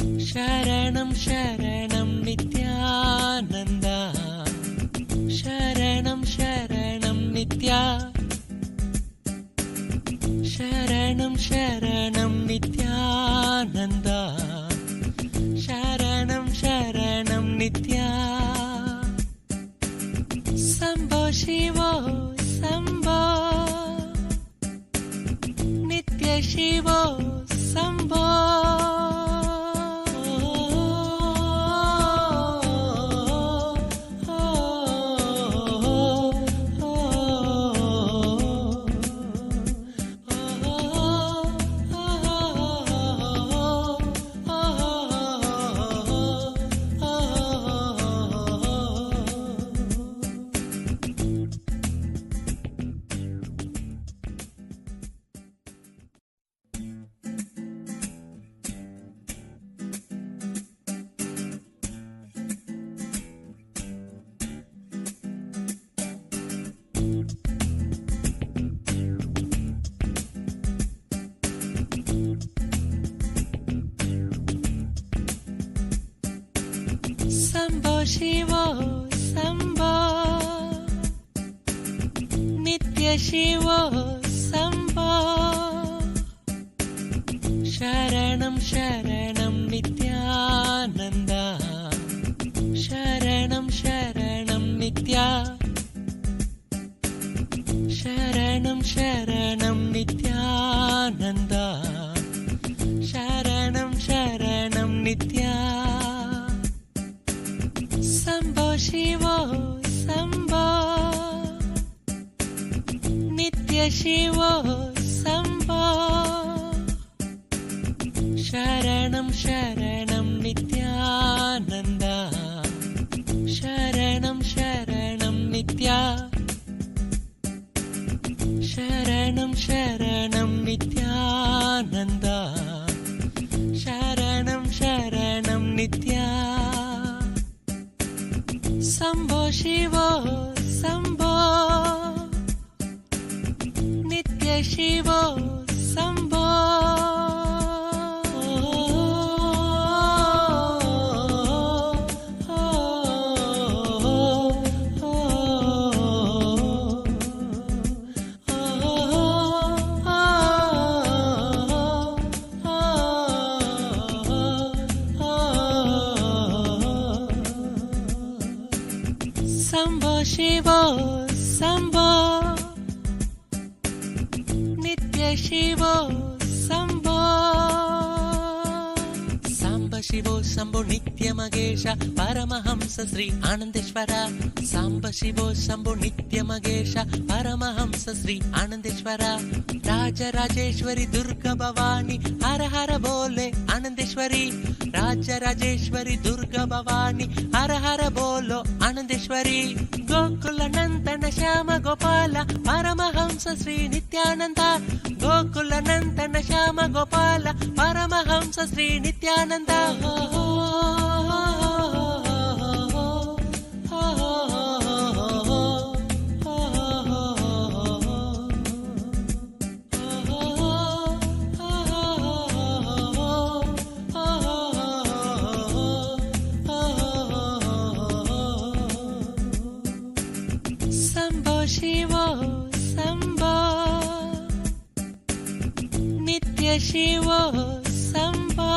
शरणं शरणं नित्यानन्दा शरणं शरणं नित्या शरणं शरणं नित्यानन्दा शरणं शरणं नित्या शम्भो शिवो शम्भो नित्य शिवो शम्भो शम्भो शिवो शम्भो नित्य शिवो शम्भो शरणं शरणं नित्यानन्दा शरणं शरणं नित्या शरणं शरणं नित्यानन्दा शरणं शरणं नित्या शम्भो शिवो शम्भो नित्य शिवो शम्भो शरणं शरणं नित्यानन्दा शरणं शरणं नित्या शरणं शरणं नित्यानन्दा शरणं शरणं नित्या शम्भो शिवो शम्भो नित्य शिवो शम्भो शम्भो शिवो शम्भो नित्य शिवो शम्भो साम्ब शिवो शम्भो नित्य मगेश परमहंस श्री आनन्देश्वर साम्ब शिवो शम्भो नित्य मगेश परमहंस श्री आनन्देश्वर राजराजेश्वरी दुर्गा भवानी हर हर बोले आनन्देश्वरी राजराजेश्वरी दुर्गा भवानी हर हर बोलो आनन्देश्वरी गोकुल नन्दन श्याम गोपाल परमहंस श्री नित्यानन्द गोकुल नन्दन श्याम गोपाल परमहंस श्री नित्यानन्द शम्भो शिवो शम्भो नित्य शिवो शम्भो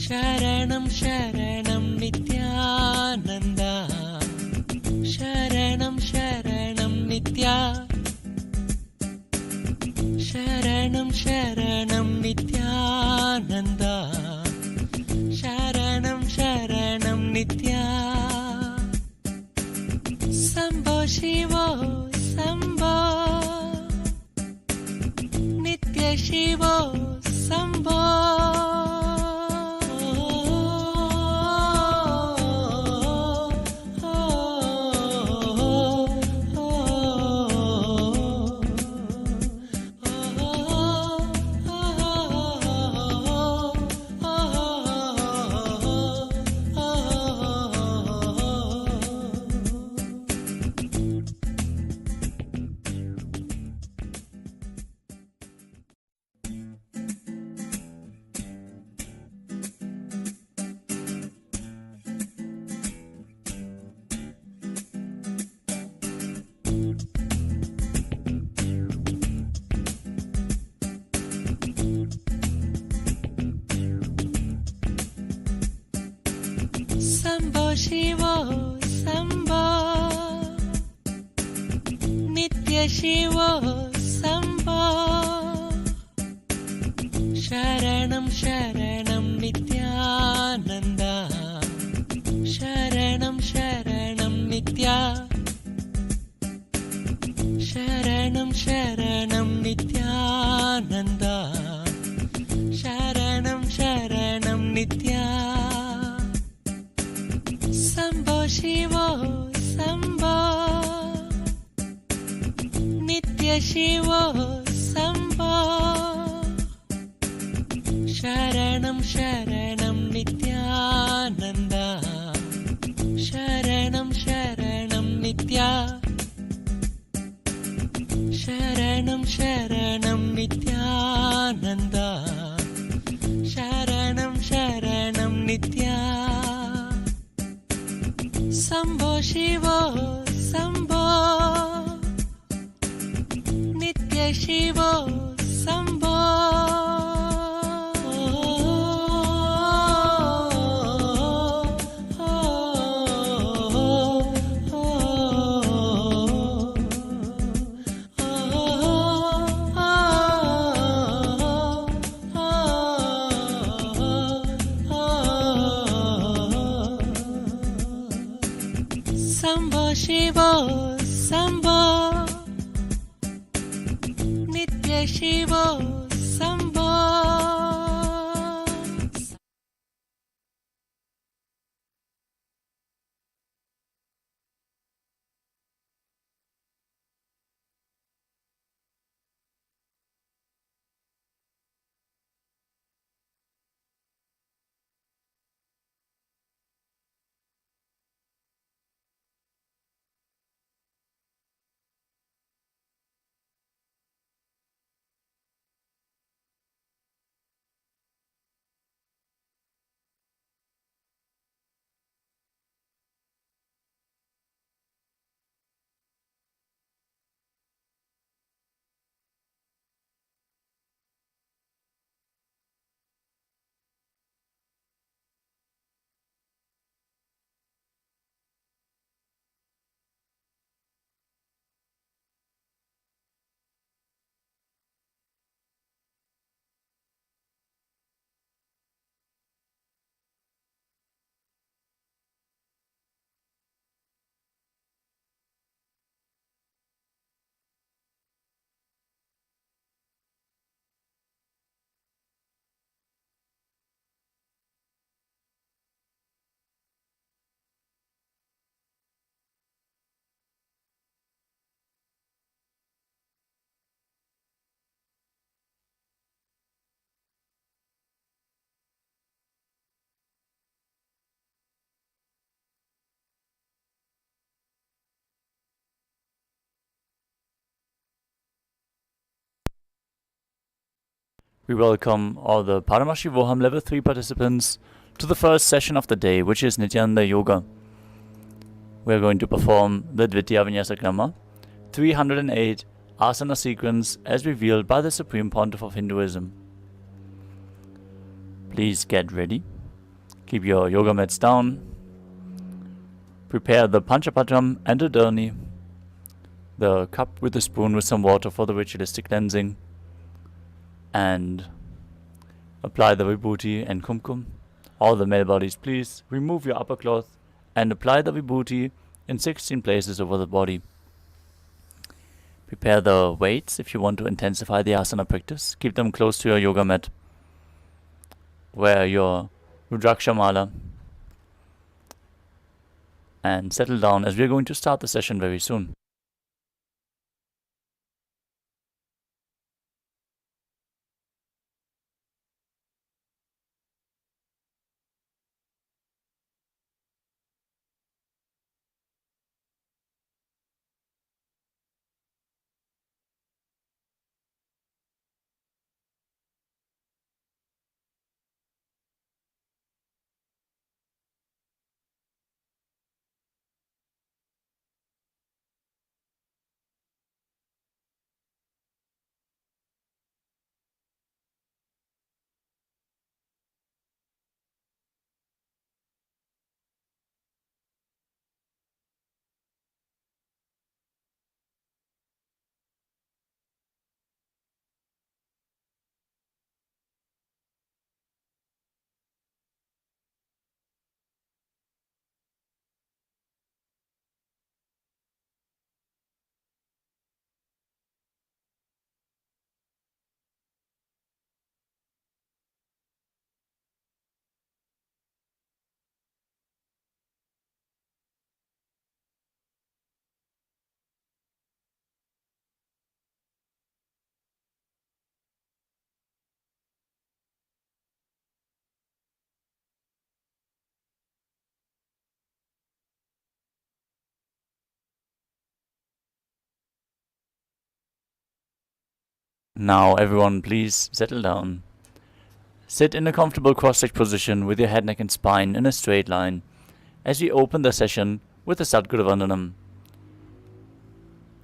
शरणं शरणं नित्यानन्दा शरणं शरणं नित्या शरणं शरणं नित्यानन्दा शरणं शरणं नित्या शम्भो शिवो शम्भो नित्य शिवो Shambho Sambho Shivo Sambho Nitya Shivo Sambho Sharanam Sharanam Nithyananda Sharanam Sharanam Nitya Sharanam Sharanam Nithyananda Sharanam Sharanam Nitya Sambho Shivo Sambho Nitya Shivo Sambho Sharanam Sharanam Nithyananda Sharanam Sharanam Nitya Sharanam Sharanam Nithyananda Sharanam Sharanam Nitya Sambho Shivo Sambho Nitya Shivo Sambho Sambho Shivo Sambho Nitya Shivo Sambho We welcome all the Paramashivoham level 3 participants to the first session of the day, which is Nithyananda Yoga. We are going to perform the Dvitiya Vinyasa Krama, 308 asana sequence as revealed by the Supreme Pontiff of Hinduism. Please get ready. Keep your yoga mats down. Prepare the Panchapatram and the Dharni, the cup with a spoon with some water for the ritualistic cleansing, and apply the vibhuti and kumkum. All the male bodies, please remove your upper cloth and apply the vibhuti in 16 places over the body. Prepare the weights if you want to intensify the asana practice. Keep them close to your yoga mat. Wear your Rudraksha mala and settle down as we are going to start the session very soon. Now everyone please settle down. Sit in a comfortable cross-legged position with your head, neck and spine in a straight line as we open the session with the Sadguru Vandanam.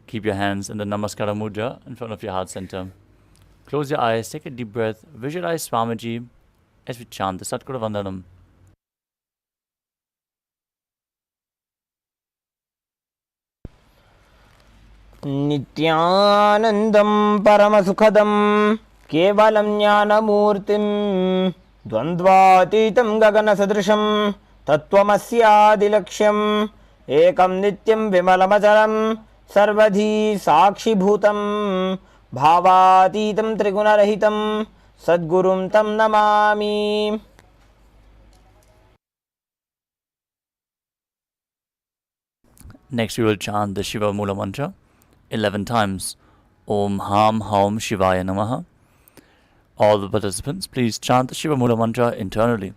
Keep your hands in the Namaskara Mudra in front of your heart center. Close your eyes, take a deep breath, visualize Swamiji as we chant the Sadguru Vandanam. Nithyanandam Paramasukhadam Kevalam Jnanamurtim Dvandvatitam Gagana Sadrisham Tattvamasyaadilaksham Ekam Nityam Vimalamacharam Sarvadhi Sakshi Bhutam Bhavatitam Trigunarahitam Sadgurum Tam Namami. Next we will chant the Shiva Mula Mantra 11 times. Om Ham Haum Shivaya Namaha. All the participants, please chant the Shiva Mula Mantra internally.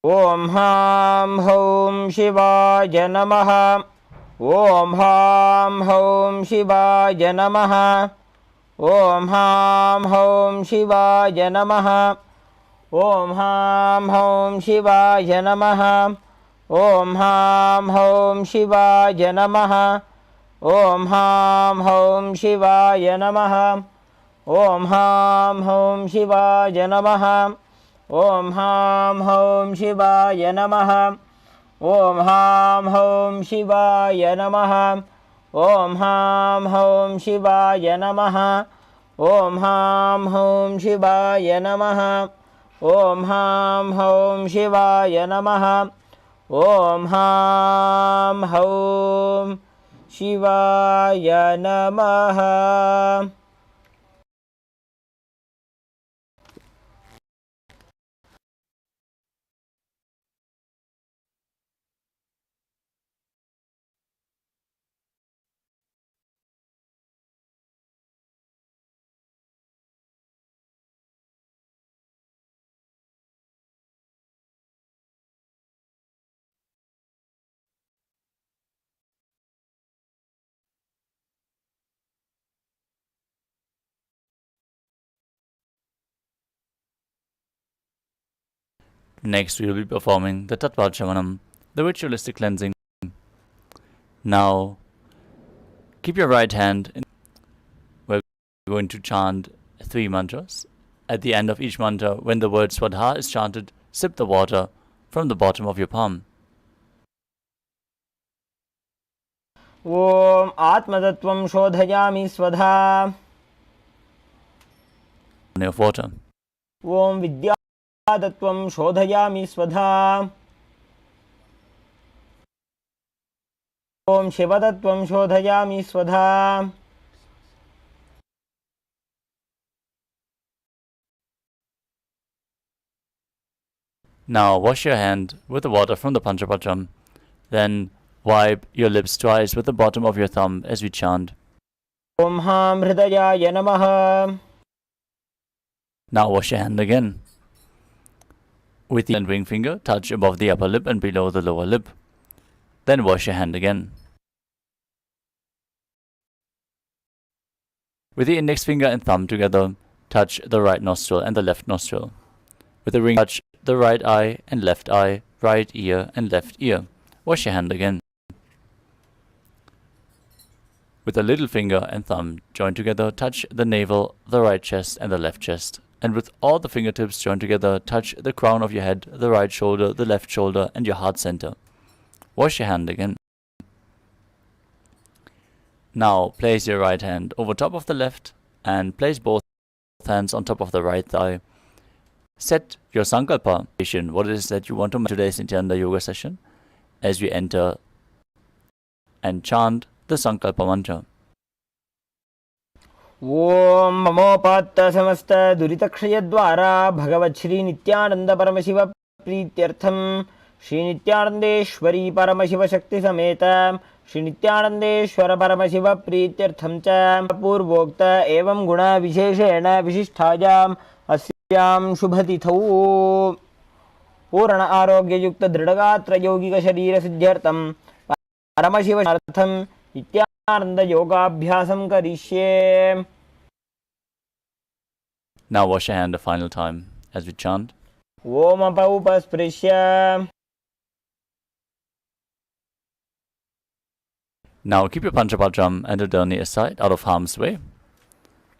Om Ham Haum Shivaya Namaha. Om Ham Haum Shivaya Namaha. Om Ham Haum Shivaya Namaha. Om Ham Haum Shivaya Namaha. Om Ham Haum Shivaya Namaha. Om Ham Haum Shivaya Namaha. Om Ham Haum Shivaya Namaha. Om Ham Haum Shivaya Namaha. Om Ham Haum Shivaya Namaha. Om Ham Haum Shivaya Namaha. Om Ham Haum Shivaya Namaha. Om Ham Haum Shivaya Namaha. Om Ham Haum Shivaya Namaha. Next we will be performing the Tattvachamanam, the ritualistic cleansing. Now keep your right hand in. We're going to chant 3 mantras. At the end of each mantra, when the word Swadha is chanted, sip the water from the bottom of your palm. Om Atmatattvam Shodhayami Swadha. Of water. Om Vidyatattvam Shodhayami Swadha. Om Shivatattvam Shodhayami Swadha. Now wash your hand with the water from the Panchapatram. Then wipe your lips twice with the bottom of your thumb as we chant. Om Ham Hridayaya Namaha. Now wash your hand again. With the ring finger, touch above the upper lip and below the lower lip. Then wash your hand again. With the index finger and thumb together, touch the right nostril and the left nostril. With the ring, touch the right eye and left eye, right ear and left ear. Wash your hand again. With the little finger and thumb joined together, touch the navel, the right chest and the left chest. And with all the fingertips joined together, touch the crown of your head, the right shoulder, the left shoulder and your heart center. Wash your hand again. Now place your right hand over top of the left and place both hands on top of the right thigh. Set your sankalpa, what it is that you want to make today's Nithyananda Yoga session, as we enter and chant the sankalpa mantra. Om Mamopatta Samasta Duritakshayadvara Bhagavat Shri Nithyananda Paramashiva Prityartham Shri Nithyanandeshwari Paramashiva Shakti Sameta Shri Nithyanandeshwara Paramashiva Prityartham Cha Purvokta Evam Guna Visheshena Vishisthayam Asyam Shubhatithau Purana Arogya Yukta Dridagatra Yogika Sharira Siddhyartham Paramashiva Shartham Nithyananda योगाभ्यासं करिष्ये. Now wash your hand a final time as we chant. Om उपस्पृश्य. Now keep your Panchapatram and Udani aside, out of harm's way,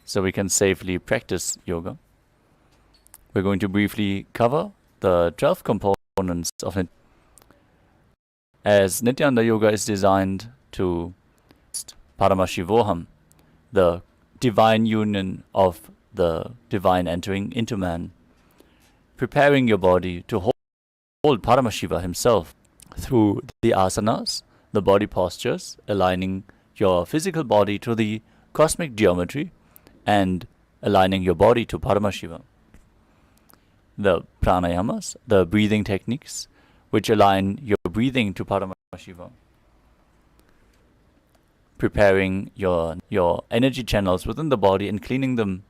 so we can safely practice yoga. We're going to briefly cover the 12 components of it. As Nithyananda Yoga is designed to Paramashivoham, the divine union of the divine entering into man, preparing your body to hold Paramashiva himself through the asanas, the body postures, aligning your physical body to the cosmic geometry and aligning your body to Paramashiva. The pranayamas, the breathing techniques, which align your breathing to Paramashiva. Preparing your energy channels within the body and cleaning them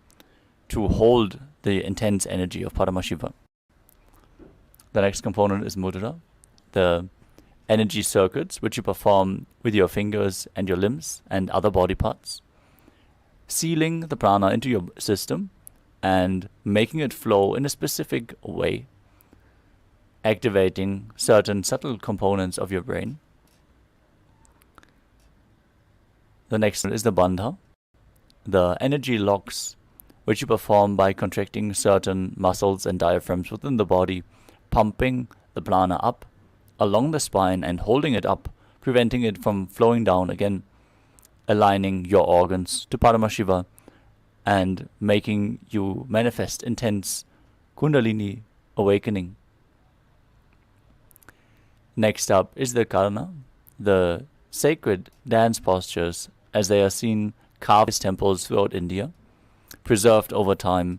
to hold the intense energy of Paramashiva. The next component is mudra, the energy circuits which you perform with your fingers and your limbs and other body parts, sealing the prana into your system and making it flow in a specific way, activating certain subtle components of your brain. The next one is the bandha, the energy locks which you perform by contracting certain muscles and diaphragms within the body, pumping the prana up along the spine and holding it up, preventing it from flowing down again, aligning your organs to Paramashiva and making you manifest intense Kundalini awakening. Next up is the karna, the sacred dance postures as they are seen carved in temples throughout India, preserved over time.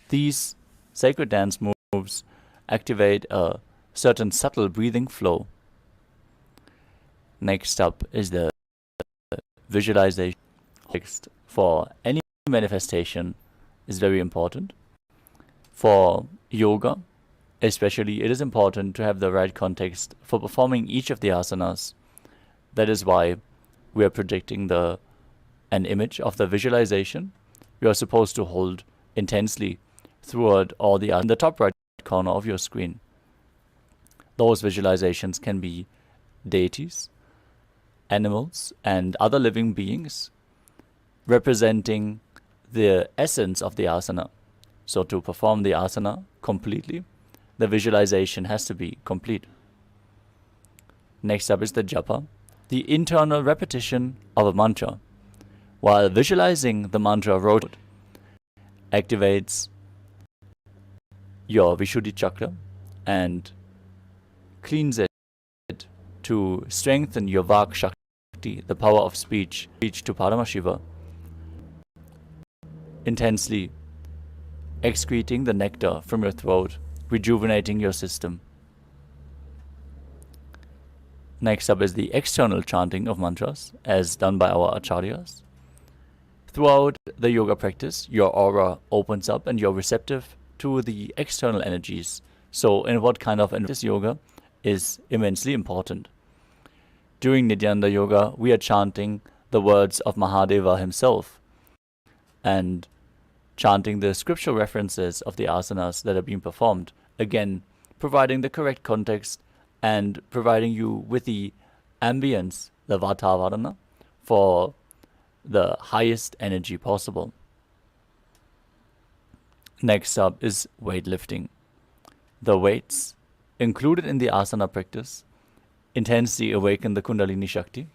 These sacred dance moves activate a certain subtle breathing flow. Next up is the visualization. Text for any manifestation is very important. For yoga, especially, it is important to have the right context for performing each of the asanas. That is why we are projecting an image of the visualization you are supposed to hold intensely throughout all the in the top right corner of your screen. Those visualizations can be deities, animals, and other living beings representing the essence of the asana. So to perform the asana completely, the visualization has to be complete. Next up is the japa, the internal repetition of a mantra. While visualizing the mantra wrote activates your Vishuddhi chakra and cleans it to strengthen your Vak Shakti, the power of speech to Paramashiva, intensely excreting the nectar from your throat, rejuvenating your system. Next up is the external chanting of mantras, as done by our acharyas. Throughout the yoga practice, your aura opens up and you're receptive to the external energies. So in what kind of this yoga is immensely important. During Nithyananda Yoga, we are chanting the words of Mahadeva himself and chanting the scriptural references of the asanas that are being performed. Again, providing the correct context and providing you with the ambience, the vatavarana, for the highest energy possible. Next up is weightlifting. The weights included in the asana practice intensely awaken the Kundalini Shakti,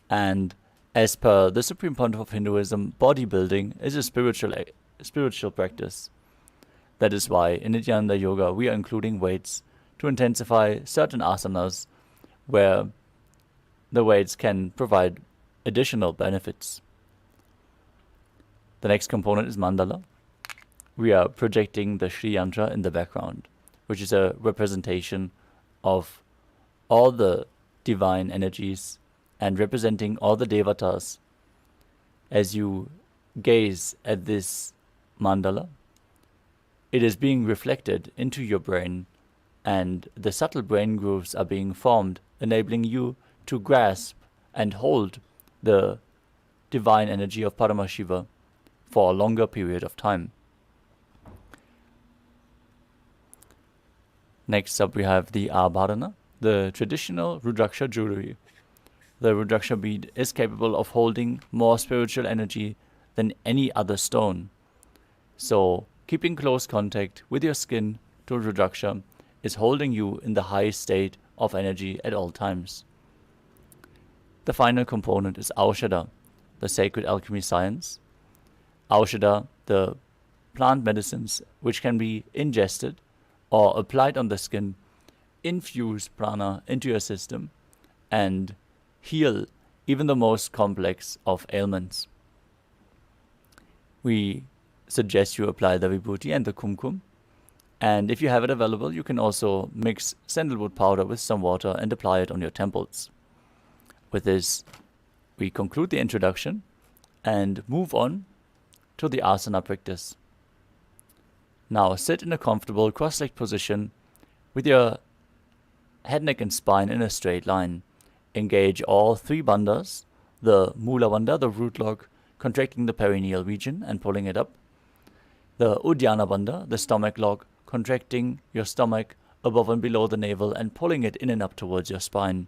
and as per the Supreme Pontiff of Hinduism, bodybuilding is a spiritual practice. That is why in Nithyananda Yoga we are including weights to intensify certain asanas where the weights can provide additional benefits. The next component is mandala. We are projecting the Shri Yantra in the background, which is a representation of all the divine energies and representing all the devatas. As you gaze at this mandala, it is being reflected into your brain, and the subtle brain grooves are being formed, enabling you to grasp and hold the divine energy of Paramashiva for a longer period of time. Next up we have the Abharana, the traditional Rudraksha jewelry. The Rudraksha bead is capable of holding more spiritual energy than any other stone. So, keeping close contact with your skin to Rudraksha is holding you in the highest state of energy at all times. The final component is Aushadha, the sacred alchemy science. Aushadha, the plant medicines which can be ingested or applied on the skin, infuse prana into your system and heal even the most complex of ailments. We suggest you apply the vibhuti and the kumkum, and if you have it available, you can also mix sandalwood powder with some water and apply it on your temples. With this, we conclude the introduction and move on to the asana practice. Now sit in a comfortable cross-legged position with your head, neck and spine in a straight line. Engage all three bandhas, the Mula bandha, the root lock, contracting the perineal region and pulling it up. The Uddiyana bandha, the stomach lock, contracting your stomach above and below the navel and pulling it in and up towards your spine.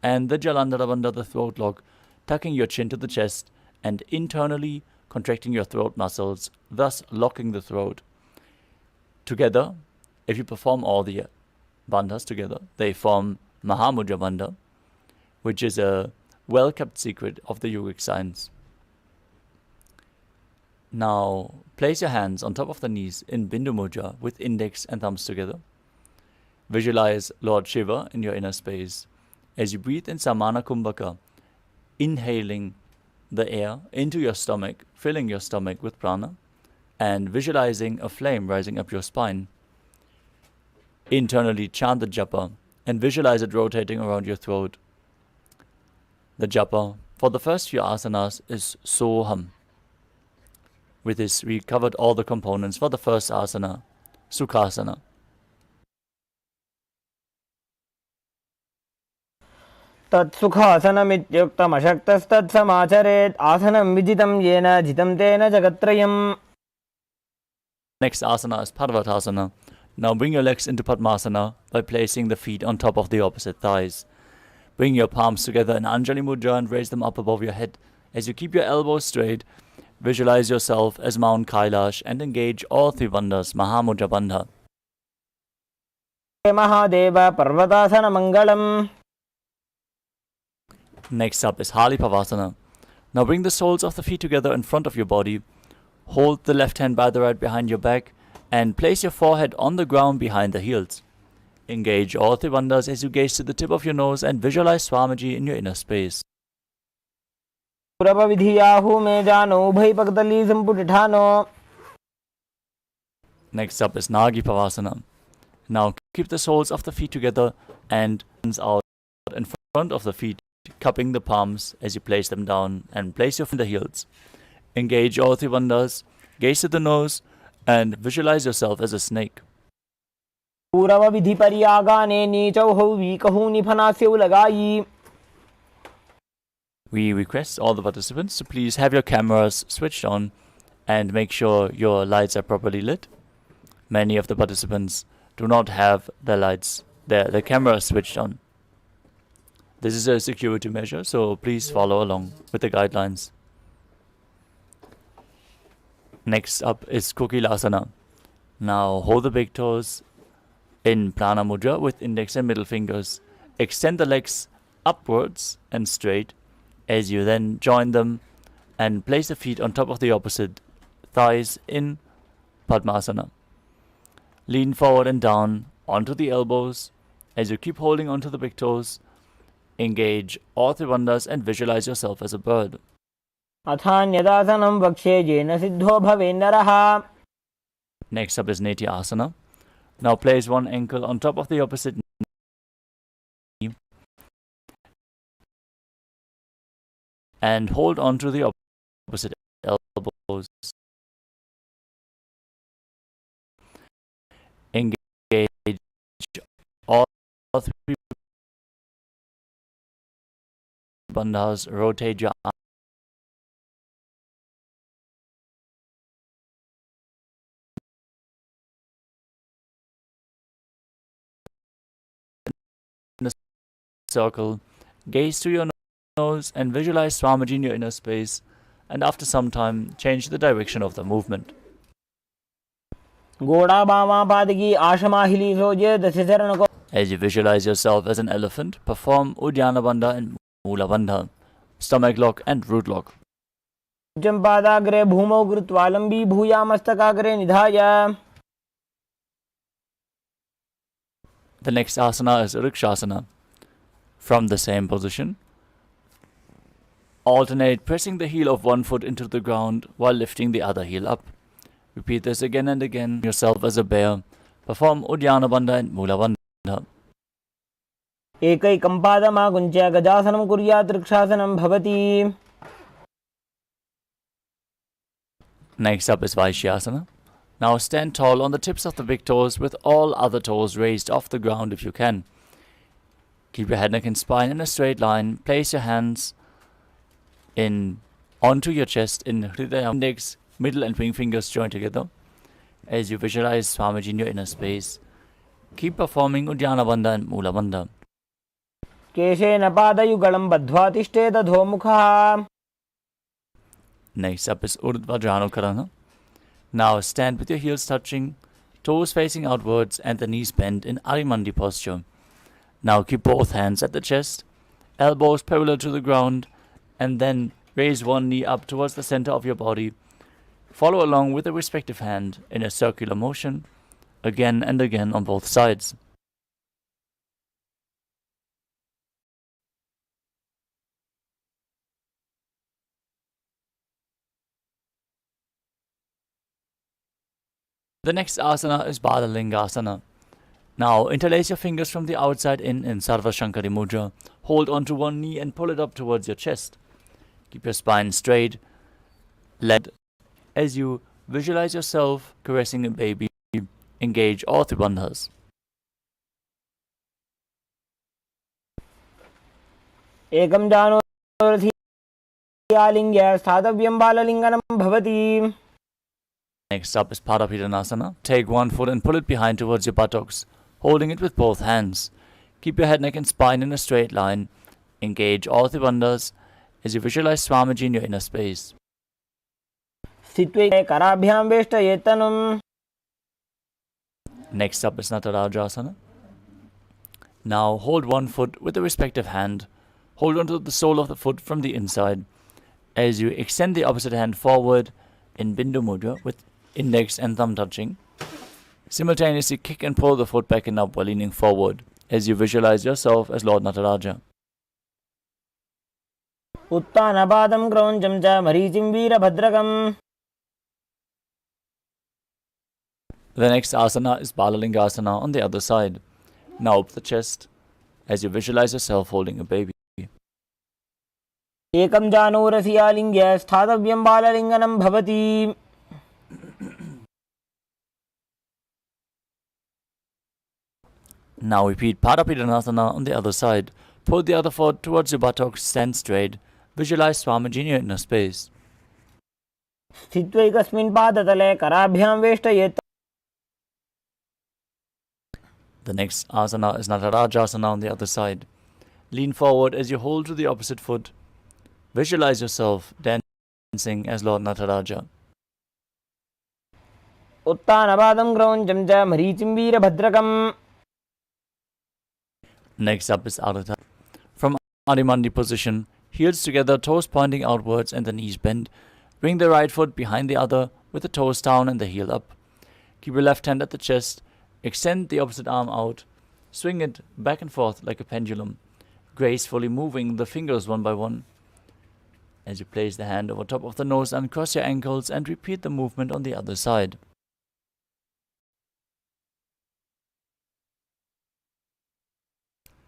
And the Jalandhara bandha, the throat lock, tucking your chin to the chest and internally contracting your throat muscles, thus locking the throat. Together, if you perform all the bandhas together, they form Mahamudra bandha, which is a well-kept secret of the yogic science. Now, place your hands on top of the knees in Bindu Mudra with index and thumbs together. Visualize Lord Shiva in your inner space as you breathe in Samana Kumbhaka, inhaling the air into your stomach, filling your stomach with prana, and visualizing a flame rising up your spine. Internally chant the japa and visualize it rotating around your throat. The japa for the first few asanas is Soham. With this, we covered all the components for the first asana, Sukhasana. तत्सुखासनमित्युक्तमशक्तस्तत्समाचरेत् आसनं विजितं येन जितं तेन जगत्त्रयम्. Next asana is Parvatasana. Now bring your legs into Padmasana by placing the feet on top of the opposite thighs. Bring your palms together in Anjali Mudra and raise them up above your head. As you keep your elbows straight, visualize yourself as Mount Kailash and engage all three bandhas, Mahamudra bandha. Mahadeva Parvatasana Mangalam. Next up is Halipavasana. Now bring the soles of the feet together in front of your body. Hold the left hand by the right behind your back and place your forehead on the ground behind the heels. Engage all three bandhas as you gaze to the tip of your nose and visualize Swamiji in your inner space. Next up is Nagi Pavasana. Now keep the soles of the feet together and hands out in front of the feet, cupping the palms as you place them down and place your feet on the heels. Engage all three bandhas, gaze to the nose and visualize yourself as a snake. We request all the participants to please have your cameras switched on and make sure your lights are properly lit. Many of the participants do not have their lights, their cameras switched on. This is a security measure, so please follow along with the guidelines. Next up is Kokilasana. Now hold the big toes in Prana Mudra with index and middle fingers. Extend the legs upwards and straight as you then join them and place the feet on top of the opposite thighs in Padmasana. Lean forward and down onto the elbows as you keep holding onto the big toes. Engage all three bandhas and visualize yourself as a bird. Next up is Nityasana. Now place one ankle on top of the opposite knee and hold on to the opposite elbows. Engage all three bandhas, rotate your arms in a circle, gaze to your nose and visualize Swamiji in your inner space, and after some time, change the direction of the movement. As you visualize yourself as an elephant, perform Uddiyana Bandha and Mula Bandha, stomach lock and root lock. The next asana is Rikshasana. From the same position, alternate pressing the heel of one foot into the ground while lifting the other heel up. Repeat this again and again. Yourself as a bear. Perform Uddiyana Bandha and Mula Bandha. Next up is Vaishyasana. Now stand tall on the tips of the big toes with all other toes raised off the ground if you can. Keep your head, neck and spine in a straight line. Place your hands onto your chest in Hridaya. Index, middle and ring fingers joined together. As you visualize Swamiji in your inner space, keep performing Uddiyana Bandha and Mula Bandha. Next up is Urdhva Jhanukarana. Now stand with your heels touching, toes facing outwards and the knees bent in Arimandi posture. Now keep both hands at the chest, elbows parallel to the ground, and then raise one knee up towards the center of your body. Follow along with the respective hand in a circular motion, again and again on both sides. The next asana is Balalingasana. Now interlace your fingers from the outside in Sarva Shankari Mudra. Hold onto one knee and pull it up towards your chest. Keep your spine straight. As you visualize yourself caressing a baby, engage all three bandhas. Ekam Janurthiyalingya Stadavyam Balalinganam Bhavati. Next up is Parapidanasana. Take one foot and pull it behind towards your buttocks, holding it with both hands. Keep your head, neck and spine in a straight line. Engage all three bandhas as you visualize Swamiji in your inner space. Next up is Natarajasana. Now hold one foot with the respective hand. Hold onto the sole of the foot from the inside. As you extend the opposite hand forward in Bindu Mudra with index and thumb touching. Simultaneously kick and pull the foot back and up while leaning forward as you visualize yourself as Lord Nataraja. Uttanabadam Krauncham cha Maricim Veerabhadrakam. The next asana is Balalingasana on the other side. Now up the chest as you visualize yourself holding a baby. Ekam Janurthiyalingya Stadavyam Balalinganam Bhavati. Now repeat Parapidanasana on the other side. Pull the other foot towards your buttocks, stand straight. Visualize Swamiji in your inner space. Sthitvaikasmin padatale karabhyam veshtayet. The next asana is Natarajasana on the other side. Lean forward as you hold to the opposite foot. Visualize yourself dancing as Lord Nataraja. Uttanabadam Krauncham cha Maricim Veerabhadrakam. Next up is Adhita. From Adimandi position, heels together, toes pointing outwards and the knees bent. Bring the right foot behind the other with the toes down and the heel up. Keep your left hand at the chest. Extend the opposite arm out. Swing it back and forth like a pendulum, gracefully moving the fingers one by one. As you place the hand over top of the nose, uncross your ankles and repeat the movement on the other side.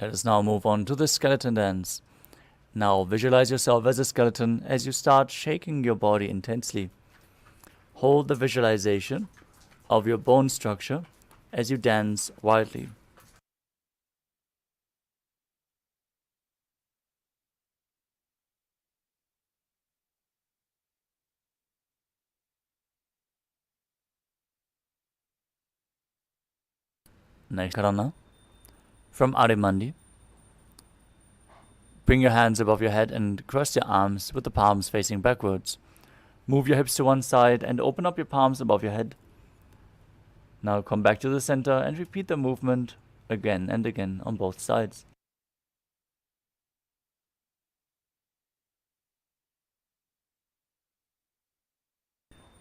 Let us now move on to the skeleton dance. Now visualize yourself as a skeleton as you start shaking your body intensely. Hold the visualization of your bone structure as you dance wildly. Next karana. From Adimandi, bring your hands above your head and cross your arms with the palms facing backwards. Move your hips to one side and open up your palms above your head. Now come back to the center and repeat the movement again and again on both sides.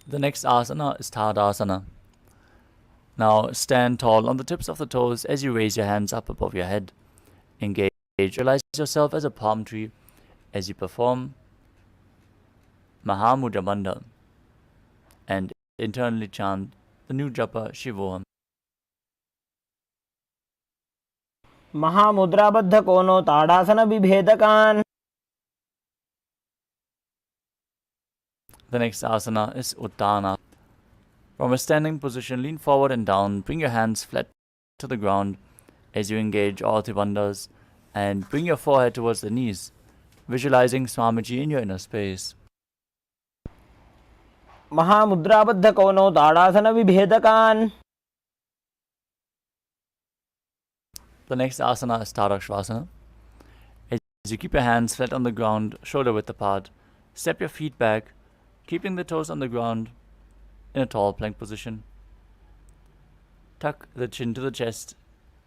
The next asana is Tadasana. Now stand tall on the tips of the toes as you raise your hands up above your head. Engage, visualize yourself as a palm tree as you perform Mahamudra Bandha and internally chant the new japa Shivoham. महामुद्राबद्ध कोनो ताड़ासन विभेदकान. The next asana is Uttana. From a standing position, lean forward and down. Bring your hands flat to the ground as you engage all three bandhas and bring your forehead towards the knees, visualizing Swamiji in your inner space. महामुद्राबद्ध कोनो ताड़ासन विभेदकान. The next asana is Tadakshvasana. As you keep your hands flat on the ground, shoulder width apart, step your feet back, keeping the toes on the ground in a tall plank position. Tuck the chin to the chest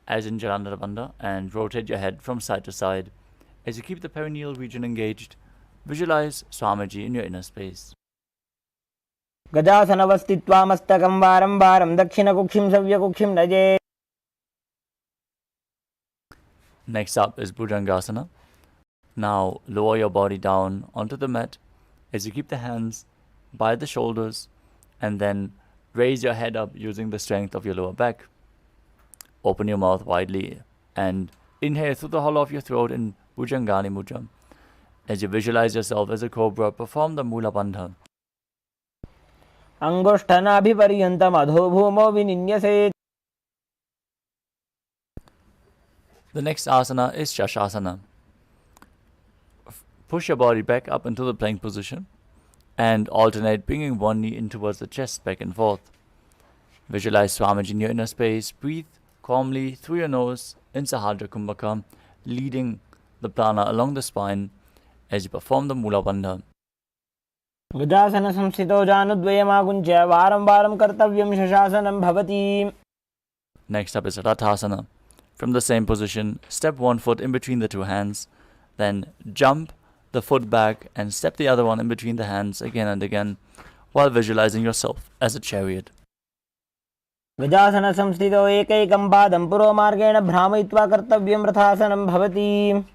as in Jalandhara Bandha and rotate your head from side to side. As you keep the perineal region engaged, visualize Swamiji in your inner space. गजासनवस्थित्वा मस्तकं वारं वारं दक्षिणकुक्षिं सव्यकुक्षिं नजे. Next up is Bhujangasana. Now lower your body down onto the mat as you keep the hands by the shoulders and then raise your head up using the strength of your lower back. Open your mouth widely and inhale through the hollow of your throat in Bhujangani Mudra. As you visualize yourself as a cobra, perform the Mula Bandha. अंगुष्ठनाभिपर्यन्तम् अधोभूमौ विनिन्यसेत्. The next asana is Shashasana. Push your body back up into the plank position and alternate bringing one knee in towards the chest back and forth. Visualize Swamiji in your inner space. Breathe calmly through your nose in Sahadra Kumbhaka, leading the prana along the spine as you perform the Mula Bandha. गजासन संस्थितो जानुद्वयमागुञ्च्य वारं वारं कर्तव्यं शशासनं भवति. Next up is Rathasana. From the same position, step one foot in between the two hands, then jump the foot back and step the other one in between the hands again and again, while visualizing yourself as a chariot. गजासन संस्थितो एकैकं पादं पुरोमार्गेण भ्रामयित्वा कर्तव्यं रथासनं भवति.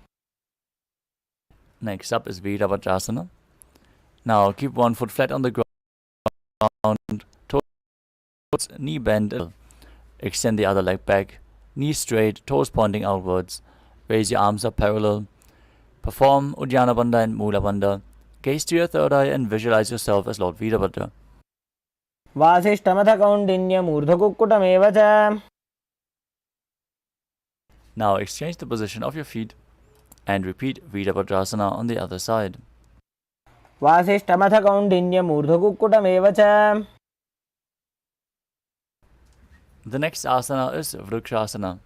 Next up is Virabhadrasana. Now keep one foot flat on the ground, toes knee bend, extend the other leg back, knees straight, toes pointing outwards. Raise your arms up parallel. Perform Uddiyana Bandha and Mula Bandha. Gaze to your third eye and visualize yourself as Lord Virabhadra. वासिष्ठमथ कौण्डिन्यम् ऊर्ध्वकुक्कुटमेव च. Now exchange the position of your feet and repeat Virabhadrasana on the other side. वासिष्ठमथ कौण्डिन्यम् ऊर्ध्वकुक्कुटमेव च. The next asana is Vrikshasana.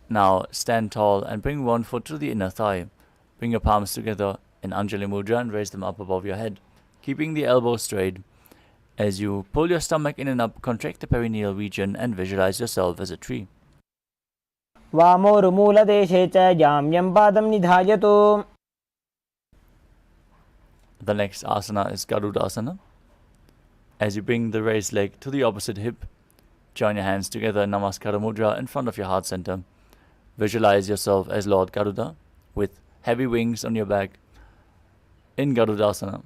Now stand tall and bring one foot to the inner thigh. Bring your palms together in Anjali Mudra and raise them up above your head, keeping the elbows straight. As you pull your stomach in and up, contract the perineal region and visualize yourself as a tree. वामोरुमूलदेशे च जाम्यं पादं निधायतु. The next asana is Garudasana. As you bring the raised leg to the opposite hip, join your hands together in Namaskara Mudra in front of your heart center. Visualize yourself as Lord Garuda with heavy wings on your back in Garudasana.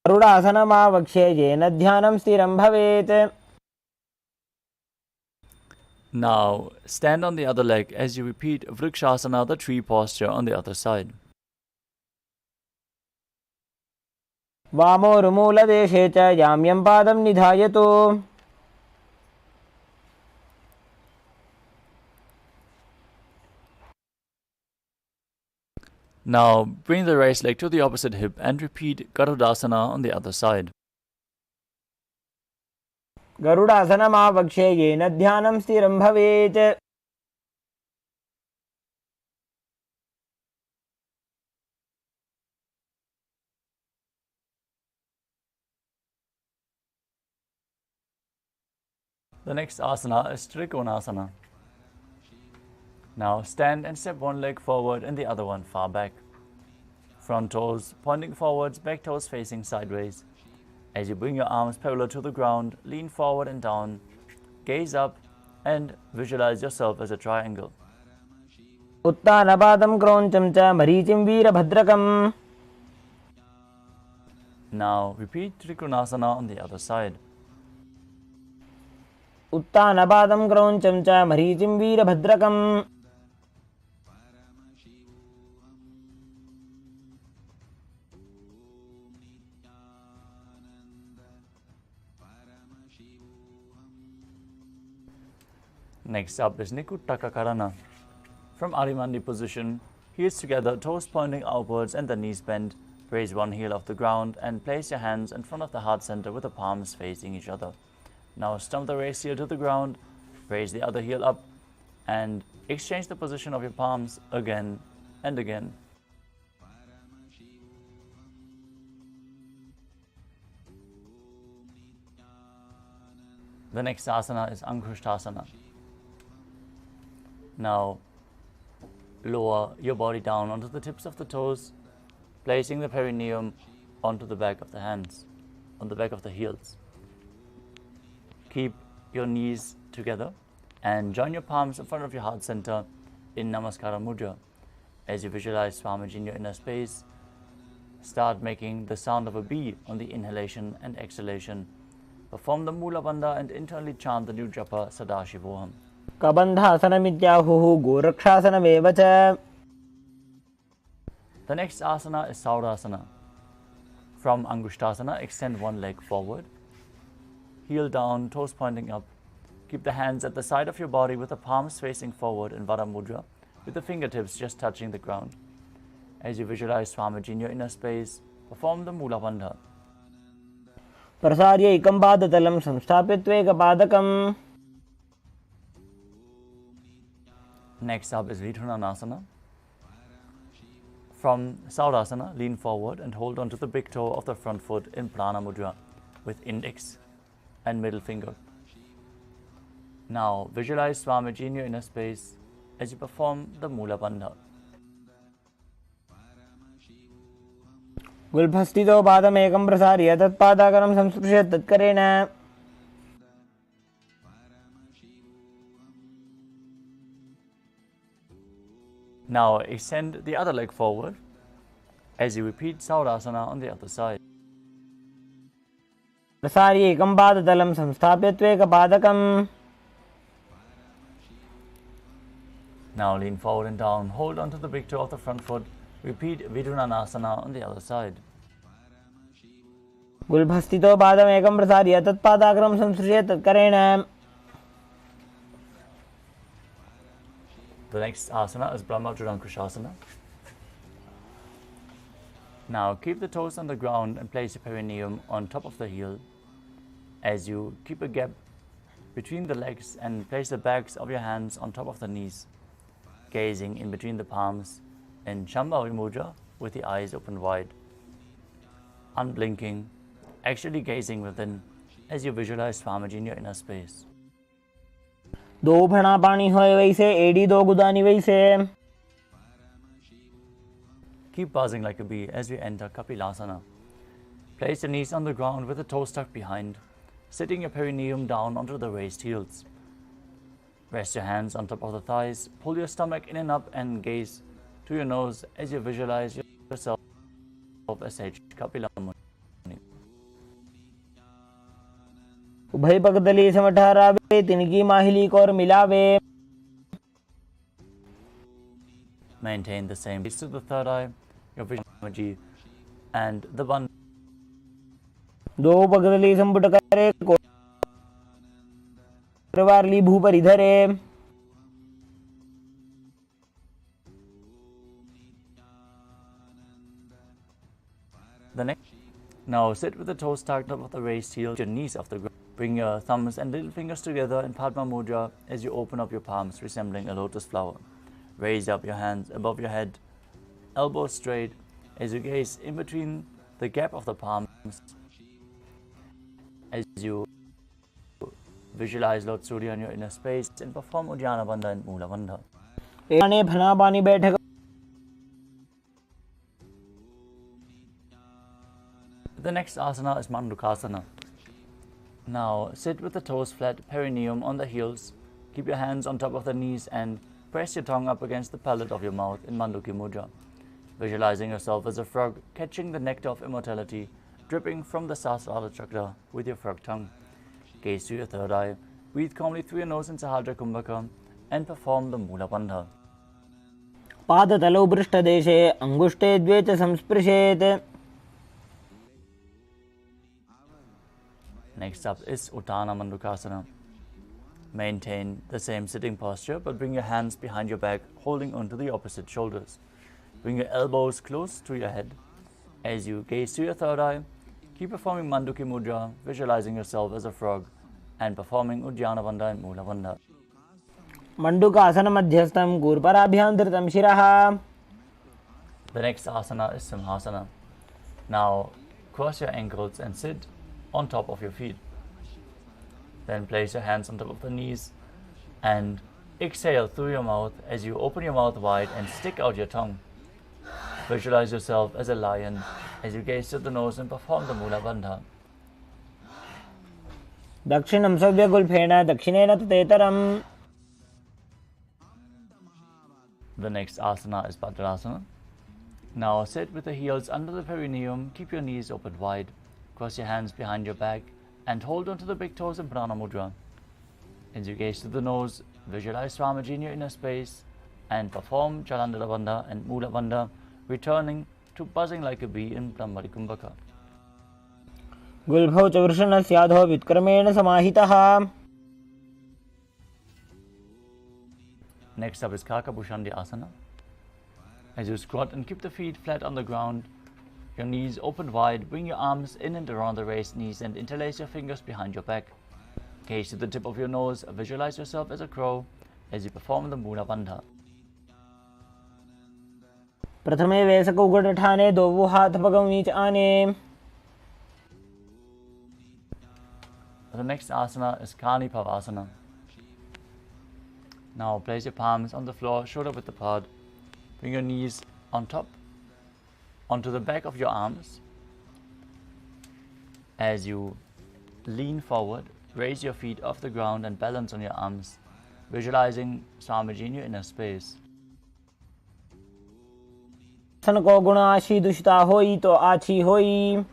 गरुडासनमावक्ष्ये येन ध्यानं स्थिरं भवेत्. Now stand on the other leg as you repeat Vrikshasana, the tree posture on the other side. वामोरुमूलदेशे च जाम्यं पादं निधायतु. Now bring the raised leg to the opposite hip and repeat Garudasana on the other side. गरुडासनमावक्षे येन ध्यानं स्थिरं भवेत्. The next asana is Trikonasana. Now stand and step one leg forward and the other one far back. Front toes pointing forwards, back toes facing sideways. As you bring your arms parallel to the ground, lean forward and down, gaze up and visualize yourself as a triangle. उत्तानपादं क्रौञ्चं च मरीचिं वीरभद्रकम्. Now repeat Trikonasana on the other side. उत्तानपादं क्रौञ्चं च मरीचिं वीरभद्रकम्. Next up is Nikuttakakarana. From Arimandi position, heels together, toes pointing outwards and the knees bent. Raise one heel off the ground and place your hands in front of the heart center with the palms facing each other. Now stomp the raised heel to the ground, raise the other heel up and exchange the position of your palms again and again. The next asana is Ankushtasana. Now lower your body down onto the tips of the toes, placing the perineum onto the back of the hands, on the back of the heels. Keep your knees together and join your palms in front of your heart center in Namaskara Mudra. As you visualize Swamiji in your inner space, start making the sound of a bee on the inhalation and exhalation. Perform the Mula Bandha and internally chant the new japa Sadashivoham. कबन्धासनमित्याहुः गोरक्षासनमेव च. The next asana is Saurasana. From Angushtasana, extend one leg forward, heel down, toes pointing up. Keep the hands at the side of your body with the palms facing forward in Vara Mudra, with the fingertips just touching the ground. As you visualize Swamiji in your inner space, perform the Mula Bandha. प्रसार्य एकं पादतलं संस्थाप्य त्वेकपादकम्. Next up is Vidhunanasana. From Saurasana, lean forward and hold on to the big toe of the front foot in Prana Mudra with index and middle finger. Now visualize Swamiji in your inner space as you perform the Mula Bandha. गुल्फस्थितो पादमेकं प्रसार्य तत्पादाकरं संस्पृश्य तत्करेण. Now extend the other leg forward as you repeat Saurasana on the other side. प्रसार्य एकं पादतलं संस्थाप्य त्वेकपादकम्. Now lean forward and down, hold onto the big toe of the front foot. Repeat Vidhunanasana on the other side. गुल्फस्थितो पादमेकं प्रसार्य तत्पादाकरं संस्पृश्य तत्करेण. The next asana is Brahmajurankushasana. Now keep the toes on the ground and place your perineum on top of the heel. As you keep a gap between the legs and place the backs of your hands on top of the knees, gazing in between the palms in Shambhavi Mudra with the eyes open wide, unblinking, actually gazing within as you visualize Swamiji in your inner space. दो फणा पानी होए वैसे, AD दो गुदानी वैसे. Keep buzzing like a bee as we enter Kapilasana. Place your knees on the ground with the toes tucked behind, sitting your perineum down onto the raised heels. Rest your hands on top of the thighs, pull your stomach in and up and gaze to your nose as you visualize yourself as Sage Kapila Muni. उभय पगदली समठहरावे, तिनकी माहिली को और मिलावे. Maintain the same gaze to the third eye, your vision energy, and the one. दो पगदली संपुट करे, कोरवारली भूपर इधरे. The next. Now sit with the toes tucked up of the raised heels, your knees off the ground. Bring your thumbs and little fingers together in Padma Mudra as you open up your palms, resembling a lotus flower. Raise up your hands above your head, elbows straight, as you gaze in between the gap of the palms, as you visualize Lord Surya in your inner space and perform Uddiyana Bandha and Mula Bandha. The next asana is Mandukasana. Now sit with the toes flat, perineum on the heels. Keep your hands on top of the knees and press your tongue up against the palate of your mouth in Manduki Mudra. Visualizing yourself as a frog, catching the nectar of immortality, dripping from the Sahasrara chakra with your frog tongue. Gaze to your third eye, breathe calmly through your nose in Sahadra Kumbhaka, and perform the Mula Bandha. पादतलौ पृष्ठदेशे अङ्गुष्टे द्वे च संस्पृशेत्. Next up is Uttana Mandukasana. Maintain the same sitting posture, but bring your hands behind your back, holding onto the opposite shoulders. Bring your elbows close to your head. As you gaze to your third eye, keep performing Manduki Mudra, visualizing yourself as a frog, and performing Uddiyana Bandha and Mula Bandha. Mandukasana madhyastham gurparabhyam dhritam shirah. The next asana is Simhasana. Now cross your ankles and sit on top of your feet. Then place your hands on top of the knees and exhale through your mouth as you open your mouth wide and stick out your tongue. Visualize yourself as a lion as you gaze to the nose and perform the Mula Bandha. दक्षिणं सव्यगुल्फेन दक्षिणेन ततेतरम्. The next asana is Bhadrasana. Now sit with the heels under the perineum, keep your knees open wide. Cross your hands behind your back and hold onto the big toes in Prana Mudra. As you gaze to the nose, visualize Swamiji in your inner space and perform Chalandala Bandha and Mula Bandha, returning to buzzing like a bee in Brahmari Kumbhaka. गुल्भौ च वृषणस्याधो वित्क्रमेण समाहितः. Next up is Kakabhushandi Asana. As you squat and keep the feet flat on the ground, your knees open wide, bring your arms in and around the raised knees and interlace your fingers behind your back. Gaze to the tip of your nose, visualize yourself as a crow as you perform the Mula Bandha. प्रथमे वेसकौगुठठाने दोवु हाथ पगं नीच आने. The next asana is Kani Pavasana. Now place your palms on the floor, shoulder width apart. Bring your knees on top, onto the back of your arms. As you lean forward, raise your feet off the ground and balance on your arms, visualizing Swamiji in your inner space. सन को गुण आशी दुष्टा होई तो आछी होई.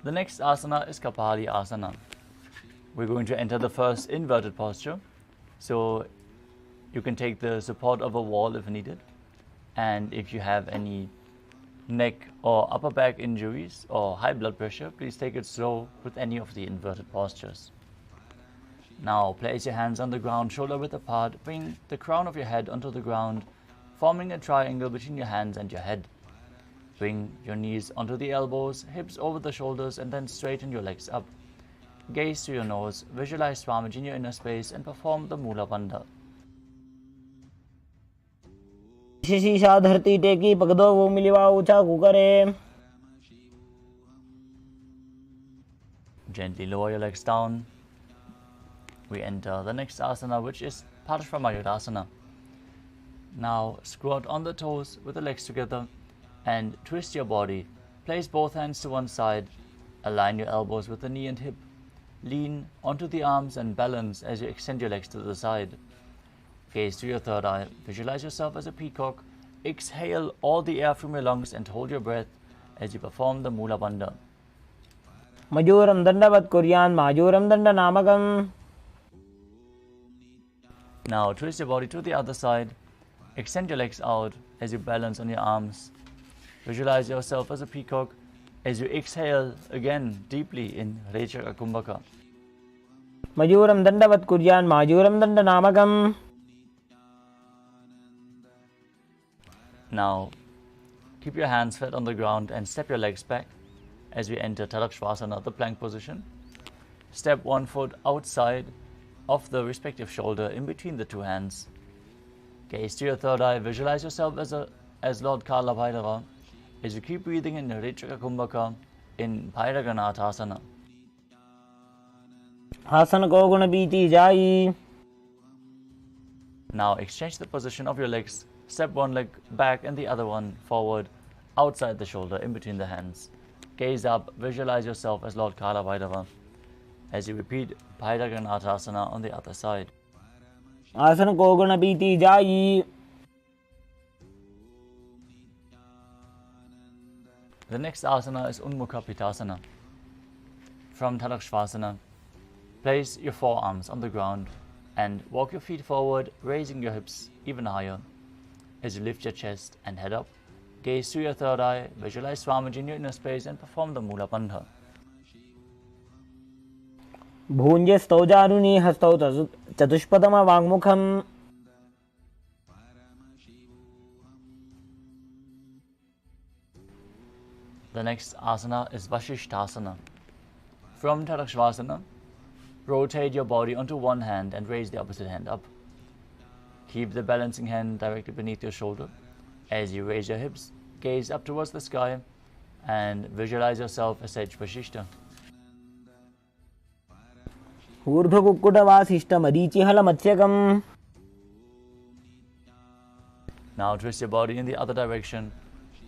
The next asana is Kapali Asana. We're going to enter the first inverted posture. So you can take the support of a wall if needed. And if you have any neck or upper back injuries or high blood pressure, please take it slow with any of the inverted postures. Now place your hands on the ground, shoulder width apart. Bring the crown of your head onto the ground, forming a triangle between your hands and your head. Bring your knees onto the elbows, hips over the shoulders, and then straighten your legs up. Gaze to your nose, visualize Swamiji in your inner space, and perform the Mula Bandha. शीशा धरती टेकी पगदो वो मिलिवा ऊंचा कुकरे. Gently lower your legs down. We enter the next asana, which is Parshvamayurasana. Now squat on the toes with the legs together and twist your body. Place both hands to one side. Align your elbows with the knee and hip. Lean onto the arms and balance as you extend your legs to the side. Gaze to your third eye. Visualize yourself as a peacock. Exhale all the air from your lungs and hold your breath as you perform the Mula Bandha. मयूरं दण्डवत् कुर्यान् मायूरं दण्डनामकम्. Now twist your body to the other side. Extend your legs out as you balance on your arms. Visualize yourself as a peacock as you exhale again deeply in Rechaka Kumbhaka. मयूरं दण्डवत् कुर्यान् मायूरं दण्डनामकम्. Now, keep your hands flat on the ground and step your legs back as we enter Tadakshvasana, the plank position. Step one foot outside of the respective shoulder in between the two hands. Gaze to your third eye, visualize yourself as Lord Kala Bhairava as you keep breathing in Ritrika Kumbhaka in Bhairaganathasana. आसन को गुण बीती जाई. Now exchange the position of your legs. Step one leg back and the other one forward, outside the shoulder, in between the hands. Gaze up, visualize yourself as Lord Kala Bhairava as you repeat Bhairaganathasana on the other side. आसन को गुण बीती जाई. The next asana is Unmukha Pitasana. From Tadakshvasana, place your forearms on the ground and walk your feet forward, raising your hips even higher. As you lift your chest and head up, gaze through your third eye, visualize Swamiji in your inner space and perform the Mula Bandha. भूंजे स्तौजारुणी हस्तौ चतुष्पदम वाङ्मुखम्. The next asana is Vashishthasana. From Tadakshvasana, rotate your body onto one hand and raise the opposite hand up. Keep the balancing hand directly beneath your shoulder. As you raise your hips, gaze up towards the sky and visualize yourself as Sage Vashishta. ऊर्ध्वकुक्कुटवासिष्ठमरीचिहलमत्स्यकम्. Now twist your body in the other direction.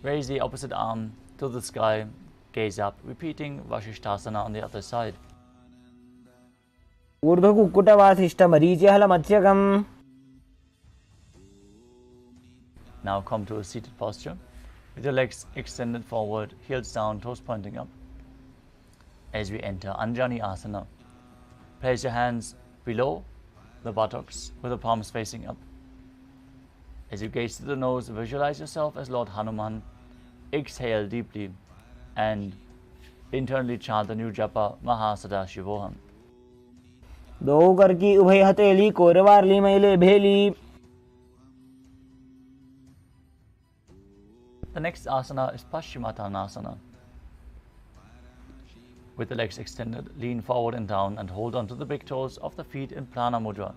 Raise the opposite arm to the sky. Gaze up, repeating Vashishthasana on the other side. ऊर्ध्वकुक्कुटवासिष्ठमरीचिहलमत्स्यकम्. Now come to a seated posture with your legs extended forward, heels down, toes pointing up. As we enter Anjani Asana, place your hands below the buttocks with the palms facing up. As you gaze to the nose, visualize yourself as Lord Hanuman. Exhale deeply and internally chant the new japa Mahasada-shivoham. दो कर की उभय हथेली कोरवारली मैले भेली. The next asana is Paschimottanasana. With the legs extended, lean forward and down and hold on to the big toes of the feet in Prana Mudra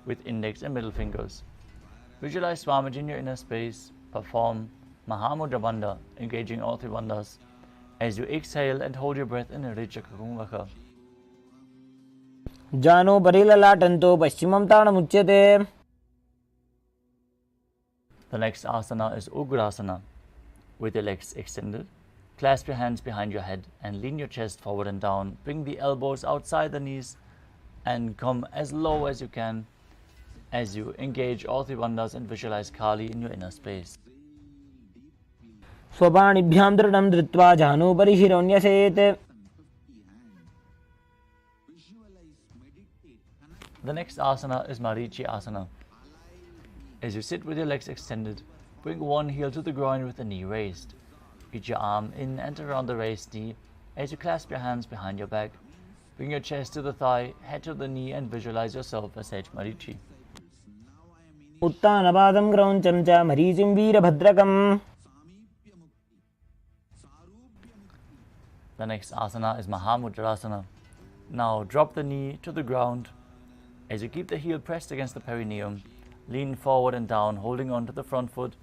with index and middle fingers. Visualize Swamiji in your inner space. Perform Mahamudra Bandha, engaging all three bandhas as you exhale and hold your breath in Rijaka Kumbhaka. जानो परिललाटन्तो पश्चिमं ताडमुच्यते. The next asana is Ugrasana. With your legs extended, clasp your hands behind your head and lean your chest forward and down. Bring the elbows outside the knees and come as low as you can as you engage all three bandhas and visualize Kali in your inner space. स्वपाणिभ्यां दृढं धृत्वा जानो परिशिरोऽन्यसेत्. The next asana is Marichi Asana. As you sit with your legs extended, bring one heel to the groin with the knee raised. Reach your arm in and around the raised knee as you clasp your hands behind your back. Bring your chest to the thigh, head to the knee and visualize yourself as Sage Marichi. उत्तानपादं क्रौञ्चं च मरीचिं वीरभद्रकम्. The next asana is Mahamudrasana. Now drop the knee to the ground as you keep the heel pressed against the perineum. Lean forward and down, holding on to the front foot.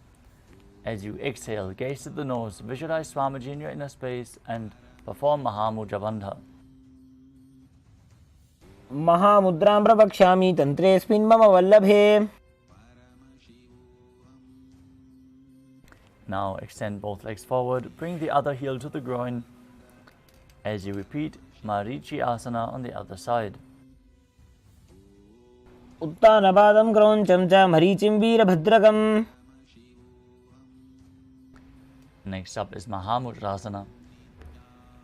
As you exhale, gaze to the nose, visualize Swamiji in your inner space and perform Mahamudra Bandha. महामुद्रां प्रवक्ष्यामि तन्त्रेऽस्मिन् मम वल्लभे. Now extend both legs forward, bring the other heel to the groin as you repeat Marichi Asana on the other side. उत्तानपादं क्रौञ्चं च मरीचिं वीरभद्रकम्. Next up is Mahamudrasana.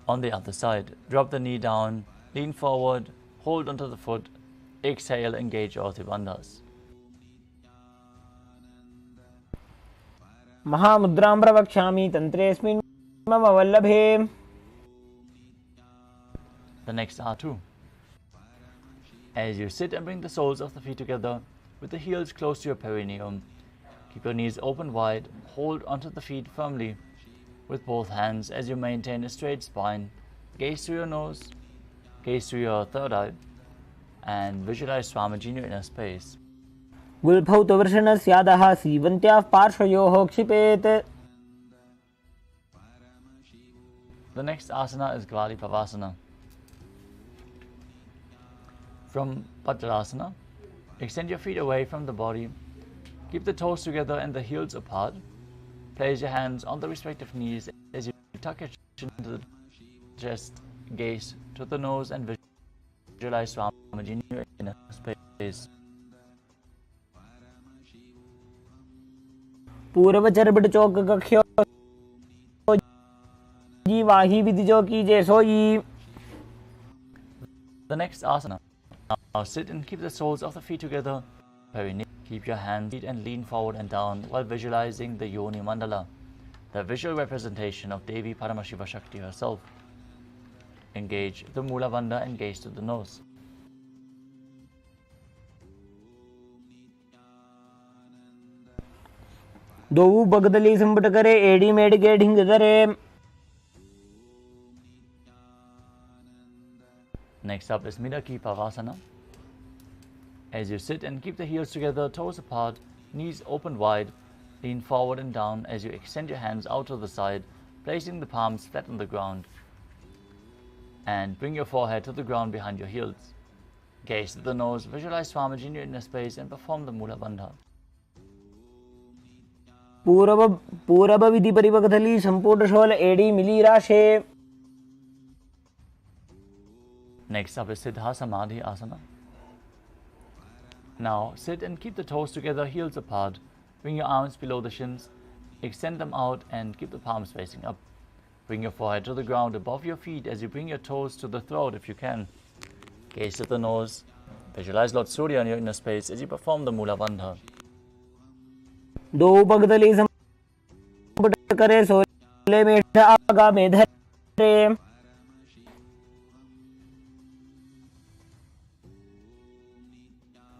On the other side, drop the knee down, lean forward, hold onto the foot, exhale, engage all three bandhas. महामुद्रां प्रवक्ष्यामि तन्त्रेऽस्मिन् मम वल्लभे. The next are two. As you sit and bring the soles of the feet together with the heels close to your perineum, keep your knees open wide, hold onto the feet firmly with both hands as you maintain a straight spine. Gaze through your nose, gaze through your third eye, and visualize Swamiji in your inner space. गुल्फौ तु वृषणस्यादः सीवन्त्याः पार्श्वयोः क्षिपेत्. The next asana is Gvali Pavasana. From Vajrasana, extend your feet away from the body. Keep the toes together and the heels apart. Place your hands on the respective knees as you tuck your chin into the chest. Gaze to the nose and visualize Swamiji in your inner space. पूर्व चरबट चौक कख्यो जी वाही विधि जो कीजे सोई. The next asana. Now sit and keep the soles of the feet together. Keep your hands and lean forward and down while visualizing the Yoni Mandala, the visual representation of Devi Paramashiva Shakti herself. Engage the Mula Bandha and gaze to the nose. दो बगदली संबट करे AD made के ढिंग करे. Next up is Midaki Pavasana. As you sit and keep the heels together, toes apart, knees open wide, lean forward and down as you extend your hands out to the side, placing the palms flat on the ground. And bring your forehead to the ground behind your heels. Gaze to the nose, visualize Swamiji in your inner space and perform the Mula Bandha. पूरब विधि परिवकथली संपूर्ण शोल एडी मिली राशे. Next up is Siddha Samadhi Asana. Now sit and keep the toes together, heels apart. Bring your arms below the shins, extend them out and keep the palms facing up. Bring your forehead to the ground above your feet as you bring your toes to the throat if you can. Gaze to the nose. Visualize Lord Surya in your inner space as you perform the Mula Bandha. दो बगदली संबट करे सोले मेठ आगा में धरे.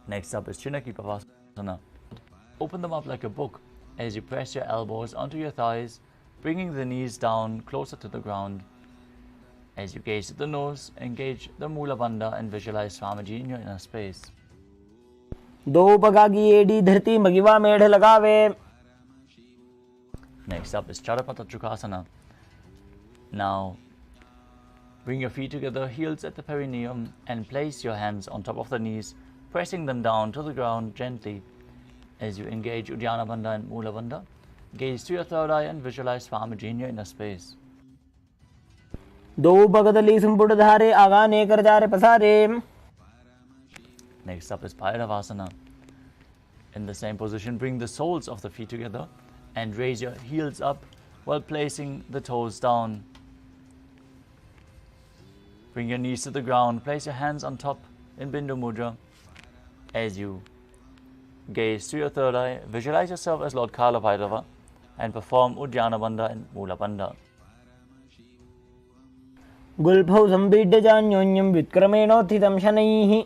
Next up is Chinaki Pavasana. Open them up like a book as you press your elbows onto your thighs, bringing the knees down closer to the ground. As you gaze at the nose, engage the Mula Bandha and visualize Swamiji in your inner space. दो बगागी AD धरती मगिवा मेढ़ लगावे. Next up is Charapata Chukasana. Now, bring your feet together, heels at the perineum, and place your hands on top of the knees, pressing them down to the ground gently. As you engage Uddiyana Bandha and Mula Bandha, gaze to your third eye and visualize Swamiji in your inner space. दो बगदली संपुट धारे आगा ने कर जा रे पसारे. Next up is Bhairavasana. In the same position, bring the soles of the feet together and raise your heels up while placing the toes down. Bring your knees to the ground, place your hands on top in Bindu Mudra. As you gaze to your third eye, visualize yourself as Lord Kala Bhairava and perform Uddiyana Bandha and Mula Bandha. गुल्फौ संबीड्य जान्योन्यं विक्रमेणोत्थितं शनैः.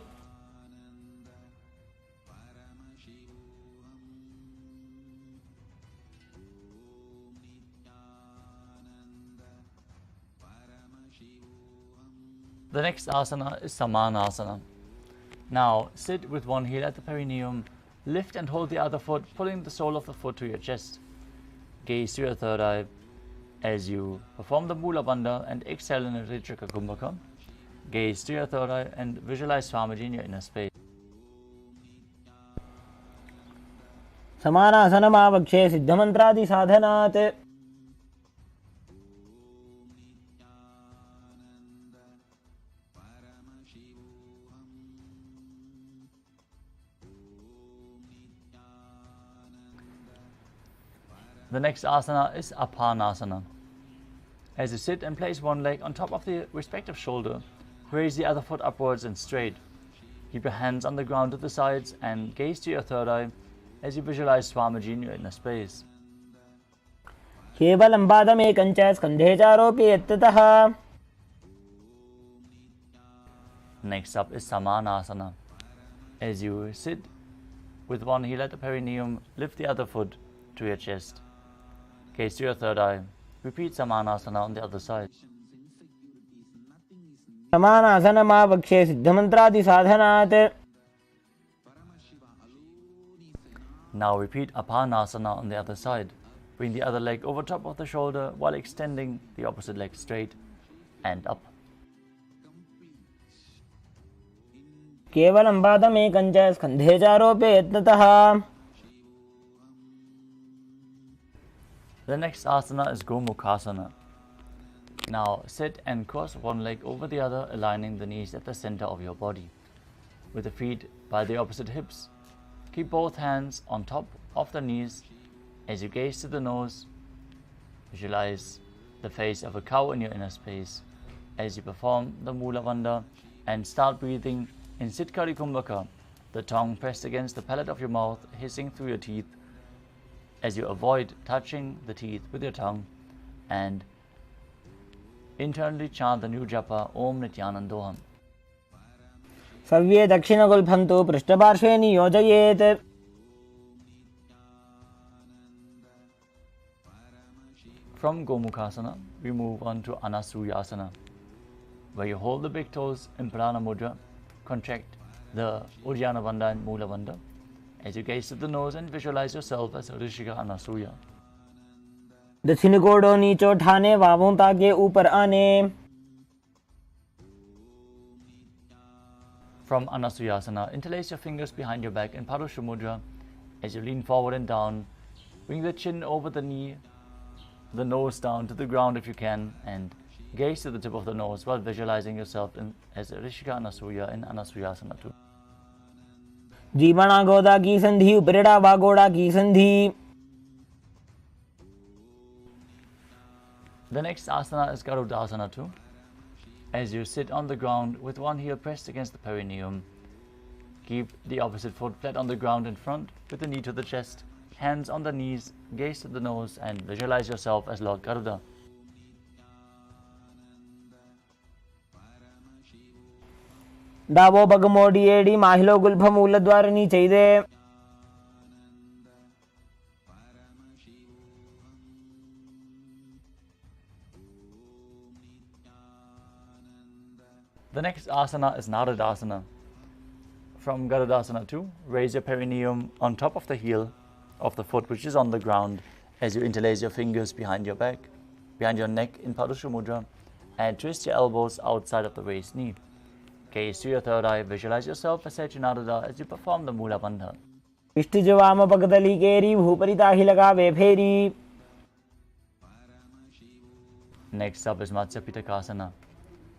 The next asana is Samanasana. Now sit with one heel at the perineum, lift and hold the other foot, pulling the sole of the foot to your chest. Gaze to your third eye as you perform the Mula Bandha and exhale in a Ritrika Kumbhaka. Gaze to your third eye and visualize Swamiji in your inner space. समानासनमावक्षे सिद्धमन्त्रादि साधनात्. The next asana is Apanasana. As you sit and place one leg on top of the respective shoulder, raise the other foot upwards and straight. Keep your hands on the ground to the sides and gaze to your third eye as you visualize Swamiji in your inner space. केवलं पादमेकं च स्कन्धे चारोप्य यत्ततः. Next up is Samanasana. As you sit with one heel at the perineum, lift the other foot to your chest. Gaze to your third eye. Repeat Samanasana on the other side. समानासनमावक्षे सिद्धमन्त्रादिसाधनात्. Now repeat Apanasana on the other side. Bring the other leg over top of the shoulder while extending the opposite leg straight and up. केवलं पादमेकं च स्कन्धे चारोपे यत्नतः. The next asana is Gomukhasana. Now sit and cross one leg over the other, aligning the knees at the center of your body. With the feet by the opposite hips. Keep both hands on top of the knees. As you gaze to the nose, visualize the face of a cow in your inner space. As you perform the Mula Bandha and start breathing in Sitkari Kumbhaka, the tongue pressed against the palate of your mouth, hissing through your teeth, as you avoid touching the teeth with your tongue, and internally chant the new japa Om Nithyanandoham. सव्ये दक्षिणगुल्फं तु पृष्ठपार्श्वे नियोजयेत्. From Gomukhasana, we move on to Anasuyasana, where you hold the big toes in Prana Mudra, contract the Uddiyana Bandha and Mula Bandha, as you gaze to the nose and visualize yourself as Rishika Anasuya. दक्षिण कोड़ों नीचो ठाने वावों ताके ऊपर आने. From Anasuyasana, interlace your fingers behind your back in Parusha Mudra. As you lean forward and down, bring the chin over the knee, the nose down to the ground if you can, and gaze to the tip of the nose while visualizing yourself as Rishika Anasuya in Anasuyasana too. जीवना गोदा की संधि उपरेड़ा वागोड़ा की संधि. The next asana is Garudasana too. As you sit on the ground with one heel pressed against the perineum, keep the opposite foot flat on the ground in front with the knee to the chest, hands on the knees, gaze to the nose and visualize yourself as Lord Garuda. दावो बगमोडियेडी माहिलो गुल्फमूलद्वारनी चैदे. The next asana is Naradasana. From Garudasana too, raise your perineum on top of the heel of the foot which is on the ground as you interlace your fingers behind your back, behind your neck in Padusha Mudra, and twist your elbows outside of the raised knee. Gaze to your third eye, visualize yourself as Sechinarada as you perform the Mula Bandha. इष्टिजवाम पगदली केरी भूपरिता ही लगावे फेरी. Next up is Matsya Pitakasana.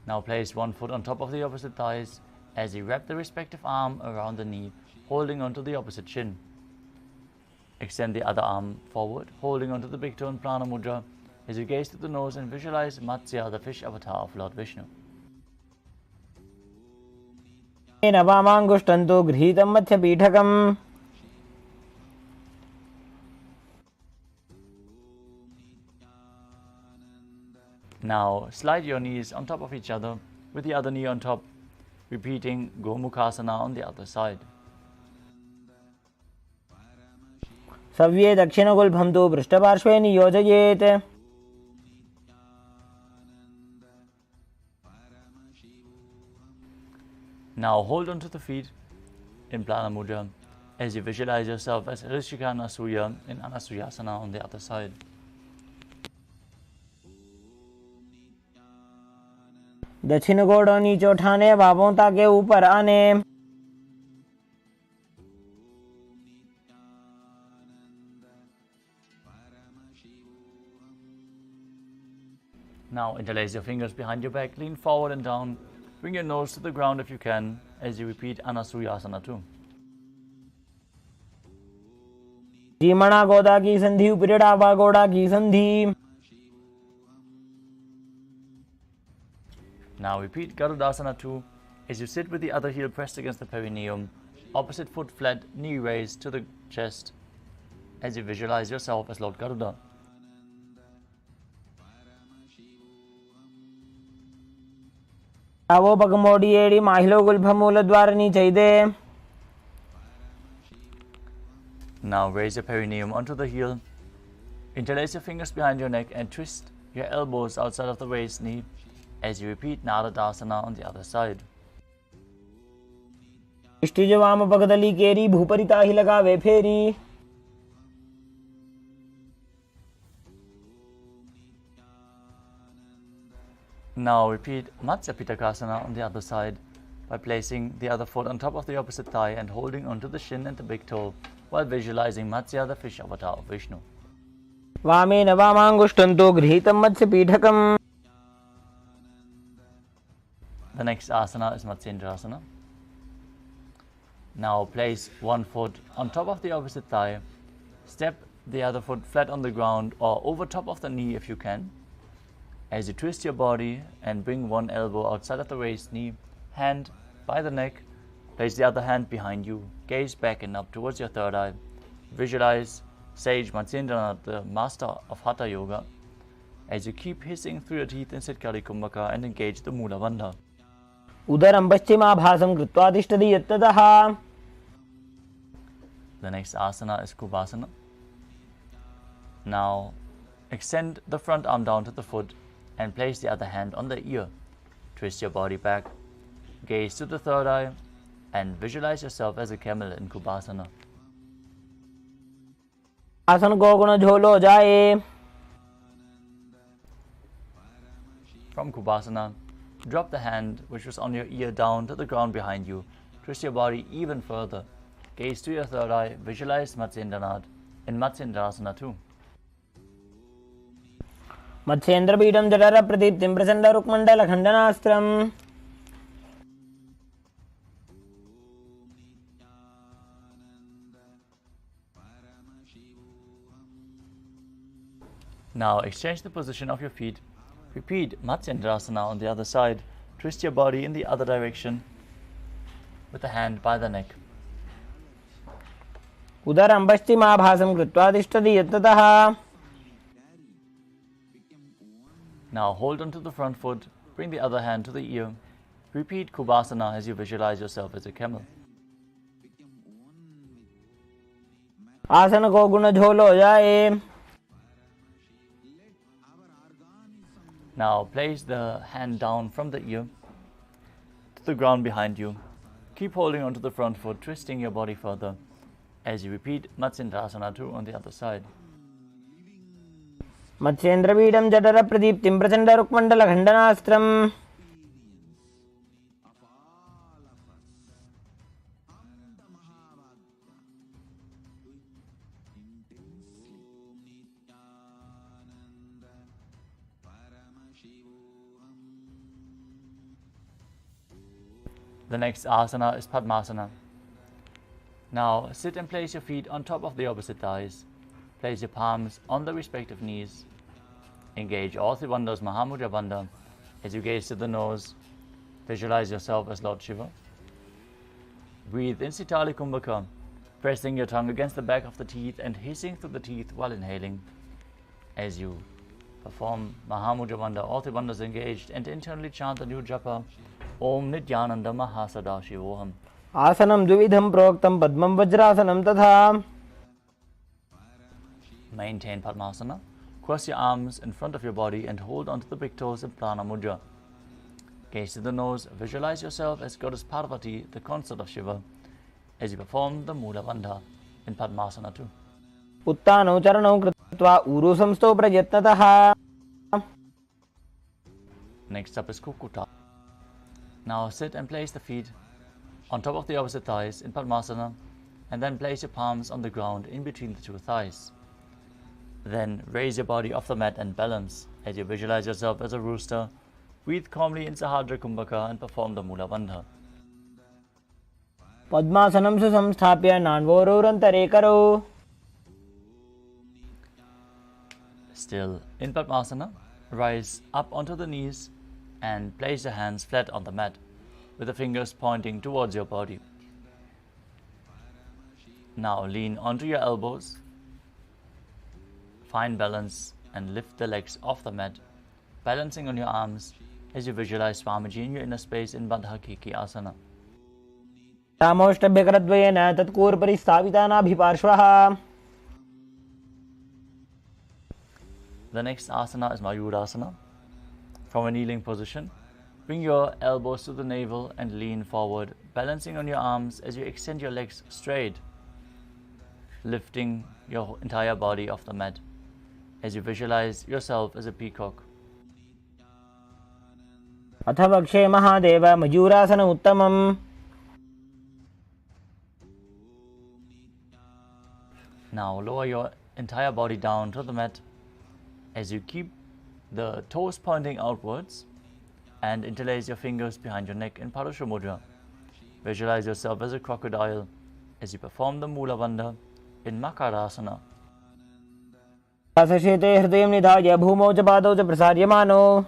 Now place one foot on top of the opposite thighs as you wrap the respective arm around the knee, holding onto the opposite shin. Extend the other arm forward, holding onto the big toe in Prana Mudra as you gaze to the nose and visualize Matsya, the fish avatar of Lord Vishnu. नवामांगुष्टं तु गृहीतं मध्यपीठकम्. Now slide your knees on top of each other with the other knee on top, repeating Gomukhasana on the other side. सव्ये दक्षिणगुल्फं तु पृष्ठपार्श्वे नियोजयेत्. Now hold on to the feet in Prana Mudra as you visualize yourself as Rishika Anasuya in Anasuyasana on the other side. दक्षिण कोड़ों नीचो ठाने वावों ताके ऊपर आने. Now interlace your fingers behind your back, lean forward and down. Bring your nose to the ground if you can as you repeat Anasuyasana too. जीमणा गोदा की संधि उपरेड़ा वागोड़ा की संधि. Now repeat Garudasana too as you sit with the other heel pressed against the perineum, opposite foot flat, knee raised to the chest as you visualize yourself as Lord Garuda. आवो बगमोडियेडी माहिलो गुल्फमूलद्वारनी चैदे. Now raise your perineum onto the heel. Interlace your fingers behind your neck and twist your elbows outside of the raised knee as you repeat Nada Darsana on the other side. इष्टिज वाम पगदली केरी भूपरिता ही लगावे फेरी. Now repeat Matsya Pitakasana on the other side by placing the other foot on top of the opposite thigh and holding onto the shin and the big toe while visualizing Matsya, the fish avatar of Vishnu. वामेन वामांगुष्ठन्तो गृहीतं मत्स्य पीठकम्. The next asana is Matsyendrasana. Now place one foot on top of the opposite thigh, step the other foot flat on the ground or over top of the knee if you can. As you twist your body and bring one elbow outside of the raised knee, hand by the neck, place the other hand behind you, gaze back and up towards your third eye. Visualize Sage Matsyendranath, the master of Hatha Yoga, as you keep hissing through your teeth in Sitkari Kumbhaka and engage the Mula Bandha. उदरं पश्चिमाभासं कृत्वा तिष्ठति यत्ततः. The next asana is Kubhasana. Now extend the front arm down to the foot and place the other hand on the ear. Twist your body back, gaze to the third eye, and visualize yourself as a camel in Kubhasana. आसन को गुण झोलो जाए. From Kubhasana, drop the hand which was on your ear down to the ground behind you. Twist your body even further. Gaze to your third eye, visualize Matsyendranath in Matsyendrasana too. मत्स्येन्द्रपीठं जठर प्रदीप्तिं Prachanda रुक्मण्डल खण्डनास्त्रम्. Now exchange the position of your feet. Repeat Matsyendrasana on the other side. Twist your body in the other direction with the hand by the neck. उदरं पश्चिमाभासं कृत्वा तिष्ठति यत्ततः. Now hold onto the front foot, bring the other hand to the ear. Repeat Kubhasana as you visualize yourself as a camel. आसन को गुण झोलो जाए. Now place the hand down from the ear to the ground behind you. Keep holding onto the front foot, twisting your body further as you repeat Matsyendrasana too on the other side. मत्स्येन्द्रपीठं जठर प्रदीप्तिं Prachanda रुक्मण्डल खण्डनास्त्रम्. The next asana is Padmasana. Now sit and place your feet on top of the opposite thighs. Place your palms on the respective knees. Engage all three bandhas Mahamudra Bandha as you gaze to the nose. Visualize yourself as Lord Shiva. Breathe in Sitali Kumbhaka, pressing your tongue against the back of the teeth and hissing through the teeth while inhaling. As you perform Mahamudra Bandha, all three bandhas engaged, and internally chant the new japa Om Nithyananda Paramashivam. आसनं द्विविधं प्रोक्तं पद्मं वज्रासनं तथा. Maintain Padmasana. Cross your arms in front of your body and hold onto the big toes in Prana Mudra. Gaze to the nose, visualize yourself as Goddess Parvati, the consort of Shiva, as you perform the Mula Bandha in Padmasana too. उत्तानौ चरणौ कृत्वा ऊरू संस्थौ प्रयत्नतः. Next up is Kukuta. Now sit and place the feet on top of the opposite thighs in Padmasana, and then place your palms on the ground in between the two thighs. Then raise your body off the mat and balance as you visualize yourself as a rooster. Breathe calmly in Sahadra Kumbhaka and perform the Mula Bandha. पद्मासनं सुसंस्थाप्य नान्वोरोरन्तरे करौ. Still in Padmasana, rise up onto the knees and place your hands flat on the mat with the fingers pointing towards your body. Now lean onto your elbows, find balance and lift the legs off the mat, balancing on your arms as you visualize Swamiji in your inner space in Bandha Kiki Asana. रामोष्टभ्यकरद्वयेन तत्कूर्परिस्थापितानाभिपार्श्वः. The next asana is Mayurasana. From a kneeling position, bring your elbows to the navel and lean forward, balancing on your arms as you extend your legs straight, lifting your entire body off the mat as you visualize yourself as a peacock. अथ वक्षे महादेव मयूरासन उत्तमम्. Now lower your entire body down to the mat as you keep the toes pointing outwards and interlace your fingers behind your neck in Parasha Mudra. Visualize yourself as a crocodile as you perform the Mula Bandha in Makarasana. सशेते हृदयं निधाय भूमौ च पादौ च प्रसार्यमानो.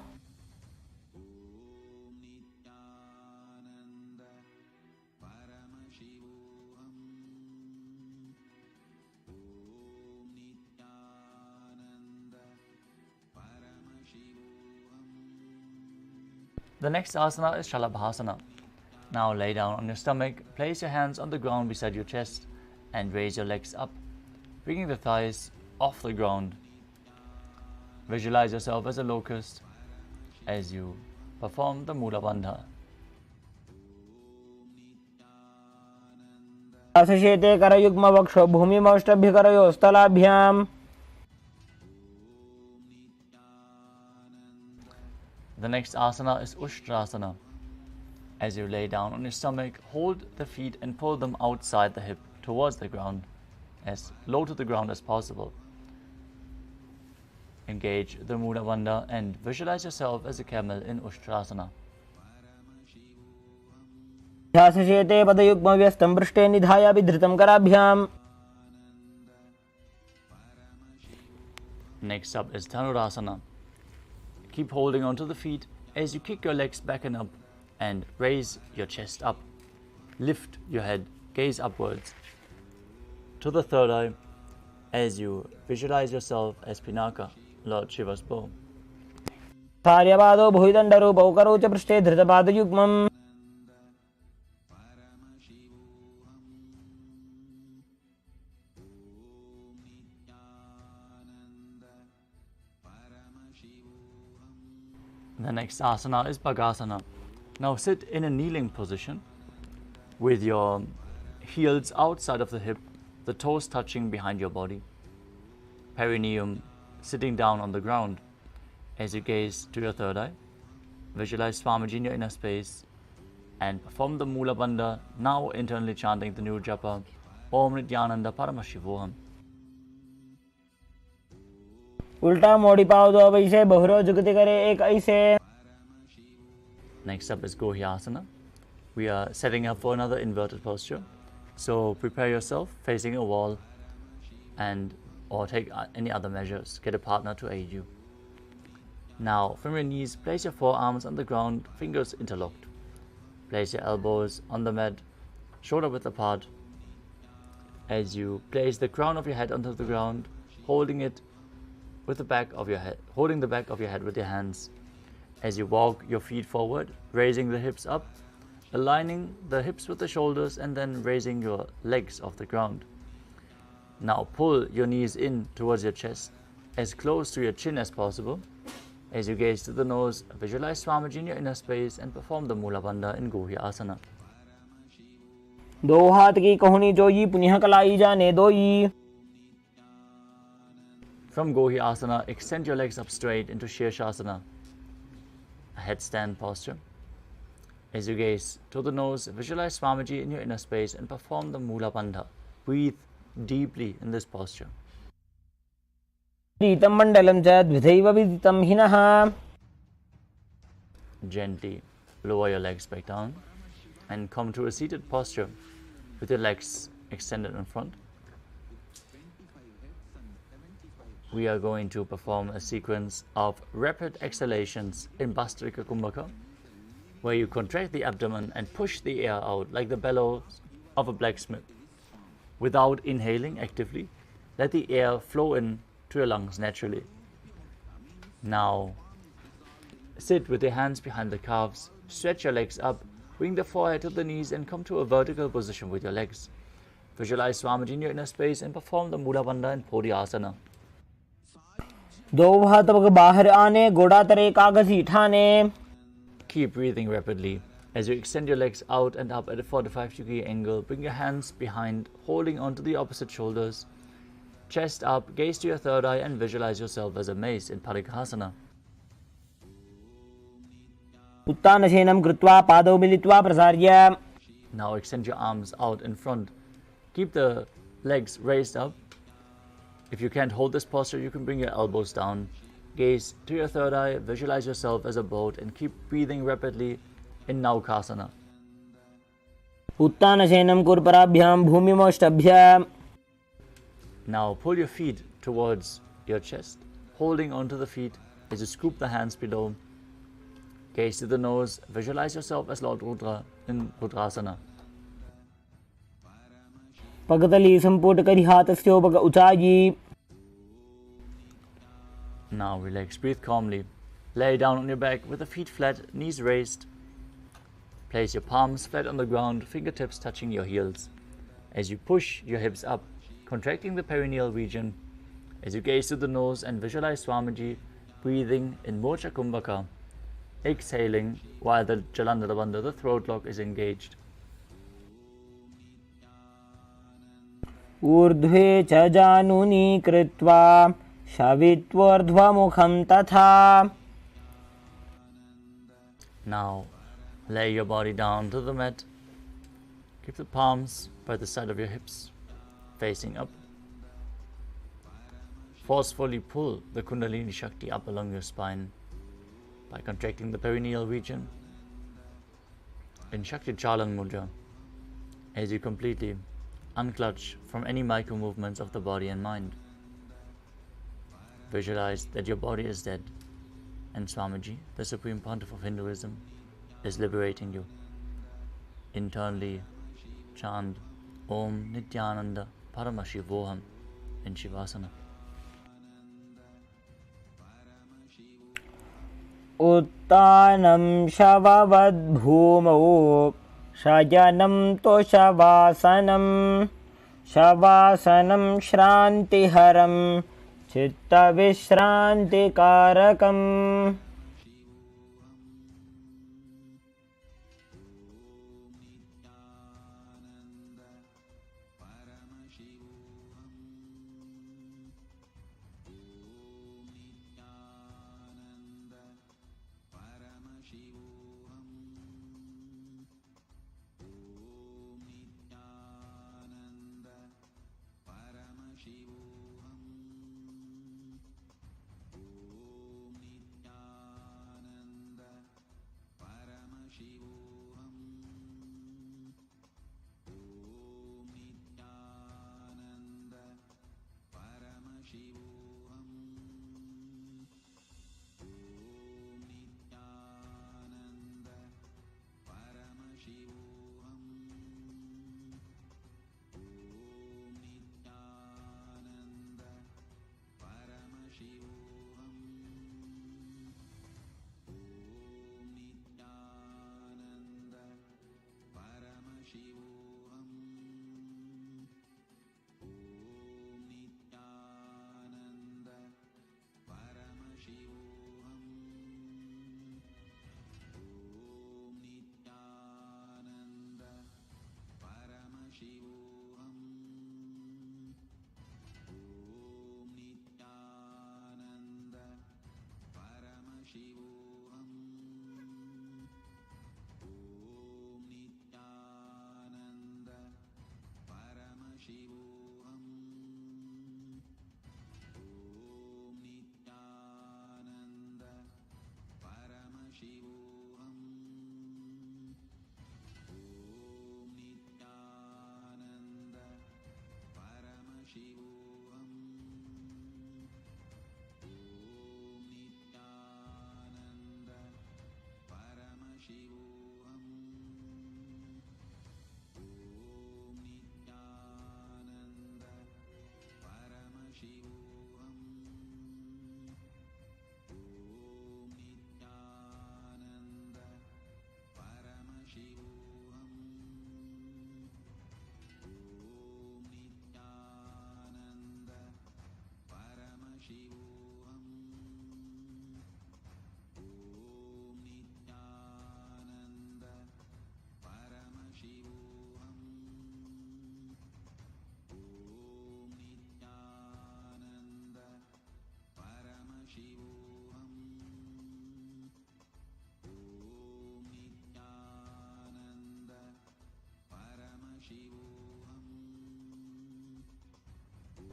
The next asana is Shalabhasana. Now lay down on your stomach, place your hands on the ground beside your chest and raise your legs up, bringing the thighs off the ground. Visualize yourself as a locust as you perform the Mula Bandha. सशेते करयुग्म वक्षो भूमिमौष्टभ्यकरयोस्तलाभ्याम्. The next asana is Ushtrasana. As you lay down on your stomach, hold the feet and pull them outside the hip towards the ground, as low to the ground as possible. Engage the Mula Bandha and visualize yourself as a camel in Ushtrasana. सशेते पदयुग्मव्यस्तं पृष्ठे निधाय विधृतं कराभ्याम्. Next up is Dhanurasana. Keep holding onto the feet as you kick your legs back and up and raise your chest up. Lift your head, gaze upwards to the third eye as you visualize yourself as Pinaka, Lord Shiva's bow. सार्यपादौ भुविदण्डरूपौ करौ च पृष्ठे धृतपादयुग्मम्. The next asana is Bhagasana. Now sit in a kneeling position with your heels outside of the hip, the toes touching behind your body, perineum sitting down on the ground. As you gaze to your third eye, visualize Swamiji in your inner space and perform the Mula Bandha, now internally chanting the new japa, Om Nithyananda Paramashivoham. उल्टा मोड़ी पाव दो वैसे बहुरो जुगति करे एक ऐसे. Next up is Gohyasana. We are setting up for another inverted posture. So prepare yourself facing a wall or take any other measures. Get a partner to aid you. Now from your knees, place your forearms on the ground, fingers interlocked. Place your elbows on the mat, shoulder width apart. As you place the crown of your head onto the ground, holding the back of your head with your hands. As you walk your feet forward, raising the hips up, aligning the hips with the shoulders, and then raising your legs off the ground. Now pull your knees in towards your chest, as close to your chin as possible. As you gaze to the nose, visualize Swamiji in your inner space and perform the Mula Bandha in Gohyasana. दो हाथ की कोहनी जोई पुनः कलाई जाने दोई. From Gohyasana, extend your legs up straight into Shirshasana, a headstand posture. As you gaze to the nose, visualize Swamiji in your inner space and perform the Mula Bandha. Breathe deeply in this posture. प्रीतं मण्डलं च द्विधैव विदितं हिनः. Gently lower your legs back down and come to a seated posture with your legs extended in front. We are going to perform a sequence of rapid exhalations in Bastrika Kumbhaka, where you contract the abdomen and push the air out like the bellows of a blacksmith. Without inhaling actively, let the air flow in to your lungs naturally. Now, sit with your hands behind the calves, stretch your legs up, Bring the forehead to the knees and come to a vertical position with your legs. Visualize Swamiji in your inner space and perform the Mula Bandha and Podiasana. दो हाथ पग बाहर आने, गोड़ा तरे कागजी ठाने. Keep breathing rapidly. As you extend your legs out and up at a 45-degree angle, bring your hands behind, holding onto the opposite shoulders. Chest up, gaze to your third eye and visualize yourself as a mace in Parighasana. उत्तानशयनं कृत्वा पादौ मिलित्वा प्रसार्य. Now extend your arms out in front. Keep the legs raised up. If you can't hold this posture, you can bring your elbows down. Gaze to your third eye, visualize yourself as a boat and keep breathing rapidly in Naukasana. उत्तानशयनं कुर्पराभ्यां भूमिमोष्टभ्य. Now pull your feet towards your chest, holding onto the feet as you scoop the hands below. Gaze to the nose, visualize yourself as Lord Rudra in Rudrasana. पगतली संपुट करी हाथस्यो पग उचाई. Now relax, breathe calmly. Lay down on your back with the feet flat, knees raised. Place your palms flat on the ground, fingertips touching your heels. As you push your hips up, contracting the perineal region. As you gaze to the nose and visualize Swamiji breathing in Mocha Kumbhaka. Exhaling while the Jalandhara Bandha, the throat lock, is engaged. ऊर्ध्वे च जानुनी कृत्वा शवित्वोर्ध्वमुखं तथा. Now lay your body down to the mat. Keep the palms by the side of your hips, facing up. Forcefully pull the Kundalini Shakti up along your spine by contracting the perineal region in Shakti Chalan Mudra as you completely unclutch from any micro movements of the body and mind. Visualize that your body is dead and Swamiji, the Supreme Pontiff of Hinduism, is liberating you. Internally chant Om Nithyananda Paramashivoham in Shivasana. उत्तानं शववद्भूमौ शयनं तोषवासनं. शवासनं श्रान्तिहरं चित्तविश्रान्तिकारकम्. Paramashivoham.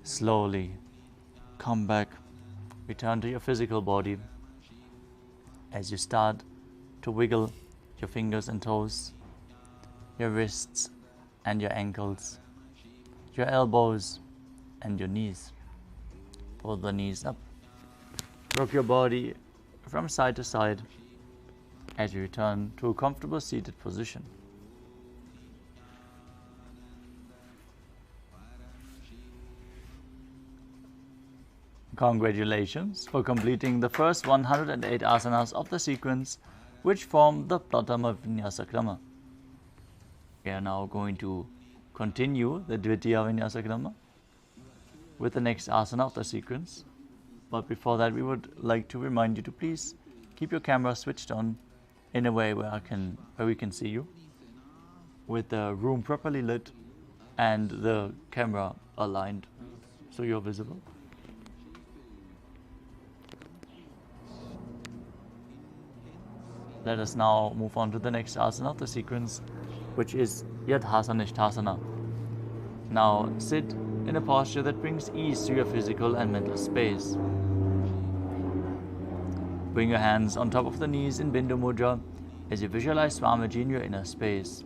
Slowly come back, return to your physical body as you start to wiggle your fingers and toes, your wrists and your ankles, your elbows and your knees. Pull the knees up. Rock your body from side to side as you return to a comfortable seated position. Congratulations for completing the first 108 asanas of the sequence, which form the Pratama Vinyasa Krama. We are now going to continue the Dvitiya Vinyasa Krama with the next asana of the sequence. But before that, we would like to remind you to please keep your camera switched on in a way where we can see you, with the room properly lit and the camera aligned so you're visible. Let us now move on to the next asana of the sequence, which is Yadhasanishthasana. Now sit in a posture that brings ease to your physical and mental space. Bring your hands on top of the knees in Bindu Mudra as you visualize Swamiji in your inner space.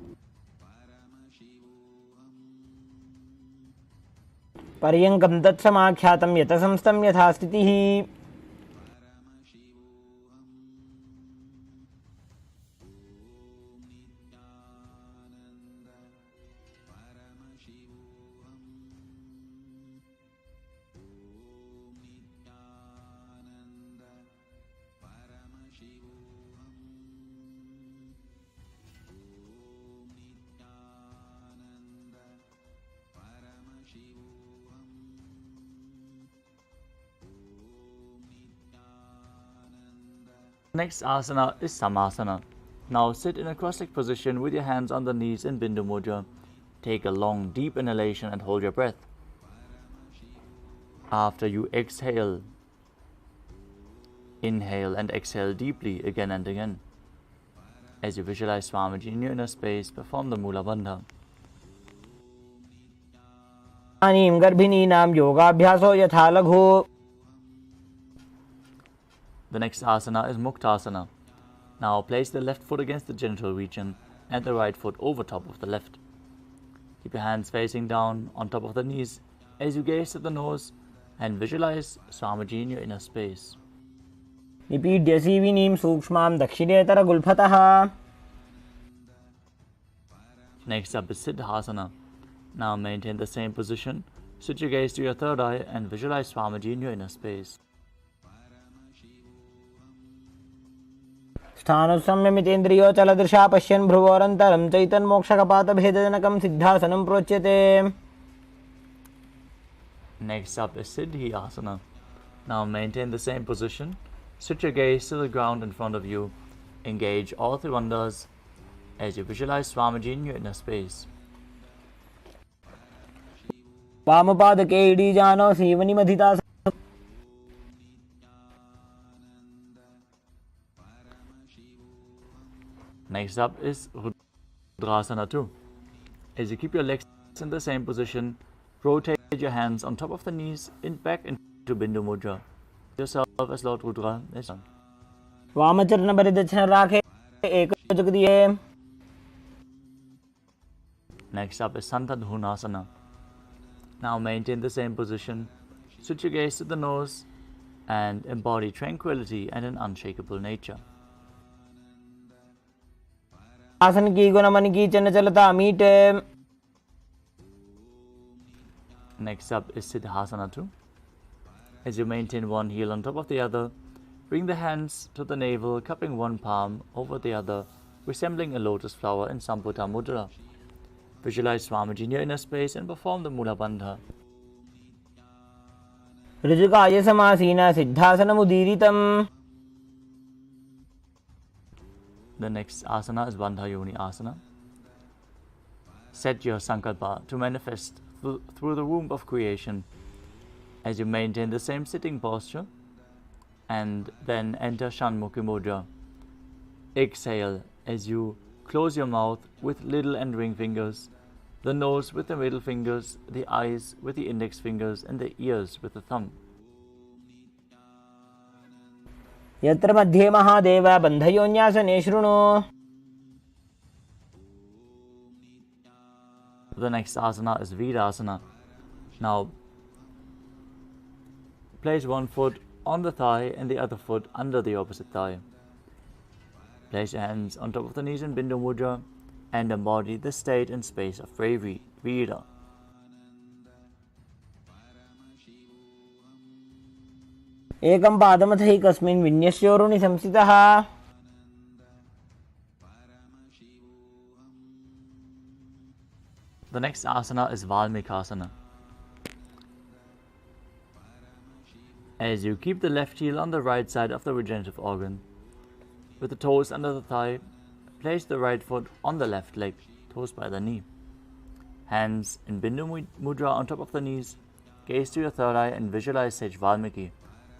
पर्यङ्कं तत्समाख्यातं यतसंस्थं यथा स्थितिः. Next asana is Samasana. Now sit in a cross-legged position with your hands on the knees in Bindu Mudra. Take a long, deep inhalation and hold your breath. After you exhale, inhale and exhale deeply again and again. As you visualize Swamiji in your inner space, perform the Mula Bandha. इदानीं गर्भिणीनां योगाभ्यासो यथा लघु. The next asana is Muktasana. Now place the left foot against the genital region and the right foot over top of the left. Keep your hands facing down on top of the knees as you gaze at the nose and visualize Swamiji in your inner space. निपीड्य सीविनीं सूक्ष्मां दक्षिणेतरगुल्फतः. Next up is Siddhasana. Now maintain the same position. Switch your gaze to your third eye and visualize Swamiji in your inner space. स्थानुसंयमितेन्द्रियोचलदृशा पश्यन् भ्रुवोरन्तरं चैतन्मोक्षकपातभेदजनकं सिद्धासनं प्रोच्यते. Next up is Siddhi Asana. Now maintain the same position. Switch your gaze to the ground in front of you. Engage all three wonders as you visualize Swamiji in your inner space. वामपादके इडीजानो सीवनिमधिता. Next up is Rudrasana 2. As you keep your legs in the same position, rotate your hands on top of the knees back into Bindu Mudra. Yourself as Lord Rudra is done. वामचरण परिदक्षिण राखे एकजुग दिए. Next up is Santadhunasana. Now maintain the same position. Switch your gaze to the nose and embody tranquility and an unshakable nature. आसन की गुण मन की चंचलता मीटे. Next up is Siddhasana 2. As you maintain one heel on top of the other, bring the hands to the navel, cupping one palm over the other, resembling a lotus flower in Samputa Mudra. Visualize Swamiji in your inner space and perform the Mula Bandha. ऋजुकाय समासीना सिद्धासनमुदीरितम्. The next asana is Bandha Yoni Asana. Set your sankalpa to manifest through the womb of creation as you maintain the same sitting posture and then enter Shanmukhi Mudra. Exhale as you close your mouth with little and ring fingers. the nose with the middle fingers, the eyes with the index fingers, and the ears with the thumb. यत्र मध्ये महादेव बन्धयोन्यासने शृणु. The next asana is Virasana. Now, place one foot on the thigh and the other foot under the opposite thigh. Place your hands on top of the knees in Bindu Mudra and embody the state and space of bravery, Vira. एकं पादमथैकस्मिन् विन्यस्योरुणि संस्थितः. The next asana is Valmikasana. As you keep the left heel on the right side of the regenerative organ, with the toes under the thigh, place the right foot on the left leg, toes by the knee. Hands in Bindu Mudra on top of the knees, gaze to your third eye and visualize Sage Valmiki,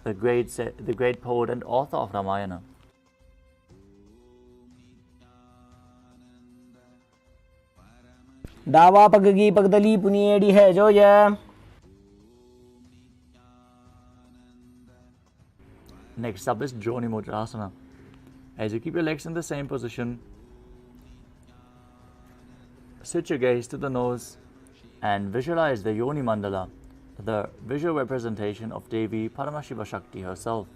the great poet and author of Ramayana. दावा पगगी पगदली पुनिएडी है जो ये. Next up is Joni Mudrasana. As you keep your legs in the same position, sit your gaze to the nose and visualize the Yoni Mandala, the visual representation of Devi Paramashiva Shakti herself.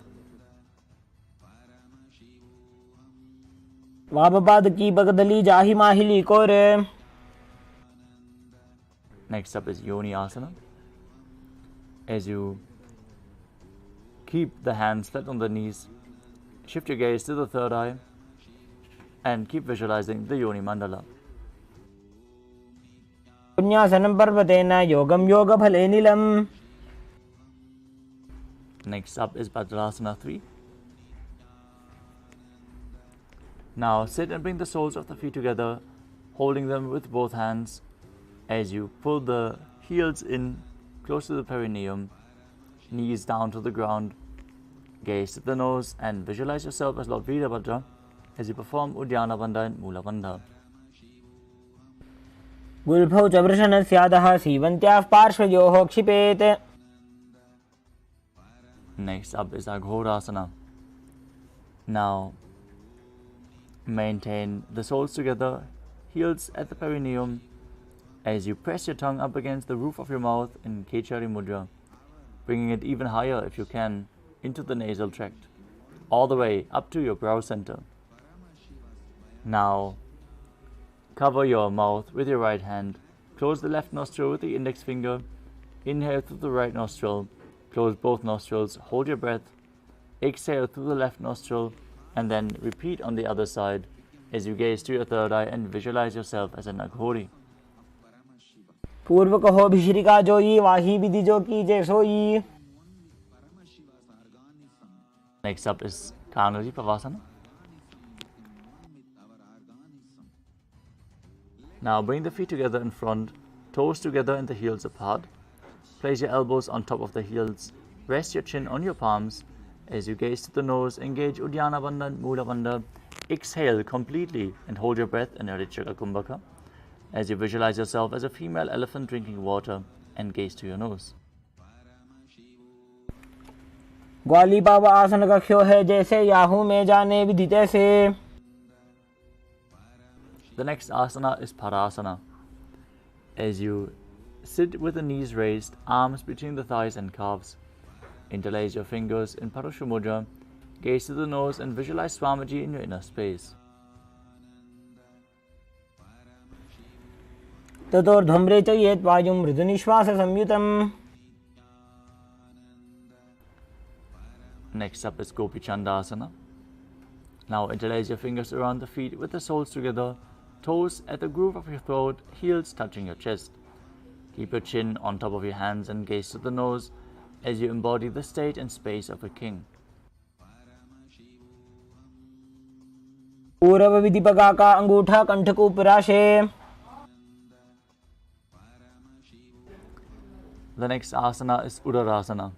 वामपाद की पगदली जाहि माहिली कोरे. Next up is Yoni Asana. As you keep the hands flat on the knees, shift your gaze to the third eye and keep visualizing the Yoni Mandala. पुण्यासनं पर्वतेन योगं योगफले नीलम्. Next up is Bhadrasana 3. Now sit and bring the soles of the feet together, holding them with both hands as you pull the heels in close to the perineum, knees down to the ground, gaze at the nose and visualize yourself as Lord Veerabhadra as you perform Uddiyana Bandha and Mula Bandha. गुल्फौ च वृषणस्यादः सीवन्त्याः पार्श्वयोः क्षिपेत्. Next up is Aghorasana. Now maintain the soles together, heels at the perineum, as you press your tongue up against the roof of your mouth in Kechari Mudra, bringing it even higher if you can into the nasal tract, all the way up to your brow center. Now cover your mouth with your right hand, close the left nostril with the index finger, inhale through the right nostril, close both nostrils, hold your breath, exhale through the left nostril, and then repeat on the other side as you gaze to your third eye and visualize yourself as an Aghori. पूर्व कहो भिश्रिका जोई वाही विधि जो की जय सोई. Next up is Kanari Pavasana. Now bring the feet together in front, toes together and the heels apart. Place your elbows on top of the heels. Rest your chin on your palms. As you gaze to the nose, engage Uddiyana Bandha and Mula Bandha. Exhale completely and hold your breath in Arichaka Kumbhaka as you visualize yourself as a female elephant drinking water and gaze to your nose. ग्वाली पाव आसन कख्यो है जैसे Yahoo में जाने विधि तैसे. The next asana is Parasana. As you sit with the knees raised, arms between the thighs and calves, interlace your fingers in Parashu Mudra, gaze to the nose and visualize Swamiji in your inner space. ततोर्ध्वम्रे च येत् वायुं मृदुनिश्वास संयुतम्. Next up is Gopi Chandasana. Now interlace your fingers around the feet with the soles together, toes at the groove of your throat, heels touching your chest. Keep your chin on top of your hands and gaze to the nose as you embody the state and space of a king. पूर्व विधि पगा का अंगूठा कंठ को उपराशे. The next asana is Udarasana.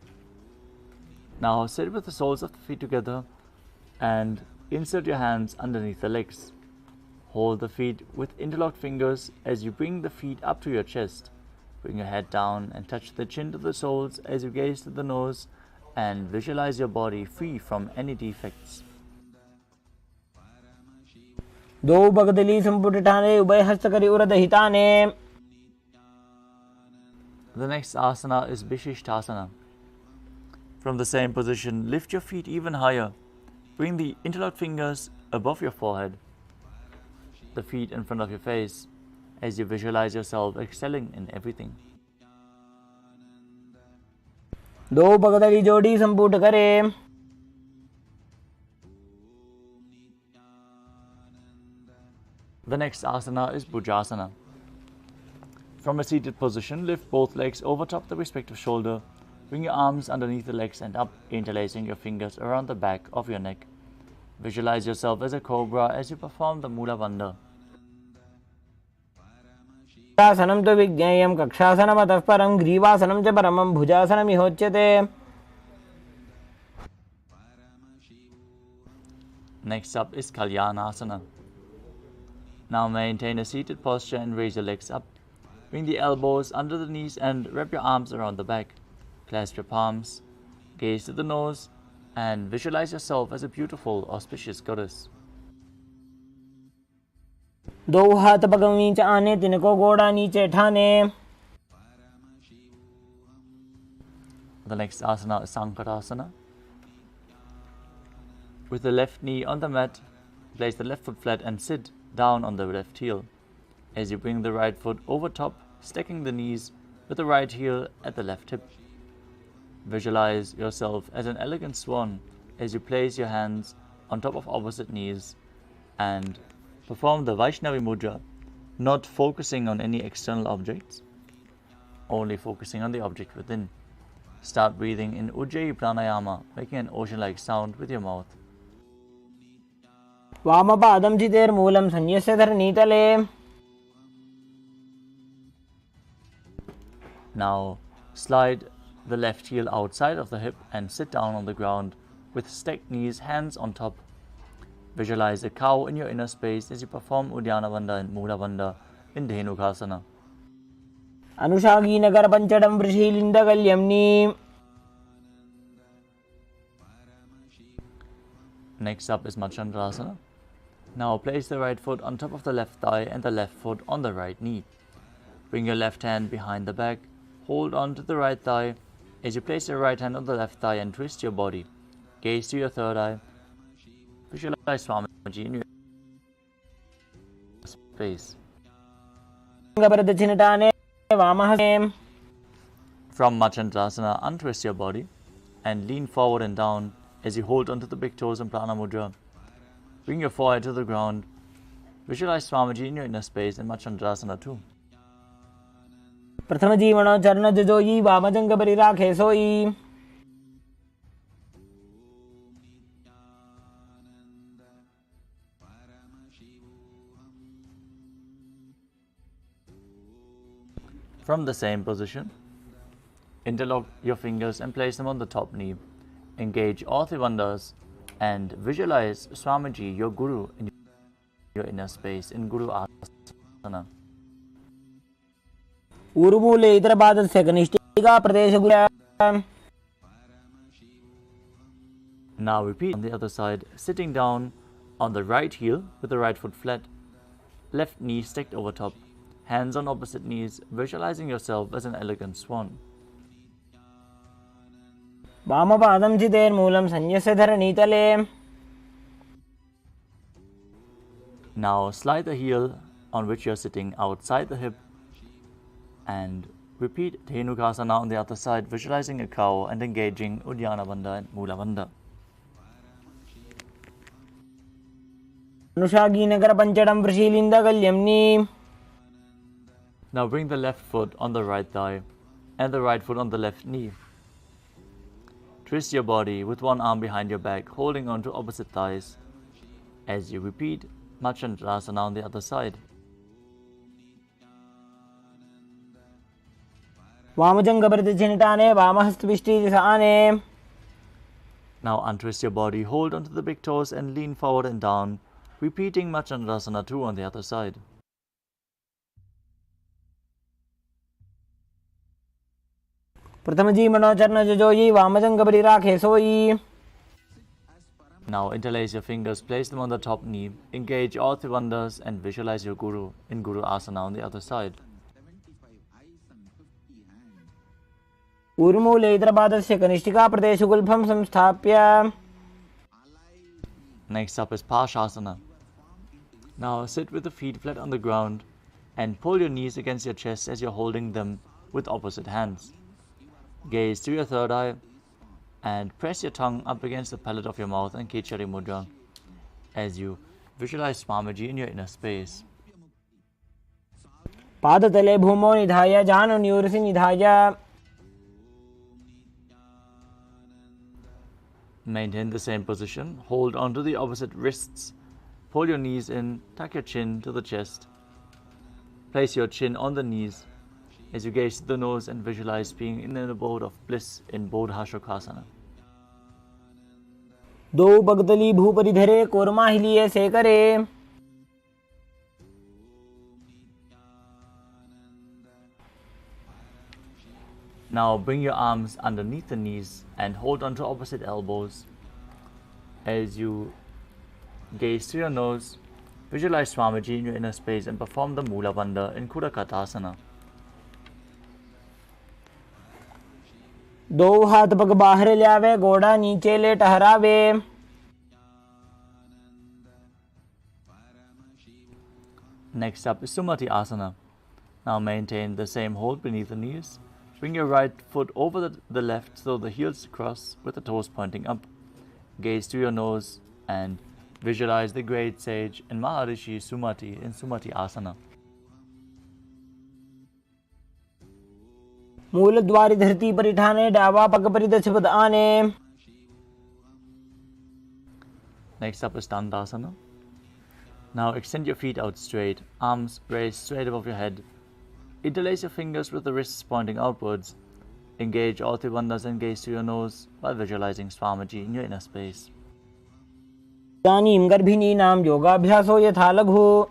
Now sit with the soles of the feet together and insert your hands underneath the legs. Hold the feet with interlocked fingers as you bring the feet up to your chest. Bring your head down and touch the chin to the soles as you gaze to the nose and visualize your body free from any defects. दो बगदली संपुट ठाने उभय हस्त करी उरद हिताने. The next asana is Vishishthasana. From the same position, lift your feet even higher. Bring the interlocked fingers above your forehead, the feet in front of your face, as you visualize yourself excelling in everything. दो बगदली जोड़ी संपुट करे. The next asana is Bhujasana. From a seated position, lift both legs over top the respective shoulder. Bring your arms underneath the legs and up, interlacing your fingers around the back of your neck. Visualize yourself as a cobra as you perform the Mula Bandha. आसनं तु विज्ञेयं कक्षासनमतः परं ग्रीवासनं च परमं भुजासनमिहोच्यते. Next up is Kalyanasana. Now maintain a seated posture and raise your legs up. Bring the elbows under the knees and wrap your arms around the back. Clasp your palms, gaze to the nose, and visualize yourself as a beautiful, auspicious goddess. दो हाथ पगम नीचे आने, तिनको गोड़ा नीचे ठाने. The next asana is Sankarasana. With the left knee on the mat, place the left foot flat and sit down on the left heel. As you bring the right foot over top, stacking the knees with the right heel at the left hip. Visualize yourself as an elegant swan as you place your hands on top of opposite knees and perform the Vaishnavi Mudra, not focusing on any external objects, only focusing on the object within. Start breathing in Ujjayi Pranayama, making an ocean-like sound with your mouth. वामपादं चितेर्मूलं संयस्य धरणीतले. Now slide the left heel outside of the hip and sit down on the ground with stacked knees, hands on top. Visualize a cow in your inner space as you perform Uddiyana Bandha and Mula Bandha in Dhenukasana. अनुषागी Nagar पंचडं वृषीलिन्दगल्यम्नि. Next up is Machandrasana. Now place the right foot on top of the left thigh and the left foot on the right knee. Bring your left hand behind the back. Hold on to the right thigh as you place your right hand on the left thigh and twist your body. Gaze to your third eye. Visualize Swamiji in your space. From Machandrasana, untwist your body and lean forward and down as you hold onto the big toes in Prana Mudra. Bring your forehead to the ground. Visualize Swamiji in your inner space in Machandrasana too. प्रथम जीवण चरण जोई वामजंग परिराखे सोई. From the same position, interlock your fingers and place them on the top knee. Engage all three bandhas and visualize Swamiji, your Guru, in your inner space in Guru Asana. ऊर्मूले इतरपादस्य कनिष्ठिका प्रदेशगुरु. Now repeat on the other side, sitting down on the right heel with the right foot flat, left knee stacked over top, hands on opposite knees, visualizing yourself as an elegant swan. वामपादं चितेर्मूलं संयस्य धरणीतले. Now slide the heel on which you are sitting outside the hip and repeat Dhenukasana on the other side, visualizing a cow and engaging Uddiyana Bandha and Mula Bandha. अनुषागी Nagar पंचडं वृषीलिन्दगल्यम्नि. Now bring the left foot on the right thigh and the right foot on the left knee. Twist your body with one arm behind your back, holding on to opposite thighs as you repeat Machandrasana on the other side. वामजंग परिचिनिटाने वामहस्तविष्टिसाने. Now untwist your body, hold onto the big toes and lean forward and down. repeating Machandasana 2 on the other side. प्रथम जी मनोचरण जजोई वामजंग बरी राखे सोई. Now interlace your fingers, place them on the top knee, engage all three bandhas and visualize your Guru in Guru Asana on the other side. ऊर्मूले इतरपादस्य कनिष्ठिका प्रदेशु गुल्फं संस्थाप्य. Next up is Parshasana. Now sit with the feet flat on the ground and pull your knees against your chest as you're holding them with opposite hands. Gaze to your third eye and press your tongue up against the palate of your mouth and Kichari Mudra as you visualize Swamiji in your inner space. पादतले भूमो निधाय जानु न्यूरसि निधाय. Maintain the same position, hold onto the opposite wrists, pull your knees in, tuck your chin to the chest. Place your chin on the knees as you gaze to the nose and visualize being in an abode of bliss in Bodhashokasana. दो बगदली भूपरि धरे कोरमा हिलिए से करे. Now bring your arms underneath the knees and hold onto opposite elbows. As you gaze to your nose, visualize Swamiji in your inner space and perform the Mula Bandha in Kudakatasana. दो हाथ पग बाहर ले आवे गोड़ा नीचे ले टहरावे. Next up is Sumati Asana. Now maintain the same hold beneath the knees. Bring your right foot over the left so the heels cross with the toes pointing up. Gaze to your nose and visualize the great sage and Maharishi Sumati in Sumati Asana. मूल द्वारी धरती परिठाने डावा पग परि दशपद आने. Next up is Dandasana. Now extend your feet out straight, arms raised straight above your head. Interlace your fingers with the wrists pointing outwards. Engage all three bandhas and gaze to your nose while visualizing Swamiji in your inner space. इदानीं गर्भिणीनां योगाभ्यासो यथा लघु.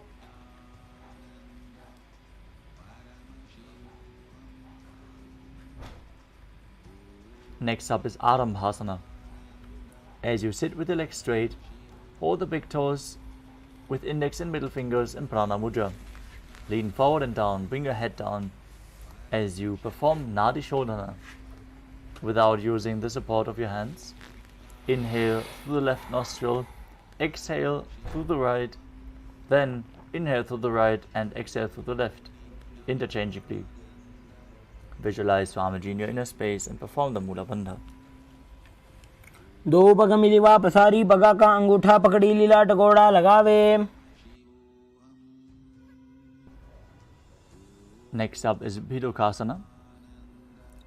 Next up is Arambhasana. As you sit with your legs straight, hold the big toes with index and middle fingers in Prana Mudra. Lean forward and down, bring your head down as you perform Nadi Shodhana without using the support of your hands. Inhale through the left nostril, exhale through the right, then inhale through the right and exhale through the left, interchangeably. Visualize Swamiji in your inner space and perform the Mula Bandha. दो पग मिलिवा पसारी पगा का अंगूठा पकड़ी लीला टकोड़ा लगावे. Next up is Bhidokasana.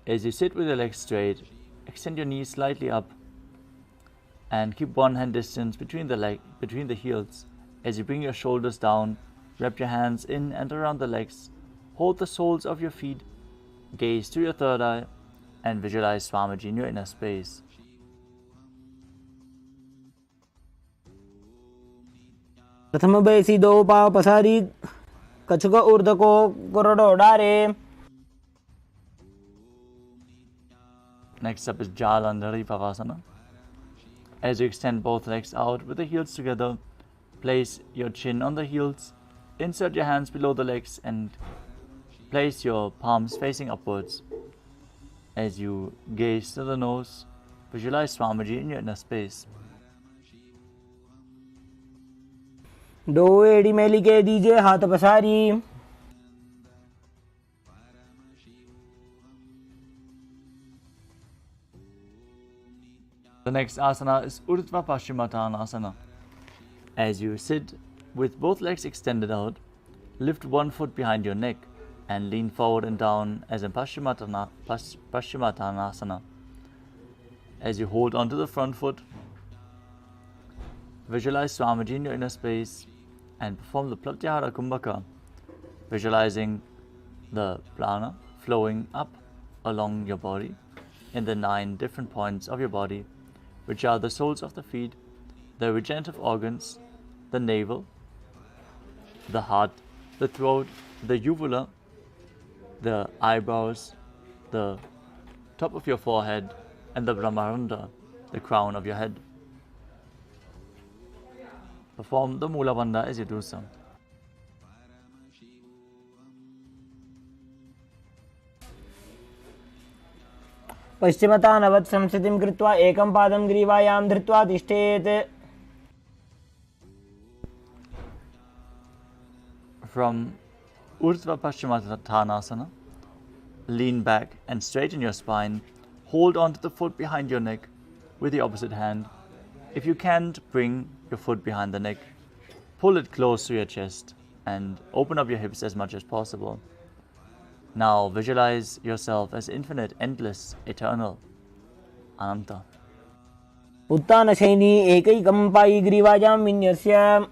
As you sit with your legs straight, extend your knees slightly up and keep one hand distance between the heels. As you bring your shoulders down, wrap your hands in and around the legs, hold the soles of your feet, gaze to your third eye and visualize Swamiji in your inner space. प्रथम बैसी दो पाव पसारी कछुक ऊर्ध को कोरडो डारे. Next up is Jalandhari Pavasana. As you extend both legs out with the heels together, place your chin on the heels, insert your hands below the legs and place your palms facing upwards. As you gaze to the nose, visualize Swamiji in your inner space. दो एड़ी मेली के दीजिए हाथ पसारी. The next asana is Urdhva Paschimottanasana. As you sit with both legs extended out, lift one foot behind your neck and lean forward and down as in Paschimottanasana. As you hold onto the front foot, visualize Swamiji in your inner space and perform the Pratyahara Kumbhaka, visualizing the prana flowing up along your body in the 9 different points of your body, which are the soles of the feet, the regenerative organs, the navel, the heart, the throat, the uvula, the eyebrows, the top of your forehead, and the brahmaranda, the crown of your head. Perform the Mula Bandha as you do so. पश्चिमतानवत् संस्थितिं कृत्वा एकं पादं ग्रीवायां धृत्वा तिष्ठेत्. From Urdhva Paschimottanasana, lean back and straighten your spine. Hold onto the foot behind your neck with the opposite hand. If you can't, bring your foot behind the neck. Pull it close to your chest and open up your hips as much as possible. Now visualize yourself as infinite, endless, eternal, Ananta. उत्तानशयनी एकैकं पायी ग्रीवायां विन्यस्य.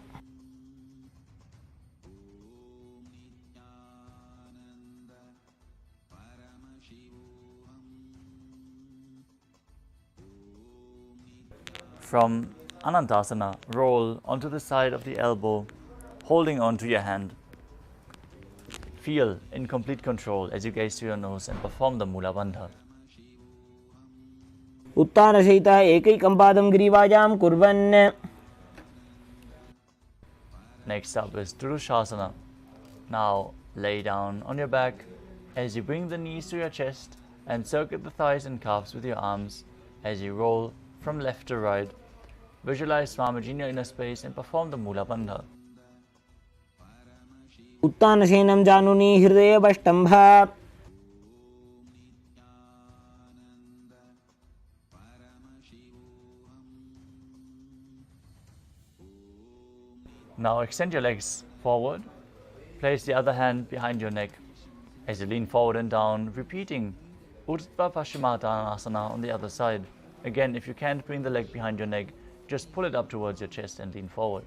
From Anantasana, roll onto the side of the elbow, holding on to your hand. Feel in complete control as you gaze to your nose and perform the Mula Bandha. उत्तानशयितः एकैकं पादं ग्रीवायां कुर्वन्. Next up is Durushasana. Now lay down on your back as you bring the knees to your chest and circle the thighs and calves with your arms as you roll from left to right. Visualize Swamiji in your inner space and perform the Mula Bandha. उत्तानशयनं जानुनी हृदयवष्टम्भ. Now extend your legs forward. Place the other hand behind your neck as you lean forward and down, repeating Urdhva Paschimottanasana on the other side. Again, if you can't bring the leg behind your neck, just pull it up towards your chest and lean forward.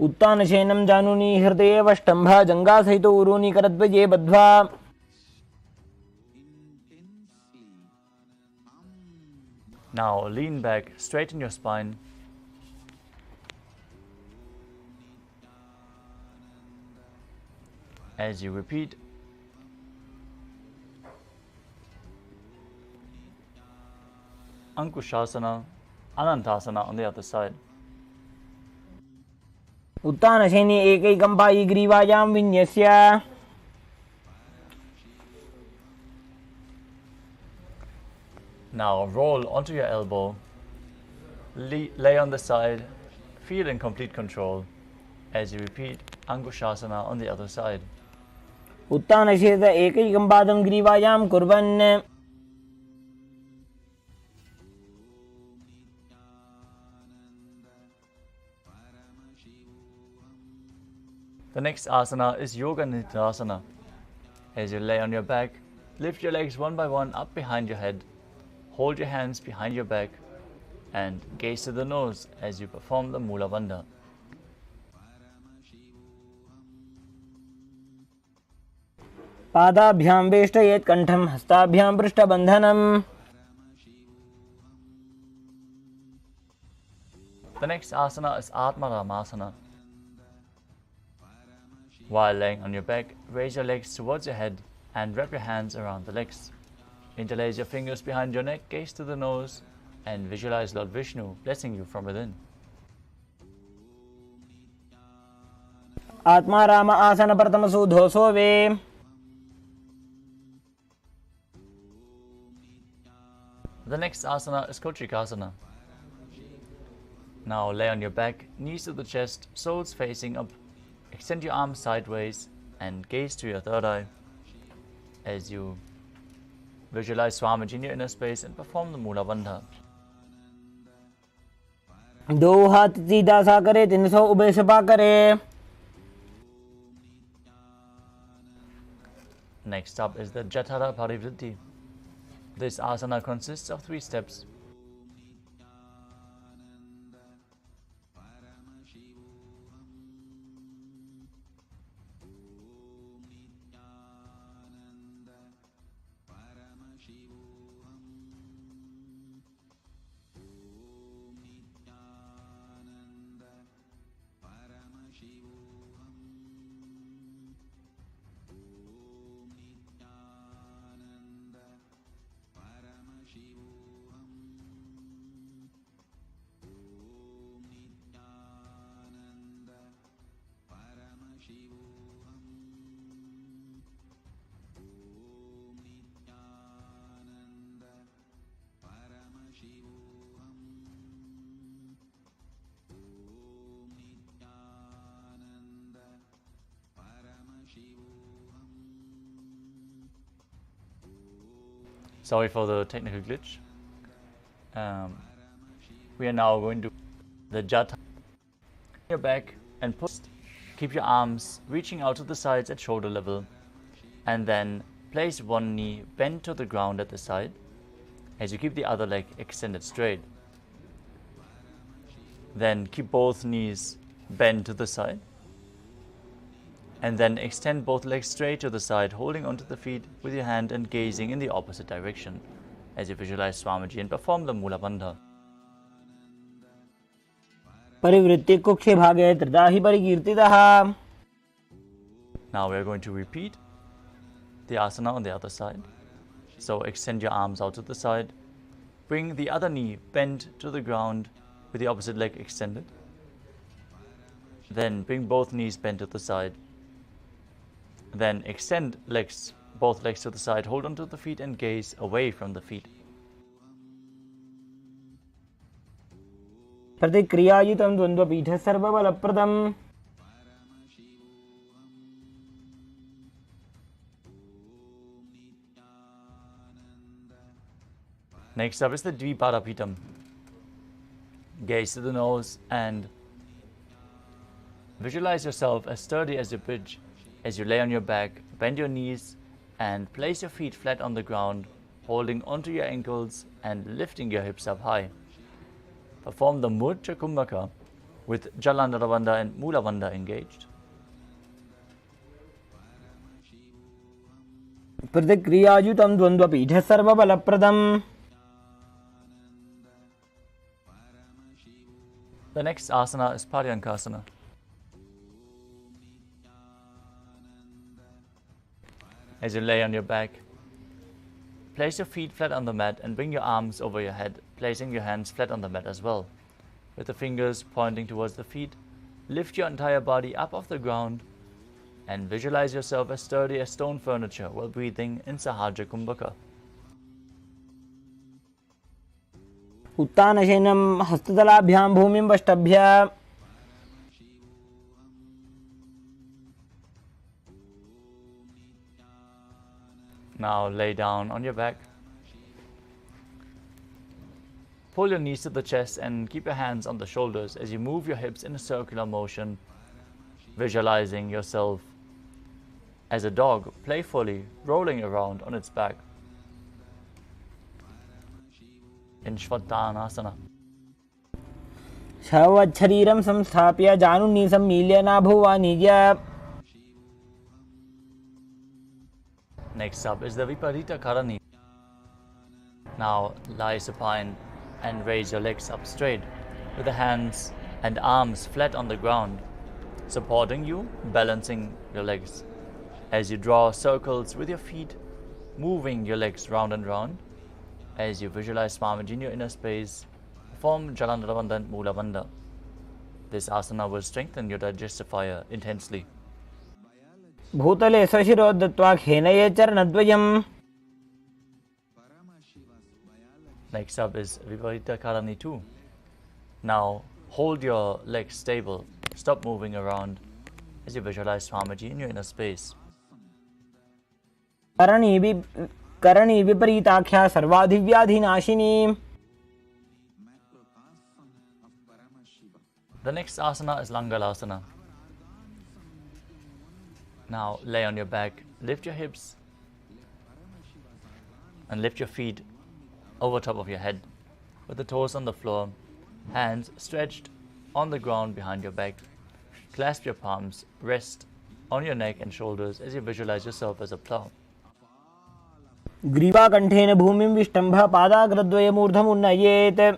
उत्तानशयनं जानुनी हृदयवष्टम्भ जङ्घासहितो उरूनि करद्वये बद्ध्वा. Now lean back, straighten your spine. As you repeat Ankushasana, Anantasana on the other side. उत्तानशयनी एकैकं पायी ग्रीवायां विन्यस्य. Now roll onto your elbow, lay on the side, feel in complete control as you repeat Ankushasana on the other side. उत्तानशयितः एकैकं पादं ग्रीवायां कुर्वन्. The next asana is Yoga Nidasana. As you lay on your back, lift your legs one by one up behind your head. Hold your hands behind your back and gaze to the nose as you perform the Mula Bandha. पादाभ्यां वेष्टयेत् कण्ठं हस्ताभ्यां पृष्ठबन्धनम्. The next asana is Atmaramasana. While laying on your back, raise your legs towards your head and wrap your hands around the legs. Interlace your fingers behind your neck, gaze to the nose, and visualize Lord Vishnu blessing you from within. आत्मा राम आसन प्रथमसु धोसो वे. The next asana is Kochikasana. Now lay on your back, knees to the chest, soles facing up. Extend your arms sideways and gaze to your third eye as you visualize Swamiji in your inner space and perform the Mula Bandha. दो हाथ सीधा सा करे 300 उभय सपा करे. Next up is the Jatara Parivritti. This asana consists of 3 steps. Sorry for the technical glitch. We are now going to the Jata. Your back and push. Keep your arms reaching out to the sides at shoulder level, and then place one knee bent to the ground at the side as you keep the other leg extended straight. Then keep both knees bent to the side, and then extend both legs straight to the side, holding onto the feet with your hand and gazing in the opposite direction as you visualize Swamiji and perform the Mula Bandha. परिवृत्ति कुक्षे भागे त्रिदाहि परिकीर्तितः. Now we are going to repeat the asana on the other side. So extend your arms out to the side. Bring the other knee bent to the ground with the opposite leg extended. Then bring both knees bent to the side. Then extend both legs to the side. Hold onto the feet and gaze away from the feet. प्रतिक्रियायुतं द्वन्द्वपीठः सर्वबलप्रदम्. Next up is the Dvipadapitam. Gaze to the nose and visualize yourself as sturdy as a bridge as you lay on your back, bend your knees and place your feet flat on the ground, holding onto your ankles and lifting your hips up high. Perform the Murcha Kumbhaka with Jalandhara Bandha and Mula Bandha engaged. प्रतिक्रियायुतं द्वन्द्वपीठः सर्वबलप्रदम्. The next asana is Paryankasana. As you lay on your back, place your feet flat on the mat and bring your arms over your head, placing your hands flat on the mat as well. With the fingers pointing towards the feet, lift your entire body up off the ground and visualize yourself as sturdy as stone furniture while breathing in Sahaja Kumbhaka. उत्तानशयनं हस्ततलाभ्यां भूमिं वष्टभ्य. Now lay down on your back. Pull your knees to the chest and keep your hands on the shoulders as you move your hips in a circular motion, visualizing yourself as a dog playfully rolling around on its back in Shvattanasana. शरीरं संस्थाप्य जानुन्नी सम्मील्य नाभुवानिज्य. Next up is the Viparita Karani. Now lie supine and raise your legs up straight with the hands and arms flat on the ground, supporting you, balancing your legs. As you draw circles with your feet, moving your legs round and round, as you visualize Swamiji in your inner space, perform Jalandhara Bandha and Mula Bandha. This asana will strengthen your digestive fire intensely. भूतले स्वशिरो दत्त्वा खेनये चरणद्वयम्. Next up is Viparita Karani 2. Now hold your legs stable, stop moving around as you visualize Swamiji in your inner space. Karni विपरीताख्या सर्वाधिव्याधिनाशिनी. The next asana is Langalasana. Now lay on your back, lift your hips and lift your feet over top of your head with the toes on the floor, hands stretched on the ground behind your back. Clasp your palms, rest on your neck and shoulders as you visualize yourself as a plow. ग्रीवाकण्ठेन भूमिं विष्टम्भ पादाग्रद्वयमूर्धमुन्नयेत्.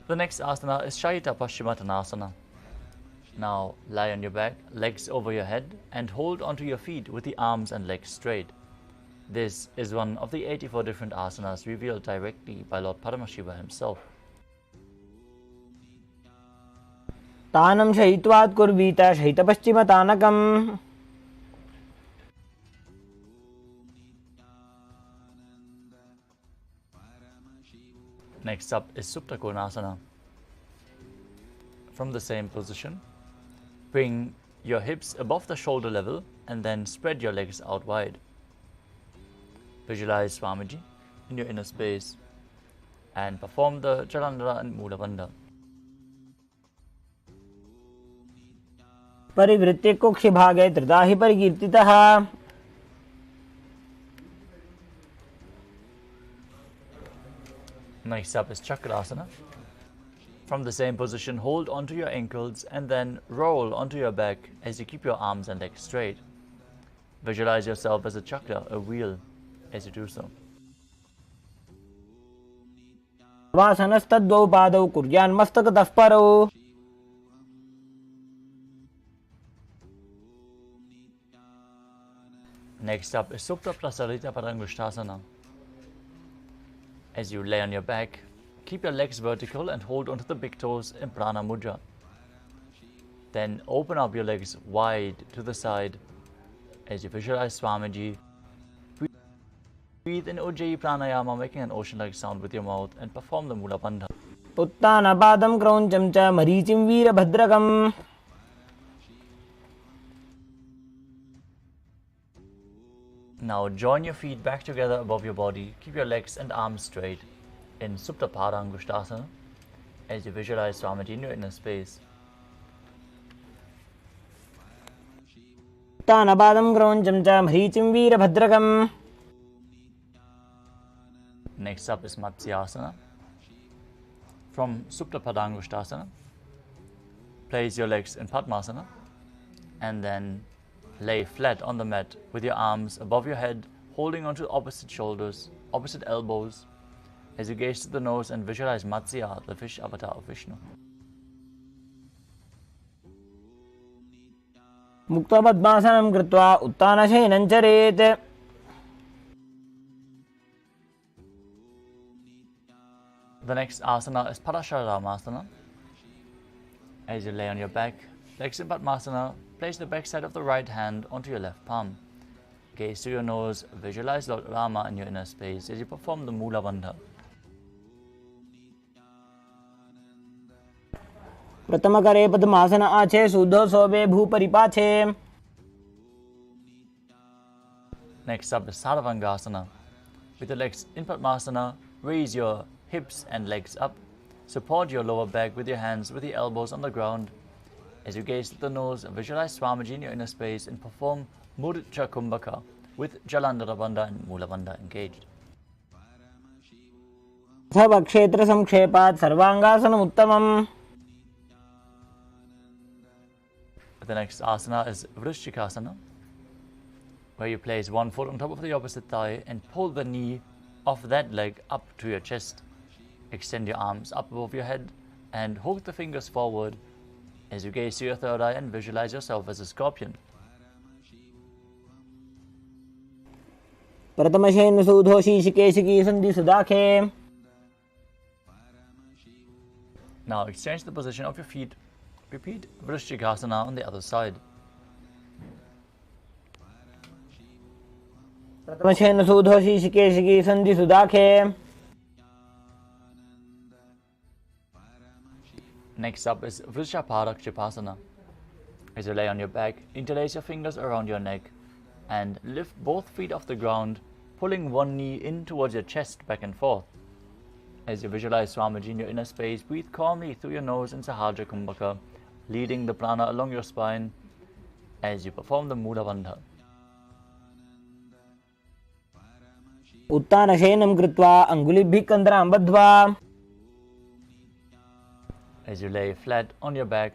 The next asana is Shayita Paschimottanasana. Now lie on your back, legs over your head, and hold onto your feet with the arms and legs straight. This is one of the 84 different asanas revealed directly by Lord Paramashiva himself. तानं शयित्वात् कुर्वीत शयितपश्चिमतानकम्. Next up is Supta Konasana. From the same position, bring your hips above the shoulder level and then spread your legs out wide. Visualize Swamiji in your inner space and perform the Jalandhara and Mula Bandha. परिवृत्य कुक्षि भागे त्रिधा हि परिकीर्तितः. Next up is Chakrasana. From the same position, hold onto your ankles and then roll onto your back as you keep your arms and legs straight. Visualize yourself as a chakra, a wheel, as you do so. वासनस्तद्वौ पादौ कुर्यान् मस्तकतः परौ. Next up is Supta Prasarita Parangushtasana. As you lay on your back, keep your legs vertical and hold onto the big toes in Prana Mudra. Then open up your legs wide to the side as you visualize Swamiji. Breathe in Ujjayi Pranayama, making an ocean-like sound with your mouth, and perform the Mula Bandha. उत्तानपादं क्रौञ्चं च मरीचिं वीरभद्रकम्. Now join your feet back together above your body. Keep your legs and arms straight in Supta Parangushtasana as you visualize Swamiji in your inner space. उत्तानपादं क्रौञ्चं च मरीचिं वीरभद्रकम्. Next up is Matsyasana. From Supta Padangushtasana, place your legs in Padmasana and then lay flat on the mat with your arms above your head, holding onto opposite shoulders, opposite elbows, as you gaze to the nose and visualize Matsya, the fish avatar of Vishnu. मुक्तपद्मासनं कृत्वा उत्तानशयनं चरेत्. The next asana is Parasharamasana. As you lay on your back, legs in Padmasana, place the back side of the right hand onto your left palm. Gaze to your nose, visualize Lord Rama in your inner space as you perform the Mula Bandha. प्रथमकरे पद्मासन आछे शुद्धो सोबे भूपरिपाछे. Next up is Sarvangasana. With the legs in Padmasana, raise your hips and legs up. Support your lower back with your hands with the elbows on the ground. As you gaze to the nose, visualize Swamiji in your inner space and perform Mudra Kumbhaka with Jalandhara Bandha and Mula Bandha engaged. अथ क्षेत्र संक्षेपात् सर्वांगासनम् उत्तमम्. The next asana is Vrishchikasana, where you place one foot on top of the opposite thigh and pull the knee of that leg up to your chest. Extend your arms up above your head and hook the fingers forward as you gaze to your third eye and visualize yourself as a scorpion. प्रथमशयन सूधो शीशिकेशिकी सन्धि सुदाखे. Now exchange the position of your feet. Repeat Vrishchikasana on the other side. प्रथमशयन सूधो शीशिकेशिकी सन्धि सुदाखे. Next up is Vrishaparakshitasana. As you lay on your back, interlace your fingers around your neck and lift both feet off the ground, pulling one knee in towards your chest back and forth. As you visualize Swamiji in your inner space, breathe calmly through your nose in Sahaja Kumbhaka, leading the prana along your spine as you perform the Mula Bandha. उत्तानशयनं कृत्वा अङ्गुलिभिः कन्द्रां बद्ध्वा. As you lay flat on your back,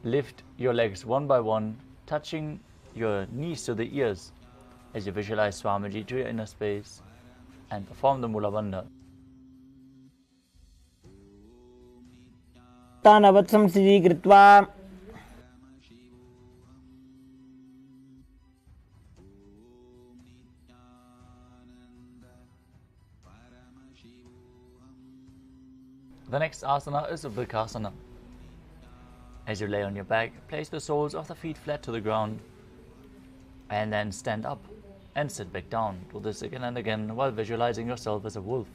lift your legs one by one, touching your knees to the ears as you visualize Swamiji to your inner space and perform the Mula Bandha. तानवत् संस्थितीकृत्वा. The next asana is Vrikasana. As you lay on your back, place the soles of the feet flat to the ground and then stand up and sit back down. Do this again and again while visualizing yourself as a wolf.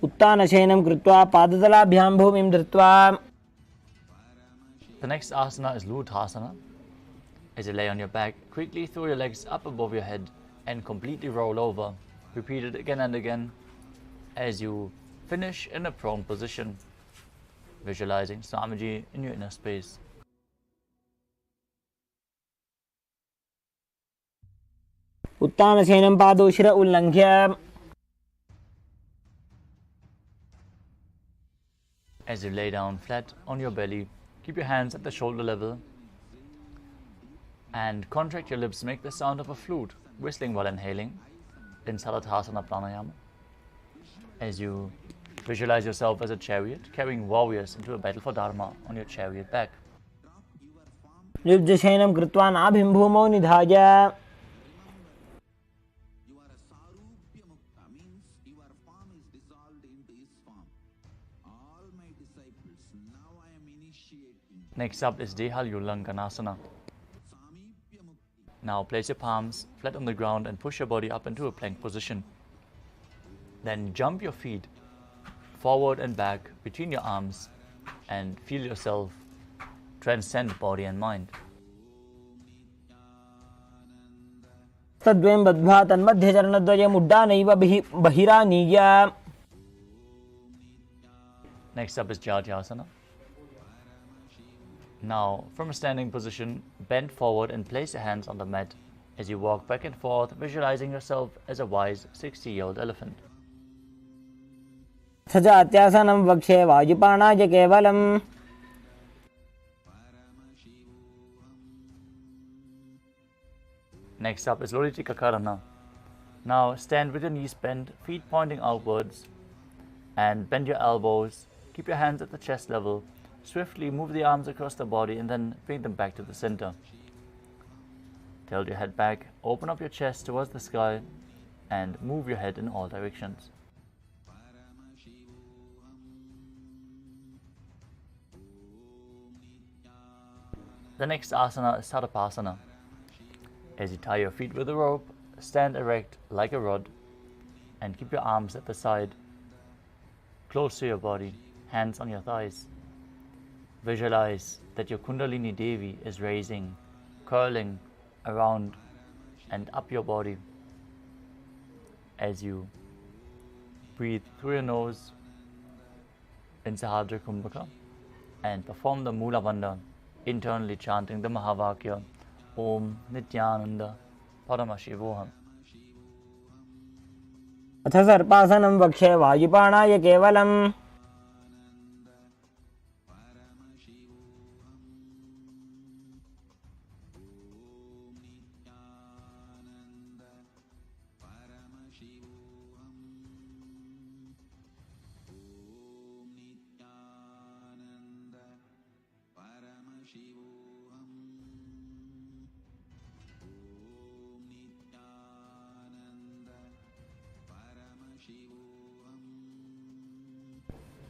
उत्तानशयनं कृत्वा पादतलाभ्यां भूमिं धृत्वा. The next asana is Luthasana. As you lay on your back, quickly throw your legs up above your head and completely roll over. Repeat it again and again as you finish in a prone position, visualizing Swamiji in your inner space. उत्तानशयनं पादौ शिर उल्लङ्घ्य. As you lay down flat on your belly, keep your hands at the shoulder level and contract your lips, make the sound of a flute, whistling while inhaling in Salathasana Pranayama. As you visualize yourself as a chariot, carrying warriors into a battle for Dharma on your chariot back. युज्यशयनं कृत्वा नाभिं भूमौ निधाय. Next up is Dehalyulanganasana. Now place your palms flat on the ground and push your body up into a plank position. Then jump your feet forward and back between your arms and feel yourself transcend body and mind. तद्वयं बद्ध्वा तन्मध्यचरणद्वयम् उड्डानैव बहिरानीय. Next up is Jatyasana. Now, from a standing position, bend forward and place your hands on the mat as you walk back and forth, visualizing yourself as a wise 60-year-old elephant. सजात्यासनं वक्षे वायुपाणाय केवलम्. Next up is Loritika. Now stand with your knees bent, feet pointing outwards, and bend your elbows. Keep your hands at the chest level. Swiftly move the arms across the body and then bring them back to the center. Tilt your head back, open up your chest towards the sky, and move your head in all directions. The next asana is Sarapasana. As you tie your feet with a rope, stand erect like a rod and keep your arms at the side, close to your body, hands on your thighs. Visualize that your Kundalini Devi is raising, curling around and up your body as you breathe through your nose in Sahadra Kumbhaka and perform the Mula Bandha, internally chanting the Mahavakya Om Nithyananda Paramashivoham. अथ सर्पासनं वक्षे वायुपाणाय केवलम्.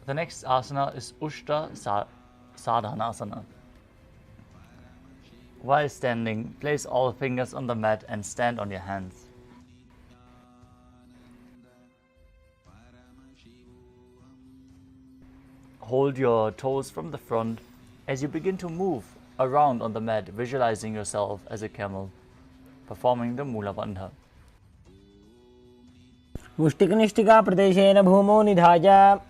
The next asana is Ushta Sadhanasana. While standing, place all fingers on the mat and stand on your hands. Hold your toes from the front as you begin to move around on the mat, visualizing yourself as a camel, performing the Mula Bandha. मुष्टिकनिष्ठिका प्रदेशेन भूमौ निधाय.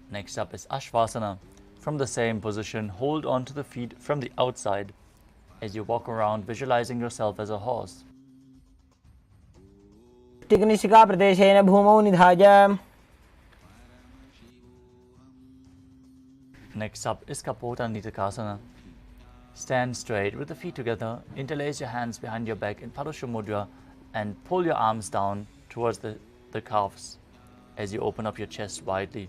Next up is Ashvasana. From the same position, hold on to the feet from the outside as you walk around, visualizing yourself as a horse. मुष्टिकनिष्ठिका प्रदेशेन भूमौ निधाय. Next up is Kapota Nitakasana. Stand straight with the feet together, interlace your hands behind your back in Padusha Mudra and pull your arms down towards the calves as you open up your chest widely.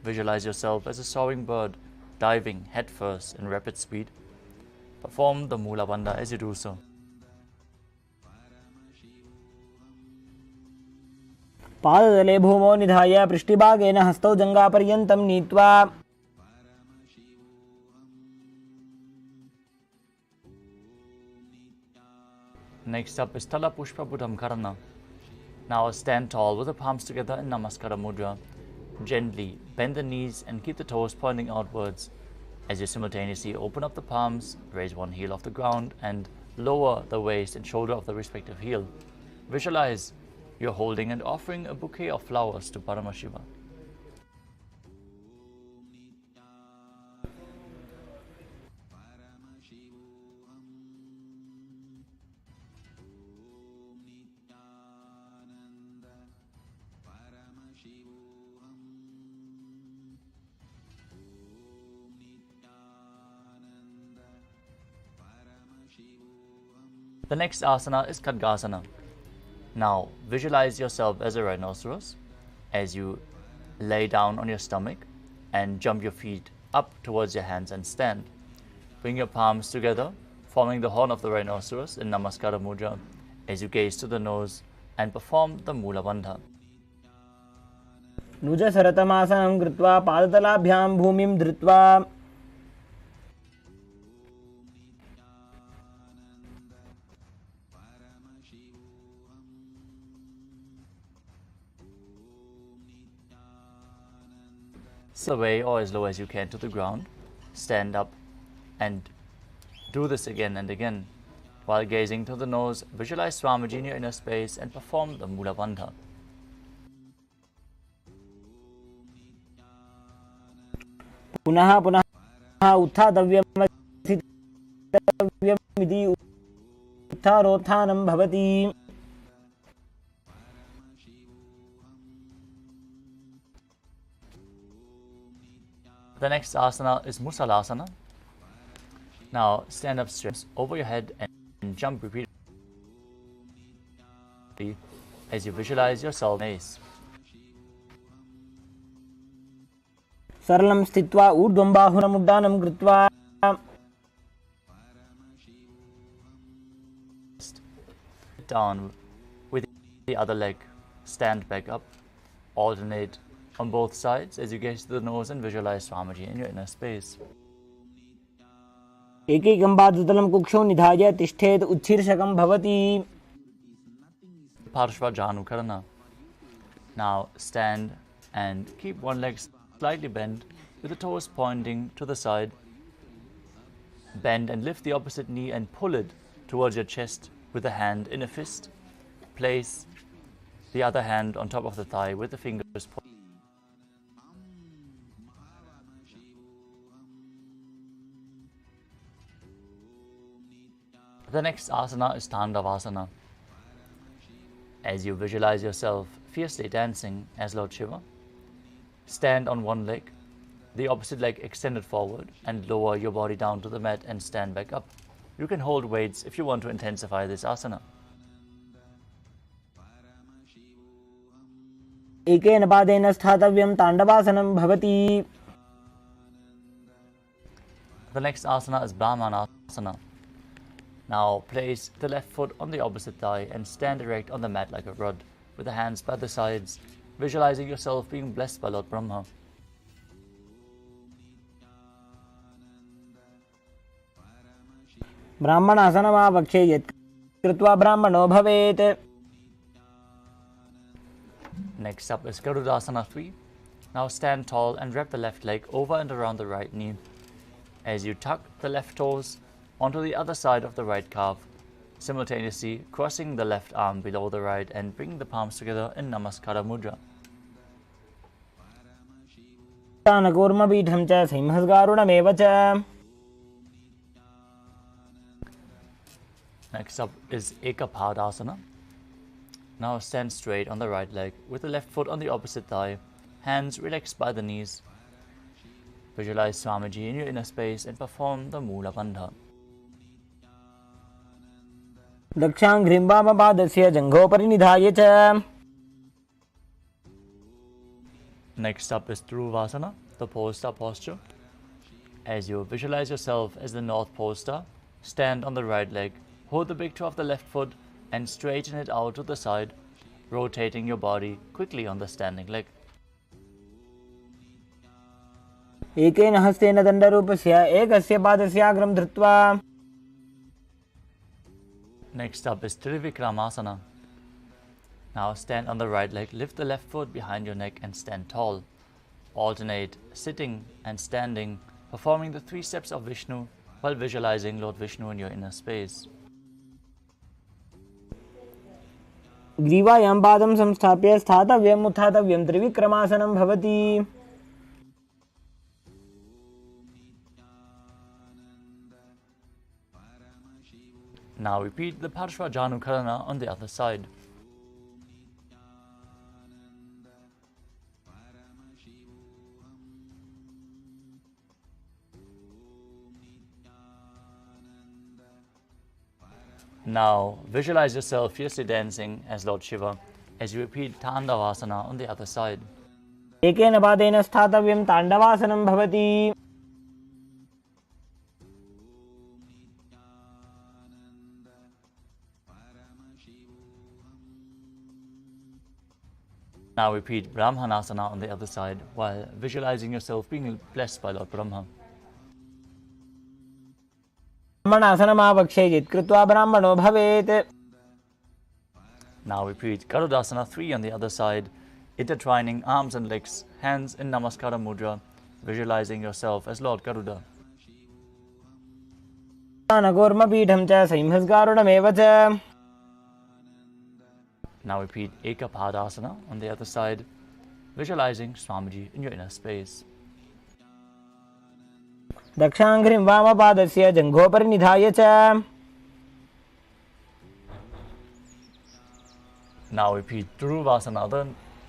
Visualize yourself as a soaring bird, diving headfirst in rapid speed. Perform the Mula Bandha as you do so. पादतले भूमौ निधाय पृष्ठभागेन हस्तौ जङ्घापर्यन्तं नीत्वा. Next up is Tala Pushpa Buddham Karana. Now stand tall with the palms together in Namaskara Mudra. Gently bend the knees and keep the toes pointing outwards. As you simultaneously open up the palms, raise one heel off the ground and lower the waist and shoulder of the respective heel. Visualize you're holding and offering a bouquet of flowers to Paramashiva. The next asana is Khadgasana. Now visualize yourself as a rhinoceros as you lay down on your stomach and jump your feet up towards your hands and stand. Bring your palms together, forming the horn of the rhinoceros in Namaskara Mudra as you gaze to the nose and perform the Mula Bandha. नुज सरतमासनं कृत्वा पादतलाभ्यां भूमिं धृत्वा Away or as low as you can to the ground. Stand up and do this again and again. While gazing to the nose, visualize Swamiji in your inner space and perform the Mula Bandha. पुनः पुनः उत्थातव्यम् इति उत्थारोत्थानं भवति. The next asana is Musalasana. Now stand up straight over your head and jump repeatedly as you visualize yourself in ace. सरलं स्थित्वा ऊर्ध्वं बाहुनमुड्डानं कृत्वा Down with the other leg. Stand back up. Alternate on both sides as you gaze to the nose and visualize Swamiji in your inner space. एकैकं पादतलं कुक्षौ निधाय तिष्ठेत् उच्छीर्षकं भवति. Parshvajanukarana. Now stand and keep one leg slightly bent with the toes pointing to the side. Bend and lift the opposite knee and pull it towards your chest with a hand in a fist. Place the other hand on top of the thigh with the fingers pointing. The next asana is Tandavasana. As you visualize yourself fiercely dancing as Lord Shiva, stand on one leg, the opposite leg extended forward, and lower your body down to the mat and stand back up. You can hold weights if you want to intensify this asana. एकेन पादेन स्थातव्यं ताण्डवासनं भवति. The next asana is Brahmanasana. Now place the left foot on the opposite thigh and stand erect on the mat like a rod, with the hands by the sides, visualizing yourself being blessed by Lord Brahma. ब्राह्मणासनमावक्षे यत् कृत्वा ब्राह्मणो भवेत्. Next up is Garudasana 3. Now stand tall and wrap the left leg over and around the right knee. As you tuck the left toes onto the other side of the right calf, simultaneously crossing the left arm below the right and bringing the palms together in Namaskara Mudra. कूर्मपीठं च सिंहस्गारुणमेव च. Next up is Ekapadasana. Now stand straight on the right leg with the left foot on the opposite thigh, hands relaxed by the knees. Visualize Swamiji in your inner space and perform the Mula Bandha. दक्षाङ्घ्रिं वामपादस्य जङ्घोपरि निधाय च. Next up is Dhruvasana, the pole star posture. As you visualize yourself as the North Pole Star, stand on the right leg, hold the big toe of the left foot and straighten it out to the side, rotating your body quickly on the standing leg. एकेन हस्तेन दण्डरूपस्य एकस्य पादस्याग्रं धृत्वा. Next up is Trivikramasana. Now stand on the right leg, lift the left foot behind your neck and stand tall. Alternate sitting and standing, performing the 3 steps of Vishnu while visualizing Lord Vishnu in your inner space. ग्रीवायां पादं संस्थाप्य स्थातव्यम् उत्थातव्यं त्रिविक्रमासनं भवति. Now repeat the Parshvajanukarana on the other side. Now visualize yourself fiercely dancing as Lord Shiva as you repeat Tandavasana on the other side. एकेन पादेन स्थातव्यं ताण्डवासनं भवति. Now repeat Brahmanasana on the other side while visualizing yourself being blessed by Lord Brahma. ब्राह्मणासनमावक्षेजित् कृत्वा ब्राह्मणो भवेत्. Now repeat Garudasana 3 on the other side, intertwining arms and legs, hands in Namaskara Mudra, visualizing yourself as Lord Garuda. नगोर्मपीठं च संहस्गारुडमेव च. Now repeat Ekapadasana on the other side, visualizing Swamiji in your inner space. दक्षाङ्घ्रिं वामपादस्य जङ्घोपरि निधाय च. Now repeat Dhuruvasana, the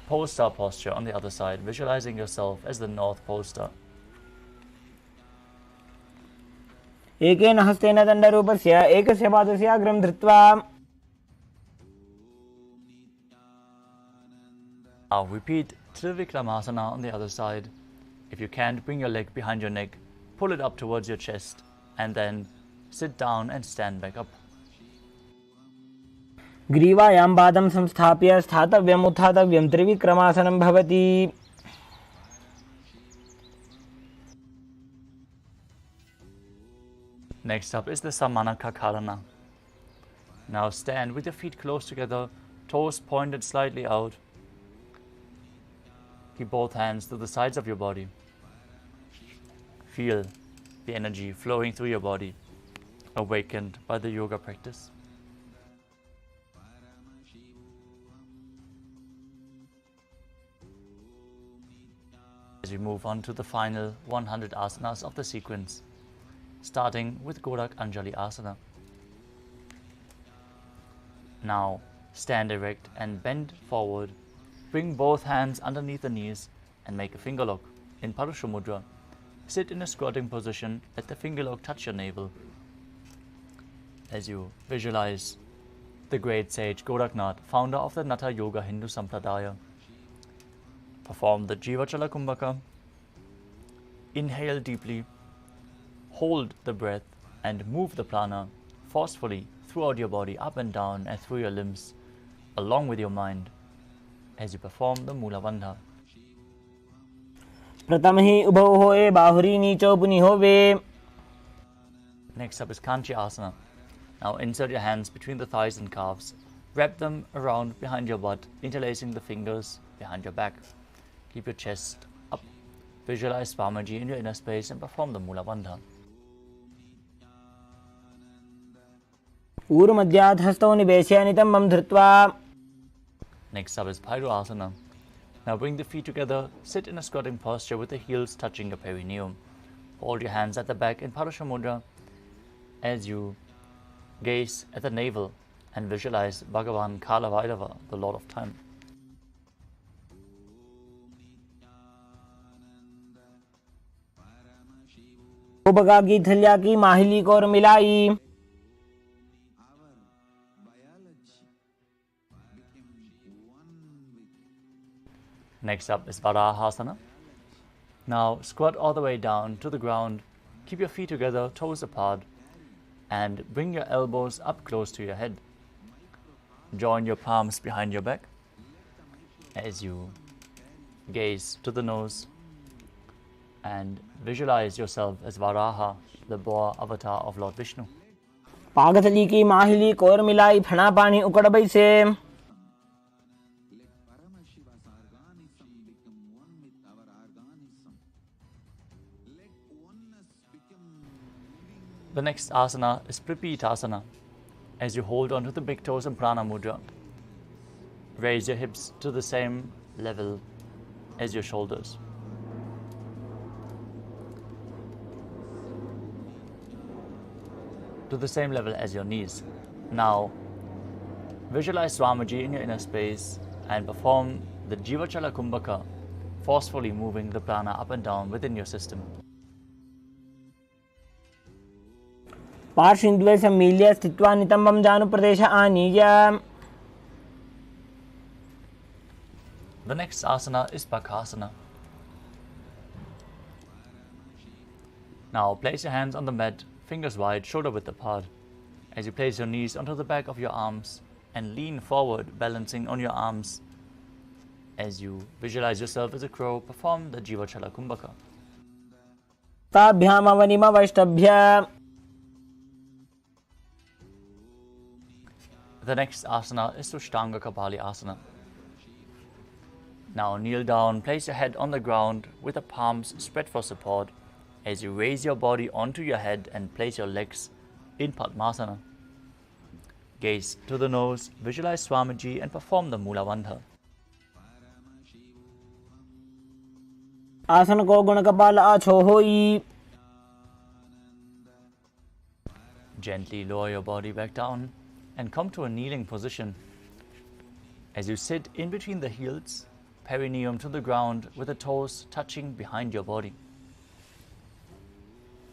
pole star posture on the other side, visualizing yourself as the North Pole Star. एकेन हस्तेन दण्डरूपस्य एकस्य पादस्य अग्रं धृत्वा. Now repeat Trivikramasana on the other side. If you can't, bring your leg behind your neck, pull it up towards your chest, and then sit down and stand back up. ग्रीवायां पादं संस्थाप्य स्थातव्यम् उत्थातव्यं त्रिविक्रमासनं भवति. Next up is the Samanakakarana. Now stand with your feet close together, toes pointed slightly out. Keep both hands to the sides of your body. Feel the energy flowing through your body, awakened by the yoga practice. As we move on to the final 100 asanas of the sequence, starting with Gorak Anjali Asana. Now stand erect and bend forward. Bring both hands underneath the knees and make a finger lock in Parusha Mudra. Sit in a squatting position, let the finger lock touch your navel. As you visualize the great sage Goraknath, founder of the Natha Yoga Hindu Sampradaya. Perform the Jivachala Kumbhaka. Inhale deeply, hold the breath and move the prana forcefully throughout your body, up and down and through your limbs, along with your mind, as you perform the Mula Bandha. प्रथमहि उभौ होए बाहुरी नीचौ पुनि होवे. Next up is Kanchi Asana. Now insert your hands between the thighs and calves. Wrap them around behind your butt, interlacing the fingers behind your back. Keep your chest up. Visualize Swamiji in your inner space and perform the Mula Bandha. ऊर्मध्यात् हस्तौ निवेश्य नितम्बं धृत्वा. Next up is Bhairu Asana. Now bring the feet together, sit in a squatting posture with the heels touching your perineum. Hold your hands at the back in Parusha Mudra as you gaze at the navel and visualize Bhagavan Kalavairava, the Lord of Time. उपगा की थलिया की माहिली को और मिलाई. Next up is Varahasana. Now squat all the way down to the ground. Keep your feet together, toes apart, and bring your elbows up close to your head. Join your palms behind your back as you gaze to the nose and visualize yourself as Varaha, the boar avatar of Lord Vishnu. पागथली की माहिली को और मिलाई फणा पानी उकड़ बैसे. The next asana is Pripitasana. As you hold onto the big toes in Prana Mudra, raise your hips to the same level as your shoulders. To the same level as your knees. Now, visualize Swamiji in your inner space and perform the Jivachala Kumbhaka, forcefully moving the prana up and down within your system. पार्श्विन्द्वे सम्मील्य स्थित्वा नितम्बं जानुप्रदेश आनीय. The next asana is Bakasana. Now place your hands on the mat, fingers wide, shoulder width apart. As you place your knees onto the back of your arms and lean forward, balancing on your arms. As you visualize yourself as a crow, perform the Jivachala Kumbhaka. ताभ्याम अवनिम वैष्टभ्य. The next asana is Sushtanga Kapali Asana. Now kneel down, place your head on the ground with the palms spread for support as you raise your body onto your head and place your legs in Padmasana. Gaze to the nose, visualize Swamiji and perform the Mula Bandha. आसन को गुण कपाल आछो होई. Gently lower your body back down and come to a kneeling position. As you sit in between the heels, perineum to the ground with the toes touching behind your body.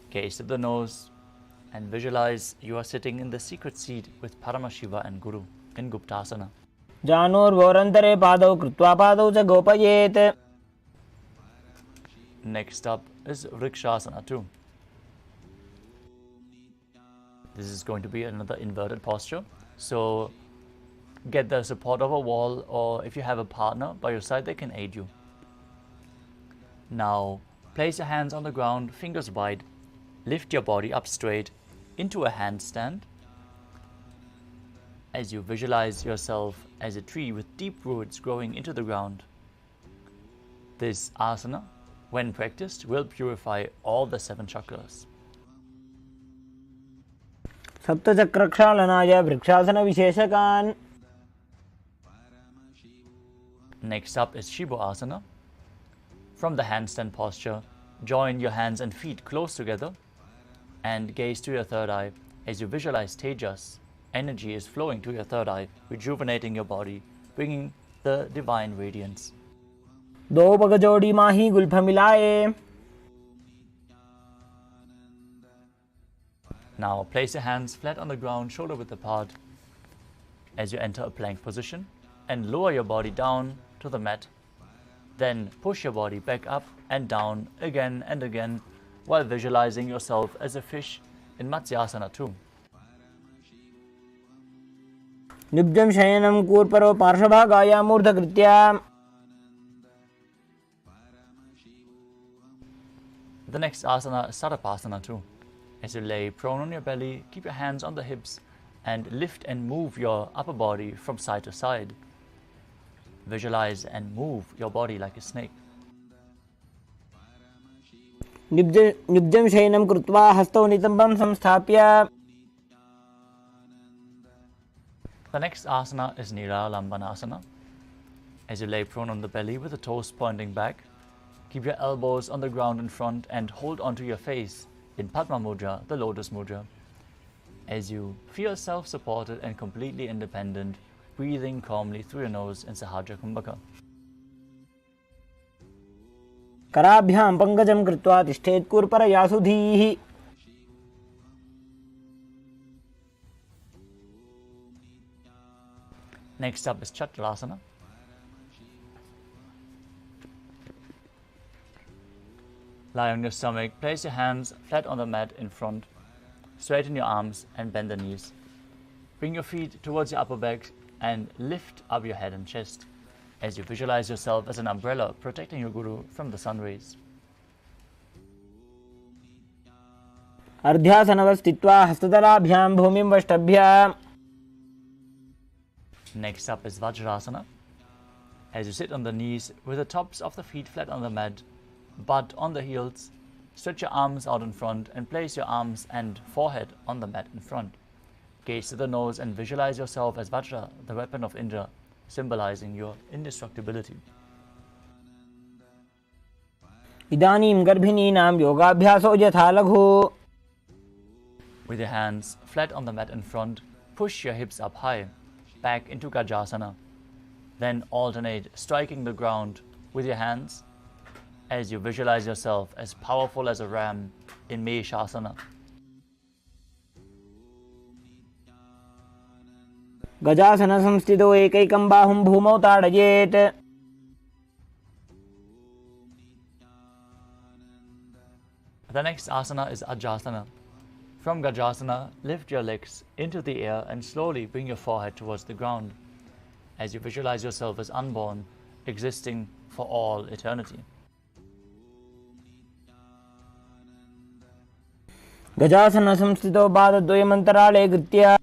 Gaze to the nose and visualize you are sitting in the secret seat with Paramashiva and Guru in Guptasana. जानोर्वोरन्तरे पादौ कृत्वा पादौ च गोपयेत्. Next up is Vrikshasana 2. This is going to be another inverted posture. So get the support of a wall, or if you have a partner by your side, they can aid you. Now place your hands on the ground, fingers wide. Lift your body up straight into a handstand as you visualize yourself as a tree with deep roots growing into the ground. This asana, when practiced, will purify all the 7 chakras. सप्तचक्रक्षालनाय vrikshasana विशेषकान्. Next up is Shibo Asana. From the handstand posture, join your hands and feet close together and gaze to your third eye as you visualize Tejas. Energy is flowing to your third eye, rejuvenating your body, bringing the divine radiance. दो पग जोड़ी माही Gulf मिलाए. Now place your hands flat on the ground, shoulder width apart as you enter a plank position and lower your body down to the mat. Then push your body back up and down again and again while visualizing yourself as a fish in Matsyasana 2. निब्जं शयनं कूर्परो पार्श्वभागाय मूर्धकृत्य. The next asana is Sarapasana 2. As you lay prone on your belly, keep your hands on the hips and lift and move your upper body from side to side. Visualize and move your body like a snake. निब्जं शयनं कृत्वा हस्तौ नितम्बं संस्थाप्य. The next asana is Niralambanasana. As you lay prone on the belly with the toes pointing back, keep your elbows on the ground in front and hold onto your face in Padma Mudra, the Lotus Mudra. As you feel self-supported and completely independent, breathing calmly through your nose in Sahaja Kumbhaka. कराभ्यां पङ्कजं कृत्वा तिष्ठेत् कूर्परयासुधीः. Next up is Chaturasana. Lie on your stomach, place your hands flat on the mat in front, straighten your arms and bend the knees. Bring your feet towards your upper back and lift up your head and chest as you visualize yourself as an umbrella protecting your Guru from the sun rays. अर्ध्यासनवस्थित्वा हस्ततलाभ्यां भूमिं वष्टभ्य. Next up is Vajrasana. As you sit on the knees with the tops of the feet flat on the mat, butt on the heels, Stretch your arms out in front and place your arms and forehead on the mat in front. Gaze to the nose and visualize yourself as Vajra, the weapon of Indra, symbolizing your indestructibility. इदानीं गर्भिणीनां योगाभ्यासो यथा लघु. With your hands flat on the mat in front, push your hips up high, back into Gajasana. Then alternate striking the ground with your hands as you visualize yourself as powerful as a ram in Meshasana. गजासन संस्थितो एकैकं बाहुं भूमौ ताडयेत्. The next asana is Ajasana. From Gajasana, lift your legs into the air and slowly bring your forehead towards the ground as you visualize yourself as unborn, existing for all eternity. गजासन संस्थितो पादद्वयमन्तराळे कृत्य.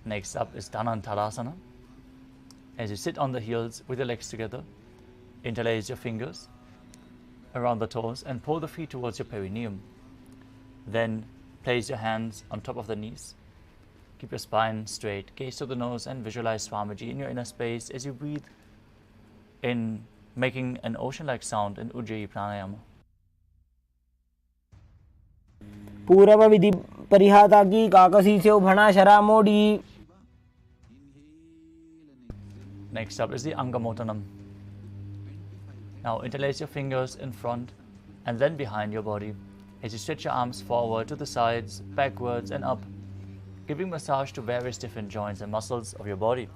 Next up is Dhanantarasana. As you sit on the heels with your legs together, interlace your fingers around the toes and pull the feet towards your perineum. Then place your hands on top of the knees. Keep your spine straight, gaze to the nose and visualize Swamiji in your inner space as you breathe in, making an ocean-like sound in Ujjayi Pranayama. पूर्व विधि परिहाता की काकसी से उभना शरा मोड़ी. Next up is the Angamotanam. Now interlace your fingers in front and then behind your body as you stretch your arms forward to the sides, backwards and up, giving massage to various different joints and muscles of your body.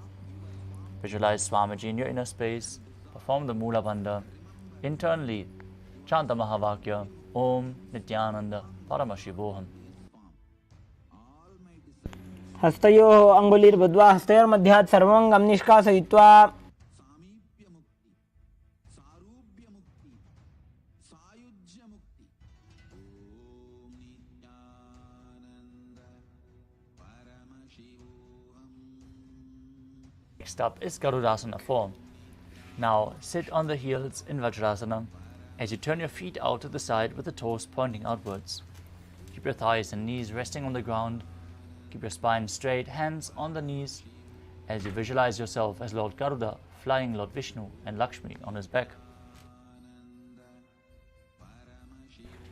Visualize Swamiji in your inner space, perform the Mula Bandha. Internally, chant the Mahavakya, Om Nithyananda Paramashivoham. हस्तयोः अङ्गुलिर्बद्ध्वा हस्तयोर्मध्यात् सर्वमङ्गं निष्कासयित्वा. Next up is Garudasana form. Now sit on the heels in Vajrasana as you turn your feet out to the side with the toes pointing outwards. Keep your thighs and knees resting on the ground. Keep your spine straight, hands on the knees as you visualize yourself as Lord Garuda flying Lord Vishnu and Lakshmi on his back.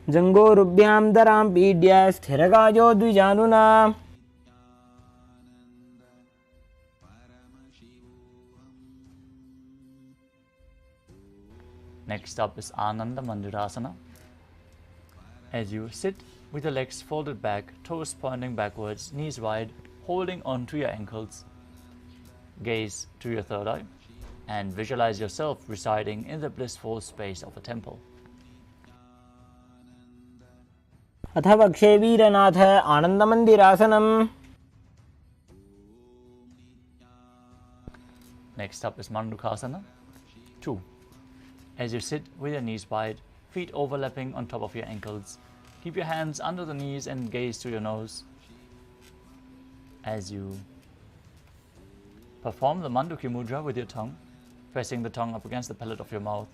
जङ्घोरुभ्यां दरां पीड्य स्थिरकायो द्विजानुना. Next up is Ananda Mandirasana. As you sit with your legs folded back, toes pointing backwards, knees wide, holding on to your ankles, gaze to your third eye and visualize yourself residing in the blissful space of a temple. अथ वक्षे वीरनाथ आनन्दमन्दिरासनम्. Next up is Mandukasana 2. As you sit with your knees wide, feet overlapping on top of your ankles, keep your hands under the knees and gaze to your nose as you perform the Manduki Mudra with your tongue, pressing the tongue up against the palate of your mouth,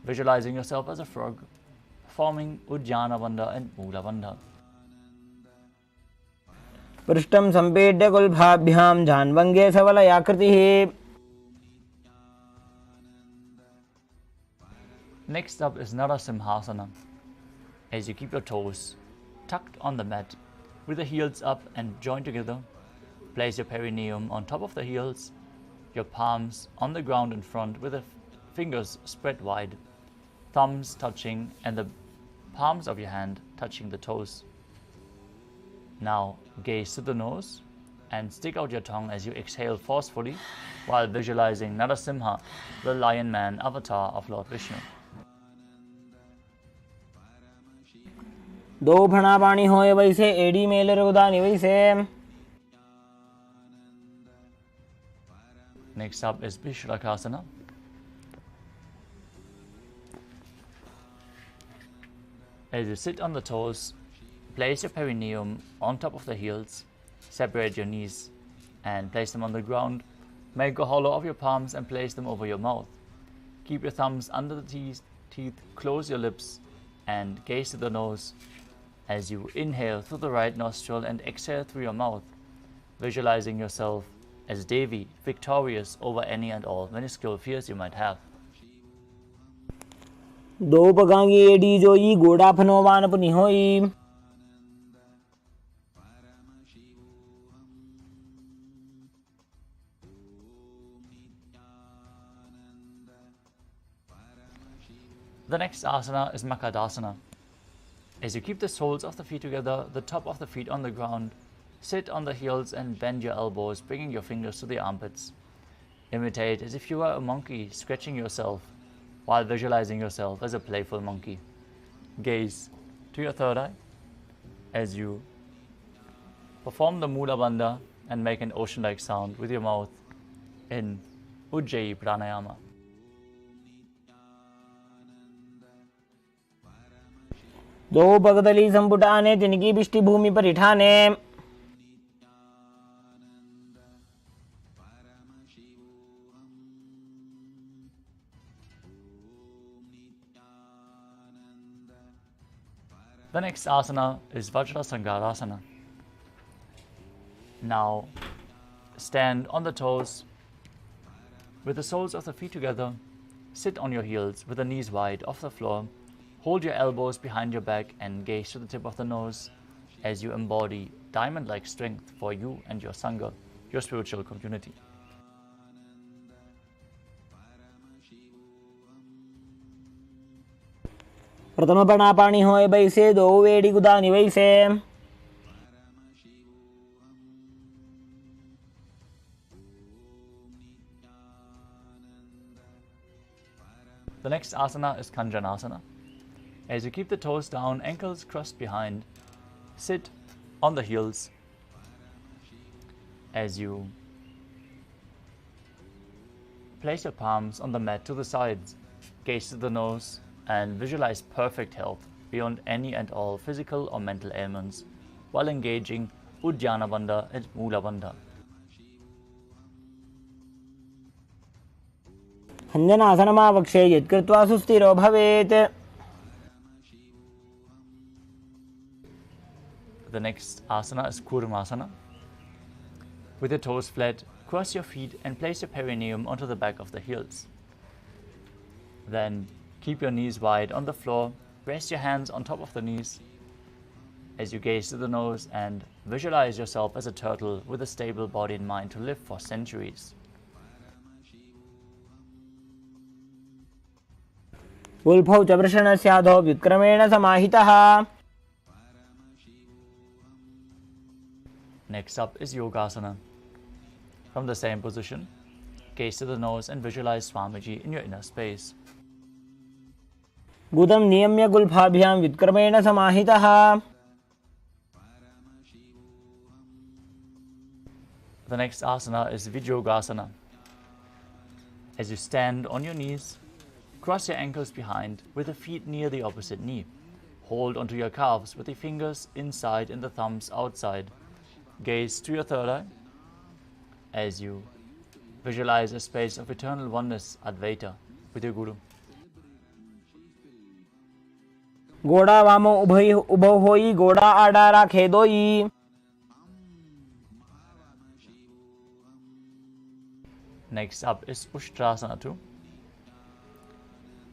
visualizing yourself as a frog, performing Ujjana Bandha and Mula Bandha. पृष्ठं सम्पेड्य कुल्भाभ्यां जान्वङ्गे सबलयाकृतिः. Next up is Narasimhasana. As you keep your toes tucked on the mat with the heels up and joined together, place your perineum on top of the heels, your palms on the ground in front with the fingers spread wide, thumbs touching and the palms of your hand touching the toes. Now gaze to the nose and stick out your tongue as you exhale forcefully while visualizing Narasimha, the lion man avatar of Lord Vishnu. दो फणा पानी होए वैसे AD Mailer उदानी वैसे. Next up is Vishrakasana. As you sit on the toes, place your perineum on top of the heels, separate your knees and place them on the ground. Make a hollow of your palms and place them over your mouth. Keep your thumbs under the teeth, close your lips, and gaze to the nose as you inhale through the right nostril and exhale through your mouth, visualizing yourself as Devi, victorious over any and all minuscule fears you might have. Dopagangi edi joyi goda phanovan punihoi. The next asana is Makadasana. As you keep the soles of the feet together, the top of the feet on the ground, sit on the heels and bend your elbows, bringing your fingers to the armpits. Imitate as if you were a monkey scratching yourself while visualizing yourself as a playful monkey. Gaze to your third eye as you perform the Mula Bandha and make an ocean-like sound with your mouth in Ujjayi Pranayama. दो पगदली संपुटाने तिनकी बिष्टि भूमि पर इठाने. The next asana is Vajrasangarasana. Now stand on the toes with the soles of the feet together. Sit on your heels with the knees wide off the floor. Hold your elbows behind your back and gaze to the tip of the nose as you embody diamond-like strength for you and your Sangha, your spiritual community. प्रथम पणा पाणी होय बैसे दो वेडी गुदानी वैसे. The next asana is Kanjanasana. As you keep the toes down, ankles crossed behind, sit on the heels as you place your palms on the mat to the sides, gaze to the nose, and visualize perfect health beyond any and all physical or mental ailments while engaging Uddiyana Bandha and Mula Bandha. हञ्जनासनमावक्षे यत्कृत्वा सुस्थिरो भवेत्. The next asana is Kurmasana. With your toes flat, cross your feet and place your perineum onto the back of the heels. Then keep your knees wide on the floor, rest your hands on top of the knees as you gaze to the nose and visualize yourself as a turtle with a stable body and mind to live for centuries. उल्फौ च वृषणस्याधो व्युत्क्रमेण समाहितः. Next up is Yogasana. From the same position, gaze to the nose and visualize Swamiji in your inner space. गुदं नियम्य गुल्फाभ्यां व्युत्क्रमेण समाहितः. The next asana is Vijyogasana. As you stand on your knees, cross your ankles behind with the feet near the opposite knee. Hold onto your calves with the fingers inside and the thumbs outside. Gaze to your third eye as you visualize a space of eternal oneness, Advaita, with your Guru. गोड़ा वामो उभौ होई गोड़ा आड़ा राखे दोई. Next up is Ushtrasana 2.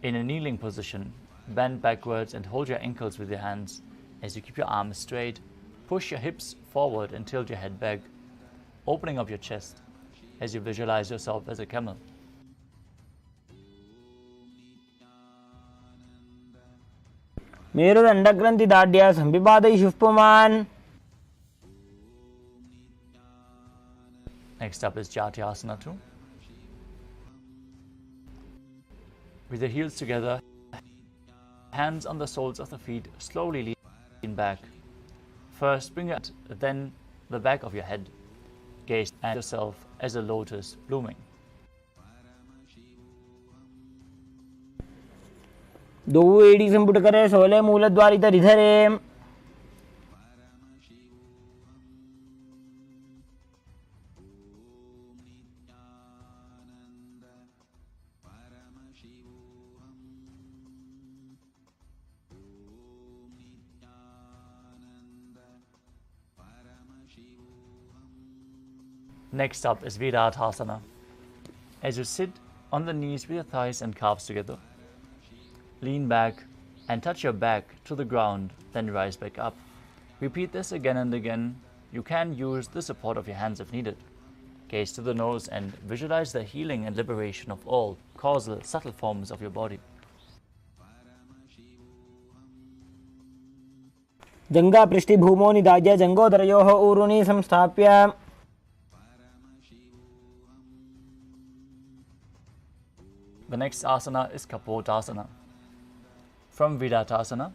In a kneeling position, bend backwards and hold your ankles with your hands. As you keep your arms straight, push your hips forward and tilt your head back, opening up your chest as you visualize yourself as a camel. मेरुदण्डग्रन्थि दाढ्या संविपादैषु पुमान्. Next up is Jatyasana 2. With the heels together, hands on the soles of the feet, slowly lean back. First, bring it, then the back of your head. Gaze at yourself as a lotus blooming. दो AD संपुट करे सोले मूलद्वारि धरे. Next up is Viratasana. As you sit on the knees with your thighs and calves together, lean back and touch your back to the ground, then rise back up. Repeat this again and again. You can use the support of your hands if needed. Gaze to the nose and visualize the healing and liberation of all causal, subtle forms of your body. जंगा पृष्ठभूमो निधाय जंगोदरयोः ऊरुनि संस्थाप्य The next asana is Kapotasana. From Virattasana,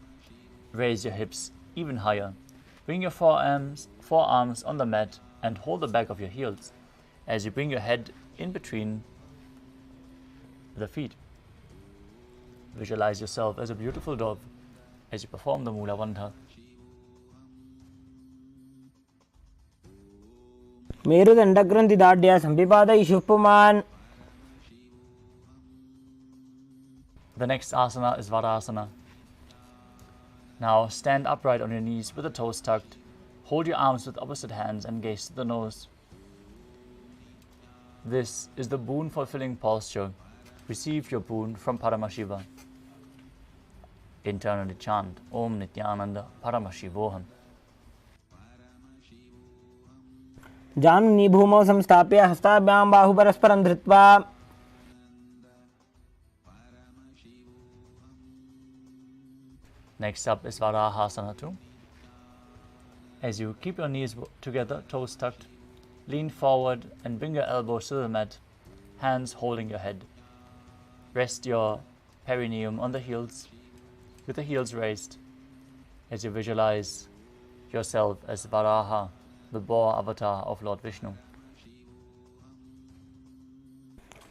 raise your hips even higher. Bring your forearms on the mat and hold the back of your heels as you bring your head in between the feet. Visualize yourself as a beautiful dove as you perform the Mula Bandha. मेरुदण्डग्रन्थिदाढ्य संविपादयिषुः पुमान्. The next asana is Varasana. Now stand upright on your knees with the toes tucked. Hold your arms with opposite hands and gaze to the nose. This is the boon fulfilling posture. Receive your boon from Paramashiva. Internally chant Om Nithyananda Paramashivoham. जानुनी भूमौ संस्थाप्य हस्ताभ्यां बाहुपरस्परं धृत्वा Next up is Varahasana too. As you keep your knees together, toes tucked, lean forward and bring your elbows to the mat, hands holding your head. Rest your perineum on the heels, with the heels raised, as you visualize yourself as Varaha, the boar avatar of Lord Vishnu.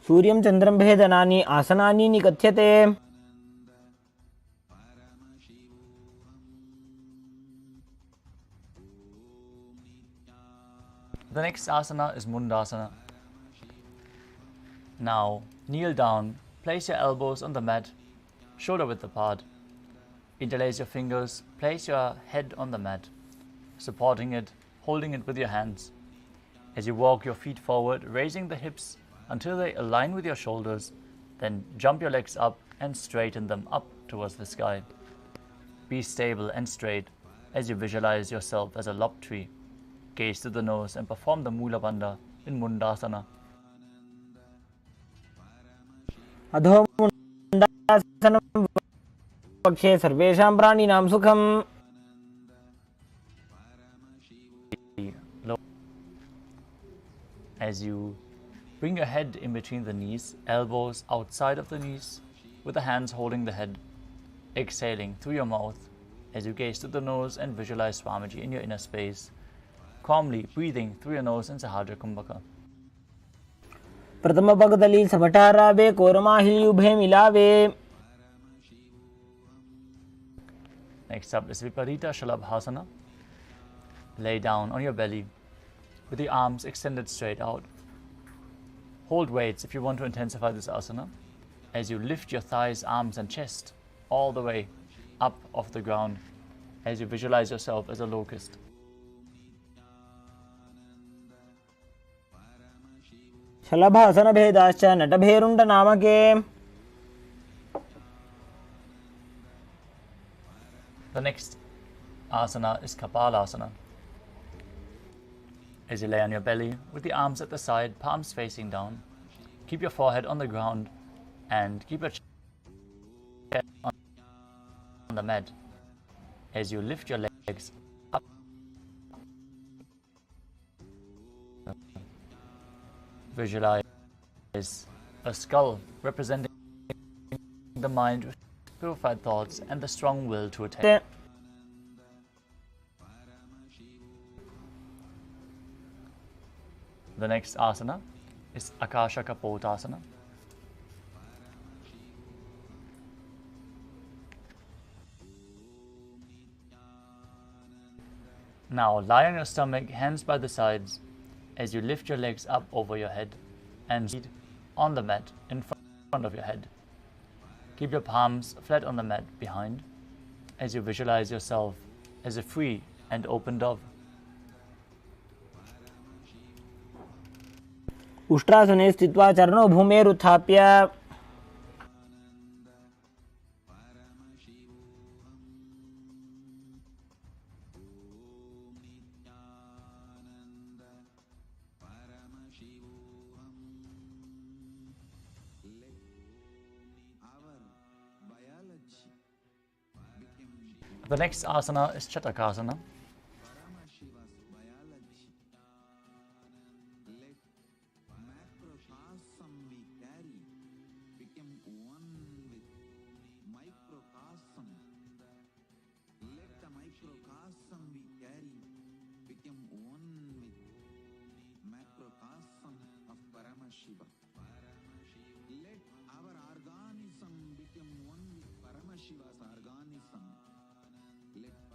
सूर्यं चन्द्रं भेदनानि आसनानि निकथ्यते. The next asana is Mundasana. Now kneel down, place your elbows on the mat, shoulder width apart. Interlace your fingers, place your head on the mat, supporting it, holding it with your hands. As you walk your feet forward, raising the hips until they align with your shoulders, then jump your legs up and straighten them up towards the sky. Be stable and straight as you visualize yourself as a lopped tree. Gaze to the nose and perform the Mula Bandha in Mundasana. अधो मुण्डासनं पक्षे सर्वेषां प्राणिनां सुखम्. As you bring your head in between the knees, elbows outside of the knees, with the hands holding the head, exhaling through your mouth as you gaze to the nose and visualize Swamiji in your inner space, calmly breathing through your nose in Sahadra Kumbhaka. प्रथम पगदली समठारावे कोरमाहिल्युभे मिलावे. Next up is Viparita Shalabhasana. Lay down on your belly with the arms extended straight out. Hold weights if you want to intensify this asana as you lift your thighs, arms and chest all the way up off the ground as you visualize yourself as a locust. शलभासन भेदाश्च नटभेरुण्ड नामके. The next asana is Kapalasana. As you lay on your belly with the arms at the side, palms facing down, keep your forehead on the ground and keep your chest on the mat as you lift your legs up. Visualize a skull representing the mind with purified thoughts and the strong will to attain. The next asana is Akasha Kapotasana. Now lie on your stomach, hands by the sides, as you lift your legs up over your head and feet on the mat in front of your head. Keep your palms flat on the mat behind as you visualize yourself as a free and open dove. The next asana is Urdhva Mukha. As you lay on your stomach, hands by the sides, as you lift your legs up over your head and feet on the mat in front of your head. Keep your palms flat on the mat behind as you visualize yourself as a free and open dove. As you visualize yourself as a free and open dove. उष्ट्रासने स्थित्वा चरणौ भूमेरुत्थाप्य The next asana is Chatakasana.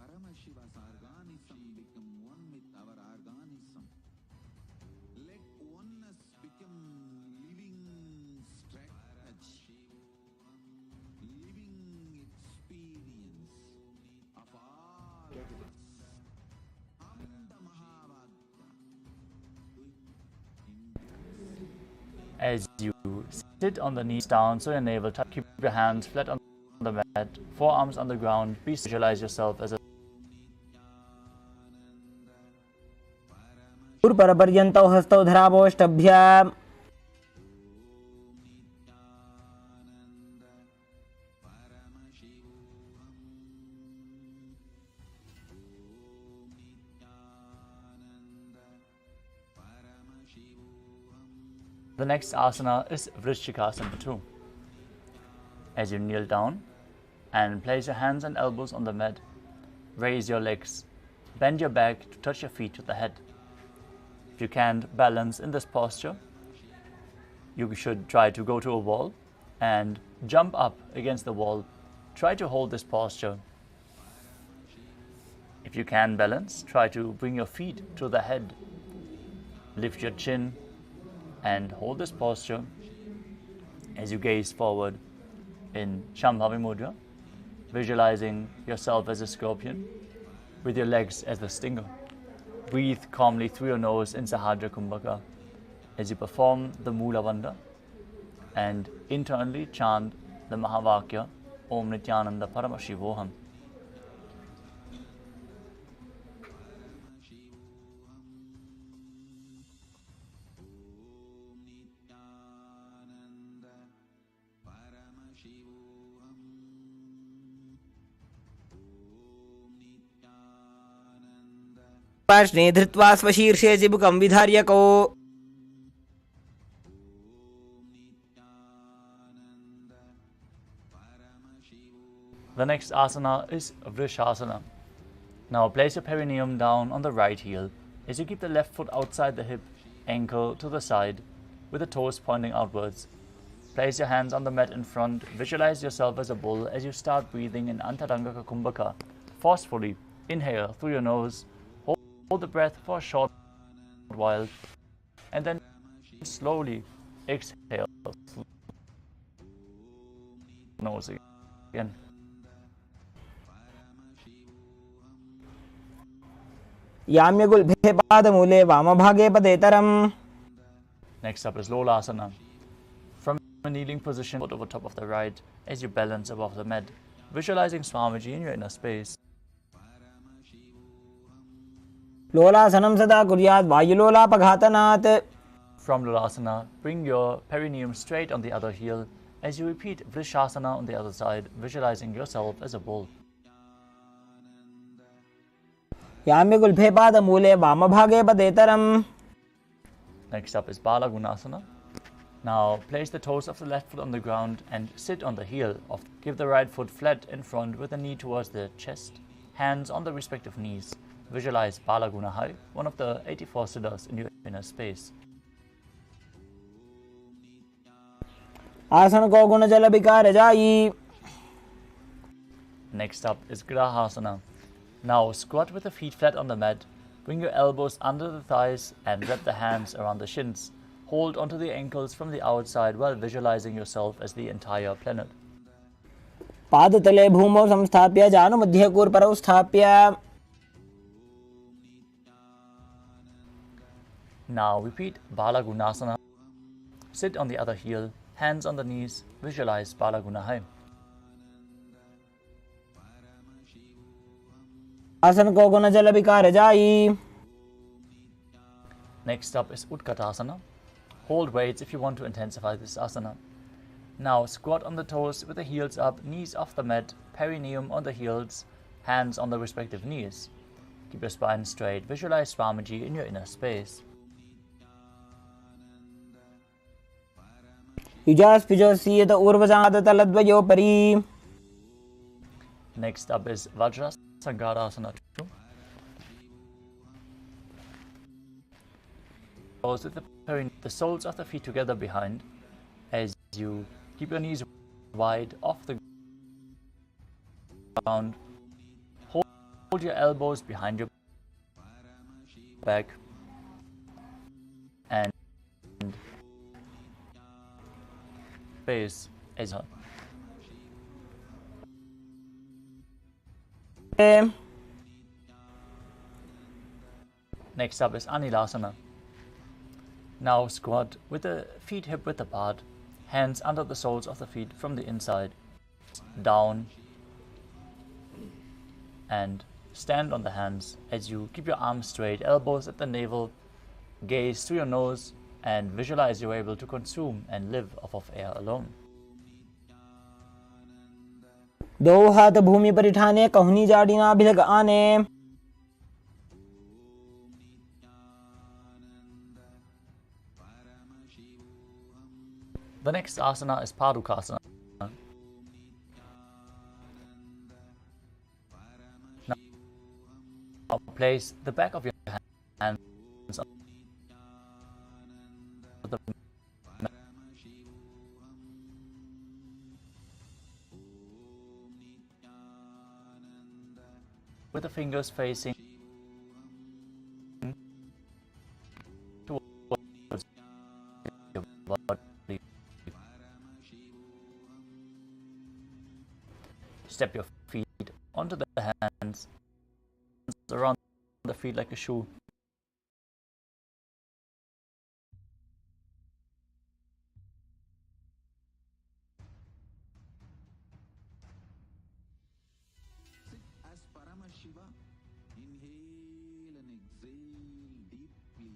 Paramashiva's organism become one with our organism. Let oneness become living strategy, living experience of all of us. Amda Mahavagya. As you sit on the knees down, so your navel touch, keep your hands flat on the mat, forearms on the ground. Please visualize yourself as a परपर्यन्तौ हस्तौ धरावोष्टभ्याम् The next asana is Vrishchikasana 2. As you kneel down and place your hands and elbows on the mat, raise your legs, bend your back to touch your feet to the head. If you can't balance in this posture, you should try to go to a wall and jump up against the wall. Try to hold this posture. If you can balance, try to bring your feet to the head. Lift your chin and hold this posture as you gaze forward in Shambhavi Mudra, visualizing yourself as a scorpion with your legs as the stinger. Breathe calmly through your nose in Sahadra Kumbhaka as you perform the Mula Bandha and internally chant the Mahavakya Om Nithyananda Paramashivoham. पार्श्वे धृत्वा स्वशीर्षे चिबुकं विधार्यको The next asana is Vrishasana. Now place your perineum down on the right heel as you keep the left foot outside the hip, ankle to the side, with the toes pointing outwards. Place your hands on the mat in front, visualize yourself as a bull as you start breathing in Antarangaka Kumbhaka. Forcefully inhale through your nose, hold the breath for a short while, and then slowly exhale through the nose again. याम्यगुल्भे पादमूले वामभागे पदेतरम्. Next up is Lolasana. From a kneeling position, foot over top of the right as you balance above the mat, visualizing Swamiji in your inner space. लोलासनं सदा कुर्यात् वायुलोलापघातनात्. From Lolasana, bring your perineum straight on the other heel as you repeat Vrishasana on the other side, visualizing yourself as a bull. याम्यगुल्भे पादमूले वामभागे पदेतरम्. Next up is Balagunasana. Now place the toes of the left foot on the ground and sit on the heel. Give the right foot flat in front with the knee towards the chest, hands on the respective knees. Visualize Balagunahai, one of the 84 siddhas in your inner space. आसन को गुण जल विकार जाई. Next up is Grahasana. Now squat with the feet flat on the mat. Bring your elbows under the thighs and wrap the hands around the shins. Hold onto the ankles from the outside while visualizing yourself as the entire planet. पादतले भूमौ संस्थाप्य जानुमध्यकूर्परौ स्थाप्य. Now repeat Balagunasana sit on the other heel, hands on the knees, visualize Balagunahai. आसन को गुण जल विकार जाई. Next up is Utkatasana. Hold weights if you want to intensify this asana. Now squat on the toes with the heels up, knees off the mat, perineum on the heels, hands on the respective knees. Keep your spine straight. Visualize Swamiji in your inner space. युजास पिजोसीयत ऊर्वजात तलद्वयोपरि. Next up is Vajrasangarasana. Pose with the soles of the feet together behind as you keep your knees wide off the ground. Hold your elbows behind your back and face as Next up is Anilasana. Now squat with the feet hip width apart, hands under the soles of the feet from the inside, down, and stand on the hands as you keep your arms straight, elbows at the navel, gaze through your nose, and visualize you're able to consume and live off of air alone. दो हाथ भूमि पर उठाने, कहनी जाड़ी ना भिलक आने. The next asana is Padukasana. Now place the back of your hands on the mat. With the fingers facing towards your body. Step your feet onto the hands, around the feet like a shoe. Sit as Paramashiva. Inhale and exhale deeply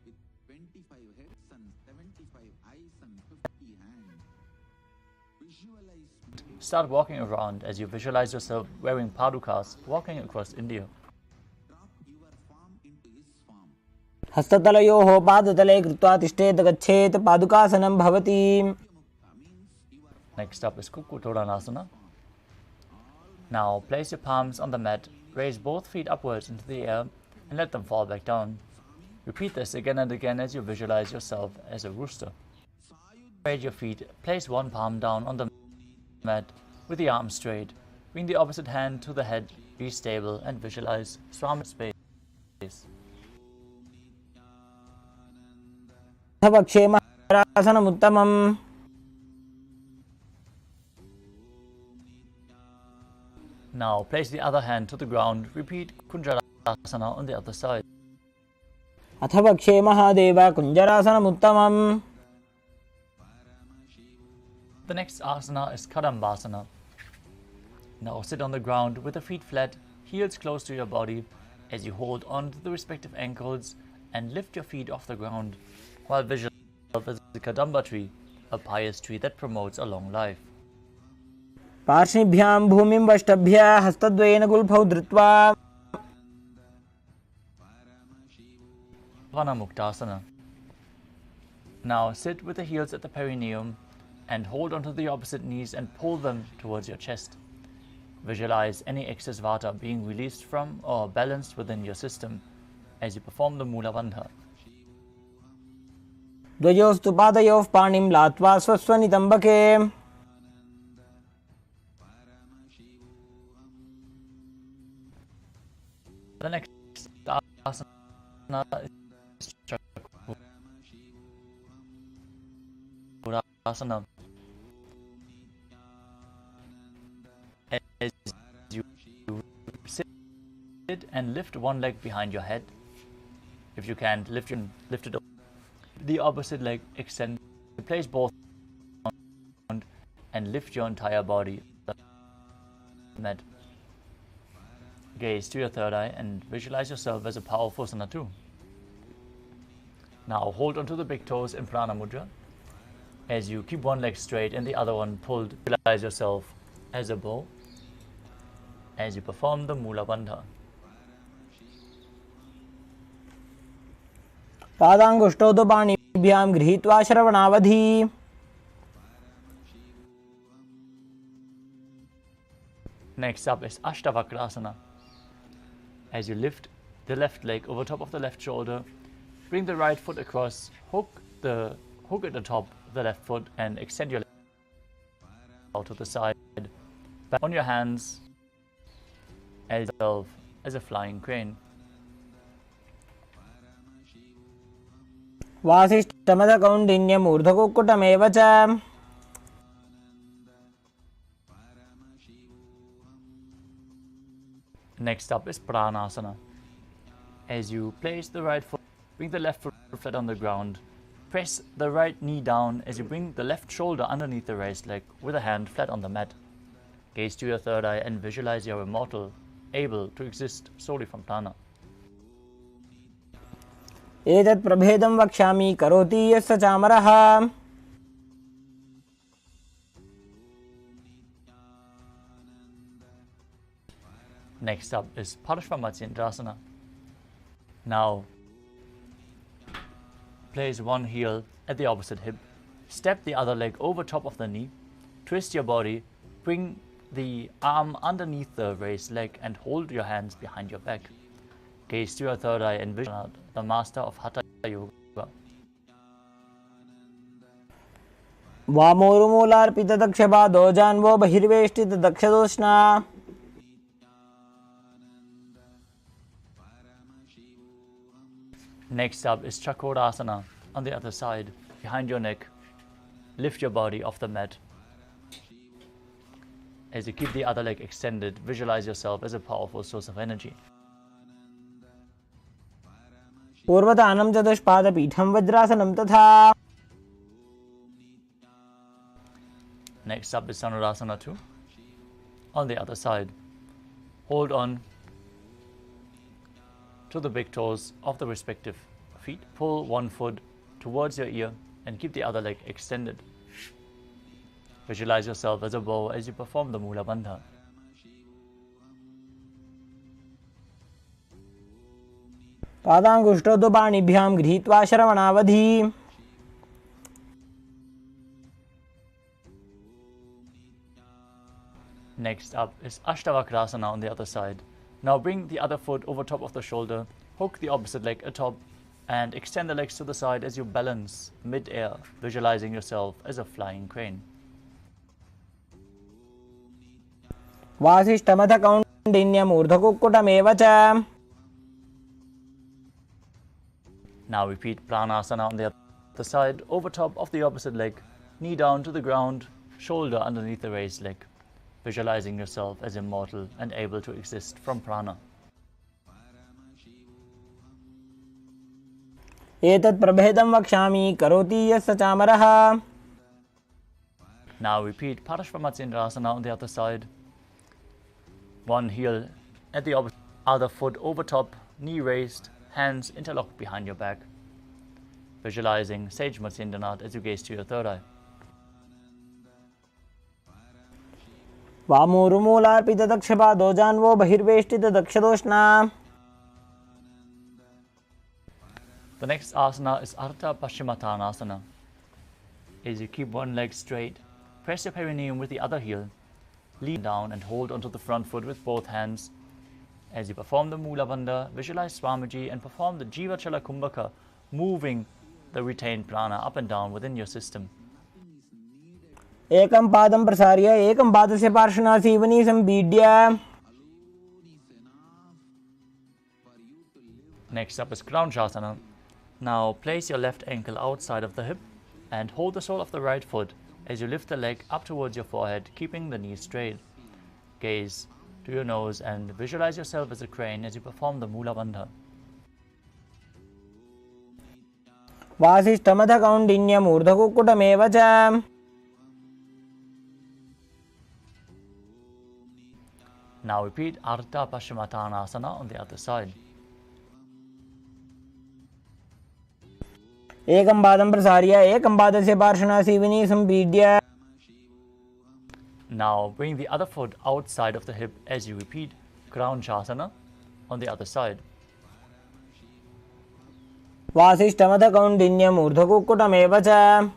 with 25 heads and 75 eyes and 50 hands. Visualize. Start walking around as you visualize yourself wearing padukas, walking across India. Drop your palm into his palm. हस्ततलयोः पादतले कृत्वा तिष्ठेत गच्छेत पादुकासनं भवति. Next up is Kukutodanasana. Now place your palms on the mat, raise both feet upwards into the air and let them fall back down. Repeat this again and again as you visualize yourself as a rooster. Spread your feet, place one palm down on the mat with the arms straight. Bring the opposite hand to the head, be stable and visualize Swami space. क्षेमासनमुत्तमम्. Now place the other hand to the ground. Repeat Kunjarasana on the other side. अथवा क्षेमहादेव कुञ्जरासनमुत्तमम्. The next asana is Kadambasana. Now sit on the ground with the feet flat, heels close to your body as you hold on to the respective ankles and lift your feet off the ground while visualize as the Kadamba tree, a pious tree that promotes a long life. पार्श्निभ्यां भूमिं वष्टभ्य हस्तद्वयेन गुल्फौ धृत्वा. Vanamuktasana. Now sit with the heels at the perineum and hold onto the opposite knees and pull them towards your chest. Visualize any excess vata being released from or balanced within your system as you perform the Mula Bandha. द्वयोस्तु पादयोः पाणिं लात्वा स्वस्वनितम्बके. The next asana is Chakrasana. As you sit and lift one leg behind your head. If you can't, lift it up. The opposite leg extend place both on and lift your entire body. Mat. Gaze to your third eye and visualize yourself as a powerful Sana too. Now hold onto the big toes in Prana Mudra. As you keep one leg straight and the other one pulled, visualize yourself as a bow as you perform the Mula Bandha. पादाङ्गुष्ठौ तु पाणिभ्यां गृहीत्वा श्रवणावधि. Next up is Ashtavakrasana. As you lift the left leg over top of the left shoulder, bring the right foot across, hook at the top of the left foot and extend your leg out to the side. Back on your hands as a flying crane. वासिष्ठमदकौण्डिन्यमूर्धकुक्कुटमेव च. Next up is Pranasana. As you place the right foot, bring the left foot flat on the ground. Press the right knee down as you bring the left shoulder underneath the raised leg with a hand flat on the mat. Gaze to your third eye and visualize you're immortal, able to exist solely from prana. एतत् प्रभेदं वक्ष्यामि करोति यस्य चामरः. Next up is Parashvamatsyendrasana. Now, place one heel at the opposite hip, step the other leg over top of the knee, twist your body, bring the arm underneath the raised leg and hold your hands behind your back. Gaze to your third eye and visualize the master of Hatha Yoga. वामोरुमूलार्पितदक्षपादो जान्वो बहिर्वेष्टितदक्षदोष्णा. Next up is Chakorasana on the other side, behind your neck. Lift your body off the mat. As you keep the other leg extended, visualize yourself as a powerful source of energy. पूर्वतानं चतुष्पादपीठं वज्रासनं तथा. Next up is Sanurasana 2. On the other side, hold on to the big toes of the respective feet. Pull one foot towards your ear and keep the other leg extended. Visualize yourself as a bow as you perform the Mula Bandha. पादाङ्गुष्ठौ तु पाणिभ्यां गृहीत्वा श्रवणावधि. Next up is Ashtavakrasana on the other side. Now bring the other foot over top of the shoulder, hook the opposite leg atop, and extend the legs to the side as you balance mid-air, visualizing yourself as a flying crane. वासिष्ठमथ कौण्डिन्यमूर्धकुक्कुटमेव च. Now repeat Pranasana on the other side, over top of the opposite leg, knee down to the ground, shoulder underneath the raised leg, visualizing yourself as immortal and able to exist from prana. एतत् प्रभेदं वक्ष्यामि करोति यस्य चामरः. Now repeat Parashvamatsyendrasana on the other side. One heel at the other foot over top, knee raised, hands interlocked behind your back. Visualizing Sage Matsyendranath as you gaze to your third eye. वामोरुमूलार्पितदक्षपादो जान्वो बहिर्वेष्टितदक्षदोष्णा. The next asana is Ardha Paschimottanasana. As you keep one leg straight, press your perineum with the other heel, lean down and hold onto the front foot with both hands. As you perform the Mula Bandha, visualize Swamiji and perform the Jiva Chala Kumbhaka, moving the retained prana up and down within your system. एकं पादं प्रसार्य एकं पादस्य पार्श्वना Seoni सम्पीड्य. Next up is Kraunchasana. Now place your left ankle outside of the hip and hold the sole of the right foot as you lift the leg up towards your forehead, keeping the knees straight. Gaze to your nose and visualize yourself as a crane as you perform the Mula Bandha. वासिष्ठमथ कौण्डिन्यमूर्धकुक्कुटमेव च Now repeat Ardha Paschimottanasana on the other side. एकं पादं प्रसार्य एकं पादस्य पार्श्वनासीविनी सम्पीड्य. Now bring the other foot outside of the hip as you repeat Kraunchasana on the other side. वासिष्ठमथ कौण्डिन्यमूर्धकुक्कुटमेव च.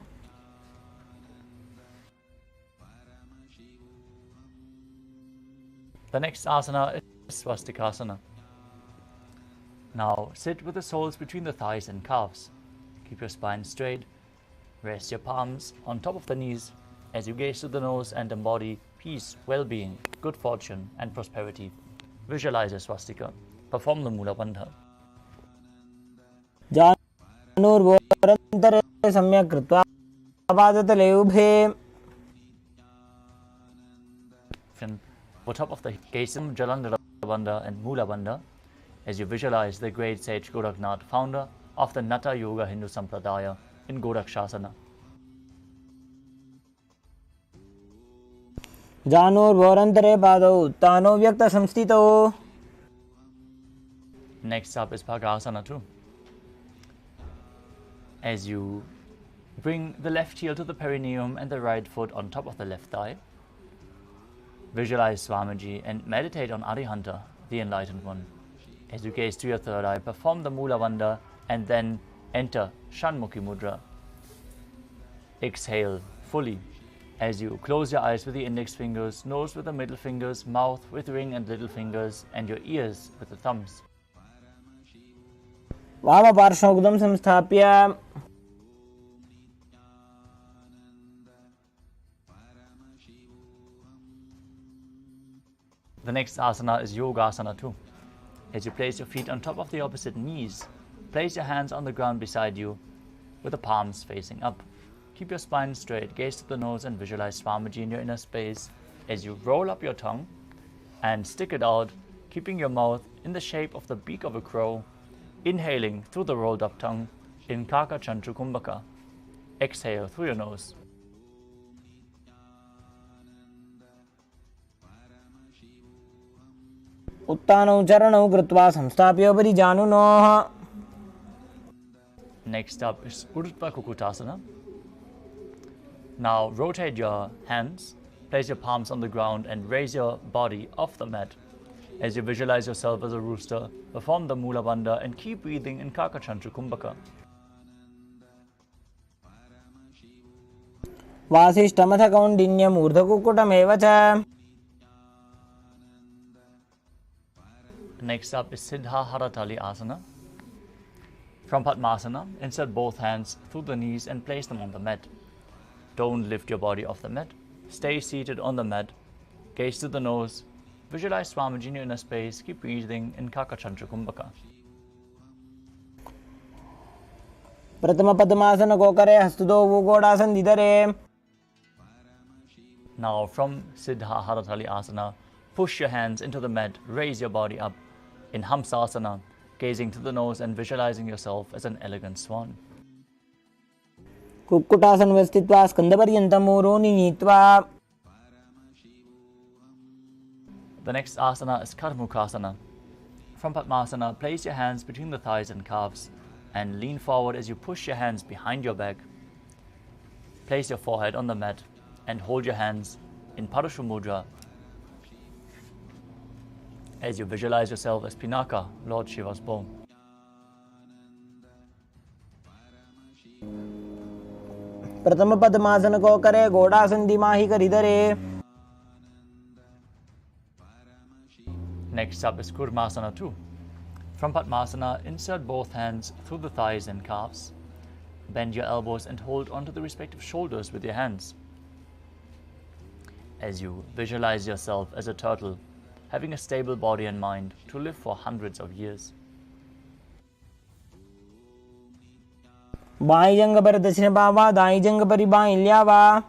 The next asana is Swastikasana. Now sit with the soles between the thighs and calves. Keep your spine straight. Rest your palms on top of the knees as you gaze to the nose and embody peace, well-being, good fortune and prosperity. Visualize a swastika. Perform the Mula Bandha. जानुर्वोरन्तरे सम्यक् कृत्वा पादतले उभे. On top of the Kesam, Jalandhara Bandha and Mula Bandha as you visualize the great sage Gorakhnath, founder of the Natha Yoga Hindu Sampradaya in Gorakshasana. जानुर्वोरन्तरे पादौ तानो व्यक्तसंस्थितौ. Next up is Bhagasana 2. As you bring the left heel to the perineum and the right foot on top of the left thigh, visualize Swamiji and meditate on Arihanta, the enlightened one. As you gaze to your third eye, perform the Mula Bandha and then enter Shanmukhi Mudra. Exhale fully as you close your eyes with the index fingers, nose with the middle fingers, mouth with ring and little fingers, and your ears with the thumbs. वामपार्श्वमुखं संस्थाप्य. The next asana is Yogasana 2. As you place your feet on top of the opposite knees, place your hands on the ground beside you with the palms facing up. Keep your spine straight, gaze to the nose and visualize Swamiji in your inner space as you roll up your tongue and stick it out, keeping your mouth in the shape of the beak of a crow, inhaling through the rolled up tongue in Kaka Chanchu Kumbhaka. Exhale through your nose. उत्तानौ चरणौ कृत्वा संस्थाप्योपरि जानुनोः. Next up is Urdhva Kukutasana. Now rotate your hands, place your palms on the ground and raise your body off the mat. As you visualize yourself as a rooster, perform the Mula Bandha and keep breathing in Kakachantra Kumbhaka. वासिष्ठमथ कौण्डिन्यमूर्धकुक्कुटमेव च. Next up is Siddha Haratali Asana. From Padmasana, insert both hands through the knees and place them on the mat. Don't lift your body off the mat. Stay seated on the mat. Gaze to the nose. Visualize Swamiji in your inner space. Keep breathing in Kakachantra Kumbhaka. प्रथम पद्मासन को करे हस्तदो वो गोड़ासन दिधरे. Now from Siddha Haratali Asana, push your hands into the mat, raise your body up in Hamsasana, gazing to the nose and visualizing yourself as an elegant swan. Kukkutasana स्थित्वा स्कंदपर्यन्तं ऊरोनि नीत्वा. The next asana is Karmukasana. From Padmasana, place your hands between the thighs and calves and lean forward as you push your hands behind your back. Place your forehead on the mat and hold your hands in Parashu Mudra as you visualize yourself as Pinaka, Lord Shiva's bow. प्रथम पद्मासन को करे Ghodasan दिमाही करिधरे. Next up is Kurmasana 2. From Padmasana, insert both hands through the thighs and calves. Bend your elbows and hold onto the respective shoulders with your hands. As you visualize yourself as a turtle, having a stable body and mind to live for hundreds of years. By जंग पर दक्षिण बावा दाई जंग पर by ल्यावा.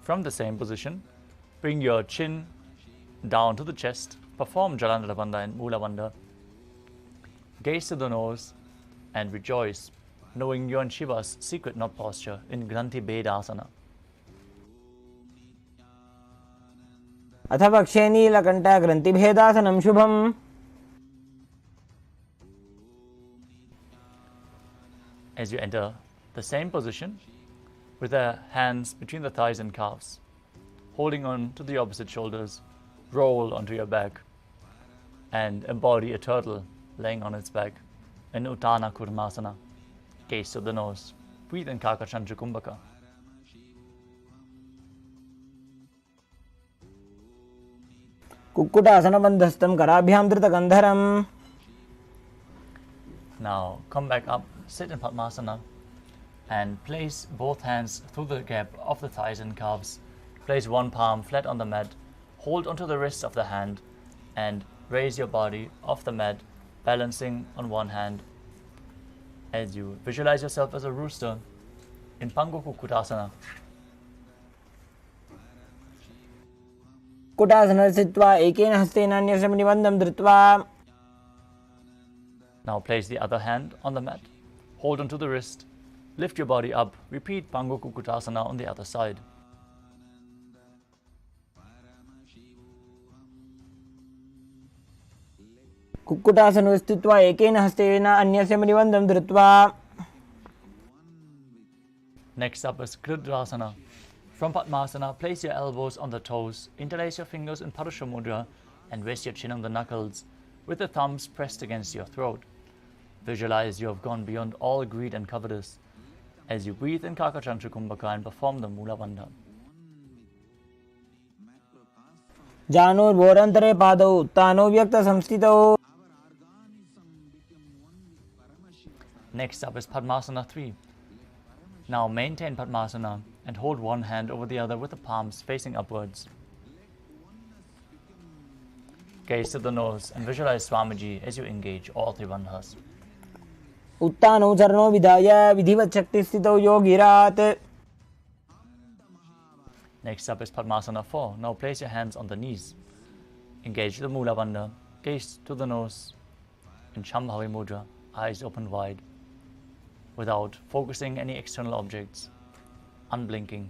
From the same position, bring your chin down to the chest, perform Jalandhara Bandha and Mula Bandha, Gaze to the nose and rejoice, knowing you're in Shiva's secret knot posture in Granthi Bedasana. अथ वक्षे नीलकण्ठ ग्रन्थिभेदासनं शुभम्. As you enter the same position, with the hands between the thighs and calves, holding on to the opposite shoulders, roll onto your back, and embody a turtle laying on its back in Uttana Kurmasana. Gaze to the nose. Breathe in Kakachandra Kumbhaka. कुक्कुटासनबन्धस्थं कराभ्यां धृतगन्धरम्. Now come back up, sit in Padmasana, and place both hands through the gap of the thighs and calves. Place one palm flat on the mat, hold onto the wrist of the hand, and raise your body off the mat, balancing on one hand. As you visualize yourself as a rooster in Pangu Kukkutasana. कुक्कुटासने स्थित्वा एकेन हस्तेन अन्यस्य निबन्धं धृत्वा. Now place the other hand on the mat, hold onto the wrist, lift your body up, repeat Pangu Kukkutasana on the other side. कुक्कुटासने स्थित्वा एकेन हस्तेन अन्यस्य निबन्धं धृत्वा. Next up is Kridrasana. From Padmasana, place your elbows on the toes, interlace your fingers in Parusha Mudra, and rest your chin on the knuckles, with the thumbs pressed against your throat. Visualize you have gone beyond all greed and covetous, as you breathe in Kakachandra Kumbhaka and perform the Mula Bandha. जानोर्भोरन्तरे पादौ उत्तानो व्यक्तसंस्थितौ. Next up is Padmasana 3. Now maintain Padmasana and hold one hand over the other with the palms facing upwards. Gaze to the nose and visualize Swamiji as you engage all three bandhas. उत्तानौ चरणौ विधाय विधिवत् शक्तिस्थितौ योगिरात्. Next up is Padmasana 4. Now place your hands on the knees. Engage the Mula Bandha. Gaze to the nose in Shambhavi Mudra, eyes open wide, without focusing any external objects. Unblinking,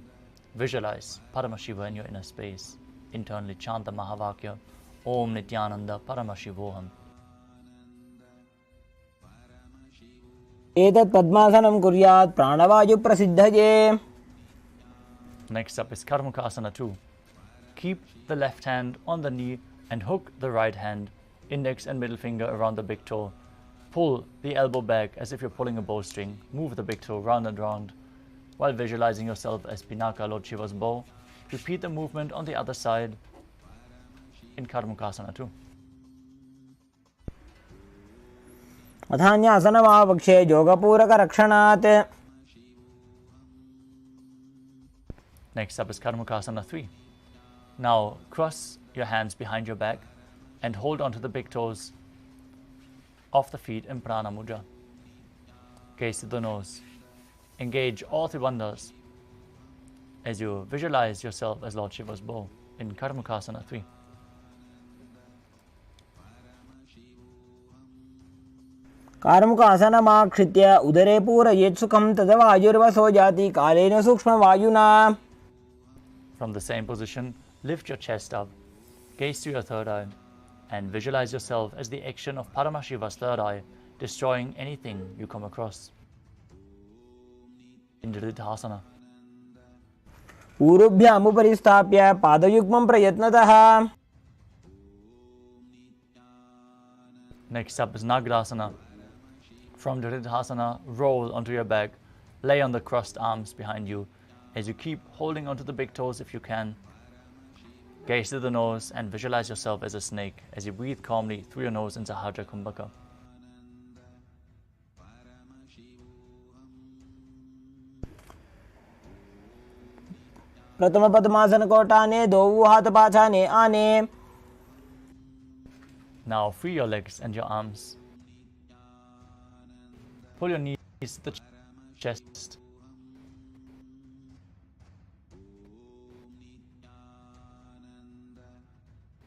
visualize Paramashiva in your inner space. Internally chant the Mahavakya, Om Nithyananda Paramashivoham. एतत् पद्मासनं कुर्यात् प्राणवायु प्रसिद्धये. Next up is Karmukasana 2. Keep the left hand on the knee and hook the right hand, index and middle finger around the big toe. Pull the elbow back as if you're pulling a bowstring. Move the big toe round and round. While visualizing yourself as Pinaka, Lord Shiva's bow, repeat the movement on the other side in Karmukasana 2. अथान्यासनमावक्षे योगपूरकरक्षणात्. Next up is Karmukasana 3. Now cross your hands behind your back and hold onto the big toes of the feet in Prana Mudra. Gaze to the nose. Engage all three bandhas as you visualize yourself as Lord Shiva's bow in Karmukasana 3. कार्मुकासनमाक्षित्य उदरे पूरयेत् सुखं तदवायुर्वसो जाति कालेन सूक्ष्मवायुना. From the same position, lift your chest up, gaze to your third eye, and visualize yourself as the action of Paramashiva's third eye, destroying anything you come across. In Dridhasana. पूर्वभ्यामुपरि स्थाप्य पादयुग्मं प्रयत्नतः. Next up is Nagrasana. From Dridhasana, roll onto your back, lay on the crossed arms behind you as you keep holding onto the big toes if you can. Gaze to the nose and visualize yourself as a snake as you breathe calmly through your nose in Sahajra Kumbhaka. प्रथम पद्मासन कोटाने दो हाथ पाछाने आने. Now free your legs and your arms. Pull your knees to the chest.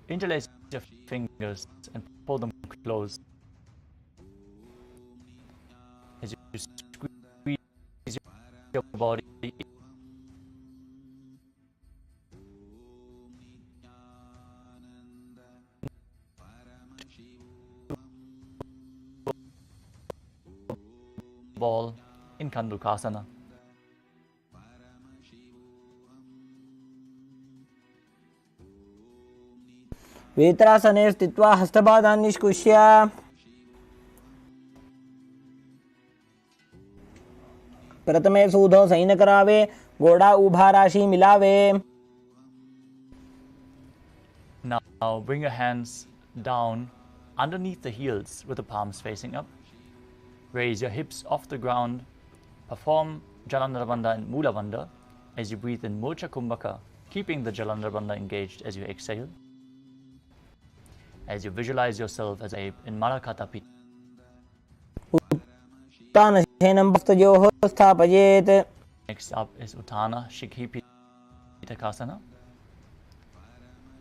Interlace your fingers and pull them close. your body ball in Kandukasana. वेत्रासने स्थित्वा हस्तपादान् निष्कुष्य प्रथमे सूधो San करावे घोड़ा ऊभा राशि मिलावे. Now bring your hands down underneath the heels with the palms facing up. Raise your hips off the ground. Perform Jalandhara Bandha and Mula Bandha as you breathe in Mocha Kumbhaka, keeping the Jalandhara Bandha engaged as you exhale. As you visualize yourself as a in Malakata Pita. Next up is Uttana Shikhi Pitakasana.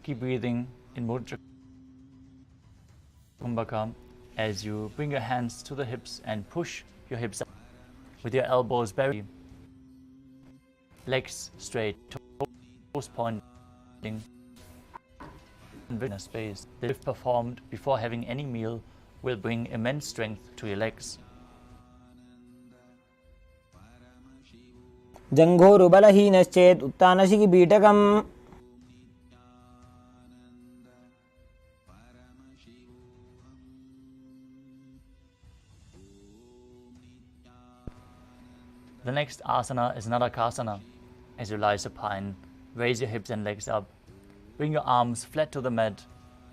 Keep breathing in Mudra Kumbhaka as you bring your hands to the hips and push your hips up with your elbows buried, legs straight, toes pointing, and in a space. If performed before having any meal will bring immense strength to your legs. जंघोरुबलहीनश्चेत् उत्तानशिखि पीठकम्. The next asana is Narakasana. As you lie supine, raise your hips and legs up. Bring your arms flat to the mat.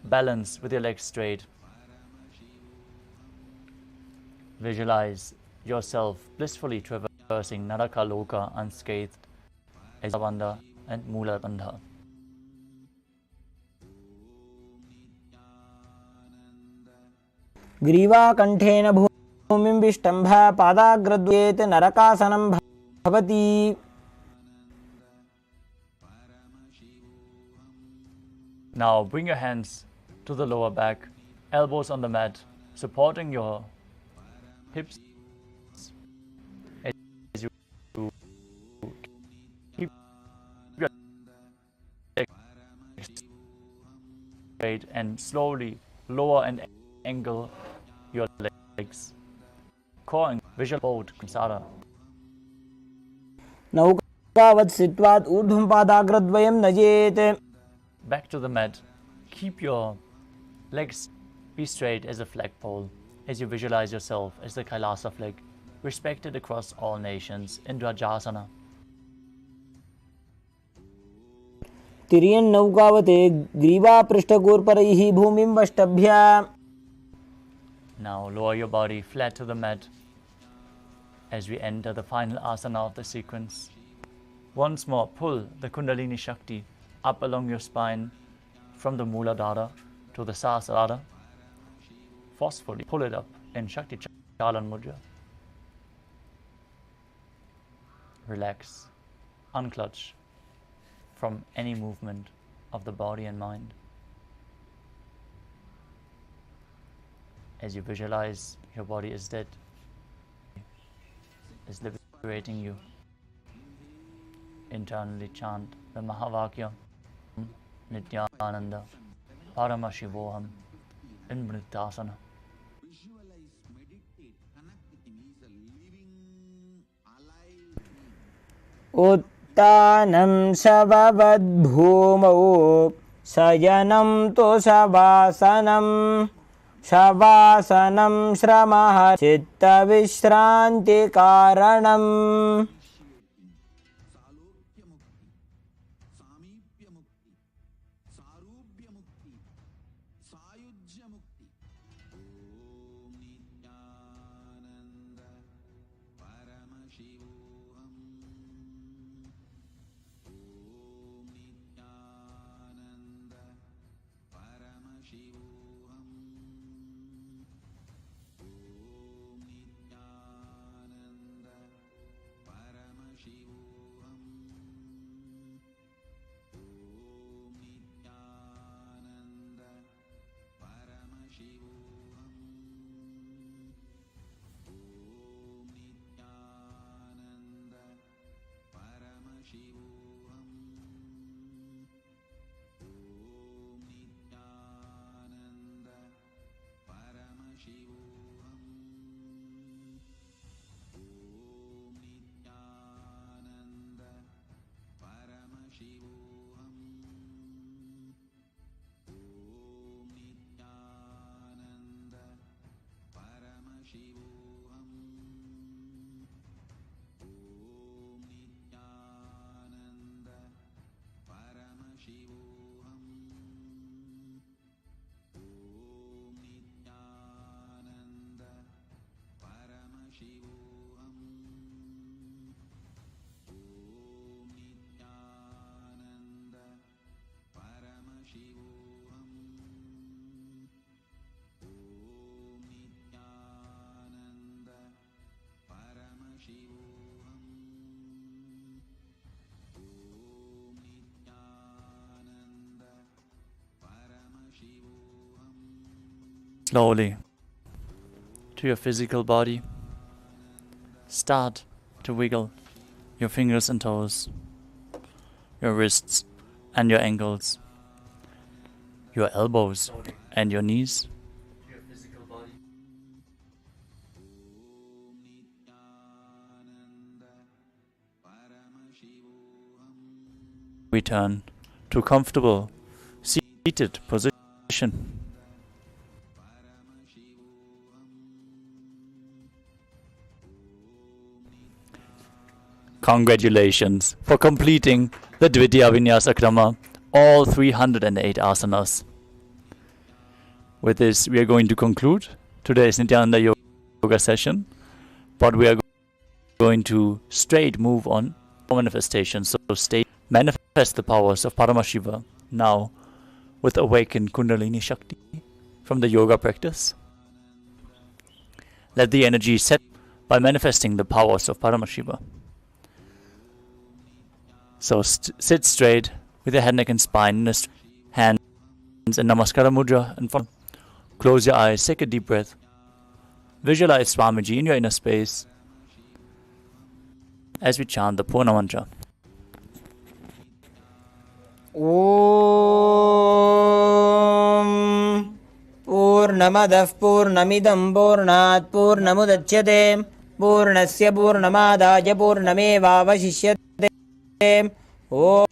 Balance with your legs straight. Visualize yourself blissfully traversing Naraka Loka unscathed as Bandha and Mula Bandha. ग्रीवा कंठेन भूमिं विष्टम्भ पादाग्रद्वयेत नरकासनं भवति. Now bring your hands to the lower back, elbows on the mat, supporting your hips as you keep your legs straight and slowly lower and angle your legs. Core and visual boat samsara. नौकावत् स्थित्वात् ऊर्ध्वं पादाग्रद्वयं नयेत्. Back to the mat. Keep your legs be straight as a flagpole as you visualize yourself as the Kailasa flag, respected across all nations in Dvajasana. तिर्यन् नौकावते ग्रीवा पृष्ठगोर्परैः भूमिं वष्टभ्य. Now lower your body flat to the mat as we enter the final asana of the sequence. Once more, pull the Kundalini Shakti up along your spine from the Muladhara to the Sahasrara. Forcefully pull it up in Shakti Chalan Mudra. Relax, unclutch from any movement of the body and mind. As you visualize your body is dead, is liberating you. Internally chant the Mahavakya Nithyananda Paramashivoham in Vriddhasana. Visualize, meditate, connect with him. He is a living, alive. उत्तानं शववद्भूमौ शयनं तु शवासनं. शवासनं श्रमः चित्तविश्रान्तिकारणम्. Salokya Mukti, Samipya Mukti, Sarubhya Mukti, Sayujya Mukti. Om Nithyananda Paramashivoham. Om Nithyananda Paramashivoham. Om Nithyananda Paramashivoham. Om Nithyananda slowly to your physical body. Start to wiggle your fingers and toes, your wrists and your ankles, your elbows and your knees. Return to comfortable seated position. Congratulations for completing the Dvitiya Vinyasa Krama, all 308 asanas. With this, we are going to conclude today's Nithyananda Yoga session, but we are going to straight move on for manifestation. So stay, manifest the powers of Paramashiva now with awakened Kundalini Shakti from the yoga practice. Let the energy set by manifesting the powers of Paramashiva. So sit straight with your head, neck and spine, hands in Namaskara Mudra and front. Close your eyes, take a deep breath. Visualize Swamiji in your inner space as we chant the Purna Mantra. Om Purnamadah Purnamidam Purnat Purnamudachyate Purnasya Purnamadaya Purnamevavashishyate Om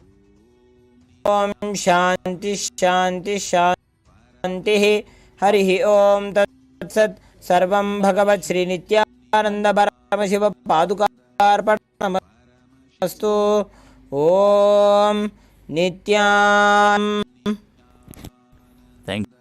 Shanti Shanti Shanti Harihi Om Tat Sat Sarvam Bhagavat Sri Nithyananda Paramashivam Padukarpanamastu Om Nityam. Thank you.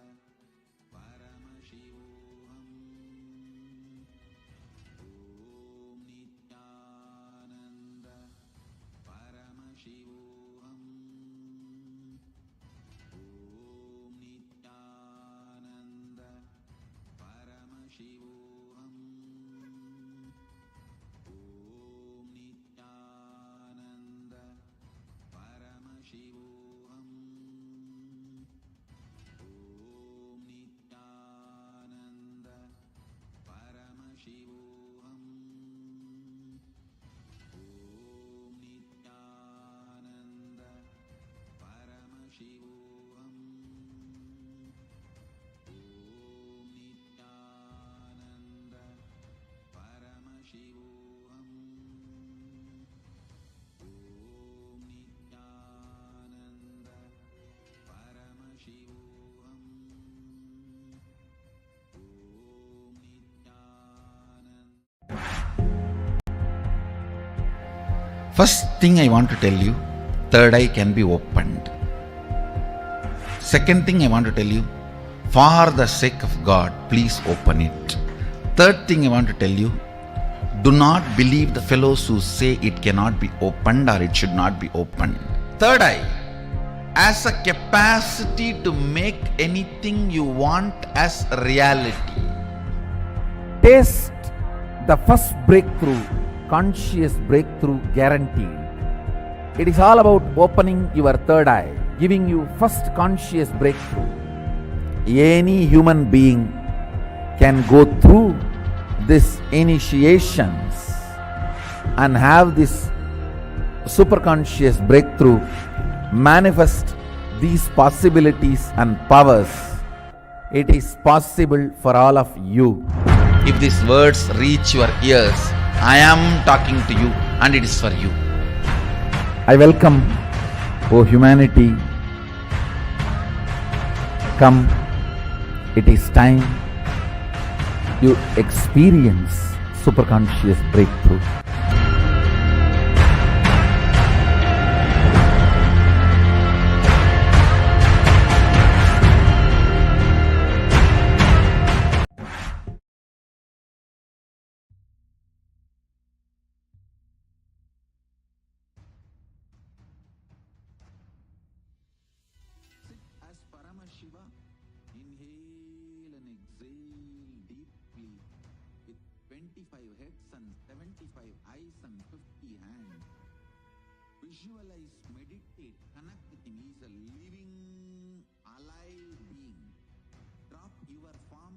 First thing I want to tell you, third eye can be opened. Second thing I want to tell you, for the sake of God, please open it. Third thing I want to tell you, do not believe the fellows who say it cannot be opened or it should not be opened. Third eye has a capacity to make anything you want as reality. Taste the first breakthrough, conscious breakthrough guaranteed. It is all about opening your third eye, giving you first conscious breakthrough. Any human being can go through these initiations and have this superconscious breakthrough, manifest these possibilities and powers. It is possible for all of you. If these words reach your ears, I am talking to you and it is for you. I welcome, O humanity, come, it is time you experience superconscious breakthrough. As Paramashiva, inhale and exhale deeply with 25 heads and 75 eyes and 50 hands. Visualize, meditate, connect with him. He is a living, alive being. Drop your form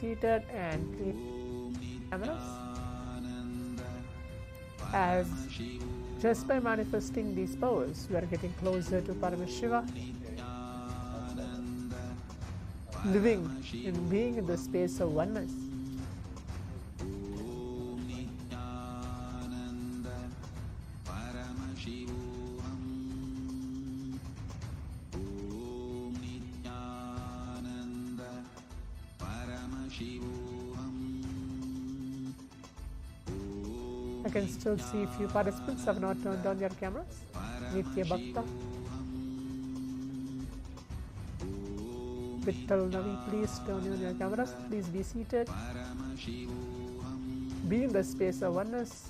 seated and clean cameras. As just by manifesting these powers, we are getting closer to Paramashiva, living and being in the space of oneness. I can still see a few participants have not turned on their cameras. Nitya Bhakta. Vittal Navi, please turn on your cameras. Please be seated. Be in the space of oneness,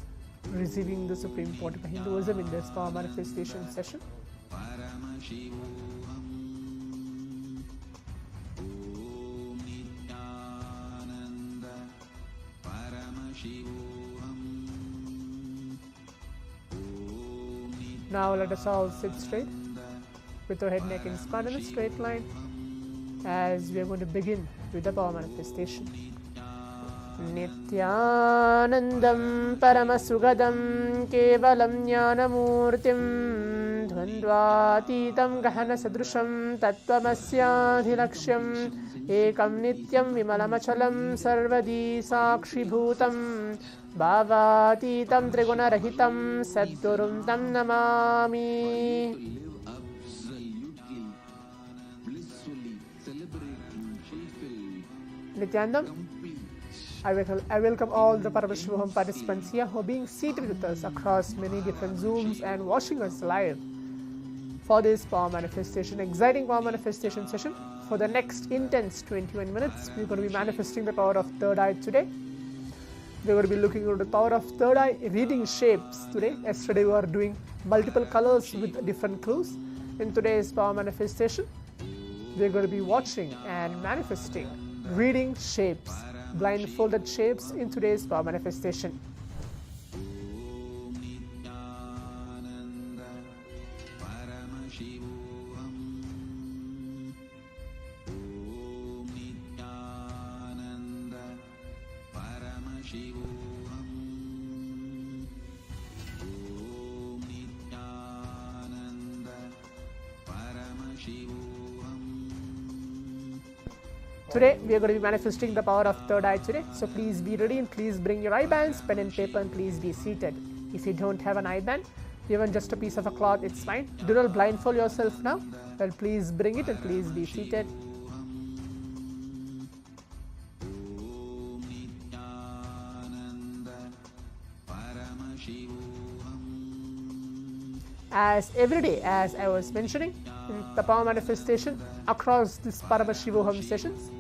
receiving the Supreme Pontiff of Hinduism in this power manifestation session. Now let us all sit straight with our head, neck and spine in a straight line as we are going to begin with the power manifestation. Nithyanandam Paramasugadam Kevalam Jnanamurtim Dvandvatitam Gahana Sadrusham Tattvamasyaadhilaksham Ekam Nityam Vimalamachalam Sarvadi Sakshi Bhutam Bhavatitam Trigunarahitam Sadgurum Tam Namami. Nityanandam, I welcome all the Paramashivoham participants here who are being seated with us across many different Zooms and watching us live for this power manifestation, exciting power manifestation session. For the next intense 21 minutes, we're going to be manifesting the power of third eye today. We're going to be looking at the power of third eye reading shapes today. Yesterday we were doing multiple colors with different clues. In today's power manifestation, we're going to be watching and manifesting reading shapes, blindfolded shapes in today's power manifestation. Today we are going to be manifesting the power of third eye today. So please be ready and please bring your eye bands, pen and paper, and please be seated. If you don't have an eye band, even just a piece of a cloth, it's fine. Do not blindfold yourself now. Well, please bring it and please be seated. As every day, as I was mentioning in the power manifestation across this Paramashivoham sessions,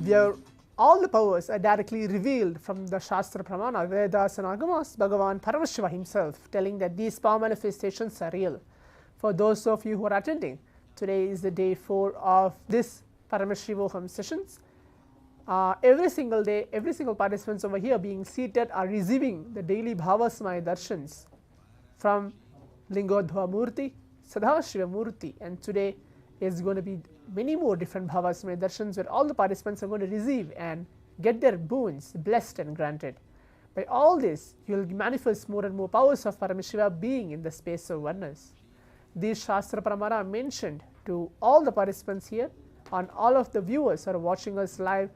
where all the powers are directly revealed from the Shastra Pramana, Vedas and Agamas, Bhagavan Paramashivam himself telling that these power manifestations are real. For those of you who are attending, today is the day 4 of this Paramashivoham sessions. Every single day, every single participants over here being seated are receiving the daily Bhavasmaya darshans from Lingodhva Murti, Sadashiva Murti, and today is going to be many more different Bhavasmaya darshans where all the participants are going to receive and get their boons blessed and granted. By all this, you will manifest more and more powers of Paramashiva being in the space of oneness. These Shastra Pramana mentioned to all the participants here and all of the viewers who are watching us live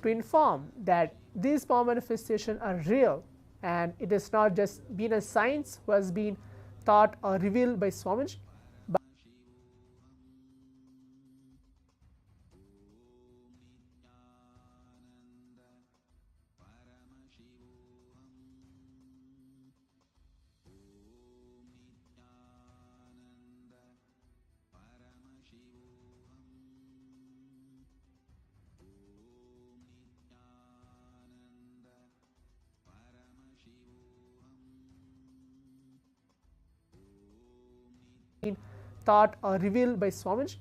to inform that these power manifestations are real, and it has not just been a science who has been taught or revealed by Swamiji, but taught or revealed by Swamiji.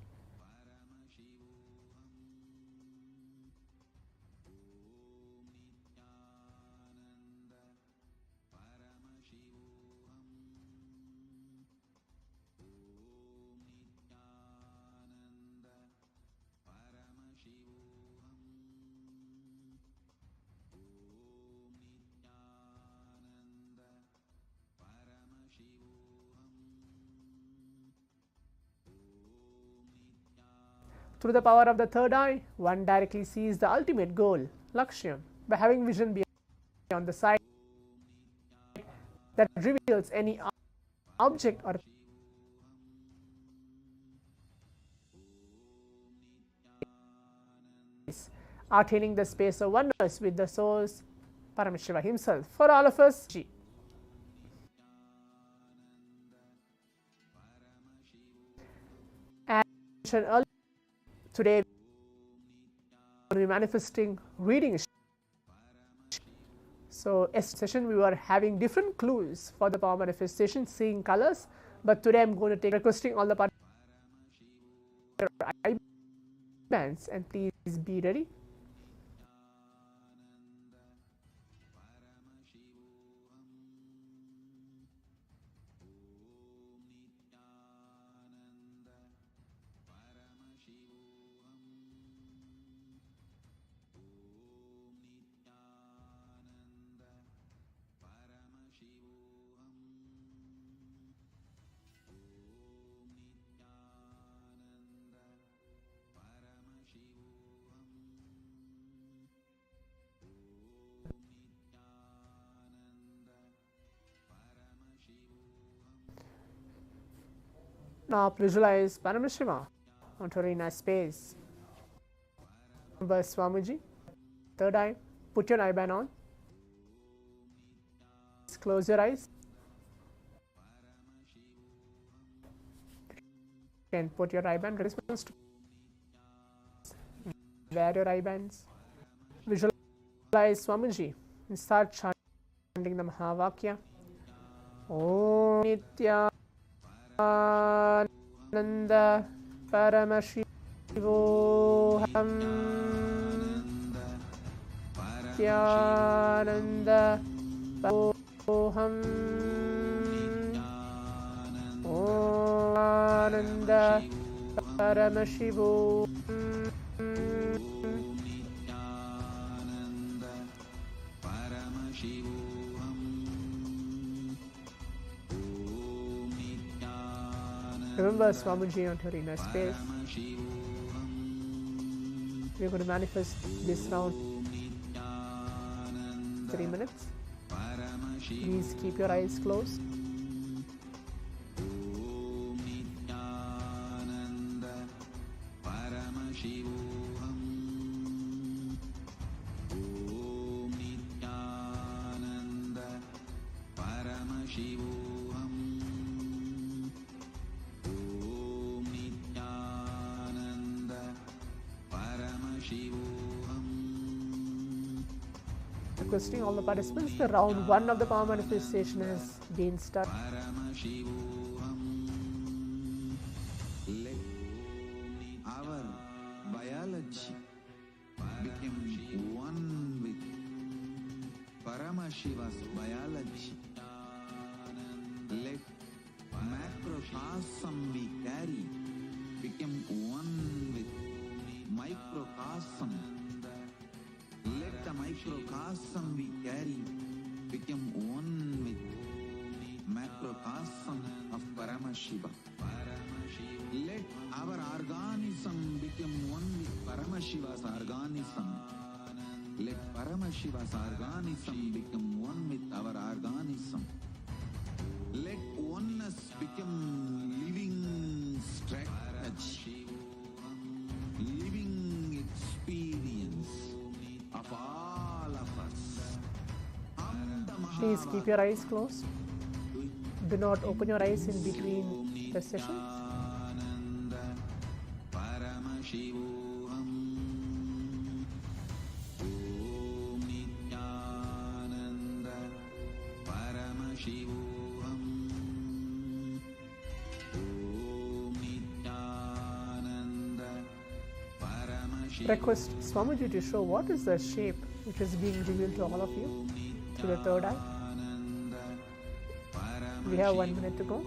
Through the power of the third eye, one directly sees the ultimate goal, Lakshyam, by having vision beyond the sight that reveals any object or attaining the space of oneness with the source, Paramashiva himself. For all of us, as mentioned earlier, today we will be manifesting reading. So, yesterday session we were having different clues for the power manifestation, seeing colors, but today I am going to take requesting all the eye bands, and please be ready. Now visualize Paramashiva onto a nice space. Remember Swamiji, third eye, put your eye band on. Close your eyes. You can put your eye band. Wear your eye bands. Visualize Swamiji and start chanting the Mahavakya. Om Nithyananda Paramashivoham. Nithyananda Paramashivoham. Om Ananda Paramashivoham. Remember Swamiji on your inner space. We're going to manifest this round 3 minutes. Please keep your eyes closed. Requesting all the participants, the round 1 of the power manifestation has been started. Let our biology become one with Paramashiva's biology. Let macrocosm we carry become one with microcosm. Let the microcosm we carry become one with macrocosm of Paramashiva. Let our organism become one with Paramashiva's organism. Let Paramashiva's organism become one with our organism. Let oneness become living strategy, living experience of all of us. Please keep your eyes closed. Do not open your eyes in between the sessions. Paramashivoham. Om Nithyananda Paramashivoham. Om Nithyananda Paramashivoham. Request Swamiji to show what is the shape which is being revealed to all of you through the third eye. We have 1 minute to go.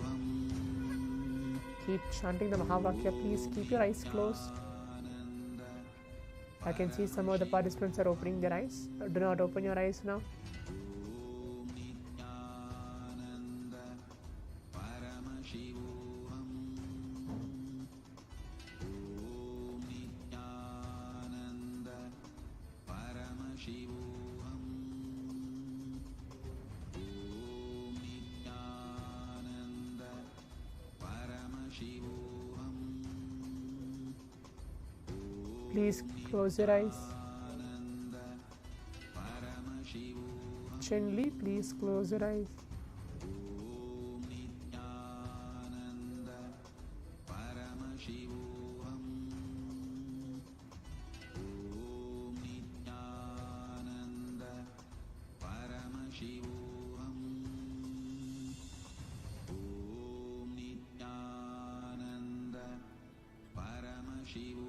Keep chanting the Mahavakya. Please keep your eyes closed. I can see some of the participants are opening their eyes. Do not open your eyes now. please close your eyes. Chinli, please close your eyes.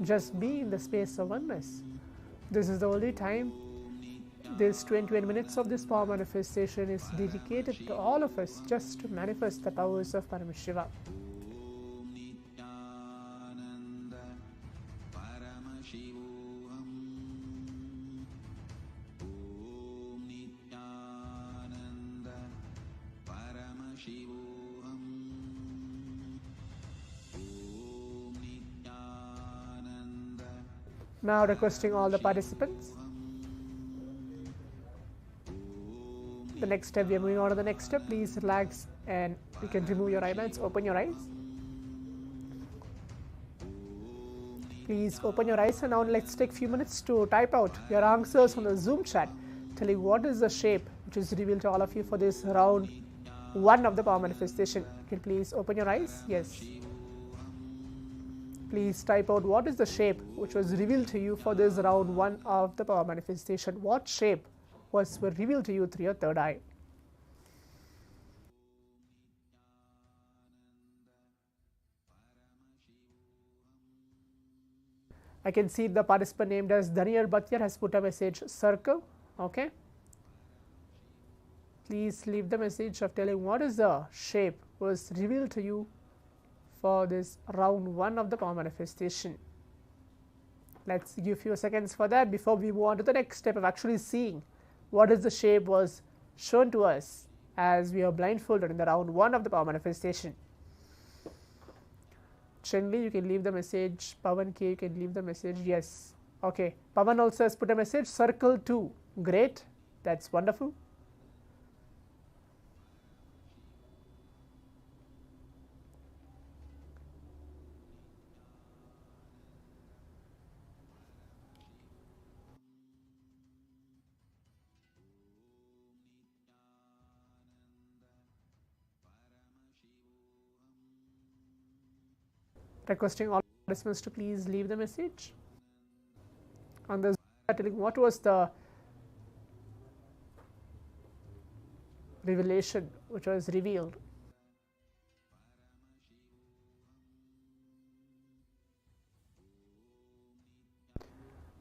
Just be in the space of oneness. This is the only time. This 21 minutes of this power manifestation is dedicated to all of us just to manifest the powers of Paramashiva. Now requesting all the participants. The next step, we are moving on to the next step. Please relax and you can remove your eyelids, open your eyes. Please open your eyes and now let's take a few minutes to type out your answers on the Zoom chat, telling what is the shape which is revealed to all of you for this round 1 of the power manifestation. Can you please open your eyes? Yes. Please type out what is the shape which was revealed to you for this round 1 of the power manifestation. What shape was revealed to you through your third eye? I can see the participant named as Daniel Bhatyar has put a message circle. Okay. Please leave the message of telling what is the shape was revealed to you for this round 1 of the power manifestation. Let's give a few seconds for that before we move on to the next step of actually seeing what is the shape was shown to us as we are blindfolded in the round 1 of the power manifestation. Chenli, you can leave the message. Pavan K, you can leave the message. Yes. Okay. Pavan also has put a message. Circle 2. Great. That's wonderful. Requesting all participants to please leave the message on the Zoom, telling what was the revelation which was revealed.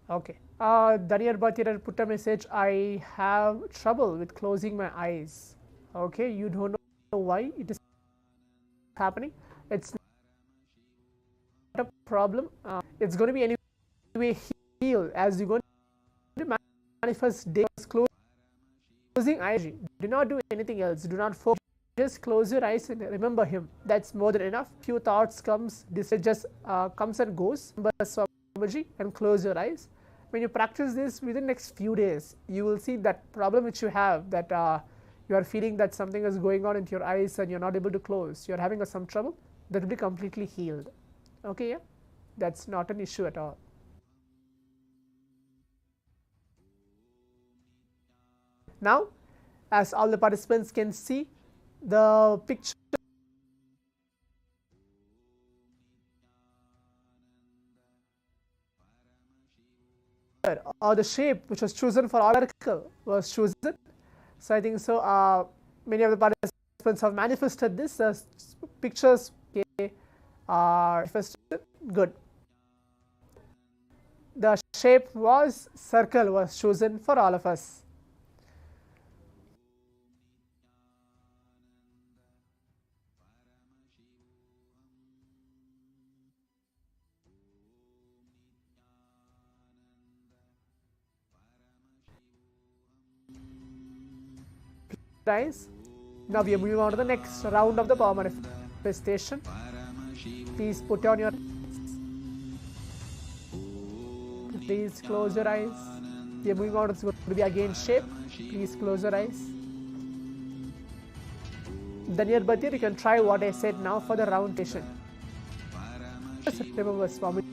Okay. Daniel Bhatir put a message. I have trouble with closing my eyes. Okay. You don't know why it is happening. It's a problem. It's going to be anyway healed as you go to manifest days. Closing eyes. Do not do anything else. Do not focus. Just close your eyes and remember him. That's more than enough. Few thoughts comes. This just comes and goes. And close your eyes. When you practice this within the next few days, you will see that problem which you have, that you are feeling that something is going on into your eyes and you're not able to close. You're having some trouble. That will be completely healed. Okay, yeah, that's not an issue at all. Now, as all the participants can see, the picture or the shape which was chosen for oracle was chosen. So I think so. Many of the participants have manifested this as pictures. Okay. First, good. The shape was circle was chosen for all of us. Guys, now we are moving on to the next round of the power manifestation. Please put on your, please close your eyes. We are moving on, it's going to be again shape. Please close your eyes. Daniel Bhatir, you can try what I said now for the round station. Just remember Swami.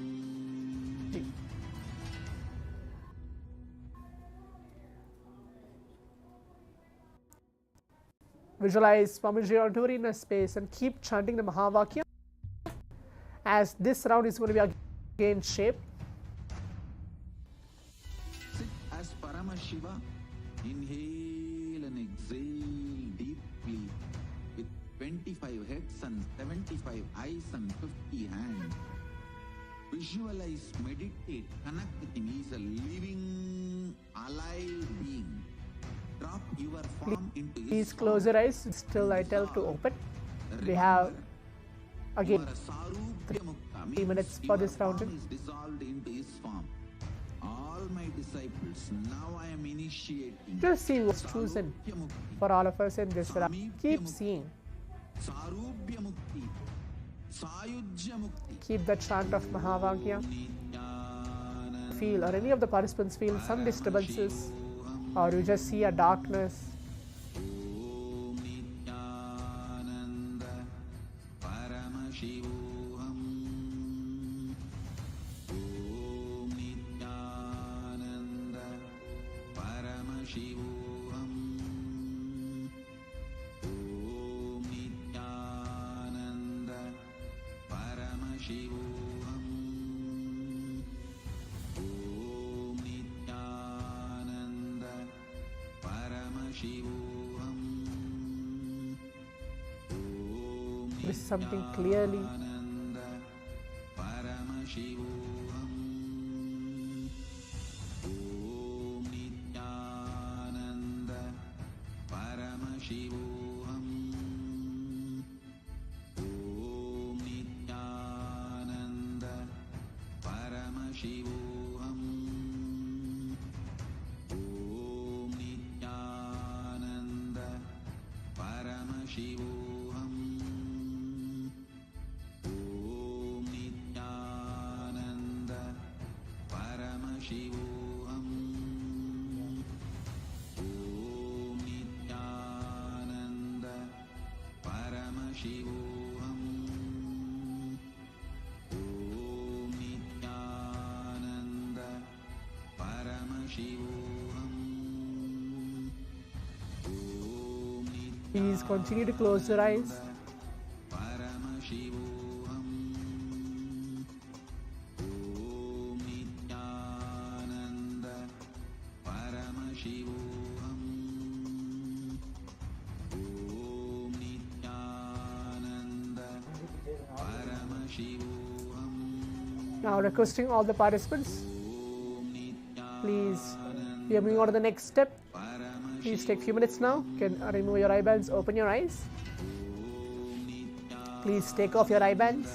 Visualize Swamiji or Dhuri in a space and keep chanting the Mahavakya as this round is going to be again shape. Sit as Paramashiva. Inhale and exhale deeply with 25 heads and 75 eyes and 50 hands. Visualize, meditate, connect with him. He is a living, alive being. Drop your form into his Please close your eyes. Still I tell to open. We have again 3 minutes for this round. Is dissolved into his form. All my disciples, now I am initiating. Just see what's chosen for all of us in this round. Keep seeing. Sarubhya Mukti. Sayujya Mukti. Keep the chant of Mahavakya. Feel, or any of the participants feel some disturbances, or you just see a darkness. Om Nithyananda Paramashivoham. Om Nithyananda Paramashivoham. Om Nithyananda Paramashivoham. Om Nithyananda Paramashivoham. There is something clearly. Nithyananda Paramashivoham. Om Nithyananda Paramashivoham. Om Nithyananda Paramashivoham. Om Nithyananda Paramashivoham. Om Nithyananda Paramashivoham. Om Nithyananda Paramashivoham. Om Nithyananda Paramashivoham. Om Please continue to close your eyes. Paramashivoham. Om Nithyananda Paramashivoham. Om Nithyananda Paramashivoham. Now requesting all the participants, Om Nithyananda please, we are moving on to the next step. Please take a few minutes now. You can remove your eye bands, open your eyes. Please take off your eye bands.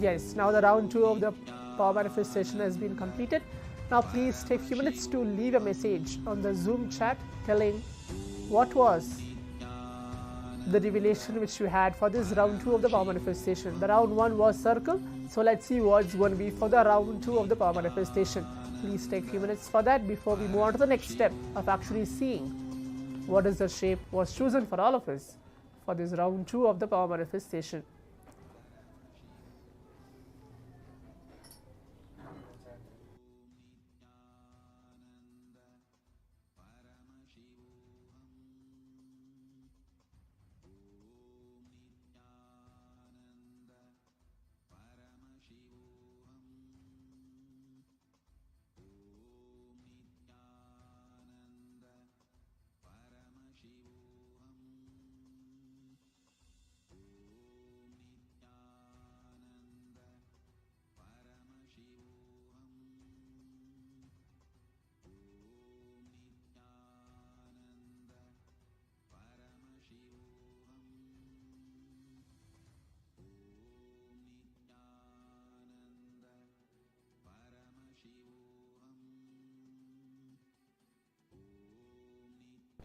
Yes, now the round 2 of the power manifestation has been completed. Now please take a few minutes to leave a message on the Zoom chat telling what was the revelation which you had for this round 2 of the power manifestation. The round 1 was circle, so let's see what's going to be for the round 2 of the power manifestation. Please take a few minutes for that before we move on to the next step of actually seeing what is the shape was chosen for all of us for this round 2 of the power manifestation.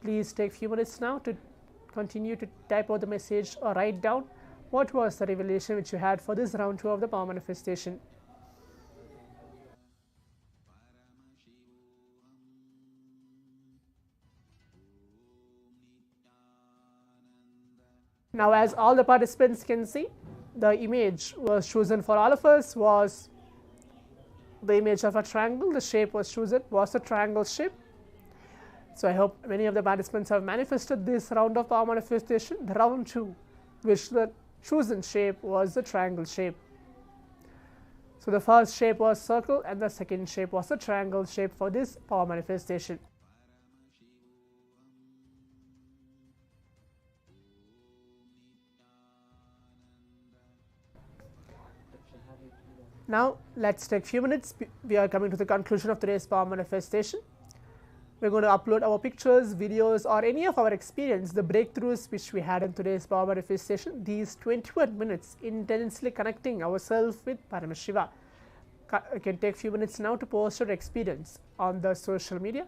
Please take a few minutes now to continue to type out the message or write down what was the revelation which you had for this round 2 of the power manifestation. Now, as all the participants can see, the image was chosen for all of us was the image of a triangle. The shape was chosen was a triangle shape. So I hope many of the participants have manifested this round of power manifestation. The round 2, which the chosen shape was the triangle shape. So the first shape was circle and the second shape was a triangle shape for this power manifestation. Now let's take a few minutes. We are coming to the conclusion of today's power manifestation. We're going to upload our pictures, videos, or any of our experience, the breakthroughs which we had in today's power manifestation. These 21 minutes intensely connecting ourselves with Paramashiva. You can take a few minutes now to post your experience on the social media.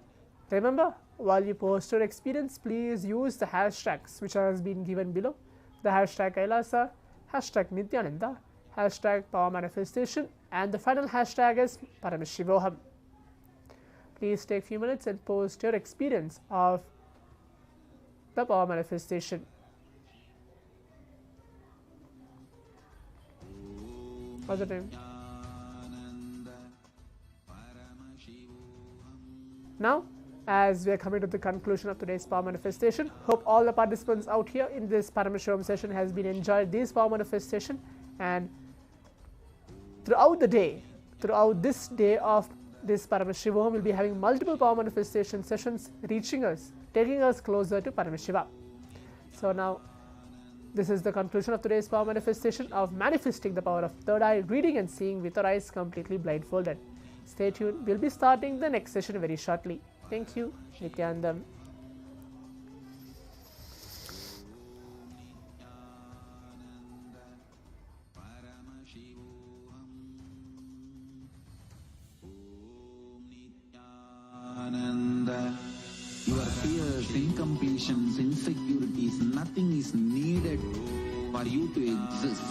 Remember, while you post your experience, please use the hashtags which has been given below. The hashtag Kailasa, hashtag Nithyananda, hashtag power manifestation, and the final hashtag is Paramashivoham. Please take a few minutes and post your experience of the power manifestation. What's the time? Now, as we are coming to the conclusion of today's power manifestation, hope all the participants out here in this Paramashivam session has been enjoyed this power manifestation, and throughout the day, throughout this day of this Paramashivoham, will be having multiple power manifestation sessions reaching us, taking us closer to Paramashiva. So now, this is the conclusion of today's power manifestation of manifesting the power of third eye, reading and seeing with our eyes completely blindfolded. Stay tuned. We'll be starting the next session very shortly. Thank you. Nithyanandam. Your fears, incompletions, insecurities, nothing is needed for you to exist.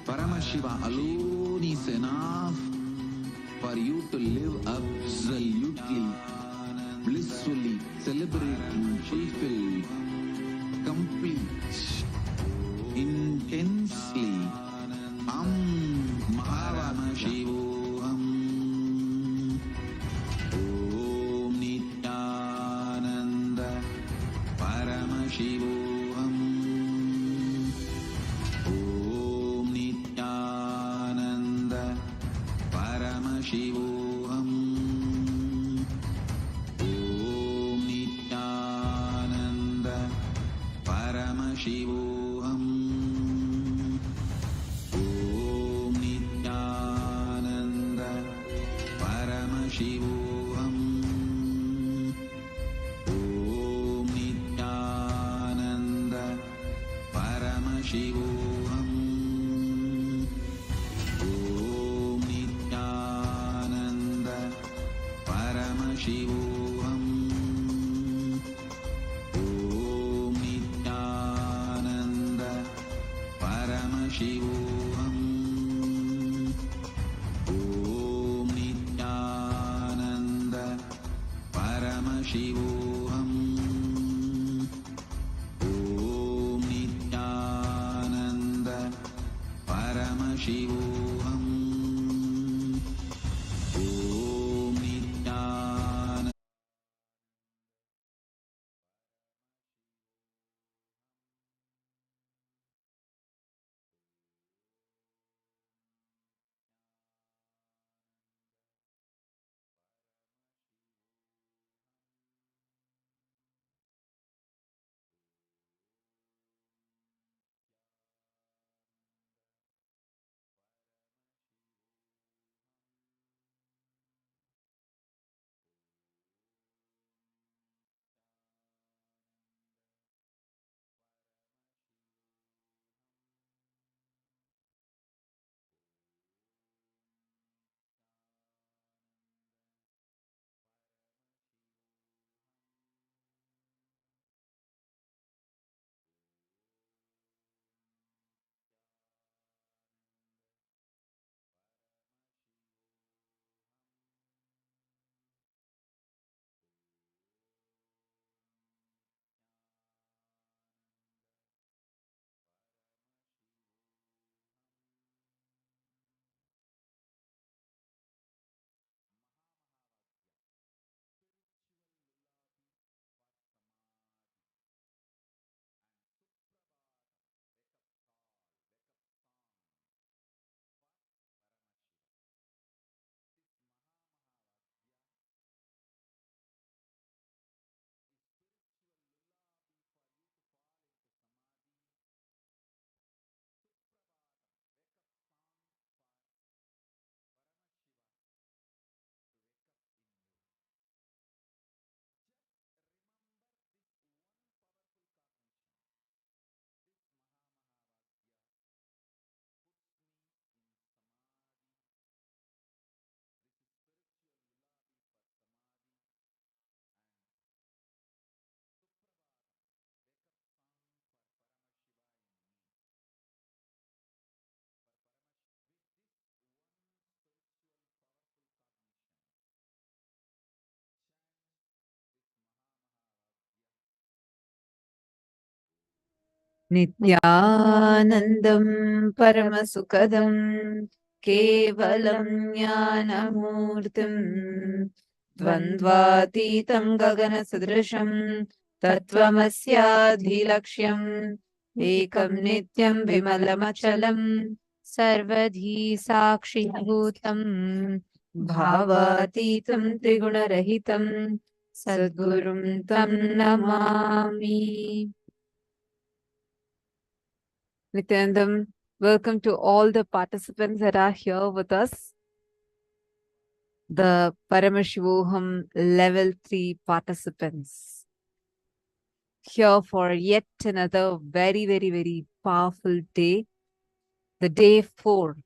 Paramashiva alone is enough for you to live absolutely, blissfully, celebrating, fulfilled, complete, intensely. Paramashivoham. Om Nithyananda Paramashivoham. Om Nithyananda Paramashivoham. Om Nithyananda Paramashivoham. Om Nithyananda Paramashivoham. Om Nithyananda Paramashivoham. Om Nithyananda Paramashivoham. Om Nithyananda Paramashivoham. Om Nithyananda Paramashivoham. Om Nithyananda Paramashivoham. Om Nithyananda. नित्यानन्दं परमसुखदं केवलं ज्ञानमूर्तिं द्वन्द्वातीतं गगनसदृशं तत्त्वमस्याधिलक्ष्यम् एकं नित्यं विमलमचलं सर्वधी साक्षिभूतं भावातीतं त्रिगुणरहितं सद्गुरुं तं Namami. Nityanandam, welcome to all the participants that are here with us. The Paramashivoham level 3 participants here for yet another very, very, very powerful day. The day 4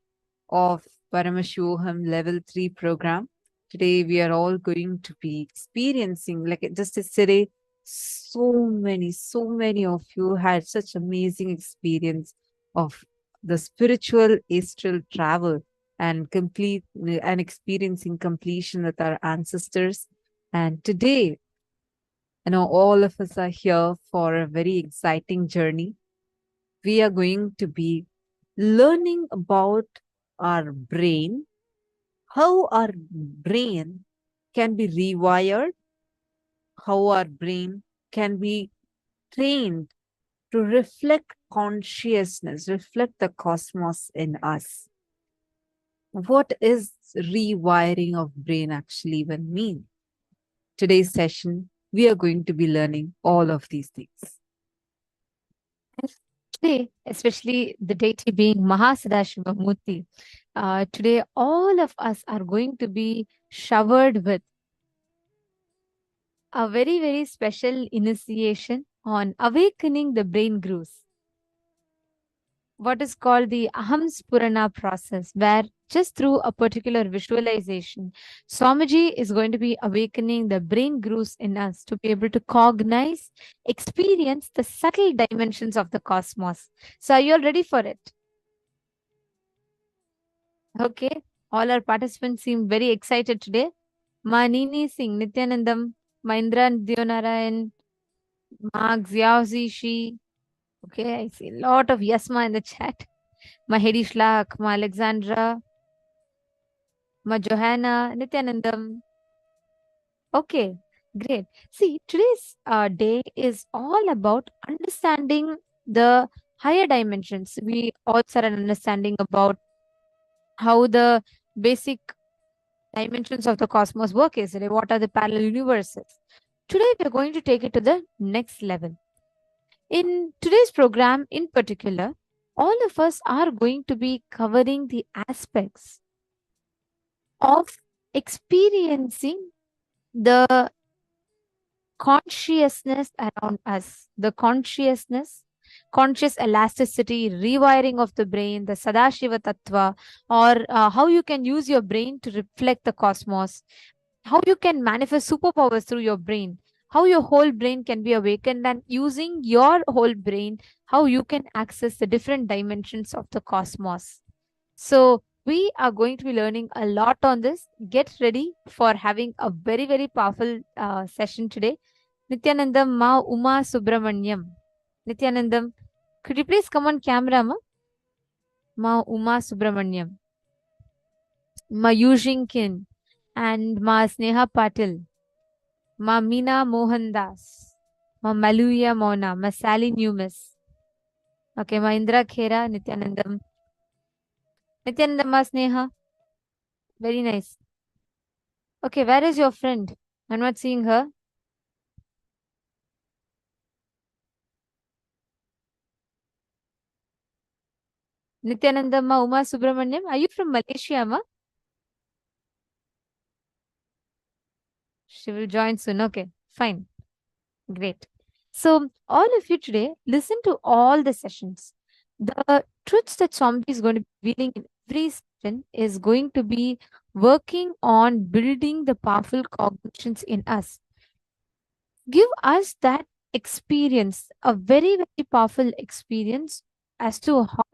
of Paramashivoham level 3 program. Today we are all going to be experiencing, like just yesterday, so many of you had such amazing experience of the spiritual astral travel and experiencing completion with our ancestors. And today, all of us are here for a very exciting journey. We are going to be learning about our brain, how our brain can be rewired, how our brain can be trained to reflect consciousness, reflect the cosmos in us. What is rewiring of brain actually even mean? Today's session, we are going to be learning all of these things. Today, especially the deity being Mahasadashivamurti, today all of us are going to be showered with a very, very special initiation on awakening the brain grooves. What is called the Aham Spurana process, where just through a particular visualization, Swamiji is going to be awakening the brain grooves in us to be able to cognize, experience the subtle dimensions of the cosmos. So are you all ready for it? Okay. All our participants seem very excited today. Ma Nini Singh, Nityanandam, Mahindra Dionarayan, Ma Xiaozi Shi. Okay, I see a lot of Yasma in the chat. Ma Hedi Shlak, Ma Alexandra, Ma Johanna, Nityanandam. Okay, great. See, today's day is all about understanding the higher dimensions. We also are understanding about how the basic dimensions of the cosmos work yesterday. What are the parallel universes? Today, we are going to take it to the next level. In today's program, in particular, all of us are going to be covering the aspects of experiencing the consciousness around us, the consciousness, conscious elasticity, rewiring of the brain, the Sadashiva Tattva, or how you can use your brain to reflect the cosmos, how you can manifest superpowers through your brain, how your whole brain can be awakened, and using your whole brain, how you can access the different dimensions of the cosmos. So we are going to be learning a lot on this. Get ready for having a very, very powerful session today. Nityanandam Ma Uma Subramanyam. Nityanandam, could you please come on camera, Ma? Ma Uma Subramanyam. Ma Yujin Kin and Ma Sneha Patil. Ma Meena Mohandas. Ma Maluya Mona. Ma Sally Newmiss. Okay, Ma Indra Khera, Nityanandam. Nityanandam Ma Sneha. Very nice. Okay, where is your friend? I'm not seeing her. Nityananda Ma Uma Subramanyam, are you from Malaysia, Ma? She will join soon. Okay, fine. Great. So, all of you today, listen to all the sessions. The truths that Swamiji is going to be revealing in every session is going to be working on building the powerful cognitions in us. Give us that experience, a very, very powerful experience as to how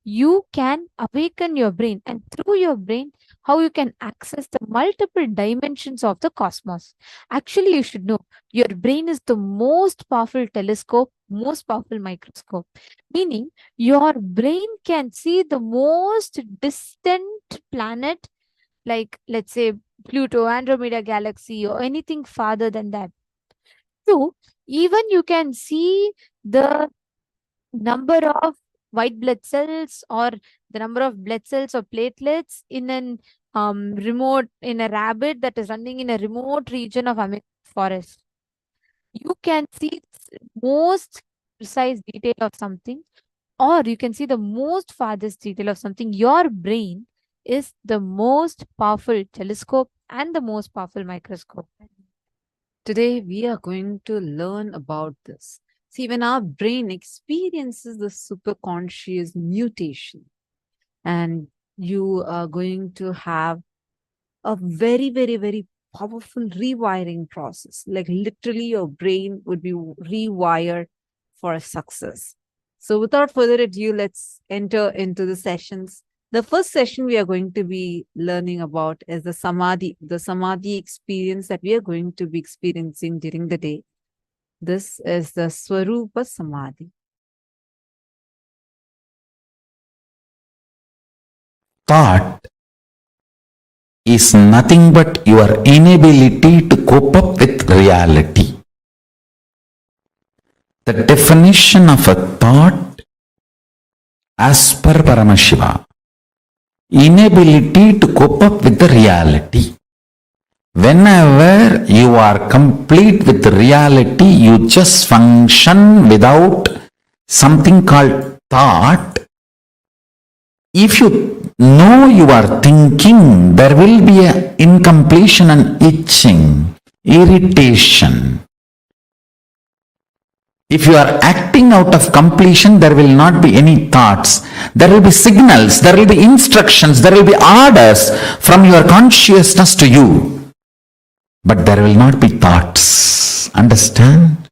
you can awaken your brain, and through your brain, how you can access the multiple dimensions of the cosmos. Actually, you should know your brain is the most powerful telescope, most powerful microscope, meaning your brain can see the most distant planet, like let's say Pluto, Andromeda galaxy, or anything farther than that. So even you can see the number of white blood cells, or the number of blood cells or platelets in an remote, in a rabbit that is running in a remote region of Amazon forest. You can see most precise detail of something, or you can see the most farthest detail of something. Your brain is the most powerful telescope and the most powerful microscope. Today, we are going to learn about this. See, when our brain experiences the superconscious mutation, and you are going to have a very, very, very powerful rewiring process. Like literally, your brain would be rewired for success. So, without further ado, let's enter into the sessions. The first session we are going to be learning about is the samadhi experience that we are going to be experiencing during the day. This is the Swarupa Samadhi. Thought is nothing but your inability to cope up with reality. The definition of a thought as per Paramashiva: inability to cope up with the reality. Whenever you are complete with the reality, you just function without something called thought. If you know you are thinking, there will be an incompletion and itching, irritation. If you are acting out of completion, there will not be any thoughts. There will be signals, there will be instructions, there will be orders from your consciousness to you. But there will not be thoughts. Understand?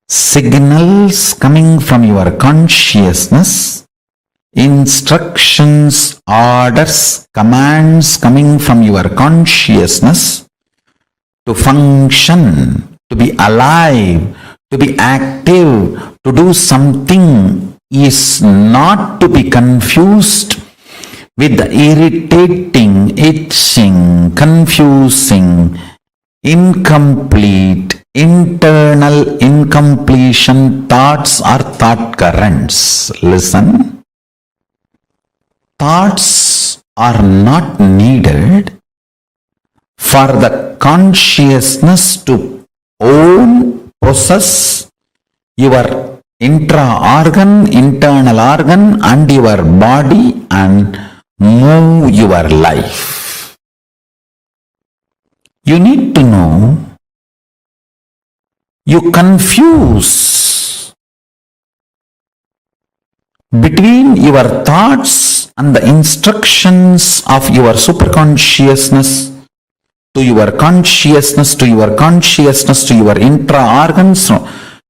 Signals coming from your consciousness, instructions, orders, commands coming from your consciousness to function, to be alive, to be active, to do something is not to be confused with the irritating, itching, confusing, incomplete, internal incompletion thoughts or thought currents. Listen. Thoughts are not needed for the consciousness to own, possess your intra-organ, internal organ and your body and move your life. You need to know, you confuse between your thoughts and the instructions of your superconsciousness to your consciousness, to your consciousness, to your intra-organs,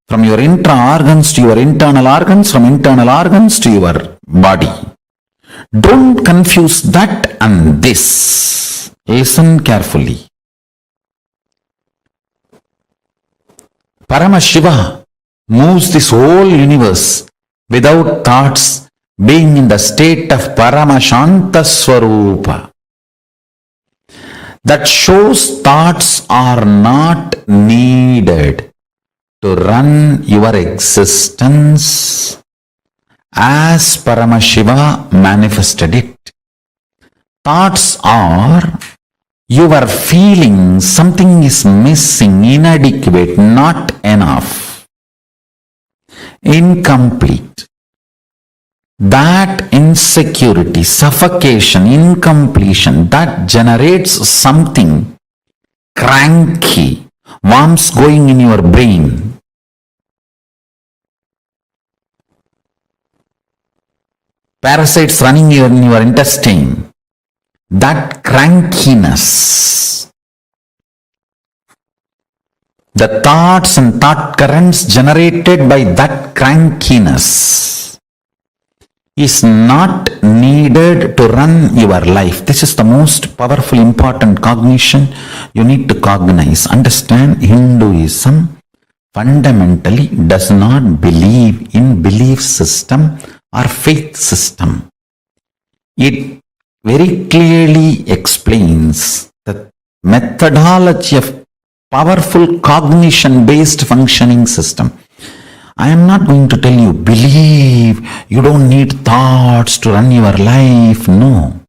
from your intra-organs to your internal organs, from internal organs to your body. Don't confuse that and this. Listen carefully. Paramashiva moves this whole universe without thoughts, being in the state of Paramashanta Swarupa. That shows thoughts are not needed to run your existence as Paramashiva manifested it. Thoughts are your feeling something is missing, inadequate, not enough, incomplete. That insecurity, suffocation, incompletion, that generates something cranky, worms going in your brain. Parasites running in your intestine. That crankiness, the thoughts and thought currents generated by that crankiness is not needed to run your life. This is the most powerful, important cognition you need to cognize. Understand, Hinduism fundamentally does not believe in belief system or faith system. It very clearly explains the methodology of powerful cognition-based functioning system. I am not going to tell you, believe, you don't need thoughts to run your life. No.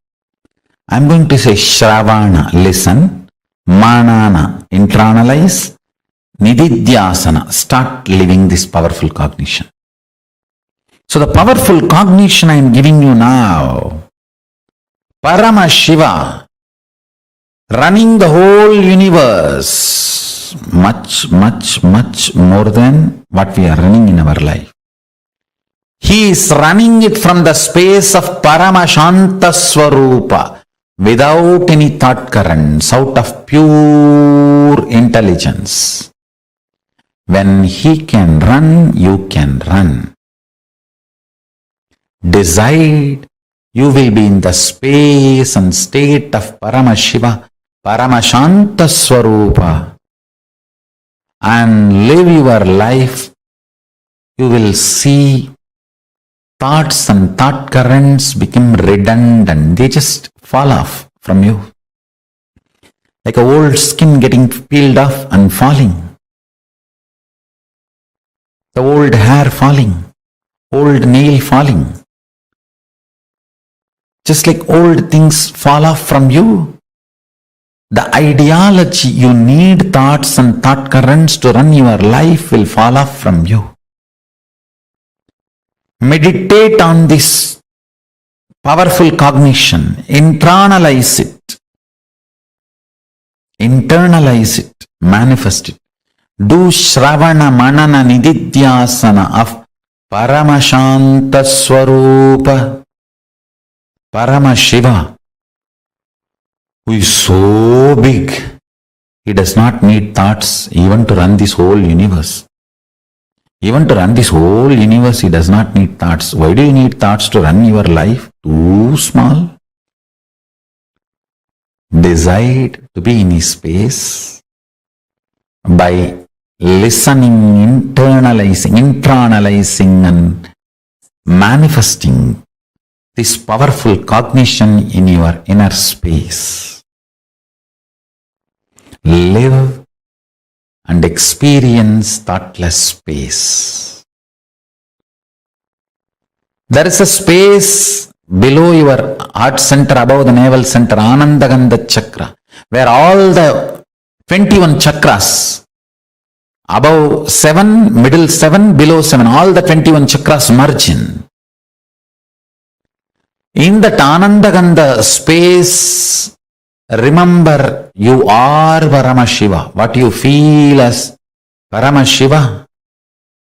I am going to say, Shravana, listen, Manana, internalize, Nididhyasana, start living this powerful cognition. So the powerful cognition I am giving you now, Paramashiva, running the whole universe, much more than what we are running in our life. He is running it from the space of Paramashanta Swarupa, without any thought currents, out of pure intelligence. When he can run, you can run. Decide, you will be in the space and state of Paramashiva, Paramashanta Swarupa, and live your life. You will see thoughts and thought currents become redundant. They just fall off from you. Like a old skin getting peeled off and falling. The old hair falling. Old nail falling. Just like old things fall off from you. The ideology you need thoughts and thought currents to run your life will fall off from you. Meditate on this powerful cognition. Internalize it. Manifest it. Do Shravana Manana Nididhyasana of Paramashanta Swarupa, Paramashiva, who is so big, he does not need thoughts even to run this whole universe. Even to run this whole universe, he does not need thoughts. Why do you need thoughts to run your life? Too small. Decide to be in his space by listening, internalizing and manifesting this powerful cognition in your inner space. Live and experience thoughtless space. There is a space below your heart center, above the navel center, Anandagandha chakra, where all the 21 chakras, above 7, middle 7, below 7, all the 21 chakras merge in. In that Anandagandha space, remember, you are Paramashiva. What you feel as Paramashiva,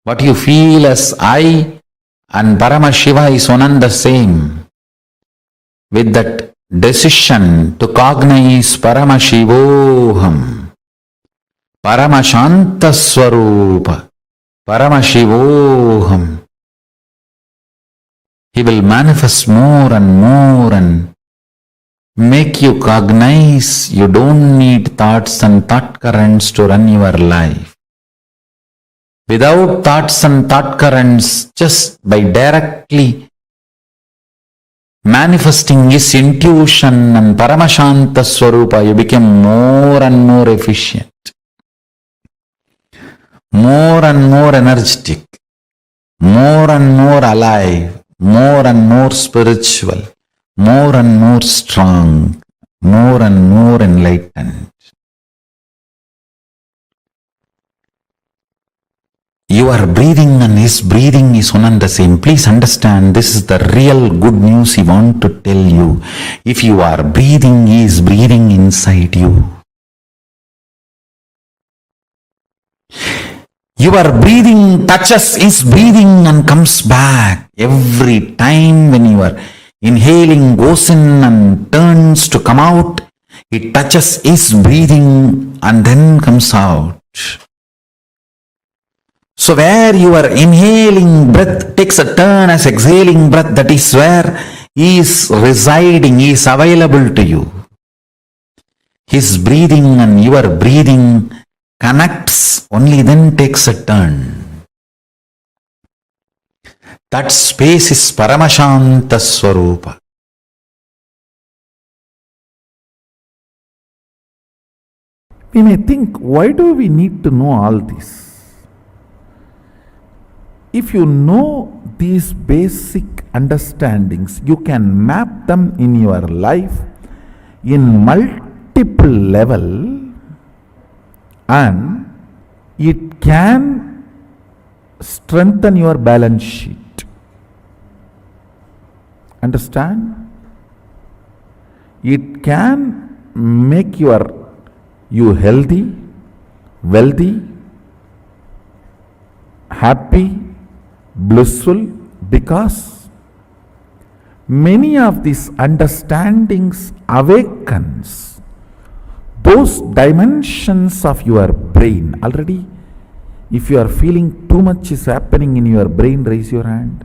what you feel as I and Paramashiva is one and the same. With that decision to cognize Paramashivoham, Paramashanta Swarupa, Paramashivoham, he will manifest more and make you cognize you don't need thoughts and thought currents to run your life. Without thoughts and thought currents, just by directly manifesting his intuition and Paramashanta Swarupa, you become more and more efficient, more and more energetic, more and more alive, more and more spiritual, more and more strong, more and more enlightened. Your breathing and his breathing is one and the same. Please understand, this is the real good news he wants to tell you. If you are breathing, he is breathing inside you. Your breathing touches his breathing and comes back. Every time when you are inhaling, goes in and turns to come out, it touches his breathing and then comes out. So where your inhaling breath takes a turn as exhaling breath, that is where He is residing, He is available to you. His breathing and your breathing connects, only then takes a turn. That space is Paramashanta Swarupa. We may think, why do we need to know all this? If you know these basic understandings, you can map them in your life in multiple level, and it can strengthen your balance sheet. Understand? It can make you healthy, wealthy, happy, blissful, because many of these understandings awakens those dimensions of your brain. Already, if you are feeling too much is happening in your brain, raise your hand.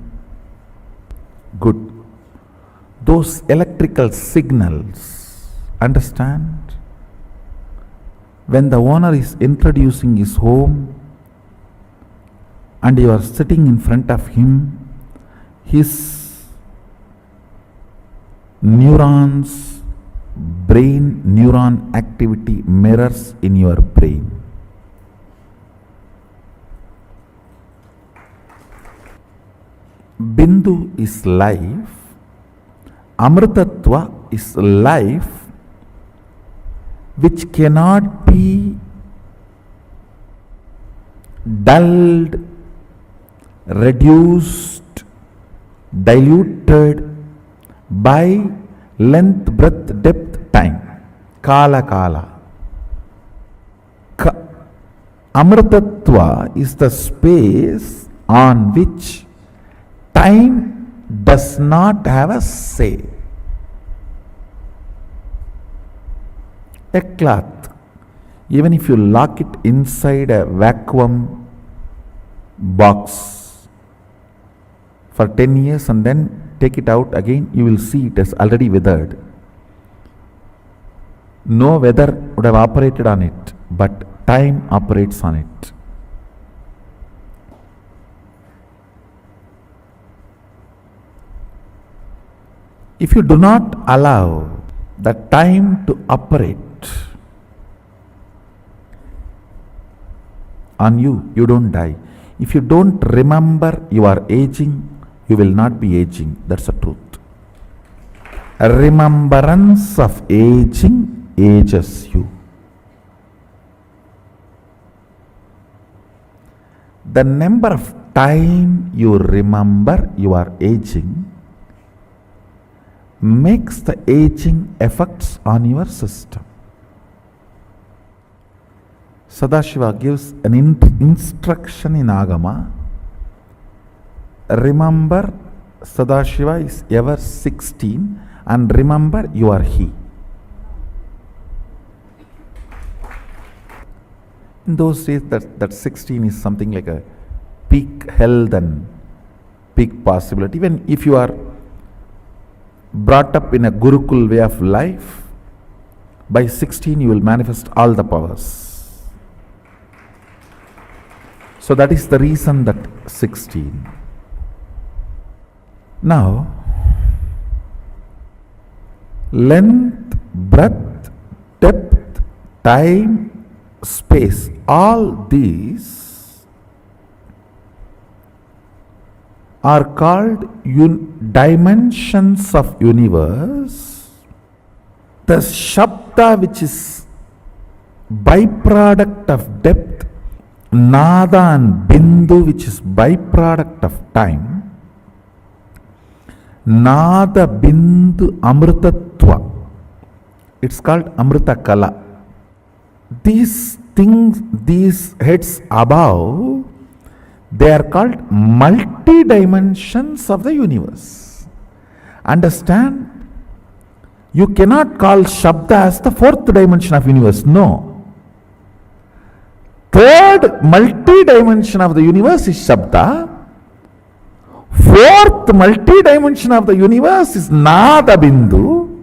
Good. Those electrical signals, understand? When the owner is introducing his home and you are sitting in front of him, his neurons, brain neuron activity mirrors in your brain. Bindu is life, Amritatva is life which cannot be dulled, reduced, diluted by length, breadth, depth, time. Kala kala. Amritatva is the space on which time does not have a say. A cloth, even if you lock it inside a vacuum box for 10 years and then take it out again, you will see it has already withered. No weather would have operated on it, but time operates on it. If you do not allow the time to operate on you, you don't die. If you don't remember you are aging, you will not be aging. That's the truth. A remembrance of aging ages you. The number of time you remember you are aging makes the aging effects on your system. Sadashiva gives an instruction in Agama. Remember, Sadashiva is ever 16, and remember you are he. In those days, that 16 is something like a peak health and peak possibility. Even if you are brought up in a Gurukul way of life, by 16 you will manifest all the powers. So that is the reason that 16. Now, length, breadth, depth, time, space, all these are called dimensions of universe. The Shabda, which is byproduct of depth, Nada and Bindu, which is byproduct of time, Nada, Bindu, Amritatva, it's called Amrita Kala. These things, these heads above, they are called multi-dimensions of the universe. Understand? You cannot call Shabda as the fourth dimension of universe. No. Third multi-dimension of the universe is Shabda. Fourth multi-dimension of the universe is Nada Bindu.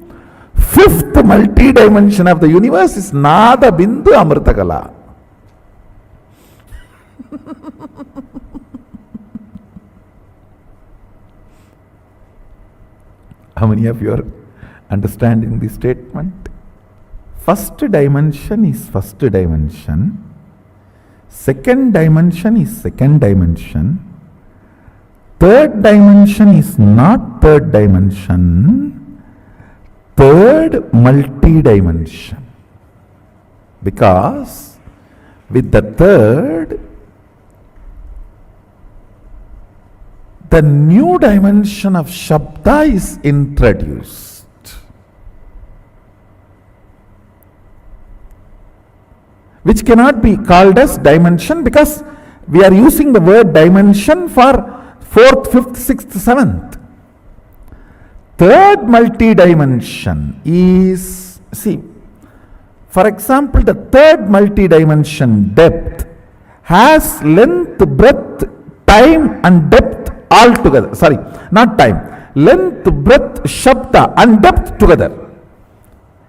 Fifth multi-dimension of the universe is Nada Bindu Amritakala. How many of you are understanding this statement? First dimension is first dimension. Second dimension is second dimension. Third dimension is not third dimension. Third multi-dimension. Because with the third, the new dimension of Shabda is introduced. Which cannot be called as dimension because we are using the word dimension for fourth, fifth, sixth, seventh. Third multi-dimension is, see, for example, the third multi-dimension depth has length, breadth, time and depth all together. Sorry, not time. Length, breadth, Shabda and depth together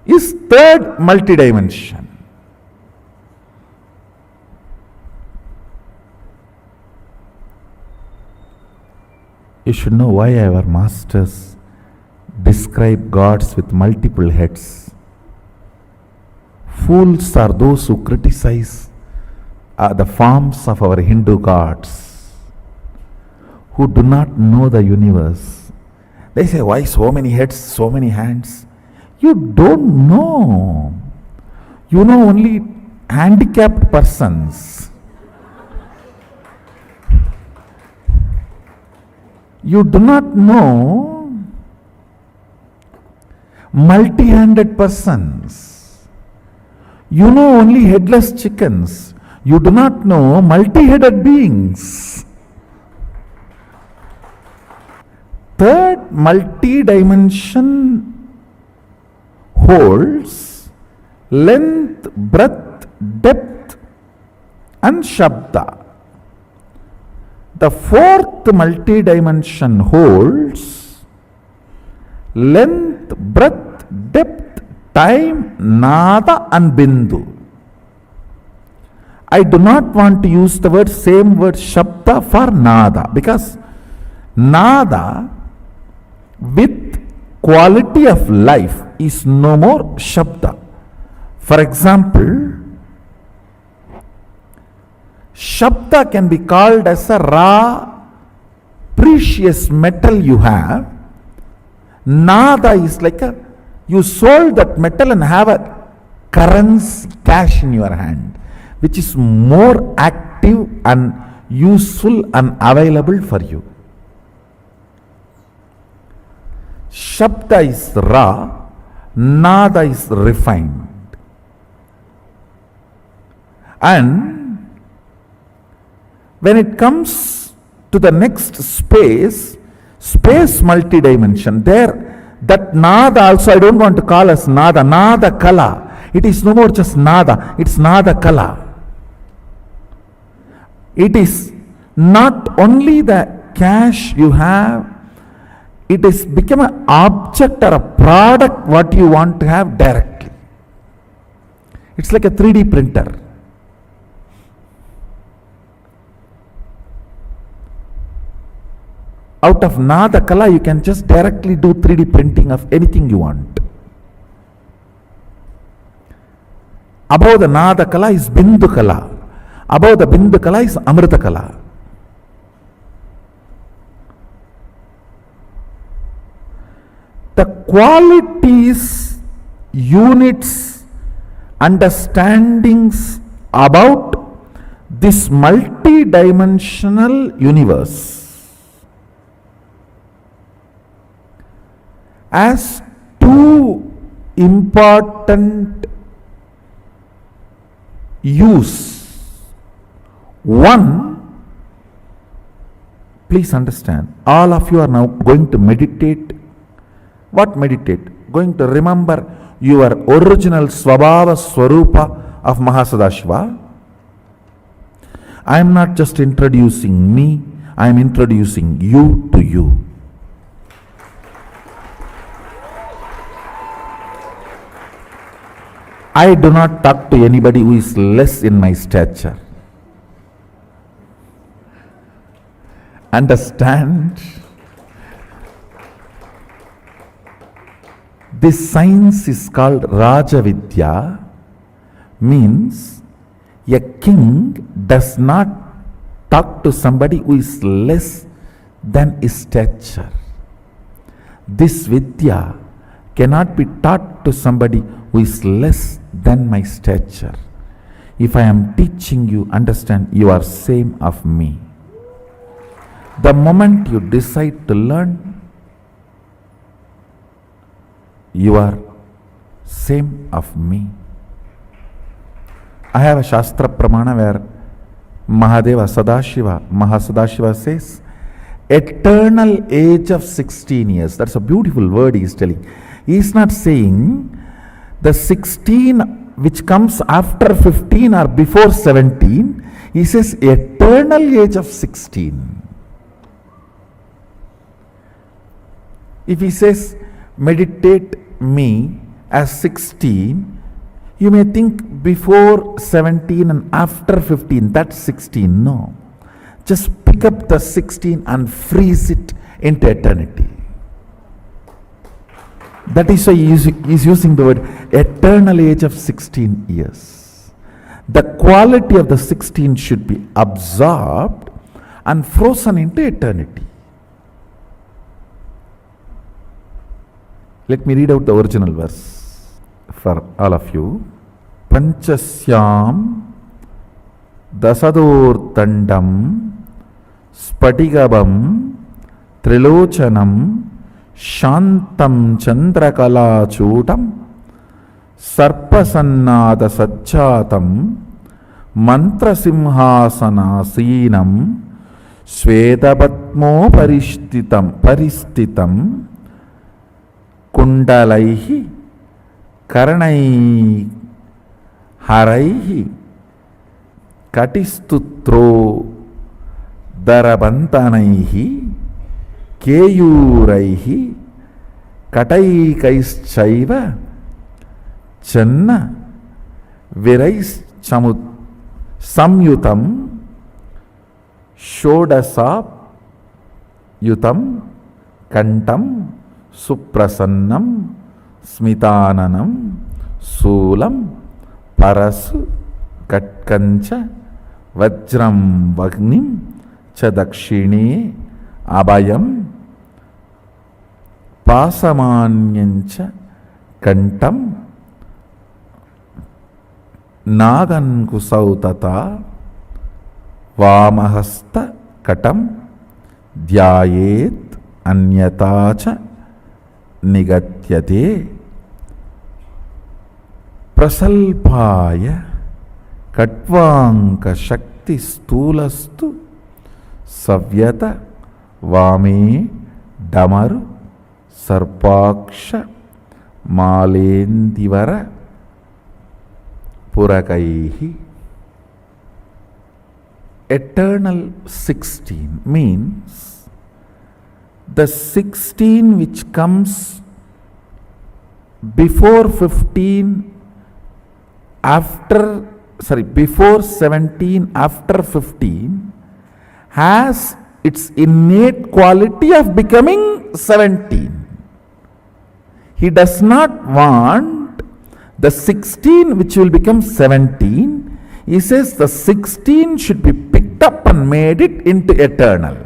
is third multi-dimension. You should know why our masters describe gods with multiple heads. Fools are those who criticize the forms of our Hindu gods, who do not know the universe. They say, why so many heads, so many hands? You don't know. You know only handicapped persons. You do not know multi-handed persons. You know only headless chickens. You do not know multi-headed beings. Third multi-dimension holds length, breadth, depth and Shabda. The fourth multi-dimension holds length, breadth, depth, time, Nada and Bindu. I do not want to use the same word Shabda for Nada, because Nada with quality of life is no more Shabda. For example, Shabda can be called as a raw, precious metal you have. Nada is like you sold that metal and have a currency, cash in your hand, which is more active and useful and available for you. Shabda is raw, Nada is refined. And when it comes to the next space multi-dimension, there that Nada also I don't want to call as Nada, Nada Kala. It is no more just Nada, it's Nada Kala. It is not only the cash you have, it has become an object or a product what you want to have directly. It's like a 3D printer. Out of Nada Kala, you can just directly do 3D printing of anything you want. Above the Nada Kala is Bindu Kala. Above the Bindu Kala is Amrita Kala. The qualities, units, understandings about this multi-dimensional universe as two important use. One, please understand, all of you are now going to meditate. What meditate? Going to remember your original Swabhava Swarupa of Mahasadashiva. I am not just introducing me, I am introducing you to you. I do not talk to anybody who is less in my stature. Understand? This science is called Rajavidya, means a king does not talk to somebody who is less than his stature. This Vidya cannot be taught to somebody who is less than my stature. If I am teaching you, understand, you are same of me. The moment you decide to learn, you are same of me. I have a Shastra Pramana where Mahadeva Sadashiva, Mahasadashiva says, eternal age of 16 years. That's a beautiful word he is telling. He is not saying the 16 which comes after 15 or before 17. He says eternal age of 16. If he says meditate me as 16, you may think before 17 and after 15, that's 16. No. Just pick up the 16 and freeze it into eternity. That is why he is using the word eternal age of 16 years. The quality of the 16 should be absorbed and frozen into eternity. Let me read out the original verse for all of you. Panchasyam dasadortandam spatigabam trilochanam shantam chandrakalachutam sarpasannada sajjatam mantrasimhasanasinam swedapatmo paristitam kundalaihi karanai haraihi katistutro darabantanaihi keyuraihi kataikaishchaiva channa viraischamut samyutam shodasap yutam kantam suprasannam smitananam sulam parasu katkancha vajram vagnim cha dakshine abhayam pasamanyancha kantam nagankusautata vamahasta katam dhyayet anyatacha nigatyate prasalpaya katvanka shakti stulastu savyata vame damaru sarpaksha malendivara purakaihi. Eternal 16 means the 16 which comes before 15, before 17, after 15 has its innate quality of becoming 17. He does not want the 16 which will become 17. He says the 16 should be picked up and made it into eternal.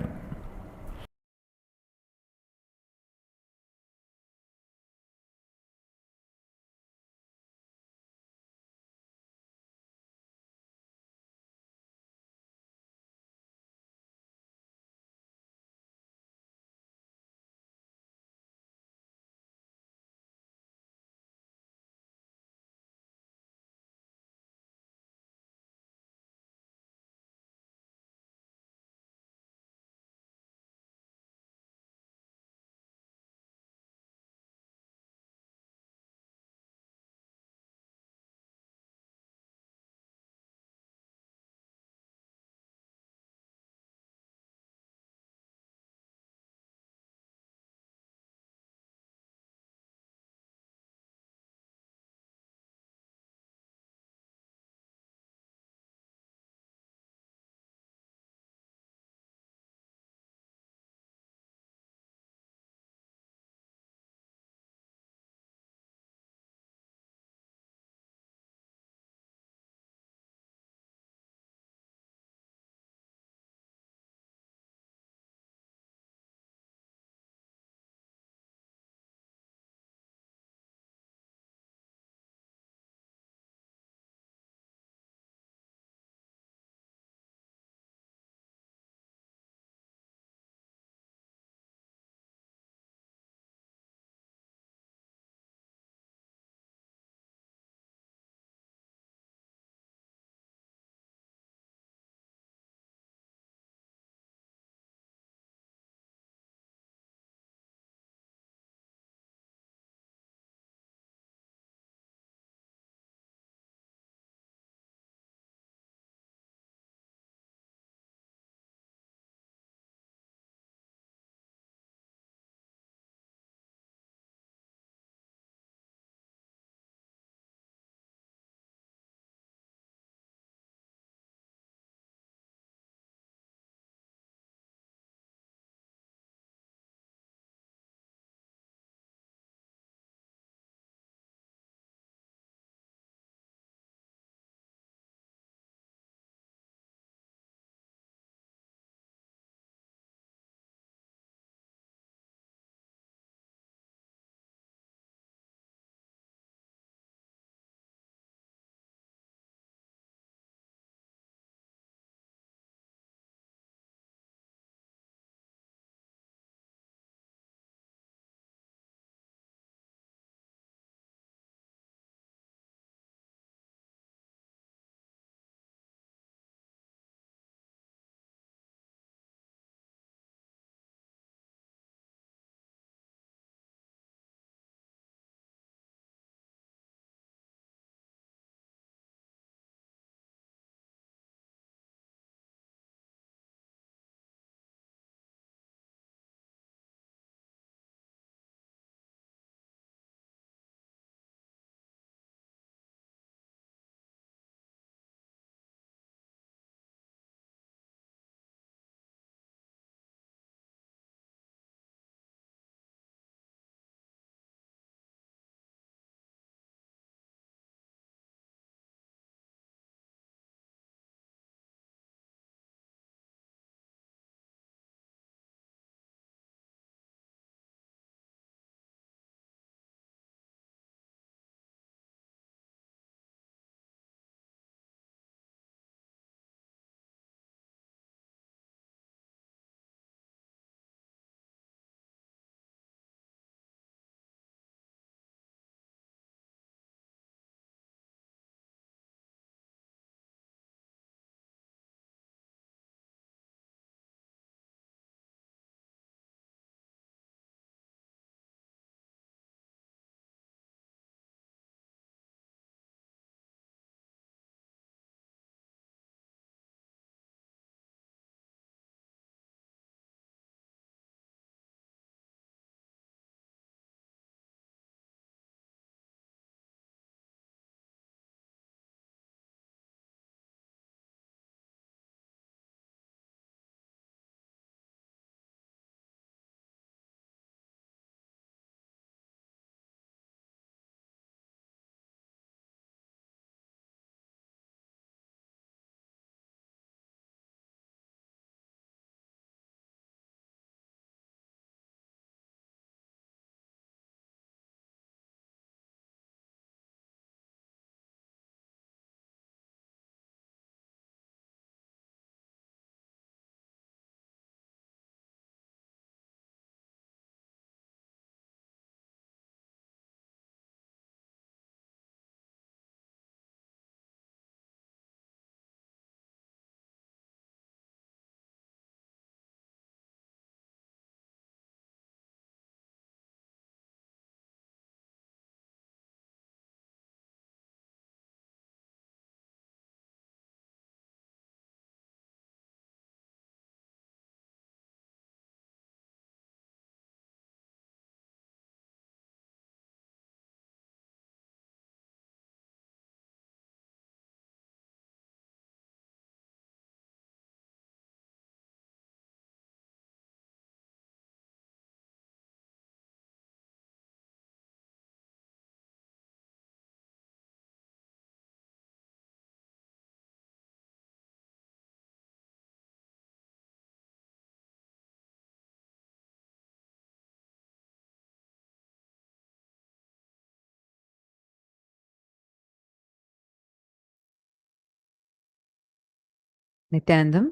Nithyanandam?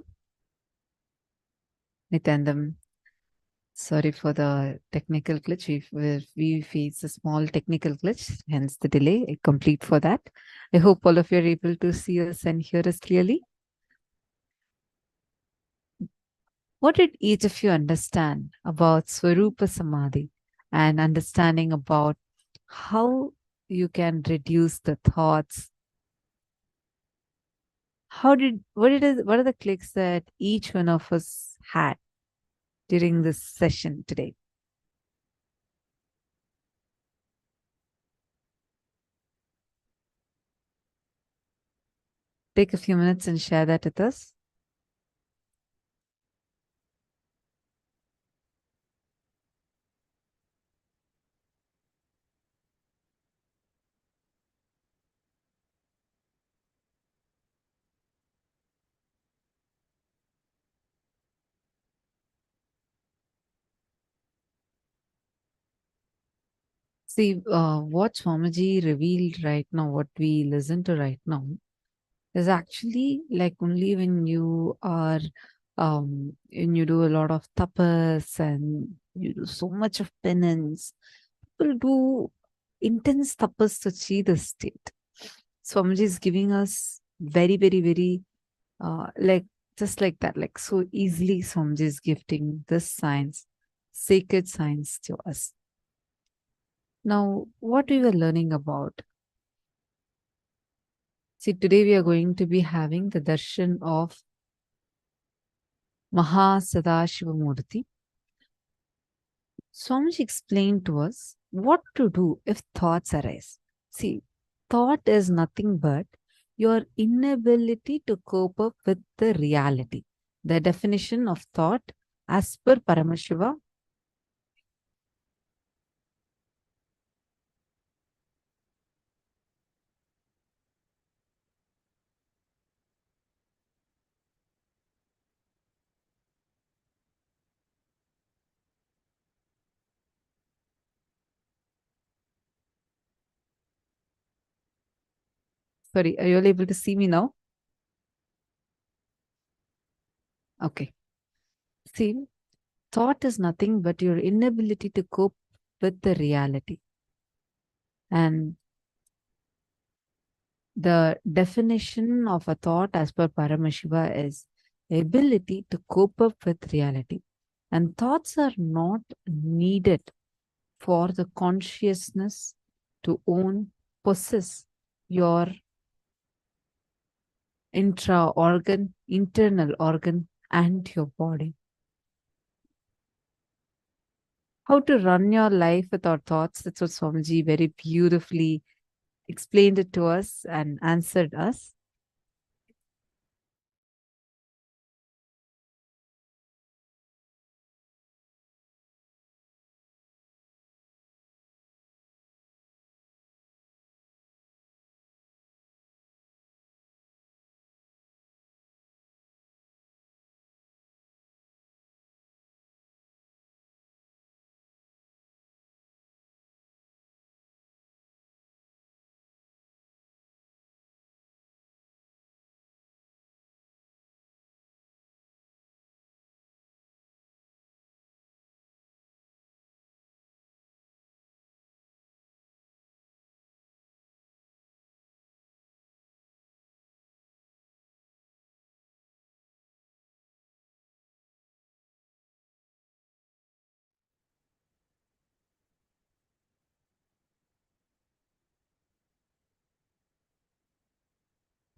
Nithyanandam, sorry for the technical glitch. We face a small technical glitch, hence the delay. Complete for that. I hope all of you are able to see us and hear us clearly. What did each of you understand about Swarupa Samadhi and understanding about how you can reduce the thoughts? What are the clicks that each one of us had during this session today? Take a few minutes and share that with us. See, what Swamiji revealed right now, what we listen to right now, is actually like only when you are, when you do a lot of tapas and you do so much of penance, people do intense tapas to achieve the state. Swamiji is giving us very, very, very, like just like that, like so easily Swamiji is gifting this science, sacred science to us. Now, what we were learning about. See, today we are going to be having the darshan of Mahasadashivamurti. Swamiji explained to us what to do if thoughts arise. See, thought is nothing but your inability to cope up with the reality. The definition of thought as per Paramashiva. Sorry, are you all able to see me now? Okay. See, thought is nothing but your inability to cope with the reality. And the definition of a thought as per Paramashiva is ability to cope up with reality. And thoughts are not needed for the consciousness to own, possess your intra-organ, internal organ, and your body. How to run your life without thoughts, that's what Swamiji very beautifully explained it to us and answered us.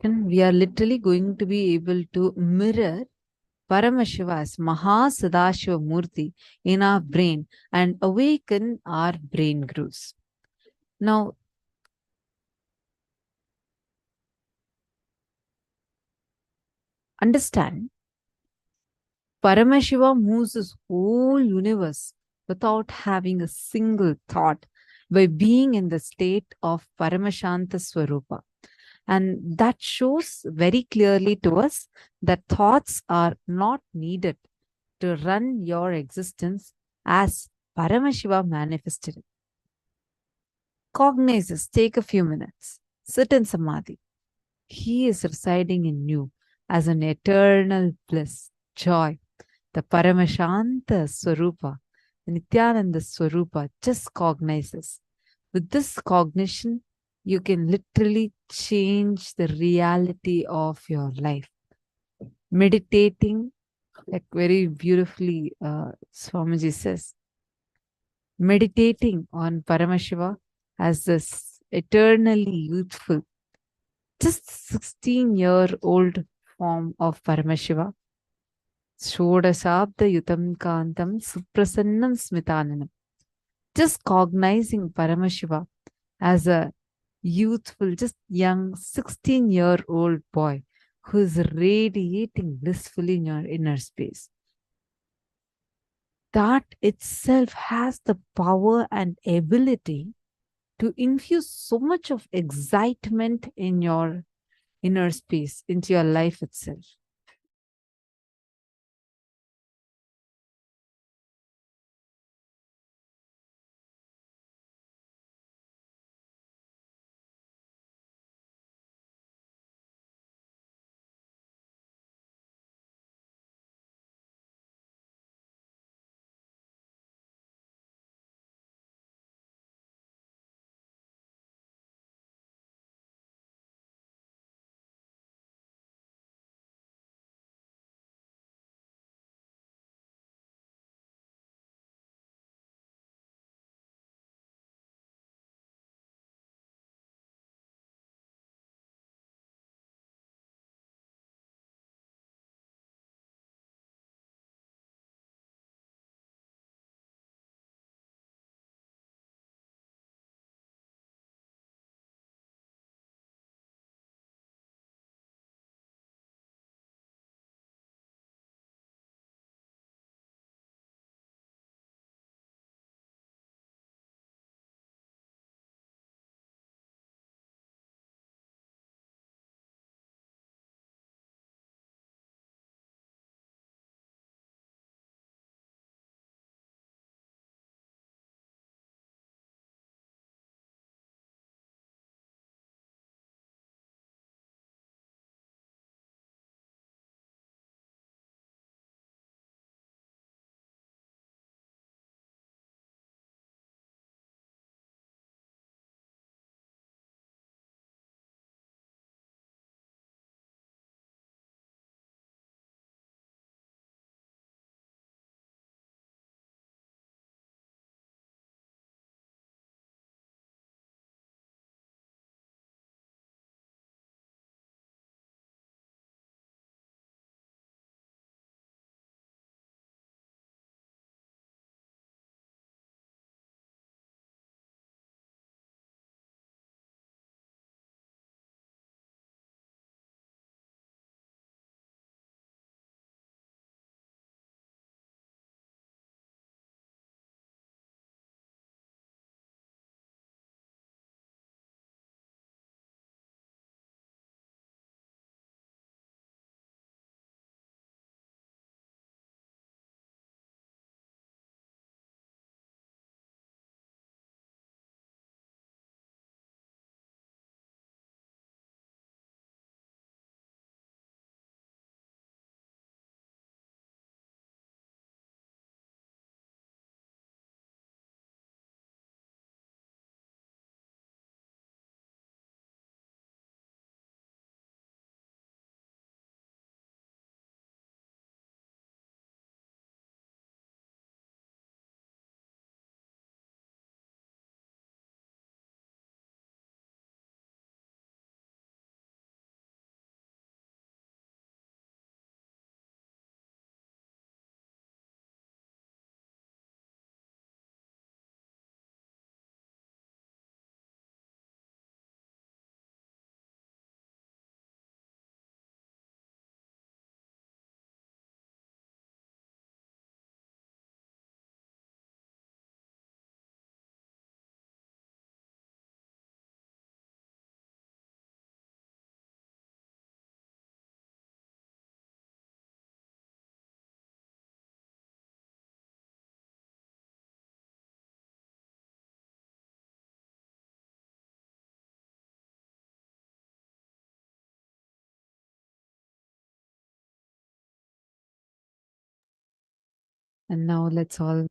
And we are literally going to be able to mirror Paramashiva's Mahasadashiva Murti in our brain and awaken our brain grooves. Now, understand, Paramashiva moves his whole universe without having a single thought by being in the state of Paramashanta Swarupa. And that shows very clearly to us that thoughts are not needed to run your existence as Paramashiva manifested it. Cognize this, take a few minutes, sit in Samadhi. He is residing in you. as an eternal bliss, joy, the Paramashanta Swarupa, the Nithyananda Swarupa just cognizes. With this cognition, you can literally change the reality of your life. Meditating, like very beautifully Swamiji says, meditating on Paramashiva as this eternally youthful, just 16-year-old form of Paramashiva. Shodasabda yutam kantam suprasannam smitananam. Just cognizing Paramashiva as a youthful, just young 16-year-old boy who is radiating blissfully in your inner space. That itself has the power and ability to infuse so much of excitement in your inner space, into your life itself. And now let's all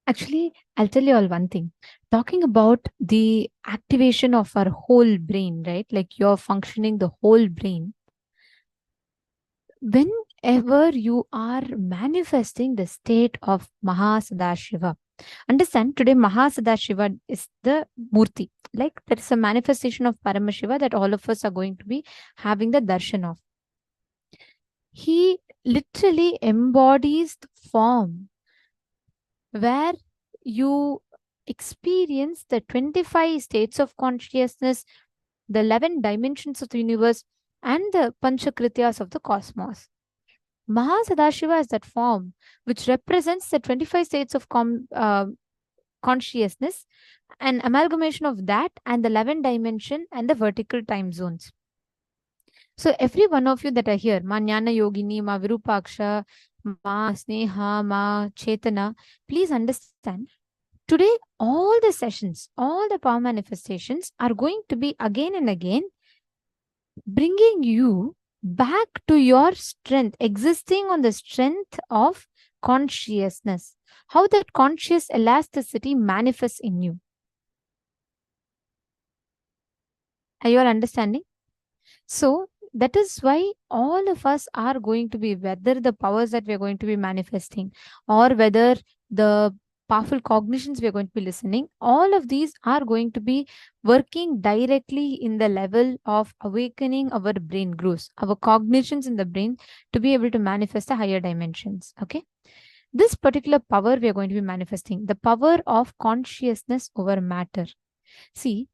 Actually, I'll tell you all one thing. Talking about the activation of our whole brain, right? Like you're functioning the whole brain. Whenever you are manifesting the state of Mahasadashiva, understand today Mahasadashiva is the Murti. Like there is a manifestation of Paramashiva that all of us are going to be having the darshan of. He literally embodies the form where you experience the 25 states of consciousness, the 11 dimensions of the universe, and the Panchakrityas of the cosmos. Mahasadashiva is that form which represents the 25 states of consciousness, an amalgamation of that and the 11 dimension and the vertical time zones. So every one of you that are here, Ma Jnana Yogini, Ma Virupaksha, Ma Sneha, Ma Chetana, please understand, today all the sessions, all the power manifestations are going to be again and again bringing you back to your strength, existing on the strength of consciousness, how that conscious elasticity manifests in you. Are you all understanding? So that is why all of us are going to be, whether the powers that we're going to be manifesting or whether the powerful cognitions we're going to be listening, all of these are going to be working directly in the level of awakening our brain grooves, our cognitions in the brain to be able to manifest the higher dimensions. Okay. This particular power we are going to be manifesting, the power of consciousness over matter. See,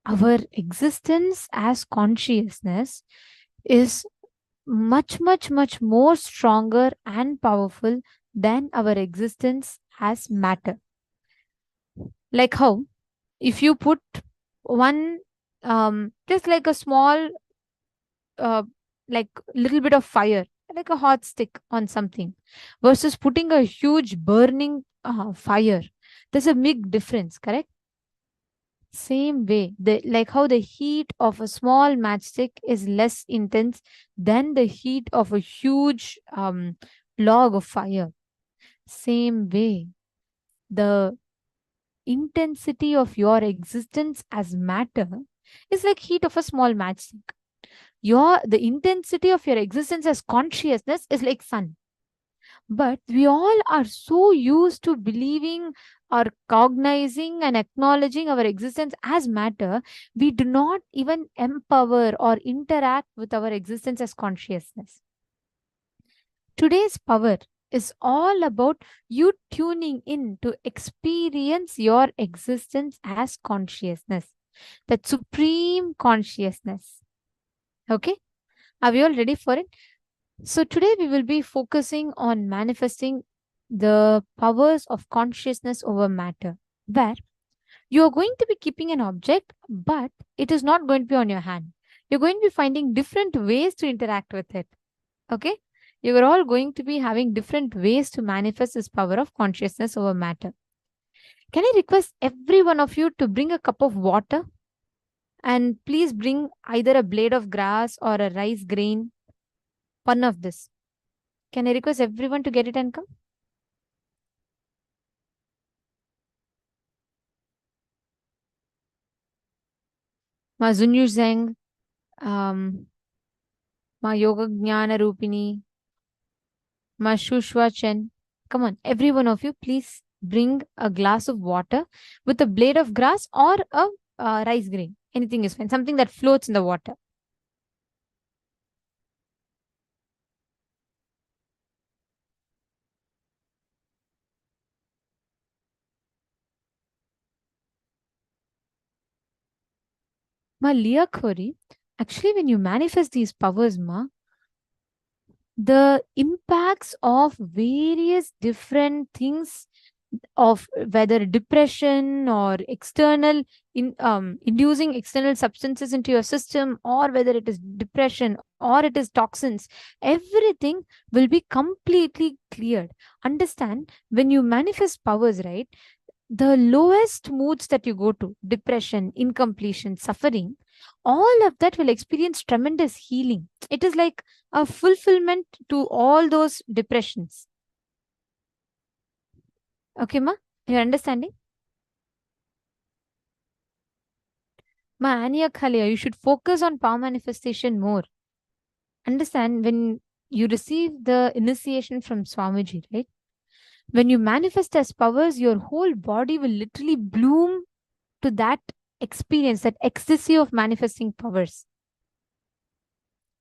our existence as consciousness is much, much, much more stronger and powerful than our existence as matter. Like how, if you put one, just like a small, like little bit of fire, like a hot stick on something, versus putting a huge burning fire, there's a big difference, correct? Same way, like how the heat of a small matchstick is less intense than the heat of a huge log of fire. Same way, the intensity of your existence as matter is like heat of a small matchstick. The intensity of your existence as consciousness is like sun. But we all are so used to believing or cognizing and acknowledging our existence as matter, we do not even empower or interact with our existence as consciousness. Today's power is all about you tuning in to experience your existence as consciousness, that supreme consciousness. Okay? Are we all ready for it? So today we will be focusing on manifesting the powers of consciousness over matter, where you are going to be keeping an object, but it is not going to be on your hand. You're going to be finding different ways to interact with it. Okay? You are all going to be having different ways to manifest this power of consciousness over matter. Can I request every one of you to bring a cup of water? And please bring either a blade of grass or a rice grain. One of this. Can I request everyone to get it and come? Ma Zunyu Zeng, Ma Yoga Jnana Rupini, Ma Shushwa Chen. Come on, every one of you, please bring a glass of water with a blade of grass or a rice grain. Anything is fine. Something that floats in the water. Ma Liya Khori, actually when you manifest these powers, Ma, the impacts of various different things of whether depression or inducing external substances into your system, or whether it is depression or it is toxins, everything will be completely cleared. Understand, when you manifest powers, right, the lowest moods that you go to, depression, incompletion, suffering, all of that will experience tremendous healing. It is like a fulfillment to all those depressions. Okay, ma? You're understanding? Ma, Anya Khalia, you should focus on power manifestation more. Understand, when you receive the initiation from Swamiji, right? When you manifest as powers, your whole body will literally bloom to that experience, that ecstasy of manifesting powers.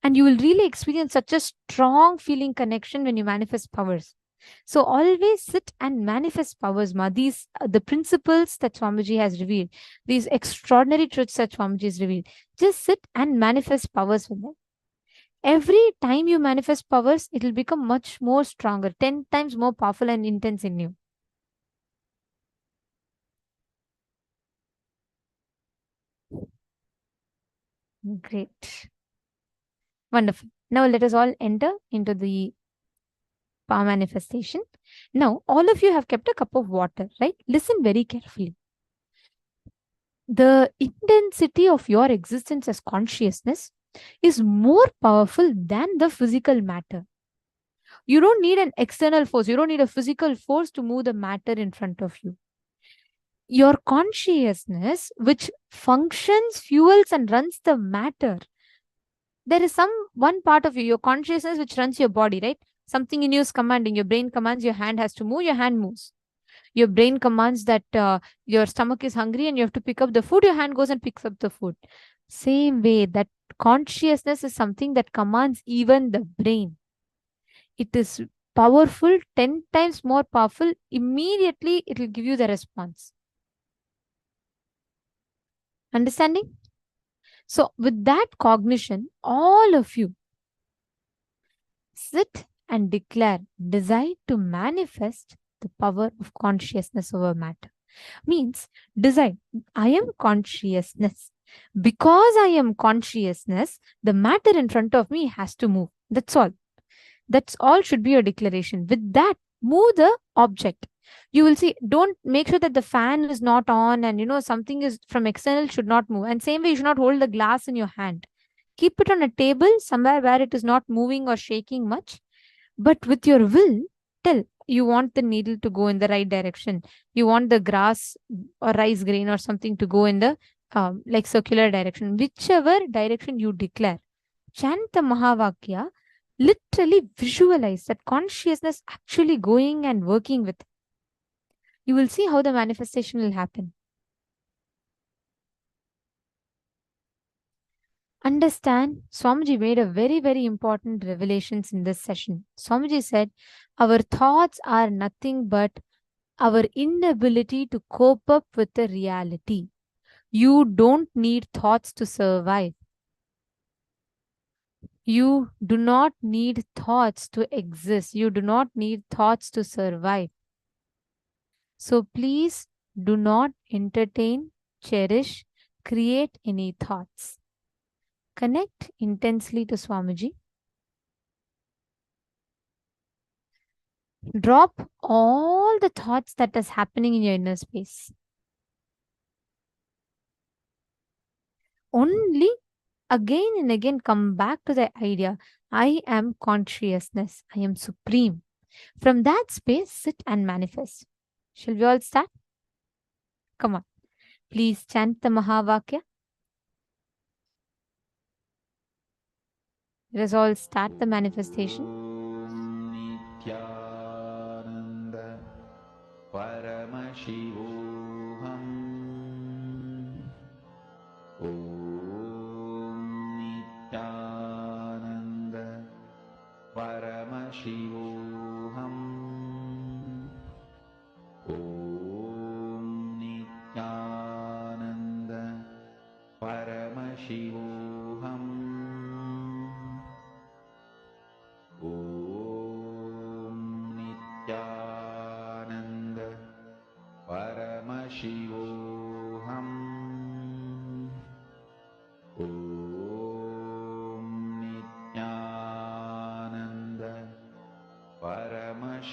And you will really experience such a strong feeling connection when you manifest powers. So always sit and manifest powers, ma. These the principles that Swamiji has revealed, these extraordinary truths that Swamiji has revealed. Just sit and manifest powers with them. Every time you manifest powers, it will become much more stronger, 10 times more powerful and intense in you. Great. Wonderful. Now let us all enter into the power manifestation. Now, all of you have kept a cup of water, right? Listen very carefully. The intensity of your existence as consciousness is more powerful than the physical matter. You don't need an external force. You don't need a physical force to move the matter in front of you. Your consciousness, which functions, fuels, and runs the matter. There is one part of you, your consciousness, which runs your body, right? Something in you is commanding. Your brain commands your hand has to move, your hand moves. Your brain commands that your stomach is hungry and you have to pick up the food, your hand goes and picks up the food. Same way, that consciousness is something that commands even the brain. It is powerful, 10 times more powerful. Immediately, it will give you the response. Understanding? So, with that cognition, all of you sit and declare, decide to manifest the power of consciousness over matter. Means, decide, I am consciousness. Because I am consciousness, the matter in front of me has to move. That's all. That's all should be your declaration. With that, move the object. You will see, don't make sure that the fan is not on and something is from external should not move. And same way, you should not hold the glass in your hand. Keep it on a table somewhere where it is not moving or shaking much. But with your will, tell you want the needle to go in the right direction. You want the grass or rice grain or something to go in the like circular direction. Whichever direction you declare. Chant the Mahavakya. Literally visualize that consciousness actually going and working with it. You will see how the manifestation will happen. Understand, Swamiji made a very, very important revelations in this session. Swamiji said, our thoughts are nothing but our inability to cope up with the reality. You don't need thoughts to survive. You do not need thoughts to exist. You do not need thoughts to survive. So please do not entertain, cherish, create any thoughts. Connect intensely to Swamiji. Drop all the thoughts that is happening in your inner space. Only again and again come back to the idea, I am consciousness, I am supreme. From that space, sit and manifest. Shall we all start? Come on. Please chant the Mahavakya. Let us all start the manifestation. Nithyananda Paramashivoham. Om Nithyananda Paramashivoham. Om Nithyananda Paramashivoham. Om Nithyananda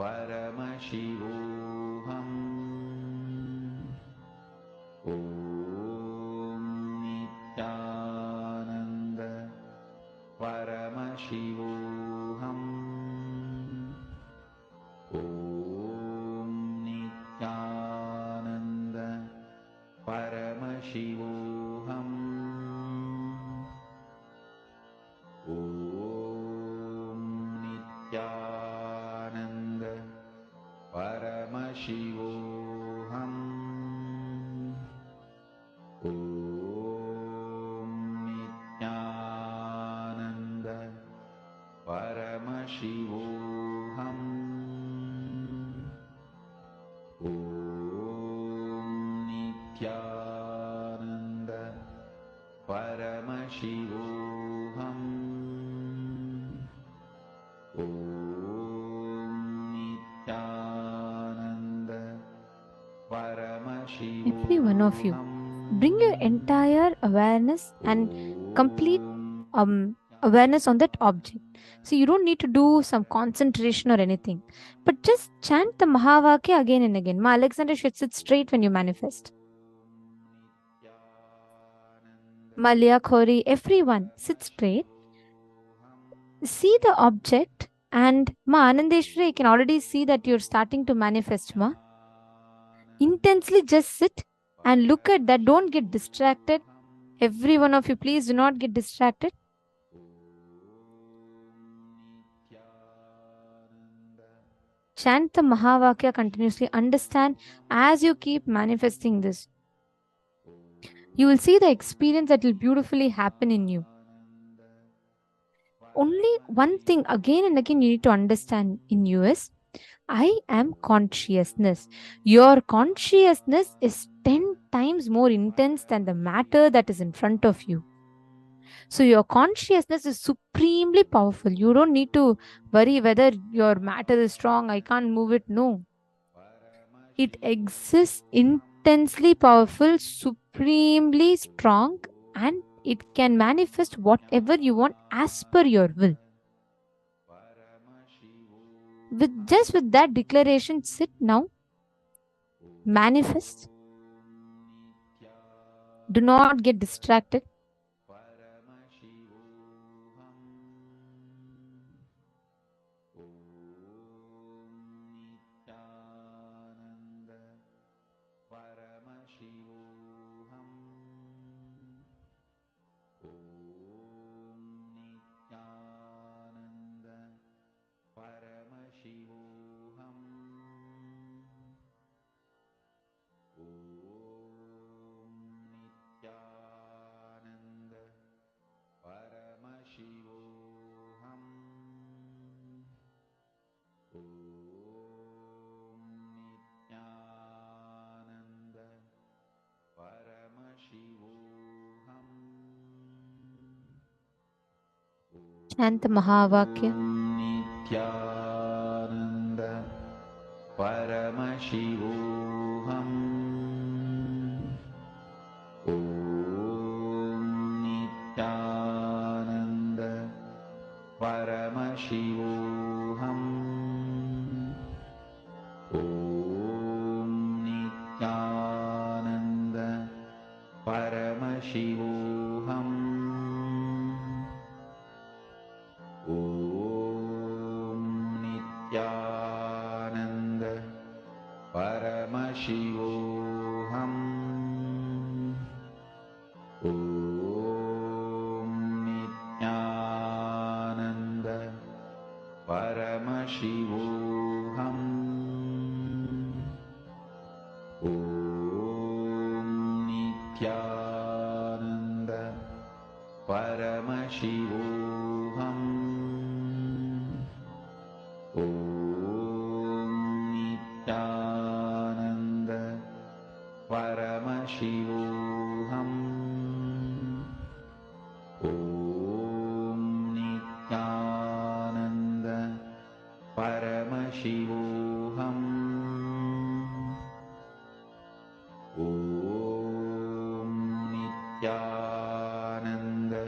Paramashivoham. Om Nithyananda Paramashivoham. Om Nithyananda Paramashivoham. Om Nithyananda Paramashivoham. Om Nithyananda Paramashivoham. Om Nithyananda Paramashivoham. Om Nithyananda Paramashivoham. Every one of you, bring your entire awareness and complete awareness on that object. So you don't need to do some concentration or anything, but just chant the Mahavakya again and again. Ma Alexander should sit straight when you manifest. Malia Khori, everyone, sit straight. See the object, and Ma Anandeshwari, I can already see that you're starting to manifest, Ma. Intensely just sit and look at that. Don't get distracted. Every one of you, please do not get distracted. Chant the Mahavakya continuously. Understand as you keep manifesting this, you will see the experience that will beautifully happen in you. Only one thing again and again you need to understand in you is, I am consciousness. Your consciousness is 10 times more intense than the matter that is in front of you. So your consciousness is supremely powerful. You don't need to worry whether your matter is strong, I can't move it. No. It exists intensely powerful, supremely strong, and it can manifest whatever you want as per your will. With that declaration, sit now. Manifest. Do not get distracted. Chant the Mahavakya. Nithyananda Paramashivoham. Om Nithyananda Paramashivoham. Om Nithyananda Paramashivoham. Om Nithyananda Paramashivoham. Om Nithyananda Paramashivoham. Om Nithyananda Paramashivoham. Om Nithyananda Paramashivoham. Om Nithyananda Paramashivoham. Om Nithyananda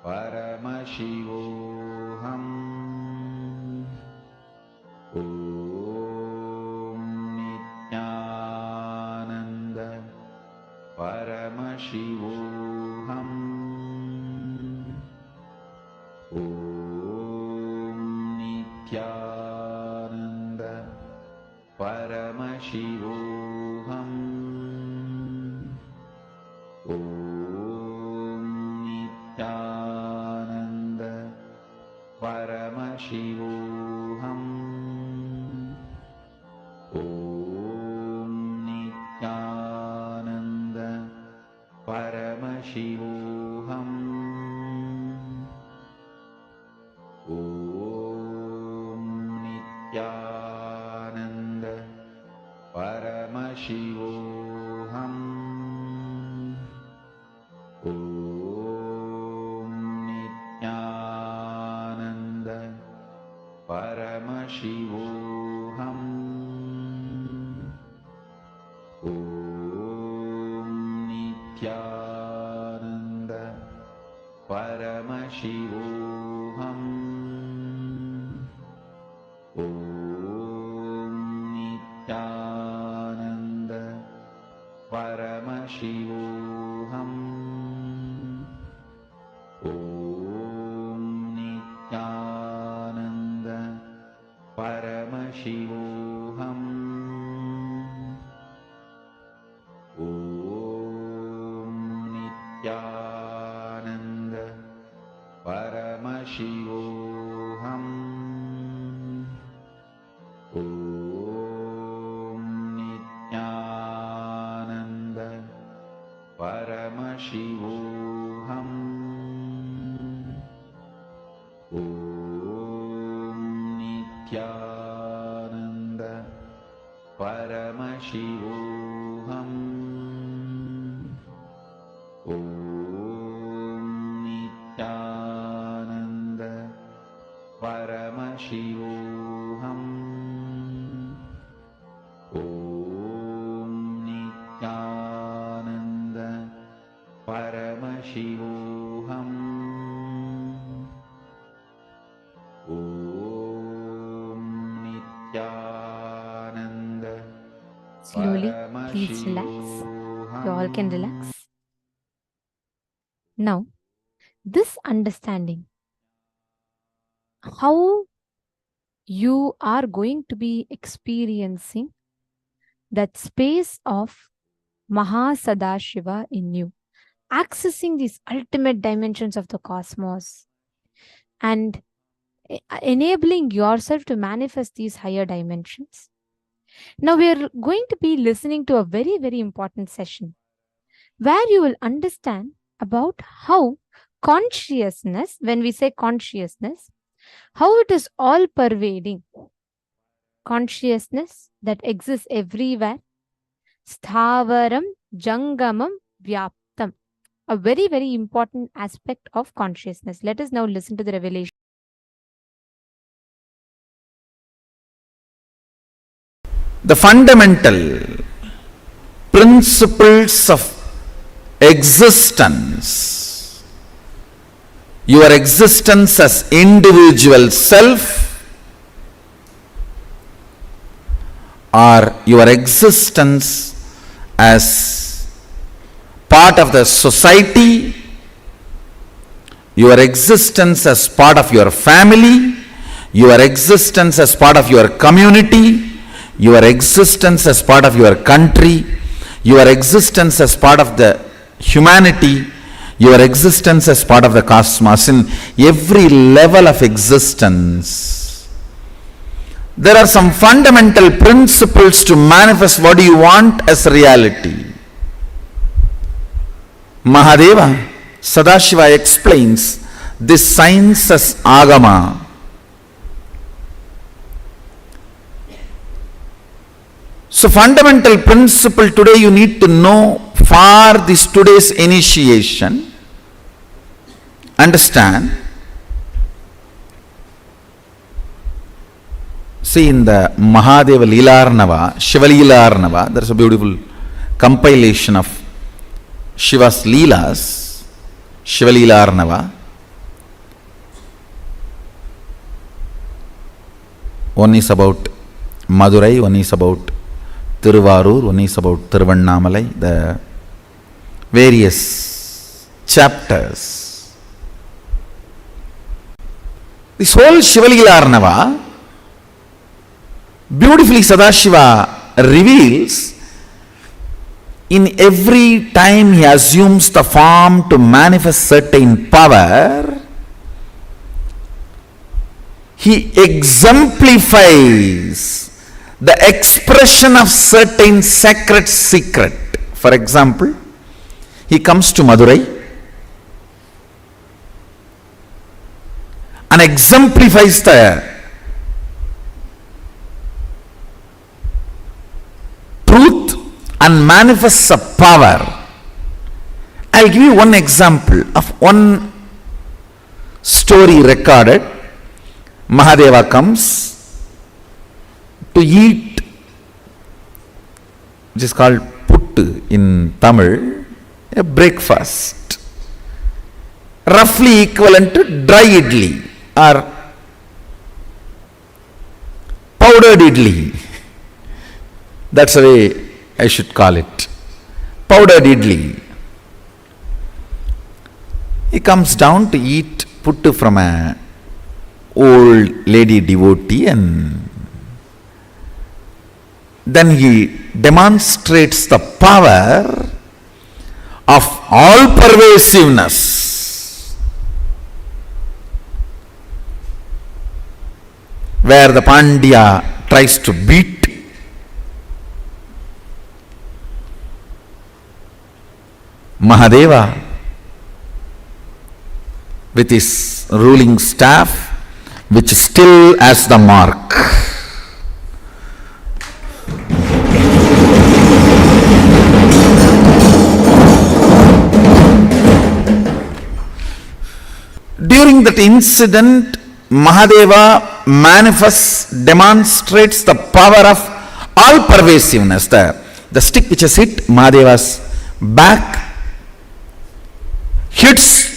Paramashivoham. Om Paramashivoham. Om Nithyananda Paramashivoham. Om Nithyananda Paramashivoham. Om Nithyananda Paramashivoham. Om Nithyananda Paramashivoham. Om Nithyananda Paramashivoham. Om Nithyananda Paramashivoham. Om Nithyananda Paramashivoham. Om Nithyananda Paramashivoham. Om Nithyananda Paramashivoham. Om Nithyananda Paramashivoham. Om Nithyananda Paramashivoham. Om Nithyananda Paramashivoham. Om Nithyananda Paramashivoham. Om Nithyananda Slowly, please relax. You all can relax. Now, this understanding how you are going to be experiencing that space of Mahasadashiva in you, accessing these ultimate dimensions of the cosmos and enabling yourself to manifest these higher dimensions. Now we are going to be listening to a very, very important session where you will understand about how consciousness, when we say consciousness, how it is all pervading. Consciousness that exists everywhere. Sthavaram Jangamam Vyaptam. A very, very important aspect of consciousness. Let us now listen to the revelation. The fundamental principles of existence, your existence as individual self, or your existence as part of the society, your existence as part of your family, your existence as part of your community, your existence as part of your country, your existence as part of the humanity, your existence as part of the cosmos, in every level of existence, there are some fundamental principles to manifest what you want as reality. Mahadeva, Sadashiva explains this science as Agama. So fundamental principle today you need to know for this today's initiation. Understand. See, in the Mahadeva Leelarnava, Shiva Leelarnava, there is a beautiful compilation of Shiva's Leelas, Shiva Leelarnava. One is about Madurai, one is about Tiruvarur, one is about Tiruvannamalai, the various chapters. This whole Shivalila Arnava, beautifully Sadashiva reveals, in every time he assumes the form to manifest certain power, he exemplifies the expression of certain sacred secret. For example, he comes to Madurai and exemplifies the truth and manifests a power. I'll give you one example of one story recorded. Mahadeva comes to eat, which is called puttu in Tamil, a breakfast, roughly equivalent to dry idli or powdered idli. That's the way I should call it. Powdered idli. He comes down to eat puttu from a old lady devotee, and then he demonstrates the power of all pervasiveness, where the Pandya tries to beat, Mahadeva with his ruling staff, which still has the mark. During that incident, Mahadeva demonstrates the power of all pervasiveness. The stick which has hit Mahadeva's back hits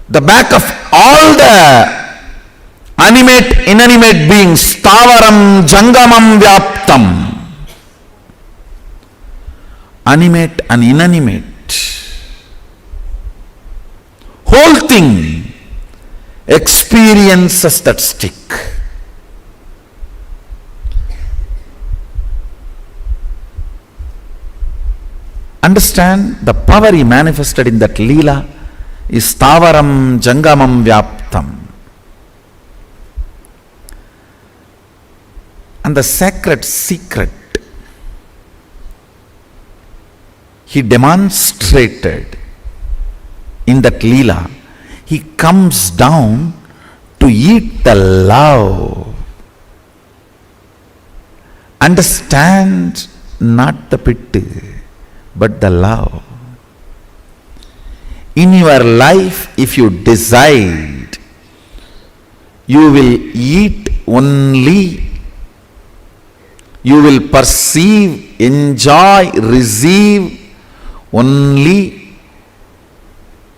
the back of all the animate, inanimate beings. Stavaram jangamam vyaptam. Animate and inanimate. Whole thing experiences that stick. Understand the power he manifested in that Leela is Stavaram Jangamam Vyaptam. And the sacred secret he demonstrated in that Leela. He comes down to eat the love. Understand not the pity, but the love. In your life, if you decide, you will eat only, you will perceive, enjoy, receive only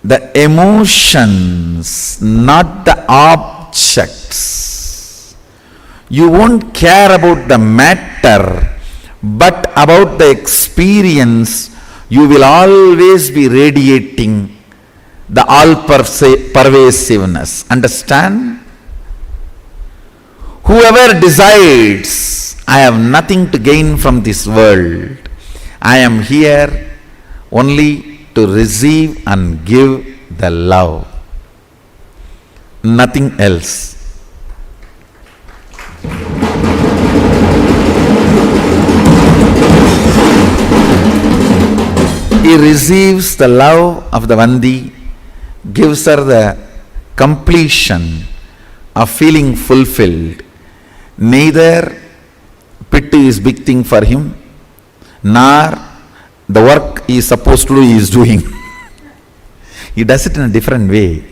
the emotions, not the objects. You won't care about the matter, but about the experience. You will always be radiating the all-pervasiveness. Understand? Whoever decides, I have nothing to gain from this world, I am here only to receive and give the love, nothing else. He receives the love of the Vandi, gives her the completion of feeling fulfilled. Neither pity is big thing for him, nor the work he is supposed to do he is doing. He does it in a different way.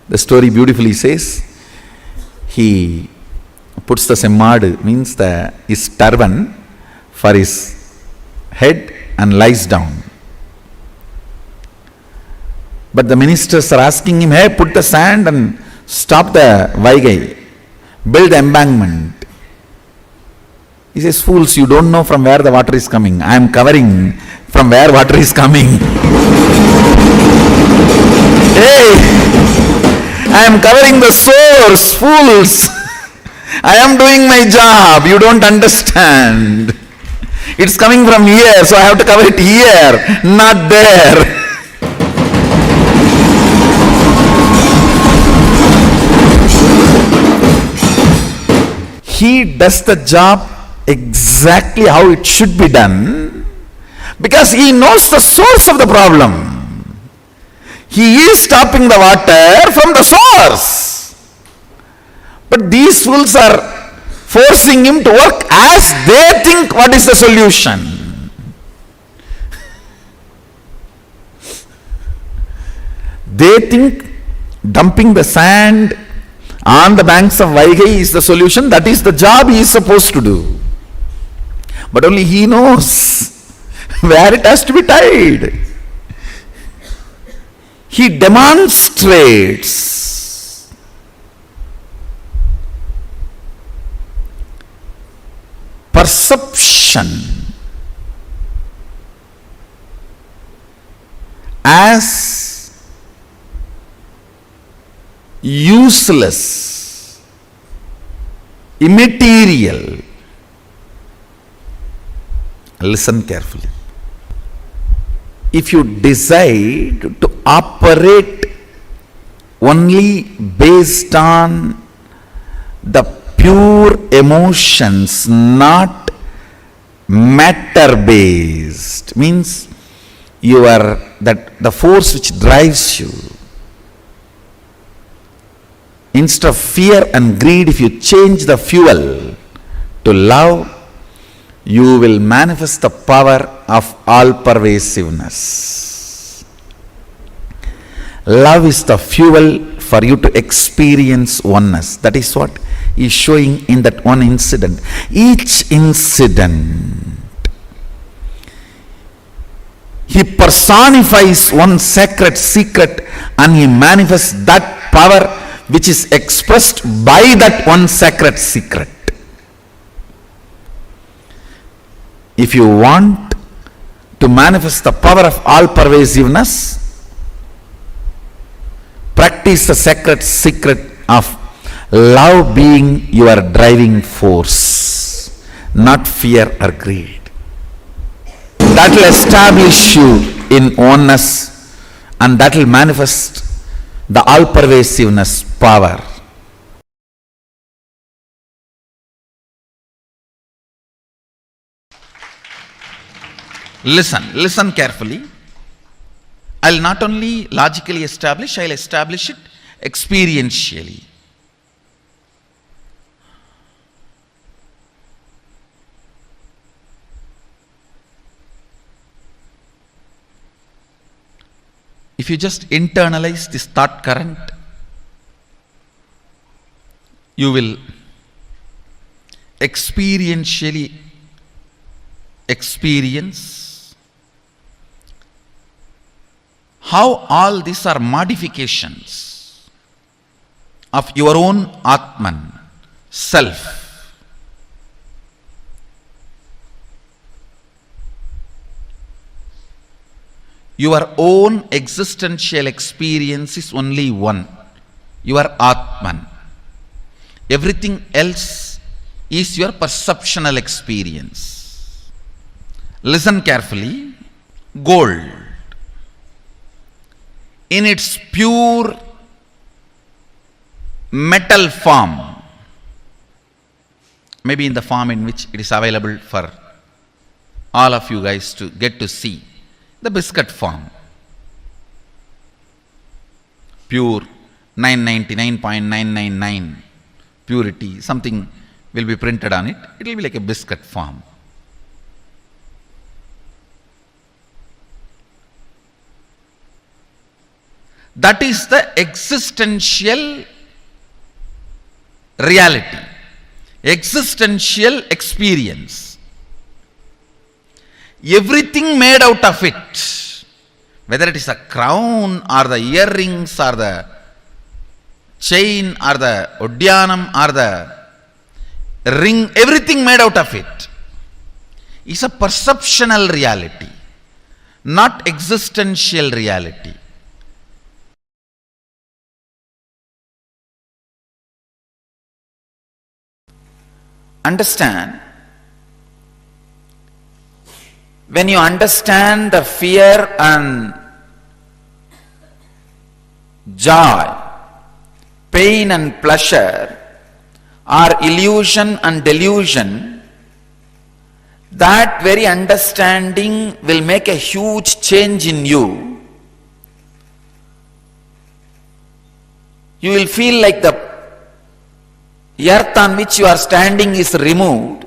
The story beautifully says, he puts the semmad, means his turban, for his head and lies down. But the ministers are asking him, hey, put the sand and stop the Vaigai, build the embankment. He says, fools, you don't know from where the water is coming. I am covering from where water is coming. Hey, I am covering the source, fools. I am doing my job. You don't understand. It's coming from here, so I have to cover it here, not there. He does the job exactly how it should be done because he knows the source of the problem. He is stopping the water from the source. But these fools are forcing him to work as they think what is the solution. They think dumping the sand on the banks of Vaigai is the solution. That is the job he is supposed to do. But only he knows where it has to be tied. He demonstrates perception as useless, immaterial. Listen carefully. If you decide to operate only based on the pure emotions, not matter based, means you are the force which drives you. Instead of fear and greed, if you change the fuel to love, you will manifest the power of all pervasiveness. Love is the fuel for you to experience oneness. That is what he is showing in that one incident. Each incident, he personifies one sacred secret and he manifests that power which is expressed by that one sacred secret. If you want to manifest the power of all pervasiveness, practice the sacred secret of love being your driving force, not fear or greed. That will establish you in oneness and that will manifest the all pervasiveness power. Listen carefully. I'll not only logically establish, I'll establish it experientially. If you just internalize this thought current, you will experientially experience how all these are modifications of your own Atman, self. Your own existential experience is only one, your Atman. Everything else is your perceptual experience. Listen carefully. Gold, in its pure metal form, maybe in the form in which it is available for all of you guys to get to see, the biscuit form, pure 999.999 purity, something will be printed on it, it will be like a biscuit form. That is the existential reality, existential experience. Everything made out of it, whether it is a crown or the earrings or the chain or the udyanam or the ring, everything made out of it. is a perceptual reality, not existential reality. Understand, when you understand the fear and joy, pain and pleasure are illusion and delusion, that very understanding will make a huge change in you. You will feel like the earth on which you are standing is removed.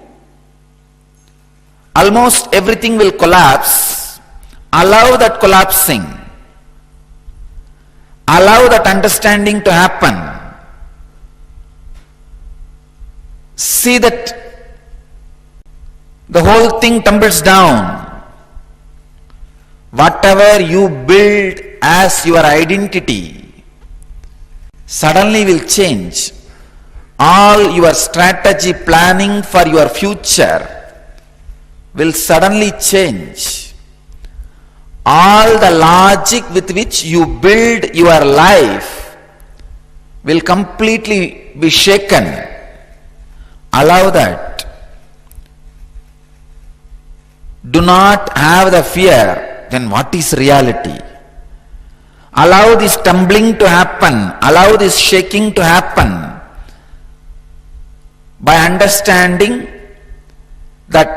Almost everything will collapse. Allow that collapsing. Allow that understanding to happen. See that the whole thing tumbles down. Whatever you build as your identity suddenly will change. All your strategy planning for your future will suddenly change. All the logic with which you build your life will completely be shaken. Allow that. Do not have the fear. Then what is reality? Allow this tumbling to happen. Allow this shaking to happen. By understanding that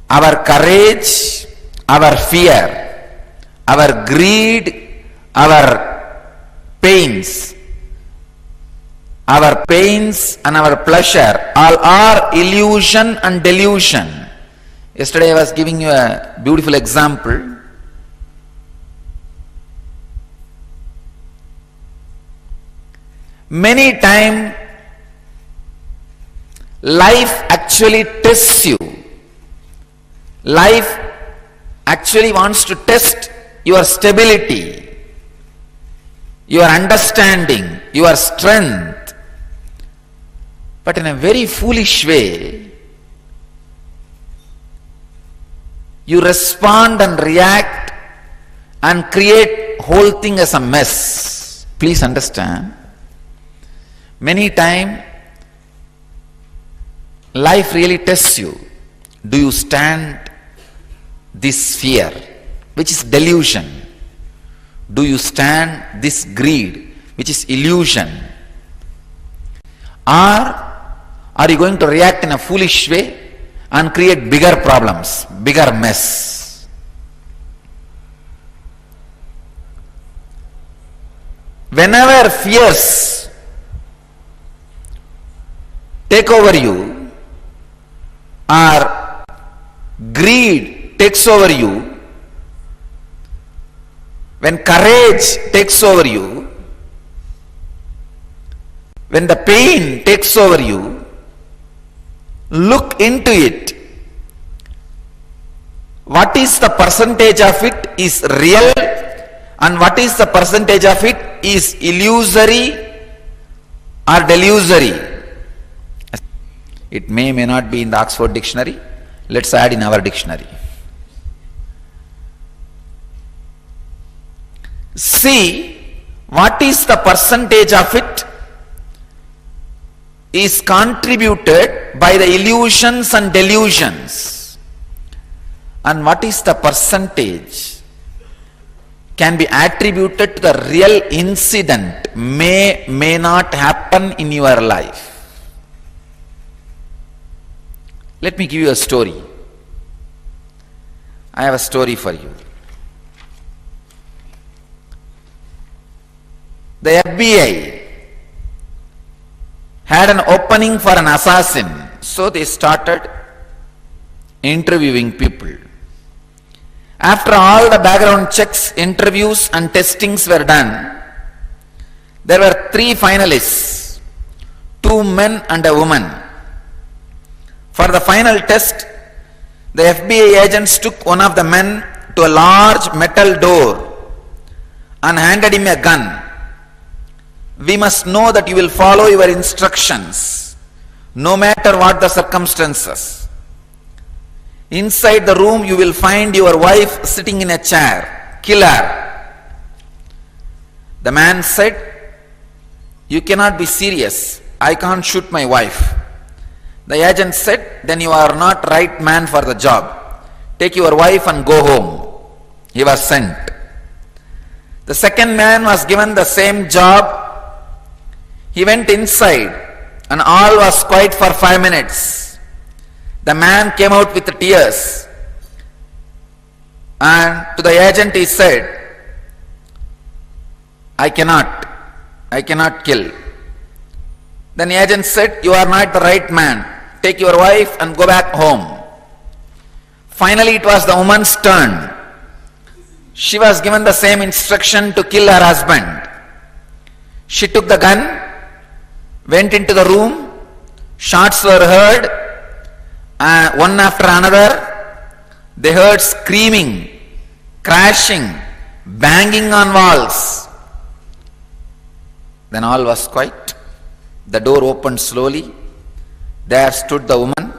our courage, our fear, our greed, our pains and our pleasure all are illusion and delusion. Yesterday I was giving you a beautiful example. Many times life actually tests you. Life actually wants to test your stability, your understanding, your strength. But in a very foolish way, you respond and react and create whole thing as a mess. Please understand. Many times life really tests you. Do you stand this fear, which is delusion? Do you stand this greed, which is illusion? Or are you going to react in a foolish way and create bigger problems, bigger mess? Whenever fears take over you, or greed takes over you, when courage takes over you, when the pain takes over you, look into it. What is the percentage of it is real and what is the percentage of it is illusory or delusory? It may not be in the Oxford dictionary. Let's add in our dictionary. See what is the percentage of it is contributed by the illusions and delusions, and what is the percentage can be attributed to the real incident may not happen in your life. Let me give you a story. I have a story for you. The FBI had an opening for an assassin, so they started interviewing people. After all the background checks, interviews and testings were done, there were 3 finalists, 2 men and a woman. For the final test, the FBI agents took one of the men to a large metal door and handed him a gun. We must know that you will follow your instructions, no matter what the circumstances. Inside the room you will find your wife sitting in a chair. Kill her. The man said, you cannot be serious. I can't shoot my wife. The agent said, then you are not right man for the job. Take your wife and go home. He was sent. The second man was given the same job. He went inside and all was quiet for 5 minutes. The man came out with tears, and to the agent he said, I cannot kill. Then the agent said, you are not the right man. Take your wife and go back home. Finally it was the woman's turn. She was given the same instruction to kill her husband. She took the gun, went into the room, shots were heard, one after another. They heard screaming, crashing, banging on walls. Then all was quiet. The door opened slowly. There stood the woman,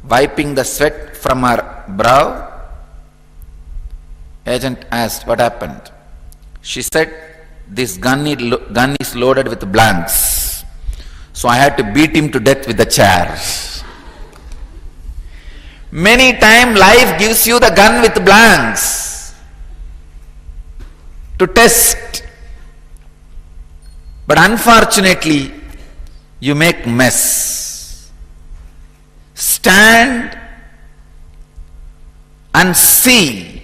wiping the sweat from her brow. Agent asked, what happened? She said, this gun is loaded with blanks. So I had to beat him to death with the chair. Many times life gives you the gun with blanks to test. But unfortunately, you make mess. Stand and see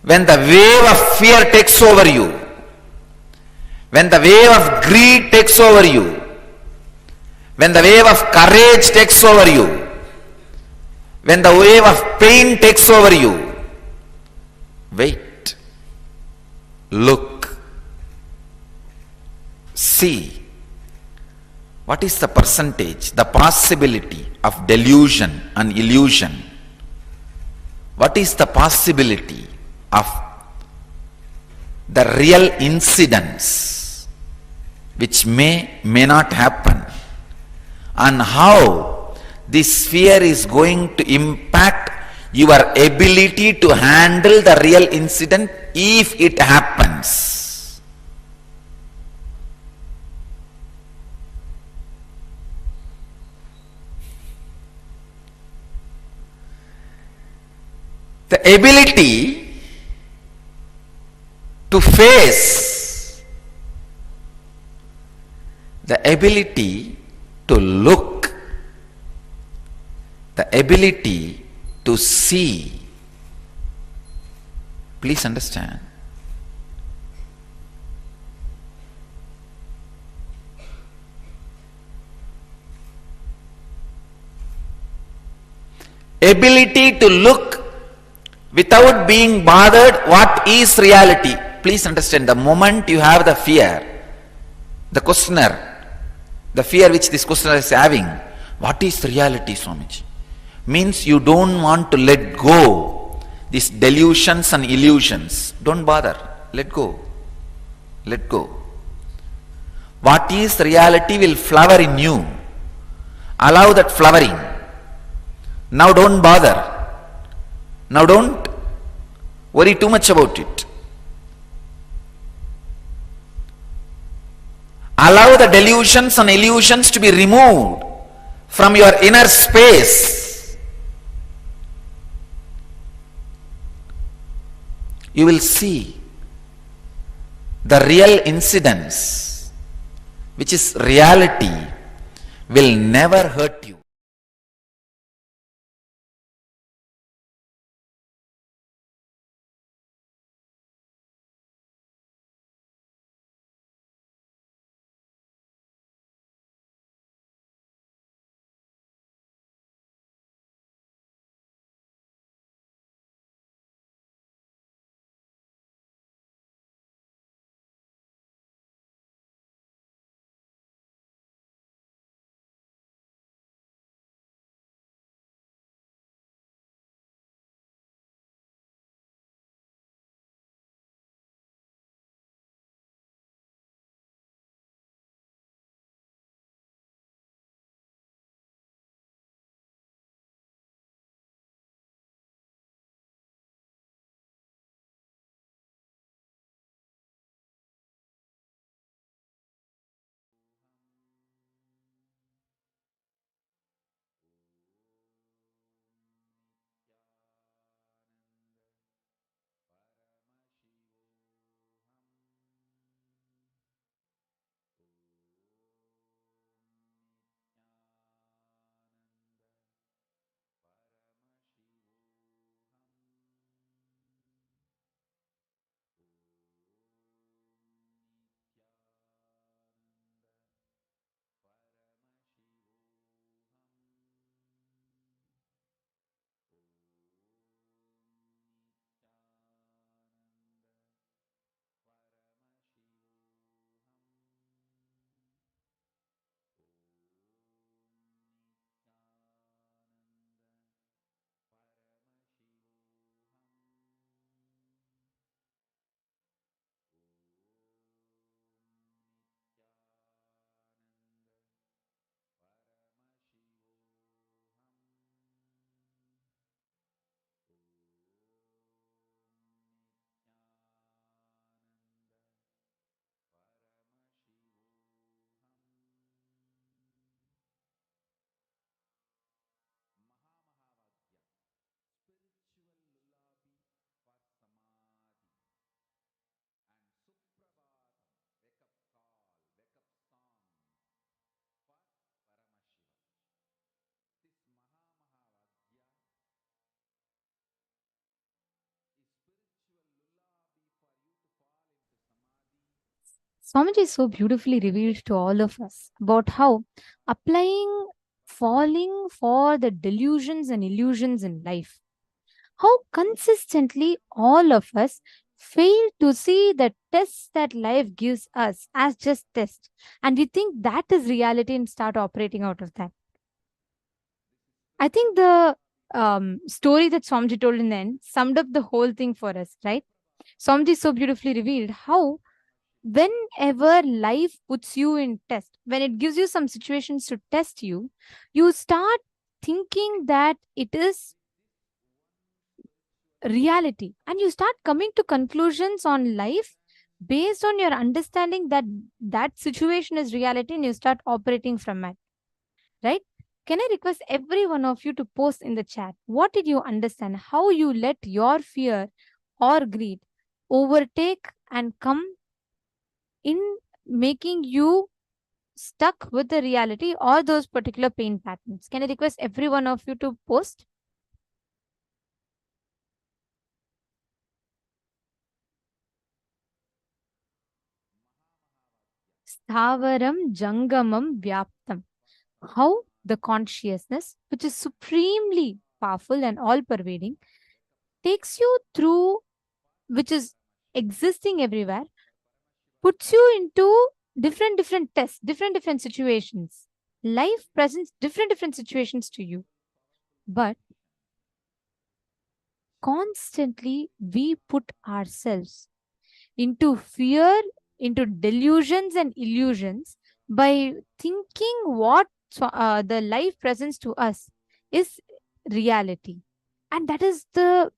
when the wave of fear takes over you, when the wave of greed takes over you, when the wave of courage takes over you, when the wave of pain takes over you, wait, look, see. What is the percentage, the possibility of delusion and illusion? What is the possibility of the real incidents which may not happen? And how this fear is going to impact your ability to handle the real incident if it happens. The ability to face, the ability to look, the ability to see. Please understand. Ability to look without being bothered what is reality. Please understand, the moment you have the fear, the questioner, the fear which this questioner is having, what is reality, Swamiji? Means you don't want to let go these delusions and illusions. Don't bother. Let go. Let go. What is reality will flower in you. Allow that flowering. Now don't bother. Now don't worry too much about it. Allow the delusions and illusions to be removed from your inner space. You will see the real incidents, which is reality, will never hurt you. Swamiji so beautifully revealed to all of us about how falling for the delusions and illusions in life, how consistently all of us fail to see the tests that life gives us as just tests. And we think that is reality and start operating out of that. I think the story that Swamiji told in the end summed up the whole thing for us, right? Swamiji so beautifully revealed how whenever life puts you in test, when it gives you some situations to test you, you start thinking that it is reality, and you start coming to conclusions on life based on your understanding that that situation is reality, and you start operating from it, right? Can I request every one of you to post in the chat, what did you understand, how you let your fear or greed overtake and come in, making you stuck with the reality or those particular pain patterns? Can I request every one of you to post? Sthavaram Jangamam Vyaptam. How the consciousness, which is supremely powerful and all pervading, takes you through, which is existing everywhere, puts you into different tests, different situations. Life presents different situations to you. But constantly we put ourselves into fear, into delusions and illusions by thinking what the life presents to us is reality. And that is the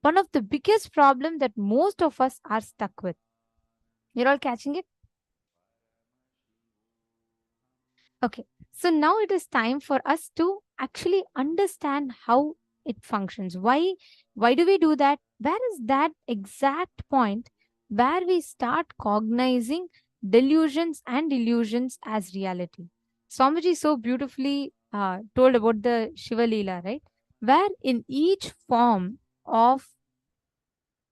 one of the biggest problem that most of us are stuck with. You're all catching it? Okay. So now it is time for us to actually understand how it functions. Why do we do that? Where is that exact point where we start cognizing delusions and illusions as reality? Swamiji so beautifully told about the Shiva Leela, right? Where in each form of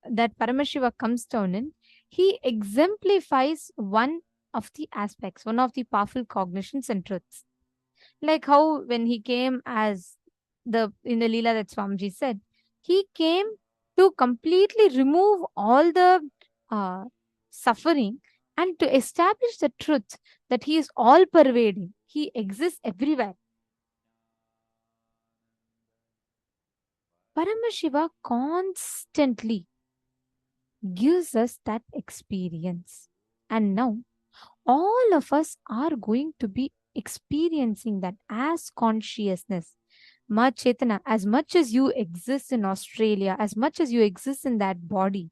that Paramashiva comes down in, he exemplifies one of the aspects, one of the powerful cognitions and truths. Like how when he came as in the Leela that Swamiji said, he came to completely remove all the uh, suffering and to establish the truth that he is all pervading. He exists everywhere. Paramashiva constantly gives us that experience. And now all of us are going to be experiencing that as consciousness. Ma Chetana, as much as you exist in Australia, as much as you exist in that body,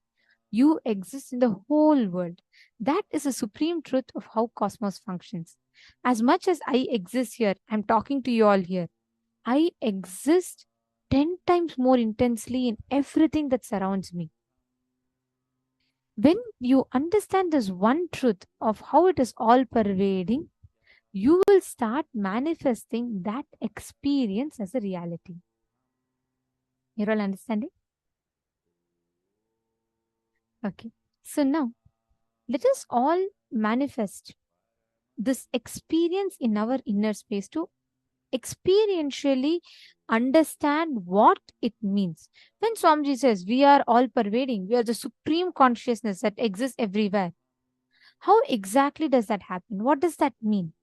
you exist in the whole world. That is the supreme truth of how cosmos functions. As much as I exist here, I'm talking to you all here, I exist 10 times more intensely in everything that surrounds me. When you understand this one truth of how it is all pervading, you will start manifesting that experience as a reality. You're all understanding? Okay. So now, let us all manifest this experience in our inner space to experientially understand what it means. When Swamiji says we are all pervading, we are the supreme consciousness that exists everywhere. How exactly does that happen? What does that mean?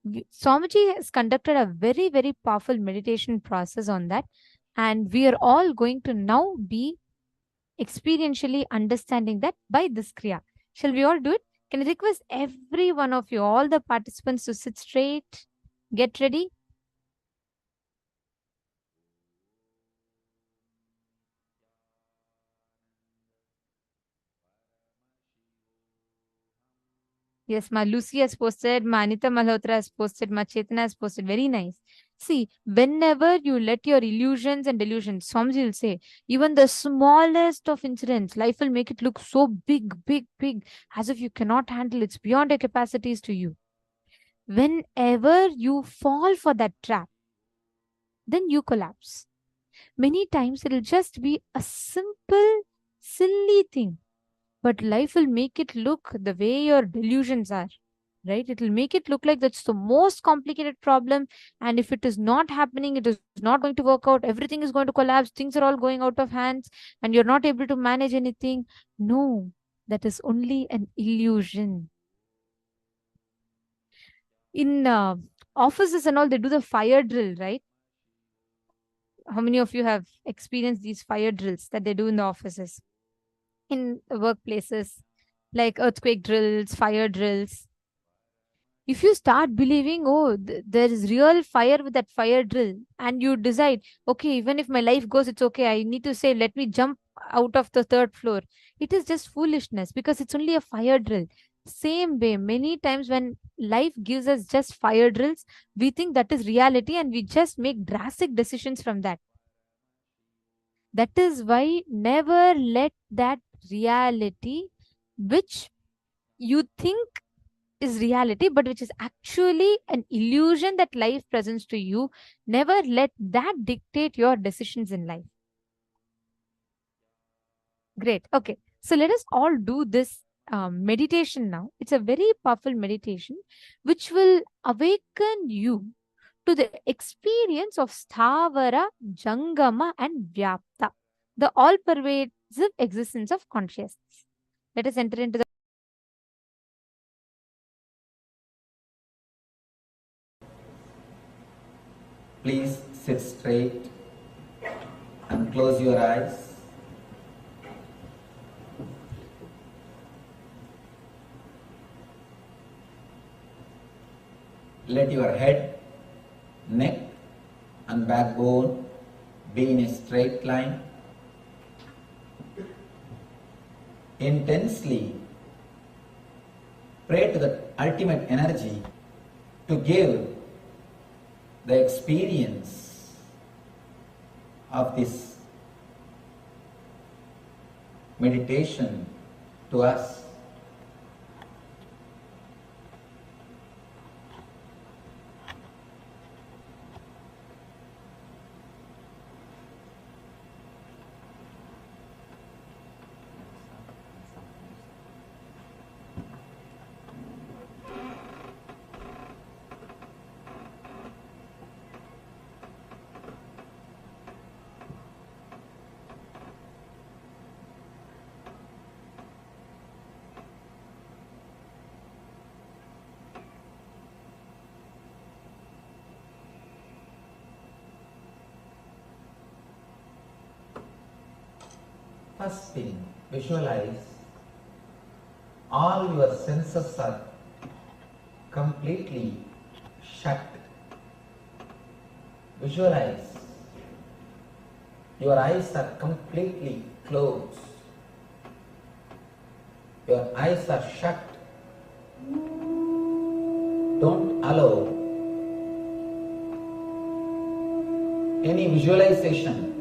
Swamiji has conducted a very powerful meditation process on that. And we are all going to now be experientially understanding that by this Kriya. Shall we all do it? Can I request every one of you, all the participants, to sit straight, get ready? Yes, Ma Lucy has posted, Ma Anita Malhotra has posted, Ma Chetana has posted. Very nice. See, whenever you let your illusions and delusions, Swamiji will say, even the smallest of incidents, life will make it look so big, as if you cannot handle it. It's beyond your capacities to you. Whenever you fall for that trap, then you collapse. Many times it'll just be a simple, silly thing. but life will make it look the way your delusions are, right? It will make it look like that's the most complicated problem. And if it is not happening, it is not going to work out. Everything is going to collapse. Things are all going out of hands and you're not able to manage anything. No, that is only an illusion. In offices and all, they do the fire drill, right? How many of you have experienced these fire drills that they do in the offices, in workplaces, like earthquake drills, fire drills? If you start believing, oh, there is real fire with that fire drill, and you decide, okay, even if my life goes, it's okay, I need to say, let me jump out of the third floor, it is just foolishness, because it's only a fire drill. Same way, many times when life gives us just fire drills, we think that is reality and we just make drastic decisions from that. That is why never let that reality, which you think is reality, but which is actually an illusion that life presents to you, never let that dictate your decisions in life. Great. Okay. So let us all do this meditation now. It's a very powerful meditation which will awaken you to the experience of Sthavara, Jangama, and Vyapta, the all-pervasive existence of consciousness. Let us enter into the Please sit straight and close your eyes. Let your head, neck and backbone be in a straight line. Intensely pray to the ultimate energy to give the experience of this meditation to us. First thing, visualize all your senses are completely shut. Visualize your eyes are completely closed. Your eyes are shut. Don't allow any visualization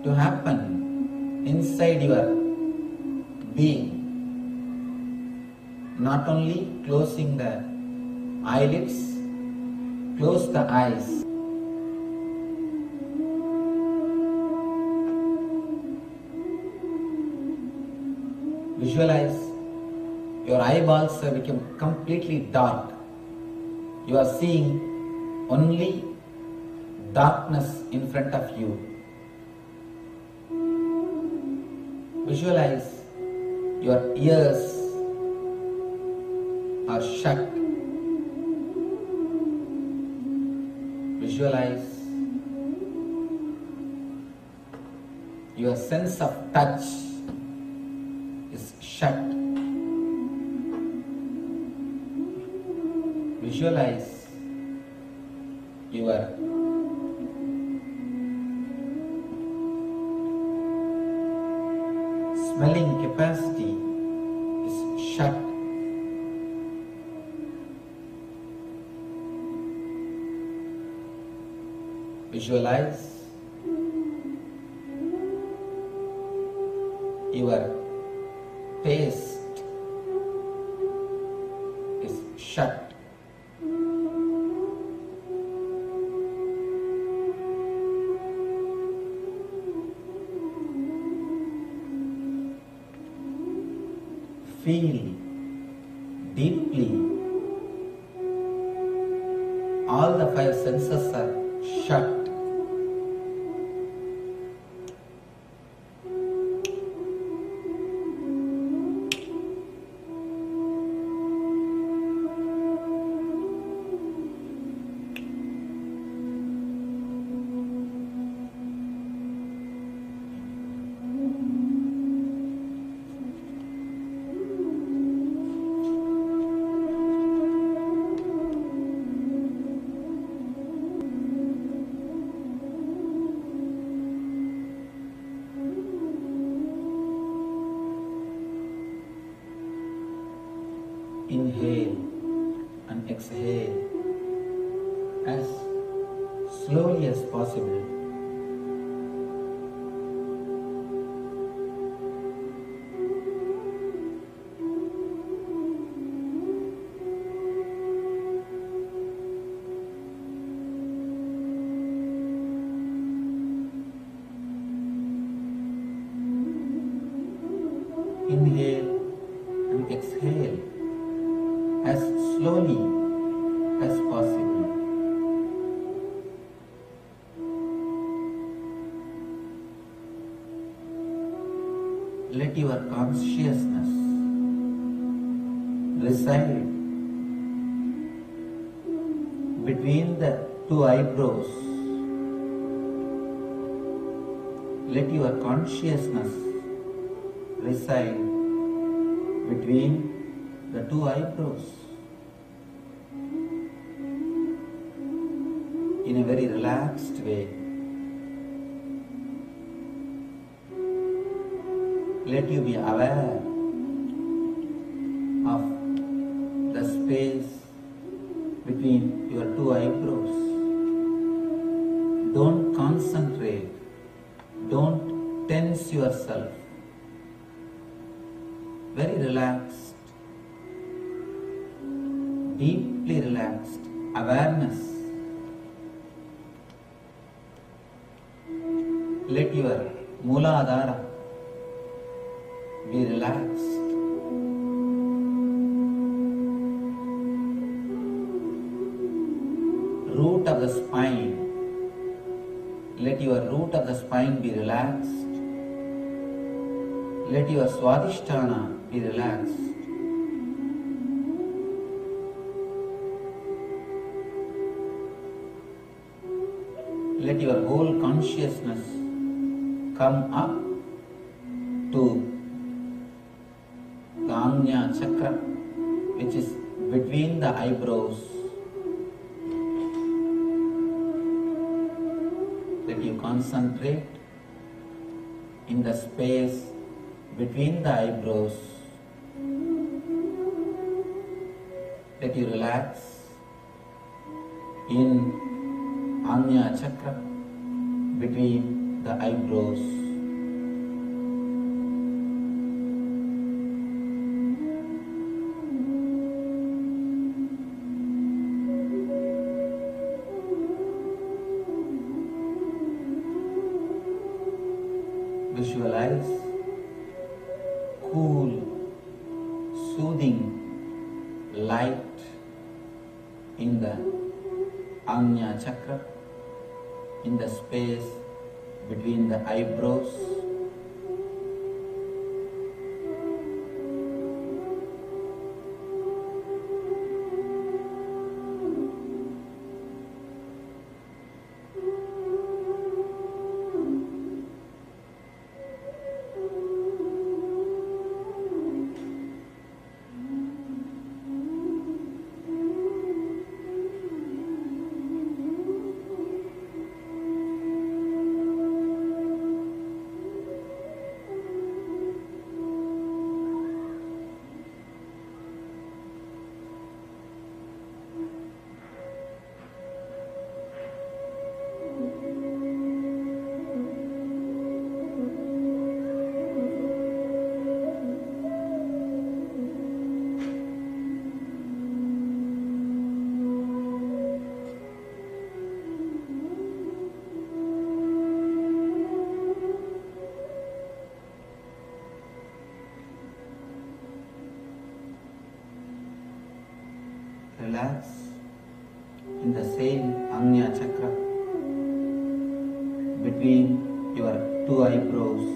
to happen inside your being. Not only closing the eyelids, close the eyes. Visualize your eyeballs have become completely dark. You are seeing only darkness in front of you. Visualize your ears are shut. Visualize your sense of touch is shut. Visualize your smelling capacity is shut. Visualize your taste is shut. feel deeply. All the five senses are shut. Inhale and exhale as slowly as possible. Inhale and exhale as slowly as possible. Let your consciousness reside between the two eyebrows. Let your consciousness reside between the two eyebrows in a very relaxed way. Let you be aware of the space between your two eyebrows. Don't concentrate, don't tense yourself. Very relaxed, deeply relaxed awareness. Let your Mooladhara be relaxed. Root of the spine. Let your root of the spine be relaxed. Let your Swadhisthana be relaxed. Let your whole consciousness come up to the Ajna chakra, which is between the eyebrows. Let you concentrate in the space between the eyebrows. Let you relax in Ajna chakra between the eyebrows. Visualize cool, soothing light in the Ajna chakra, in the space between the eyebrows. Relax in the same Agnya Chakra between your two eyebrows.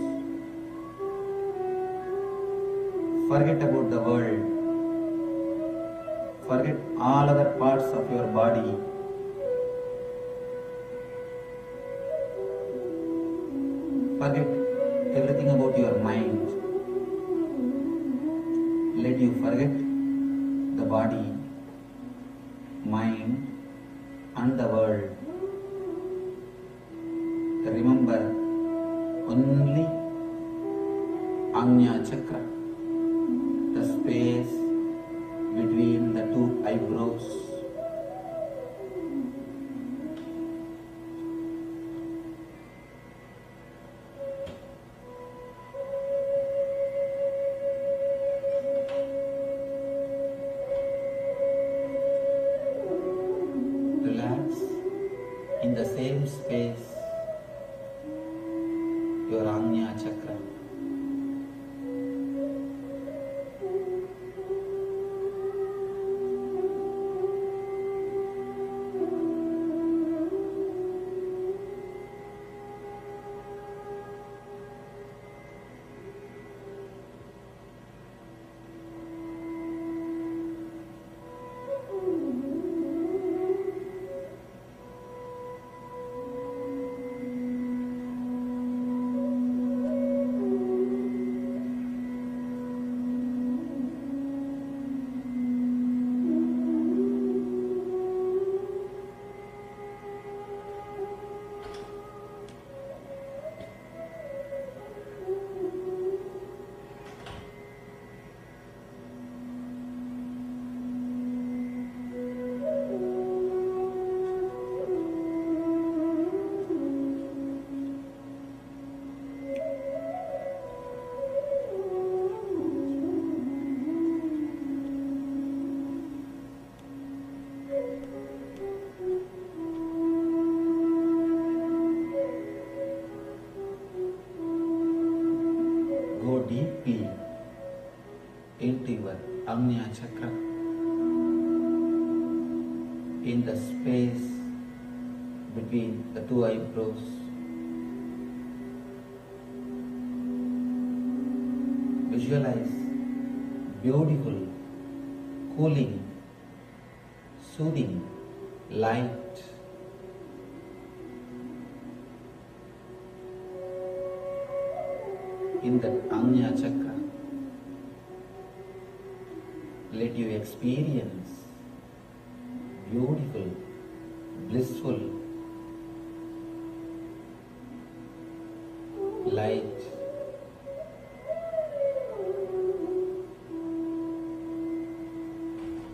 Forget about the world. Forget all other parts of your body. Forget everything about your mind. Let you forget the body, mind and the world. Remember only Agnya Chakra, the space between the two eyebrows. Relax in the same space, your Agnya Chakra. Go deeply into your Agnya Chakra, in the space between the two eyebrows. Visualize beautiful, cooling, soothing light. In the Agnya Chakra, let you experience beautiful, blissful light.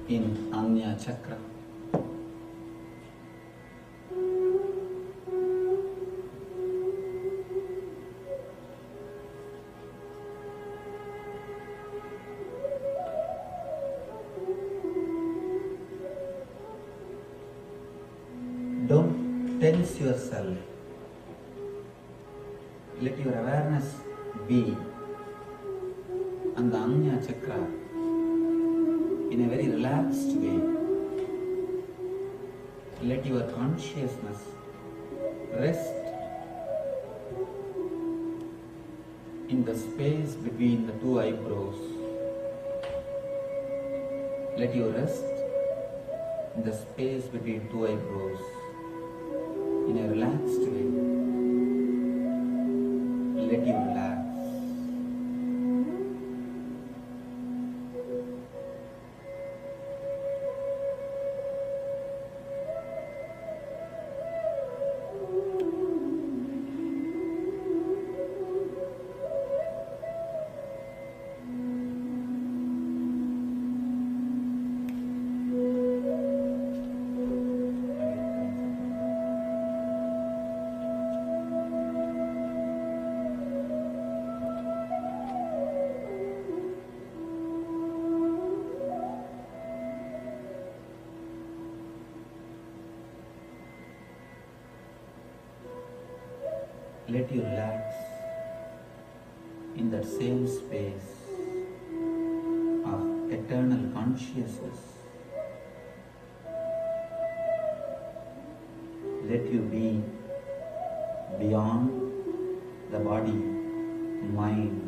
In Agnya Chakra. Don't tense yourself. Let your awareness be on the Agnya Chakra in a very relaxed way. Let your consciousness rest in the space between the two eyebrows. Let you rest in the space between two eyebrows in a relaxed way. Let you relax. Let you relax in that same space of eternal consciousness Let you be beyond the body, mind.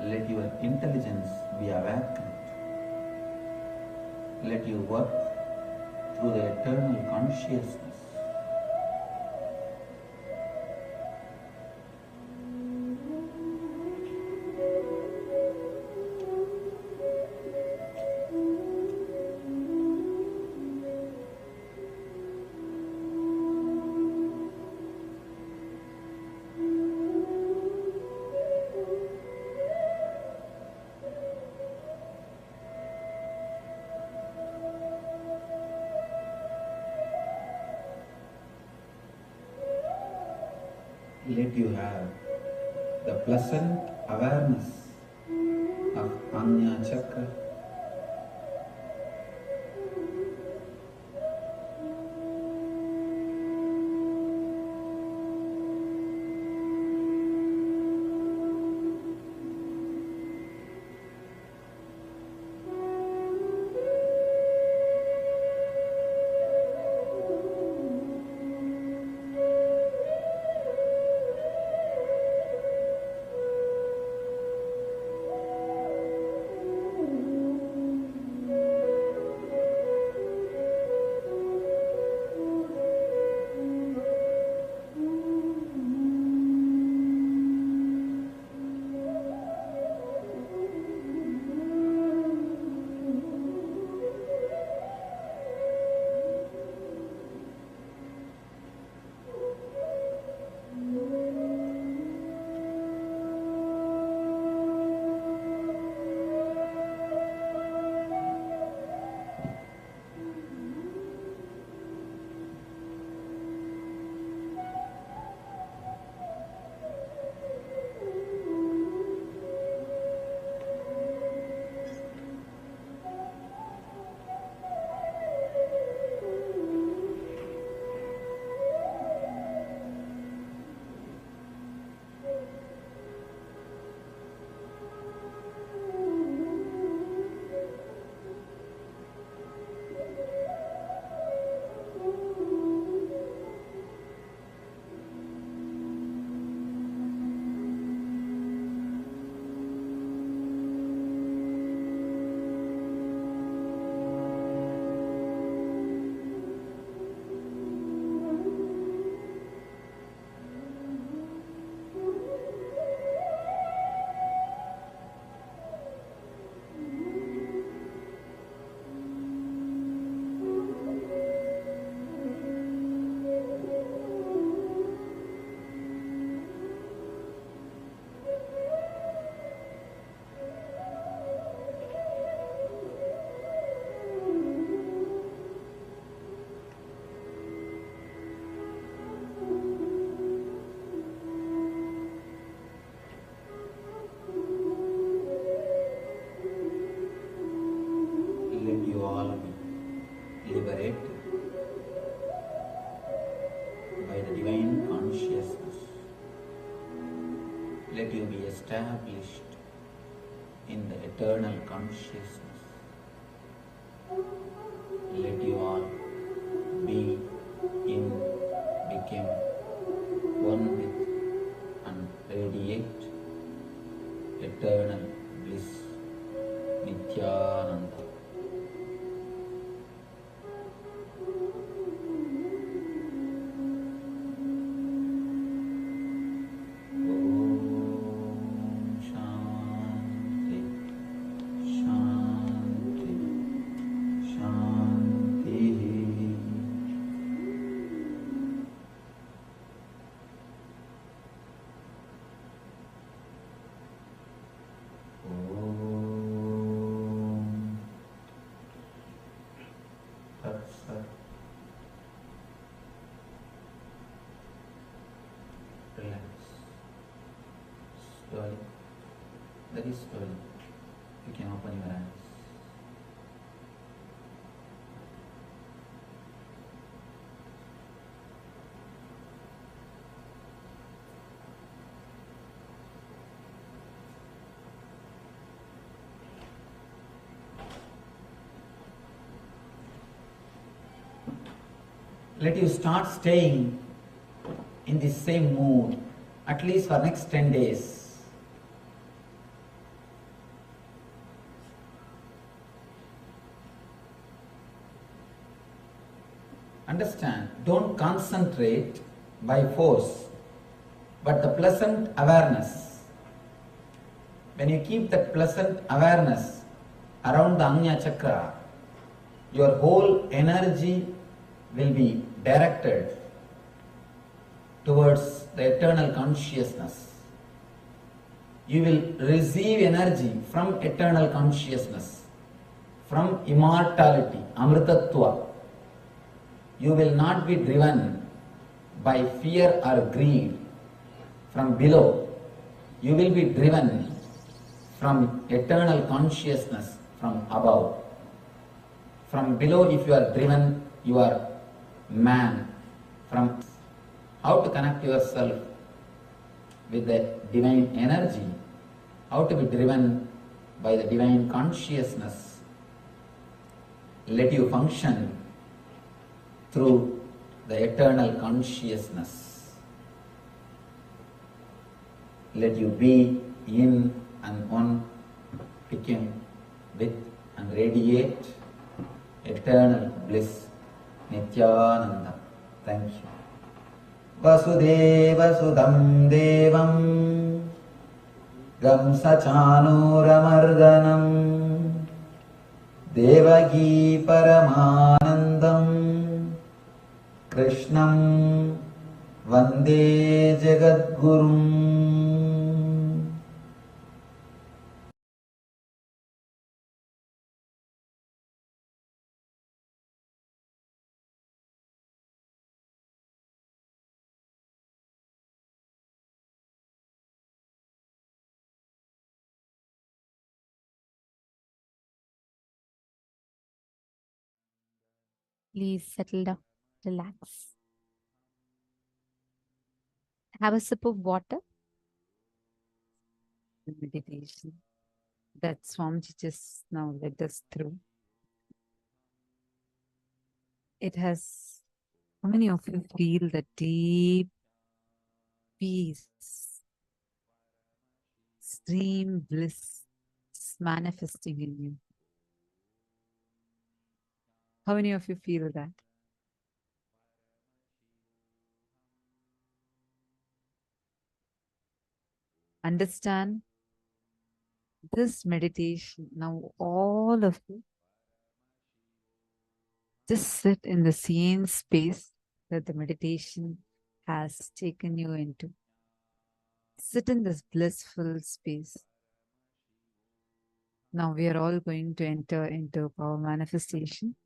Let your intelligence be awakened. Let you work through the eternal consciousness. Let you have the pleasant awareness of Anya Chakra. Let you be established in the eternal consciousness. Let you all be in, become one with and radiate eternal bliss, Nithyananda. Relax. Slowly. Very slowly. You can open your eyes. let you start staying in the same mood at least for next 10 days. Understand, don't concentrate by force, but the pleasant awareness. When you keep that pleasant awareness around the Anya Chakra, your whole energy will be directed towards the eternal consciousness. You will receive energy from eternal consciousness, from immortality, amritattva. You will not be driven by fear or greed from below. You will be driven from eternal consciousness from above. From below, if you are driven, you are man. From how to connect yourself with the divine energy, how to be driven by the divine consciousness. Let you function through the eternal consciousness. Let you be in and on, become with and radiate eternal bliss. Nithyananda. Thank you. Vasudeva Sudam Devam Gamsachanuramardanam Devagi Paramanandam Krishnam Vande Jagadgurum. Please settle down, relax. Have a sip of water. The meditation that Swamiji just now led us through. It has, how many of you feel the deep peace, extreme bliss manifesting in you? How many of you feel that? Understand this meditation. Now all of you just sit in the same space that the meditation has taken you into. Sit in this blissful space. Now we are all going to enter into power manifestation.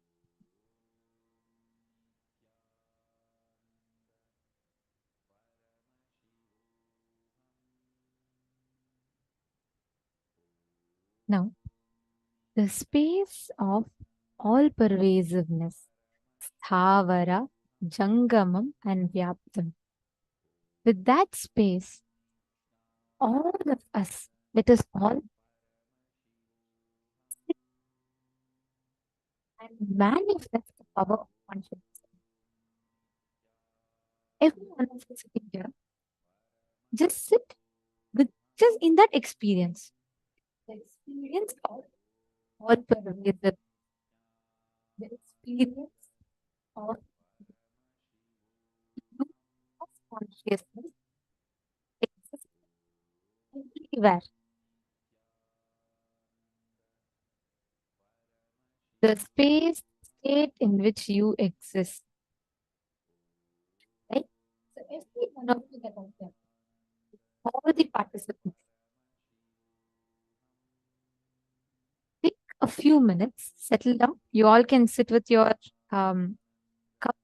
Now, the space of all pervasiveness, sthavara, jangamam, and vyaptam. With that space, all of us, let us all and manifest the power of consciousness. Every one of us sitting here, just sit with just in that experience. The experience of all pervasive, the experience of consciousness exists everywhere. The space, state in which you exist. Right? So every one of you that are there, all the participants, take a few minutes, settle down. You all can sit with your cup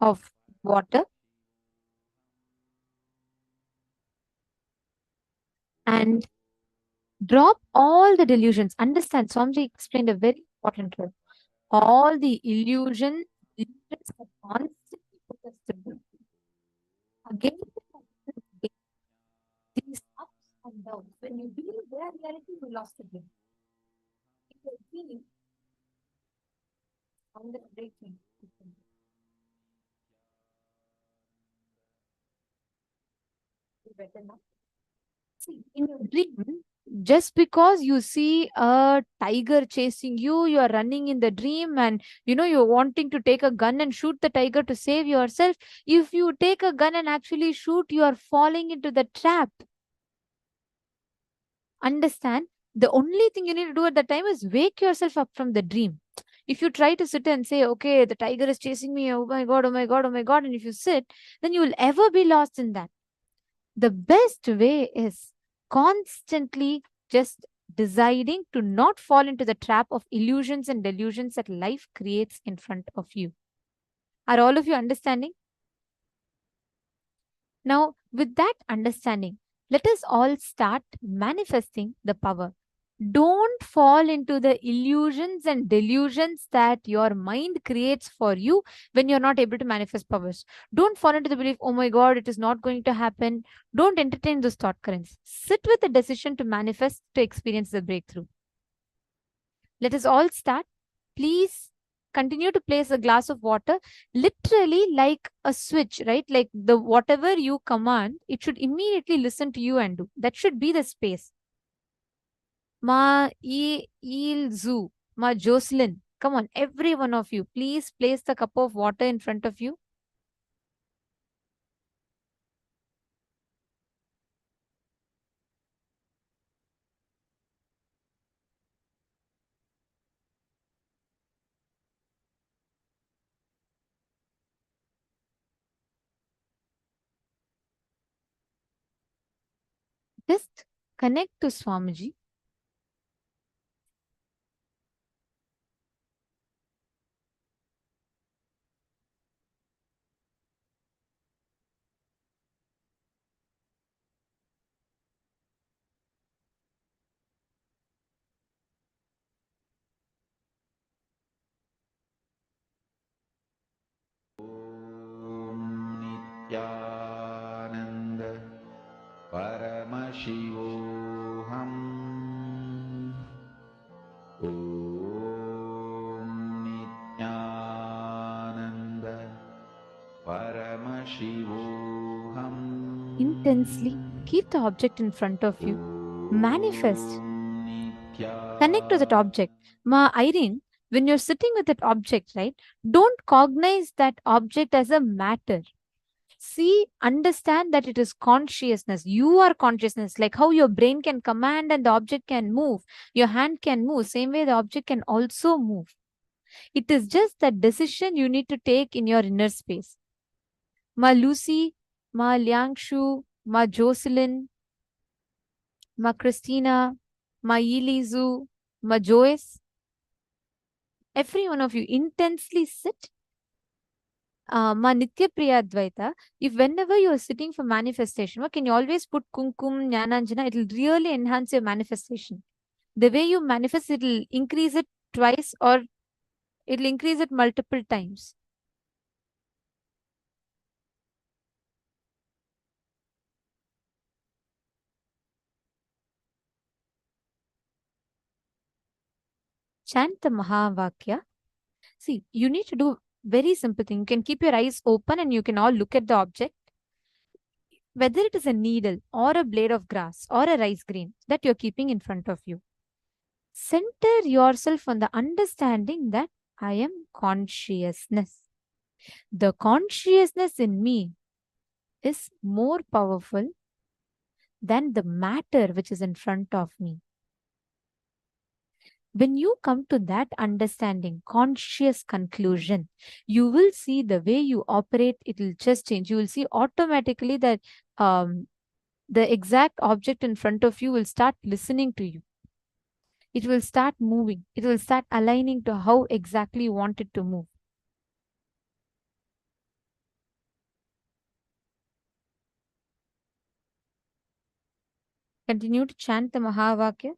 of water and drop all the delusions. Understand, Swamiji explained a very important word. All the illusions that constantly put us to blame. Again, these ups and downs. When you believe their reality, you lost the game. If you're feeling on the breaking, better now. See, in your dream, just because you see a tiger chasing you, you are running in the dream and you're wanting to take a gun and shoot the tiger to save yourself. If you take a gun and actually shoot, you are falling into the trap. Understand? The only thing you need to do at that time is wake yourself up from the dream. If you try to sit and say, okay, the tiger is chasing me, oh my God, oh my God, oh my God, and if you sit, then you will ever be lost in that. The best way is constantly just deciding to not fall into the trap of illusions and delusions that life creates in front of you. Are all of you understanding? Now, with that understanding, let us all start manifesting the power. Don't fall into the illusions and delusions that your mind creates for you when you're not able to manifest powers. Don't fall into the belief, oh my God, it is not going to happen. Don't entertain those thought currents. Sit with the decision to manifest, to experience the breakthrough. Let us all start. Please continue to place a glass of water, literally like a switch, right? Like the whatever you command, it should immediately listen to you and do. That should be the space. Ma Ilzu, Ma Jocelyn. Come on, every one of you, please place the cup of water in front of you. Just connect to Swamiji. Nithyananda Paramashivoham. Om Nithyananda Paramashivoham. Intensely keep the object in front of you. Manifest. Connect to that object. Ma Irene, when you're sitting with that object, right? Don't cognize that object as a matter. See, understand that it is consciousness. You are consciousness, like how your brain can command and the object can move. Your hand can move. Same way the object can also move. It is just that decision you need to take in your inner space. Ma Lucy, Ma Liangshu, Ma Jocelyn, Ma Christina, Ma Yilizu, Ma Joyce. Every one of you intensely sit. Ma Nitya Priya Advaita, if whenever you are sitting for manifestation, can you always put Kumkum, Jnananjana? It will really enhance your manifestation. The way you manifest, it will increase it twice or it will increase it multiple times. Chant the Mahavakya. See, you need to do very simple thing. You can keep your eyes open and you can all look at the object. Whether it is a needle or a blade of grass or a rice grain that you're keeping in front of you. Center yourself on the understanding that I am consciousness. The consciousness in me is more powerful than the matter which is in front of me. When you come to that understanding, conscious conclusion, you will see the way you operate, it will just change. You will see automatically that the exact object in front of you will start listening to you. It will start moving. It will start aligning to how exactly you want it to move. Continue to chant the Mahavakya.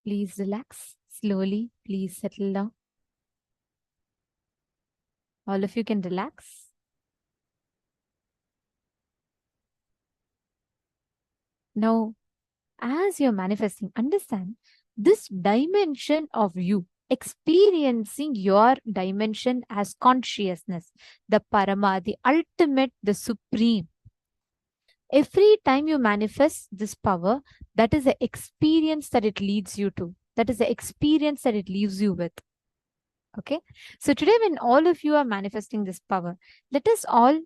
Please relax slowly. Please settle down. All of you can relax. Now, as you're manifesting, understand this dimension of you, experiencing your dimension as consciousness, the Parama, the ultimate, the supreme. Every time you manifest this power, that is the experience that it leads you to. That is the experience that it leaves you with. Okay. So today, when all of you are manifesting this power, let us all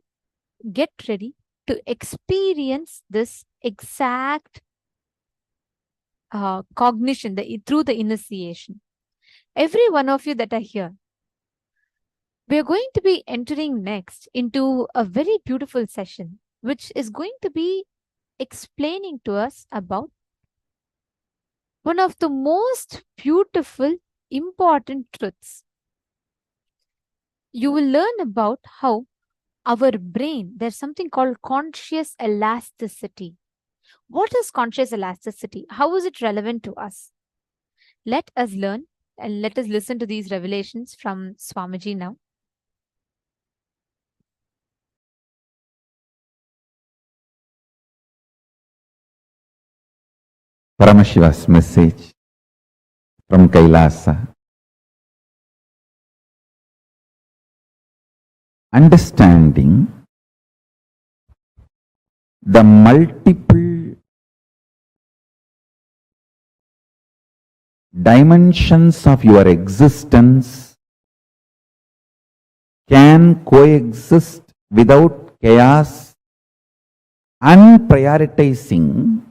get ready to experience this exact cognition through the initiation. Every one of you that are here, we are going to be entering next into a very beautiful session, which is going to be explaining to us about one of the most beautiful, important truths. You will learn about how our brain, there's something called conscious elasticity. What is conscious elasticity? How is it relevant to us? Let us learn and let us listen to these revelations from Swamiji now. Paramashiva's message from Kailasa. Understanding the multiple dimensions of your existence can coexist without chaos and prioritizing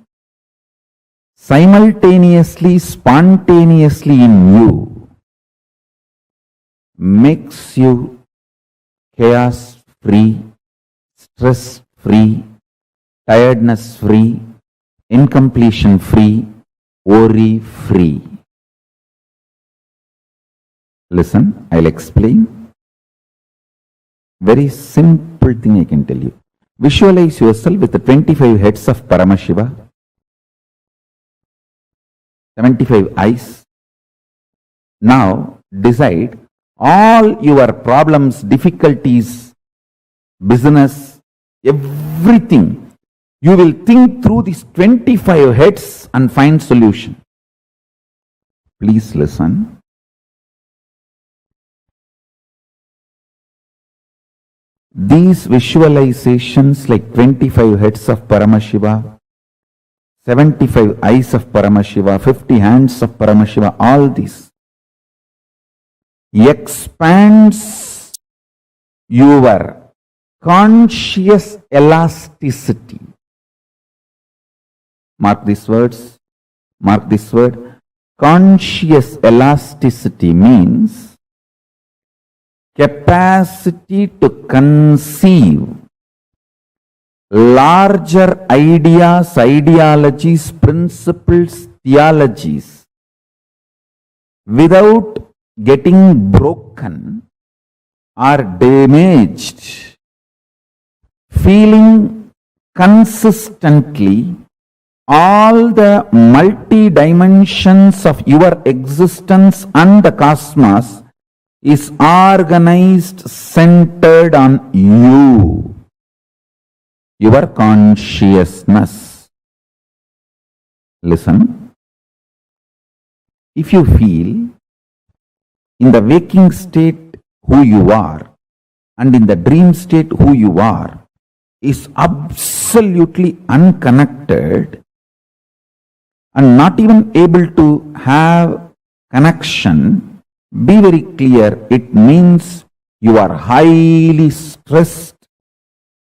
simultaneously, spontaneously in you makes you chaos free, stress free, tiredness free, incompletion free, worry free. Listen, I'll explain. Very simple thing I can tell you. Visualize yourself with the 25 heads of Paramashiva, 75 eyes. Now decide all your problems, difficulties, business, everything. You will think through these 25 heads and find solution. Please listen. These visualizations like 25 heads of Paramashiva, 75 eyes of Paramashiva, 50 hands of Paramashiva, all these expands your conscious elasticity. Mark these words. Mark this word. Conscious elasticity means capacity to conceive larger ideas, ideologies, principles, theologies without getting broken or damaged, feeling consistently all the multi-dimensions of your existence and the cosmos is organized, centered on you, your consciousness. Listen. If you feel in the waking state who you are and in the dream state who you are is absolutely unconnected and not even able to have connection, be very clear, it means you are highly stressed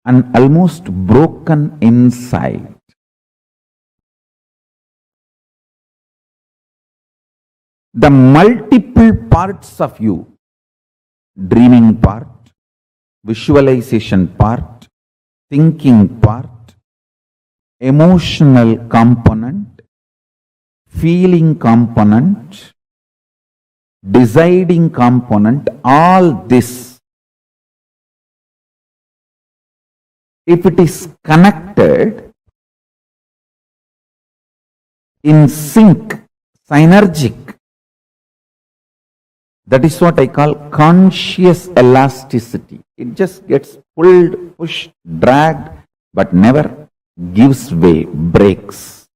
and almost broken inside. The multiple parts of you, dreaming part, visualization part, thinking part, emotional component, feeling component, deciding component, all this, if it is connected in sync, synergic. That is what I call conscious elasticity. It just gets pulled, pushed, dragged, but never gives way, breaks.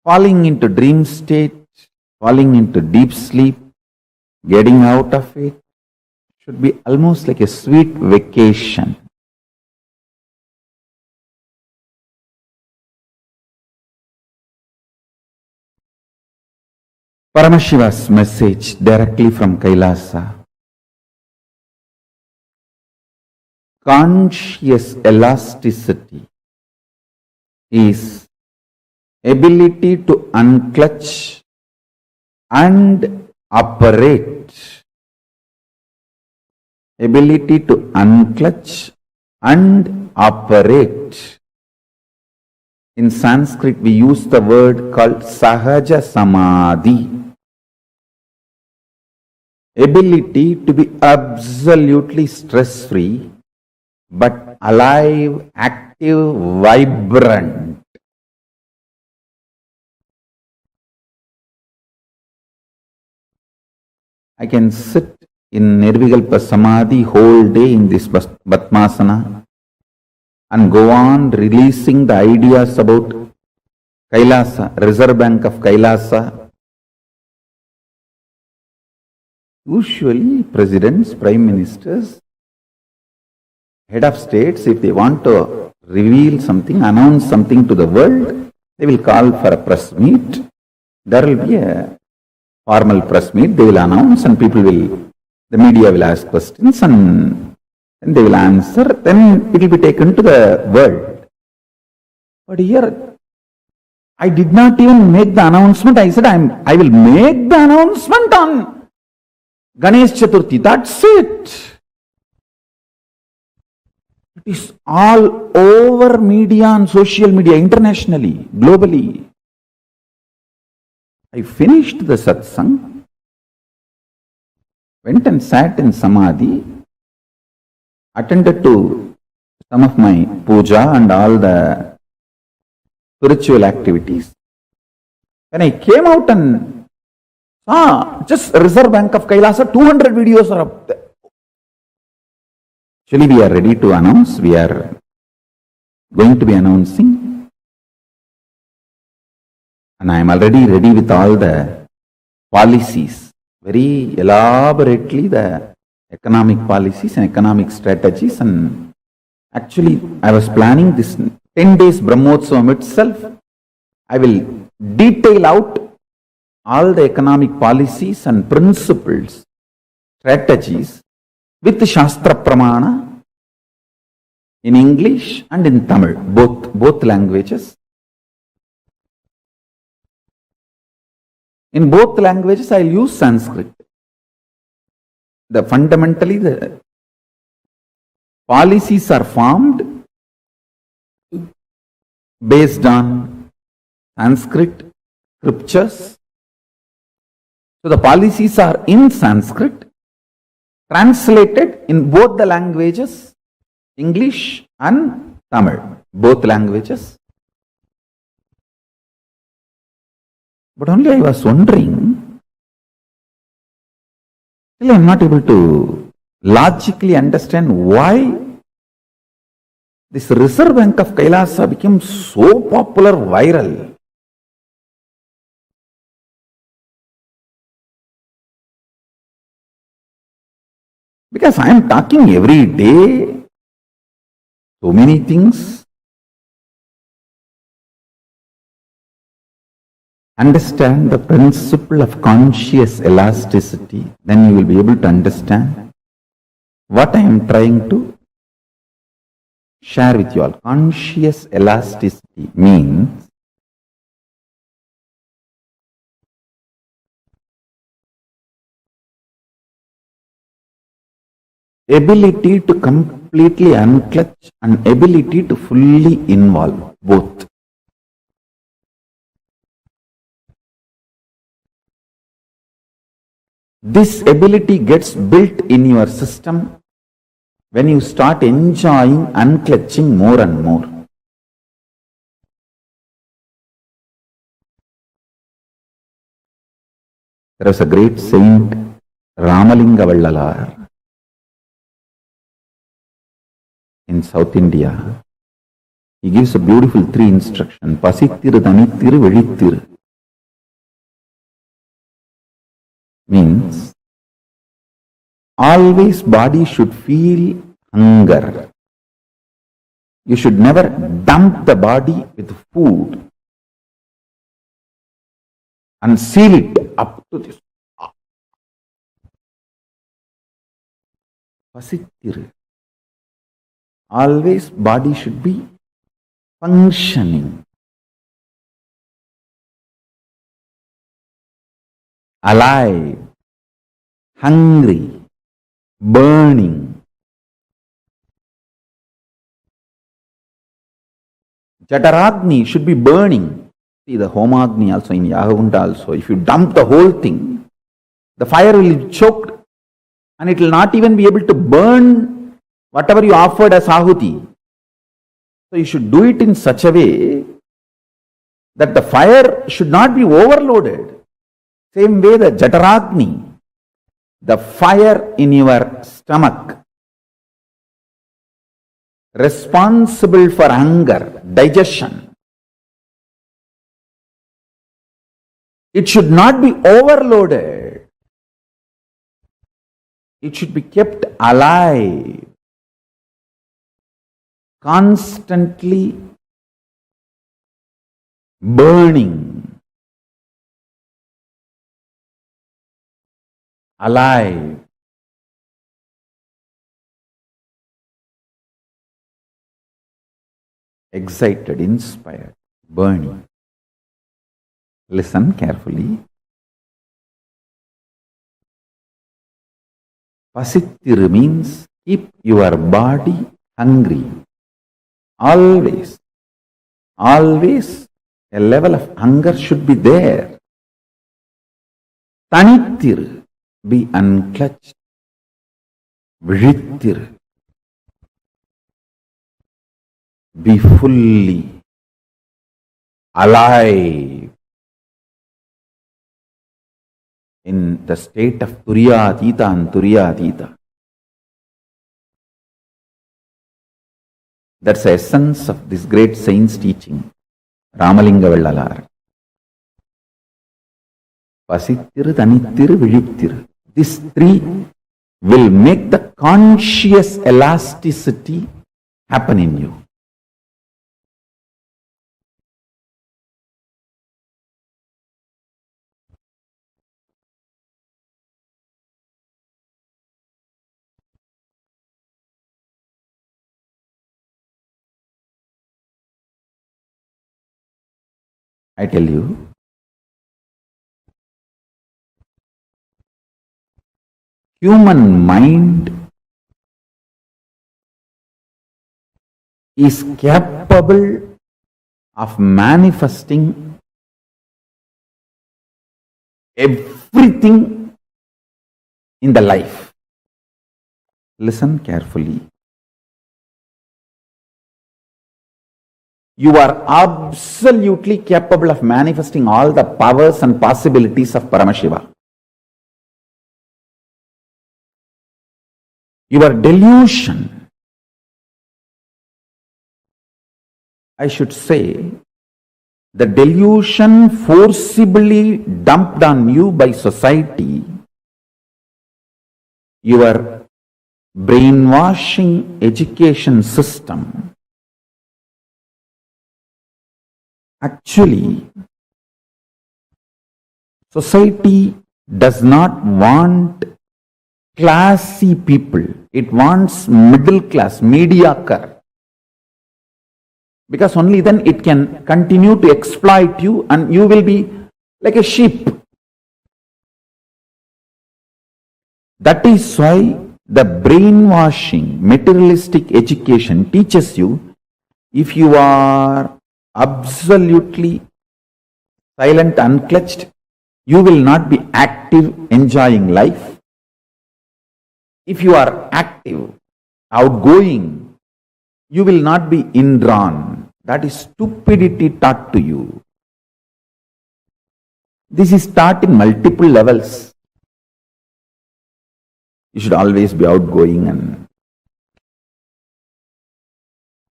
Falling into dream state, falling into deep sleep, getting out of it should be almost like a sweet vacation. Paramashiva's message directly from Kailasa. Conscious elasticity is ability to unclutch and operate. Ability to unclutch and operate. In Sanskrit, we use the word called Sahaja Samadhi. Ability to be absolutely stress-free, but alive, active, vibrant. I can sit in Nirvikalpa Samadhi whole day in this Batmasana and go on releasing the ideas about Kailasa, Reserve Bank of Kailasa. Usually presidents, prime ministers, head of states, if they want to reveal something, announce something to the world, they will call for a press meet. There will be a formal press meet, they will announce and the media will ask questions and they will answer, then it will be taken to the world. But here, I did not even make the announcement. I said, I will make the announcement on Ganesh Chaturthi. That's it. It is all over media and social media, internationally, globally. I finished the satsang, went and sat in Samadhi, attended to some of my puja and all the spiritual activities. When I came out and saw just Reserve Bank of Kailasa, 200 videos are up there. Actually, we are ready to announce, we are going to be announcing, and I am already ready with all the policies, very elaborately the economic policies and economic strategies. And actually, I was planning this 10 days Brahmotsavam itself. I will detail out all the economic policies and principles, strategies with Shastra Pramana in English and in Tamil, both languages. In both languages, I will use Sanskrit. Fundamentally, the policies are formed based on Sanskrit scriptures. So the policies are in Sanskrit, translated in both the languages, English and Tamil, both languages. But only I was wondering, still I am not able to logically understand why this Reserve Bank of Kailasa became so popular, viral. Because I am talking every day, so many things. Understand the principle of conscious elasticity, then you will be able to understand what I am trying to share with you all. Conscious elasticity means ability to completely unclutch and ability to fully involve, both. This ability gets built in your system when you start enjoying unclutching more and more. There was a great saint, Ramalinga Vallalar, in South India. He gives a beautiful 3 instruction. Pasittiru, Thanittiru, Velittiru. Means, always body should feel hunger. You should never dump the body with food and seal it up to this. Pasittiru. Always body should be functioning, alive, hungry, burning. Jataragni should be burning. See the Homagni also in Yagunda also. If you dump the whole thing, the fire will be choked and it will not even be able to burn whatever you offered as ahuti. So you should do it in such a way that the fire should not be overloaded. Same way the Jataragni, the fire in your stomach, responsible for hunger, digestion. It should not be overloaded. It should be kept alive, constantly burning, alive. Excited, inspired, burning. Listen carefully. Pasittiru means keep your body hungry. Always, always a level of hunger should be there. Thanittiru, be unclutched. Vilittiru, be fully alive in the state of Turiyatita and Turiyatita. That's the essence of this great saint's teaching, Ramalinga Vallalar. Pasittiru, Thanittiru, Vilittiru. These 3 will make the conscious elasticity happen in you. I tell you, human mind is capable of manifesting everything in the life. Listen carefully. You are absolutely capable of manifesting all the powers and possibilities of Paramashiva. Your delusion, I should say, the delusion forcibly dumped on you by society, your brainwashing education system, actually, society does not want classy people. It wants middle class, mediocre. Because only then it can continue to exploit you and you will be like a sheep. That is why the brainwashing, materialistic education teaches you, if you are absolutely silent, unclutched, you will not be active, enjoying life. If you are active, outgoing, you will not be indrawn. That is stupidity taught to you. This is taught in multiple levels. You should always be outgoing, and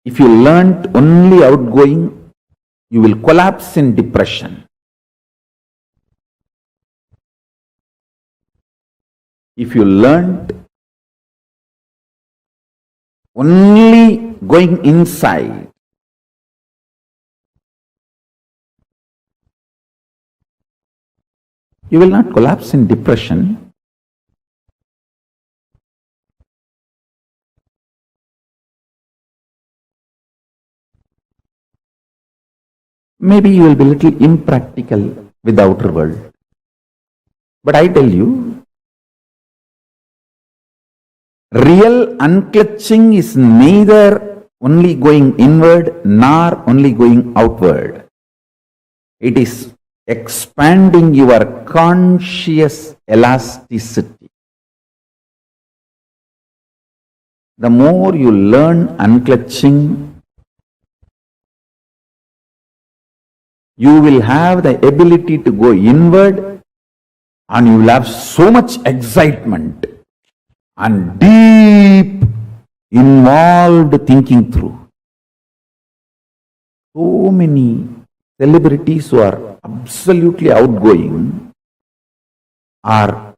if you learnt only outgoing, you will collapse in depression. If you learnt only going inside, you will not collapse in depression. Maybe you will be a little impractical with the outer world. But I tell you, real unclutching is neither only going inward nor only going outward. It is expanding your conscious elasticity. The more you learn unclutching, you will have the ability to go inward, and you will have so much excitement and deep involved thinking through. So many celebrities who are absolutely outgoing are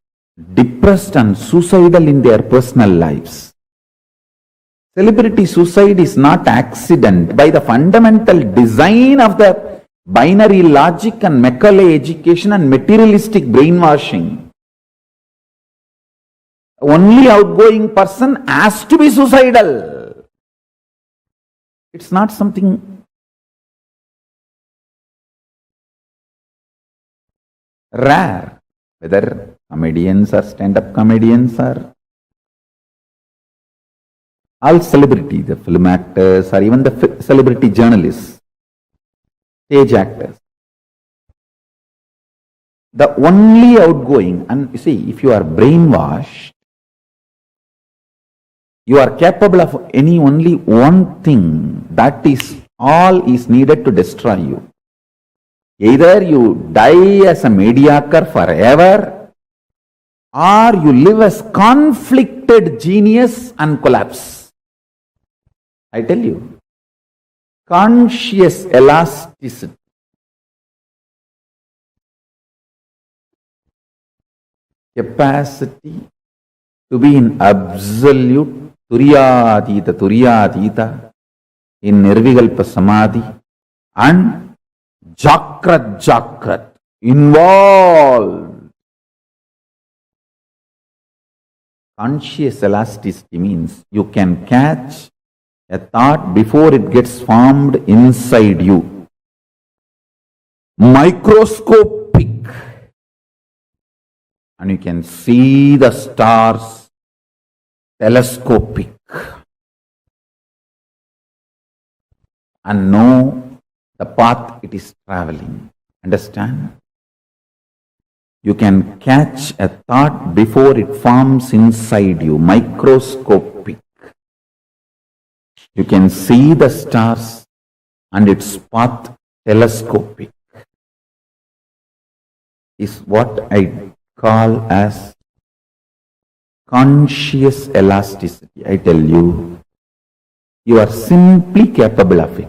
depressed and suicidal in their personal lives. Celebrity suicide is not accident. By the fundamental design of the binary logic and Macaulay education and materialistic brainwashing, only outgoing person has to be suicidal. It's not something rare, whether comedians or stand-up comedians or all celebrity, the film actors or even the celebrity journalists, stage actors. The only outgoing, and you see, if you are brainwashed, you are capable of only one thing. That is all is needed to destroy you. Either you die as a mediocre forever, or you live as conflicted genius and collapse. I tell you, conscious elasticity, capacity to be in absolute Turyadita, in Nirvikalpa Samadhi, and Jakrat, involved. Conscious elasticity means you can catch a thought before it gets formed inside you. Microscopic. And you can see the stars. Telescopic, and know the path it is traveling. Understand? You can catch a thought before it forms inside you. Microscopic. You can see the stars and its path. Telescopic is what I call as conscious elasticity. I tell you, you are simply capable of it.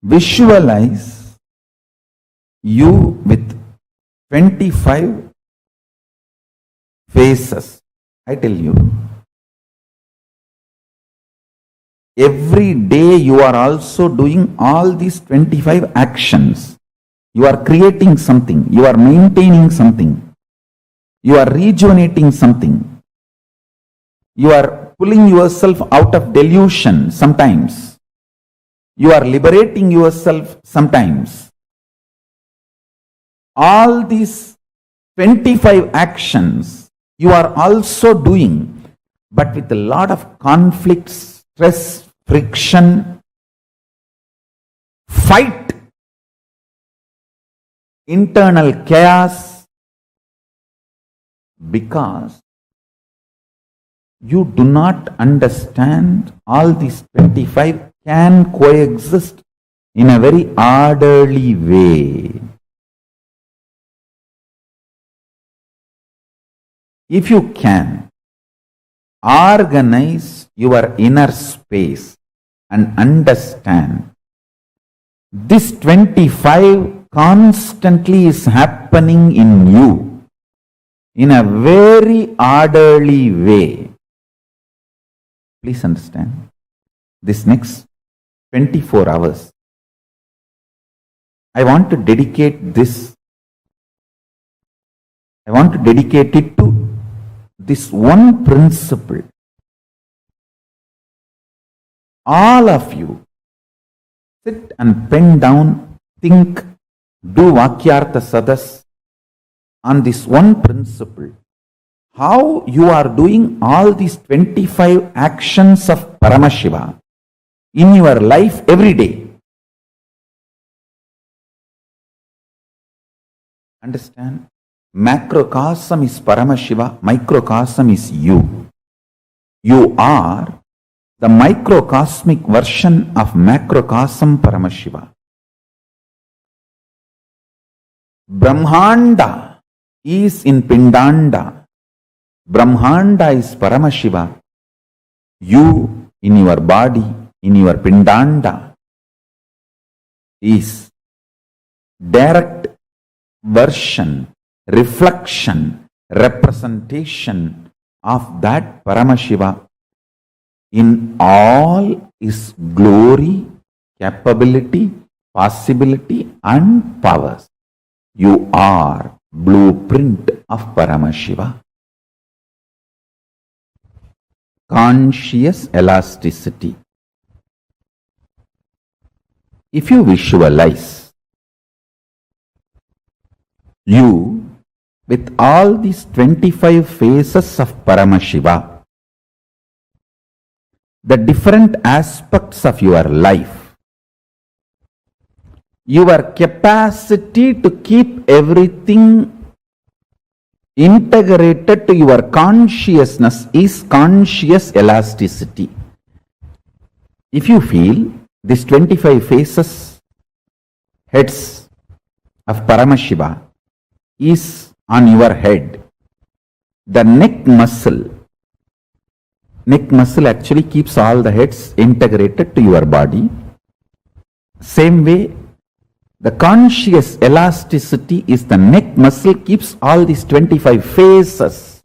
Visualize you with 25 faces. I tell you, every day you are also doing all these 25 actions. You are creating something. You are maintaining something. You are rejuvenating something. You are pulling yourself out of delusion sometimes. You are liberating yourself sometimes. All these 25 actions you are also doing, but with a lot of conflicts, stress, friction, fight, internal chaos, because You do not understand all these 25 can coexist in a very orderly way. If you can organize your inner space and understand this 25 constantly is happening in you in a very orderly way. Please understand, this next 24 hours, I want to dedicate this. I want to dedicate it to this one principle. All of you sit and pen down, think, do Vakyartha Sadas on this one principle. How you are doing all these 25 actions of Paramashiva in your life every day. Understand? Macrocosm is Paramashiva, microcosm is you. You are the microcosmic version of macrocosm Paramashiva. Brahmanda is in Pindanda. Brahmanda is Paramashiva. You in your body, in your Pindanda, is direct version, reflection, representation of that Paramashiva in all his glory, capability, possibility and powers. You are blueprint of Paramashiva. Conscious elasticity. If you visualize you with all these 25 phases of Paramashiva, the different aspects of your life, your capacity to keep everything integrated to your consciousness is conscious elasticity. If you feel these 25 phases, heads of Paramashiva is on your head, the neck muscle actually keeps all the heads integrated to your body. Same way, the conscious elasticity is the neck muscle keeps all these 25 phases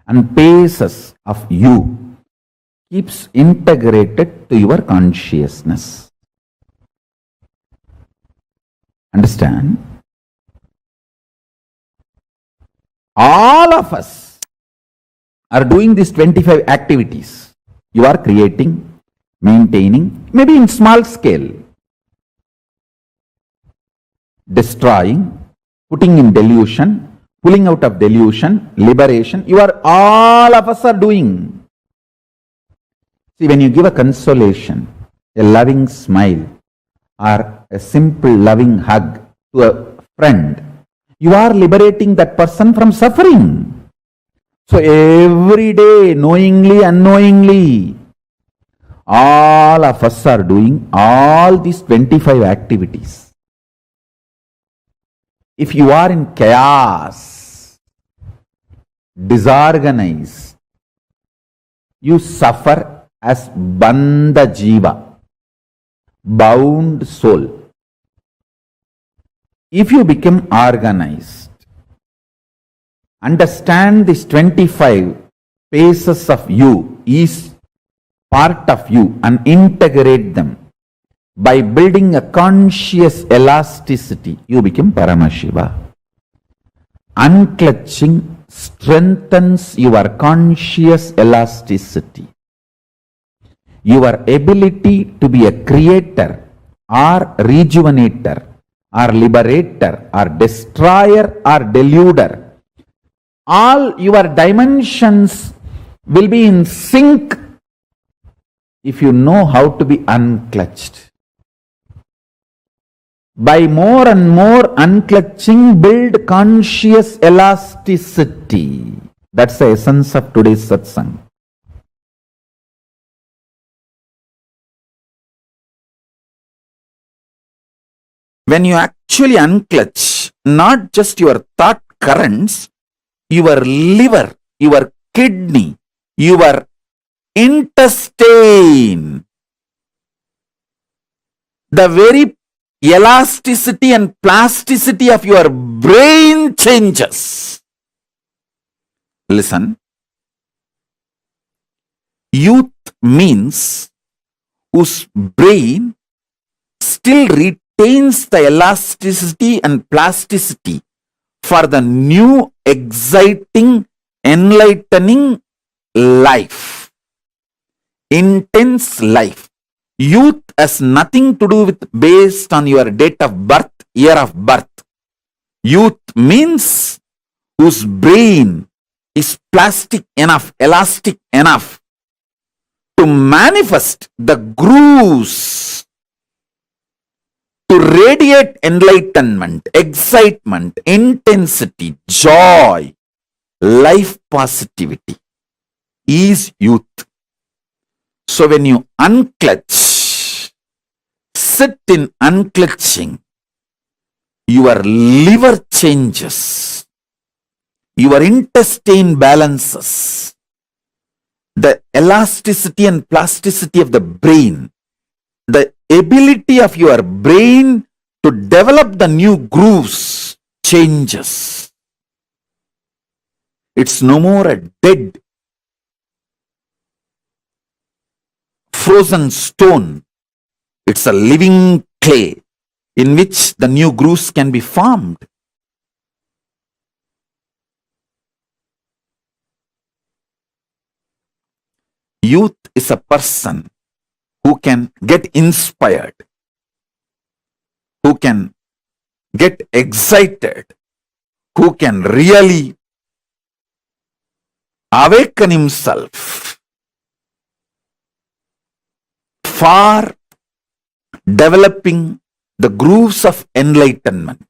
and paces of you, keeps integrated to your consciousness. Understand? All of us are doing these 25 activities. You are creating, maintaining, maybe in small scale, destroying, putting in delusion, pulling out of delusion, liberation. All of us are doing. See, when you give a consolation, a loving smile, or a simple loving hug to a friend, you are liberating that person from suffering. So every day, knowingly, unknowingly, all of us are doing all these 25 activities. If you are in chaos, disorganized, you suffer as bandha jiva, bound soul. If you become organized, understand these 25 phases of you is part of you and integrate them. By building a conscious elasticity, you become Paramashiva. Unclutching strengthens your conscious elasticity. Your ability to be a creator or rejuvenator or liberator or destroyer or deluder, all your dimensions will be in sync if you know how to be unclutched. By more and more unclutching, build conscious elasticity. That's the essence of today's satsang. When you actually unclutch not just your thought currents, your liver, your kidney, your intestine, the very elasticity and plasticity of your brain changes. Listen, youth means whose brain still retains the elasticity and plasticity for the new, exciting, enlightening life, intense life. Youth has nothing to do with based on your date of birth, year of birth. Youth means whose brain is plastic enough, elastic enough to manifest the grooves, to radiate enlightenment, excitement, intensity, joy, life positivity is youth. So when you unclutch, sit in unclutching, your liver changes, your intestine balances, the elasticity and plasticity of the brain, the ability of your brain to develop the new grooves changes. It's no more a dead, frozen stone. It's a living clay in which the new grooves can be formed. Youth is a person who can get inspired, who can get excited, who can really awaken himself for developing the grooves of enlightenment.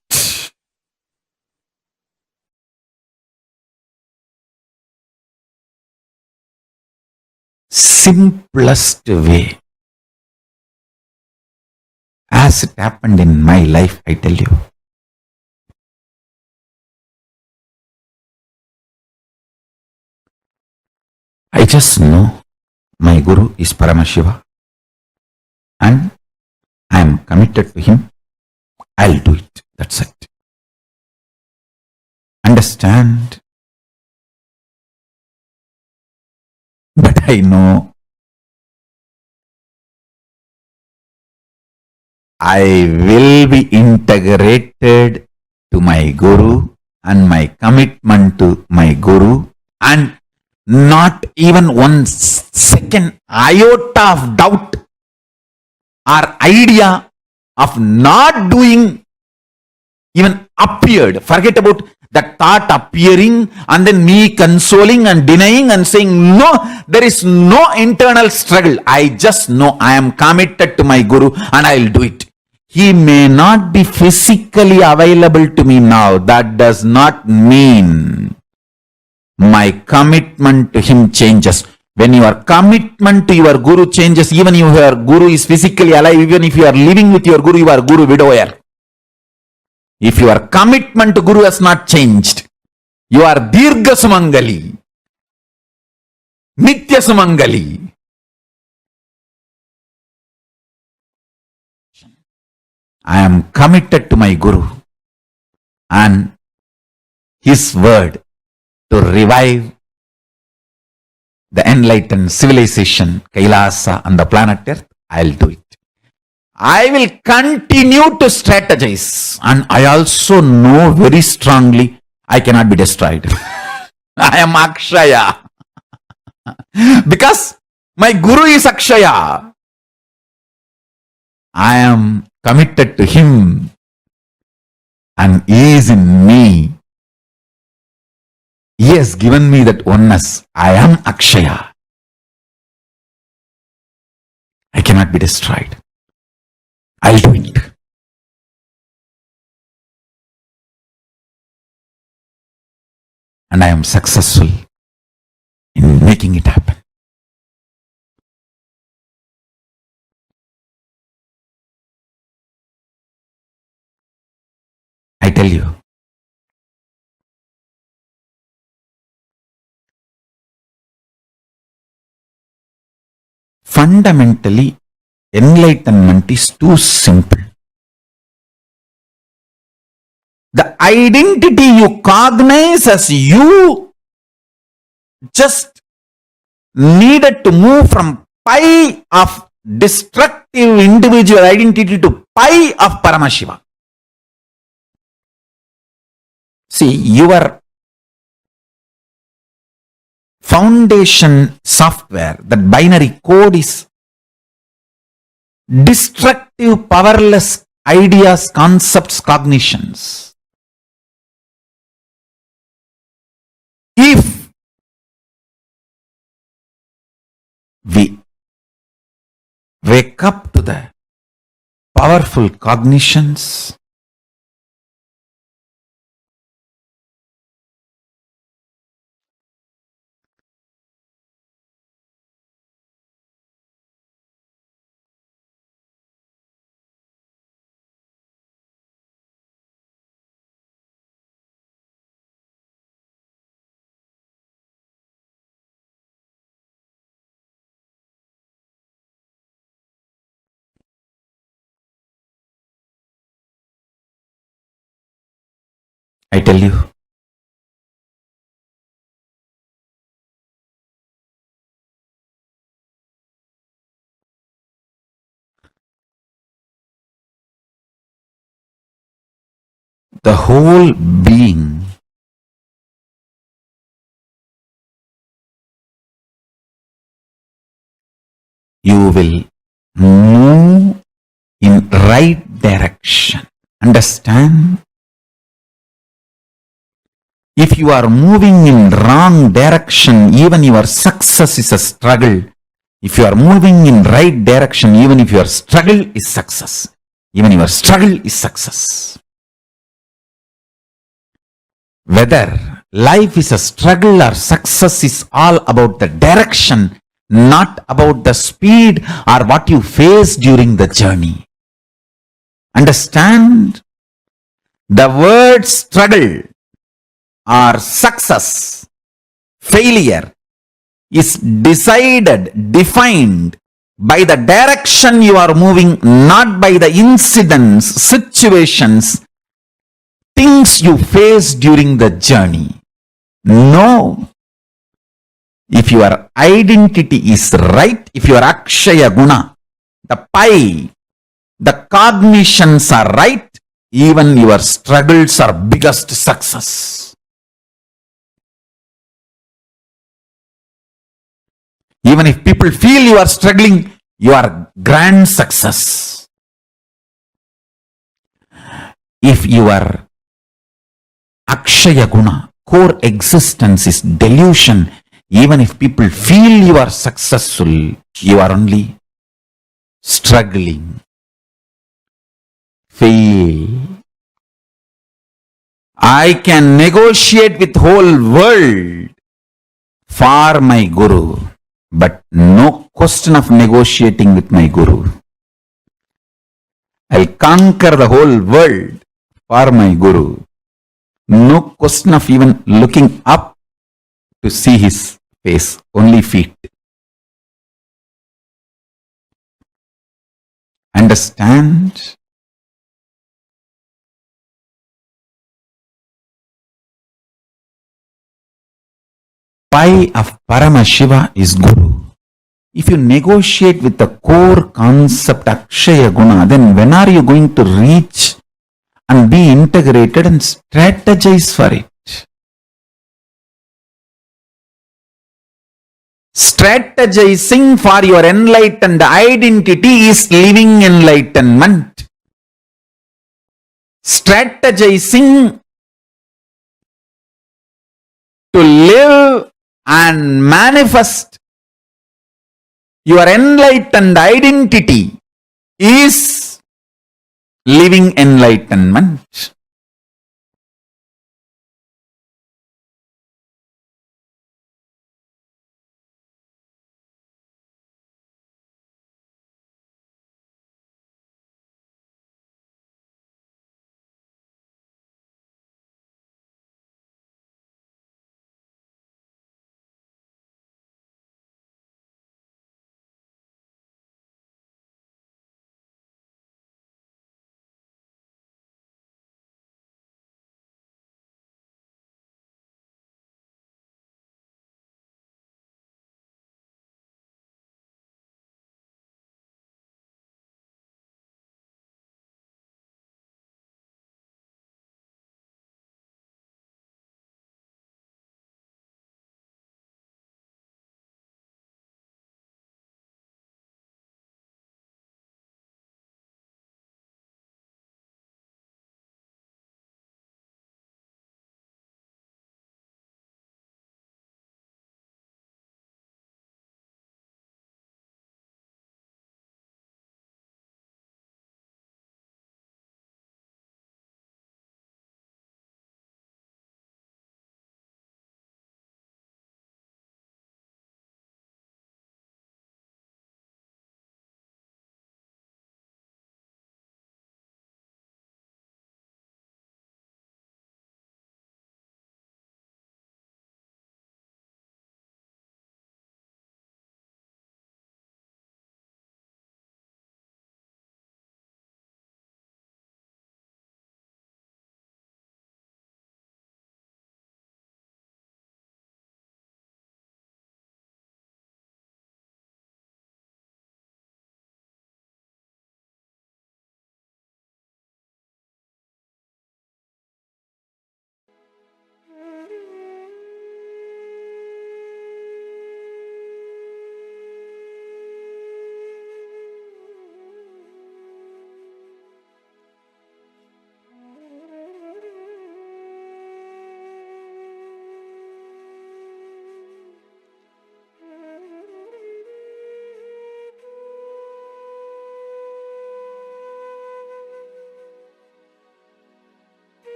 Simplest way, as it happened in my life, I tell you. I just know my Guru is Paramashiva and I am committed to him. I'll do it. That's it. Understand? But I know I will be integrated to my Guru and my commitment to my Guru, and not even one second iota of doubt or idea of not doing even appeared. Forget about that thought appearing and then me consoling and denying and saying no, there is no internal struggle. I just know I am committed to my Guru and I will do it. He may not be physically available to me now. That does not mean my commitment to him changes. When your commitment to your Guru changes, even if your Guru is physically alive, even if you are living with your Guru, you are Guru widower. If your commitment to Guru has not changed, you are Dirgha Sumangali, Nitya Sumangali. I am committed to my Guru and his word to revive the enlightened civilization, Kailasa on the planet Earth. I'll do it. I will continue to strategize, and I also know very strongly I cannot be destroyed. I am Akshaya. Because my Guru is Akshaya. I am committed to him and he is in me. He has given me that oneness. I am Akshaya. I cannot be destroyed. I'll do it. And I am successful in making it happen. tell you, fundamentally, enlightenment is too simple. The identity you cognize as you just needed to move from pi of destructive individual identity to pi of Paramashiva. See, your foundation software, that binary code is destructive, powerless ideas, concepts, cognitions. If we wake up to the powerful cognitions, I tell you, the whole being you will move in right direction. Understand? If you are moving in wrong direction, even your success is a struggle. If you are moving in right direction, even if your struggle is success. Even your struggle is success. Whether life is a struggle or success is all about the direction, not about the speed or what you face during the journey. Understand? The word struggle or success, failure is defined by the direction you are moving, not by the incidents, situations, things you face during the journey. No. If your identity is right, if your Akshaya Guna, the pi, the cognitions are right, even your struggles are biggest success. Even if people feel you are struggling, you are grand success. If your Akshaya Guna, core existence is delusion, even if people feel you are successful, you are only struggling. Fail. I can negotiate with whole world for my Guru, but no question of negotiating with my Guru. I'll conquer the whole world for my Guru. No question of even looking up to see his face, only feet. Understand? Pi of Paramashiva is Guru. If you negotiate with the core concept Akshaya Guna, then when are you going to reach and be integrated and strategize for it? Strategizing for your enlightened identity is living enlightenment. Strategizing to live and manifest your enlightened identity is living enlightenment.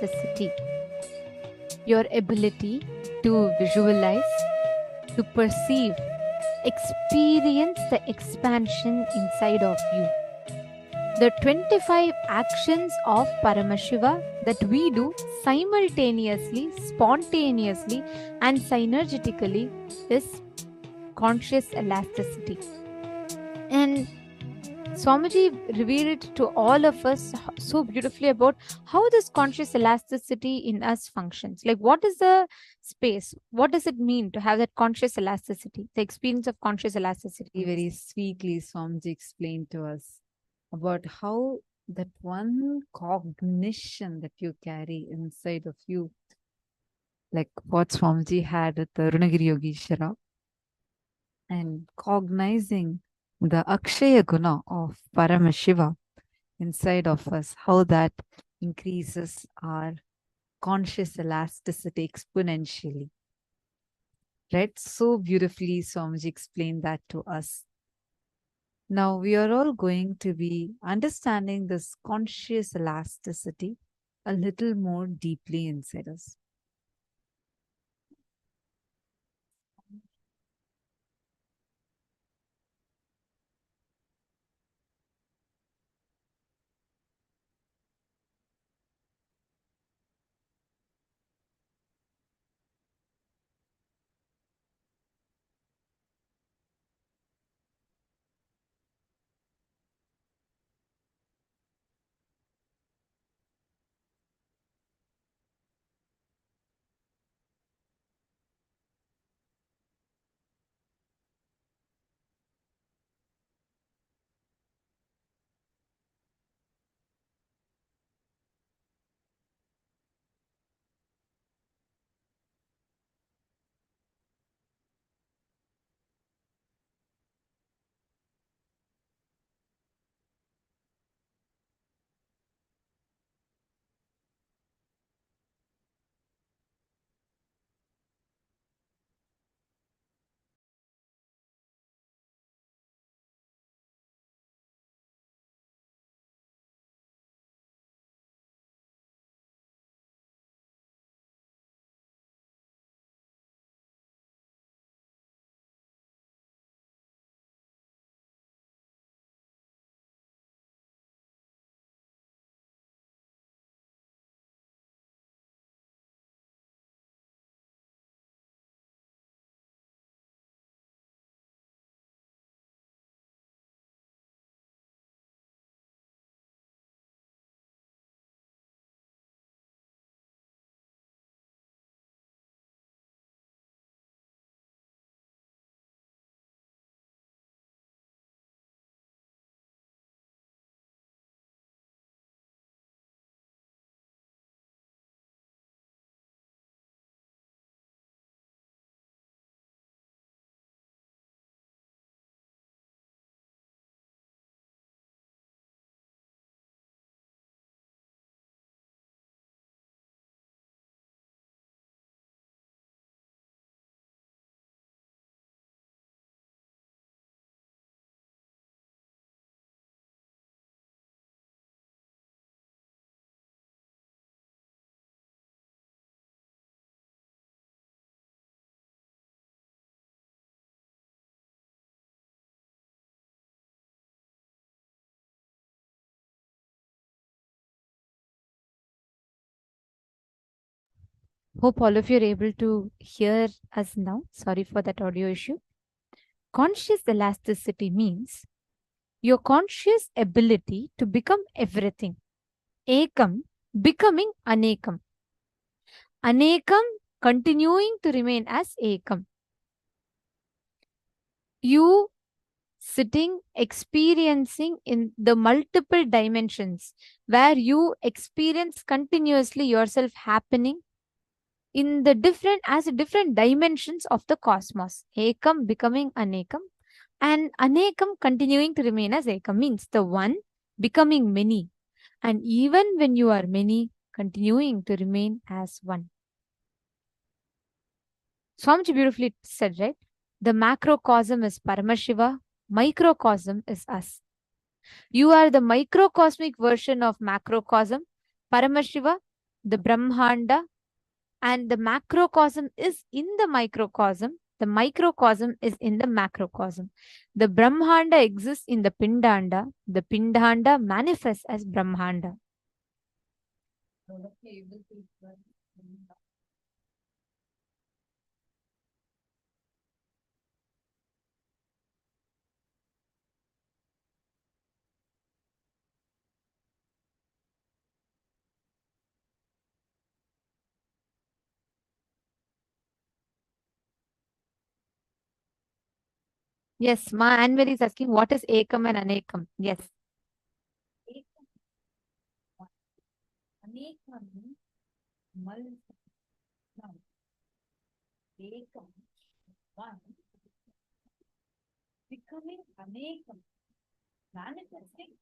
elasticity. Your ability to visualize, to perceive, experience the expansion inside of you. The 25 actions of Paramashiva that we do simultaneously, spontaneously, and synergetically is conscious elasticity. And Swamiji revealed to all of us so beautifully about how this conscious elasticity in us functions. Like, what is the space? What does it mean to have that conscious elasticity, the experience of conscious elasticity? Very sweetly, Swamiji explained to us about how that one cognition that you carry inside of you, like what Swamiji had at the Runagiri Yogeshwara, and cognizing the Akshaya Guna of Paramashiva inside of us, how that increases our conscious elasticity exponentially. Right? So beautifully, Swamiji explained that to us. Now we are all going to be understanding this conscious elasticity a little more deeply inside us. Hope all of you are able to hear us now. Sorry for that audio issue. Conscious elasticity means your conscious ability to become everything. Ekam becoming anekam. Anekam continuing to remain as ekam. You sitting, experiencing in the multiple dimensions where you experience continuously yourself happening in the different dimensions of the cosmos. Ekam becoming anekam, and anekam continuing to remain as ekam means the one becoming many, and even when you are many, continuing to remain as one. Swamiji beautifully said, right? The macrocosm is Paramashiva, microcosm is us. You are the microcosmic version of macrocosm. Paramashiva the Brahmanda, and the macrocosm is in the microcosm. The microcosm is in the macrocosm. The Brahmanda exists in the Pindanda. The Pindanda manifests as Brahmanda. Yes, Ma Anvil is asking what is Ekam and Anekam. Yes. Anekam means multiple. Now, Ekam, one, becoming Anekam, manifesting.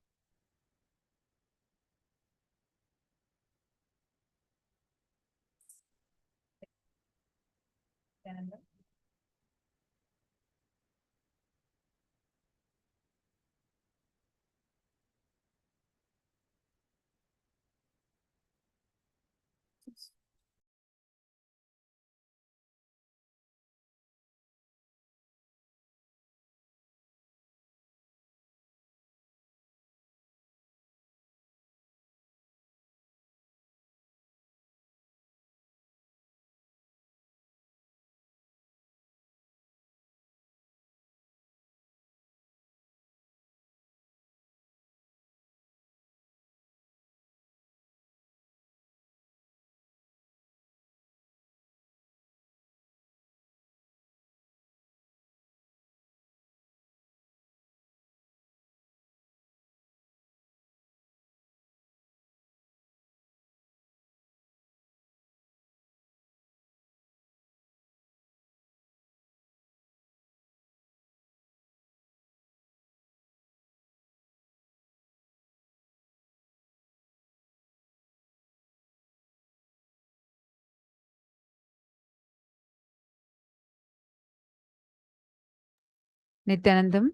Nityanandam,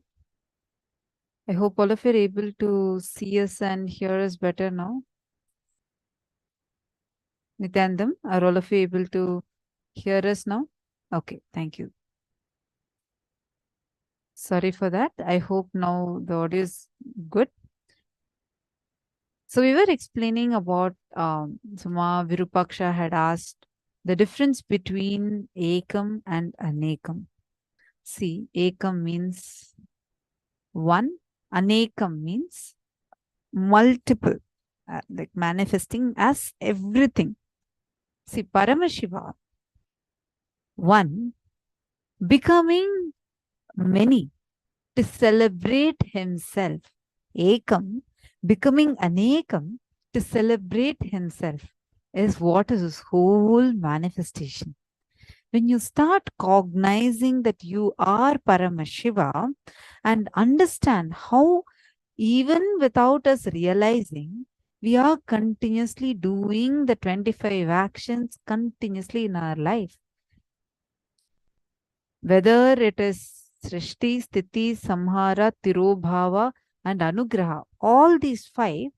I hope all of you are able to see us and hear us better now. Nityanandam, are all of you able to hear us now? Okay, thank you. Sorry for that. I hope now the audio is good. So we were explaining about Suma Virupaksha had asked the difference between Ekam and Anekam. See, Ekam means one, Anekam means multiple, like manifesting as everything. See, Paramashiva, one, becoming many to celebrate himself. Ekam, becoming Anekam to celebrate himself is what is his whole manifestation. When you start cognizing that you are Paramashiva and understand how even without us realizing, we are continuously doing the 25 actions continuously in our life. Whether it is Srishti, Sthiti, Samhara, Tirobhava, and Anugraha, all these 5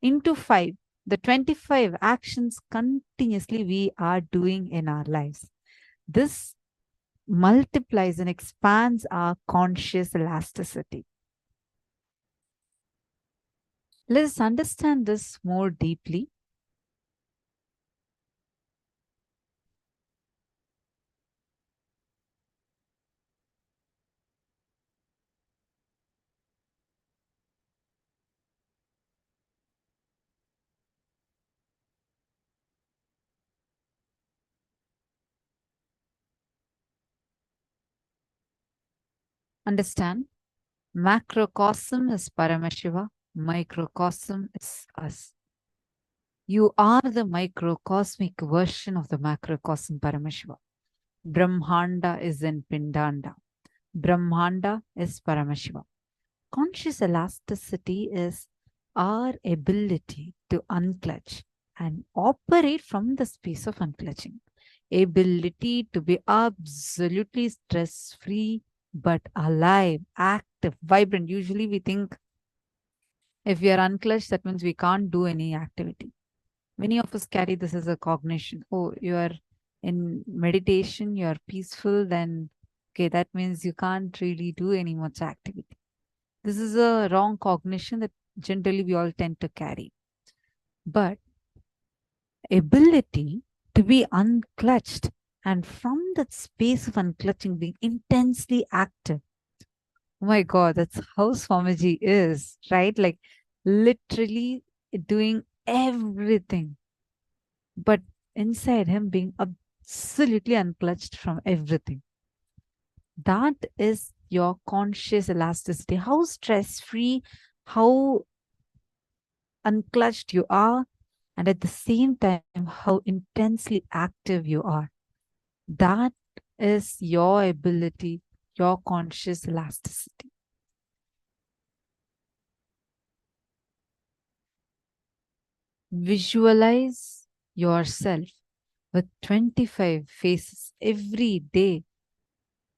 into 5, the 25 actions continuously we are doing in our lives. This multiplies and expands our conscious elasticity. Let us understand this more deeply. Understand, macrocosm is Paramashiva, microcosm is us. You are the microcosmic version of the macrocosm Paramashiva. Brahmanda is in Pindanda. Brahmanda is Paramashiva. Conscious elasticity is our ability to unclutch and operate from the space of unclutching. Ability to be absolutely stress-free, but alive, active, vibrant. Usually we think if we are unclutched, that means we can't do any activity. Many of us carry this as a cognition. Oh, you are in meditation, you are peaceful, then okay, that means you can't really do any much activity. This is a wrong cognition that generally we all tend to carry. But ability to be unclutched, and from that space of unclutching being intensely active. Oh my God, that's how Swamiji is, right? Like literally doing everything, but inside him being absolutely unclutched from everything. That is your conscious elasticity. How stress-free, how unclutched you are, and at the same time, how intensely active you are. That is your ability, your conscious elasticity. Visualize yourself with 25 faces every day.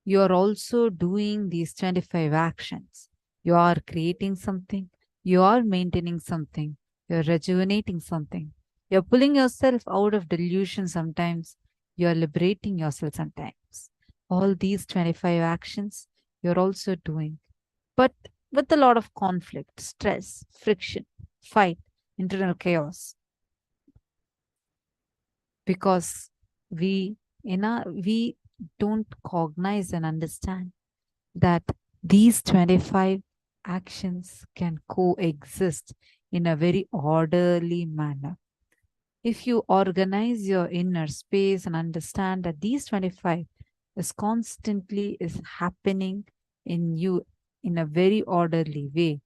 You are also doing these 25 actions. You are creating something, you are maintaining something, you're rejuvenating something. You're pulling yourself out of delusion sometimes, you're liberating yourself sometimes. All these 25 actions you're also doing, but with a lot of conflict, stress, friction, fight, internal chaos. Because we don't cognize and understand that these 25 actions can coexist in a very orderly manner. If you organize your inner space and understand that these 25 is constantly happening in you in a very orderly way,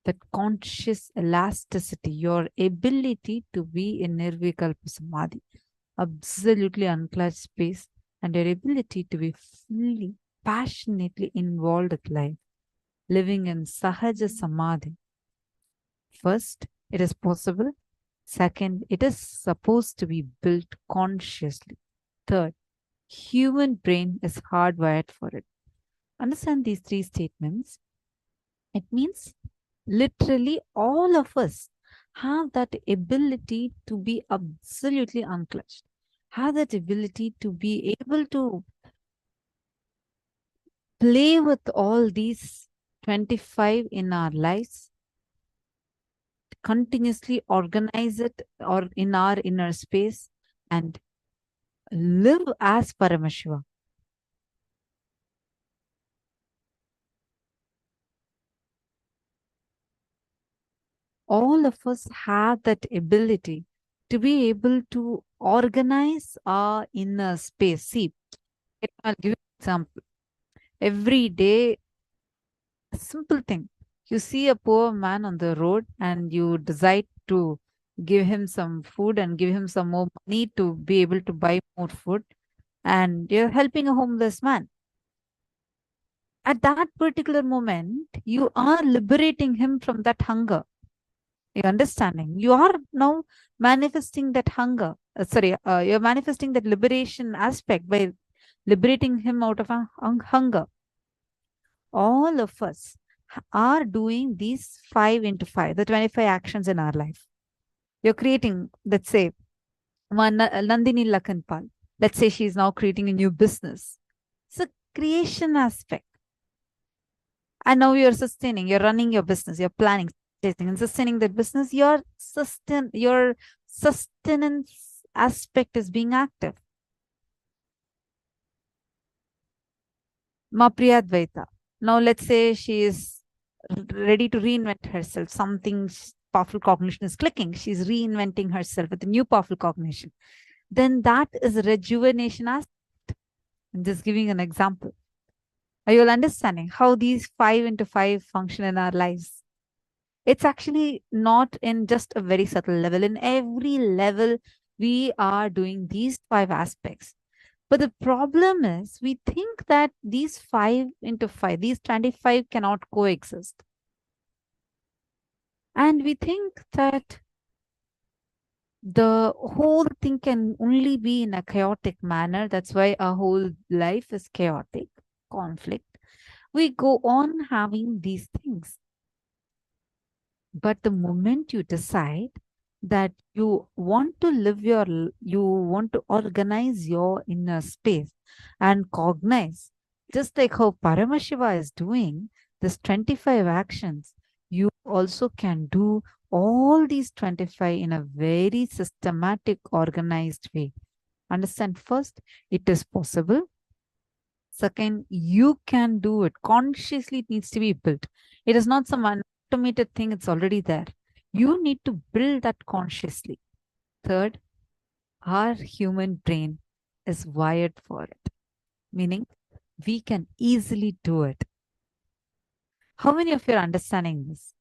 that conscious elasticity, your ability to be in nirvikalpa samadhi, absolutely unclutched space, and your ability to be fully, passionately involved with life, living in sahaja samadhi. First, it is possible. Second, it is supposed to be built consciously. Third, human brain is hardwired for it. Understand these three statements. It means literally all of us have that ability to be absolutely unclutched, have that ability to be able to play with all these 25 in our lives, continuously organize it or in our inner space and live as Paramashiva. All of us have that ability to be able to organize our inner space. See, I'll give you an example. Every day, a simple thing. You see a poor man on the road and you decide to give him some food and give him some more money to be able to buy more food, and you're helping a homeless man. At that particular moment, you are liberating him from that hunger. You're understanding? You are now manifesting that hunger. You're manifesting that liberation aspect by liberating him out of hunger. All of us are doing these 5 into 5, the 25 actions in our life. You're creating, let's say, Nandini Lakhanpal. Let's say she's now creating a new business. It's a creation aspect. And now you're sustaining, you're running your business, you're planning and sustaining that business. Your sustenance aspect is being active. Mapriyadvaita. Now let's say she is ready to reinvent herself. Something powerful cognition is clicking. She's reinventing herself with a new powerful cognition. Then that is a rejuvenation aspect. I'm just giving an example. Are you all understanding how these 5 into 5 function in our lives? It's actually not in just a very subtle level. In every level, we are doing these 5 aspects. But the problem is we think that these 5 into 5, these 25 cannot coexist. And we think that the whole thing can only be in a chaotic manner. That's why our whole life is chaotic, conflict. We go on having these things. But the moment you decide that you want to you want to organize your inner space and cognize, just like how Paramashiva is doing this 25 actions, you also can do all these 25 in a very systematic, organized way. Understand? First, it is possible. Second, you can do it. Consciously, it needs to be built. It is not some automated thing, it's already there. You need to build that consciously. Third, our human brain is wired for it, meaning we can easily do it. How many of you are understanding this?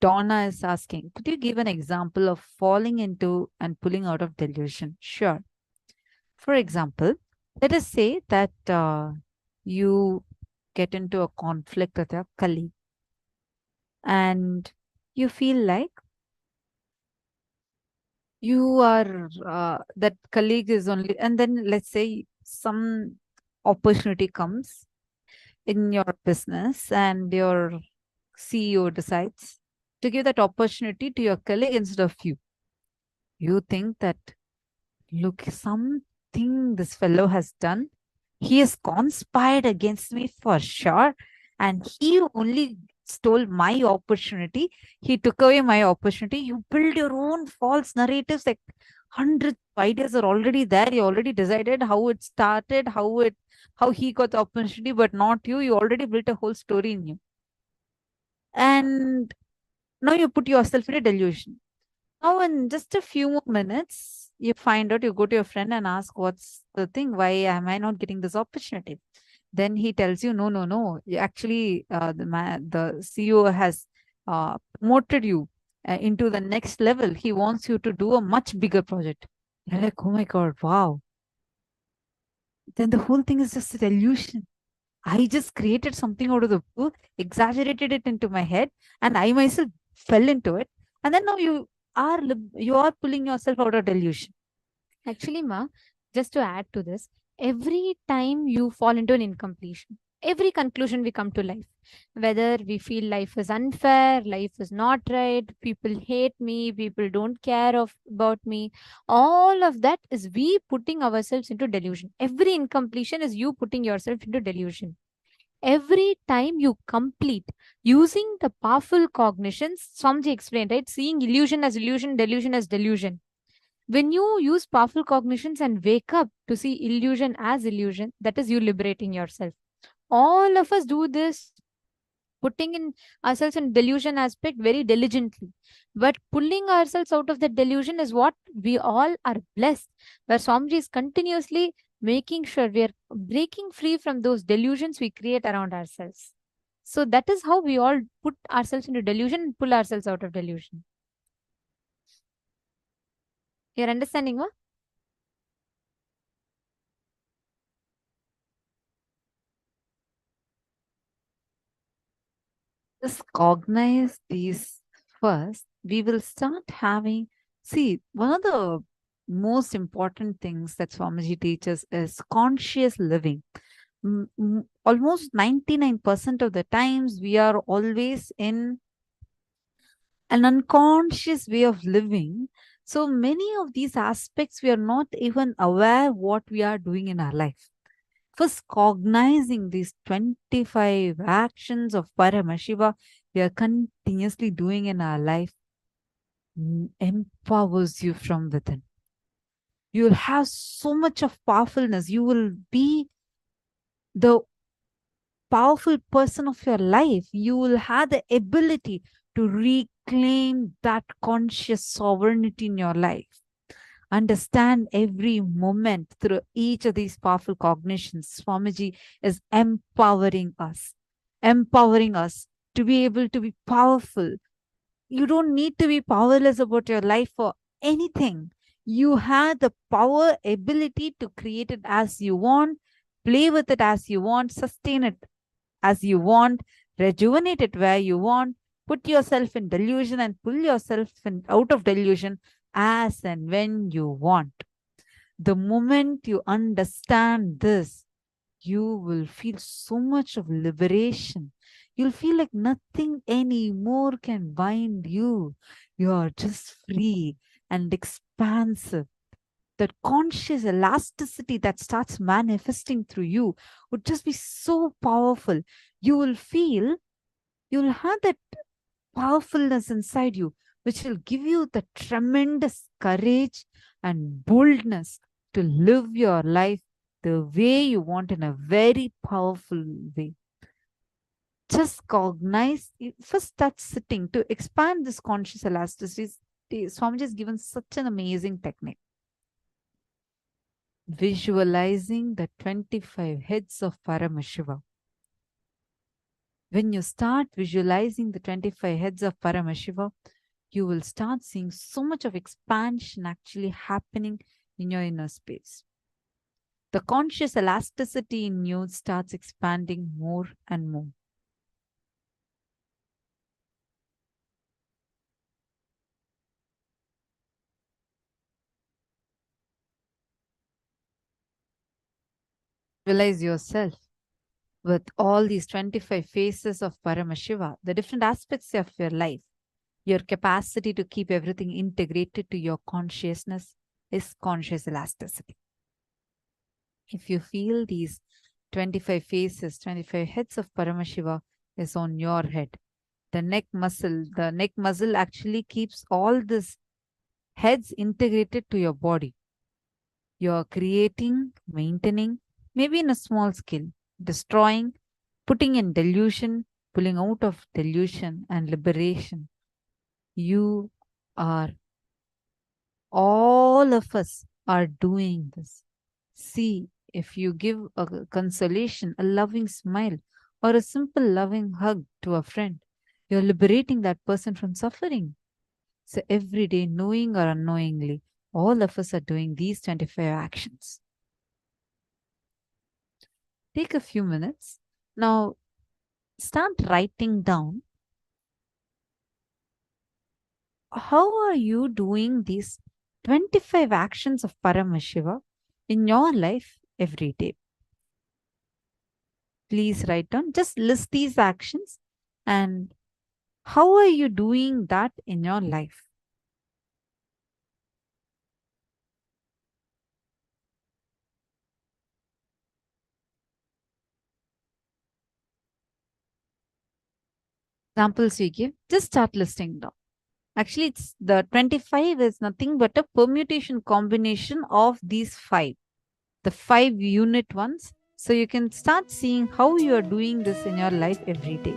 Donna is asking, could you give an example of falling into and pulling out of delusion? Sure. For example, let us say that you get into a conflict with your colleague and you feel like you are, that colleague is only, and then let's say some opportunity comes in your business and your CEO decides to give that opportunity to your colleague instead of you. You think that, look, something this fellow has done. He has conspired against me for sure. And he only stole my opportunity. He took away my opportunity. You build your own false narratives, like hundreds of ideas are already there. You already decided how it started, how he got the opportunity, but not you. You already built a whole story in you. And now you put yourself in a delusion. Now, in just a few more minutes, you find out, you go to your friend and ask, what's the thing? Why am I not getting this opportunity? Then he tells you, no, no, no. Actually, the CEO has promoted you into the next level. He wants you to do a much bigger project. You're like, oh my God, wow. Then the whole thing is just a delusion. I just created something out of the blue, exaggerated it into my head, and I myself fell into it. And then now you are pulling yourself out of delusion. Actually, Ma, just to add to this, every time you fall into an incompletion, every conclusion we come to life, whether we feel life is unfair, life is not right, people hate me, people don't care about me, all of that is we putting ourselves into delusion. Every incompletion is you putting yourself into delusion. Every time you complete using the powerful cognitions, Swamiji explained, right? Seeing illusion as illusion, delusion as delusion. When you use powerful cognitions and wake up to see illusion as illusion, that is you liberating yourself. All of us do this, putting in ourselves in delusion aspect very diligently. But pulling ourselves out of the delusion is what we all are blessed, where Swamiji is continuously making sure we are breaking free from those delusions we create around ourselves. So that is how we all put ourselves into delusion and pull ourselves out of delusion. You're understanding, what? Just cognize these first. We will start having, see, one of the most important things that Swamiji teaches is conscious living. Almost 99% of the times we are always in an unconscious way of living. So many of these aspects, we are not even aware what we are doing in our life. First, cognizing these 25 actions of Paramashiva we are continuously doing in our life empowers you from within. You will have so much of powerfulness. You will be the powerful person of your life. You will have the ability to reclaim that conscious sovereignty in your life. Understand every moment through each of these powerful cognitions. Swamiji is empowering us to be able to be powerful. You don't need to be powerless about your life for anything. You have the power, ability to create it as you want, play with it as you want, sustain it as you want, rejuvenate it where you want, put yourself in delusion and pull yourself out of delusion as and when you want. The moment you understand this, you will feel so much of liberation. You'll feel like nothing anymore can bind you. You are just free and expansive. That conscious elasticity that starts manifesting through you would just be so powerful. You will feel, you'll have that powerfulness inside you, which will give you the tremendous courage and boldness to live your life the way you want in a very powerful way. Just cognize, first start sitting to expand this conscious elasticity. Swamiji has given such an amazing technique. Visualizing the 25 heads of Paramashiva. When you start visualizing the 25 heads of Paramashiva, you will start seeing so much of expansion actually happening in your inner space. The conscious elasticity in you starts expanding more and more. Visualize yourself with all these 25 faces of Paramashiva, the different aspects of your life. Your capacity to keep everything integrated to your consciousness is conscious elasticity. If you feel these 25 faces, 25 heads of Paramashiva is on your head, the neck muscle actually keeps all these heads integrated to your body. You're creating, maintaining, maybe in a small scale, destroying, putting in delusion, pulling out of delusion and liberation. You are, all of us are doing this. See, if you give a consolation, a loving smile, or a simple loving hug to a friend, you're liberating that person from suffering. So every day, knowing or unknowingly, all of us are doing these 25 actions. Take a few minutes. Now, start writing down how are you doing these 25 actions of Paramashiva in your life every day. Please write down, just list these actions and how are you doing that in your life. Examples we give, just start listing down. Actually, it's the 25 is nothing but a permutation combination of these 5, the 5 unit ones. So you can start seeing how you are doing this in your life every day.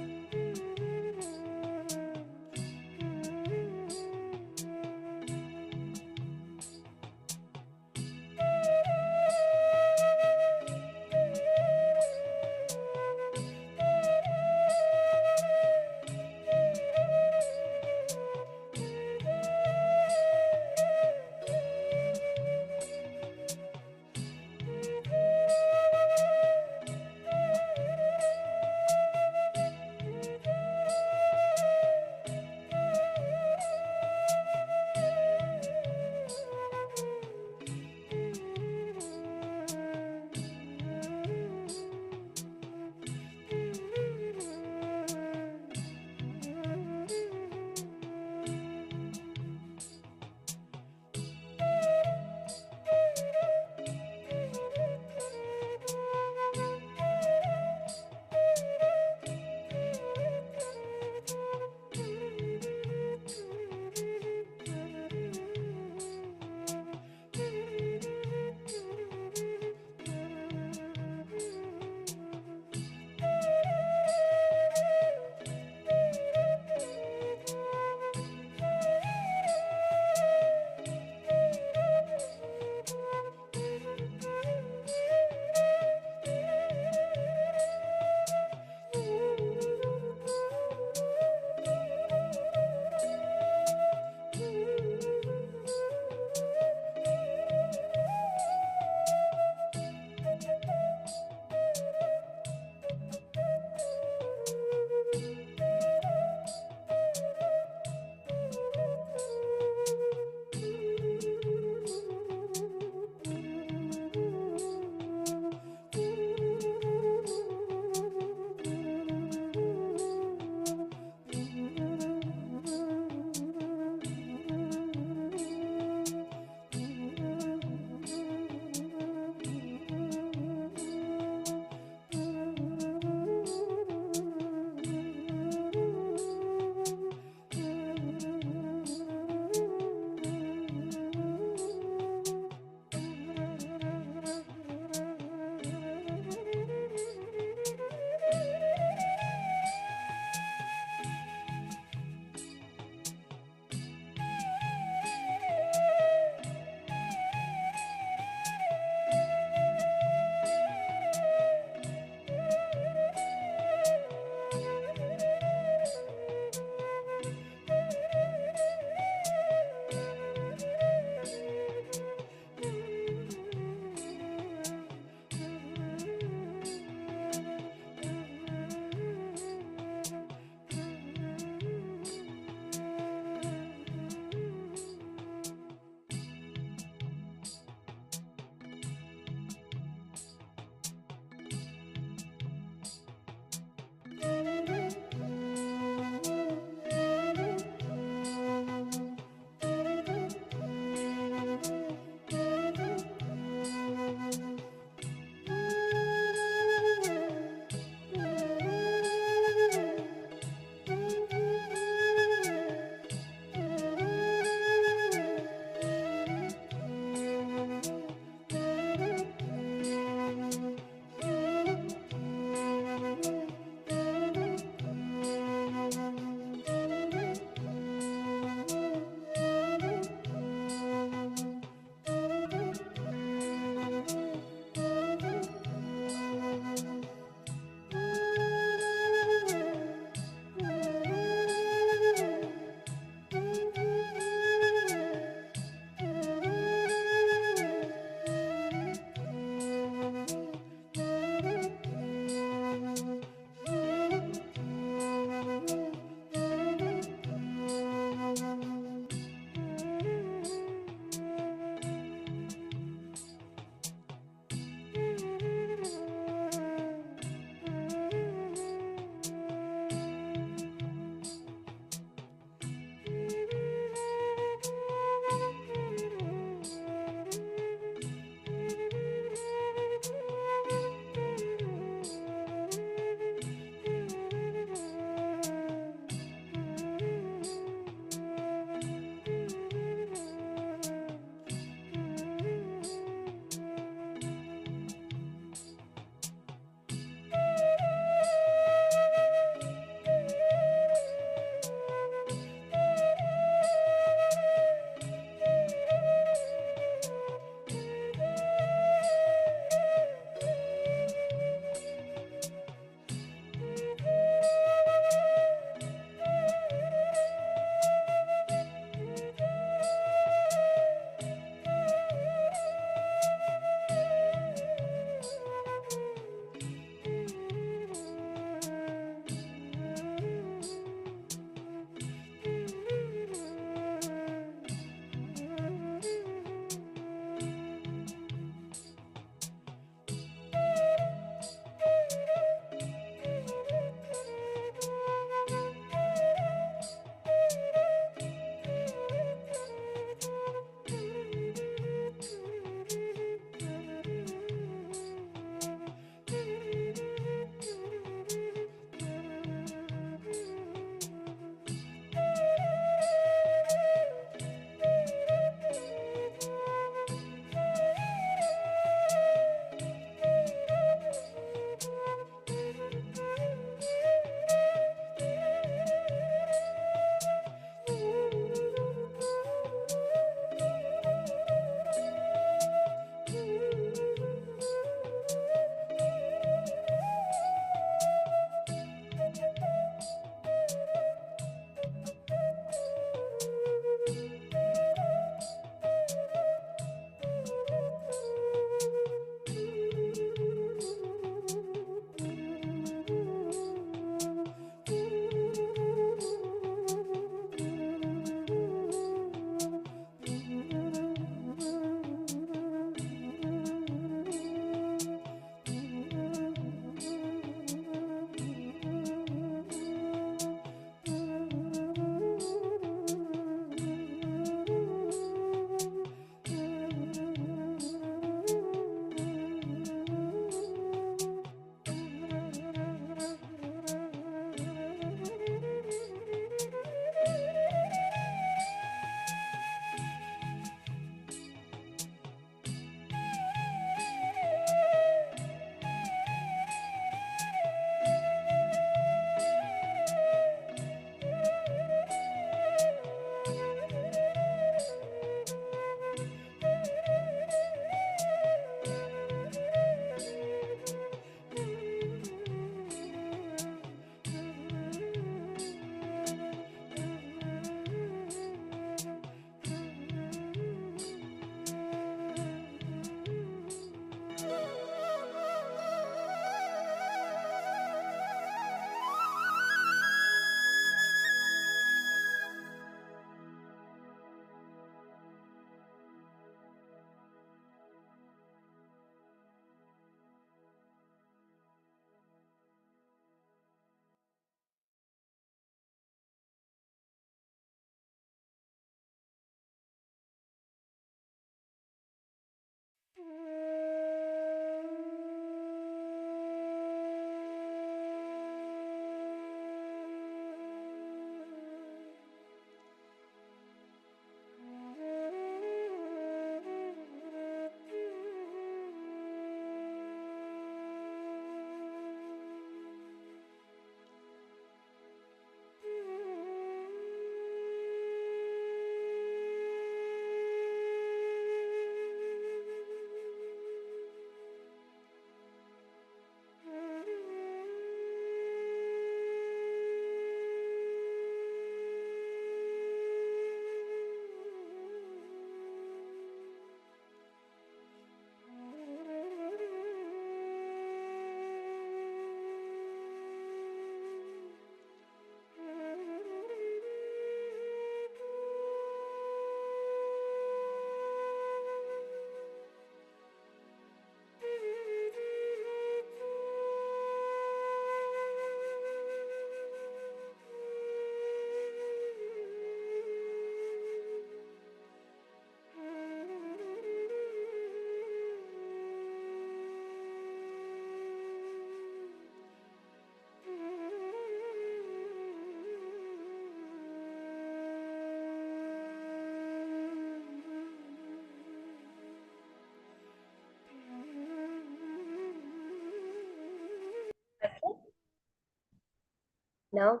Now,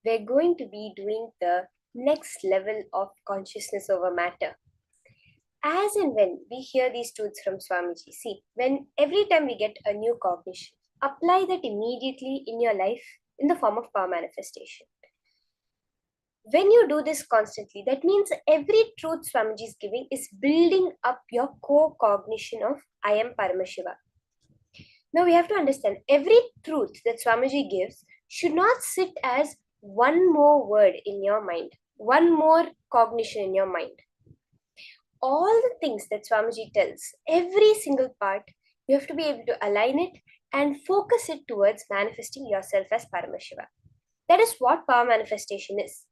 we're going to be doing the next level of consciousness over matter. As and when we hear these truths from Swamiji, see, when every time we get a new cognition, apply that immediately in your life in the form of power manifestation. When you do this constantly, that means every truth Swamiji is giving is building up your core cognition of I am Paramashiva. Now we have to understand every truth that Swamiji gives should not sit as one more word in your mind, one more cognition in your mind. All the things that Swamiji tells, every single part, you have to be able to align it and focus it towards manifesting yourself as Paramashiva. That is what power manifestation is,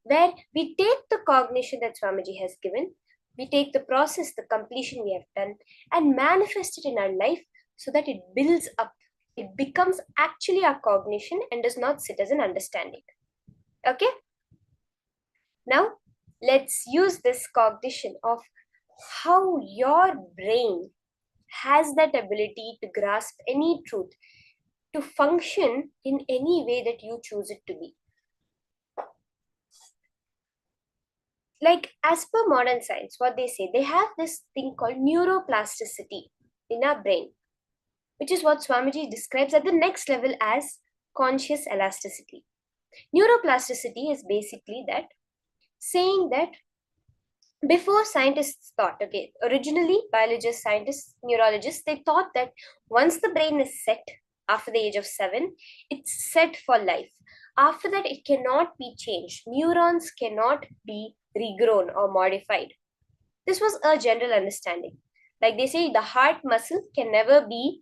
where we take the cognition that Swamiji has given, we take the process, the completion we have done, and manifest it in our life so that it builds up. It becomes actually our cognition and does not sit as an understanding. Okay? Now, let's use this cognition of how your brain has that ability to grasp any truth, to function in any way that you choose it to be. Like, as per modern science, what they say, they have this thing called neuroplasticity in our brain, which is what Swamiji describes at the next level as conscious elasticity. Neuroplasticity is basically that, saying that before scientists thought, okay, originally biologists, scientists, neurologists, they thought that once the brain is set after the age of 7, it's set for life. After that, it cannot be changed. Neurons cannot be regrown or modified. This was a general understanding. Like they say, the heart muscle can never be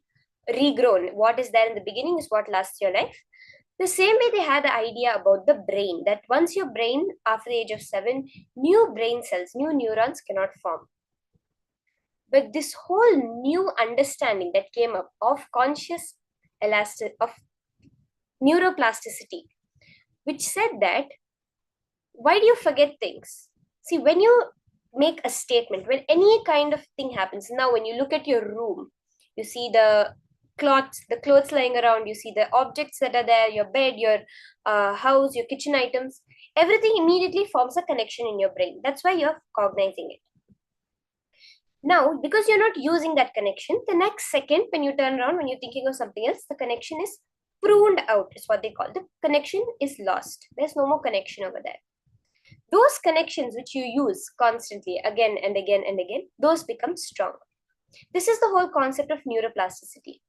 regrown. What is there in the beginning is what lasts your life. The same way they had the idea about the brain, that once your brain, after the age of 7, new brain cells, new neurons cannot form. But this whole new understanding that came up of conscious of neuroplasticity, which said that, why do you forget things? See, when you make a statement, when any kind of thing happens, now when you look at your room, you see the clothes lying around, you see the objects that are there, your bed, your house, your kitchen items, everything immediately forms a connection in your brain. That's why you're cognizing it. Now, because you're not using that connection, the next second when you turn around, when you're thinking of something else, the connection is pruned out, is what they call. The connection is lost. There's no more connection over there. Those connections which you use constantly again and again and again, those become strong. This is the whole concept of neuroplasticity.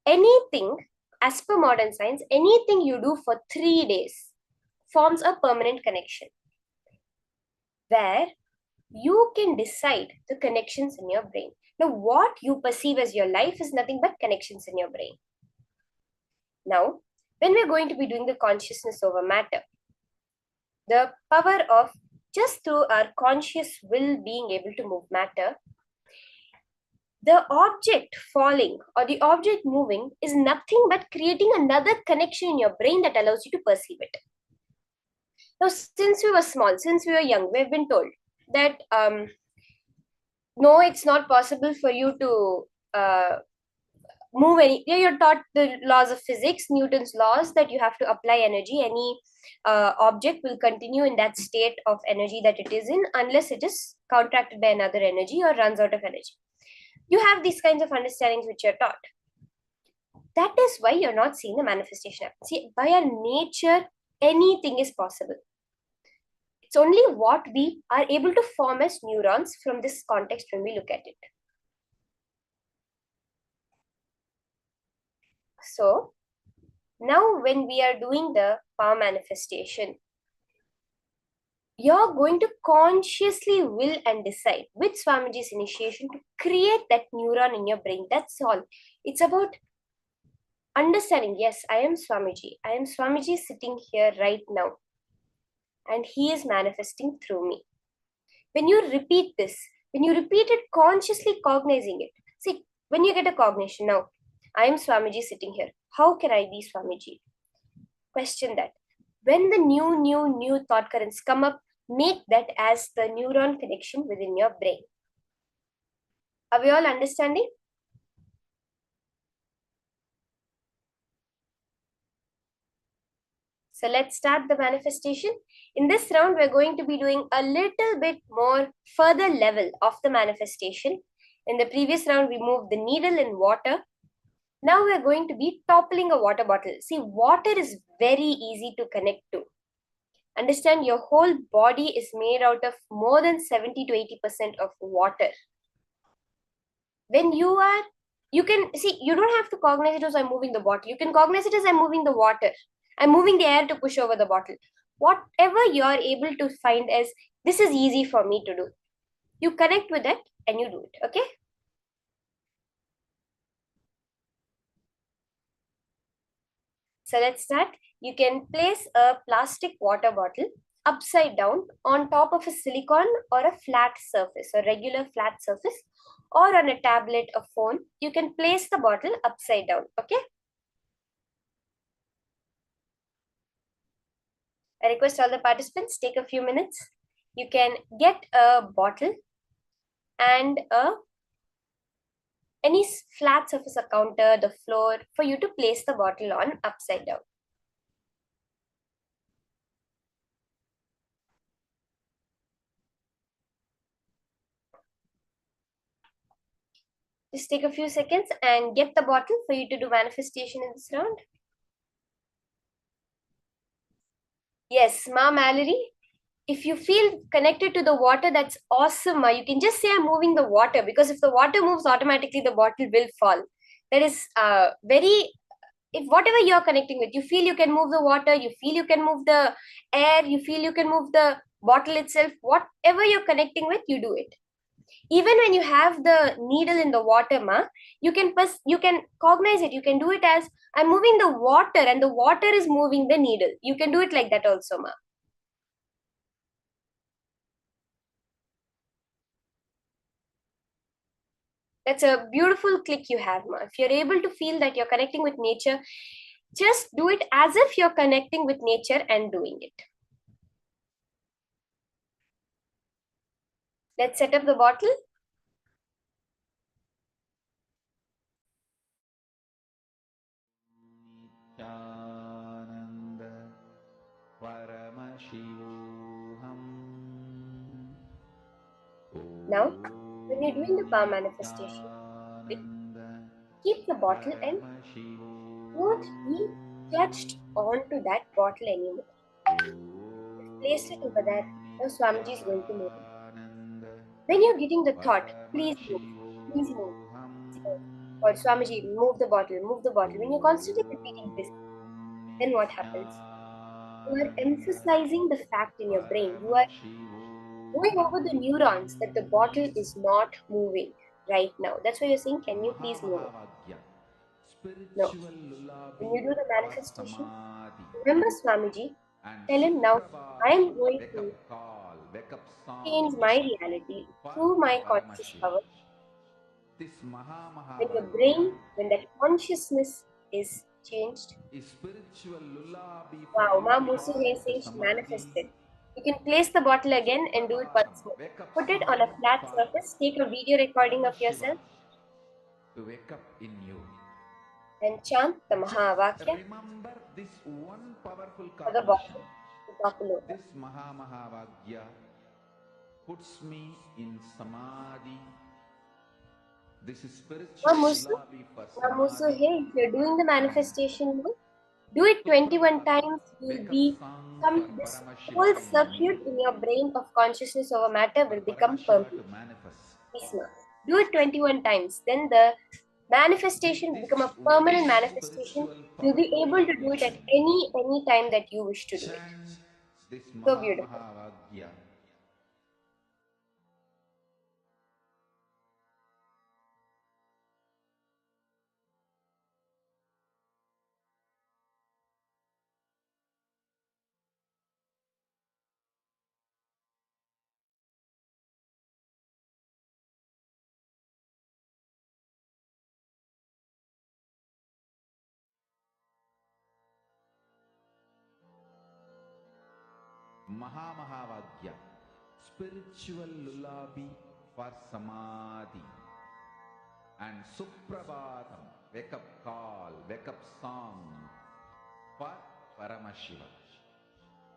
Anything, as per modern science, anything you do for 3 days forms a permanent connection, where you can decide the connections in your brain. Now, what you perceive as your life is nothing but connections in your brain. Now, when we're going to be doing the consciousness over matter, the power of just through our conscious will being able to move matter, the object falling or the object moving is nothing but creating another connection in your brain that allows you to perceive it. Now, since we were small, since we were young, we've been told that no, it's not possible for you to move any. You're taught the laws of physics, Newton's laws, that you have to apply energy. Any object will continue in that state of energy that it is in unless it is counteracted by another energy or runs out of energy. You have these kinds of understandings which you're taught. That is why you're not seeing the manifestation happen. See, by our nature, anything is possible. It's only what we are able to form as neurons from this context when we look at it. So, now when we are doing the power manifestation, you're going to consciously will and decide with Swamiji's initiation to create that neuron in your brain. That's all. It's about understanding, yes, I am Swamiji. I am Swamiji sitting here right now. And he is manifesting through me. When you repeat this, when you repeat it consciously cognizing it, see, when you get a cognition, now, I am Swamiji sitting here. How can I be Swamiji? Question that. When the new thought currents come up, make that as the neuron connection within your brain. Are we all understanding? So let's start the manifestation. In this round, we're going to be doing a little bit more further level of the manifestation. In the previous round, we moved the needle in water. Now we're going to be toppling a water bottle. See, water is very easy to connect to. Understand, your whole body is made out of more than 70 to 80% of water. When you can see, you don't have to cognize it as I'm moving the bottle. You can cognize it as I'm moving the water. I'm moving the air to push over the bottle. Whatever you're able to find as, this is easy for me to do. You connect with it and you do it, okay? So let's start. You can place a plastic water bottle upside down on top of a silicone or a flat surface, a regular flat surface, or on a tablet or phone. You can place the bottle upside down, okay? I request all the participants take a few minutes. You can get a bottle and any flat surface, a counter, the floor, for you to place the bottle on upside down. Just take a few seconds and get the bottle for you to do manifestation in this round. Yes, Ma Mallory, if you feel connected to the water, that's awesome. You can just say I'm moving the water, because if the water moves, automatically the bottle will fall. That is if whatever you're connecting with, you feel you can move the water, you feel you can move the air, you feel you can move the bottle itself, whatever you're connecting with, you do it. Even when you have the needle in the water, you can cognize it. You can do it as I'm moving the water and the water is moving the needle. You can do it like that also, ma. That's a beautiful click you have, ma. If you're able to feel that you're connecting with nature, just do it as if you're connecting with nature and doing it. Let's set up the bottle. Nithyananda Paramashivoham. Now, when you're doing the power manifestation, keep the bottle and don't be clutched onto that bottle anymore. Place it over there. Now Swamiji is going to move it. When you're getting the thought, please move, please move. Or Swamiji, move the bottle, move the bottle. When you're constantly repeating this, then what happens? You are emphasizing the fact in your brain. You are going over the neurons that the bottle is not moving right now. That's why you're saying, can you please move it? No. When you do the manifestation, remember Swamiji, tell him now, I am going to change my reality through my conscious power. When your brain, when that consciousness is changed, wow, Ma Musu here says manifested. You can place the bottle again and do it once more. Put it on a flat surface, take a video recording of yourself, To wake up in you. and chant the Mahavakya Remember this one powerful for the cognition. bottle to topple over. This Mahavakya puts me in Samadhi. This is spiritual Musu, lullaby for Samadhi. hey, if you're doing the manifestation, do it 21 times. You'll this whole circuit in your brain of consciousness over matter will become permanent. Do it 21 times. Then the manifestation will become a permanent manifestation. You'll be able to do it at any time that you wish to do it. So beautiful. Mahavakya, spiritual lullaby for Samadhi. And Suprabhatam, wake up call, wake up song for Paramashivam.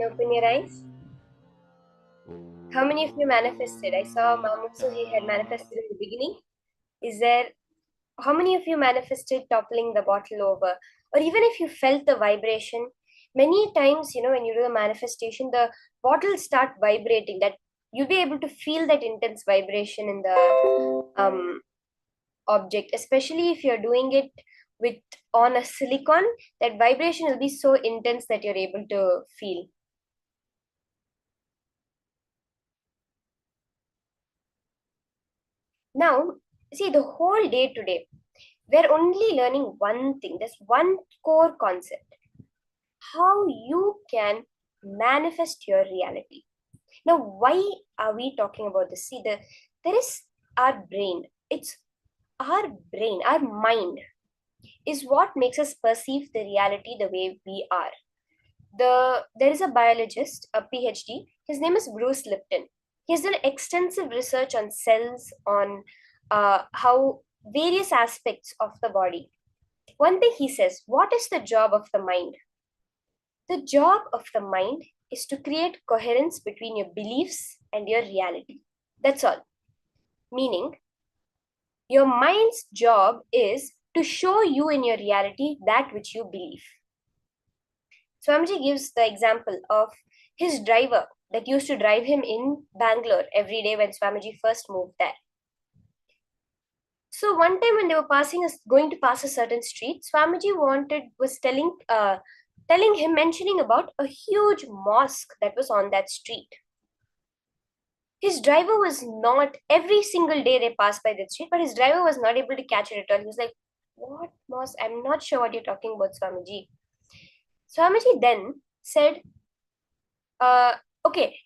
and open your eyes. How many of you manifested? I saw Mamutsu, he had manifested in the beginning. How many of you manifested toppling the bottle over? Or even if you felt the vibration, many times, when you do the manifestation, the bottles start vibrating. That you'll be able to feel that intense vibration in the object, especially if you're doing it on a silicon. That vibration will be so intense that you're able to feel. Now, see, the whole day today, we're only learning one thing. There's one core concept: how you can manifest your reality. Now, why are we talking about this? See, there is our brain. It's our brain, our mind is what makes us perceive the reality the way we are. There is a biologist, a PhD. His name is Bruce Lipton. He has done extensive research on cells, on how various aspects of the body. One thing he says: what is the job of the mind? The job of the mind is to create coherence between your beliefs and your reality. That's all. Meaning, your mind's job is to show you in your reality that which you believe. Swamiji gives the example of his driver that used to drive him in Bangalore every day when Swamiji first moved there. So one time when they were going to pass a certain street, Swamiji was telling him, mentioning about a huge mosque that was on that street. His driver was not, every single day they passed by that street, but his driver was not able to catch it at all. He was like, what mosque? I'm not sure what you're talking about, Swamiji. Swamiji then said, okay,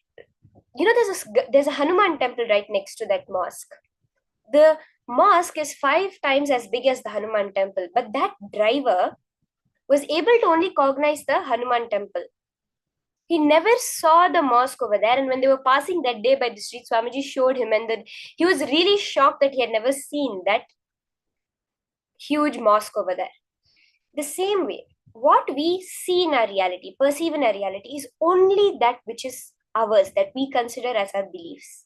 there's a Hanuman temple right next to that mosque. The mosque is 5 times as big as the Hanuman temple, but that driver was able to only cognize the Hanuman temple. He never saw the mosque over there, and when they were passing that day by the street, Swamiji showed him, and then he was really shocked that he had never seen that huge mosque over there. The same way, what we see in our reality, perceive in our reality, is only that which is ours, that we consider as our beliefs.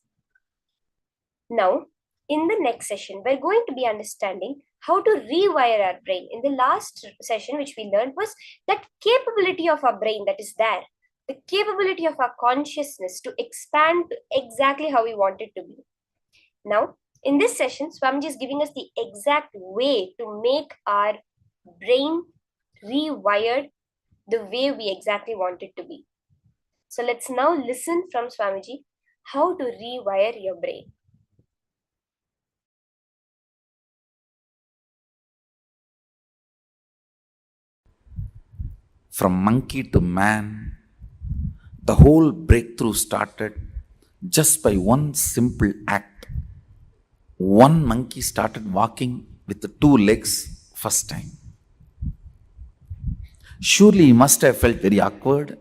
Now, in the next session, we're going to be understanding how to rewire our brain. In the last session, which we learned, was that capability of our brain that is there, the capability of our consciousness to expand to exactly how we want it to be. Now, in this session, Swamiji is giving us the exact way to make our brain rewired the way we exactly want it to be. So let's now listen from Swamiji how to rewire your brain. From monkey to man, the whole breakthrough started just by one simple act. One monkey started walking with the 2 legs first time. Surely he must have felt very awkward.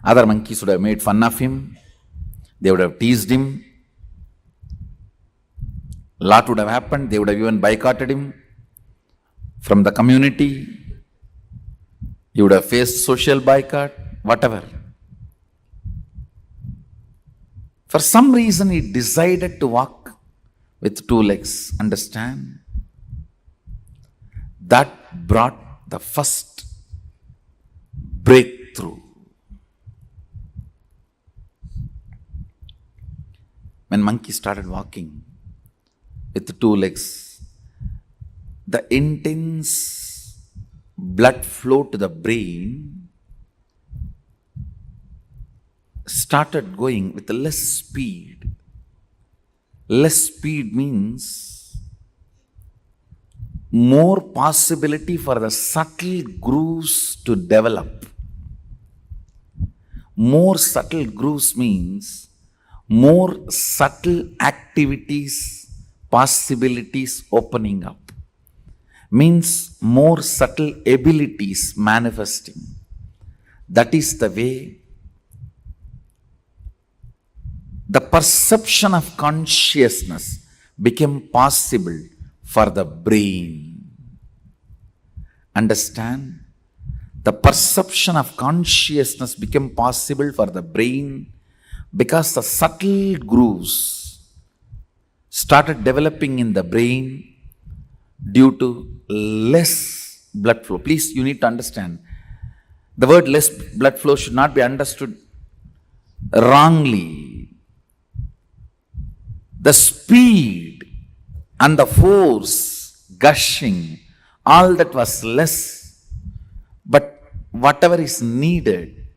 Other monkeys would have made fun of him. They would have teased him. A lot would have happened. They would have even boycotted him from the community. He would have faced social boycott, whatever. For some reason, he decided to walk with 2 legs. Understand? That brought the first breakthrough. When monkey started walking with the 2 legs, the intense blood flow to the brain started going with less speed. Less speed means more possibility for the subtle grooves to develop. More subtle grooves means more subtle activities, possibilities opening up. Means more subtle abilities manifesting. That is the way the perception of consciousness became possible for the brain. Understand? The perception of consciousness became possible for the brain because the subtle grooves started developing in the brain due to less blood flow. Please, you need to understand, the word less blood flow should not be understood wrongly. The speed and the force gushing, all that was less, but whatever is needed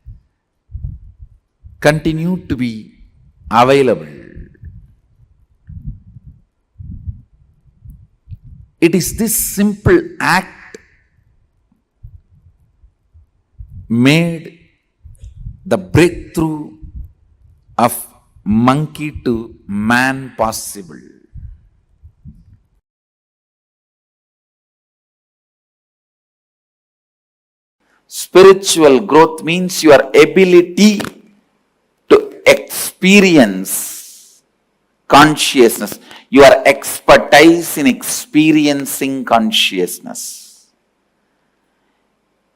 continued to be available. It is this simple act made the breakthrough of monkey to man possible. Spiritual growth means your ability to experience consciousness, your expertise in experiencing consciousness.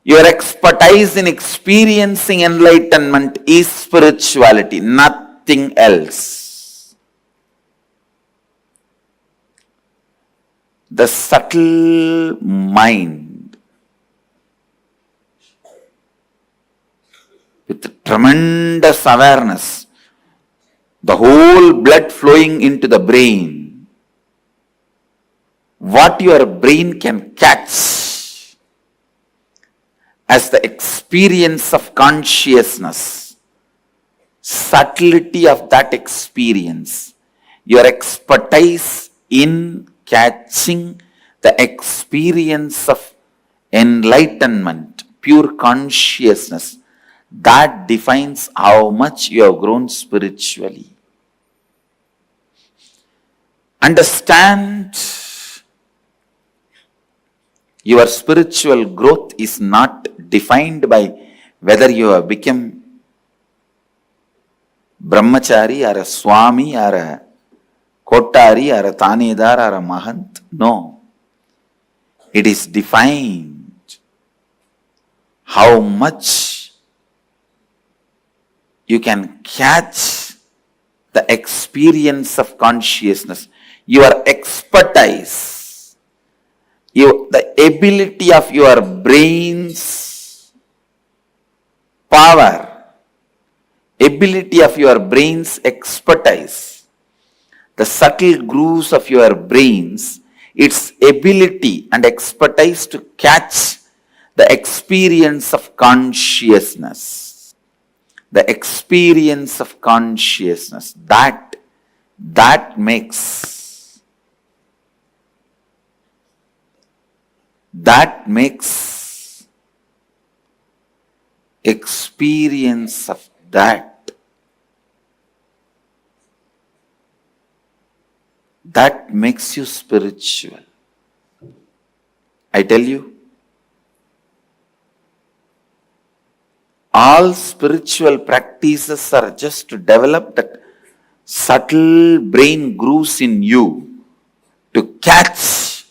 Your expertise in experiencing enlightenment is spirituality, nothing else. The subtle mind with tremendous awareness, the whole blood flowing into the brain, what your brain can catch as the experience of consciousness, subtlety of that experience, your expertise in catching the experience of enlightenment, pure consciousness, that defines how much you have grown spiritually. Understand, your spiritual growth is not defined by whether you have become brahmachari or a swami or a kotari or a tanedar or a mahant. No. It is defined how much you can catch the experience of consciousness, your expertise, the ability of your brain's power, ability of your brain's expertise, the subtle grooves of your brains, its ability and expertise to catch the experience of consciousness. The experience of consciousness, that makes experience of that makes you spiritual. I tell you, all spiritual practices are just to develop that subtle brain grooves in you to catch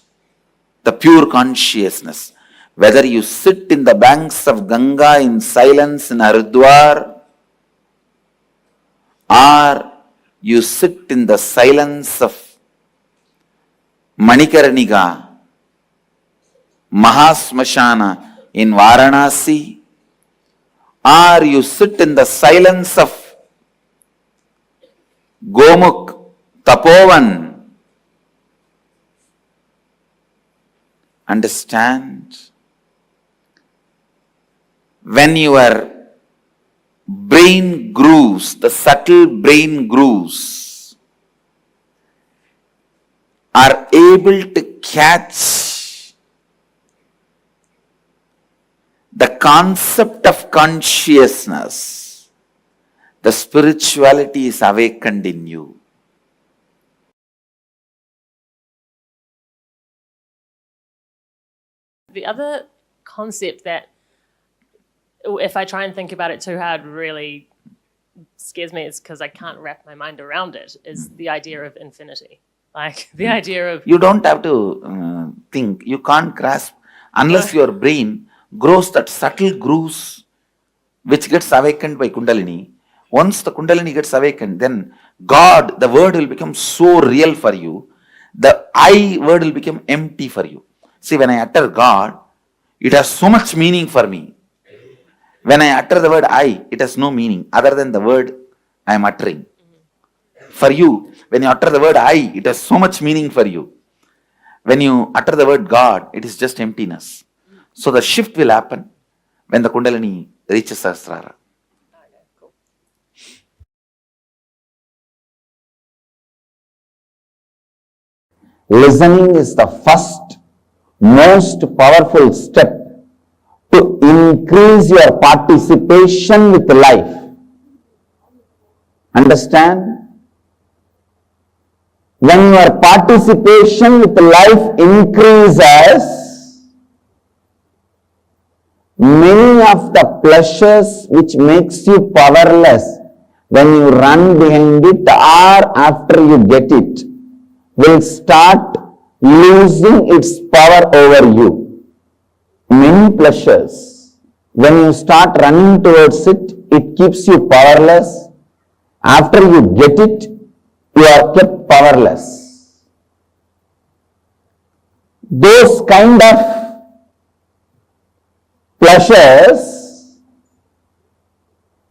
the pure consciousness. Whether you sit in the banks of Ganga in silence in Haridwar, or you sit in the silence of Manikarnika, Mahasmashana in Varanasi, or you sit in the silence of Gomukh, Tapovan, understand, when your brain grooves, the subtle brain grooves, are able to catch the concept of consciousness, the spirituality is awakened in you. The other concept that, if I try and think about it too hard, really scares me, is because I can't wrap my mind around it, is the idea of infinity. Like the idea of... You don't have to think, you can't grasp, unless your brain grows that subtle grooves which gets awakened by Kundalini. Once the Kundalini gets awakened, then God, the word will become so real for you. The I word will become empty for you. See, when I utter God, it has so much meaning for me. When I utter the word I, it has no meaning other than the word I am uttering. For you, when you utter the word I, it has so much meaning for you. When you utter the word God, it is just emptiness. So the shift will happen when the Kundalini reaches Sahasrara. Listening is the first, most powerful step to increase your participation with life. Understand? When your participation with life increases, many of the pleasures which makes you powerless when you run behind it or after you get it will start losing its power over you. Many pleasures, when you start running towards it, it keeps you powerless. After you get it, you are kept powerless. Those kind of pleasures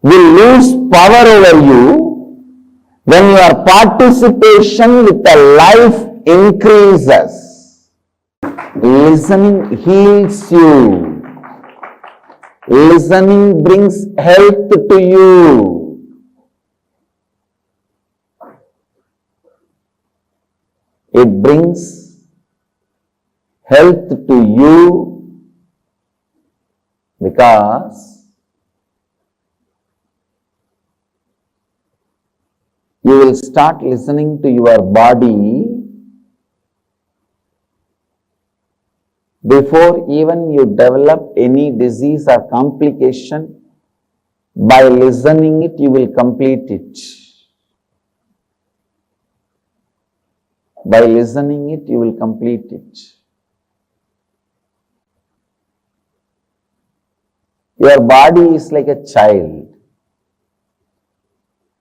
will lose power over you when your participation with the life increases. Listening heals you. Listening brings health to you. It brings health to you because you will start listening to your body before even you develop any disease or complication. By listening it, you will complete it. By listening it, you will complete it. Your body is like a child.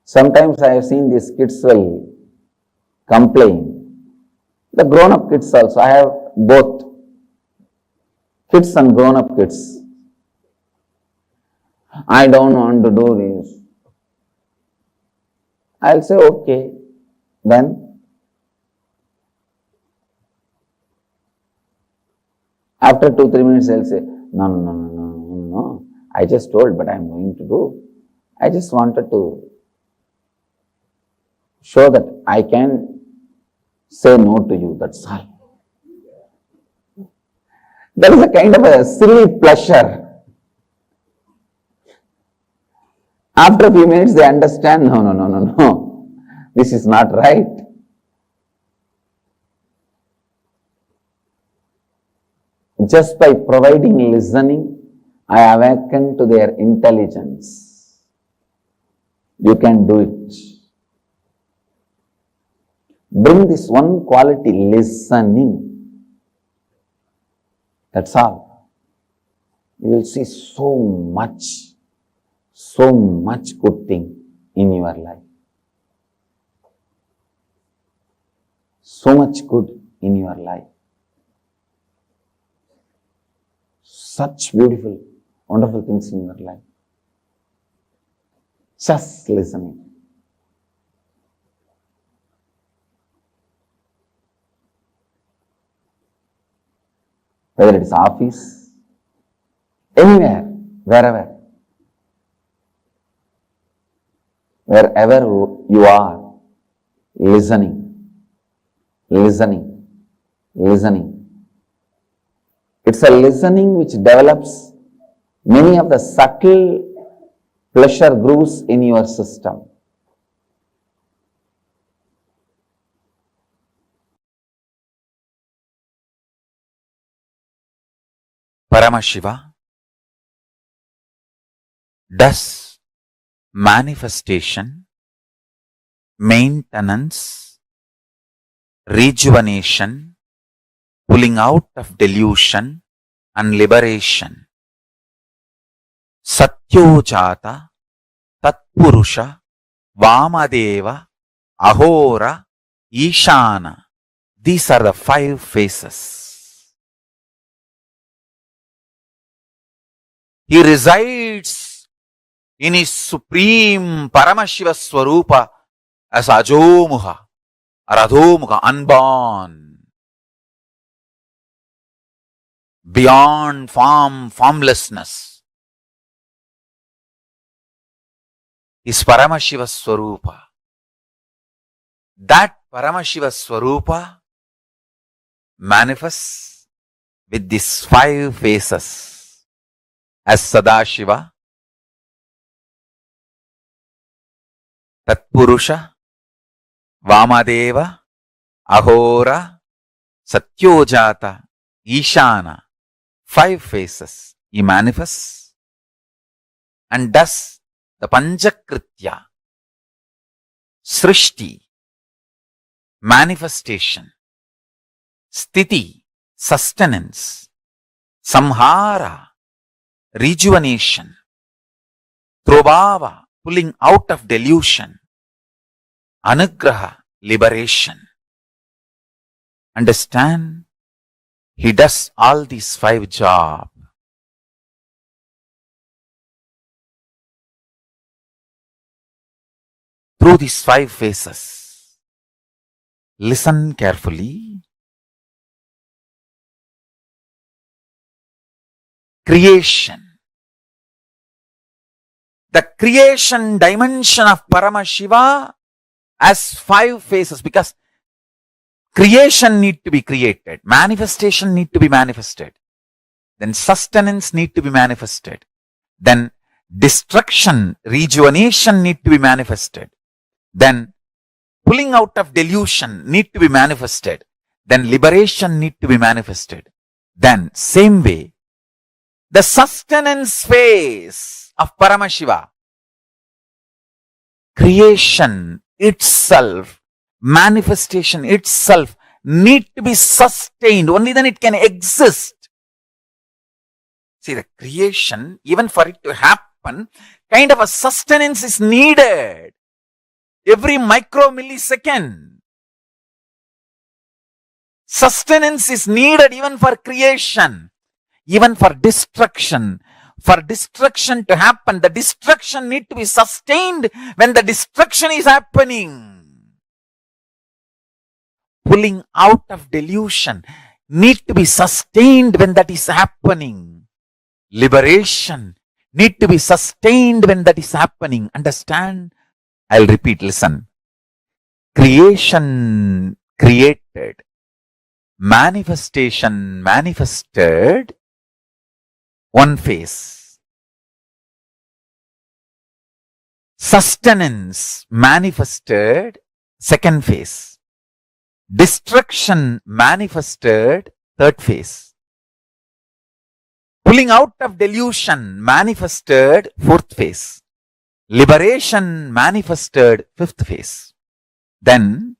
Sometimes I have seen these kids will complain. The grown-up kids also. I have both kids and grown-up kids. I don't want to do this. I'll say, okay, then. After 2-3 minutes, I'll say, no. I just told, but I'm going to do. I just wanted to show that I can say no to you, that's all. There is a kind of a silly pleasure. After a few minutes, they understand, no. This is not right. Just by providing listening, I awaken to their intelligence. You can do it. Bring this one quality, listening. That's all. You will see so much good thing in your life. So much good in your life. Such beautiful, wonderful things in your life. Just listening. Whether it is office, anywhere, wherever you are, listening. It's a listening which develops many of the subtle pleasure grooves in your system. Paramashiva does manifestation, maintenance, rejuvenation, pulling out of delusion and liberation Satyojata, Tatpurusha, Vamadeva, Ahora, Ishana. These are the 5 phases. He resides in his Supreme Paramashiva Swarupa as Ajomuha or Adhomuha, unborn, beyond form, formlessness. Is Paramashiva Swarupa. That Paramashiva Swarupa manifests with these 5 phases as Sadashiva, Tatpurusha, Vamadeva, Ahora, Satyojata, Ishana. 5 phases he manifests and does the Panchakritya, Srishti, manifestation, Sthiti, sustenance, Samhara, rejuvenation, Trobhava, pulling out of delusion, Anugraha, liberation. Understand? He does all these 5 jobs. Through these 5 phases. Listen carefully. Creation. The creation dimension of Paramashiva has 5 phases because creation need to be created, manifestation need to be manifested, then sustenance need to be manifested, then destruction, rejuvenation need to be manifested, then pulling out of delusion need to be manifested, then liberation need to be manifested. Then same way, the sustenance phase of Paramashiva, creation itself, manifestation itself need to be sustained. Only then it can exist. See, the creation, even for it to happen, kind of a sustenance is needed. Every micromillisecond. Sustenance is needed even for creation, even for destruction. For destruction to happen, the destruction need to be sustained when the destruction is happening. Pulling out of delusion need to be sustained when that is happening. Liberation need to be sustained when that is happening. Understand? I'll repeat, listen. Creation created. Manifestation manifested. 1 phase. Sustenance manifested. 2nd phase. Destruction manifested. 3rd phase. Pulling out of delusion manifested. 4th phase. Liberation manifested. 5th phase. Then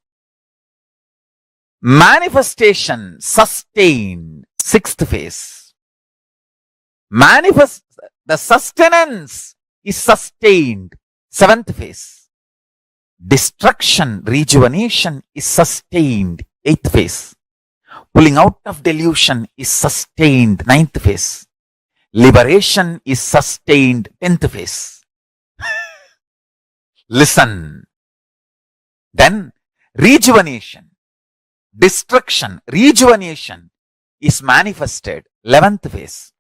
manifestation sustained. 6th phase. The sustenance is sustained. 7th phase. Destruction, rejuvenation is sustained. 8th phase. Pulling out of delusion is sustained. 9th phase. Liberation is sustained. 10th phase. Listen. Then rejuvenation, destruction, rejuvenation is manifested. 11th phase.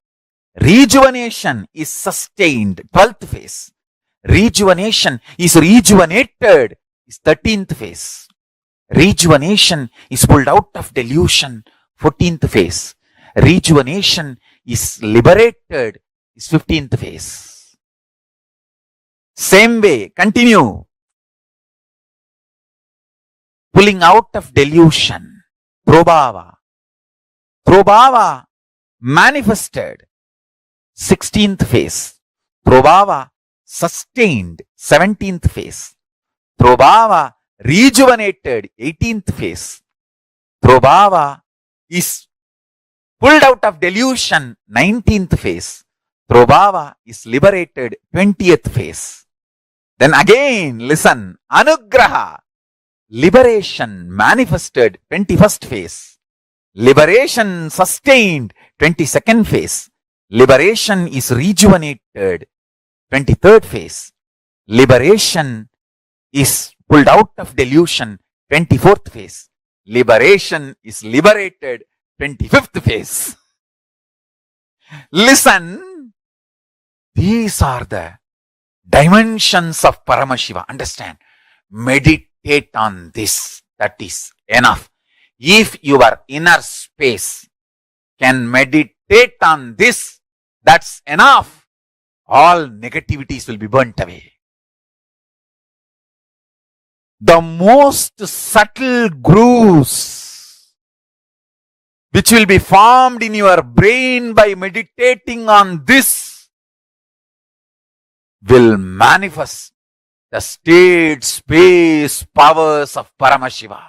Rejuvenation is sustained. 12th phase. Rejuvenation is rejuvenated. Is 13th phase. Rejuvenation is pulled out of delusion. 14th phase. Rejuvenation is liberated. Is 15th phase. Same way, continue. Pulling out of delusion. Trobhava. Trobhava manifested. 16th phase. Trobhava sustained. 17th phase. Trobhava rejuvenated. 18th phase. Trobhava is pulled out of delusion. 19th phase. Trobhava is liberated, 20th phase. Then again, listen, Anugraha, liberation manifested, 21st phase. Liberation sustained, 22nd phase. Liberation is rejuvenated, 23rd phase. Liberation is pulled out of delusion, 24th phase. Liberation is liberated, 25th phase. Listen, these are the dimensions of Paramashiva. Understand? Meditate on this. That is enough. If your inner space can meditate on this, that's enough. All negativities will be burnt away. The most subtle grooves which will be formed in your brain by meditating on this will manifest the state, space, powers of Paramashiva.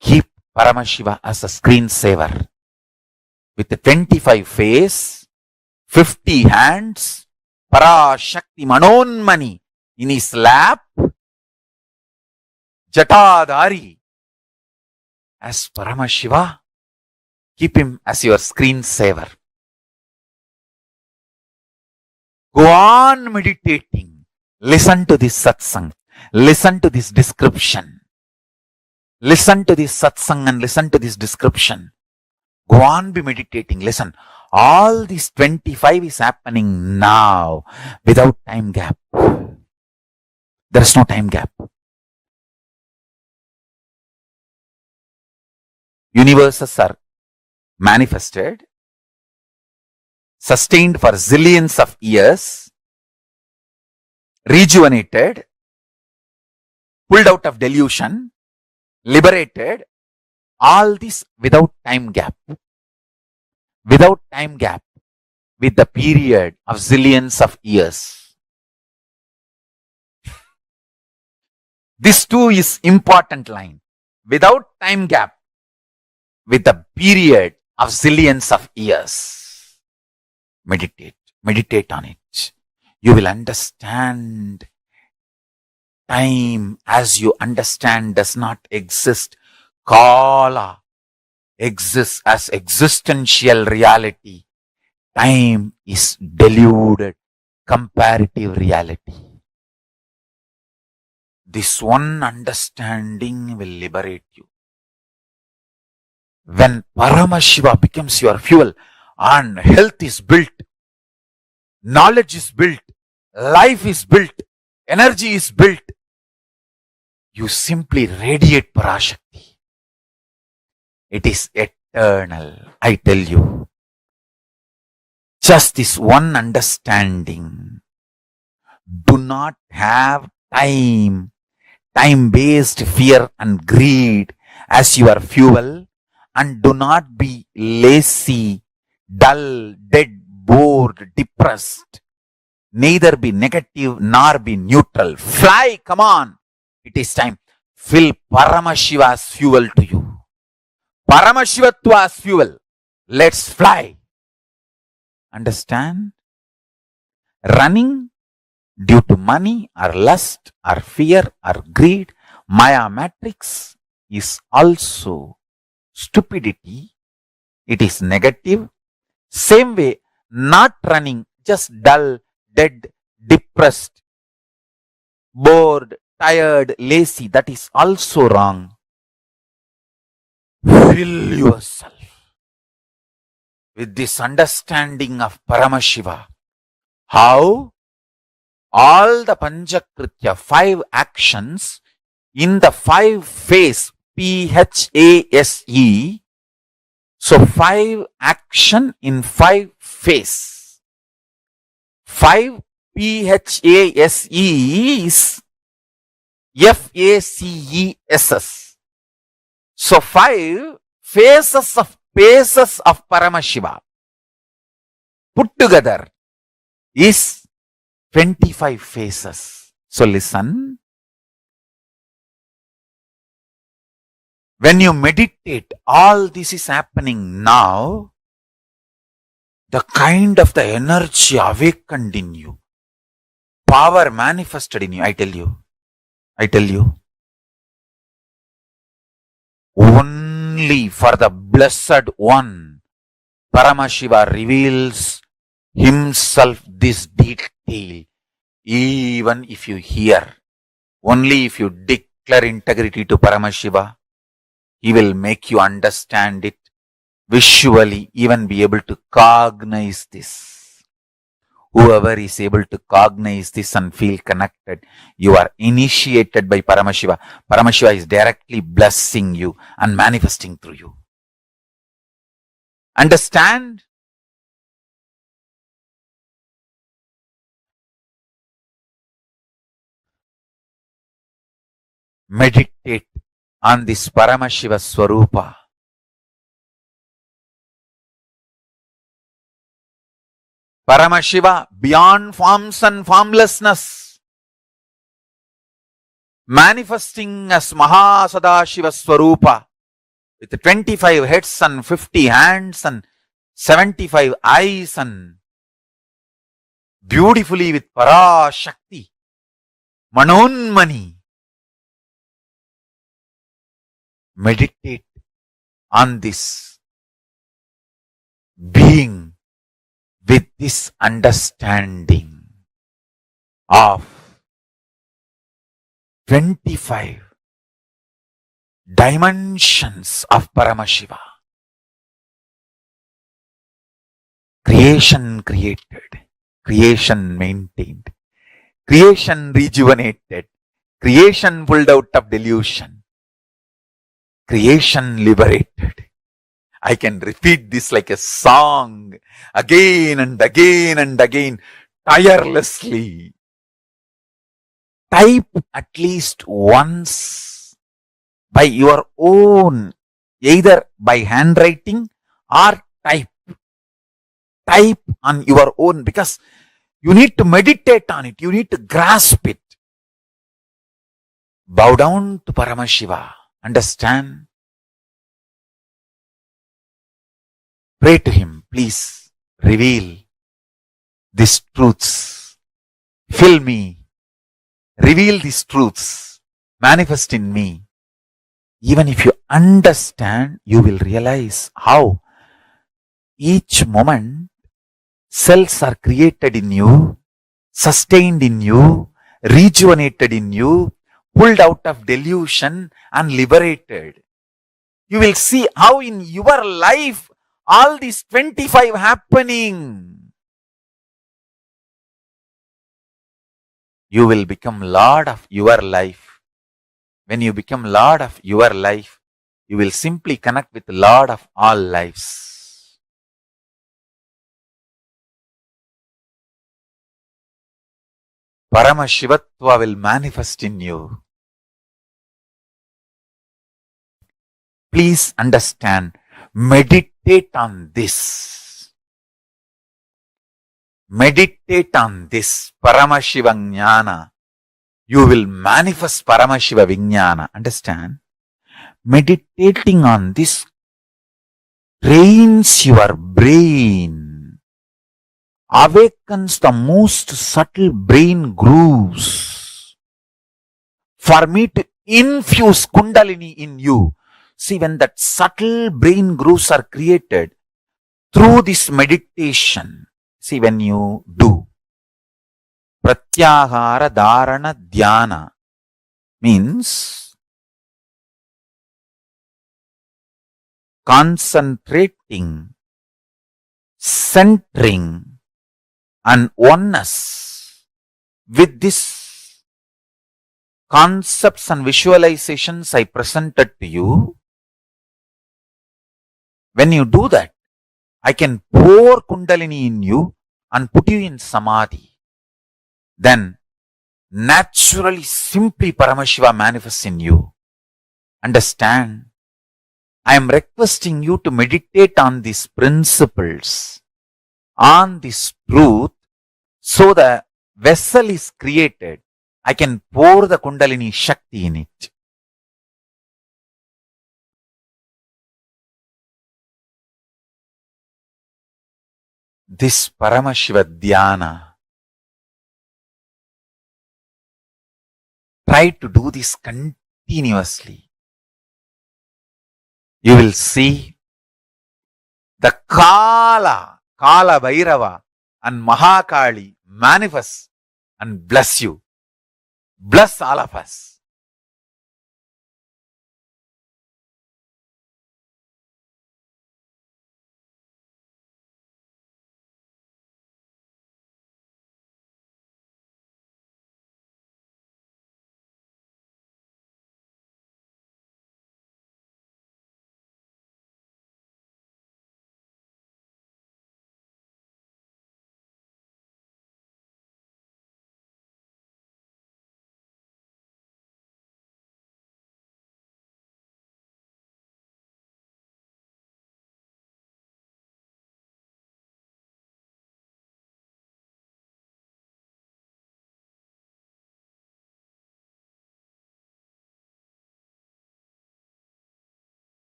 Keep Paramashiva as a screensaver with the 25 face, 50 hands, Parashakti Manonmani in his lap, Jatadhari as Paramashiva. Keep him as your screensaver. Go on meditating. Listen to this satsang. Listen to this description. Listen to this satsang and listen to this description. Go on be meditating. Listen. All this 25 is happening now without time gap. There is no time gap. Universes are manifested, sustained for zillions of years, rejuvenated, pulled out of delusion, liberated, all this without time gap. Without time gap, with the period of zillions of years. This too is important line. Without time gap, with the period of zillions of years. Meditate. Meditate on it. You will understand time as you understand does not exist. Kala exists as existential reality. Time is deluded, comparative reality. This one understanding will liberate you. When Paramashiva becomes your fuel and health is built, knowledge is built, life is built, energy is built, you simply radiate Parashakti. It is eternal, I tell you. Just this one understanding. Do not have time-based fear and greed as your fuel, and do not be lazy, dull, dead, bored, depressed. Neither be negative nor be neutral. Fly, come on. It is time. Fill Paramashiva's fuel to you. Paramashivatva's fuel. Let's fly. Understand? Running due to money or lust or fear or greed, Maya matrix is also stupidity. It is negative. Same way, not running, just dull, dead, depressed, bored, tired, lazy, that is also wrong. Fill yourself with this understanding of Paramashiva. How? All the Panchakritya, 5 actions in the 5 phase, PHASE. So 5 action in 5 phase. 5 PHASE is FACESS. So 5 phases of Paramashiva put together is 25 phases. So listen. When you meditate, all this is happening now. the kind of the energy awakened in you, power manifested in you, I tell you, only for the Blessed One, Paramashiva reveals himself this detail. Even if you hear, only if you declare integrity to Paramashiva, he will make you understand it visually, even be able to cognize this. Whoever is able to cognize this and feel connected, you are initiated by Paramashiva. Paramashiva is directly blessing you and manifesting through you. Understand? Meditate on this Paramashiva Swarupa. Paramashiva beyond forms and formlessness, manifesting as Mahasadashiva Swarupa with 25 heads and 50 hands and 75 eyes and beautifully with Parashakti, Manonmani. Meditate on this being with this understanding of 25 dimensions of Paramashiva. Creation created, creation maintained, creation rejuvenated, creation pulled out of delusion, creation liberated. I can repeat this like a song again and again and again, tirelessly. Type at least once by your own, either by handwriting or type. Type on your own, because you need to meditate on it. You need to grasp it. Bow down to Paramashiva. Understand? Pray to him, please reveal these truths. Fill me. Reveal these truths. Manifest in me. Even if you understand, you will realize how each moment cells are created in you, sustained in you, rejuvenated in you, pulled out of delusion and liberated. You will see how in your life all these 25 happening. You will become Lord of your life. When you become Lord of your life, you will simply connect with the Lord of all lives. Paramashivatva will manifest in you. Please understand, meditate on this. Meditate on this Paramashiva Jnana. You will manifest Paramashiva Vijnana. Understand? Meditating on this trains your brain, awakens the most subtle brain grooves for me to infuse Kundalini in you. See, when that subtle brain grooves are created through this meditation, see, when you do Pratyahara Dharana Dhyana, means concentrating, centering, and oneness with these concepts and visualizations I presented to you. When you do that, I can pour Kundalini in you and put you in Samadhi. Then, naturally, simply Paramashiva manifests in you. Understand? I am requesting you to meditate on these principles, on this truth, so the vessel is created. I can pour the Kundalini Shakti in it. this Paramashiva Dhyana. Try to do this continuously. You will see the Kala Bhairava and Mahakali manifest and bless you. Bless all of us.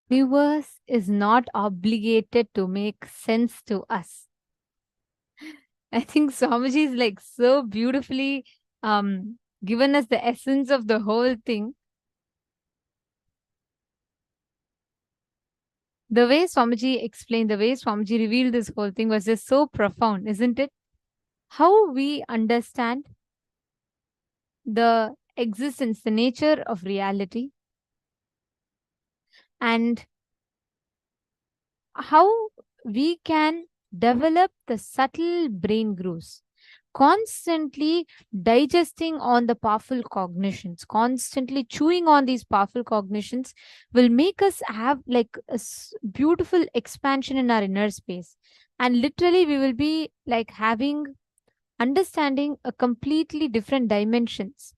Universe is not obligated to make sense to us. I think Swamiji is like so beautifully given us the essence of the whole thing. The way Swamiji explained, the way Swamiji revealed this whole thing was just so profound, isn't it? How we understand the existence, the nature of reality, and how we can develop the subtle brain grooves, constantly digesting on the powerful cognitions, constantly chewing on these powerful cognitions will make us have like a beautiful expansion in our inner space. And literally, we will be like having understanding a completely different dimensions.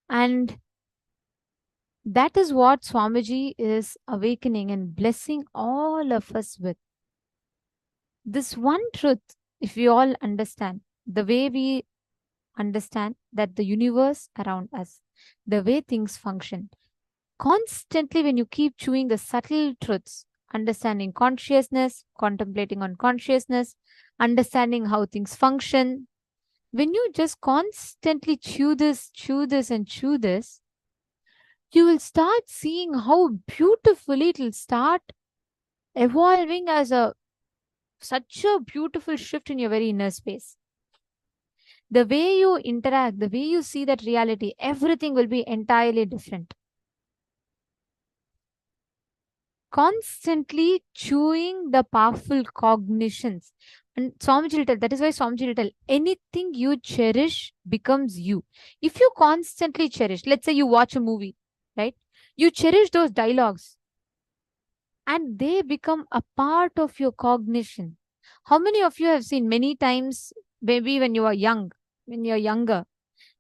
And that is what Swamiji is awakening and blessing all of us with. This one truth, if we all understand, the way we understand that the universe around us, the way things function, constantly when you keep chewing the subtle truths, understanding consciousness, contemplating on consciousness, understanding how things function, when you just constantly chew this, and chew this, you will start seeing how beautifully it will start evolving as such a beautiful shift in your very inner space. The way you interact, the way you see that reality, everything will be entirely different. Constantly chewing the powerful cognitions. And Swamiji will tell, that is why Swamiji will tell, anything you cherish becomes you. If you constantly cherish, let's say you watch a movie, right? You cherish those dialogues and they become a part of your cognition. How many of you have seen many times, maybe when you are young, when you're younger,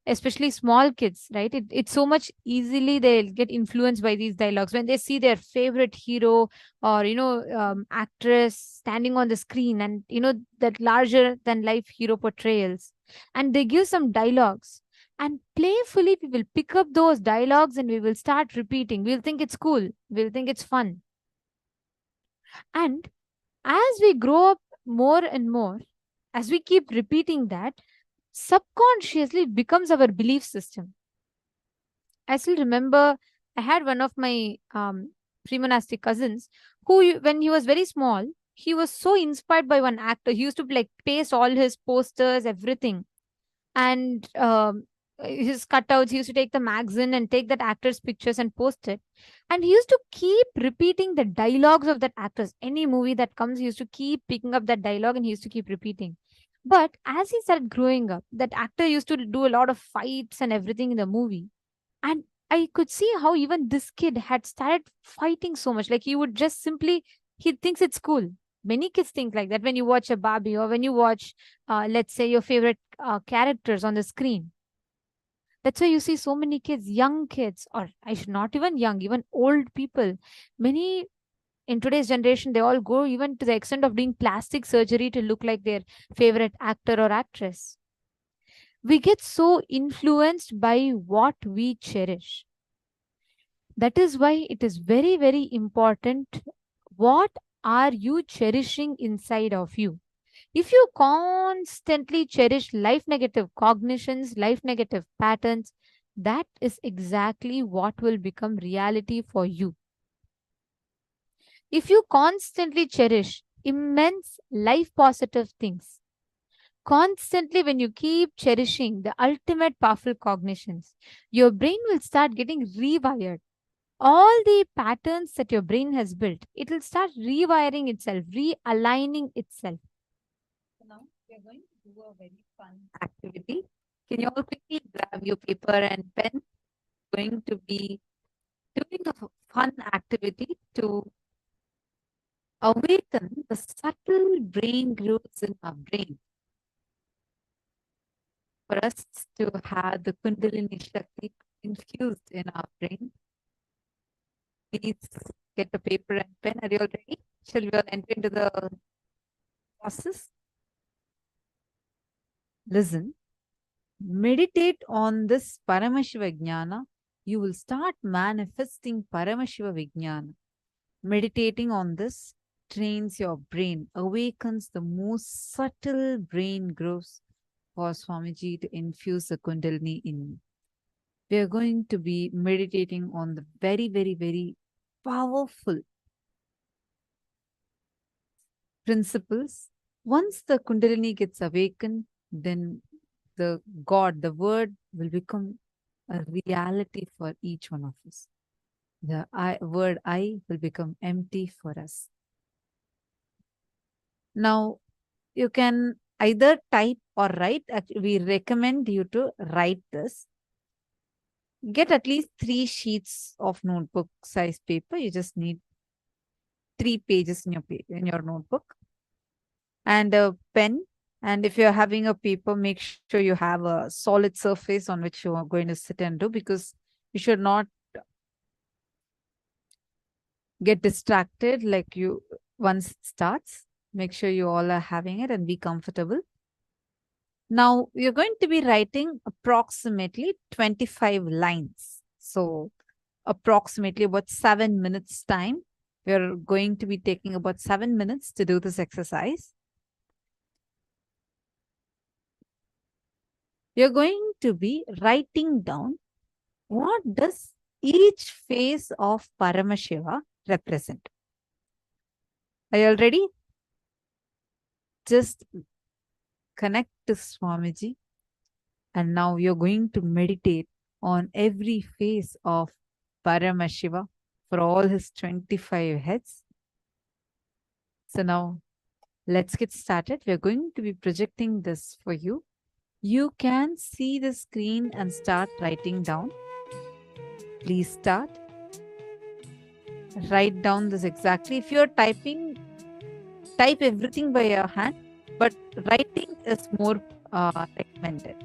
especially small kids, right? It's so much easily they'll get influenced by these dialogues when they see their favorite hero or actress standing on the screen, and that larger than life hero portrayals, and they give some dialogues, and playfully we will pick up those dialogues and we will start repeating. We'll think it's cool, we'll think it's fun. And as we grow up more and more, as we keep repeating that, subconsciously it becomes our belief system. I still remember I had one of my pre-monastic cousins who, when he was very small, he was so inspired by one actor. He used to like paste all his posters, everything, and his cutouts. He used to take the magazine and take that actor's pictures and post it. And he used to keep repeating the dialogues of that actors. Any movie that comes, he used to keep picking up that dialogue and he used to keep repeating. But as he started growing up, that actor used to do a lot of fights and everything in the movie. And I could see how even this kid had started fighting so much. Like he would just simply, he thinks it's cool. Many kids think like that when you watch a Barbie or when you watch, let's say, your favorite characters on the screen. That's why you see so many kids, young kids, or I should not even young, even old people. Many in today's generation, they all go even to the extent of doing plastic surgery to look like their favorite actor or actress. We get so influenced by what we cherish. That is why it is very, very important. What are you cherishing inside of you? If you constantly cherish life negative cognitions, life negative patterns, that is exactly what will become reality for you. If you constantly cherish immense life positive things, constantly when you keep cherishing the ultimate powerful cognitions, your brain will start getting rewired. All the patterns that your brain has built, it will start rewiring itself, realigning itself. So now we are going to do a very fun activity. Can you all quickly grab your paper and pen? Going to be doing a fun activity to awaken the subtle brain grooves in our brain. For us to have the Kundalini Shakti infused in our brain. Please get a paper and pen. Are you all ready? Shall we all enter into the process? Listen. Meditate on this Paramashiva Jnana. You will start manifesting Paramashiva Vijnana. Meditating on this trains your brain, awakens the most subtle brain grooves for Swamiji to infuse the Kundalini in you. We are going to be meditating on the very, very, very powerful principles. Once the Kundalini gets awakened, then the God, the word will become a reality for each one of us. The word I will become empty for us. Now, you can either type or write. Actually, we recommend you to write this. Get at least 3 sheets of notebook size paper. You just need 3 pages in your notebook and a pen. And if you're having a paper, make sure you have a solid surface on which you are going to sit and do, because you should not get distracted like you once it starts. Make sure you all are having it and be comfortable. Now, you're going to be writing approximately 25 lines. So, approximately about 7 minutes time. We're going to be taking about 7 minutes to do this exercise. You're going to be writing down what does each phase of Paramashiva represent. Are you all ready? Just connect to Swamiji, and now you're going to meditate on every phase of Paramashiva for all his 25 heads. So now let's get started. We're going to be projecting this for you. You can see the screen and start writing down. Please start. Write down this exactly. If you're typing, type everything by your hand, but writing is more recommended.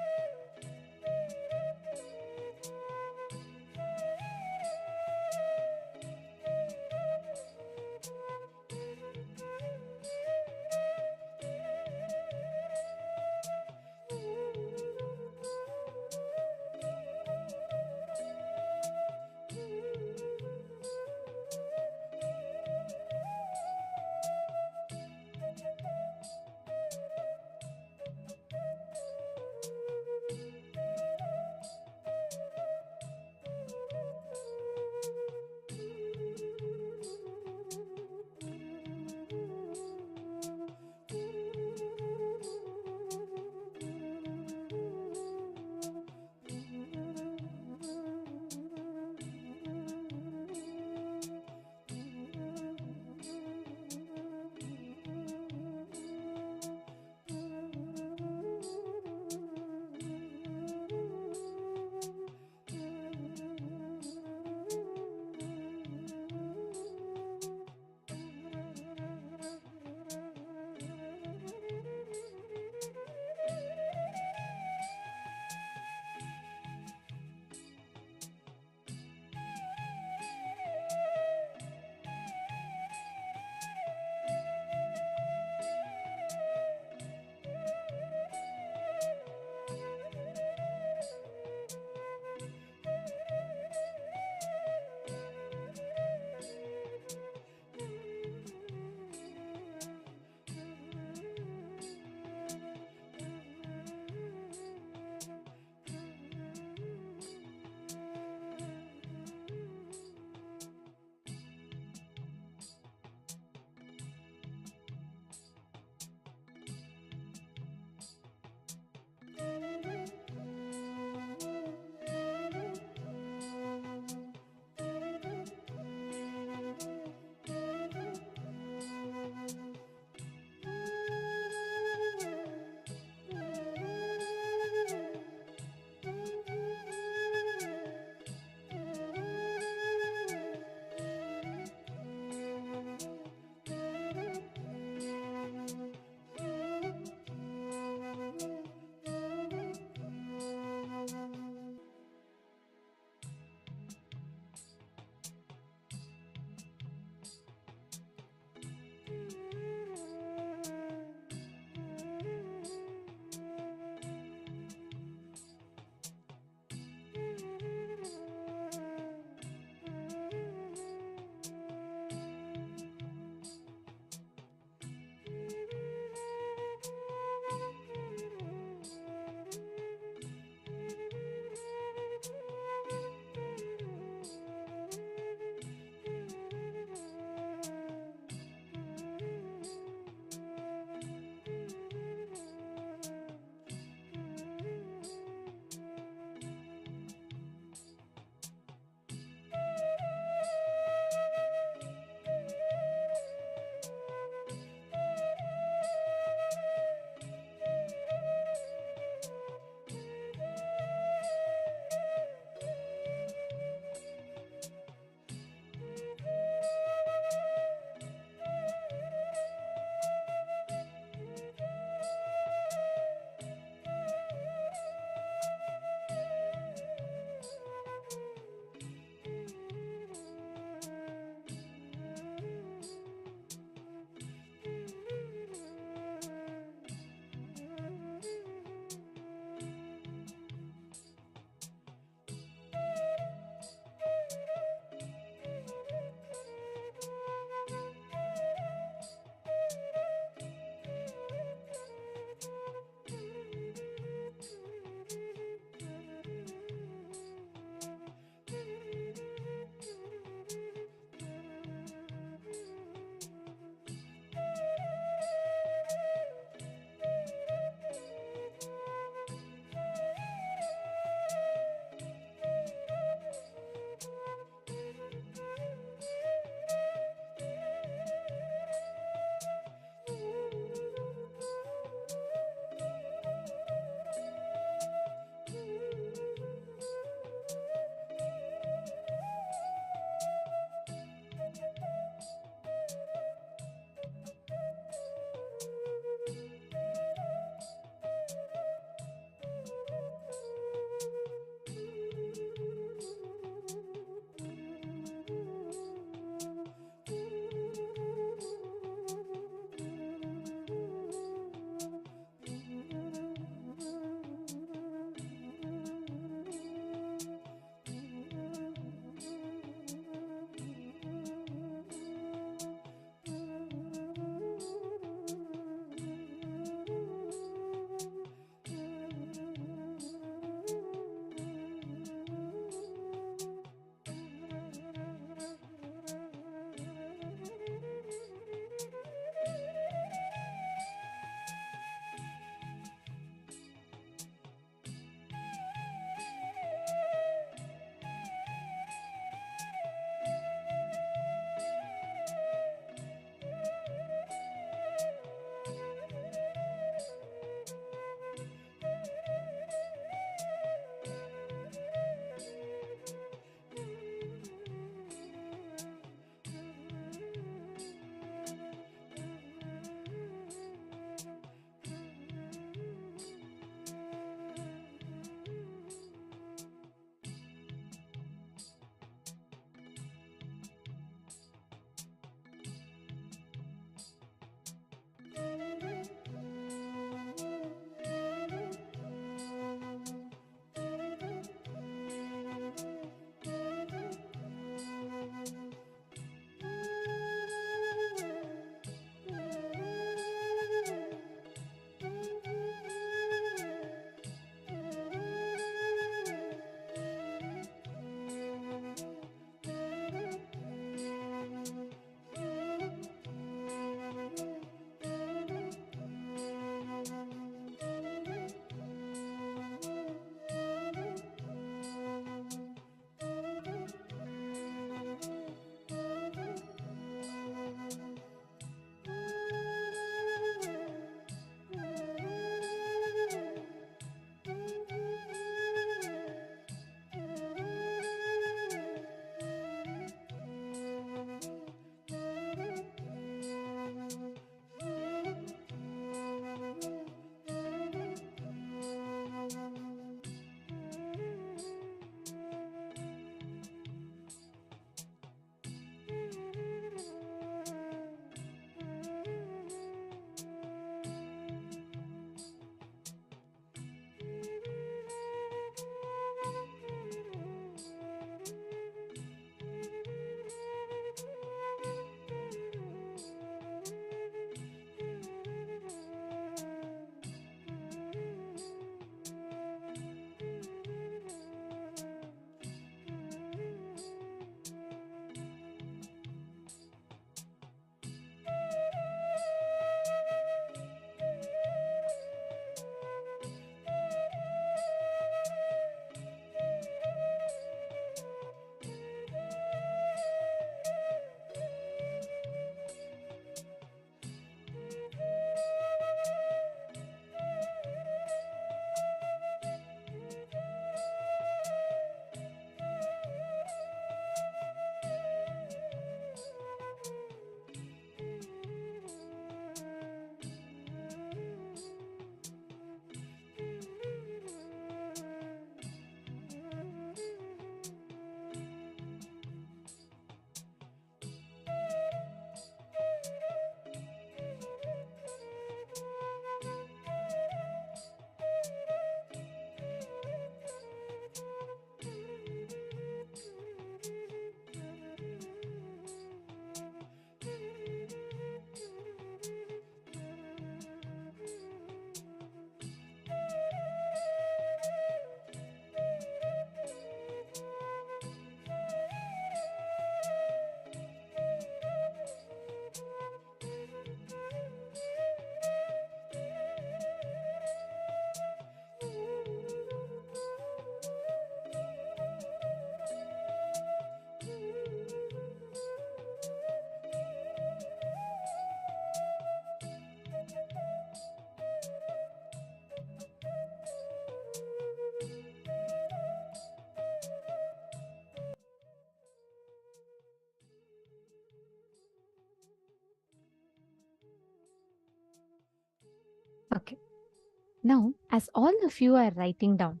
Now, as all of you are writing down,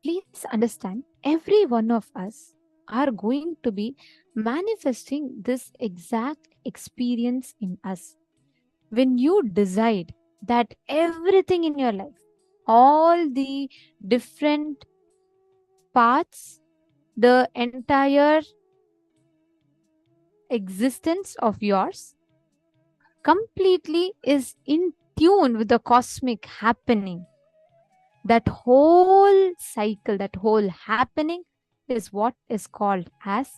please understand every one of us are going to be manifesting this exact experience in us. When you decide that everything in your life, all the different parts, the entire existence of yours completely is in tune with the cosmic happening, that whole cycle, that whole happening is what is called as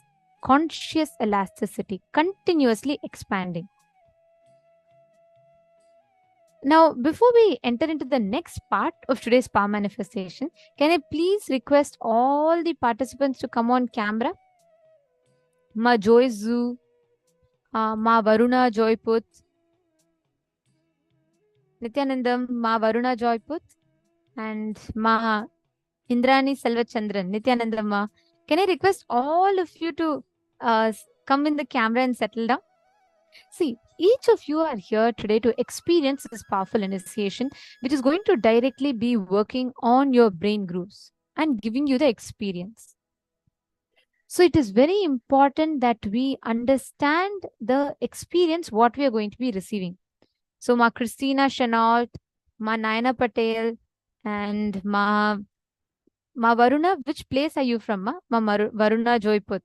conscious elasticity, continuously expanding. Now, before we enter into the next part of today's power manifestation, can I please request all the participants to come on camera? Ma Joyzu, Ma Varuna Joyput, Nithyanandam, Ma Varuna Joyput, and Ma Indrani Selvachandran, Nithyanandam Ma. Can I request all of you to come in the camera and settle down? See, each of you are here today to experience this powerful initiation, which is going to directly be working on your brain grooves and giving you the experience. So it is very important that we understand the experience, what we are going to be receiving. So Ma Christina Chenault, Ma Nayana Patel, and Ma Varuna, which place are you from, Ma? Varuna Joyput.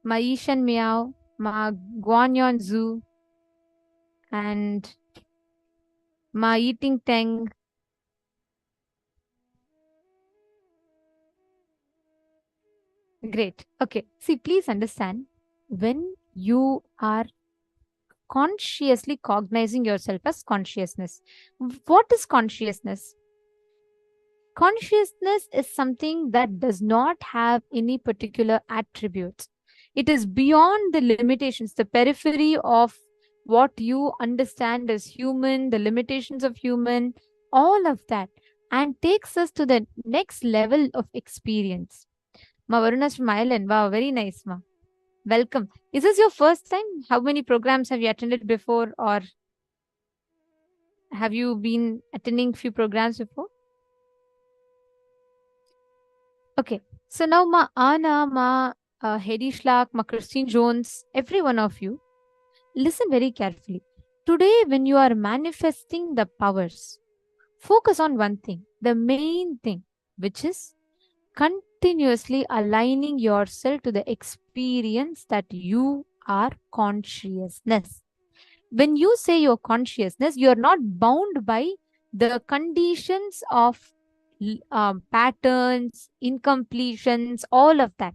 Ma Ishan Miao, Ma Guanyon Zhu, and Ma Eating Teng. Great. Okay. See, please understand, when you are consciously cognizing yourself as consciousness, what is consciousness? Consciousness is something that does not have any particular attributes. It is beyond the limitations, the periphery of what you understand as human, the limitations of human, all of that, and takes us to the next level of experience. Ma Varuna's from Ireland. Wow, very nice, Ma. Welcome. Is this your first time? How many programs have you attended before, or have you been attending few programs before? Okay. So now Ma Anna, Ma Hedy Schlack, Ma Christine Jones, every one of you, listen very carefully. Today, when you are manifesting the powers, focus on one thing, the main thing, which is continuously aligning yourself to the experience that you are consciousness. When you say your consciousness, you are not bound by the conditions of patterns, incompletions, all of that.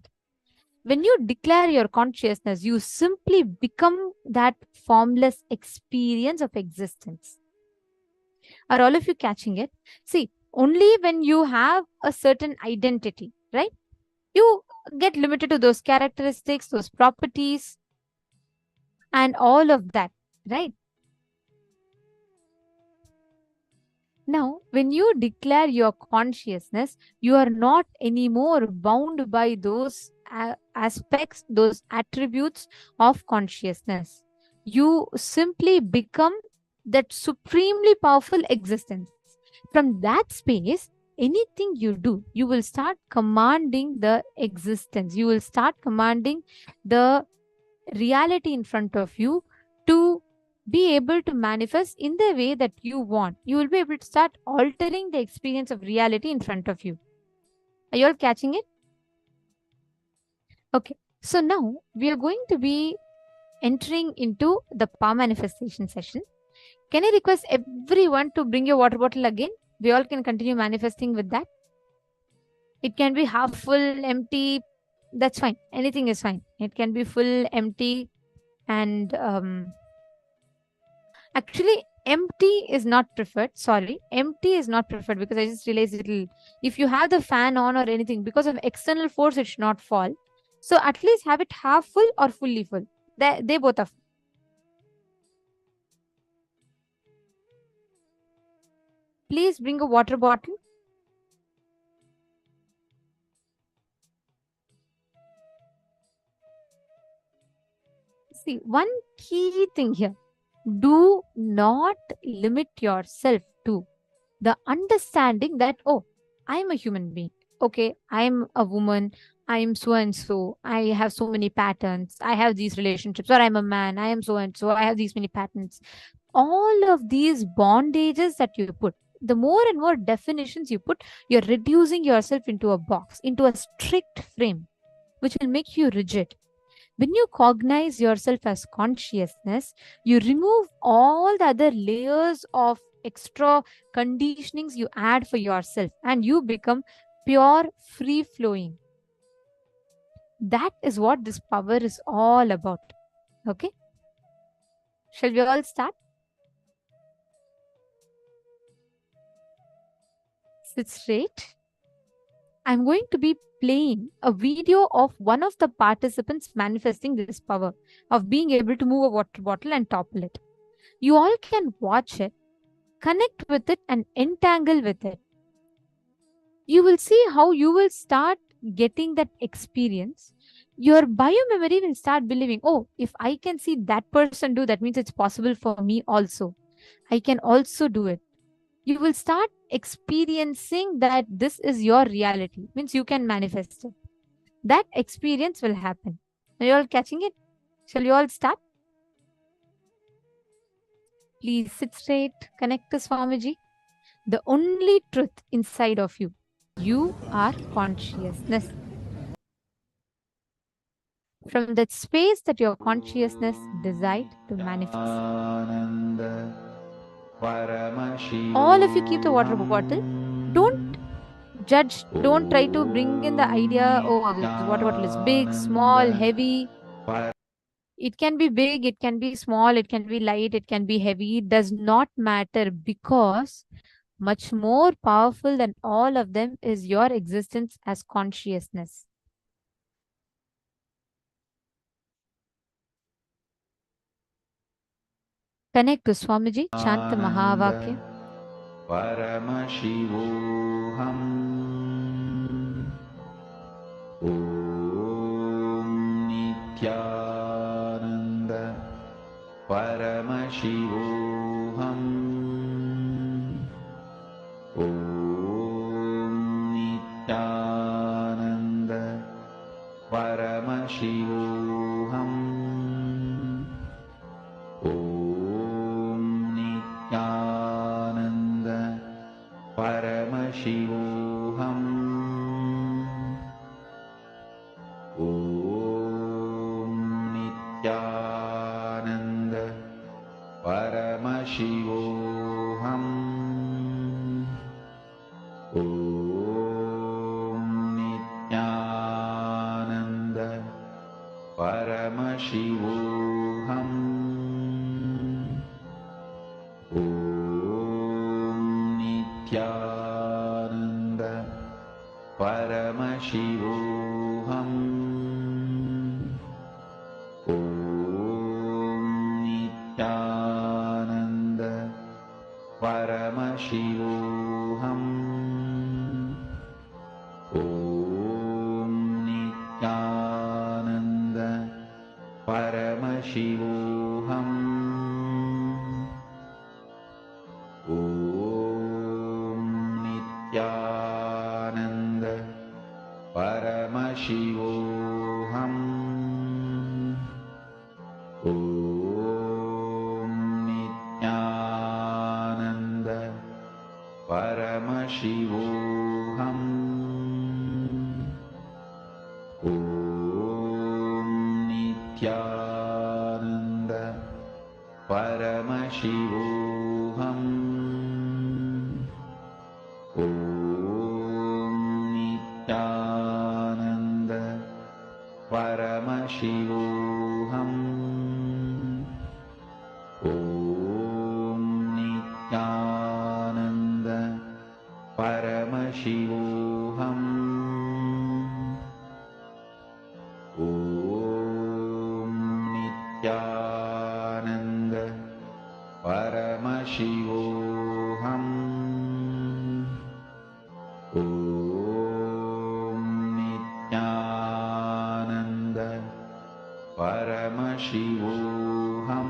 When you declare your consciousness, you simply become that formless experience of existence. Are all of you catching it? See, only when you have a certain identity, right? You get limited to those characteristics, those properties, and all of that, right? Now, when you declare your consciousness, you are not anymore bound by those aspects, those attributes of consciousness. You simply become that supremely powerful existence. From that space, anything you do, you will start commanding the existence. You will start commanding the reality in front of you to be able to manifest in the way that you want. You will be able to start altering the experience of reality in front of you. Are you all catching it? Okay. So now we are going to be entering into the power manifestation session. Can I request everyone to bring your water bottle again? We all can continue manifesting with that. It can be half full, empty. That's fine. Anything is fine. It can be full, empty, and actually empty is not preferred. Sorry, empty is not preferred, because I just realized if you have the fan on or anything, because of external force, it should not fall. So at least have it half full or fully full. They both are full. Please bring a water bottle. See, one key thing here. Do not limit yourself to the understanding that, oh, I'm a human being. Okay, I'm a woman. I'm so and so. I have so many patterns. I have these relationships. Or I'm a man. I am so and so. I have these many patterns. All of these bondages that you put, the more and more definitions you put, you're reducing yourself into a box, into a strict frame, which will make you rigid. When you cognize yourself as consciousness, you remove all the other layers of extra conditionings you add for yourself and you become pure, free flowing. That is what this power is all about. Okay? Shall we all start? Sit straight. I'm going to be playing a video of one of the participants manifesting this power of being able to move a water bottle and topple it. You all can watch it, connect with it, and entangle with it. You will see how you will start getting that experience. Your biomemory will start believing, oh, if I can see that person do, that means it's possible for me also. I can also do it. You will start experiencing that this is your reality, means you can manifest it. That experience will happen. Are you all catching it? Shall we all start? Please sit straight, connect to Swamiji. The only truth inside of you. You are consciousness. From that space that your consciousness desired to manifest. All of you keep the water bottle. Don't judge, don't try to bring in the idea, oh, the water bottle is big, small, heavy. It can be big, it can be small, it can be light, it can be heavy. It does not matter, because much more powerful than all of them is your existence as consciousness. Connect to Swamiji, chant the Mahavakya. Paramashivoham. Om Nithyananda Paramashivoham. Om Nithyananda Paramashivoham. Om Nithyananda Paramashivoham. Om Nithyananda Paramashivoham. Om Nithyananda Paramashivoham. Om Nithyananda Paramashivoham. Om Nithyananda Paramashivoham. Om Nithyananda Paramashivoham. Om Nithyananda Paramashivoham. Om Nithyananda Paramashivoham. Om Nithyananda Paramashivoham. Om Nithyananda Paramashivoham. Om Nithyananda Paramashivoham. Om Nithyananda Paramashivoham. Om Nithyananda Paramashivoham.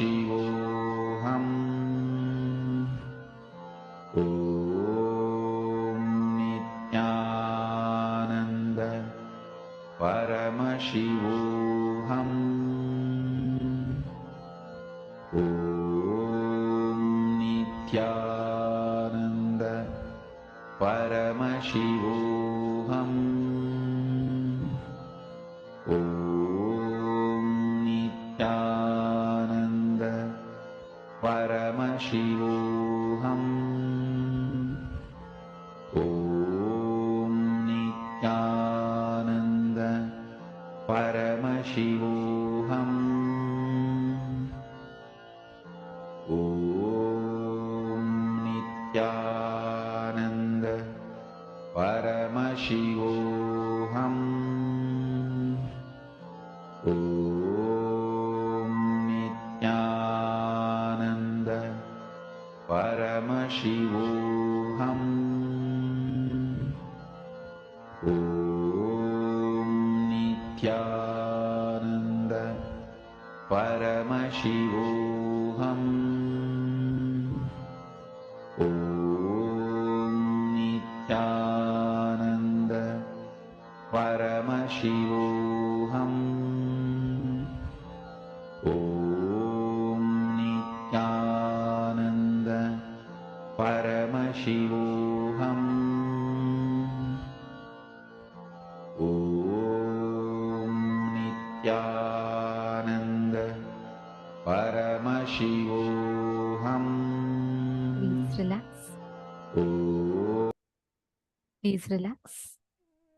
Paramashivoham. Om Nithyananda Paramashivoham. Om Nithyananda Paramashivoham. Om Nithyananda Paramashivoham. Om Nithyananda Paramashivoham. Om Nithyananda Paramashivoham. Om Nithyananda Paramashivoham. Om Nithyananda Paramashivoham. Om Nithyananda Paramashivoham. Om Nithyananda Paramashivoham. Om Nithyananda Paramashivoham. Please relax. Please relax.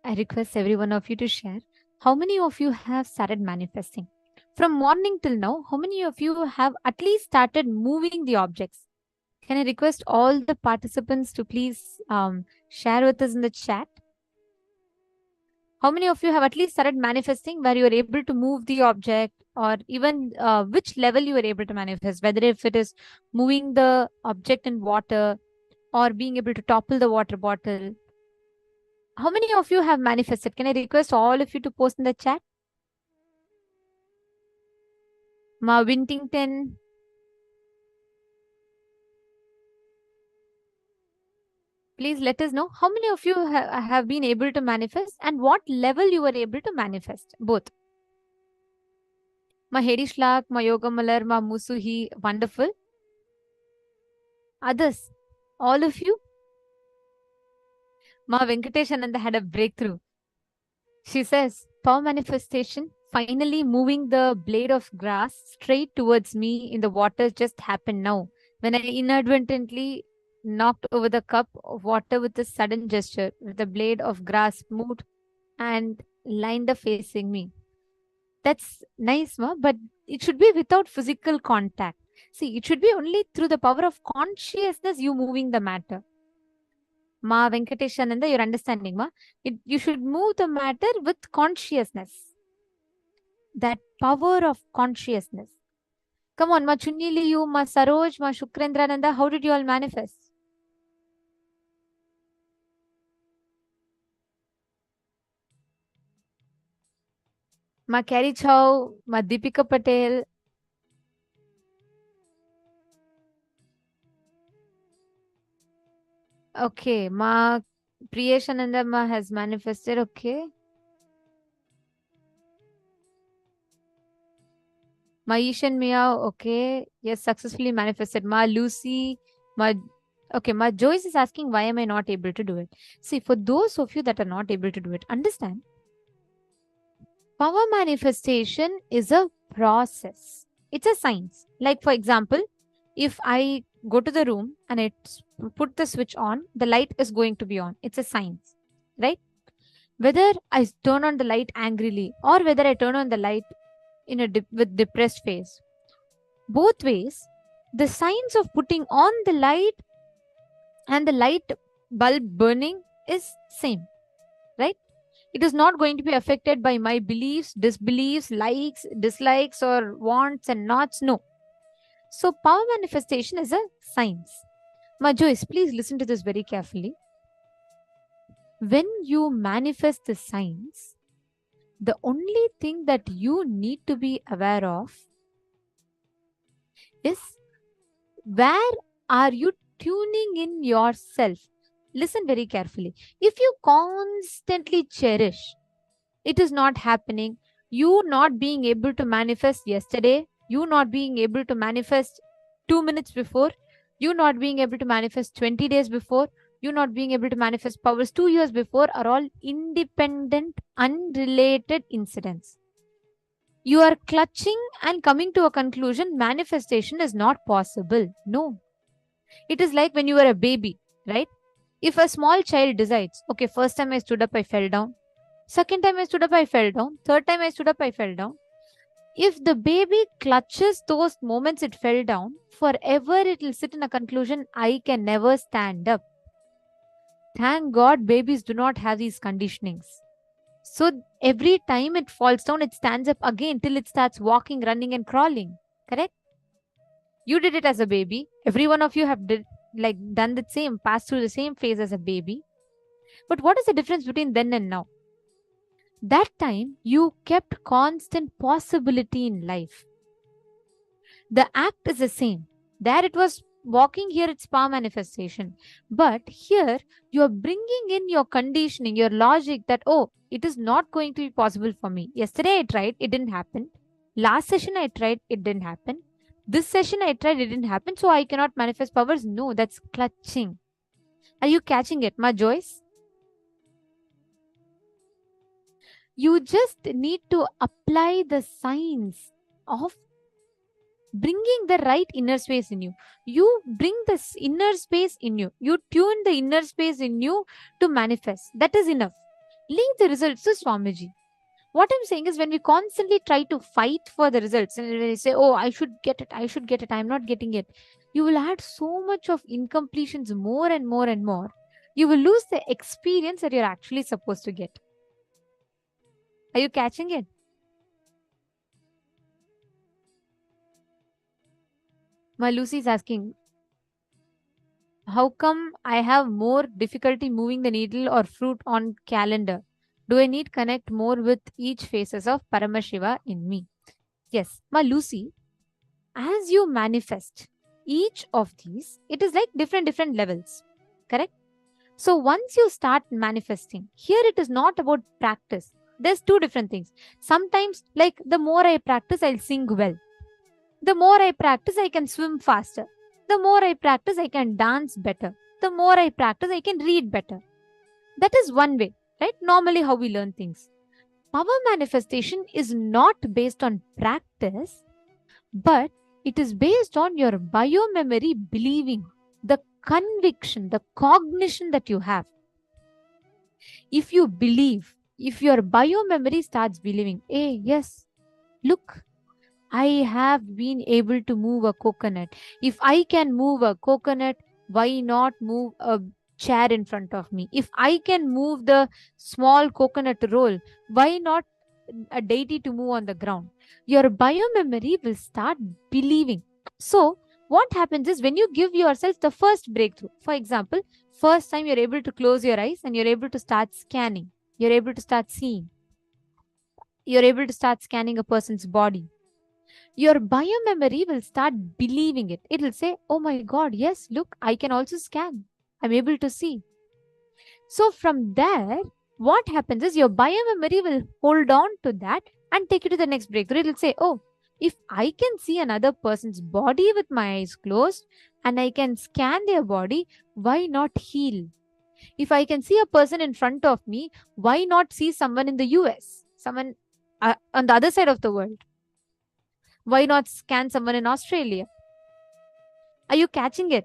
I request every one of you to share how many of you have started manifesting. From morning till now, how many of you have at least started moving the objects? Can I request all the participants to please share with us in the chat? How many of you have at least started manifesting where you are able to move the object, or even which level you are able to manifest, whether if it is moving the object in water or being able to topple the water bottle? How many of you have manifested? Can I request all of you to post in the chat? Ma Wintington. Please let us know how many of you have been able to manifest and what level you were able to manifest. Both. Ma Hedi Shlak, Ma Yogamalar, Ma Musuhi. Wonderful. Others, all of you. Ma Venkateshananda had a breakthrough. She says, power manifestation, finally moving the blade of grass straight towards me in the water just happened now, when I inadvertently knocked over the cup of water with a sudden gesture. The blade of grass moved and lined up facing me. That's nice, ma, but it should be without physical contact. See, it should be only through the power of consciousness you moving the matter. Ma Venkateshananda, you're understanding, ma? You should move the matter with consciousness. That power of consciousness. Come on, ma Chunniliyu, ma Saroj, ma Shukrendrananda, how did you all manifest? Ma Carrie Chow, ma Deepika Patel. Okay, ma Priyeshananda ma has manifested, okay. Ma Ishan Mia, okay. Yes, successfully manifested. Ma Lucy, ma... Okay, ma Joyce is asking, why am I not able to do it? See, for those of you that are not able to do it, understand. Power manifestation is a process. It's a science. Like, for example, if I go to the room and I put the switch on, the light is going to be on. It's a science, right? Whether I turn on the light angrily or whether I turn on the light in a with depressed face, both ways, the science of putting on the light and the light bulb burning is same, right? It is not going to be affected by my beliefs, disbeliefs, likes, dislikes, or wants and nots. No. So power manifestation is a science. Ma Joyce, please listen to this very carefully. When you manifest the science, the only thing that you need to be aware of is where are you tuning in yourself? Listen very carefully. If you constantly cherish, it is not happening. You not being able to manifest yesterday, you not being able to manifest 2 minutes before, you not being able to manifest 20 days before, you not being able to manifest powers 2 years before are all independent, unrelated incidents. You are clutching and coming to a conclusion manifestation is not possible. No. It is like when you were a baby, right? If a small child decides, okay, first time I stood up, I fell down. Second time I stood up, I fell down. Third time I stood up, I fell down. If the baby clutches those moments it fell down, forever it will sit in a conclusion, I can never stand up. Thank God babies do not have these conditionings. So every time it falls down, it stands up again till it starts walking, running and crawling. Correct? You did it as a baby. Every one of you have done the same, passed through the same phase as a baby. But what is the difference between then and now? That time you kept constant possibility in life. The act is the same. There it was walking, here it's power manifestation. But here you are bringing in your conditioning, your logic that, oh, it is not going to be possible for me. Yesterday I tried, it didn't happen. Last session I tried, it didn't happen. This session I tried, it didn't happen, so I cannot manifest powers. No, that's clutching. Are you catching it, Ma Joyce? You just need to apply the science of bringing the right inner space in you. You bring this inner space in you. You tune the inner space in you to manifest. That is enough. Leave the results to Swamiji. What I'm saying is when we constantly try to fight for the results and when we say, oh, I should get it, I'm not getting it, you will add so much of incompletions more and more and more. You will lose the experience that you're actually supposed to get. Are you catching it? My Lucy is asking, how come I have more difficulty moving the needle or fruit on calendar? Do I need connect more with each phases of Paramashiva in me? Yes, Ma Lucy, as you manifest each of these, it is like different levels, correct? So once you start manifesting, here it is not about practice. There's two different things. Sometimes, like the more I practice, I'll sing well. The more I practice, I can swim faster. The more I practice, I can dance better. The more I practice, I can read better. That is one way, right? Normally how we learn things. Power manifestation is not based on practice, but it is based on your biomemory believing, the conviction, the cognition that you have. If you believe, if your biomemory starts believing, hey, yes, look, I have been able to move a coconut. If I can move a coconut, why not move a chair in front of me? If I can move the small coconut roll, why not a deity to move on the ground? Your biomemory will start believing. So what happens is when you give yourself the first breakthrough, for example, first time you're able to close your eyes and you're able to start scanning. You're able to start seeing. You're able to start scanning a person's body. Your biomemory will start believing it. It will say, oh my God, yes, look, I can also scan. I'm able to see. So from there, what happens is your biomemory will hold on to that and take you to the next breakthrough. It will say, oh, if I can see another person's body with my eyes closed and I can scan their body, why not heal? If I can see a person in front of me, why not see someone in the US? Someone on the other side of the world? Why not scan someone in Australia? Are you catching it?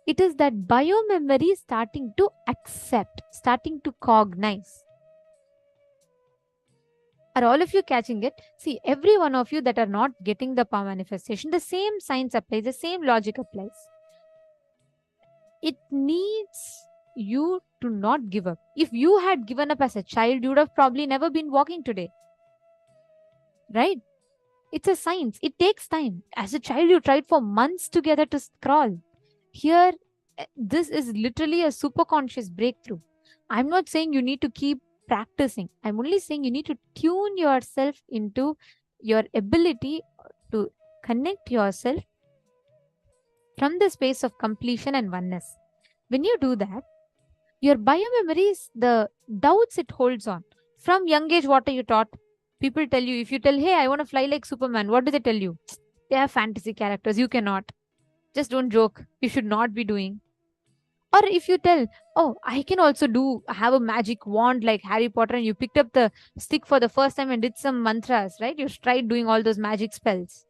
It is that biomemory starting to accept, starting to cognize. Are all of you catching it? See, every one of you that are not getting the power manifestation, the same science applies, the same logic applies. It needs you to not give up. If you had given up as a child, you would have probably never been walking today. Right? It's a science. It takes time. As a child, you tried for months together to crawl. Here, this is literally a super conscious breakthrough. I'm not saying you need to keep practicing. I'm only saying you need to tune yourself into your ability to connect yourself from the space of completion and oneness. When you do that, your biomemories, the doubts it holds on. From young age, what are you taught? People tell you, if you tell, hey, I want to fly like Superman, what do they tell you? They have fantasy characters, you cannot. Just don't joke. You should not be doing. Or if you tell, oh, I can also have a magic wand like Harry Potter, and you picked up the stick for the first time and did some mantras, right? You tried doing all those magic spells.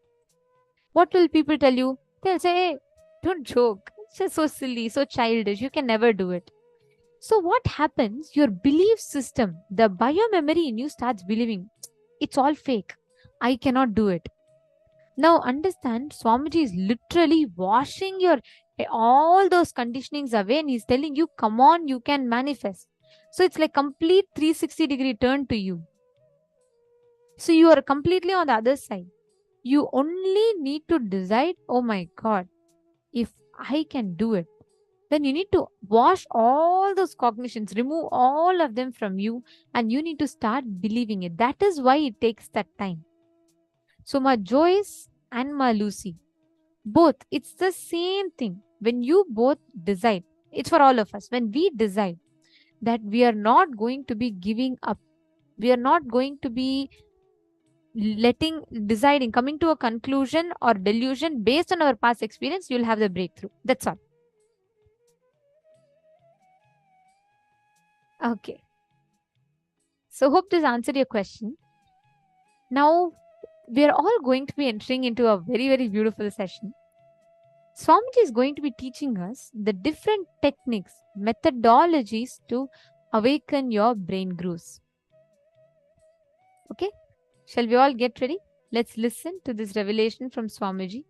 What will people tell you? They'll say, hey, don't joke. It's just so silly, so childish. You can never do it. So what happens? Your belief system, the biomemory in you starts believing, it's all fake. I cannot do it. Now understand, Swamiji is literally washing all those conditionings away, and he's telling you, come on, you can manifest. So it's like complete 360-degree turn to you. So you are completely on the other side. You only need to decide, oh my God, if I can do it, then you need to wash all those cognitions, remove all of them from you, and you need to start believing it. That is why it takes that time. So Ma Joyce and Ma Lucy, both, it's the same thing. When you both decide, it's for all of us, when we decide that we are not going to be giving up, we are not going to be deciding, coming to a conclusion or delusion based on our past experience, you'll have the breakthrough. That's all. Okay. So hope this answered your question. Now, we are all going to be entering into a very, very beautiful session. Swamiji is going to be teaching us the different techniques, methodologies to awaken your brain grooves. Okay? Shall we all get ready? Let's listen to this revelation from Swamiji.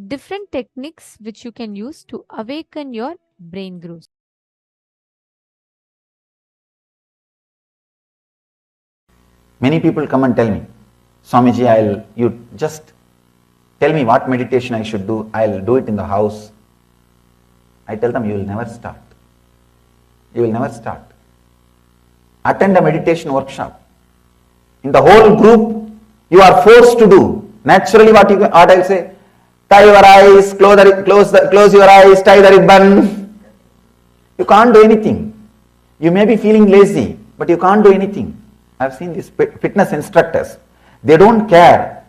Different techniques which you can use to awaken your brain grooves. Many people come and tell me, Swamiji, you just tell me what meditation I should do. I'll do it in the house. I tell them, you will never start. You will never start. Attend a meditation workshop. In the whole group, you are forced to do. Naturally, what I'll say, tie your eyes, close your eyes, tie the ribbon. You can't do anything. You may be feeling lazy, but you can't do anything. I've seen these fitness instructors. They don't care.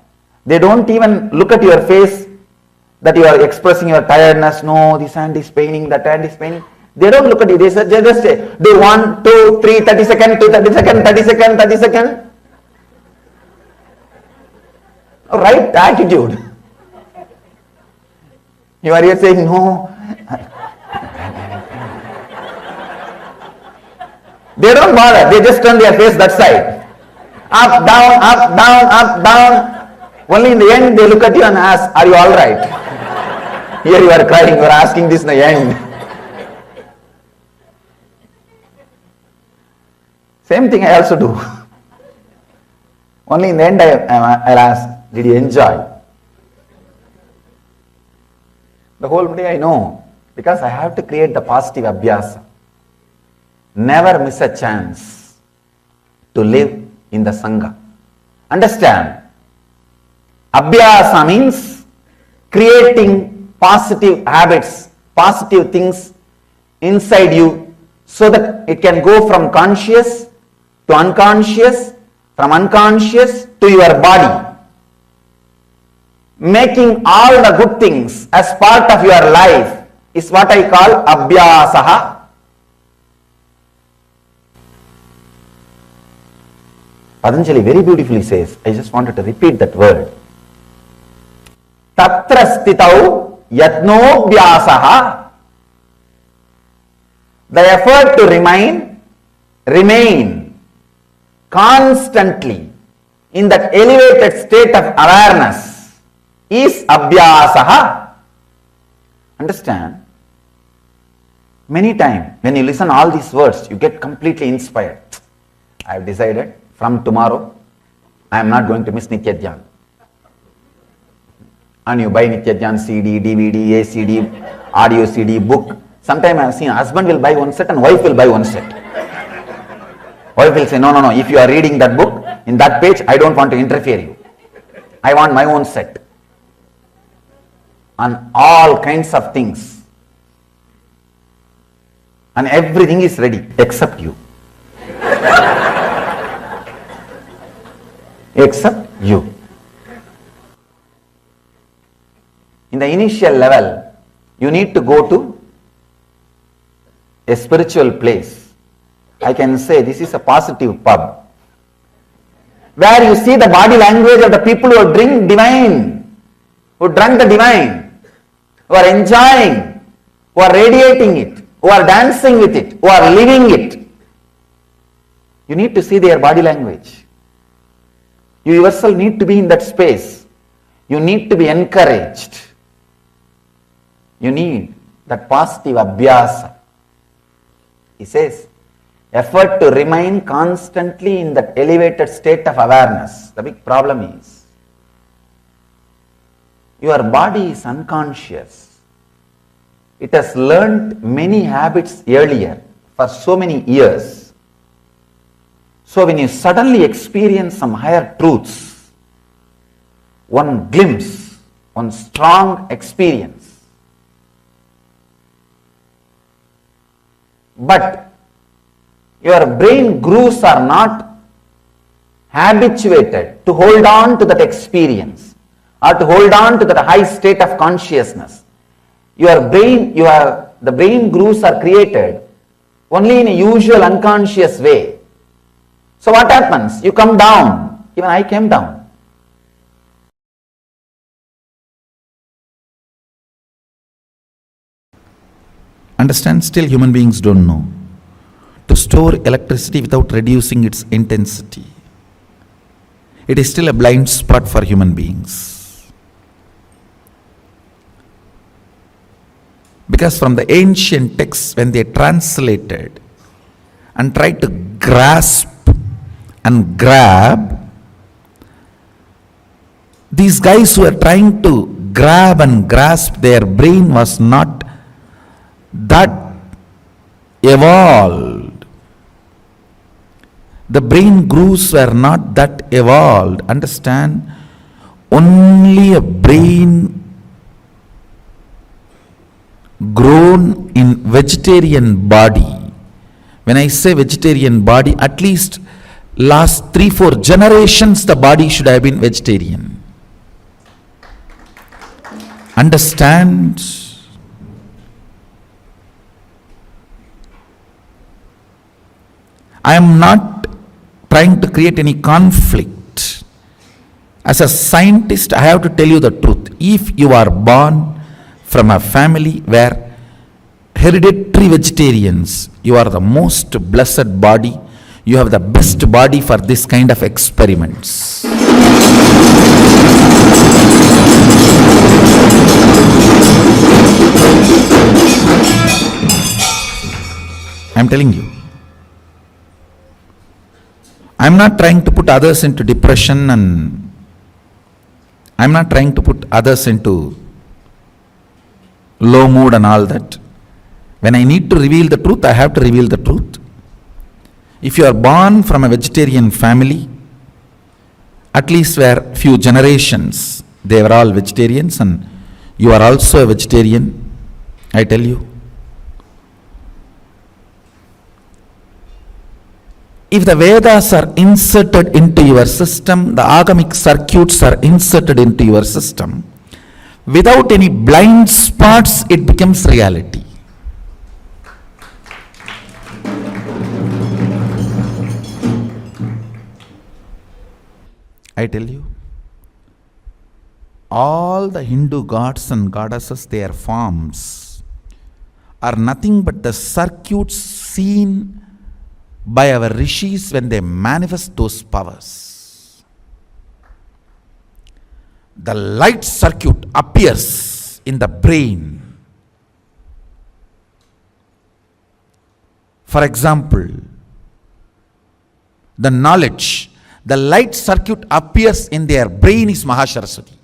They don't even look at your face that you are expressing your tiredness. No, this hand is paining, that hand is paining. They don't look at you. They just say, do 1, 2, 3, 30 seconds, 2, 30 seconds, 30 seconds, 30 seconds. Right attitude. You are here saying, no. They don't bother. They just turn their face that side. Up, down, up, down, up, down. Only in the end they look at you and ask, are you all right? Here you are crying, you are asking this in the end. Same thing I also do. Only in the end I'll ask, did you enjoy? The whole day I know, because I have to create the positive abhyasa. Never miss a chance to live in the Sangha. Understand? Abhyasa means creating positive habits, positive things inside you so that it can go from conscious to unconscious, from unconscious to your body. Making all the good things as part of your life is what I call abhyasaha. Patanjali very beautifully says, I just wanted to repeat that word. Tatra stitau yatnobhyasaha. The effort to remain constantly in that elevated state of awareness is abhyasaha. Understand? Many times when you listen all these words, you get completely inspired. I have decided from tomorrow, I am not going to miss Nitya Dhyan. And you buy Nitya Dhyan CD, DVD, ACD, audio CD, book. Sometimes I have seen husband will buy one set and wife will buy one set. Wife will say, no, if you are reading that book, in that page, I don't want to interfere you. I want my own set. on all kinds of things. And everything is ready except you. Except you. In the initial level, you need to go to a spiritual place. I can say this is a positive pub, where you see the body language of the people who drink divine, who drank the divine, who are enjoying, who are radiating it, who are dancing with it, who are living it. You need to see their body language. You yourself need to be in that space. You need to be encouraged. You need that positive abhyasa. He says, effort to remain constantly in that elevated state of awareness. The big problem is, your body is unconscious. It has learned many habits earlier for so many years. So when you suddenly experience some higher truths, one glimpse, one strong experience, but your brain grooves are not habituated to hold on to that experience or to hold on to that high state of consciousness. The brain grooves are created only in a usual unconscious way. So what happens? You come down. Even I came down. Understand, still human beings don't know to store electricity without reducing its intensity. It is still a blind spot for human beings. Because from the ancient texts, when they translated and tried to grasp and grab, these guys who are trying to grab and grasp, their brain was not that evolved. The brain grooves were not that evolved. Understand? Only a brain grown in vegetarian body. When I say vegetarian body, at least last 3-4 generations the body should have been vegetarian. Understand? I am not trying to create any conflict. As a scientist, I have to tell you the truth. If you are born from a family where hereditary vegetarians, you are the most blessed body. You have the best body for this kind of experiments. I am telling you. I am not trying to put others into depression, and I am not trying to put others into low mood and all that. When I need to reveal the truth, I have to reveal the truth. If you are born from a vegetarian family, at least where few generations they were all vegetarians, and you are also a vegetarian, I tell you, if the Vedas are inserted into your system, the agamic circuits are inserted into your system, without any blind spots, it becomes reality. I tell you, all the Hindu gods and goddesses, their forms are nothing but the circuits seen by our rishis when they manifest those powers. The light circuit appears in the brain. For example, the knowledge, the light circuit appears in their brain is Mahasaraswati.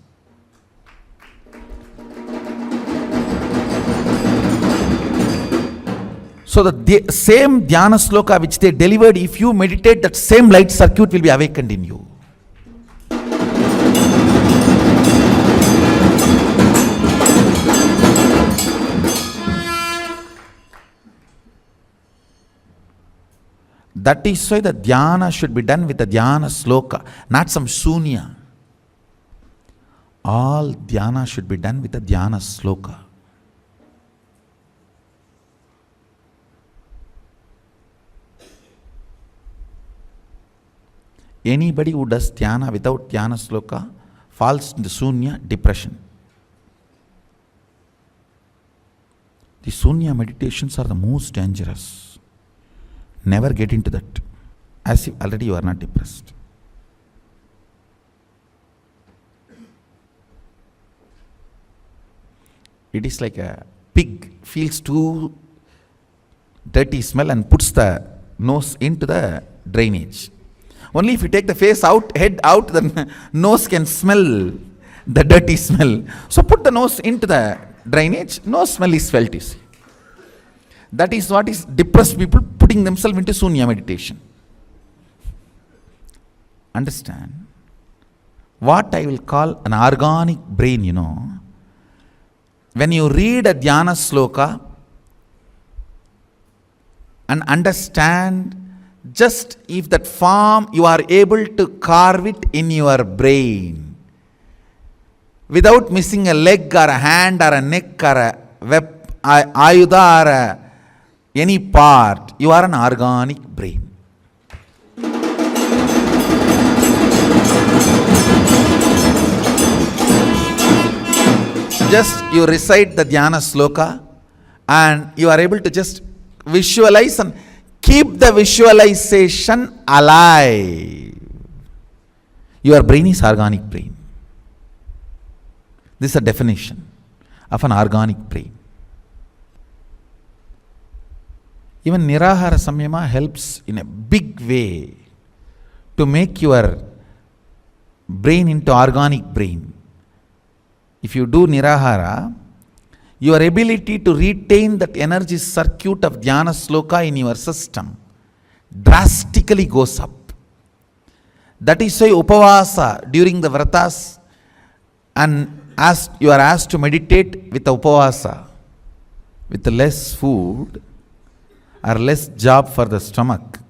So the same dhyana sloka which they delivered, if you meditate, that same light circuit will be awakened in you. That is why the dhyana should be done with the dhyana sloka, not some shunya. All dhyana should be done with the dhyana sloka. Anybody who does dhyana without dhyana sloka falls into shunya, depression. The shunya meditations are the most dangerous. Never get into that. As if already you are not depressed. It is like a pig feels too dirty smell and puts the nose into the drainage. Only if you take the face out, head out, the nose can smell the dirty smell. So put the nose into the drainage, no smell is felt, you see. That is what is depressed people putting themselves into shunya meditation. Understand? What I will call an organic brain, you know. When you read a dhyana sloka and understand, just if that form you are able to carve it in your brain without missing a leg or a hand or a neck or a ayuda or any part, you are an organic brain. Just you recite the dhyana sloka and you are able to just visualize and keep the visualization alive. Your brain is organic brain. This is a definition of an organic brain. Even Nirahara Samyama helps in a big way to make your brain into organic brain. If you do Nirahara, your ability to retain that energy circuit of dhyana sloka in your system drastically goes up. That is why upavasa during the vratas, and as you are asked to meditate with upavasa, with less food or less job for the stomach,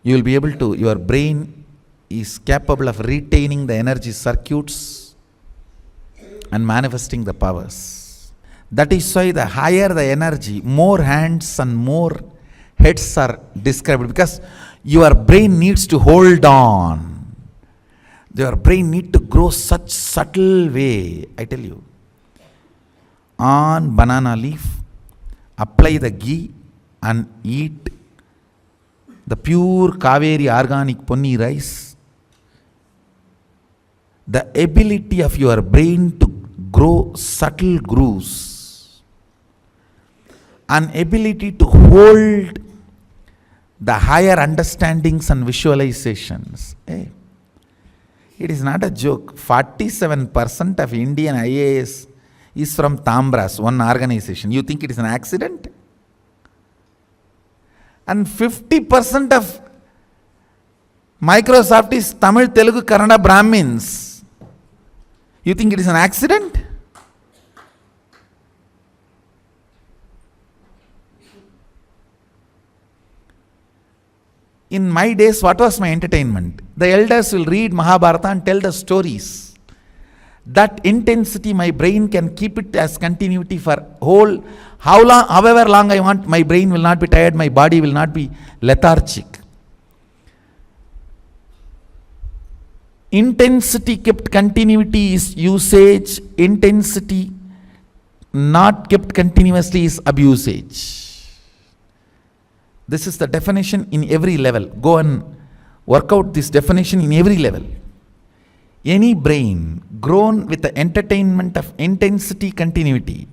you will be able to, your brain is capable of retaining the energy circuits and manifesting the powers. That is why the higher the energy, more hands and more heads are described, because your brain needs to hold on. Your brain needs to grow such subtle way. I tell you, on banana leaf, apply the ghee and eat the pure Kaveri organic ponni rice. The ability of your brain to grow subtle grooves, an ability to hold the higher understandings and visualizations. Hey, it is not a joke. 47% of Indian IAS is from Tambras, one organization. You think it is an accident? And 50% of Microsoft is Tamil, Telugu, Kannada Brahmins. You think it is an accident? In my days, what was my entertainment? The elders will read Mahabharata and tell the stories. That intensity, my brain can keep it as continuity for whole, however long I want. My brain will not be tired, my body will not be lethargic. Intensity kept continuity is usage, intensity not kept continuously is abusage. This is the definition in every level. Go and work out this definition in every level. Any brain grown with the entertainment of intensity continuity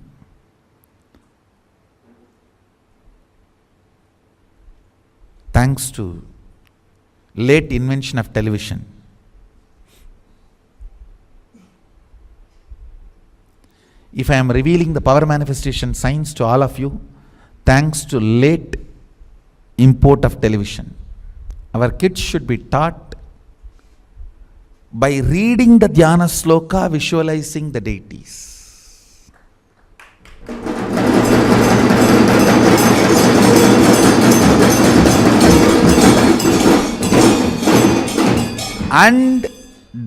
thanks to late invention of television. If I am revealing the power manifestation science to all of you, thanks to late import of television. Our kids should be taught by reading the dhyana sloka, visualizing the deities. and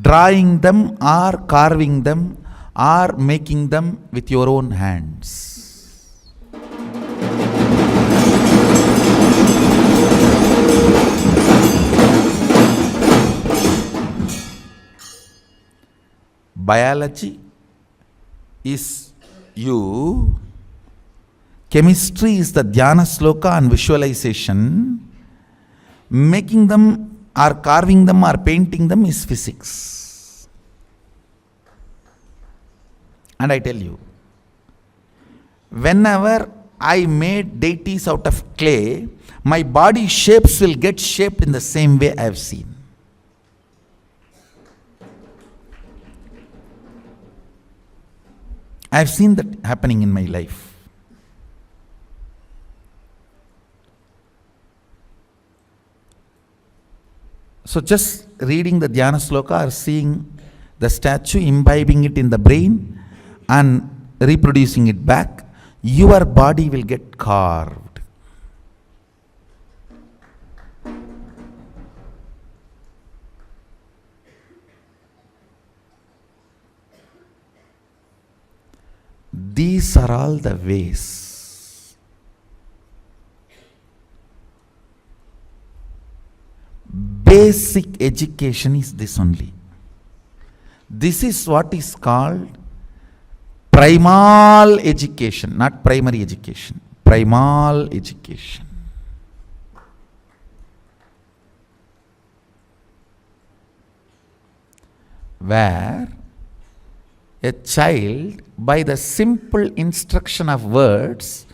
drawing them or carving them or making them with your own hands. Biology is you, chemistry is the dhyana sloka and visualization, making them or carving them or painting them is physics. And I tell you, whenever I made deities out of clay, my body shapes will get shaped in the same way I have seen. I have seen that happening in my life. So just reading the dhyana sloka or seeing the statue, imbibing it in the brain and reproducing it back, your body will get carved. These are all the ways. Basic education is this only. This is what is called primal education, not primary education. Primal education. Where a child, by the simple instruction of words,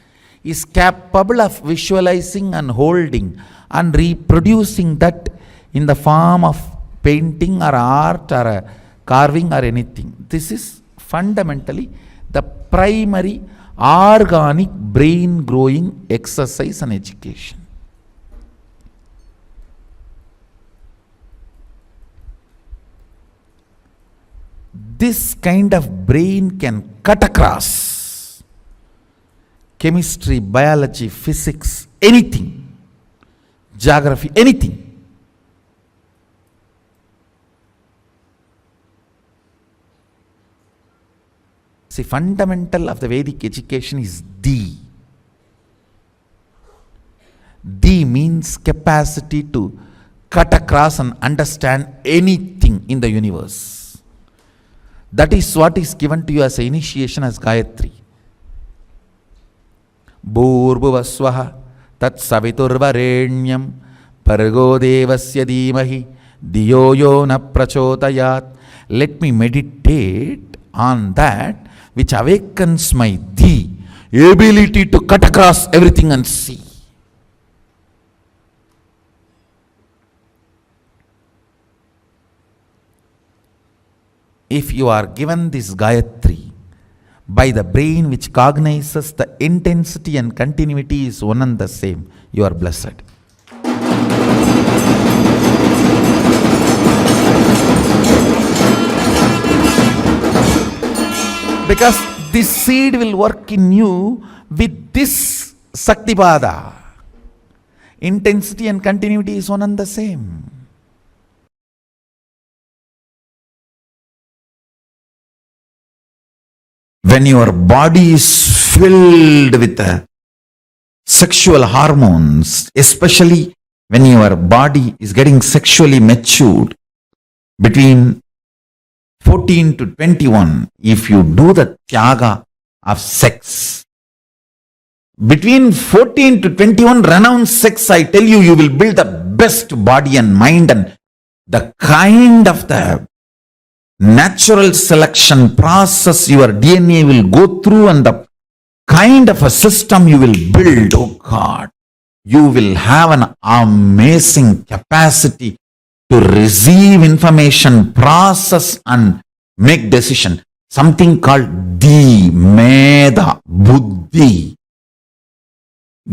is capable of visualizing and holding and reproducing that in the form of painting or art or a carving or anything. This is fundamentally the primary organic brain growing exercise and education. This kind of brain can cut across chemistry, biology, physics, anything, geography, anything. See, fundamental of the Vedic education is D. D means capacity to cut across and understand anything in the universe. That is what is given to you as an initiation as Gayatri. Bhurbhuvasvaha tat saviturvarenyam pargo devasya dhimahi diyo yo na prachodayat. Let me meditate on that which awakens my Di, ability to cut across everything and see. If you are given this Gayatri by the brain which cognizes the intensity and continuity is one and the same, you are blessed. Because this seed will work in you with this Saktipada. Intensity and continuity is one and the same. When your body is filled with sexual hormones, especially when your body is getting sexually matured between 14 to 21, if you do the tyaga of sex, between 14 to 21, renounce sex, I tell you, you will build the best body and mind, and the kind of the natural selection process your DNA will go through and the kind of a system you will build, oh God, you will have an amazing capacity to receive information, process and make decision. Something called Di, Meda, Buddhi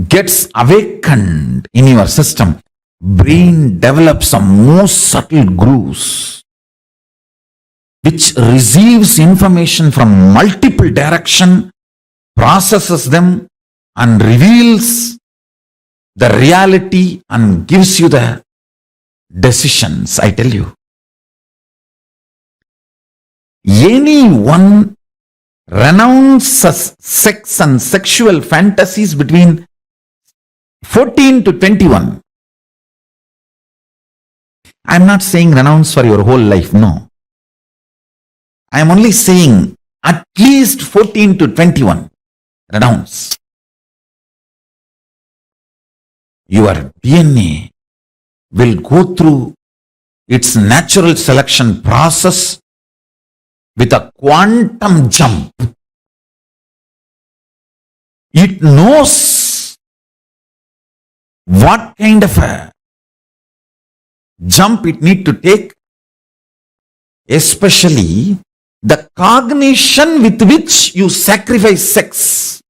gets awakened in your system. Brain develops some most subtle grooves which receives information from multiple direction, processes them and reveals the reality and gives you the decisions, I tell you. anyone renounces sex and sexual fantasies between 14 to 21. I am not saying renounce for your whole life, no. I am only saying at least 14 to 21, renounce. Your DNA will go through its natural selection process with a quantum jump. It knows what kind of a jump it need to take, especially the cognition with which you sacrifice sex.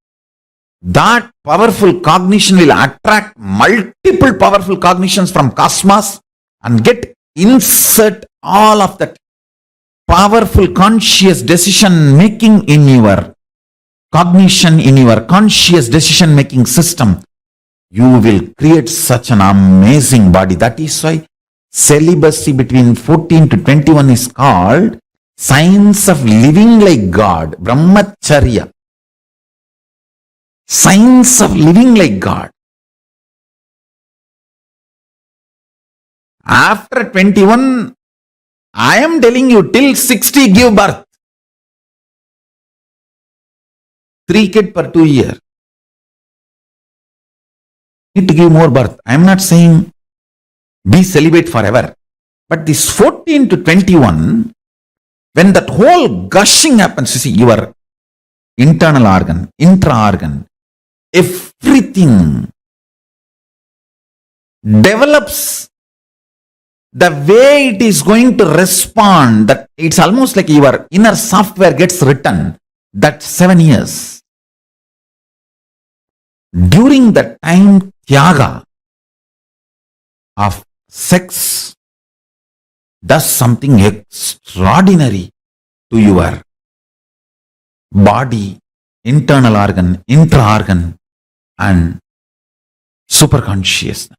That powerful cognition will attract multiple powerful cognitions from cosmos and insert all of that powerful conscious decision making in your cognition, in your conscious decision making system. You will create such an amazing body. That is why celibacy between 14 to 21 is called science of living like God, brahmacharya. Science of living like God. After 21, I am telling you, till 60 give birth. 3 kids per 2 years. Need to give more birth. I am not saying be celibate forever. But this 14 to 21, when that whole gushing happens, you see, your internal organ, intra-organ, everything develops the way it is going to respond. That it's almost like your inner software gets written. That 7 years. During that time, tyaga of sex does something extraordinary to your body, internal organ, intra-organ, and superconsciousness.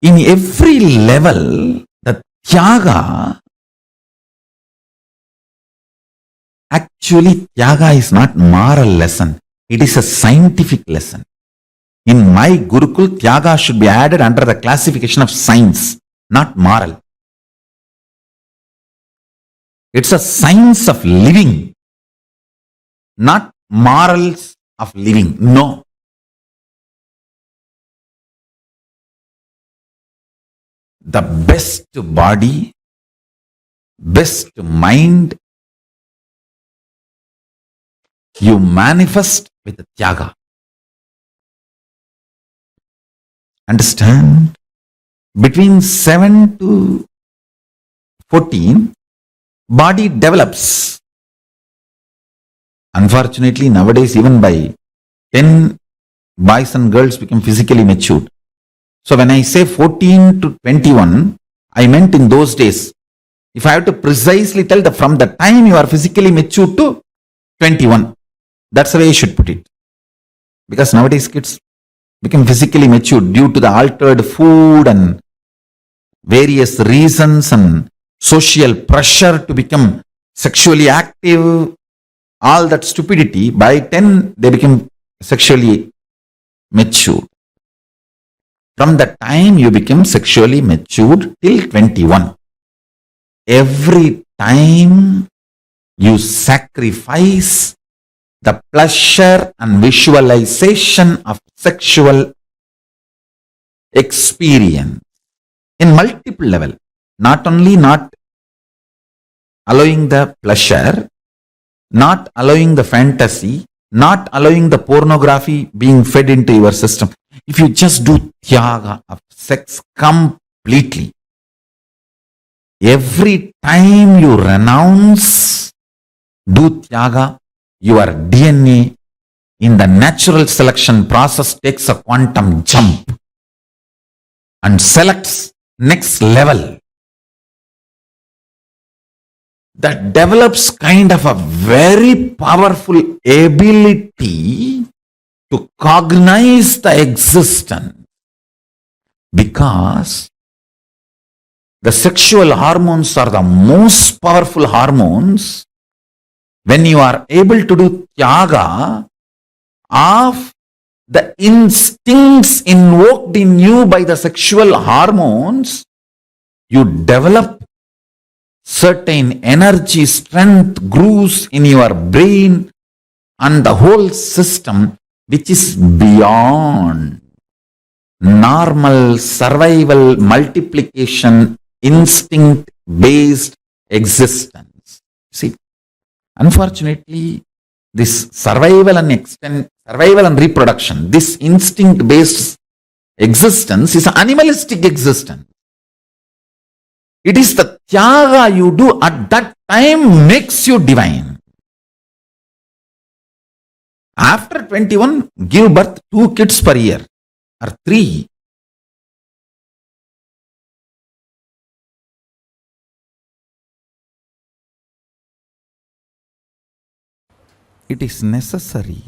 In every level, the tyaga, actually tyaga is not moral lesson. It is a scientific lesson. In my Gurukul, tyaga should be added under the classification of science, not moral. It's a science of living, not morals of living. No. The best body, best mind, you manifest with tyaga. Understand? Between 7 to 14, body develops. Unfortunately, nowadays, even by 10, boys and girls become physically matured. So when I say 14 to 21, I meant in those days. If I have to precisely tell, from the time you are physically matured to 21, that's the way you should put it. Because nowadays kids become physically matured due to the altered food and various reasons and social pressure to become sexually active, all that stupidity. By 10, they become sexually mature. From the time you become sexually matured till 21, every time you sacrifice the pleasure and visualization of sexual experience in multiple level, not only not allowing the pleasure, not allowing the fantasy, not allowing the pornography being fed into your system. If you just do tyaga of sex completely, every time you renounce, do tyaga, your DNA in the natural selection process takes a quantum jump and selects next level. That develops kind of a very powerful ability to cognize the existence, because The sexual hormones are the most powerful hormones. When you are able to do tyaga of the instincts invoked in you by the sexual hormones, you develop certain energy, strength, grooves in your brain and the whole system, which is beyond normal survival, multiplication, instinct based existence. See, unfortunately, this survival and reproduction, this instinct based existence is an animalistic existence. It is the tyaga you do at that time makes you divine. After 21, give birth 2 kids per year or 3. It is necessary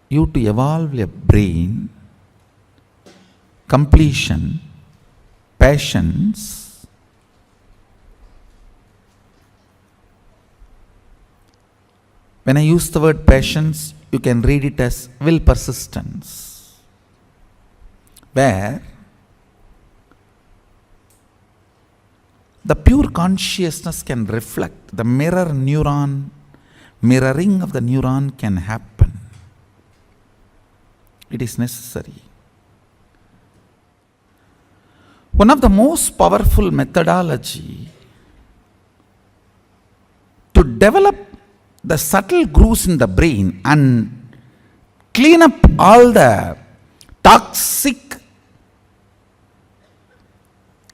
you to evolve a brain, completion, patience, when I use the word patience, you can read it as will persistence, where the pure consciousness can reflect, the mirroring of the neuron can happen. It is necessary. One of the most powerful methodology to develop the subtle grooves in the brain and clean up all the toxic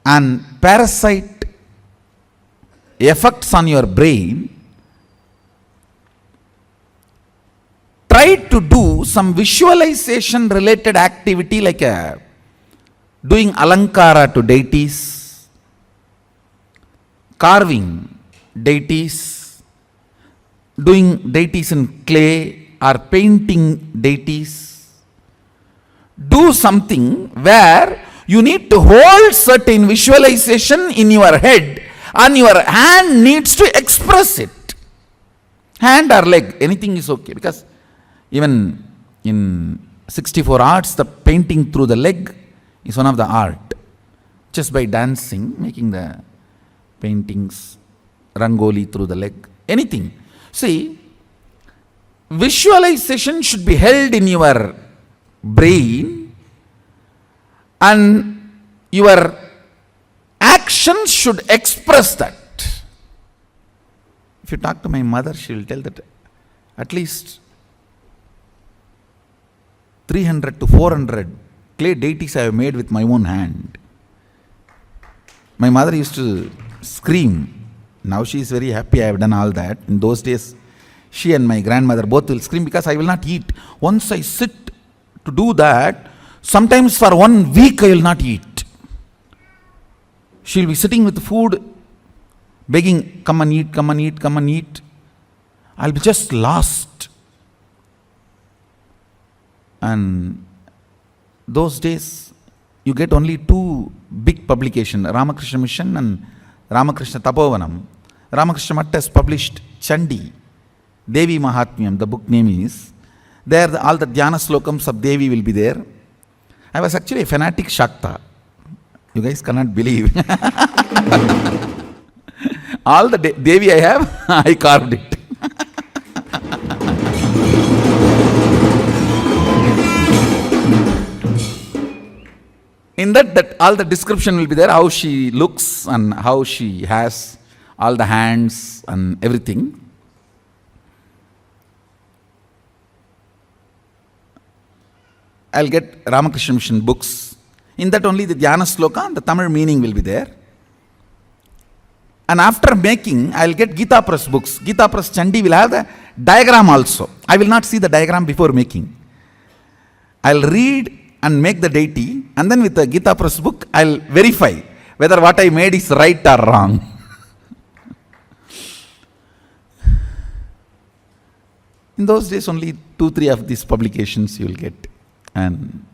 and parasite effects on your brain, try to do some visualization related activity like doing alankara to deities, carving deities, doing deities in clay or painting deities. Do something where you need to hold certain visualization in your head and your hand needs to express it. Hand or leg, anything is okay, because even in 64 arts, the painting through the leg is one of the art. Just by dancing, making the paintings, rangoli through the leg, anything. See, visualization should be held in your brain and your actions should express that. If you talk to my mother, she will tell that at least 300 to 400 clay deities I have made with my own hand. My mother used to scream. Now she is very happy I have done all that. In those days, she and my grandmother both will scream because I will not eat. Once I sit to do that, sometimes for 1 week I will not eat. She will be sitting with food, begging, come and eat, come and eat, come and eat. I will be just lost. And those days, you get only 2 big publications, Ramakrishna Mission and Ramakrishna Tapovanam. Ramakrishna Math has published Chandi, Devi Mahatmyam, the book name is. There all the Dhyana slokams of Devi will be there. I was actually a fanatic Shakta. You guys cannot believe. All the Devi I have, I carved it. In that all the description will be there, how she looks and how she has all the hands and everything. I'll get Ramakrishna Mission books. In that only the Dhyana Sloka and the Tamil meaning will be there. And after making, I'll get Gita Press books. Gita Press Chandi will have the diagram also. I will not see the diagram before making. I'll read and make the deity, and then with the Gita Press book, I'll verify whether what I made is right or wrong. In those days, only 2-3 of these publications you will get. And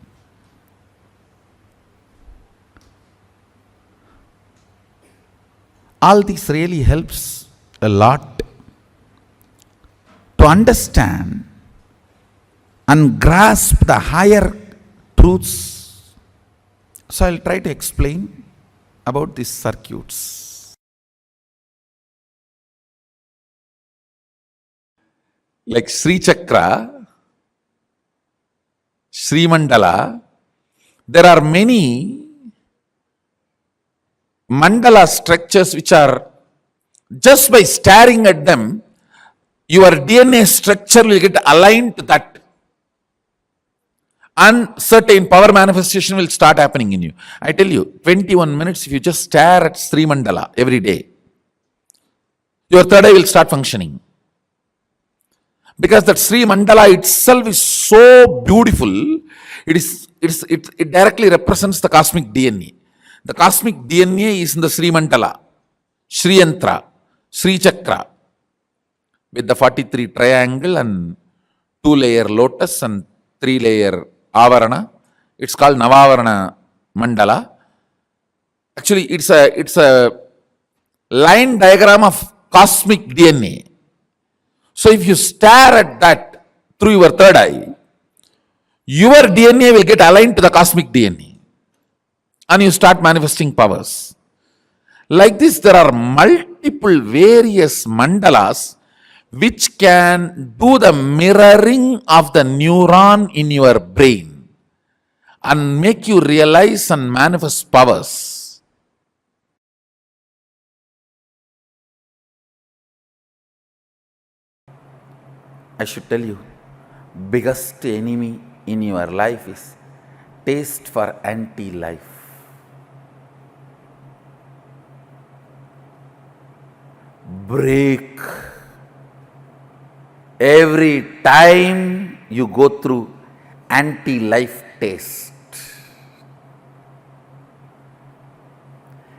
All this really helps a lot to understand and grasp the higher truths. So I'll try to explain about these circuits. Like Sri Chakra, Sri Mandala, there are many mandala structures which are, just by staring at them, your DNA structure will get aligned to that. And certain power manifestation will start happening in you. I tell you, 21 minutes, if you just stare at Sri Mandala every day, your third eye will start functioning. Because that Sri Mandala itself is so beautiful, it directly represents the cosmic DNA. The cosmic DNA is in the Sri Mandala, Sri Yantra, Sri Chakra, with the 43 triangle and 2-layer lotus and 3-layer avarana. It's called Navavarana Mandala. Actually, it's a line diagram of cosmic DNA. So if you stare at that through your third eye, your DNA will get aligned to the cosmic DNA. And you start manifesting powers. Like this, there are multiple various mandalas which can do the mirroring of the neuron in your brain and make you realize and manifest powers. I should tell you, biggest enemy in your life is taste for anti-life. Break. Every time you go through anti-life taste,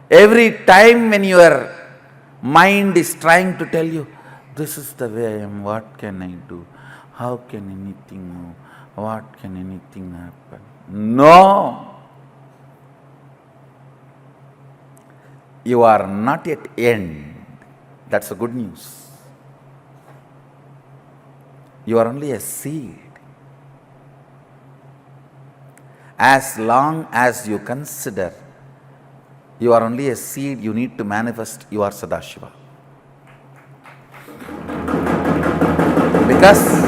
every time when your mind is trying to tell you, this is the way I am, what can I do? How can anything move? What can anything happen? No! You are not yet end. That's the good news. You are only a seed. As long as you consider you are only a seed, you need to manifest you are Sadashiva. Because,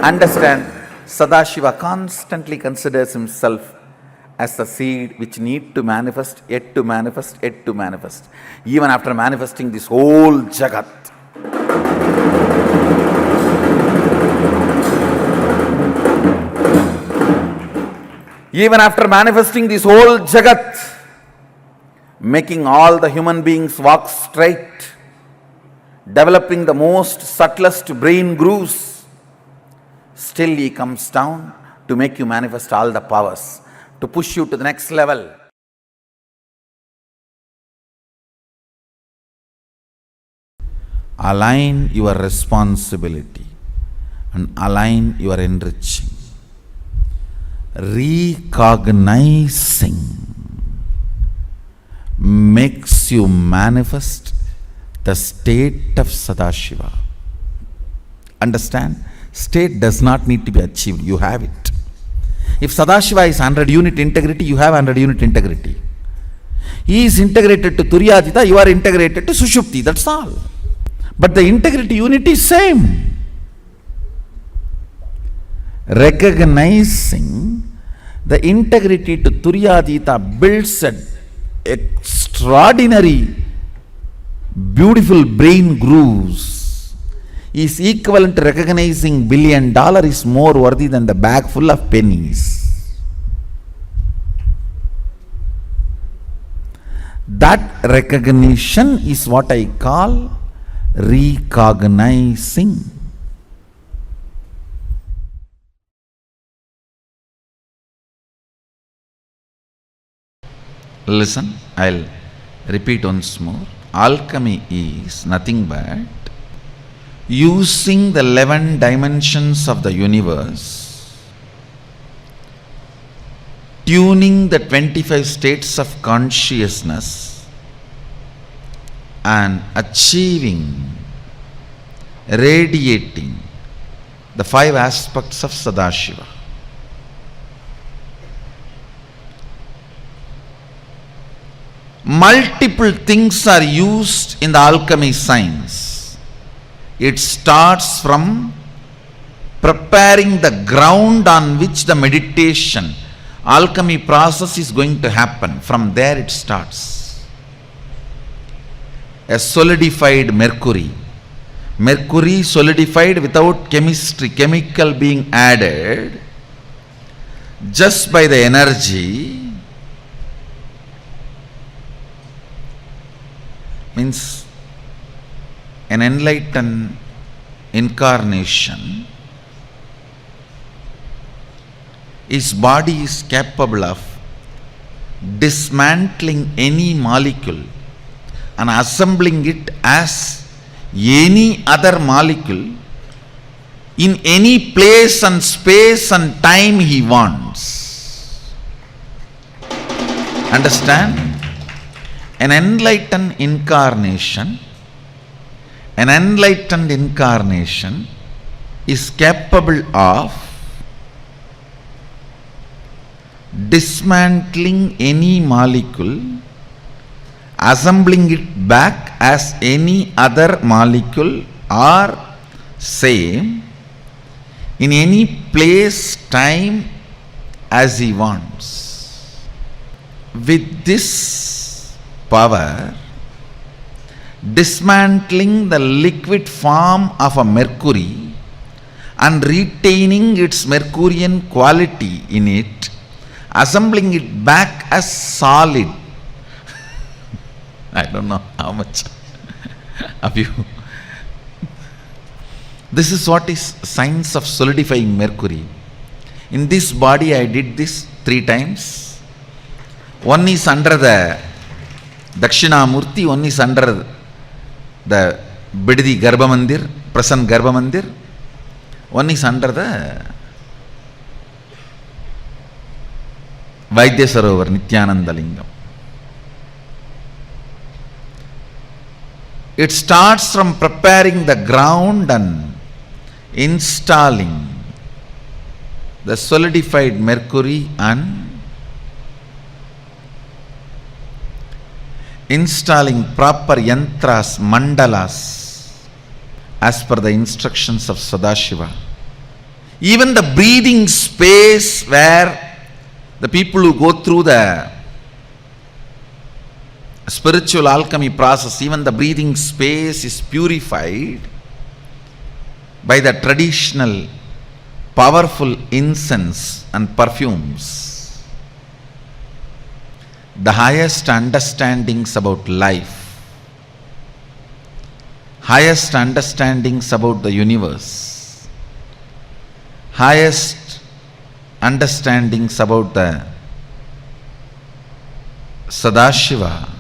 understand, Sadashiva constantly considers himself as the seed which need to manifest, yet to manifest, yet to manifest. Even after manifesting this whole Jagat. Even after manifesting this whole Jagat, making all the human beings walk straight, developing the most subtlest brain grooves, still he comes down to make you manifest all the powers, to push you to the next level. Align your responsibility and align your enriching. Recognizing makes you manifest the state of Sadashiva. Understand? State does not need to be achieved, you have it. If Sadashiva is 100 unit integrity, you have 100 unit integrity. He is integrated to Turyadita, you are integrated to Sushupti, that's all. But the integrity unit is same. Recognizing the integrity to Turyadita builds an extraordinary, beautiful brain grooves. Is equivalent to recognizing $1 billion is more worthy than the bag full of pennies. That recognition is what I call recognizing. Listen, I'll repeat once more. Alchemy is nothing but using the 11 dimensions of the universe, tuning the 25 states of consciousness and achieving, radiating the 5 aspects of Sadashiva. Multiple things are used in the alchemy science. It starts from preparing the ground on which the meditation, alchemy process is going to happen. From there it starts. A solidified mercury. Mercury solidified without chemical being added, just by the energy, means an enlightened incarnation, his body is capable of dismantling any molecule and assembling it as any other molecule in any place and space and time he wants. Understand? An enlightened incarnation is capable of dismantling any molecule, assembling it back as any other molecule or same in any place, time as he wants. With this power, dismantling the liquid form of a mercury and retaining its Mercurian quality in it, assembling it back as solid. I don't know how much of you. This is what is science of solidifying mercury. In this body I did this 3 times. One is under the Dakshinamurti, one is under the Bididi Garbhamandir, present Garbhamandir, one is under the Vaidya Sarovar, Nithyananda Lingam. It starts from preparing the ground and installing the solidified mercury and installing proper yantras, mandalas as per the instructions of Sadashiva. Even the breathing space where the people who go through the spiritual alchemy process, even the breathing space is purified by the traditional powerful incense and perfumes. The highest understandings about life, highest understandings about the universe, highest understandings about the Sadashiva,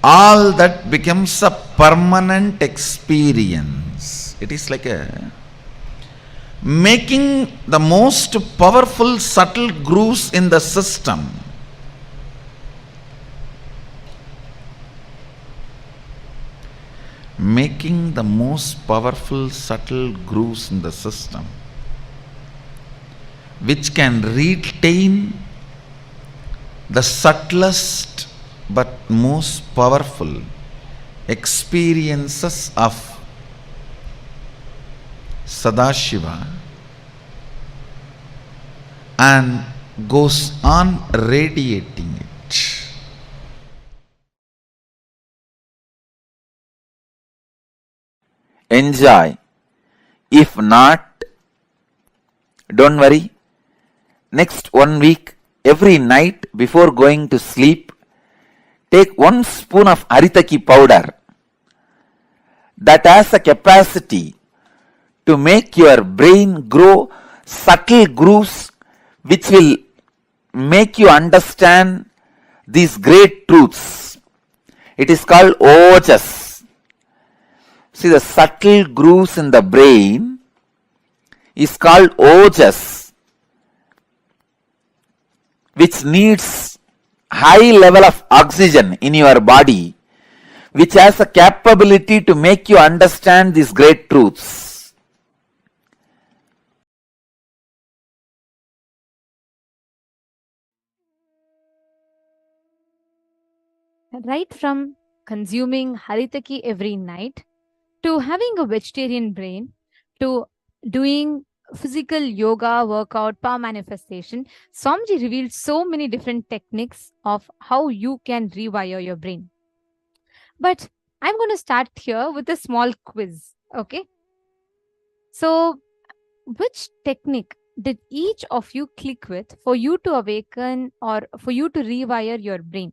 all that becomes a permanent experience. It is like making the most powerful subtle grooves in the system. Making the most powerful subtle grooves in the system, which can retain the subtlest but most powerful experiences of Sadashiva and goes on radiating it. Enjoy. If not, don't worry. Next 1 week, every night before going to sleep, take 1 spoon of Haritaki powder that has a capacity to make your brain grow subtle grooves which will make you understand these great truths. It is called Ojas. See, the subtle grooves in the brain is called Ojas, which needs high level of oxygen in your body which has the capability to make you understand these great truths. Right from consuming haritaki every night, to having a vegetarian brain, to doing physical yoga, workout, power manifestation, Swamiji revealed so many different techniques of how you can rewire your brain. But I'm going to start here with a small quiz. Okay. So, which technique did each of you click with for you to awaken or for you to rewire your brain?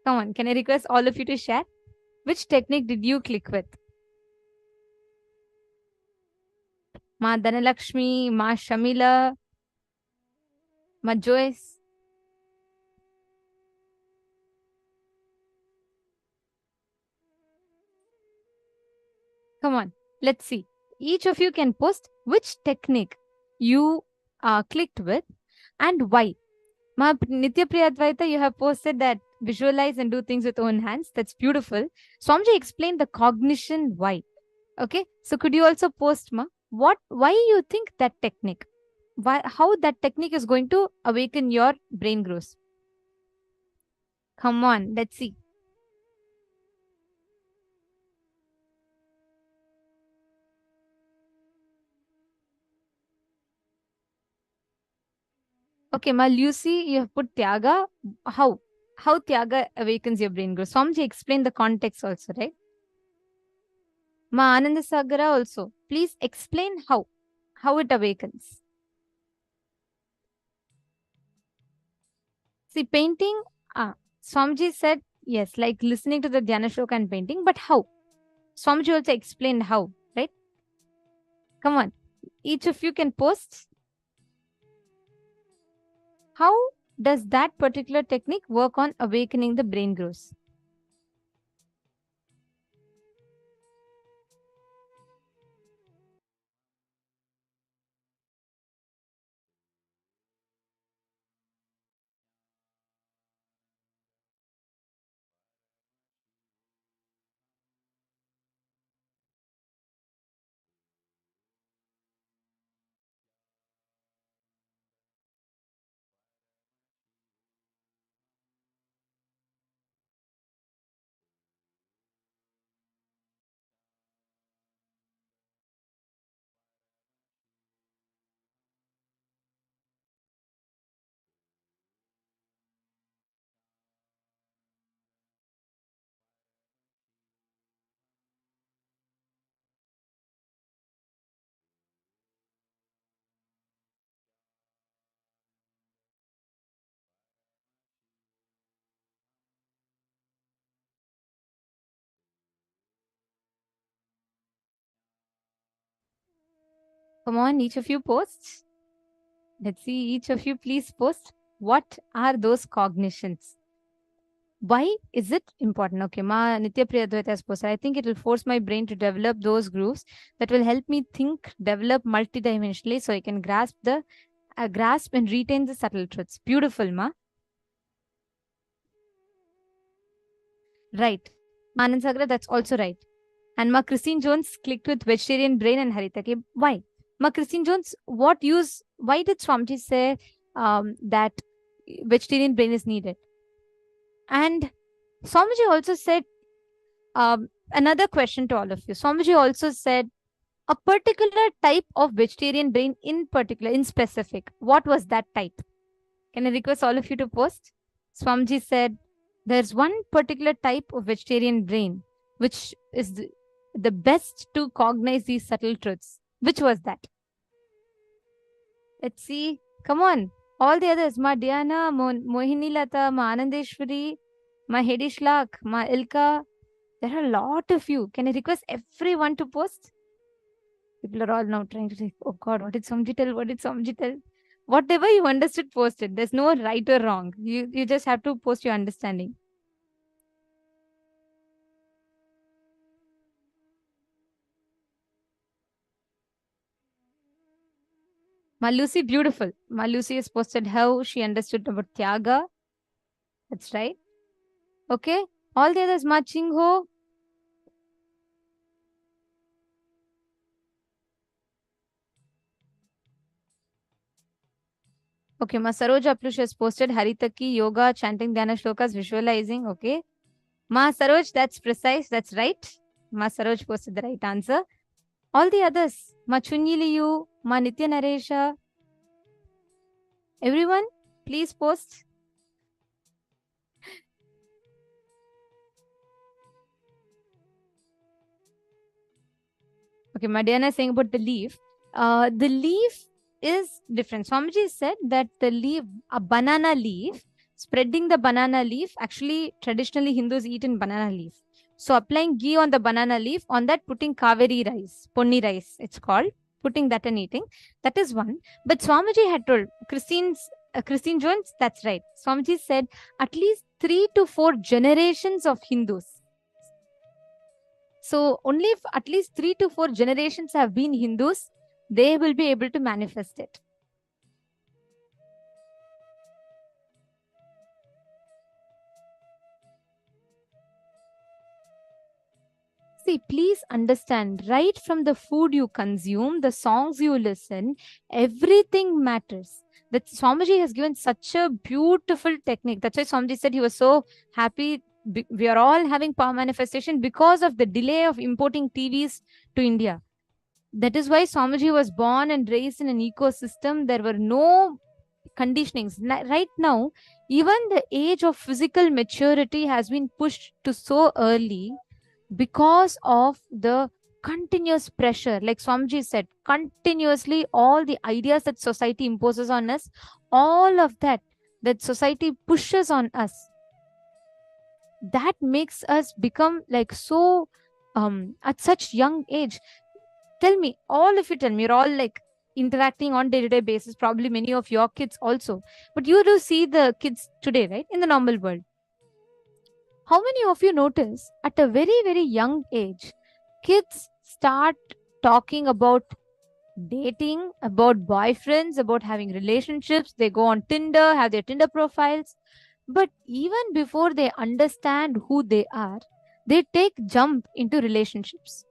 Come on, can I request all of you to share? Which technique did you click with? Ma Dhanalakshmi, Ma Shamila, Ma Joyce. Come on, let's see. Each of you can post which technique you clicked with and why. Ma Nitya Priyadvaita, you have posted that visualize and do things with own hands. That's beautiful. Swamiji explained the cognition why. Okay, so could you also post, Ma, why you think that technique? How that technique is going to awaken your brain growth? Come on, let's see. Okay, Ma Lucy, you have put Tyaga. How Tyaga awakens your brain growth? Swamiji explain the context also, right? Ma Ananda Sagara also. Please explain how it awakens. See, painting, Swamiji said, yes, like listening to the Dhyana Shloka and painting, but how? Swamiji also explained how, right? Come on, each of you can post. How does that particular technique work on awakening the brain growth? Come on, each of you post. Let's see, each of you please post. What are those cognitions? Why is it important? Okay, Ma Nitya Priyadvaita has posted. I think it will force my brain to develop those grooves that will help me think, develop multidimensionally so I can grasp and retain the subtle truths. Beautiful, Ma. Right. Anand Sagra, that's also right. And Ma Christine Jones clicked with vegetarian brain and Haritaki. Why? Ma Christine Jones, why did Swamiji say that vegetarian brain is needed? And Swamiji also said, another question to all of you. Swamiji also said a particular type of vegetarian brain in specific. What was that type? Can I request all of you to post? Swamiji said, there's one particular type of vegetarian brain which is the best to cognize these subtle truths. Which was that? Let's see. Come on. All the others. Ma Diana, Mohini Lata, Ma Anandeshwari, Ma Hedishlak, Ma Ilka. There are a lot of you. Can I request everyone to post? People are all now trying to say, oh God, what did Swamiji tell? What did Swamiji tell? Whatever you understood, post it. There's no right or wrong. You just have to post your understanding. Malusi, beautiful. Malusi has posted how she understood about Tyaga. That's right. Okay, all the others, Ma Chingho. Okay, Ma Saroja Aplush has posted Haritaki, yoga, chanting Dhyana shlokas, visualizing. Okay. Ma Saroj, that's precise. That's right. Ma Saroj posted the right answer. All the others, Ma Chunyiliyu, Ma Nitya Naresha. Everyone, please post. Okay, Madhyana is saying about the leaf. The leaf is different. Swamiji said that the leaf, a banana leaf, spreading the banana leaf, actually traditionally Hindus eat in banana leaf. So applying ghee on the banana leaf, on that putting kaveri rice, ponni rice, it's called, putting that and eating. That is one. But Swamiji had told, Christine Jones, that's right. Swamiji said at least 3 to 4 generations of Hindus. So only if at least 3 to 4 generations have been Hindus, they will be able to manifest it. See, please understand, right from the food you consume, the songs you listen, everything matters. That Swamiji has given such a beautiful technique. That's why Swamiji said he was so happy. We are all having power manifestation because of the delay of importing TVs to India. That is why Swamiji was born and raised in an ecosystem. There were no conditionings. Right now, even the age of physical maturity has been pushed to so early because of the continuous pressure. Like Swamiji said, continuously all the ideas that society imposes on us, all of that society pushes on us, that makes us become like so at such young age. Tell me, all of you tell me, you're all like interacting on day-to-day basis, probably many of your kids also, but you do see the kids today, right, in the normal world. How many of you notice at a very, very young age, kids start talking about dating, about boyfriends, about having relationships, they go on Tinder, have their Tinder profiles, but even before they understand who they are, they take jump into relationships.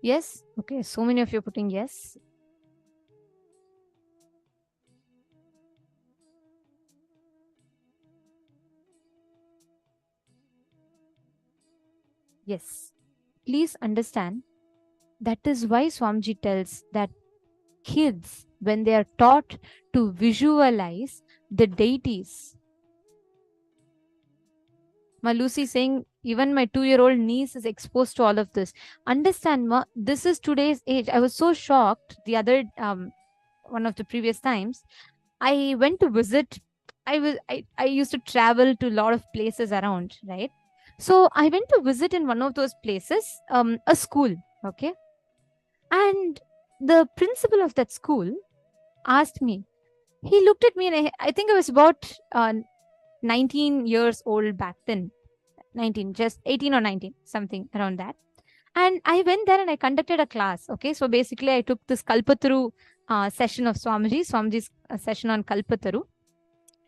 Yes? Okay, so many of you are putting yes. Yes. Please understand, that is why Swamiji tells that kids, when they are taught to visualize the deities. Ma Lucy saying, even my 2-year-old niece is exposed to all of this. Understand, Ma, this is today's age. I was so shocked the other, one of the previous times, I went to visit, I used to travel to a lot of places around, right? So I went to visit in one of those places, a school, okay? And the principal of that school asked me, he looked at me and I think I was about 19 years old back then, 19, just 18 or 19, something around that. And I went there and I conducted a class, okay? So basically I took this Kalpataru session of Swamiji's session on Kalpataru.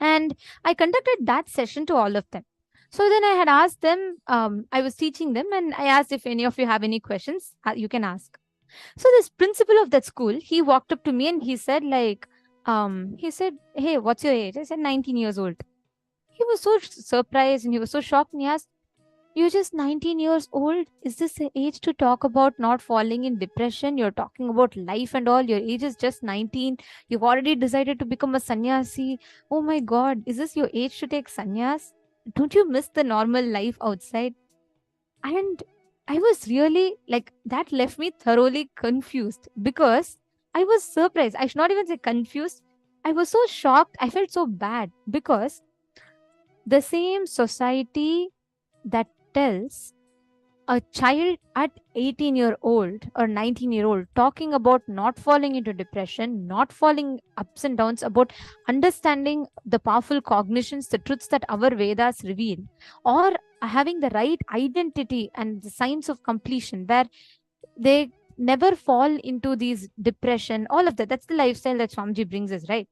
And I conducted that session to all of them. So then I had asked them, I was teaching them and I asked if any of you have any questions, you can ask. So this principal of that school, he walked up to me and he said like, he said, hey, what's your age? I said 19 years old. He was so surprised and he was so shocked and he asked, you're just 19 years old? Is this the age to talk about not falling in depression? You're talking about life and all. Your age is just 19. You've already decided to become a sannyasi. Oh my God, is this your age to take sannyas? Don't you miss the normal life outside? And I was really like, that left me thoroughly confused because I was surprised. I should not even say confused. I was so shocked. I felt so bad because the same society that tells a child at 18-year-old or 19-year-old talking about not falling into depression, not falling ups and downs, about understanding the powerful cognitions, the truths that our Vedas reveal, or having the right identity and the signs of completion, where they never fall into these depression, all of that. That's the lifestyle that Swamiji brings us, right?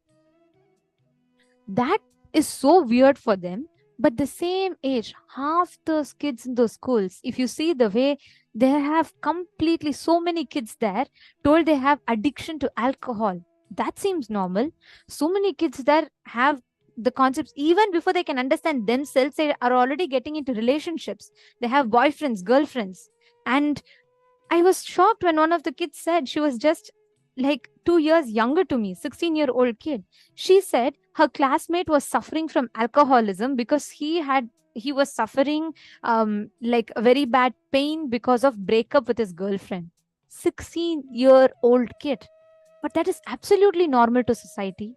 That is so weird for them. But the same age, half those kids in those schools, if you see the way they have completely, so many kids there told they have addiction to alcohol. That seems normal. So many kids there have the concepts, even before they can understand themselves, they are already getting into relationships. They have boyfriends, girlfriends. And I was shocked when one of the kids said, she was just like 2 years younger to me, 16-year-old kid. She said her classmate was suffering from alcoholism because he was suffering like a very bad pain because of breakup with his girlfriend. 16-year-old kid. But that is absolutely normal to society.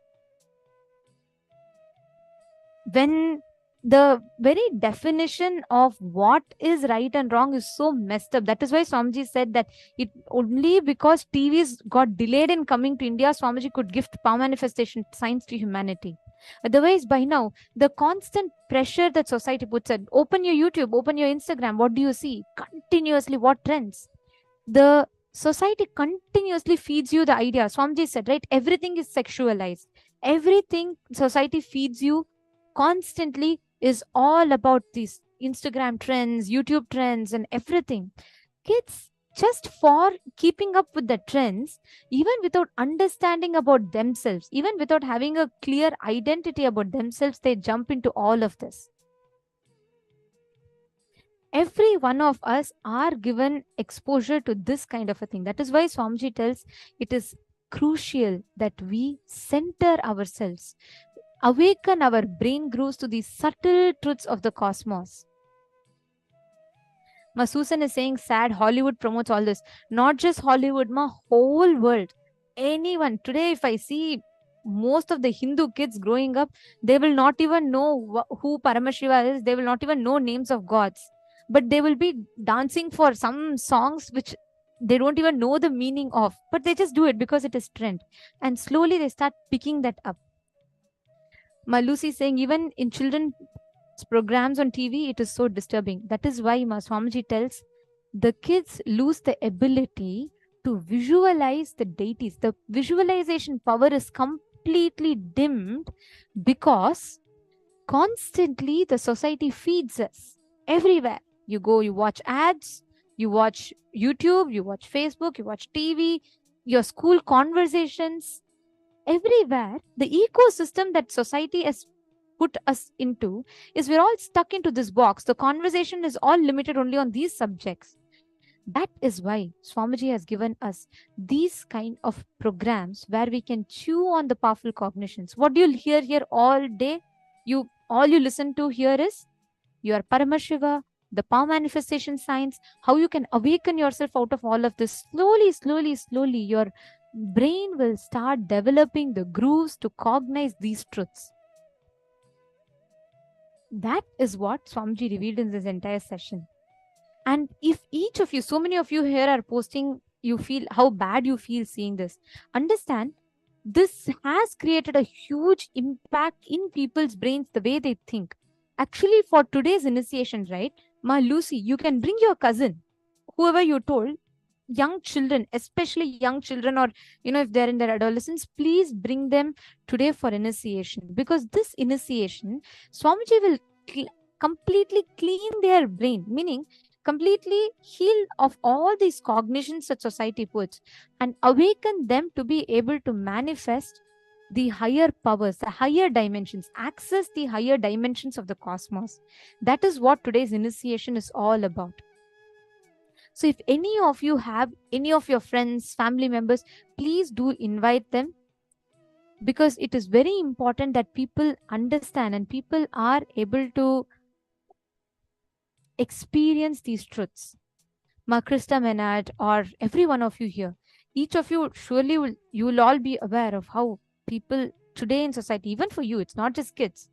When the very definition of what is right and wrong is so messed up. That is why Swamiji said that it only because TVs got delayed in coming to India, Swamiji could gift power manifestation science to humanity. Otherwise, by now, the constant pressure that society puts at, open your YouTube, open your Instagram, what do you see? Continuously, what trends? The society continuously feeds you the idea. Swamiji said, right? Everything is sexualized. Everything society feeds you constantly is all about these Instagram trends, YouTube trends, and everything. Kids, just for keeping up with the trends, even without understanding about themselves, even without having a clear identity about themselves, they jump into all of this. Every one of us are given exposure to this kind of a thing. That is why Swamiji tells it is crucial that we center ourselves, awaken our brain grooves to the subtle truths of the cosmos. Ma Susan is saying sad Hollywood promotes all this. Not just Hollywood, ma whole world. Anyone. Today, if I see most of the Hindu kids growing up, they will not even know who Paramashiva is. They will not even know names of gods. But they will be dancing for some songs which they don't even know the meaning of. But they just do it because it is trend. And slowly they start picking that up. Ma Lucy saying even in children's programs on TV, it is so disturbing. That is why Ma Swamiji tells the kids lose the ability to visualize the deities. The visualization power is completely dimmed because constantly the society feeds us everywhere. You go, you watch ads, you watch YouTube, you watch Facebook, you watch TV, your school conversations. Everywhere, the ecosystem that society has put us into is we're all stuck into this box. The conversation is all limited only on these subjects. That is why Swamiji has given us these kind of programs where we can chew on the powerful cognitions. What do you hear here all day? All you listen to here is your Paramashiva, the power manifestation science, how you can awaken yourself out of all of this. Slowly, slowly, slowly, your brain will start developing the grooves to cognize these truths. That is what Swamiji revealed in this entire session. And if each of you, so many of you here are posting, you feel how bad you feel seeing this. Understand, this has created a huge impact in people's brains, the way they think. Actually, for today's initiation, right, Ma Lucy, you can bring your cousin, whoever you told, young children, especially young children, or if they're in their adolescence, please bring them today for initiation, because this initiation, Swamiji will completely clean their brain, meaning completely heal of all these cognitions that society puts and awaken them to be able to manifest the higher powers, the higher dimensions, access the higher dimensions of the cosmos. That is what today's initiation is all about. So if any of you have any of your friends, family members, please do invite them, because it is very important that people understand and people are able to experience these truths. Ma Krista Menard, or every one of you here, each of you surely you will all be aware of how people today in society, even for you, it's not just kids.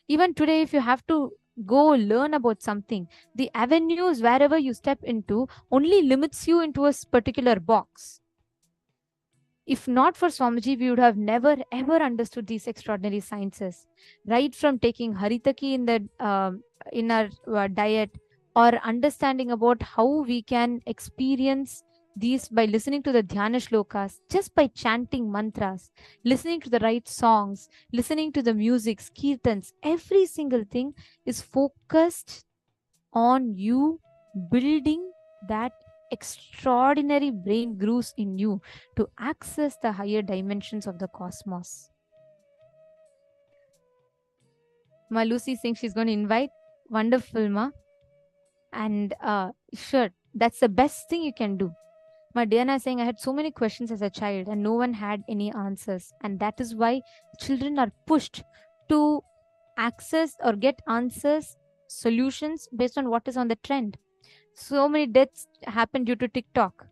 Even today, if you have to go learn about something, the avenues wherever you step into only limits you into a particular box. If not for Swamiji, we would have never ever understood these extraordinary sciences. Right from taking Haritaki in our diet, or understanding about how we can experience these by listening to the dhyana shlokas, just by chanting mantras, listening to the right songs, listening to the music, kirtans, every single thing is focused on you building that extraordinary brain grooves in you to access the higher dimensions of the cosmos. Ma Lucy saying she's going to invite. Wonderful, Ma. And sure, that's the best thing you can do. My Diana is saying I had so many questions as a child and no one had any answers. And that is why children are pushed to access or get answers, solutions based on what is on the trend. So many deaths happen due to TikTok.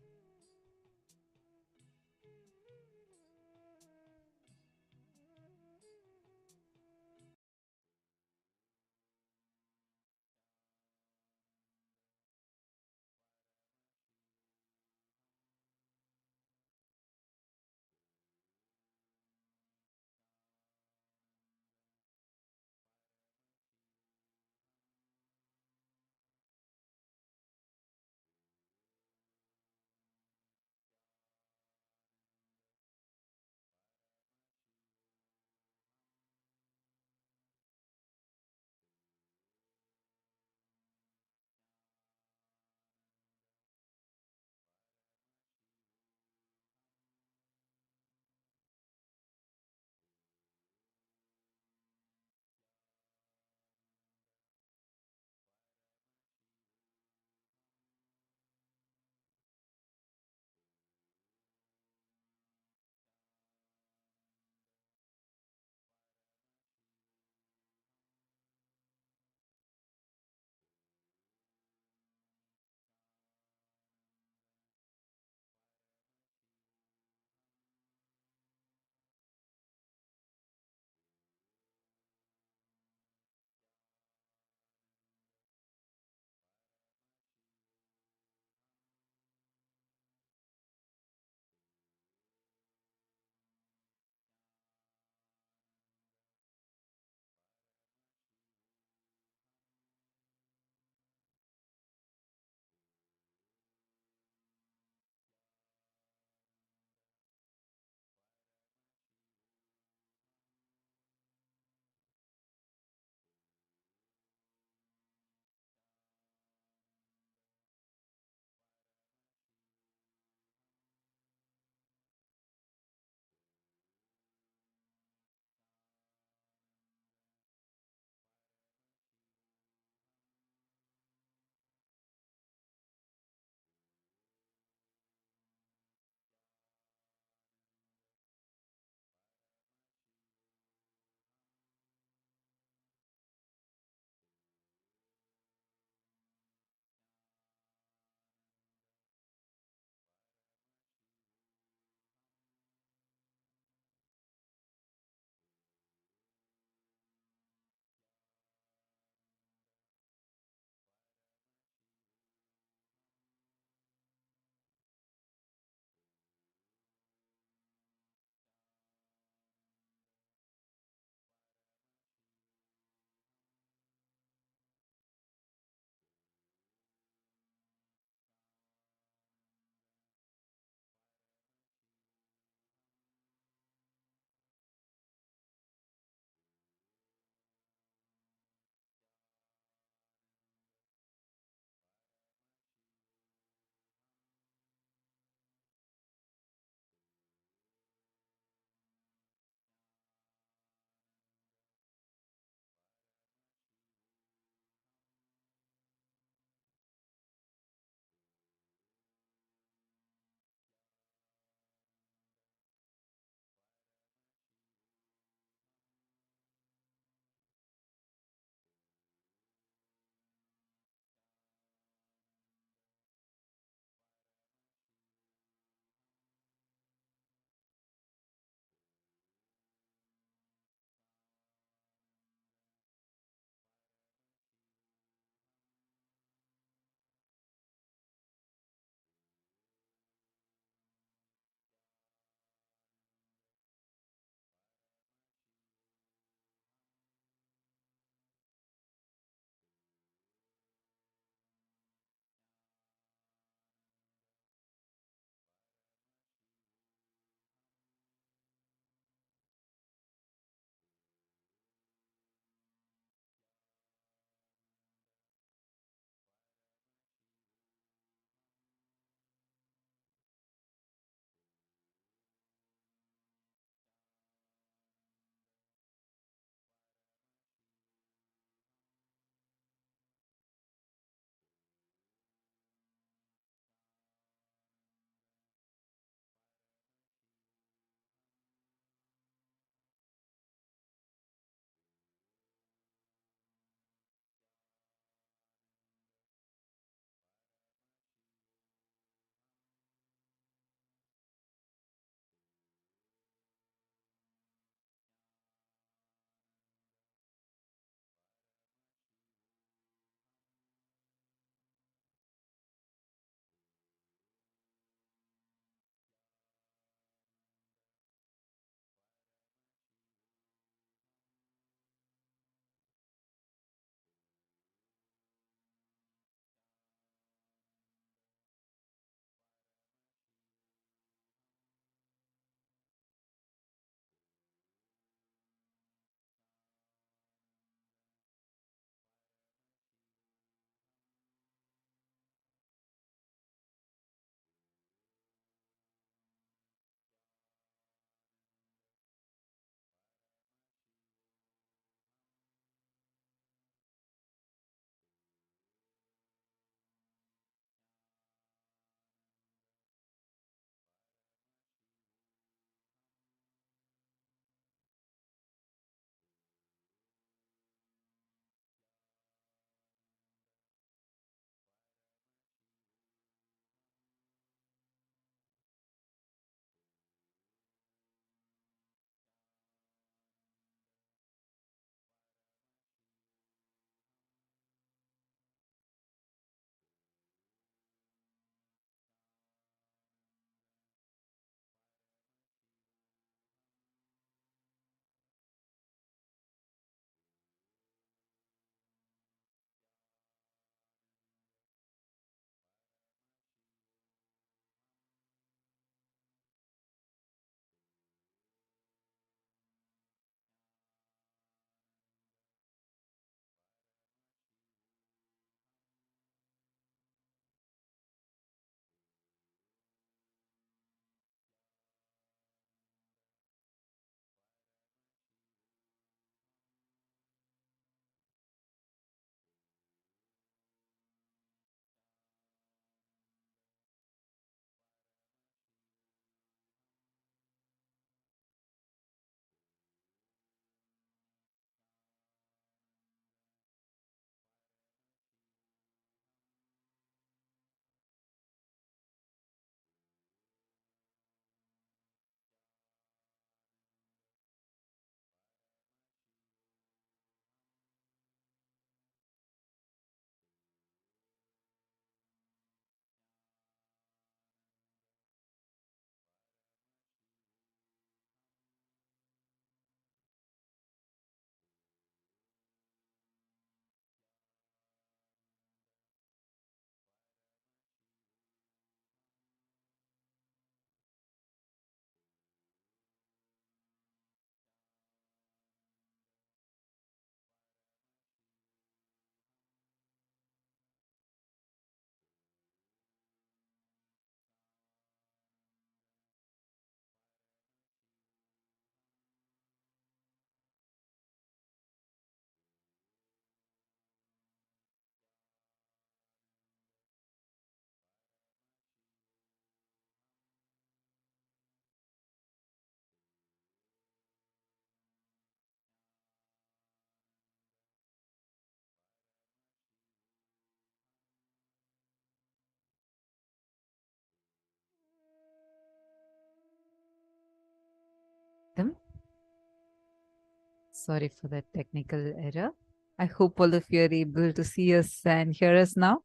Sorry for that technical error. I hope all of you are able to see us and hear us now.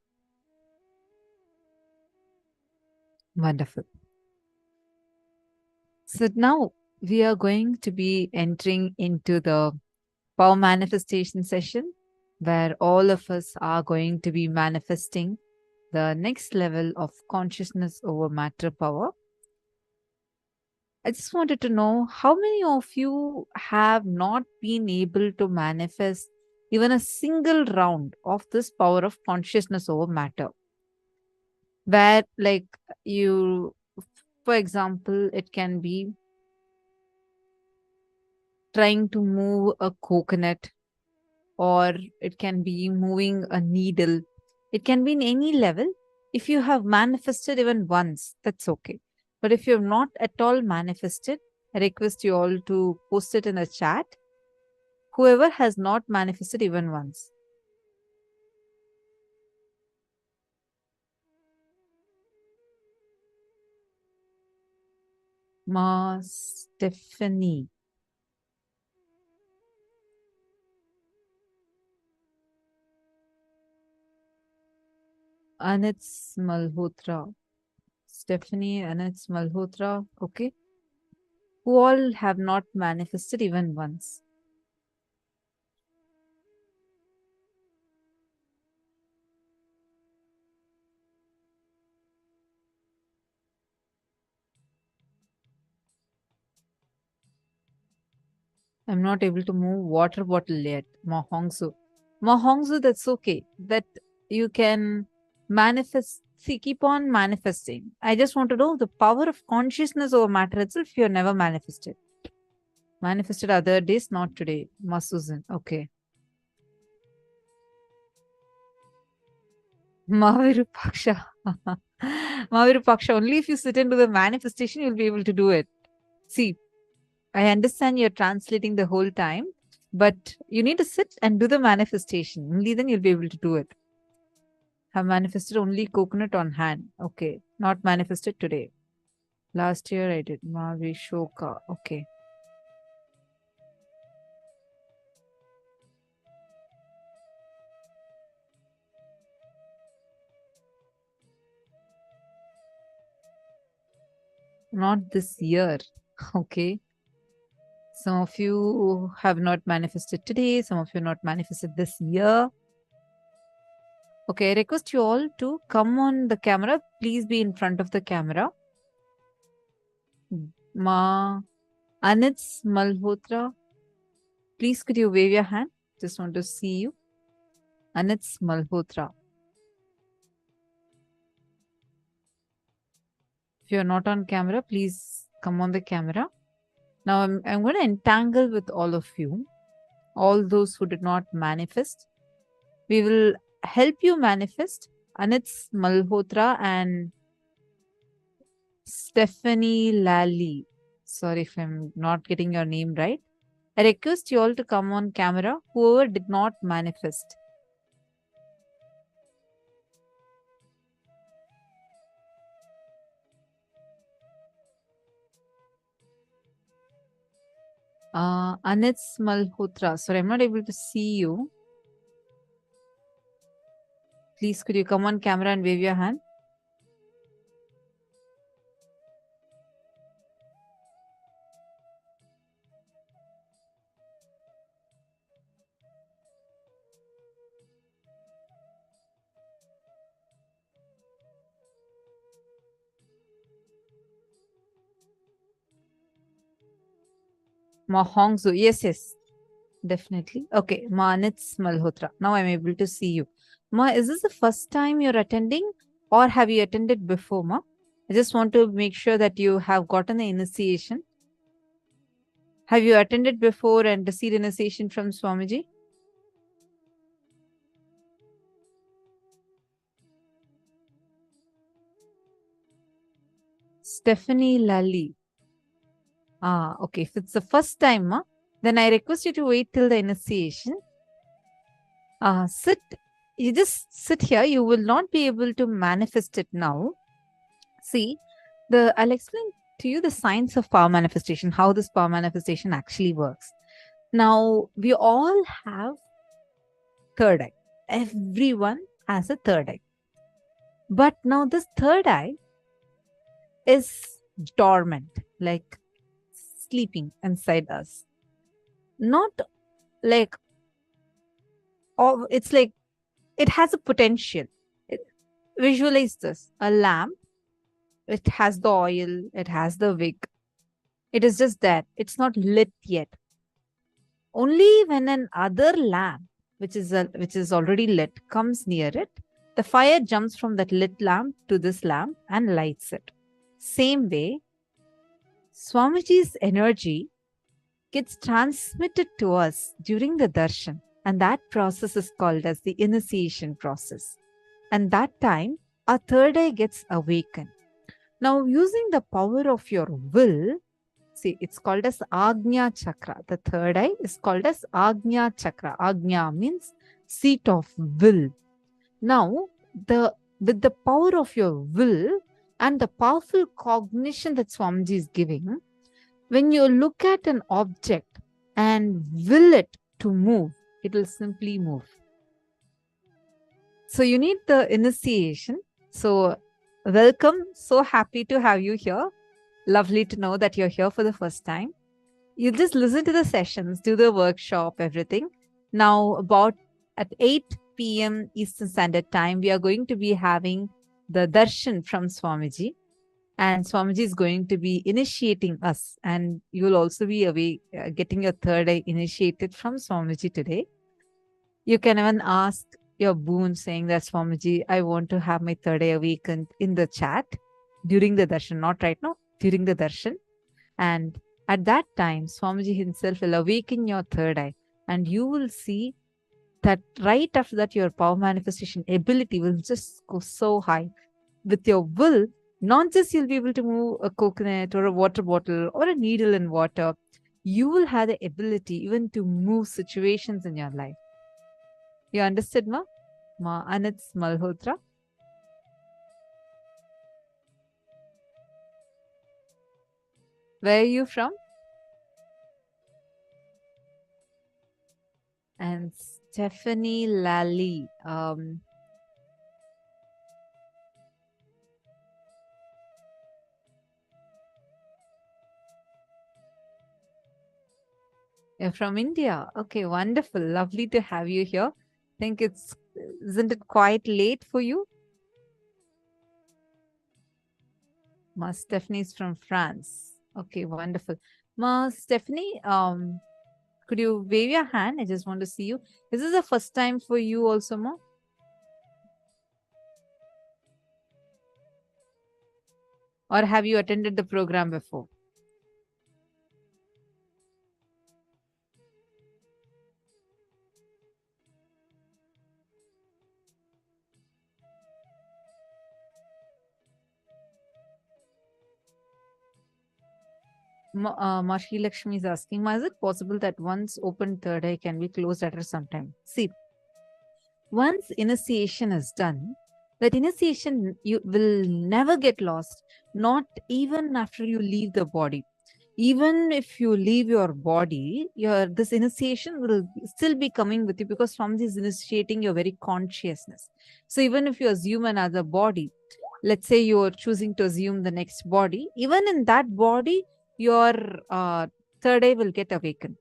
Wonderful. So now we are going to be entering into the power manifestation session where all of us are going to be manifesting the next level of consciousness over matter power. I just wanted to know how many of you have not been able to manifest even a single round of this power of consciousness over matter. Where, like, you, for example, it can be trying to move a coconut, or it can be moving a needle. It can be in any level. If you have manifested even once, that's okay. But if you have not at all manifested, I request you all to post it in the chat. Whoever has not manifested even once. Ma Stephanie. Anits Malhotra. Stephanie, Anits Malhotra. Okay. Who all have not manifested even once. I'm not able to move water bottle yet. Mahongsu. Mahongsu, that's okay. That you can manifest. See, keep on manifesting. I just want to know the power of consciousness over matter itself. You have never manifested. Manifested other days, not today. Masusan. Okay. Mavirupaksha. Mavirupaksha. Only if you sit into the manifestation, you'll be able to do it. See, I understand you're translating the whole time, but you need to sit and do the manifestation. Only then you'll be able to do it. Have manifested only coconut on hand. Okay. Not manifested today. Last year I did. Mavishoka. Okay. Not this year. Okay. Some of you have not manifested today. Some of you not manifested this year. Okay, I request you all to come on the camera. Please be in front of the camera. Ma Anits Malhotra. Please could you wave your hand? Just want to see you. Anits Malhotra. If you're not on camera, please come on the camera. Now I'm going to entangle with all of you, all those who did not manifest. We will help you manifest. Anits Malhotra and Stephanie Lally. Sorry if I'm not getting your name right. I request you all to come on camera, whoever did not manifest. Anits Malhotra. Sorry, I'm not able to see you. Please, could you come on camera and wave your hand? Mahongzu. Yes, yes. Definitely. Okay. Ma Anits Malhotra. Now I'm able to see you. Ma, is this the first time you're attending or have you attended before, Ma? I just want to make sure that you have gotten the initiation. Have you attended before and received initiation from Swamiji? Stephanie Lally. Okay. If it's the first time, Ma, then I request you to wait till the initiation. Sit. You just sit here. You will not be able to manifest it now. See, I'll explain to you the science of power manifestation, how this power manifestation actually works. Now, we all have third eye. Everyone has a third eye. But now this third eye is dormant, like sleeping inside us. Not like, it's like it has a potential. Visualize this, a lamp. It has the oil, it has the wick. It is just that it's not lit yet. Only when an other lamp, which is already lit, comes near it, the fire jumps from that lit lamp to this lamp and lights it. Same way, Swamiji's energy gets transmitted to us during the darshan, and that process is called as the initiation process. And that time, our third eye gets awakened. Now, using the power of your will, see, it's called as Agnya Chakra. The third eye is called as Agnya Chakra. Agnya means seat of will. Now, with the power of your will and the powerful cognition that Swamiji is giving, when you look at an object and will it to move, it will simply move. So you need the initiation. So welcome. So happy to have you here. Lovely to know that you're here for the first time. You just listen to the sessions, do the workshop, everything. Now, about at 8 p.m. Eastern Standard Time, we are going to be having the darshan from Swamiji. And Swamiji is going to be initiating us. And you will also be getting your third eye initiated from Swamiji today. You can even ask your boon saying that, Swamiji, I want to have my third eye awakened, in the chat during the darshan, not right now, during the darshan. And at that time, Swamiji himself will awaken your third eye, and you will see that right after that, your power manifestation ability will just go so high. With your will, not just you'll be able to move a coconut or a water bottle or a needle in water, you will have the ability even to move situations in your life. You understood, Ma? Ma Anits Malhotra? Where are you from? And Stephanie Lally. You're from India. Okay, wonderful. Lovely to have you here. Think isn't it quite late for you? Ma Stephanie is from France. Okay, wonderful. Ma Stephanie, could you wave your hand? I just want to see you. Is this the first time for you also, Ma? Or have you attended the program before? Mashi Lakshmi is asking, is it possible that once open third eye can be closed after some time? See, once initiation is done, that initiation you will never get lost, not even after you leave the body. Even if you leave your body, this initiation will still be coming with you, because from this initiating your very consciousness. So even if you assume another body, let's say you're choosing to assume the next body, even in that body, your third eye will get awakened.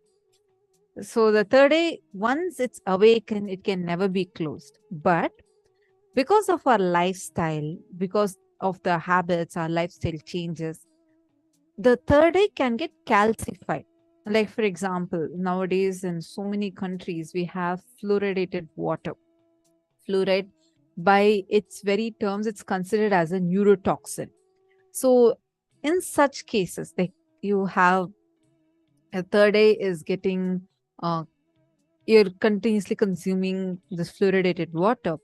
So the third eye, once it's awakened, it can never be closed. But because of our lifestyle, because of the habits, our lifestyle changes, the third eye can get calcified. Like, for example, nowadays in so many countries, we have fluoridated water. Fluoride, by its very terms, it's considered as a neurotoxin. So in such cases, like you have a third eye is getting, you're continuously consuming this fluoridated water.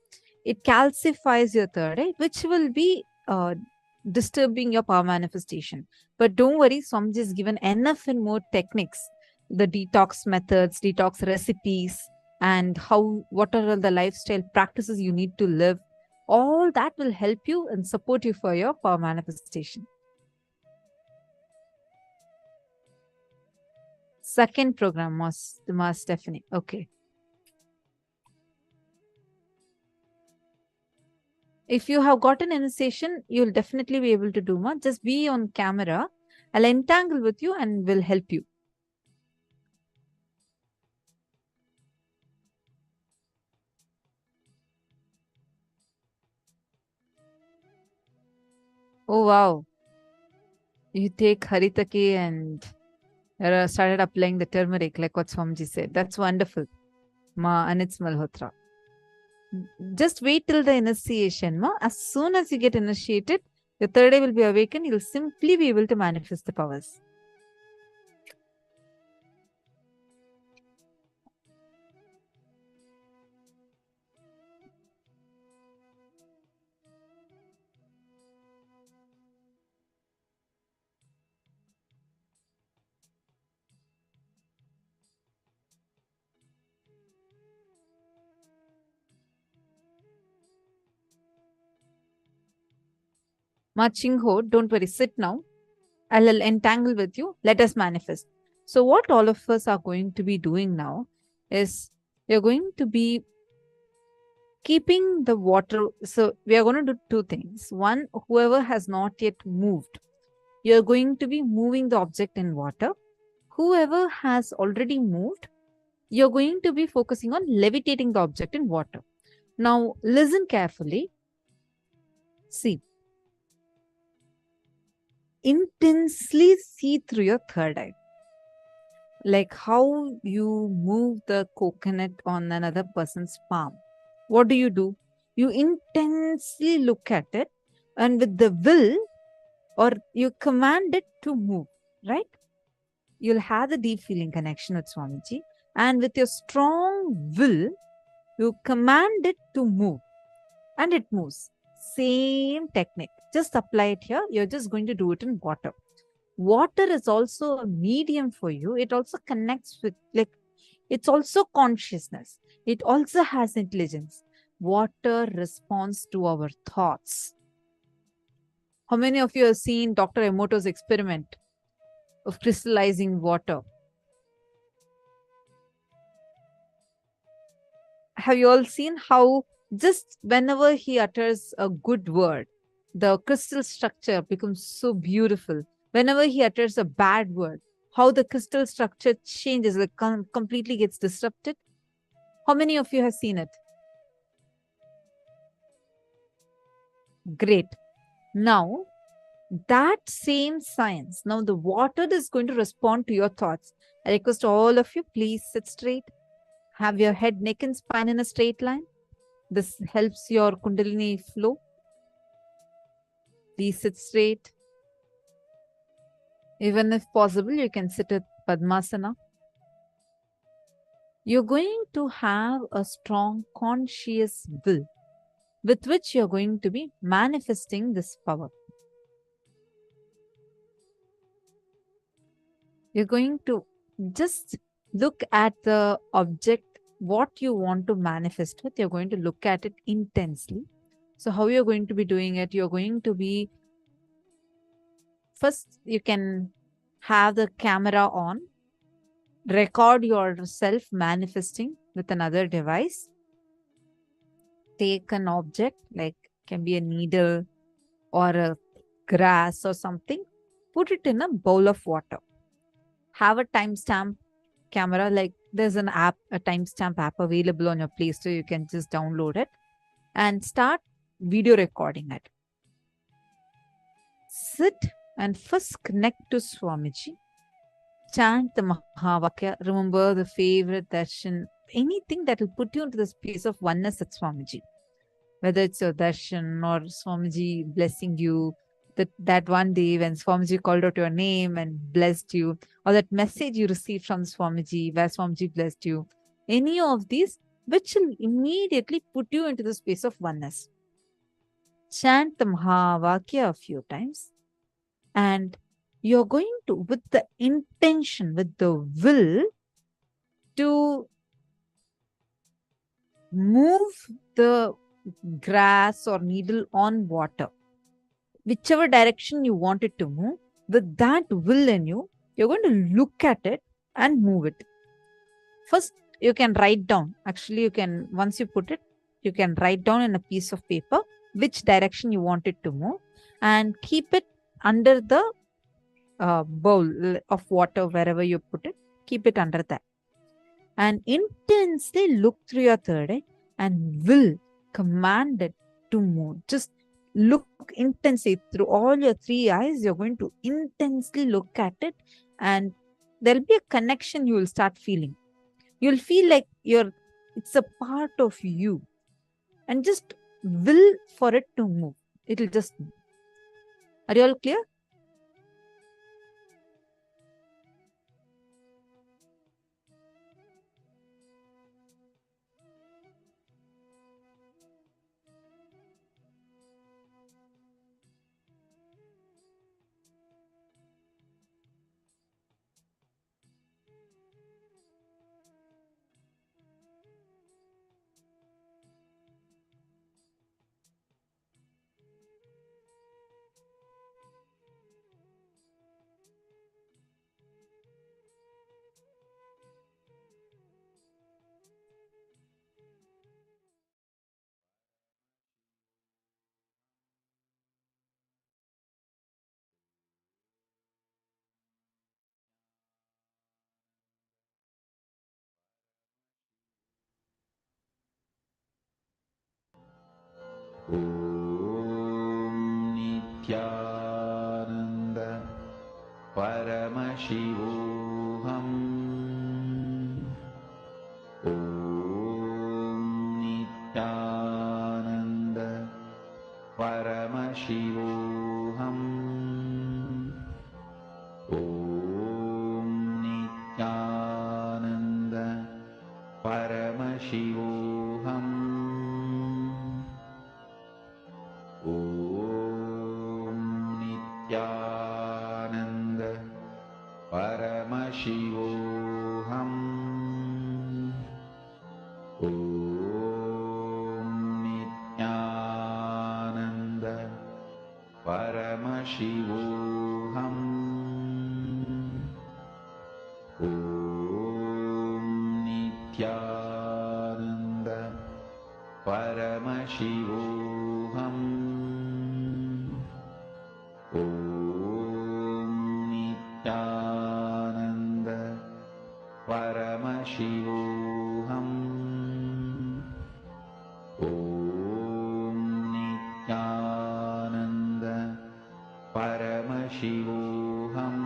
It calcifies your third eye, which will be disturbing your power manifestation. But don't worry, Swamiji has given enough and more techniques, the detox methods, detox recipes, and what are the lifestyle practices you need to live. All that will help you and support you for your power manifestation. Second program, Mas Stephanie. Okay. If you have gotten initiation, you'll definitely be able to do more. Just be on camera. I'll entangle with you and will help you. Oh, wow. You take Haritaki and started applying the turmeric, like what Swamiji said. That's wonderful. Ma Anits Malhotra. Just wait till the initiation. Ma. As soon as you get initiated, your third eye will be awakened. You'll simply be able to manifest the powers. Ma Chingho, don't worry, sit now. I'll entangle with you. Let us manifest. So what all of us are going to be doing now is you're going to be keeping the water. So we are going to do two things. One, whoever has not yet moved, you're going to be moving the object in water. Whoever has already moved, you're going to be focusing on levitating the object in water. Now listen carefully. See. Intensely see through your third eye. Like how you move the coconut on another person's palm. What do? You intensely look at it, and with the will, or you command it to move, right? You'll have the deep feeling connection with Swamiji, and with your strong will, you command it to move, and it moves. Same technique. Just apply it here. You're just going to do it in water. Water is also a medium for you. It also connects with, like, it's also consciousness. It also has intelligence. Water responds to our thoughts. How many of you have seen Dr. Emoto's experiment of crystallizing water? Have you all seen how just whenever he utters a good word, the crystal structure becomes so beautiful? Whenever he utters a bad word, how the crystal structure changes, like completely gets disrupted? How many of you have seen it? Great. Now, that same science, now the water is going to respond to your thoughts. I request all of you, please sit straight. Have your head, neck and spine in a straight line. This helps your Kundalini flow. Please sit straight. Even if possible, you can sit at Padmasana. You're going to have a strong conscious will with which you're going to be manifesting this power. You're going to just look at the object, what you want to manifest with. You're going to look at it intensely. So how you're going to be doing it? You're going to be, first you can have the camera on, record yourself manifesting with another device. Take an object, like can be a needle or a grass or something, put it in a bowl of water. Have a timestamp camera, like there's an app, a timestamp app available on your Play Store. You can just download it and start video recording it. Sit and first connect to Swamiji. Chant the Mahavakya. Remember the favorite darshan, anything that will put you into the space of oneness at Swamiji. Whether it's your darshan or Swamiji blessing you, that one day when Swamiji called out your name and blessed you, or that message you received from Swamiji where Swamiji blessed you, any of these which will immediately put you into the space of oneness. Chant the Mahavakya a few times, and you're going to, with the intention, with the will to move the grass or needle on water, whichever direction you want it to move. With that will in you, you're going to look at it and move it. First, you can write down. Actually, you can, once you put it, you can write down in a piece of paper which direction you want it to move and keep it under the bowl of water, wherever you put it, keep it under that. And intensely look through your third eye and will command it to move. Just look intensely through all your three eyes. You're going to intensely look at it, and there'll be a connection you will start feeling. You'll feel like it's a part of you, and just will for it to move. It'll just move. Are you all clear? Nithyananda Paramashivoham. Nithyananda Paramashivoham. Nithyananda Paramashivoham. Nithyananda Paramashivoham. Nithyananda Paramashivoham. Nithyananda Paramashivoham. Nithyananda Paramashivoham. Nithyananda Paramashivoham.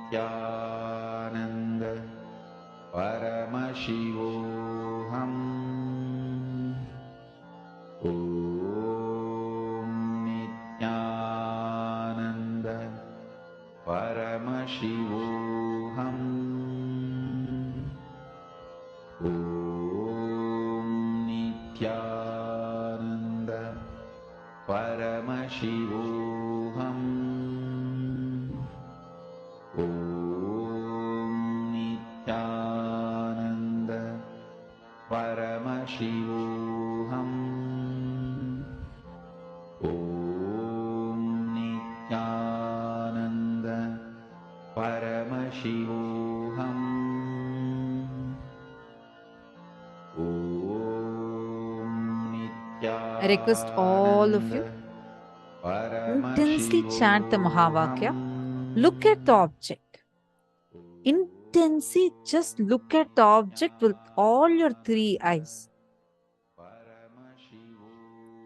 Nithyananda Paramashivoham. Nithyananda Paramashivoham. Nithyananda Paramashivoham. Nithyananda Paramashivoham. Nithyananda Paramashivoham. I request all of you intensely chant the Mahavakya. Look at the object. Intensely just look at the object with all your three eyes.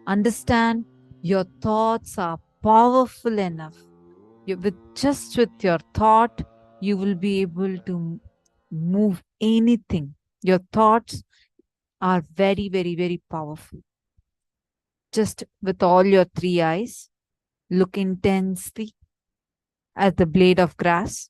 Understand your thoughts are powerful enough. With your thought, you will be able to move anything. Your thoughts are very, very, very powerful. Just with all your three eyes, look intensely at the blade of grass.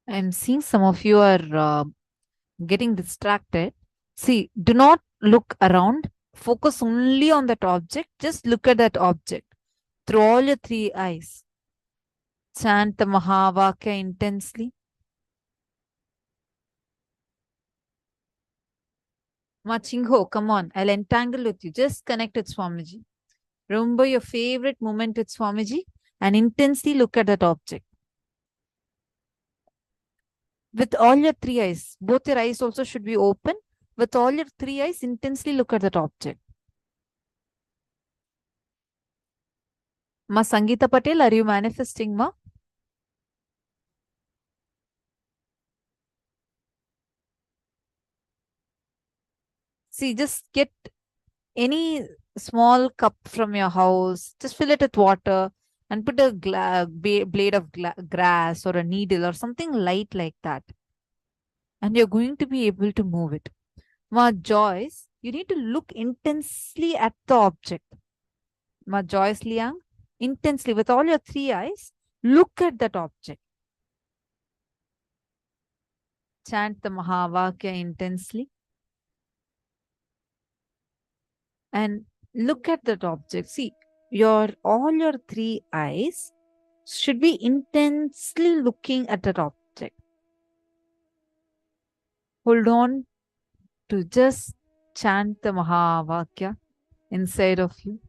I'm seeing some of you are getting distracted. See, do not look around. Focus only on that object. Just look at that object through all your three eyes. Chant the Mahavakya intensely. Machingho, come on, I'll entangle with you. Just connect with Swamiji. Remember your favorite moment with Swamiji and intensely look at that object. With all your three eyes, both your eyes also should be open. With all your three eyes, intensely look at that object. Ma Sangeeta Patel, are you manifesting, ma? See, just get any small cup from your house, just fill it with water and put a blade of grass or a needle or something light like that. And you're going to be able to move it. Ma Joyce, you need to look intensely at the object. Ma Joyce Liang, intensely with all your three eyes, look at that object. Chant the Mahavakya intensely. And look at that object. See, all your three eyes should be intensely looking at that object. Hold on to just chant the Mahavakya inside of you.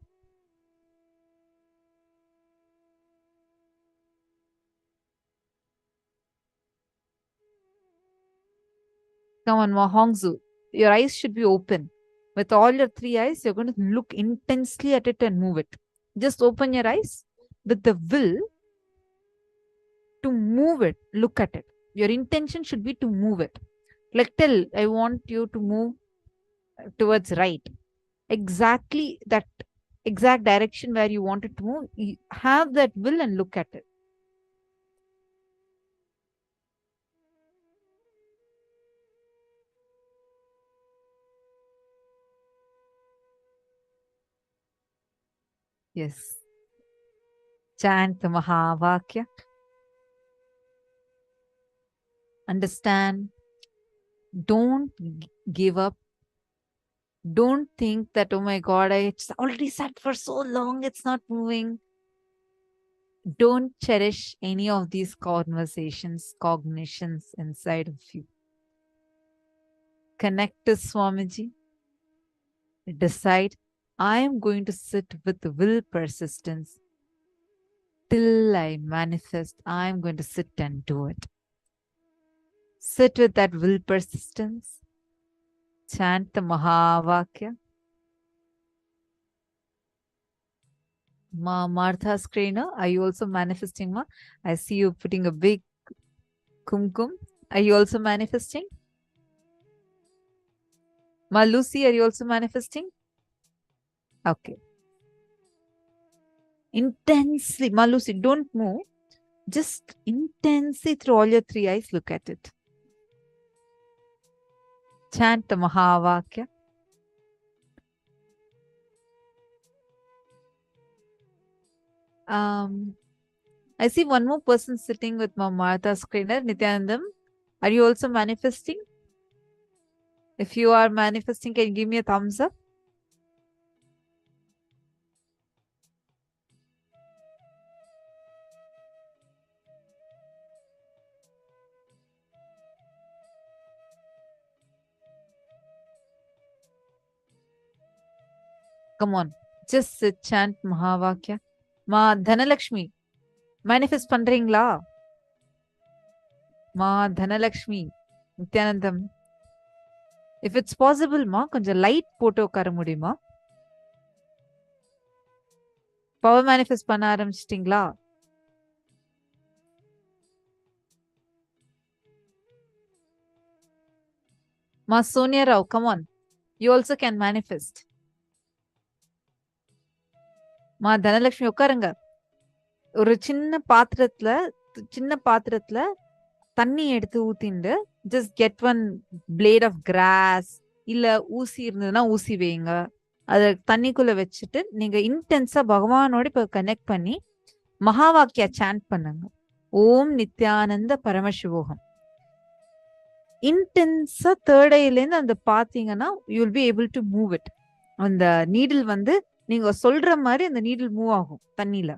Come on, Mahongzu. Your eyes should be open. With all your three eyes, you're going to look intensely at it and move it. Just open your eyes with the will to move it. Look at it. Your intention should be to move it. Like tell, I want you to move towards right. Exactly that exact direction where you want it to move. You have that will and look at it. Yes. Chant the Mahavakya. Understand. Don't give up. Don't think that, oh my God, it's already sat for so long, it's not moving. Don't cherish any of these cognitions inside of you. Connect to Swamiji. Decide, I am going to sit with will persistence till I manifest. I am going to sit and do it. Sit with that will persistence. Chant the Mahavakya. Ma Martha Screener, are you also manifesting, ma? I see you putting a big kumkum. Are you also manifesting? Ma Lucy, are you also manifesting? Okay. Intensely, Ma Lucy, don't move. Just intensely through all your three eyes, look at it. Chant the Mahavakya. I see one more person sitting with Ma Martha Screener, Nithyanandam. Are you also manifesting? If you are manifesting, can you give me a thumbs up? Come on, just sit, chant Mahavakya. Ma Dhanalakshmi, manifest pandringla. Ma Dhanalakshmi, Nithyanandam. If it's possible, ma, konja light photo ukara mudiyuma. Power manifest panna ஆரம்பிச்சிட்டீங்களா? Ma Sonia Rao, come on. You also can manifest. Ma Dhanalakshmi உட்காருங்க. ஒரு சின்ன பாத்திரத்துல தண்ணி எடுத்து ஊத்திண்டு just get one blade of grass இல்ல ஊசி இருந்ததுன்னா ஊசி வைங்க. அதை தண்ணிக்குள்ள வச்சுட்டு நீங்க இன்டென்ஸா பகவானோட இப்ப கனெக்ட் பண்ணி மகாவாக்கியா சாண்ட் பண்ணுங்க. ஓம் நித்யானந்த பரமசிவோகம். இன்டென்ஸா தேர்ட் ஐல இருந்து அந்த பாத்தீங்கன்னா you will be able to move it. அந்த நீடில் வந்து நீங்க சொல்ற மாதிரி அந்த நீடில் மூவ் ஆகும் தண்ணியில.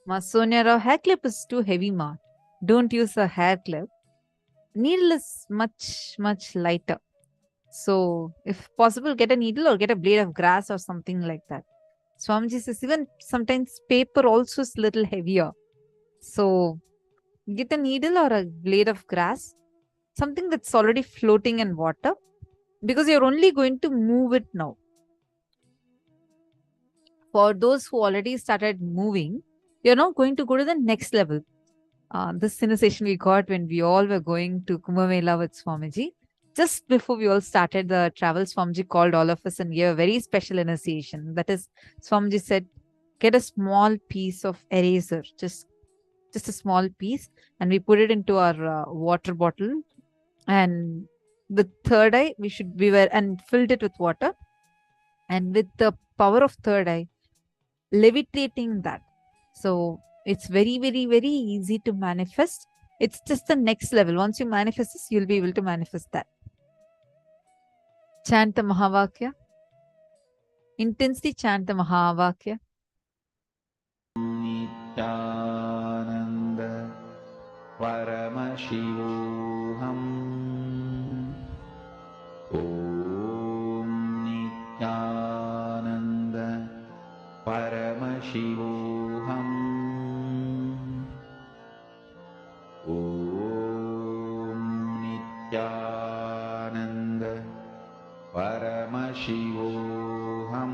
Ma Sonia Rao, hair clip is too heavy, ma. Don't use a hair clip. Needle is much lighter. So if possible, get a needle or get a blade of grass or something like that. Swamiji says even sometimes paper also is little heavier. So get a needle or a blade of grass, something that's already floating in water, because you're only going to move it now. For those who already started moving, you're now going to go to the next level. This initiation we got when we all were going to Kumbh Mela with Swamiji. Just before we all started the travel, Swamiji called all of us and gave a very special initiation. That is, Swamiji said, get a small piece of eraser, just a small piece, and we put it into our water bottle, and the third eye and filled it with water, and with the power of third eye, levitating that. So it's very easy to manifest. It's just the next level. Once you manifest this, you'll be able to manifest that. Chant the Mahavakya. Intensely chant the Mahavakya. Nithyananda Paramashivoham. Om Nithyananda Paramashivoham. Om Nithyananda Paramashivoham.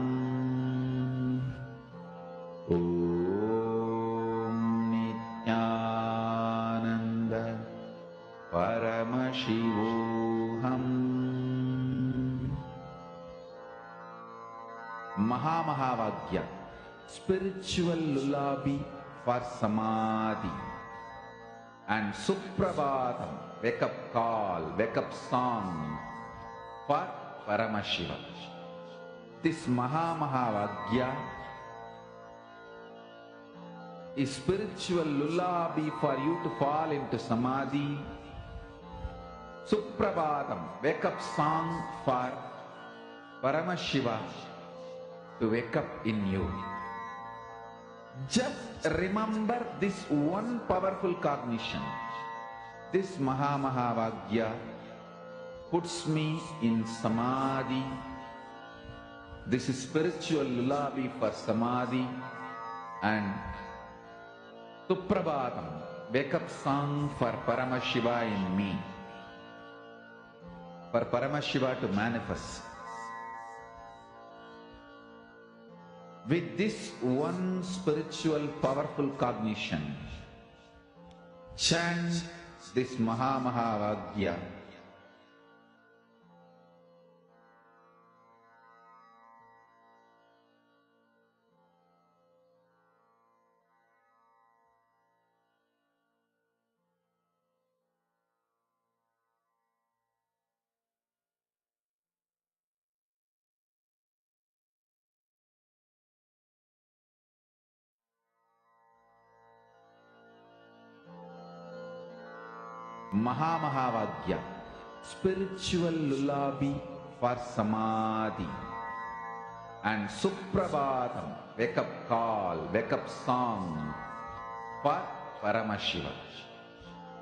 Om Nithyananda Paramashivoham. Mahavakya, spiritual lullaby for samadhi, and Suprabhatam, wake up call, wake up song for Paramashivam. This Mahavakya is spiritual lullaby for you to fall into samadhi. Suprabhatam, wake up song for Paramashiva to wake up in you. Just remember this one powerful cognition. This Mahavakya puts me in samadhi. This is spiritual lullaby for samadhi, and Suprabhatam, wake up song for Paramashiva in me, for Paramashiva to manifest. With this one spiritual powerful cognition, chant this Mahavakya. Mahavakya, spiritual lullaby for samadhi, and Suprabhatam, wake up call, wake up song for Paramashiva,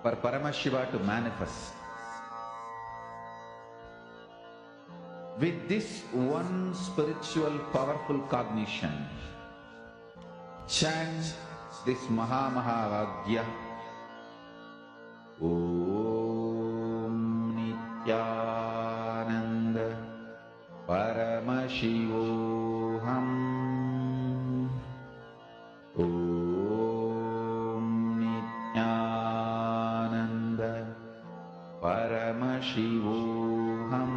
for Paramashiva to manifest. With this one spiritual powerful cognition, chant this Mahavakya. Om Nithyananda Paramashivoham. Om Nithyananda Paramashivoham.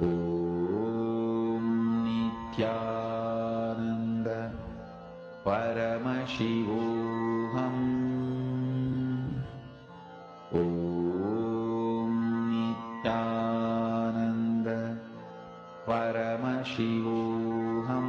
Om Nithyananda Paramashivoham. Om Nithyananda Paramashivoham.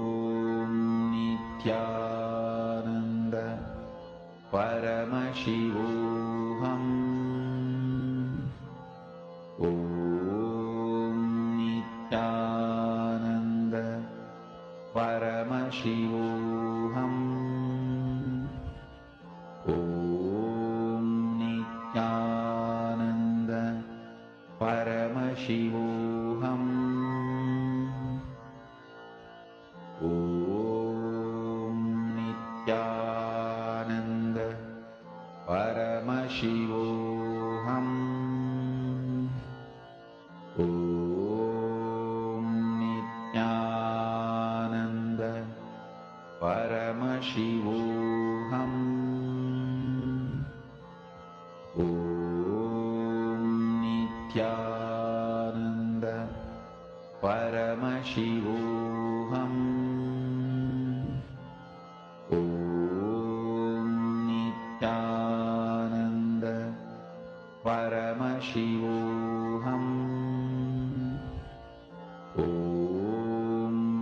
Nithyananda Paramashivoham. Om Nithyananda Paramashivoham. Om Nithyananda Paramashivoham. Om Nithyananda Paramashivoham. Om Nithyananda Paramashivoham. Om Nithyananda Paramashivoham. Om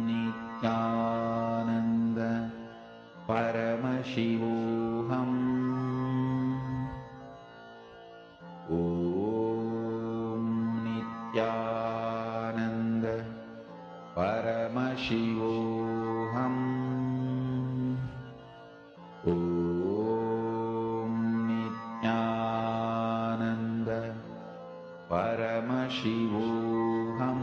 Nithyananda Paramashivoham. Om Nithyananda Paramashivoham. Om Nithyananda Paramashivoham. Om Nithyananda Paramashivoham.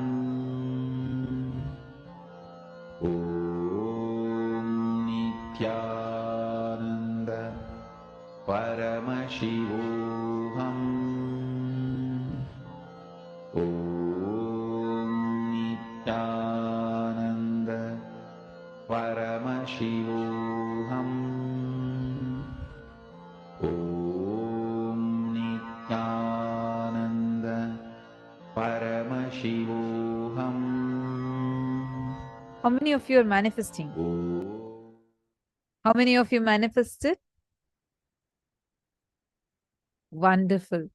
Om Nithyananda Paramashivoham. Om Nithyananda Paramashivoham. Om Nithyananda Paramashivoham. How many of you are manifesting? How many of you manifested? Wonderful.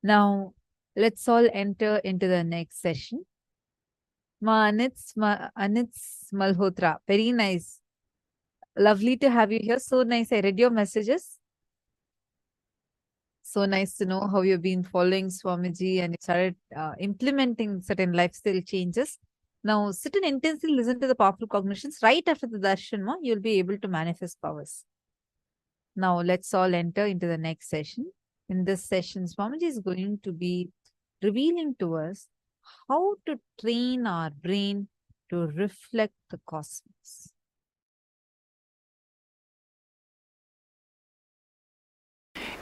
Now, let's all enter into the next session. Anits Malhotra, very nice. Lovely to have you here. So nice. I read your messages. So nice to know how you've been following Swamiji and you started implementing certain lifestyle changes. Now, sit and intensely listen to the powerful cognitions. Right after the darshan, you'll be able to manifest powers. Now, let's all enter into the next session. In this session, Swamiji is going to be revealing to us how to train our brain to reflect the cosmos.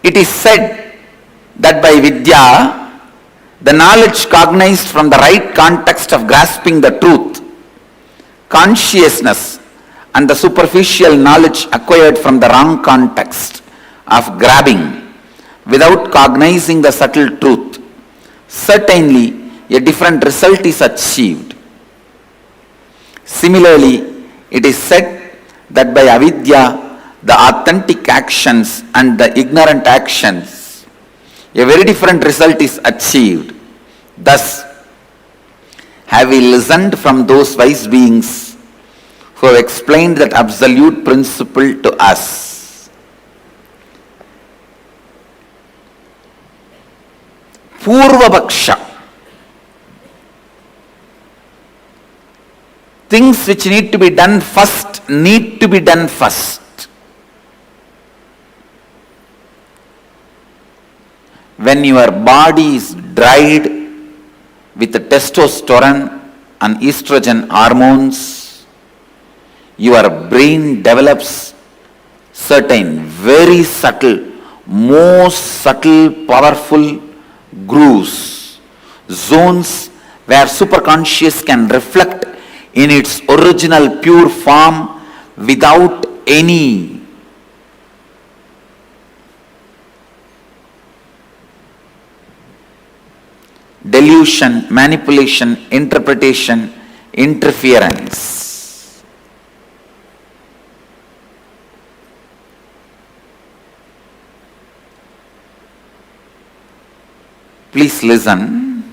It is said that by Vidya, the knowledge cognized from the right context of grasping the truth, consciousness, and the superficial knowledge acquired from the wrong context of grabbing without cognizing the subtle truth, certainly a different result is achieved. Similarly, it is said that by avidya, the authentic actions and the ignorant actions, a very different result is achieved. Thus, have we listened from those wise beings who have explained that absolute principle to us. Purvapaksha. Things which need to be done first need to be done first. When your body is dried with the testosterone and estrogen hormones, your brain develops certain very subtle, most subtle, powerful grooves, zones where superconscious can reflect in its original pure form without any delusion, manipulation, interpretation, interference. Please listen.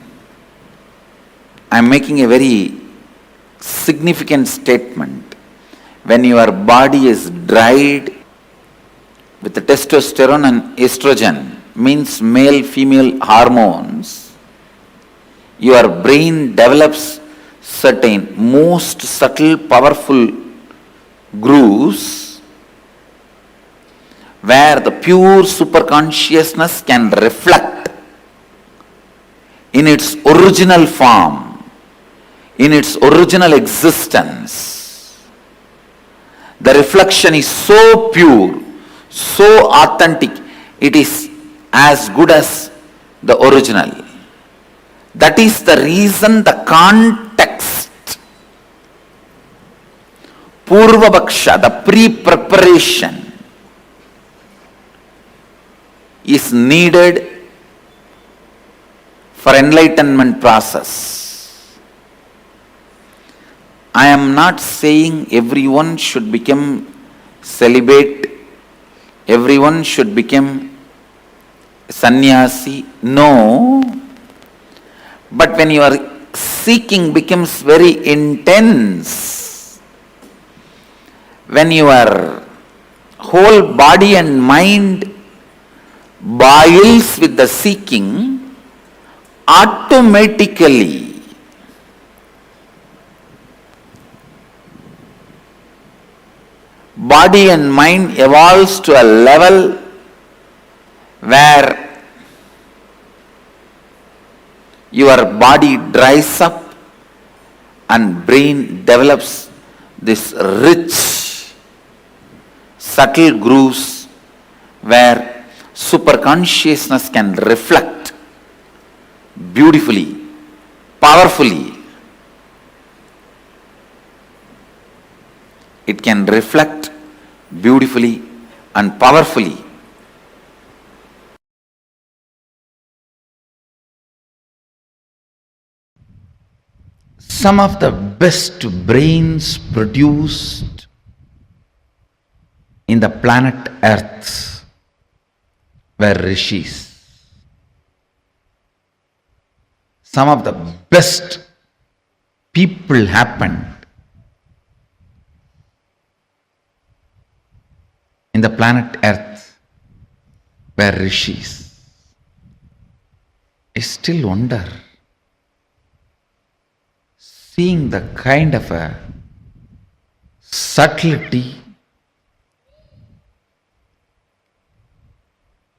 I am making a very significant statement. when your body is dried with the testosterone and estrogen, means male-female hormones, your brain develops certain most subtle, powerful grooves where the pure superconsciousness can reflect in its original form, in its original existence. The reflection is so pure, so authentic, it is as good as the original. That is the reason the context, Purva Bhaksha, the pre-preparation, is needed for enlightenment process. I am not saying everyone should become celibate, everyone should become sannyasi. No. But when your seeking becomes very intense, when your whole body and mind boils with the seeking, automatically body and mind evolves to a level where your body dries up and brain develops this rich, subtle grooves where superconsciousness can reflect beautifully, powerfully. It can reflect beautifully and powerfully. Some of the best brains produced in the planet Earth were rishis. Some of the best people happened in the planet Earth were rishis. I still wonder, seeing the kind of a subtlety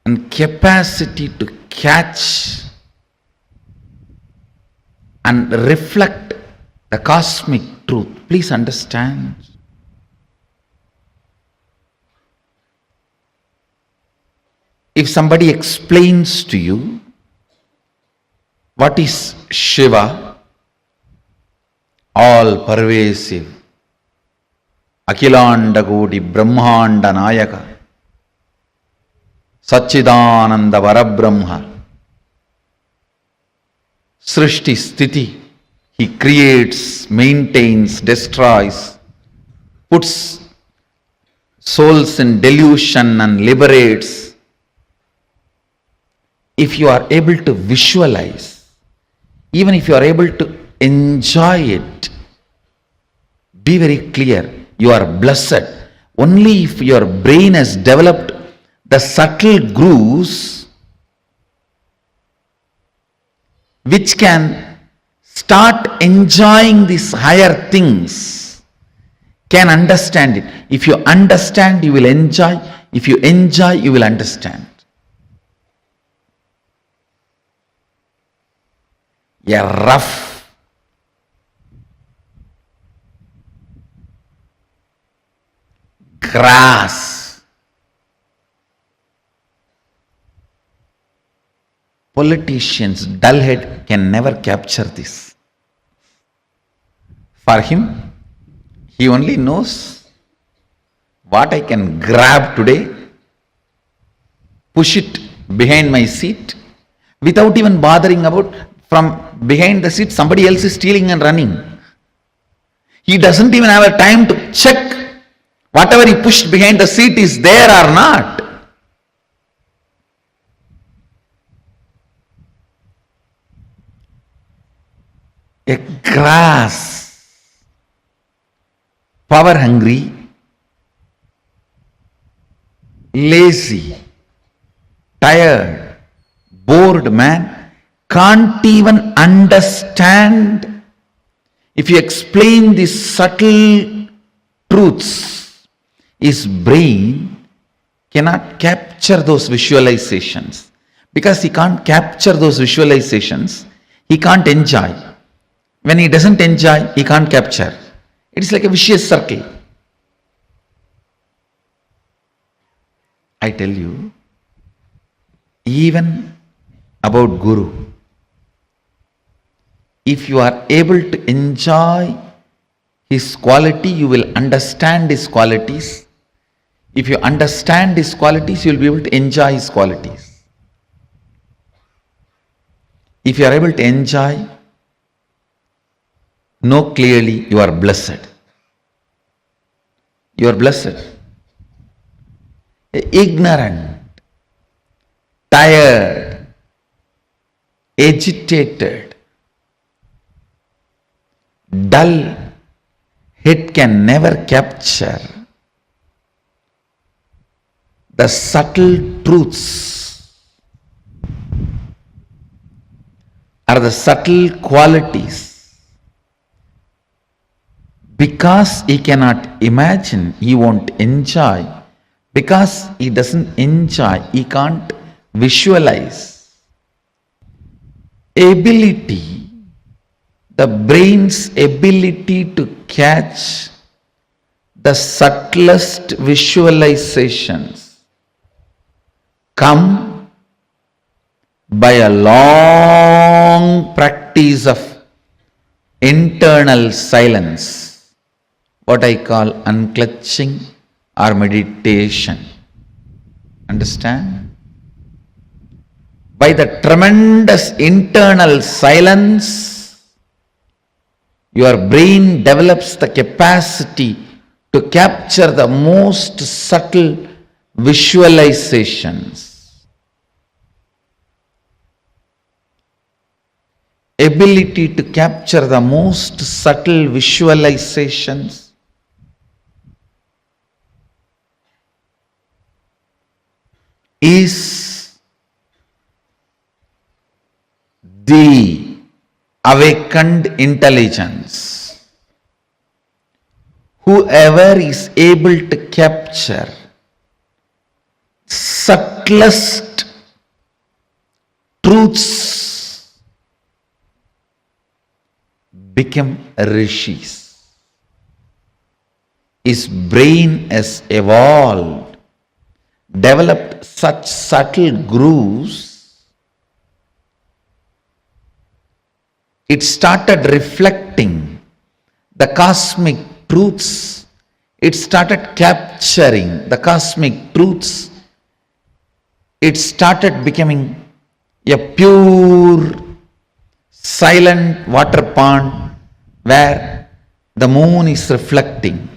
and capacity to catch and reflect the cosmic truth. Please understand. If somebody explains to you what is Shiva, all pervasive, Akhilanda Koti Brahmanda Nayaka, Satchidananda Varabrahma, Srishti Sthiti, he creates, maintains, destroys, puts souls in delusion and liberates. If you are able to visualize, even if you are able to enjoy it, be very clear, you are blessed. Only if your brain has developed the subtle grooves which can start enjoying these higher things, can understand it. If you understand, you will enjoy. If you enjoy, you will understand. A rough, grass, politicians, dullhead can never capture this. For him, he only knows what I can grab today, push it behind my seat, without even bothering about from behind the seat somebody else is stealing and running. He doesn't even have a time to check whatever he pushed behind the seat is there or not. A grass, power hungry, lazy, tired, bored man can't even understand. If you explain these subtle truths, his brain cannot capture those visualizations. Because he can't capture those visualizations, he can't enjoy. When he doesn't enjoy, he can't capture. It's like a vicious circle. I tell you, even about Guru, if you are able to enjoy his quality, you will understand his qualities. If you understand his qualities, you will be able to enjoy his qualities. If you are able to enjoy, know clearly you are blessed. You are blessed. Ignorant, tired, agitated, dull head can never capture the subtle truths or the subtle qualities. Because he cannot imagine, he won't enjoy. Because he doesn't enjoy, he can't visualize. Ability, the brain's ability to catch the subtlest visualizations come by a long practice of internal silence, what I call unclutching or meditation. Understand? By the tremendous internal silence, your brain develops the capacity to capture the most subtle visualizations. Ability to capture the most subtle visualizations is the awakened intelligence. Whoever is able to capture subtlest truths become rishis. His brain has evolved, developed such subtle grooves. It started reflecting the cosmic truths. It started capturing the cosmic truths. It started becoming a pure, silent water pond where the moon is reflecting,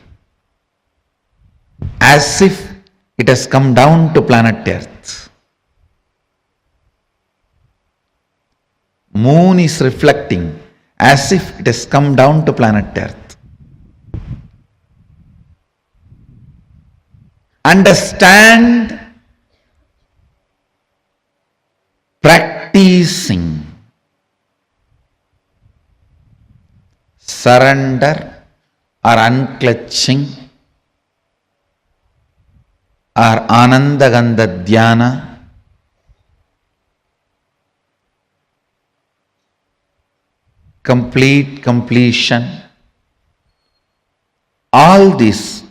as if it has come down to planet Earth. Moon is reflecting as if it has come down to planet Earth. Understand, practicing surrender or unclutching or Anandagandha Dhyana, complete completion. All this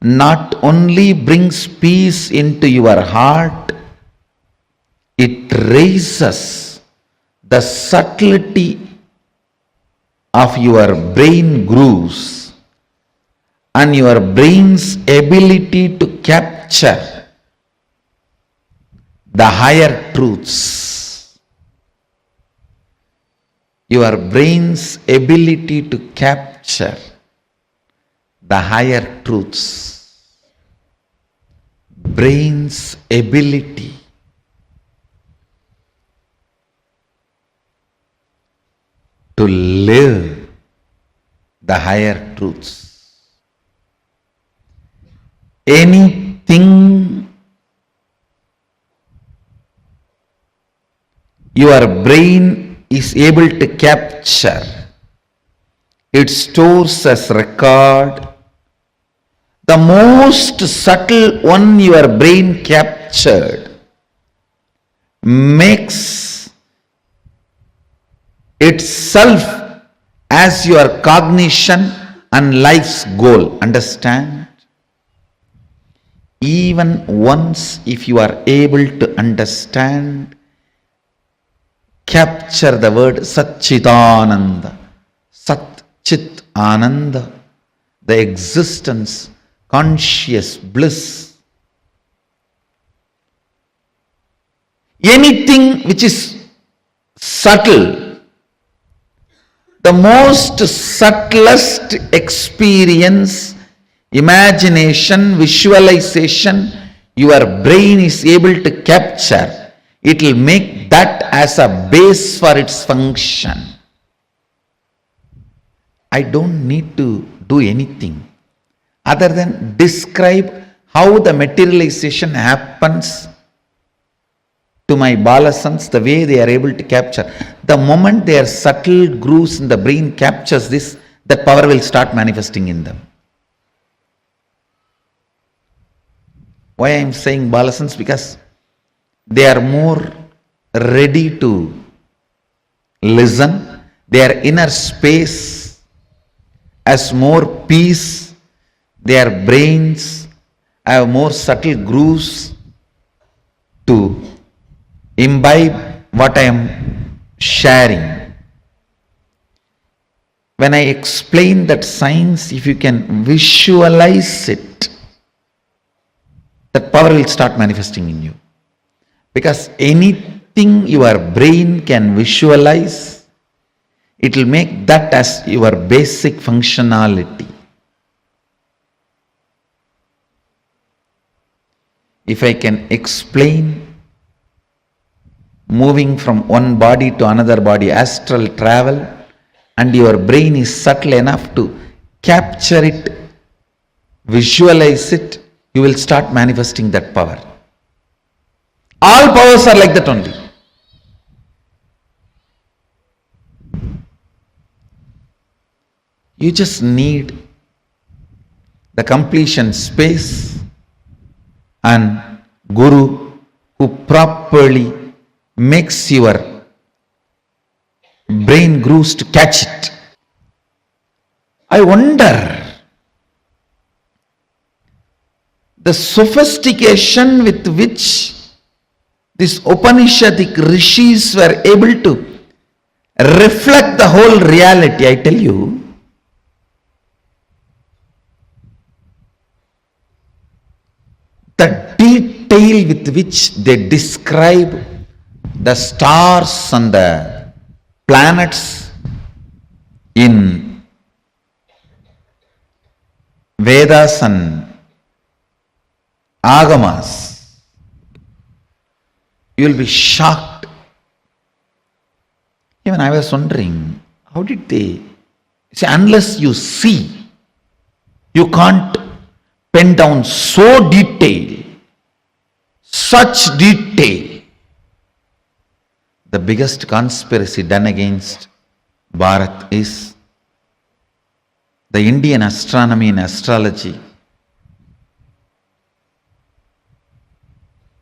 not only brings peace into your heart, it raises the subtlety of your brain grooves and your brain's ability to capture the higher truths. Your brain's ability to capture the higher truths. Brain's ability to live the higher truths. Anything your brain is able to capture. It stores as record. The most subtle one your brain captured makes itself as your cognition and life's goal. Understand? Even once, if you are able to understand, capture the word Satchitananda, Sat Chit Ananda, the existence, conscious bliss. Anything which is subtle, the most subtlest experience, imagination, visualization, your brain is able to capture. It will make that as a base for its function. I don't need to do anything other than describe how the materialization happens to my balasans, the way they are able to capture. The moment their subtle grooves in the brain captures this, that power will start manifesting in them. Why I am saying balasans? Because they are more ready to listen. Their inner space has more peace. Their brains have more subtle grooves to imbibe what I am sharing. When I explain that science, if you can visualize it, that power will start manifesting in you. Because anything your brain can visualize, it will make that as your basic functionality. If I can explain moving from one body to another body, astral travel, and your brain is subtle enough to capture it, visualize it, you will start manifesting that power. All powers are like that only. You just need the completion space and Guru who properly makes your brain grooves to catch it. I wonder the sophistication with which these Upanishadic rishis were able to reflect the whole reality. I tell you, the detail with which they describe the stars and the planets in Vedas and Agamas, you will be shocked. Even I was wondering, how did they say, unless you see, you can't pen down so detailed, such detail. The biggest conspiracy done against Bharat is the Indian astronomy and astrology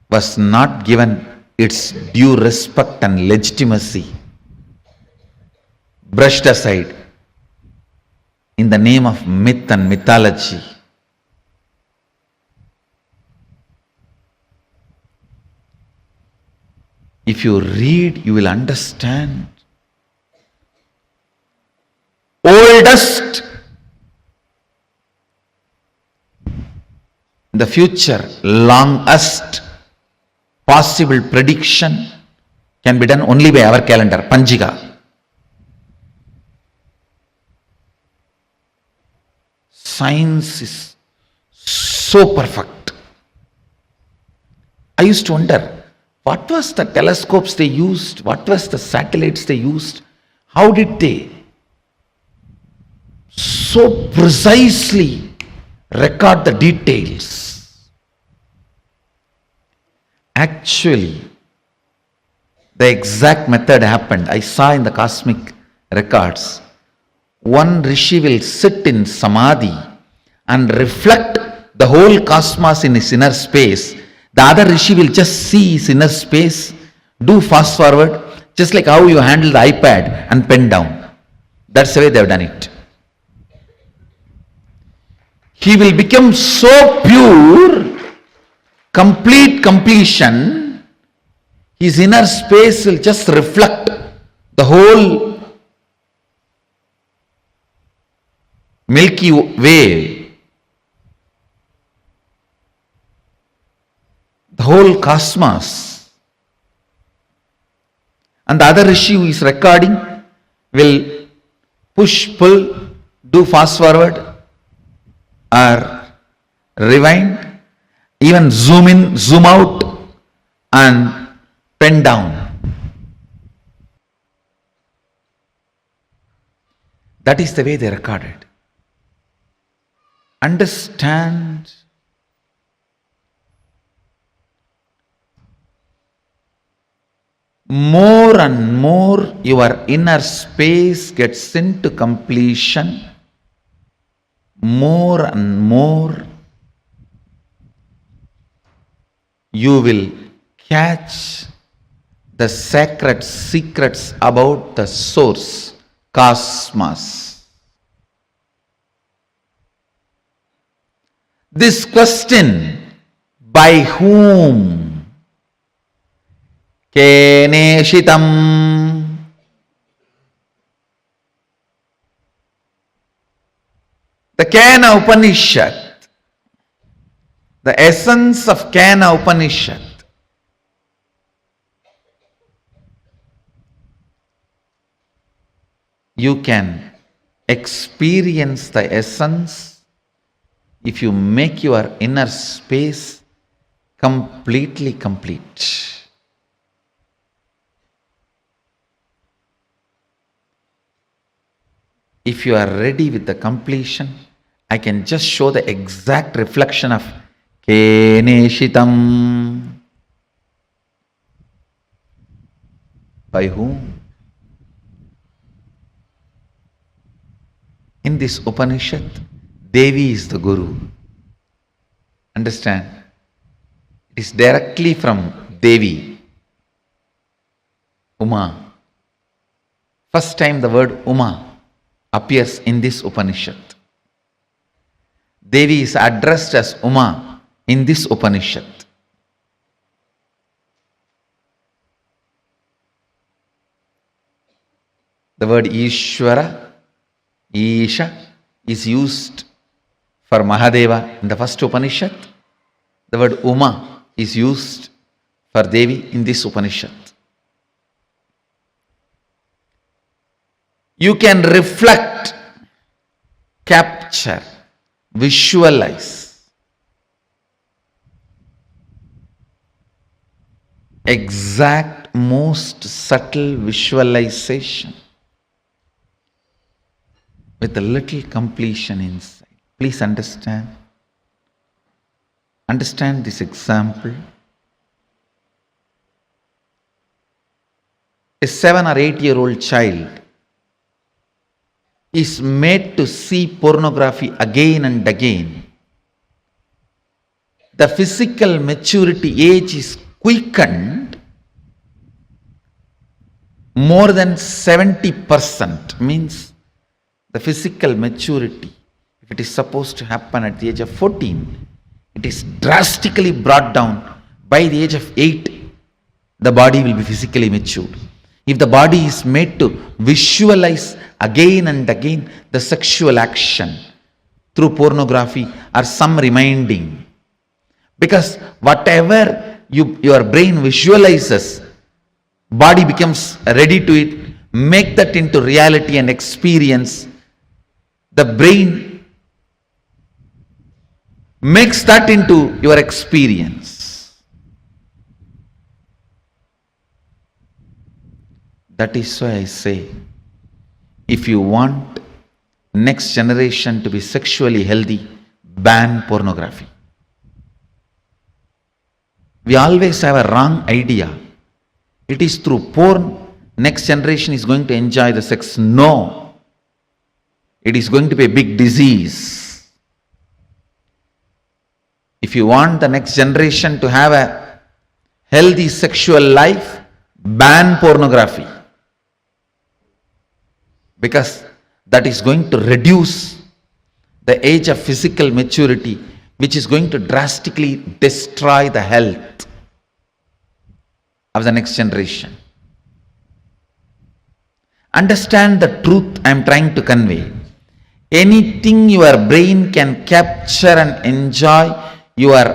was not given its due respect and legitimacy, brushed aside in the name of myth and mythology. If you read, you will understand. Oldest in the future, longest possible prediction can be done only by our calendar, Panjiga. Science is so perfect. I used to wonder, what was the telescopes they used? What was the satellites they used? How did they so precisely record the details? Actually, the exact method happened. I saw in the cosmic records. One rishi will sit in samadhi and reflect the whole cosmos in his inner space. The other rishi will just see his inner space, do fast forward, just like how you handle the iPad and pen down. That's the way they have done it. He will become so pure, complete completion, his inner space will just reflect the whole Milky Way, the whole cosmos. And the other rishi who is recording will push, pull, do fast forward or rewind, even zoom in, zoom out and pen down. That is the way they recorded. Understand more and more your inner space gets into completion, more and more you will catch the sacred secrets about the source, cosmos. This question, by whom? Keneshitam. The Kena Upanishad, the essence of Kena Upanishad, you can experience the essence if you make your inner space completely complete. If you are ready with the completion, I can just show the exact reflection of Keneshitam. By whom? In this Upanishad, Devi is the Guru. Understand? It is directly from Devi, Uma. First time the word Uma appears in this Upanishad. Devi is addressed as Uma in this Upanishad. The word Ishvara, Isha, is used for Mahadeva in the first Upanishad. The word Uma is used for Devi in this Upanishad. You can reflect, capture, visualize exact, most subtle visualization with a little completion inside. Please understand. Understand this example. A 7 or 8-year-old child is made to see pornography again and again. The physical maturity age is quickened more than 70%, means the physical maturity, if it is supposed to happen at the age of 14, it is drastically brought down. By the age of 8, the body will be physically matured. If the body is made to visualize again and again the sexual action through pornography or some reminding, because whatever your brain visualizes, body becomes ready to it, make that into reality and experience. The brain makes that into your experience. That is why I say, if you want next generation to be sexually healthy, ban pornography. We always have a wrong idea. it is through porn next generation is going to enjoy the sex. No. It is going to be a big disease. If you want the next generation to have a healthy sexual life, ban pornography. Because that is going to reduce the age of physical maturity, which is going to drastically destroy the health of the next generation. Understand the truth I am trying to convey. Anything your brain can capture and enjoy, your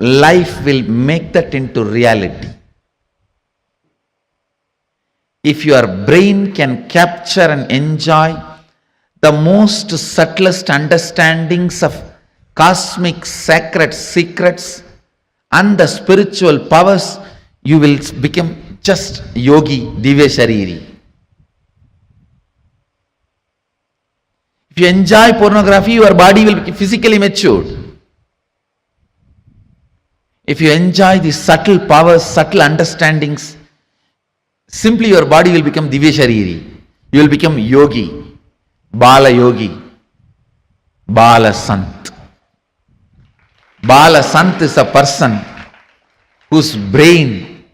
life will make that into reality. If your brain can capture and enjoy the most subtlest understandings of cosmic sacred secrets and the spiritual powers, you will become just yogi, divya shariri. If you enjoy pornography, your body will be physically matured. If you enjoy the subtle powers, subtle understandings, simply your body will become divya shariri. You will become yogi, bala yogi, bala sant. Bala sant is a person whose brain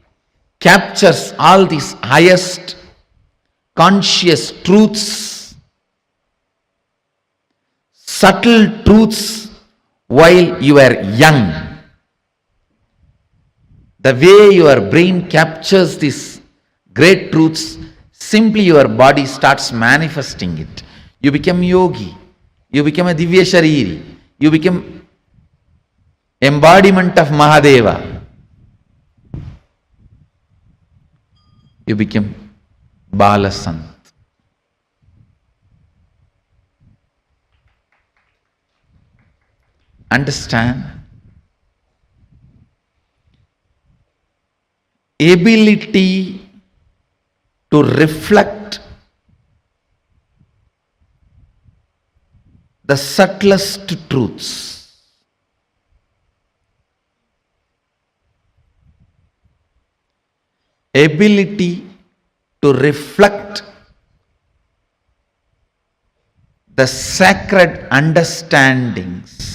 captures all these highest conscious truths, subtle truths while you are young. The way your brain captures these great truths, simply your body starts manifesting it. You become yogi, you become a divya shariri, you become embodiment of Mahadeva. You become Bala Sant. Understand? Ability to reflect the subtlest truths. Ability to reflect the sacred understandings.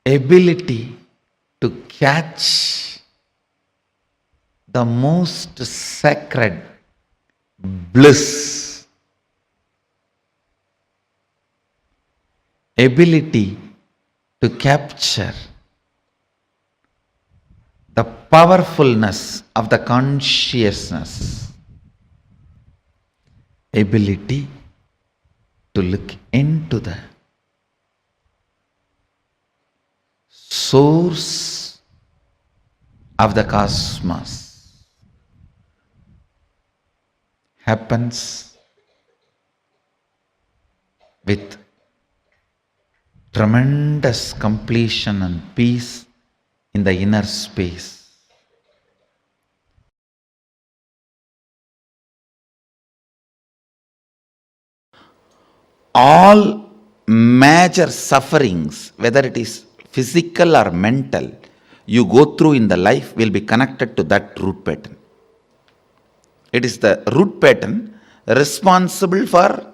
Ability to catch the most sacred bliss. Ability to capture the powerfulness of the consciousness. Ability to look into the source of the cosmos happens with tremendous completion and peace in the inner space. All major sufferings, whether it is physical or mental, you go through in the life will be connected to that root pattern. It is the root pattern responsible for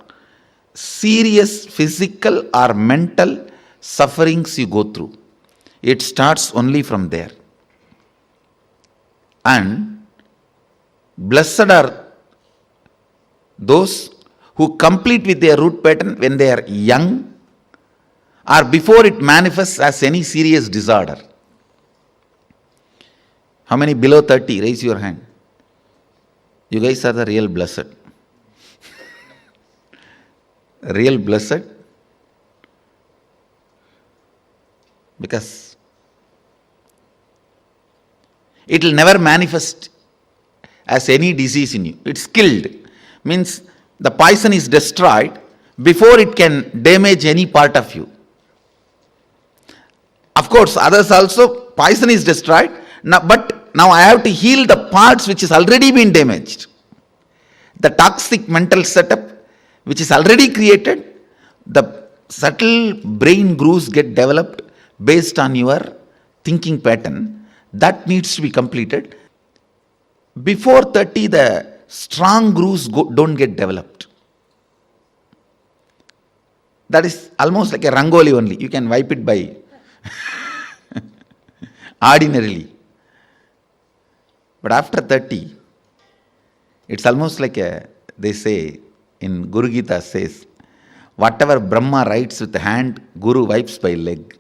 serious physical or mental sufferings you go through. It starts only from there. And blessed are those who complete with their root pattern when they are young or before it manifests as any serious disorder. How many below 30? Raise your hand. You guys are the real blessed. Real blessed. Because it will never manifest as any disease in you. It's killed. Means the poison is destroyed before it can damage any part of you. Of course, others also, poison is destroyed, but now I have to heal the parts which has already been damaged. The toxic mental setup which is already created, the subtle brain grooves get developed based on your thinking pattern. That needs to be completed. Before 30, the strong grooves don't get developed. That is almost like a rangoli only. You can wipe it by ordinarily. But after 30, it's almost like they say in Guru Gita says, whatever Brahma writes with hand, Guru wipes by leg.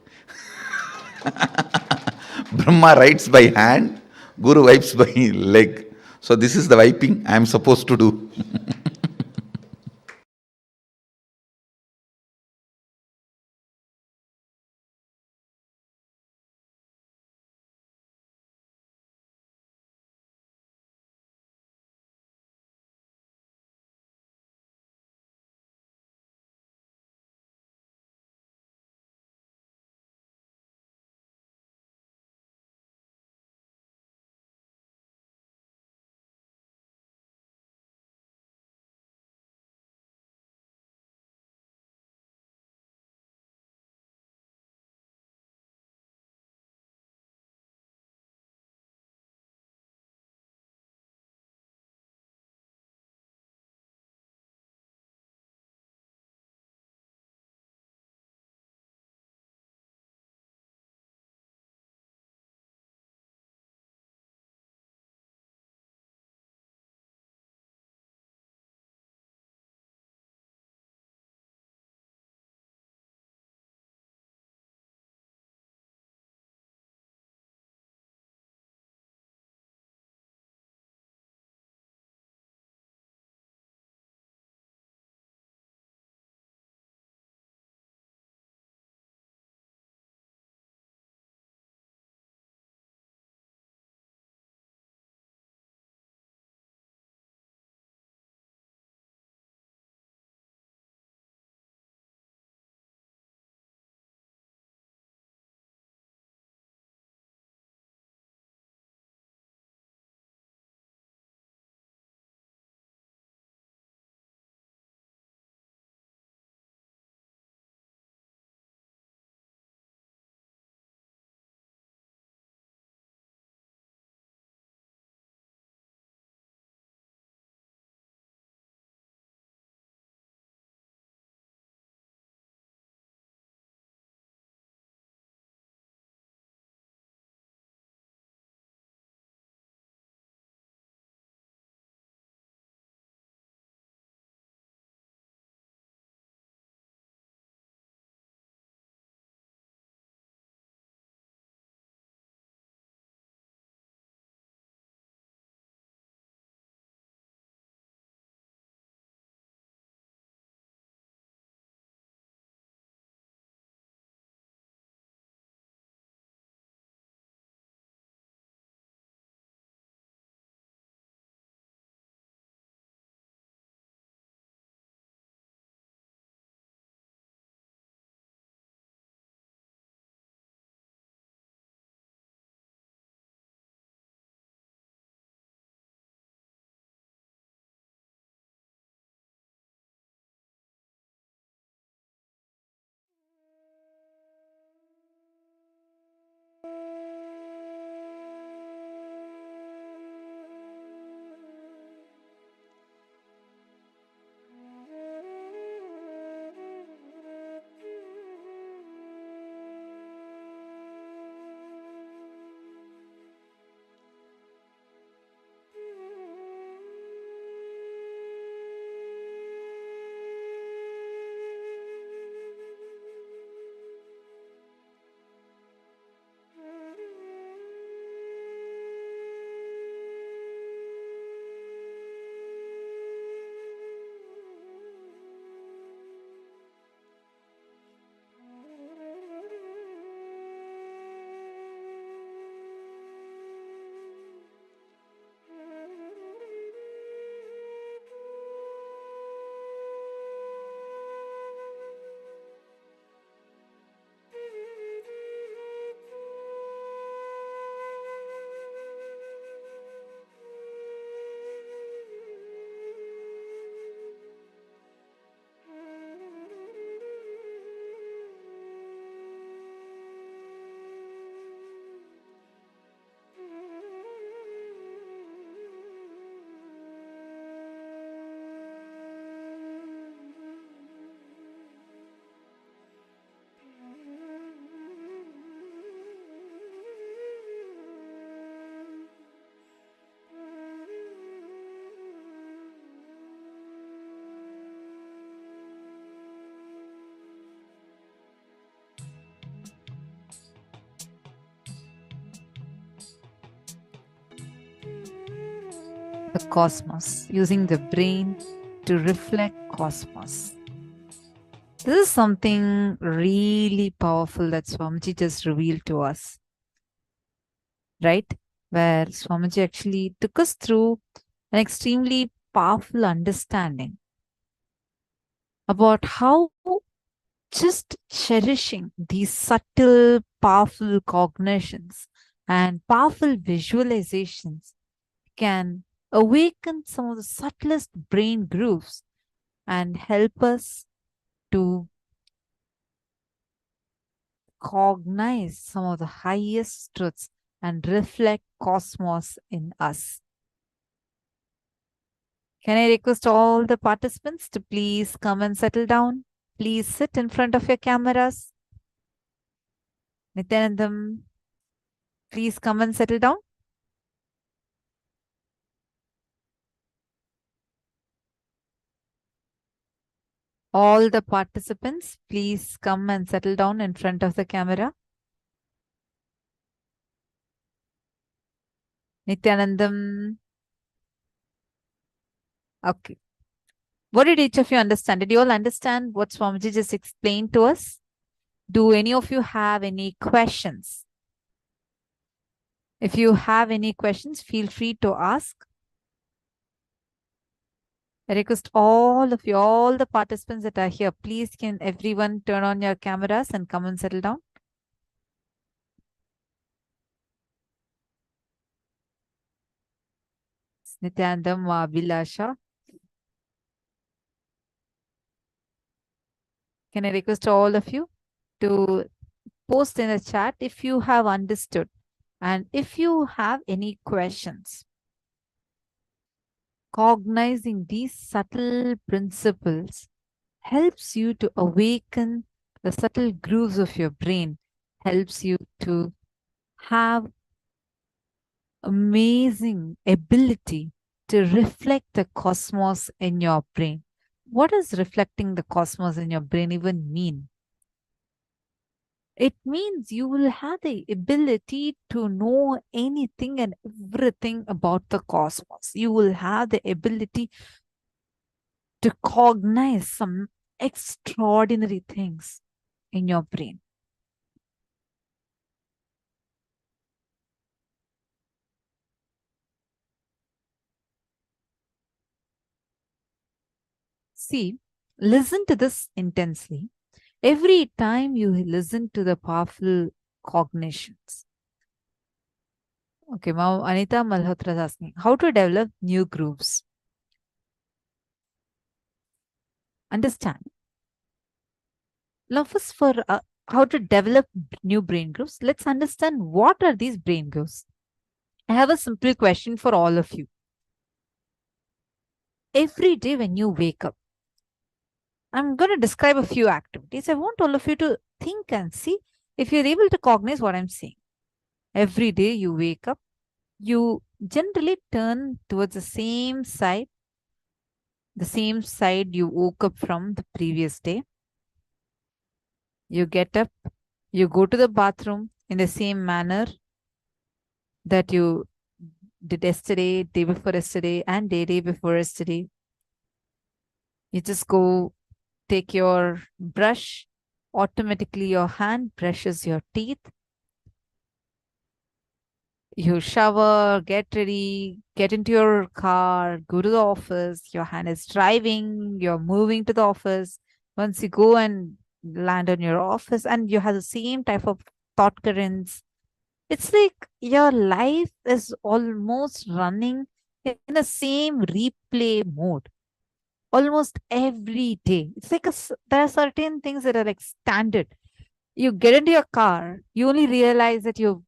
Brahma writes by hand, Guru wipes by leg. So this is the wiping I am supposed to do. the cosmos, using the brain to reflect cosmos. This is something really powerful that Swamiji just revealed to us, right? Where Swamiji actually took us through an extremely powerful understanding about how just cherishing these subtle, powerful cognitions and powerful visualizations can awaken some of the subtlest brain grooves and help us to cognize some of the highest truths and reflect cosmos in us. Can I request all the participants to please come and settle down? Please sit in front of your cameras. Nithyanandam, please come and settle down. All the participants, please come and settle down in front of the camera. Nithyanandam. Okay. What did each of you understand? Did you all understand what Swamiji just explained to us? Do any of you have any questions? If you have any questions, feel free to ask. I request all of you, all the participants that are here, please can everyone turn on your cameras and come and settle down. Nithyanandam, Abhilasha. Can I request all of you to post in the chat if you have understood and if you have any questions. Cognizing these subtle principles helps you to awaken the subtle grooves of your brain, helps you to have amazing ability to reflect the cosmos in your brain. What does reflecting the cosmos in your brain even mean? It means you will have the ability to know anything and everything about the cosmos. You will have the ability to cognize some extraordinary things in your brain. See, listen to this intensely. Every time you listen to the powerful cognitions. Okay, now Anita Malhotra is asking, how to develop new grooves? Understand. Now first for how to develop new brain grooves, let's understand what are these brain grooves. I have a simple question for all of you. Every day when you wake up, I'm going to describe a few activities. I want all of you to think and see if you're able to cognize what I'm saying. Every day you wake up, you generally turn towards the same side you woke up from the previous day. You get up, you go to the bathroom in the same manner that you did yesterday, day before yesterday, and day before yesterday. You just go take your brush, automatically your hand brushes your teeth. You shower, get ready, get into your car, go to the office, your hand is driving, you're moving to the office. Once you go and land on your office and you have the same type of thought currents, it's like your life is almost running in the same replay mode. Almost every day. It's like there are certain things that are like standard. You get into your car, you only realize that you've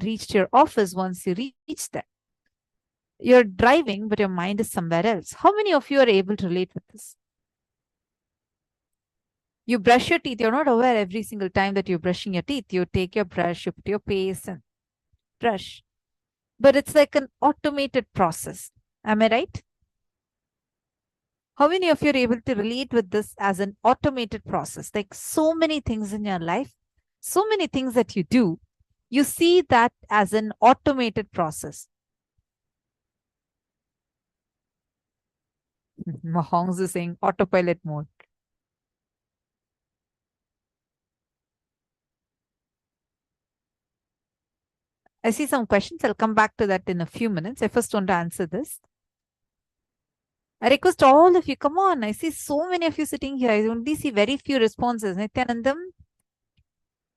reached your office once you reach there. You're driving, but your mind is somewhere else. How many of you are able to relate with this? You brush your teeth. You're not aware every single time that you're brushing your teeth. You take your brush, you put your paste and brush. But it's like an automated process. Am I right? How many of you are able to relate with this as an automated process? Like so many things in your life, so many things that you do, you see that as an automated process. Mahongs is saying autopilot mode. I see some questions. I'll come back to that in a few minutes. I first want to answer this. I request all of you, come on. I see so many of you sitting here. I only see very few responses. Nithyanandam,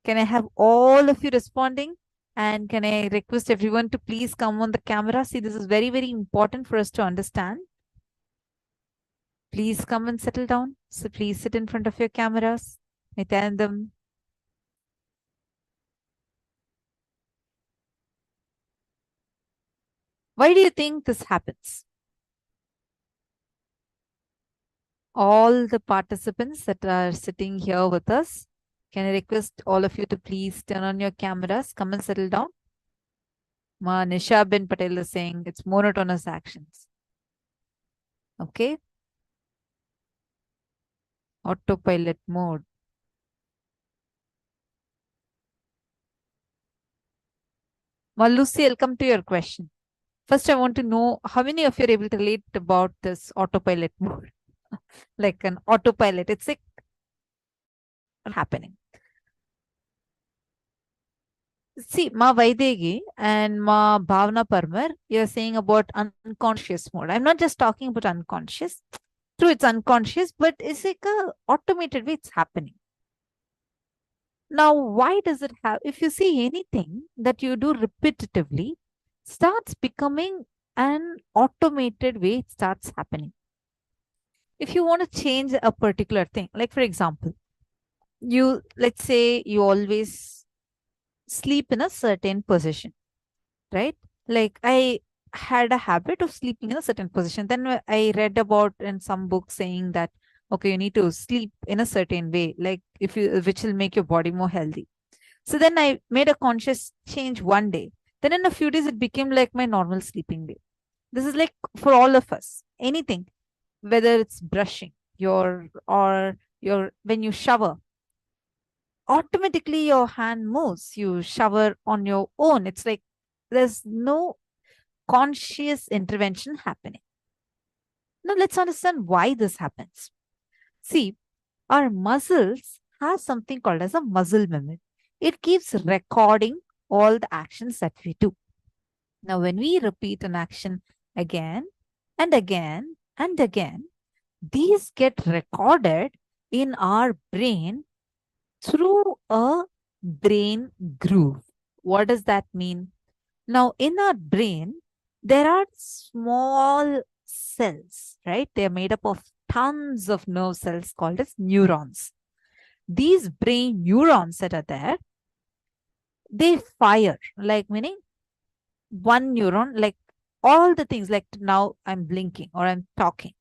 can I have all of you responding? And can I request everyone to please come on the camera? See, this is very, very important for us to understand. Please come and settle down. So please sit in front of your cameras. Nithyanandam. Why do you think this happens? All the participants that are sitting here with us, can I request all of you to please turn on your cameras, come and settle down? Ma Nisha bin Patel is saying it's monotonous actions. Okay. Autopilot mode. Ma Lucy, I'll come to your question. First, I want to know how many of you are able to relate about this autopilot mode? Like an autopilot, it's like happening. See, Ma Vaidegi and Ma Bhavna Parmar, you're saying about unconscious mode. I'm not just talking about unconscious. True, it's unconscious, but it's like a automated way it's happening. Now, why does it have, if you see anything that you do repetitively, starts becoming an automated way it starts happening. If you want to change a particular thing, like for example, let's say you always sleep in a certain position, right? Like I had a habit of sleeping in a certain position. Then I read about in some book saying that, okay, you need to sleep in a certain way, like which will make your body more healthy. So then I made a conscious change one day. Then in a few days, it became like my normal sleeping way. This is like for all of us, anything, whether it's brushing when you shower, automatically your hand moves. You shower on your own. It's like there's no conscious intervention happening. Now let's understand why this happens. See, our muscles have something called as a muscle memory. It keeps recording all the actions that we do. Now, when we repeat an action again and again and again, these get recorded in our brain through a brain groove. What does that mean? Now, in our brain, there are small cells, right? They're made up of tons of nerve cells called as neurons. These brain neurons that are there, they fire, like meaning one neuron, like all the things, like now I'm blinking or I'm talking.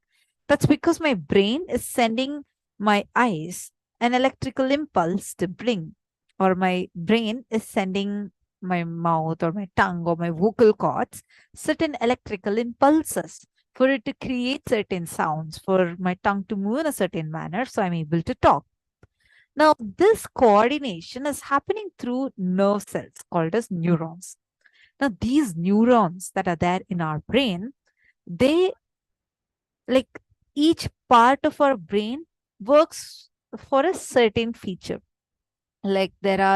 That's because my brain is sending my eyes an electrical impulse to blink, or my brain is sending my mouth or my tongue or my vocal cords certain electrical impulses for it to create certain sounds, for my tongue to move in a certain manner, so I'm able to talk. Now, this coordination is happening through nerve cells called as neurons. Now, these neurons that are there in our brain, they, like each part of our brain works for a certain feature. Like like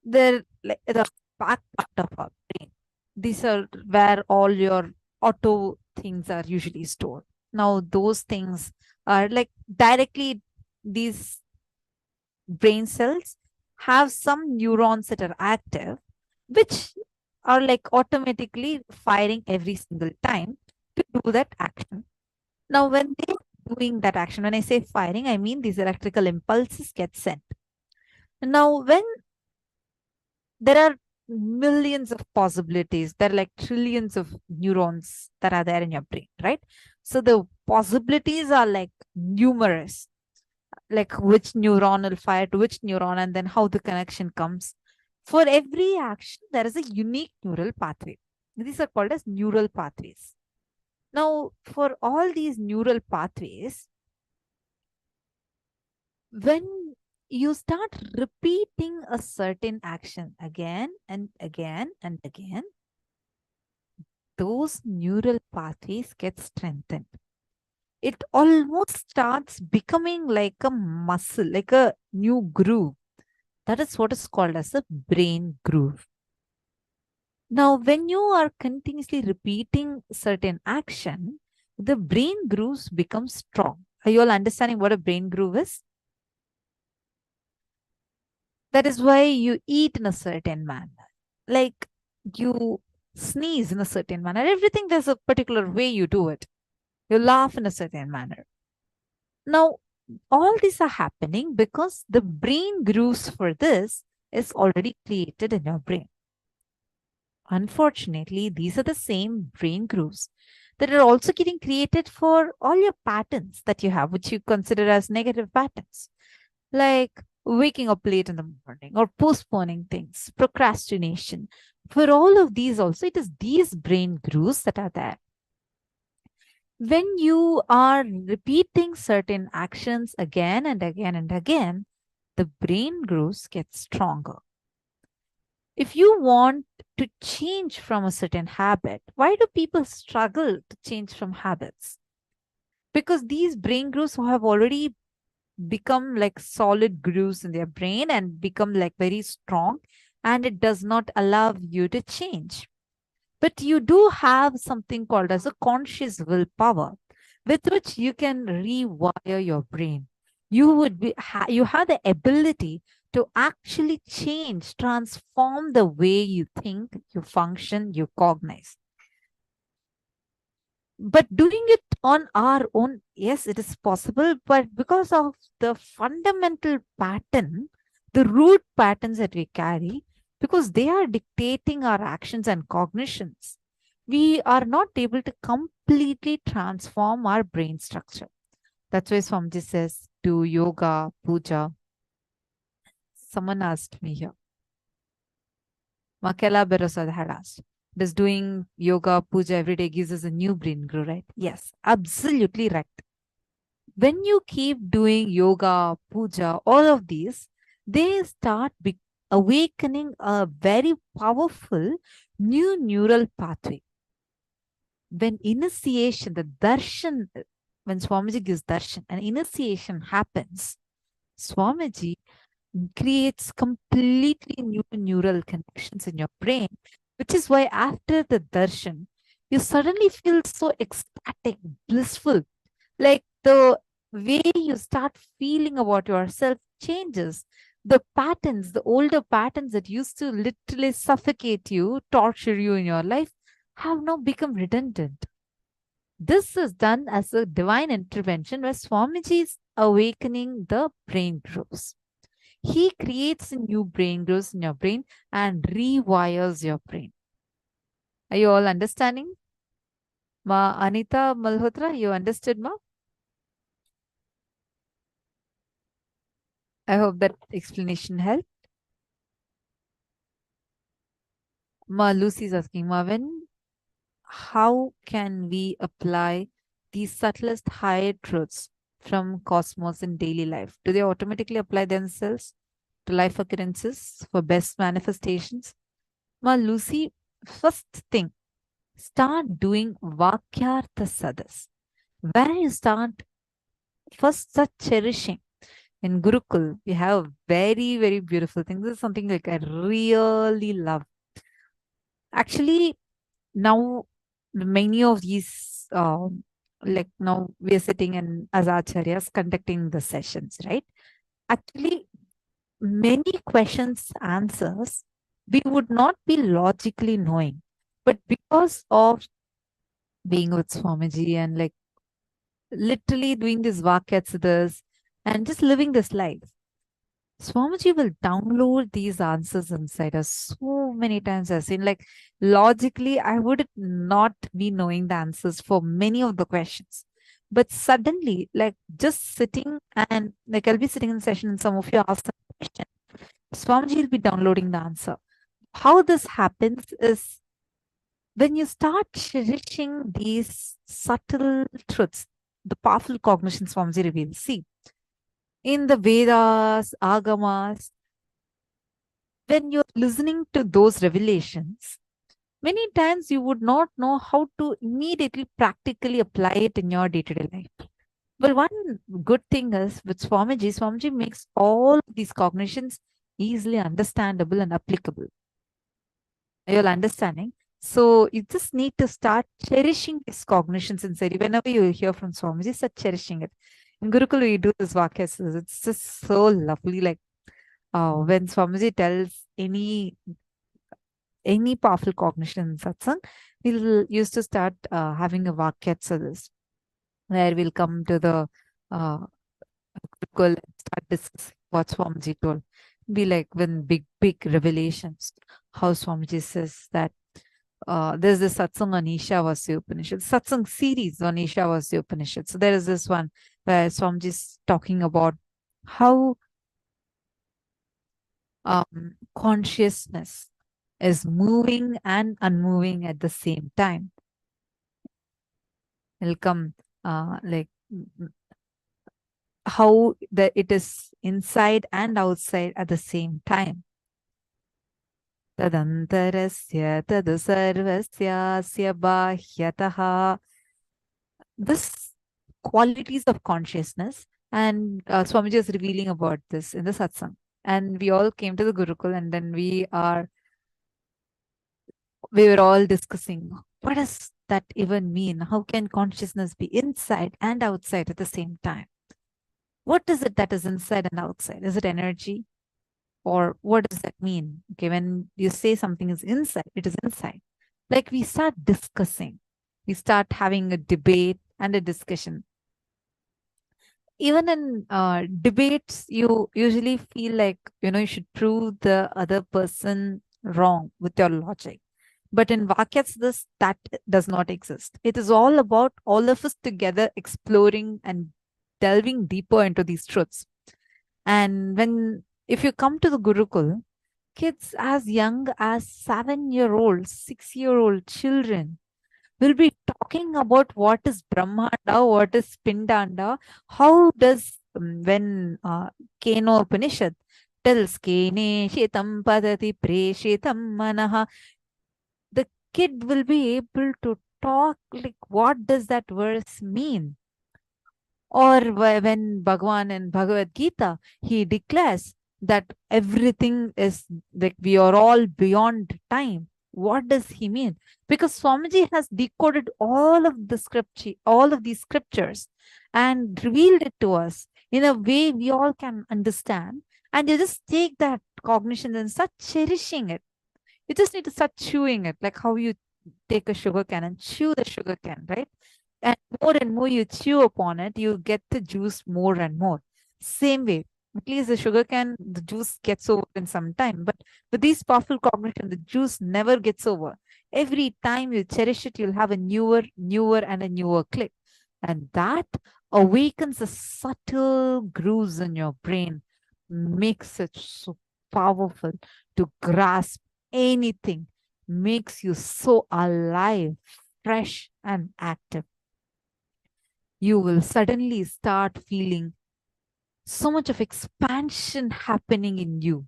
the back part of our brain. These are where all your auto things are usually stored. Now, those things are like directly, these brain cells have some neurons that are active, which are like automatically firing every single time to do that action. Now, when they're doing that action, when I say firing, I mean these electrical impulses get sent. Now, when there are millions of possibilities, there are like trillions of neurons that are there in your brain, right? So the possibilities are like numerous, like which neuron will fire to which neuron and then how the connection comes. For every action, there is a unique neural pathway. These are called as neural pathways. Now, for all these neural pathways, when you start repeating a certain action again and again and again, those neural pathways get strengthened. it almost starts becoming like a muscle, like a new groove. That is what is called as a brain groove. Now, when you are continuously repeating certain action, the brain grooves become strong. Are you all understanding what a brain groove is? That is why you eat in a certain manner. Like you sneeze in a certain manner. Everything, there's a particular way you do it. You laugh in a certain manner. Now, all these are happening because the brain grooves for this is already created in your brain. Unfortunately, these are the same brain grooves that are also getting created for all your patterns that you have, which you consider as negative patterns, like waking up late in the morning or postponing things, procrastination. For all of these also, it is these brain grooves that are there. When you are repeating certain actions again and again and again, the brain grooves get stronger. If you want to change from a certain habit, why do people struggle to change from habits? Because these brain grooves have already become like solid grooves in their brain and become like very strong, and it does not allow you to change. But you do have something called as a conscious willpower with which you can rewire your brain. You have the ability to actually change, transform the way you think, you function, you cognize. But doing it on our own, yes, it is possible, but because of the fundamental pattern, the root patterns that we carry, because they are dictating our actions and cognitions, we are not able to completely transform our brain structure. That's why Swamiji says, do yoga, puja. Someone asked me here. Makela Berosad had asked, does doing yoga, puja every day gives us a new brain groove, right? Yes, absolutely right. When you keep doing yoga, puja, all of these, they start awakening a very powerful new neural pathway. When initiation, the darshan, when Swamiji gives darshan, an initiation happens, Swamiji creates completely new neural connections in your brain, which is why after the darshan, you suddenly feel so ecstatic, blissful. Like the way you start feeling about yourself changes. The patterns, the older patterns that used to literally suffocate you, torture you in your life, have now become redundant. This is done as a divine intervention where Swamiji is awakening the brain grooves. He creates a new brain grooves in your brain and rewires your brain. Are you all understanding? Ma Anita Malhotra, you understood, ma? I hope that explanation helped. Ma Lucy is asking, ma, how can we apply these subtlest higher truths from cosmos in daily life? Do they automatically apply themselves to life occurrences for best manifestations? Ma Lucy, first thing, start doing Vakyartha Sadas, where you start first cherishing. In Gurukul, we have very, very beautiful things. This is something like I really love. Actually, now many of these, like now we are sitting in as acharyas conducting the sessions, right? Actually, many questions, answers, we would not be logically knowing. But because of being with Swamiji and like literally doing this Vakyatsadas and just living this life, Swamiji will download these answers inside us so many times. I've seen, like, logically, I would not be knowing the answers for many of the questions. But suddenly, like, just sitting and, like, I'll be sitting in session and some of you ask a question. Swamiji will be downloading the answer. How this happens is when you start cherishing these subtle truths, the powerful cognition Swamiji reveals. See, in the Vedas, Agamas, when you're listening to those revelations, many times you would not know how to immediately practically apply it in your day-to-day life. Well, one good thing is with Swamiji makes all these cognitions easily understandable and applicable. You're understanding? So you just need to start cherishing these cognitions inside you. Whenever you hear from Swamiji, start cherishing it. In Gurukul, we do this vakyas. It's just so lovely. Like when Swamiji tells any powerful cognition in satsang, we'll used to start having a vakyatsa this, where we'll come to the Gurukul and start discussing what Swamiji told. Be like when big revelations, how Swamiji says that there's this satsang on Ishavasya Upanishad, satsang series on Ishavasya Upanishad. So there is this one where Swamiji is talking about how consciousness is moving and unmoving at the same time. It'll come like how it is inside and outside at the same time. Tadantarasya tadu sarvasya bahyataha. This qualities of consciousness, and Swamiji is revealing about this in the satsang. And we all came to the Gurukul, and then we were all discussing, what does that even mean? How can consciousness be inside and outside at the same time? What is it that is inside and outside? Is it energy? Or what does that mean? Okay, when you say something is inside, it is inside. Like we start discussing, we start having a debate and a discussion. Even in debates, you usually feel like, you should prove the other person wrong with your logic. But in Vakyas, that does not exist. It is all about all of us together exploring and delving deeper into these truths. And if you come to the Gurukul, kids as young as 7-year-old, 6-year-old children will be talking about what is Brahmanda, what is Pindanda, how does, when Keno Upanishad tells Kene Shetam Padati Preshetam Manaha, the kid will be able to talk like, what does that verse mean? Or when Bhagavan in Bhagavad Gita, he declares that everything is like we are all beyond time. What does he mean? Because Swamiji has decoded all of these scriptures and revealed it to us in a way we all can understand. And you just take that cognition and start cherishing it. You just need to start chewing it, like how you take a sugar can and chew the sugar can, right? And more you chew upon it, you get the juice more and more. Same way, at least the sugar can, the juice gets over in some time. But with these powerful cognition, the juice never gets over. Every time you cherish it, you'll have a newer, and a newer click. And that awakens the subtle grooves in your brain, makes it so powerful to grasp anything, makes you so alive, fresh, and active. You will suddenly start feeling so much of expansion happening in you.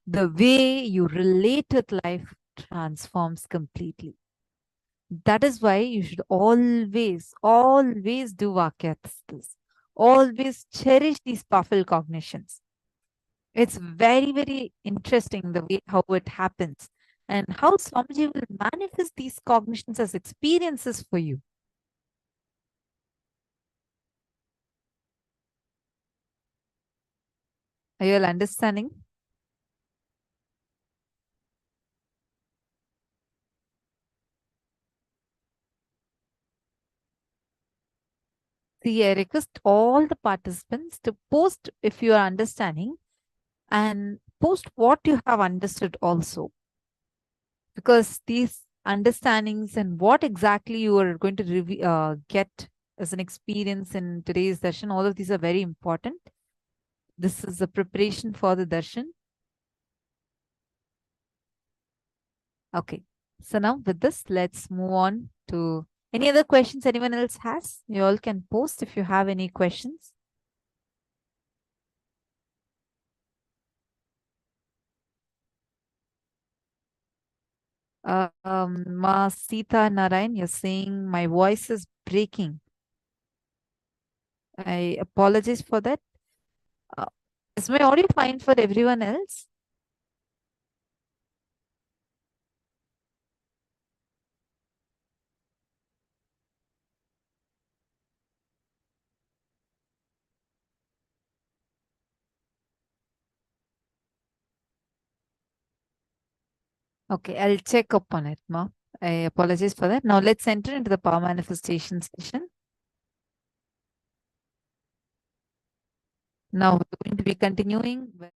The way you relate with life transforms completely. That is why you should always do Vakyas. Always cherish these powerful cognitions. It's very, very interesting the way how it happens and how Swamiji will manifest these cognitions as experiences for you. Are you all understanding? See, I request all the participants to post if you are understanding and post what you have understood also. Because these understandings and what exactly you are going to get as an experience in today's darshan, all of these are very important. This is a preparation for the darshan. Okay. So now with this, let's move on to any other questions anyone else has. You all can post if you have any questions. Ma Sita Narayan, you're saying my voice is breaking. I apologize for that. Is my audio fine for everyone else? Okay, I'll check up on it, Ma. I apologize for that. Now let's enter into the power manifestation session. Now we're going to be continuing with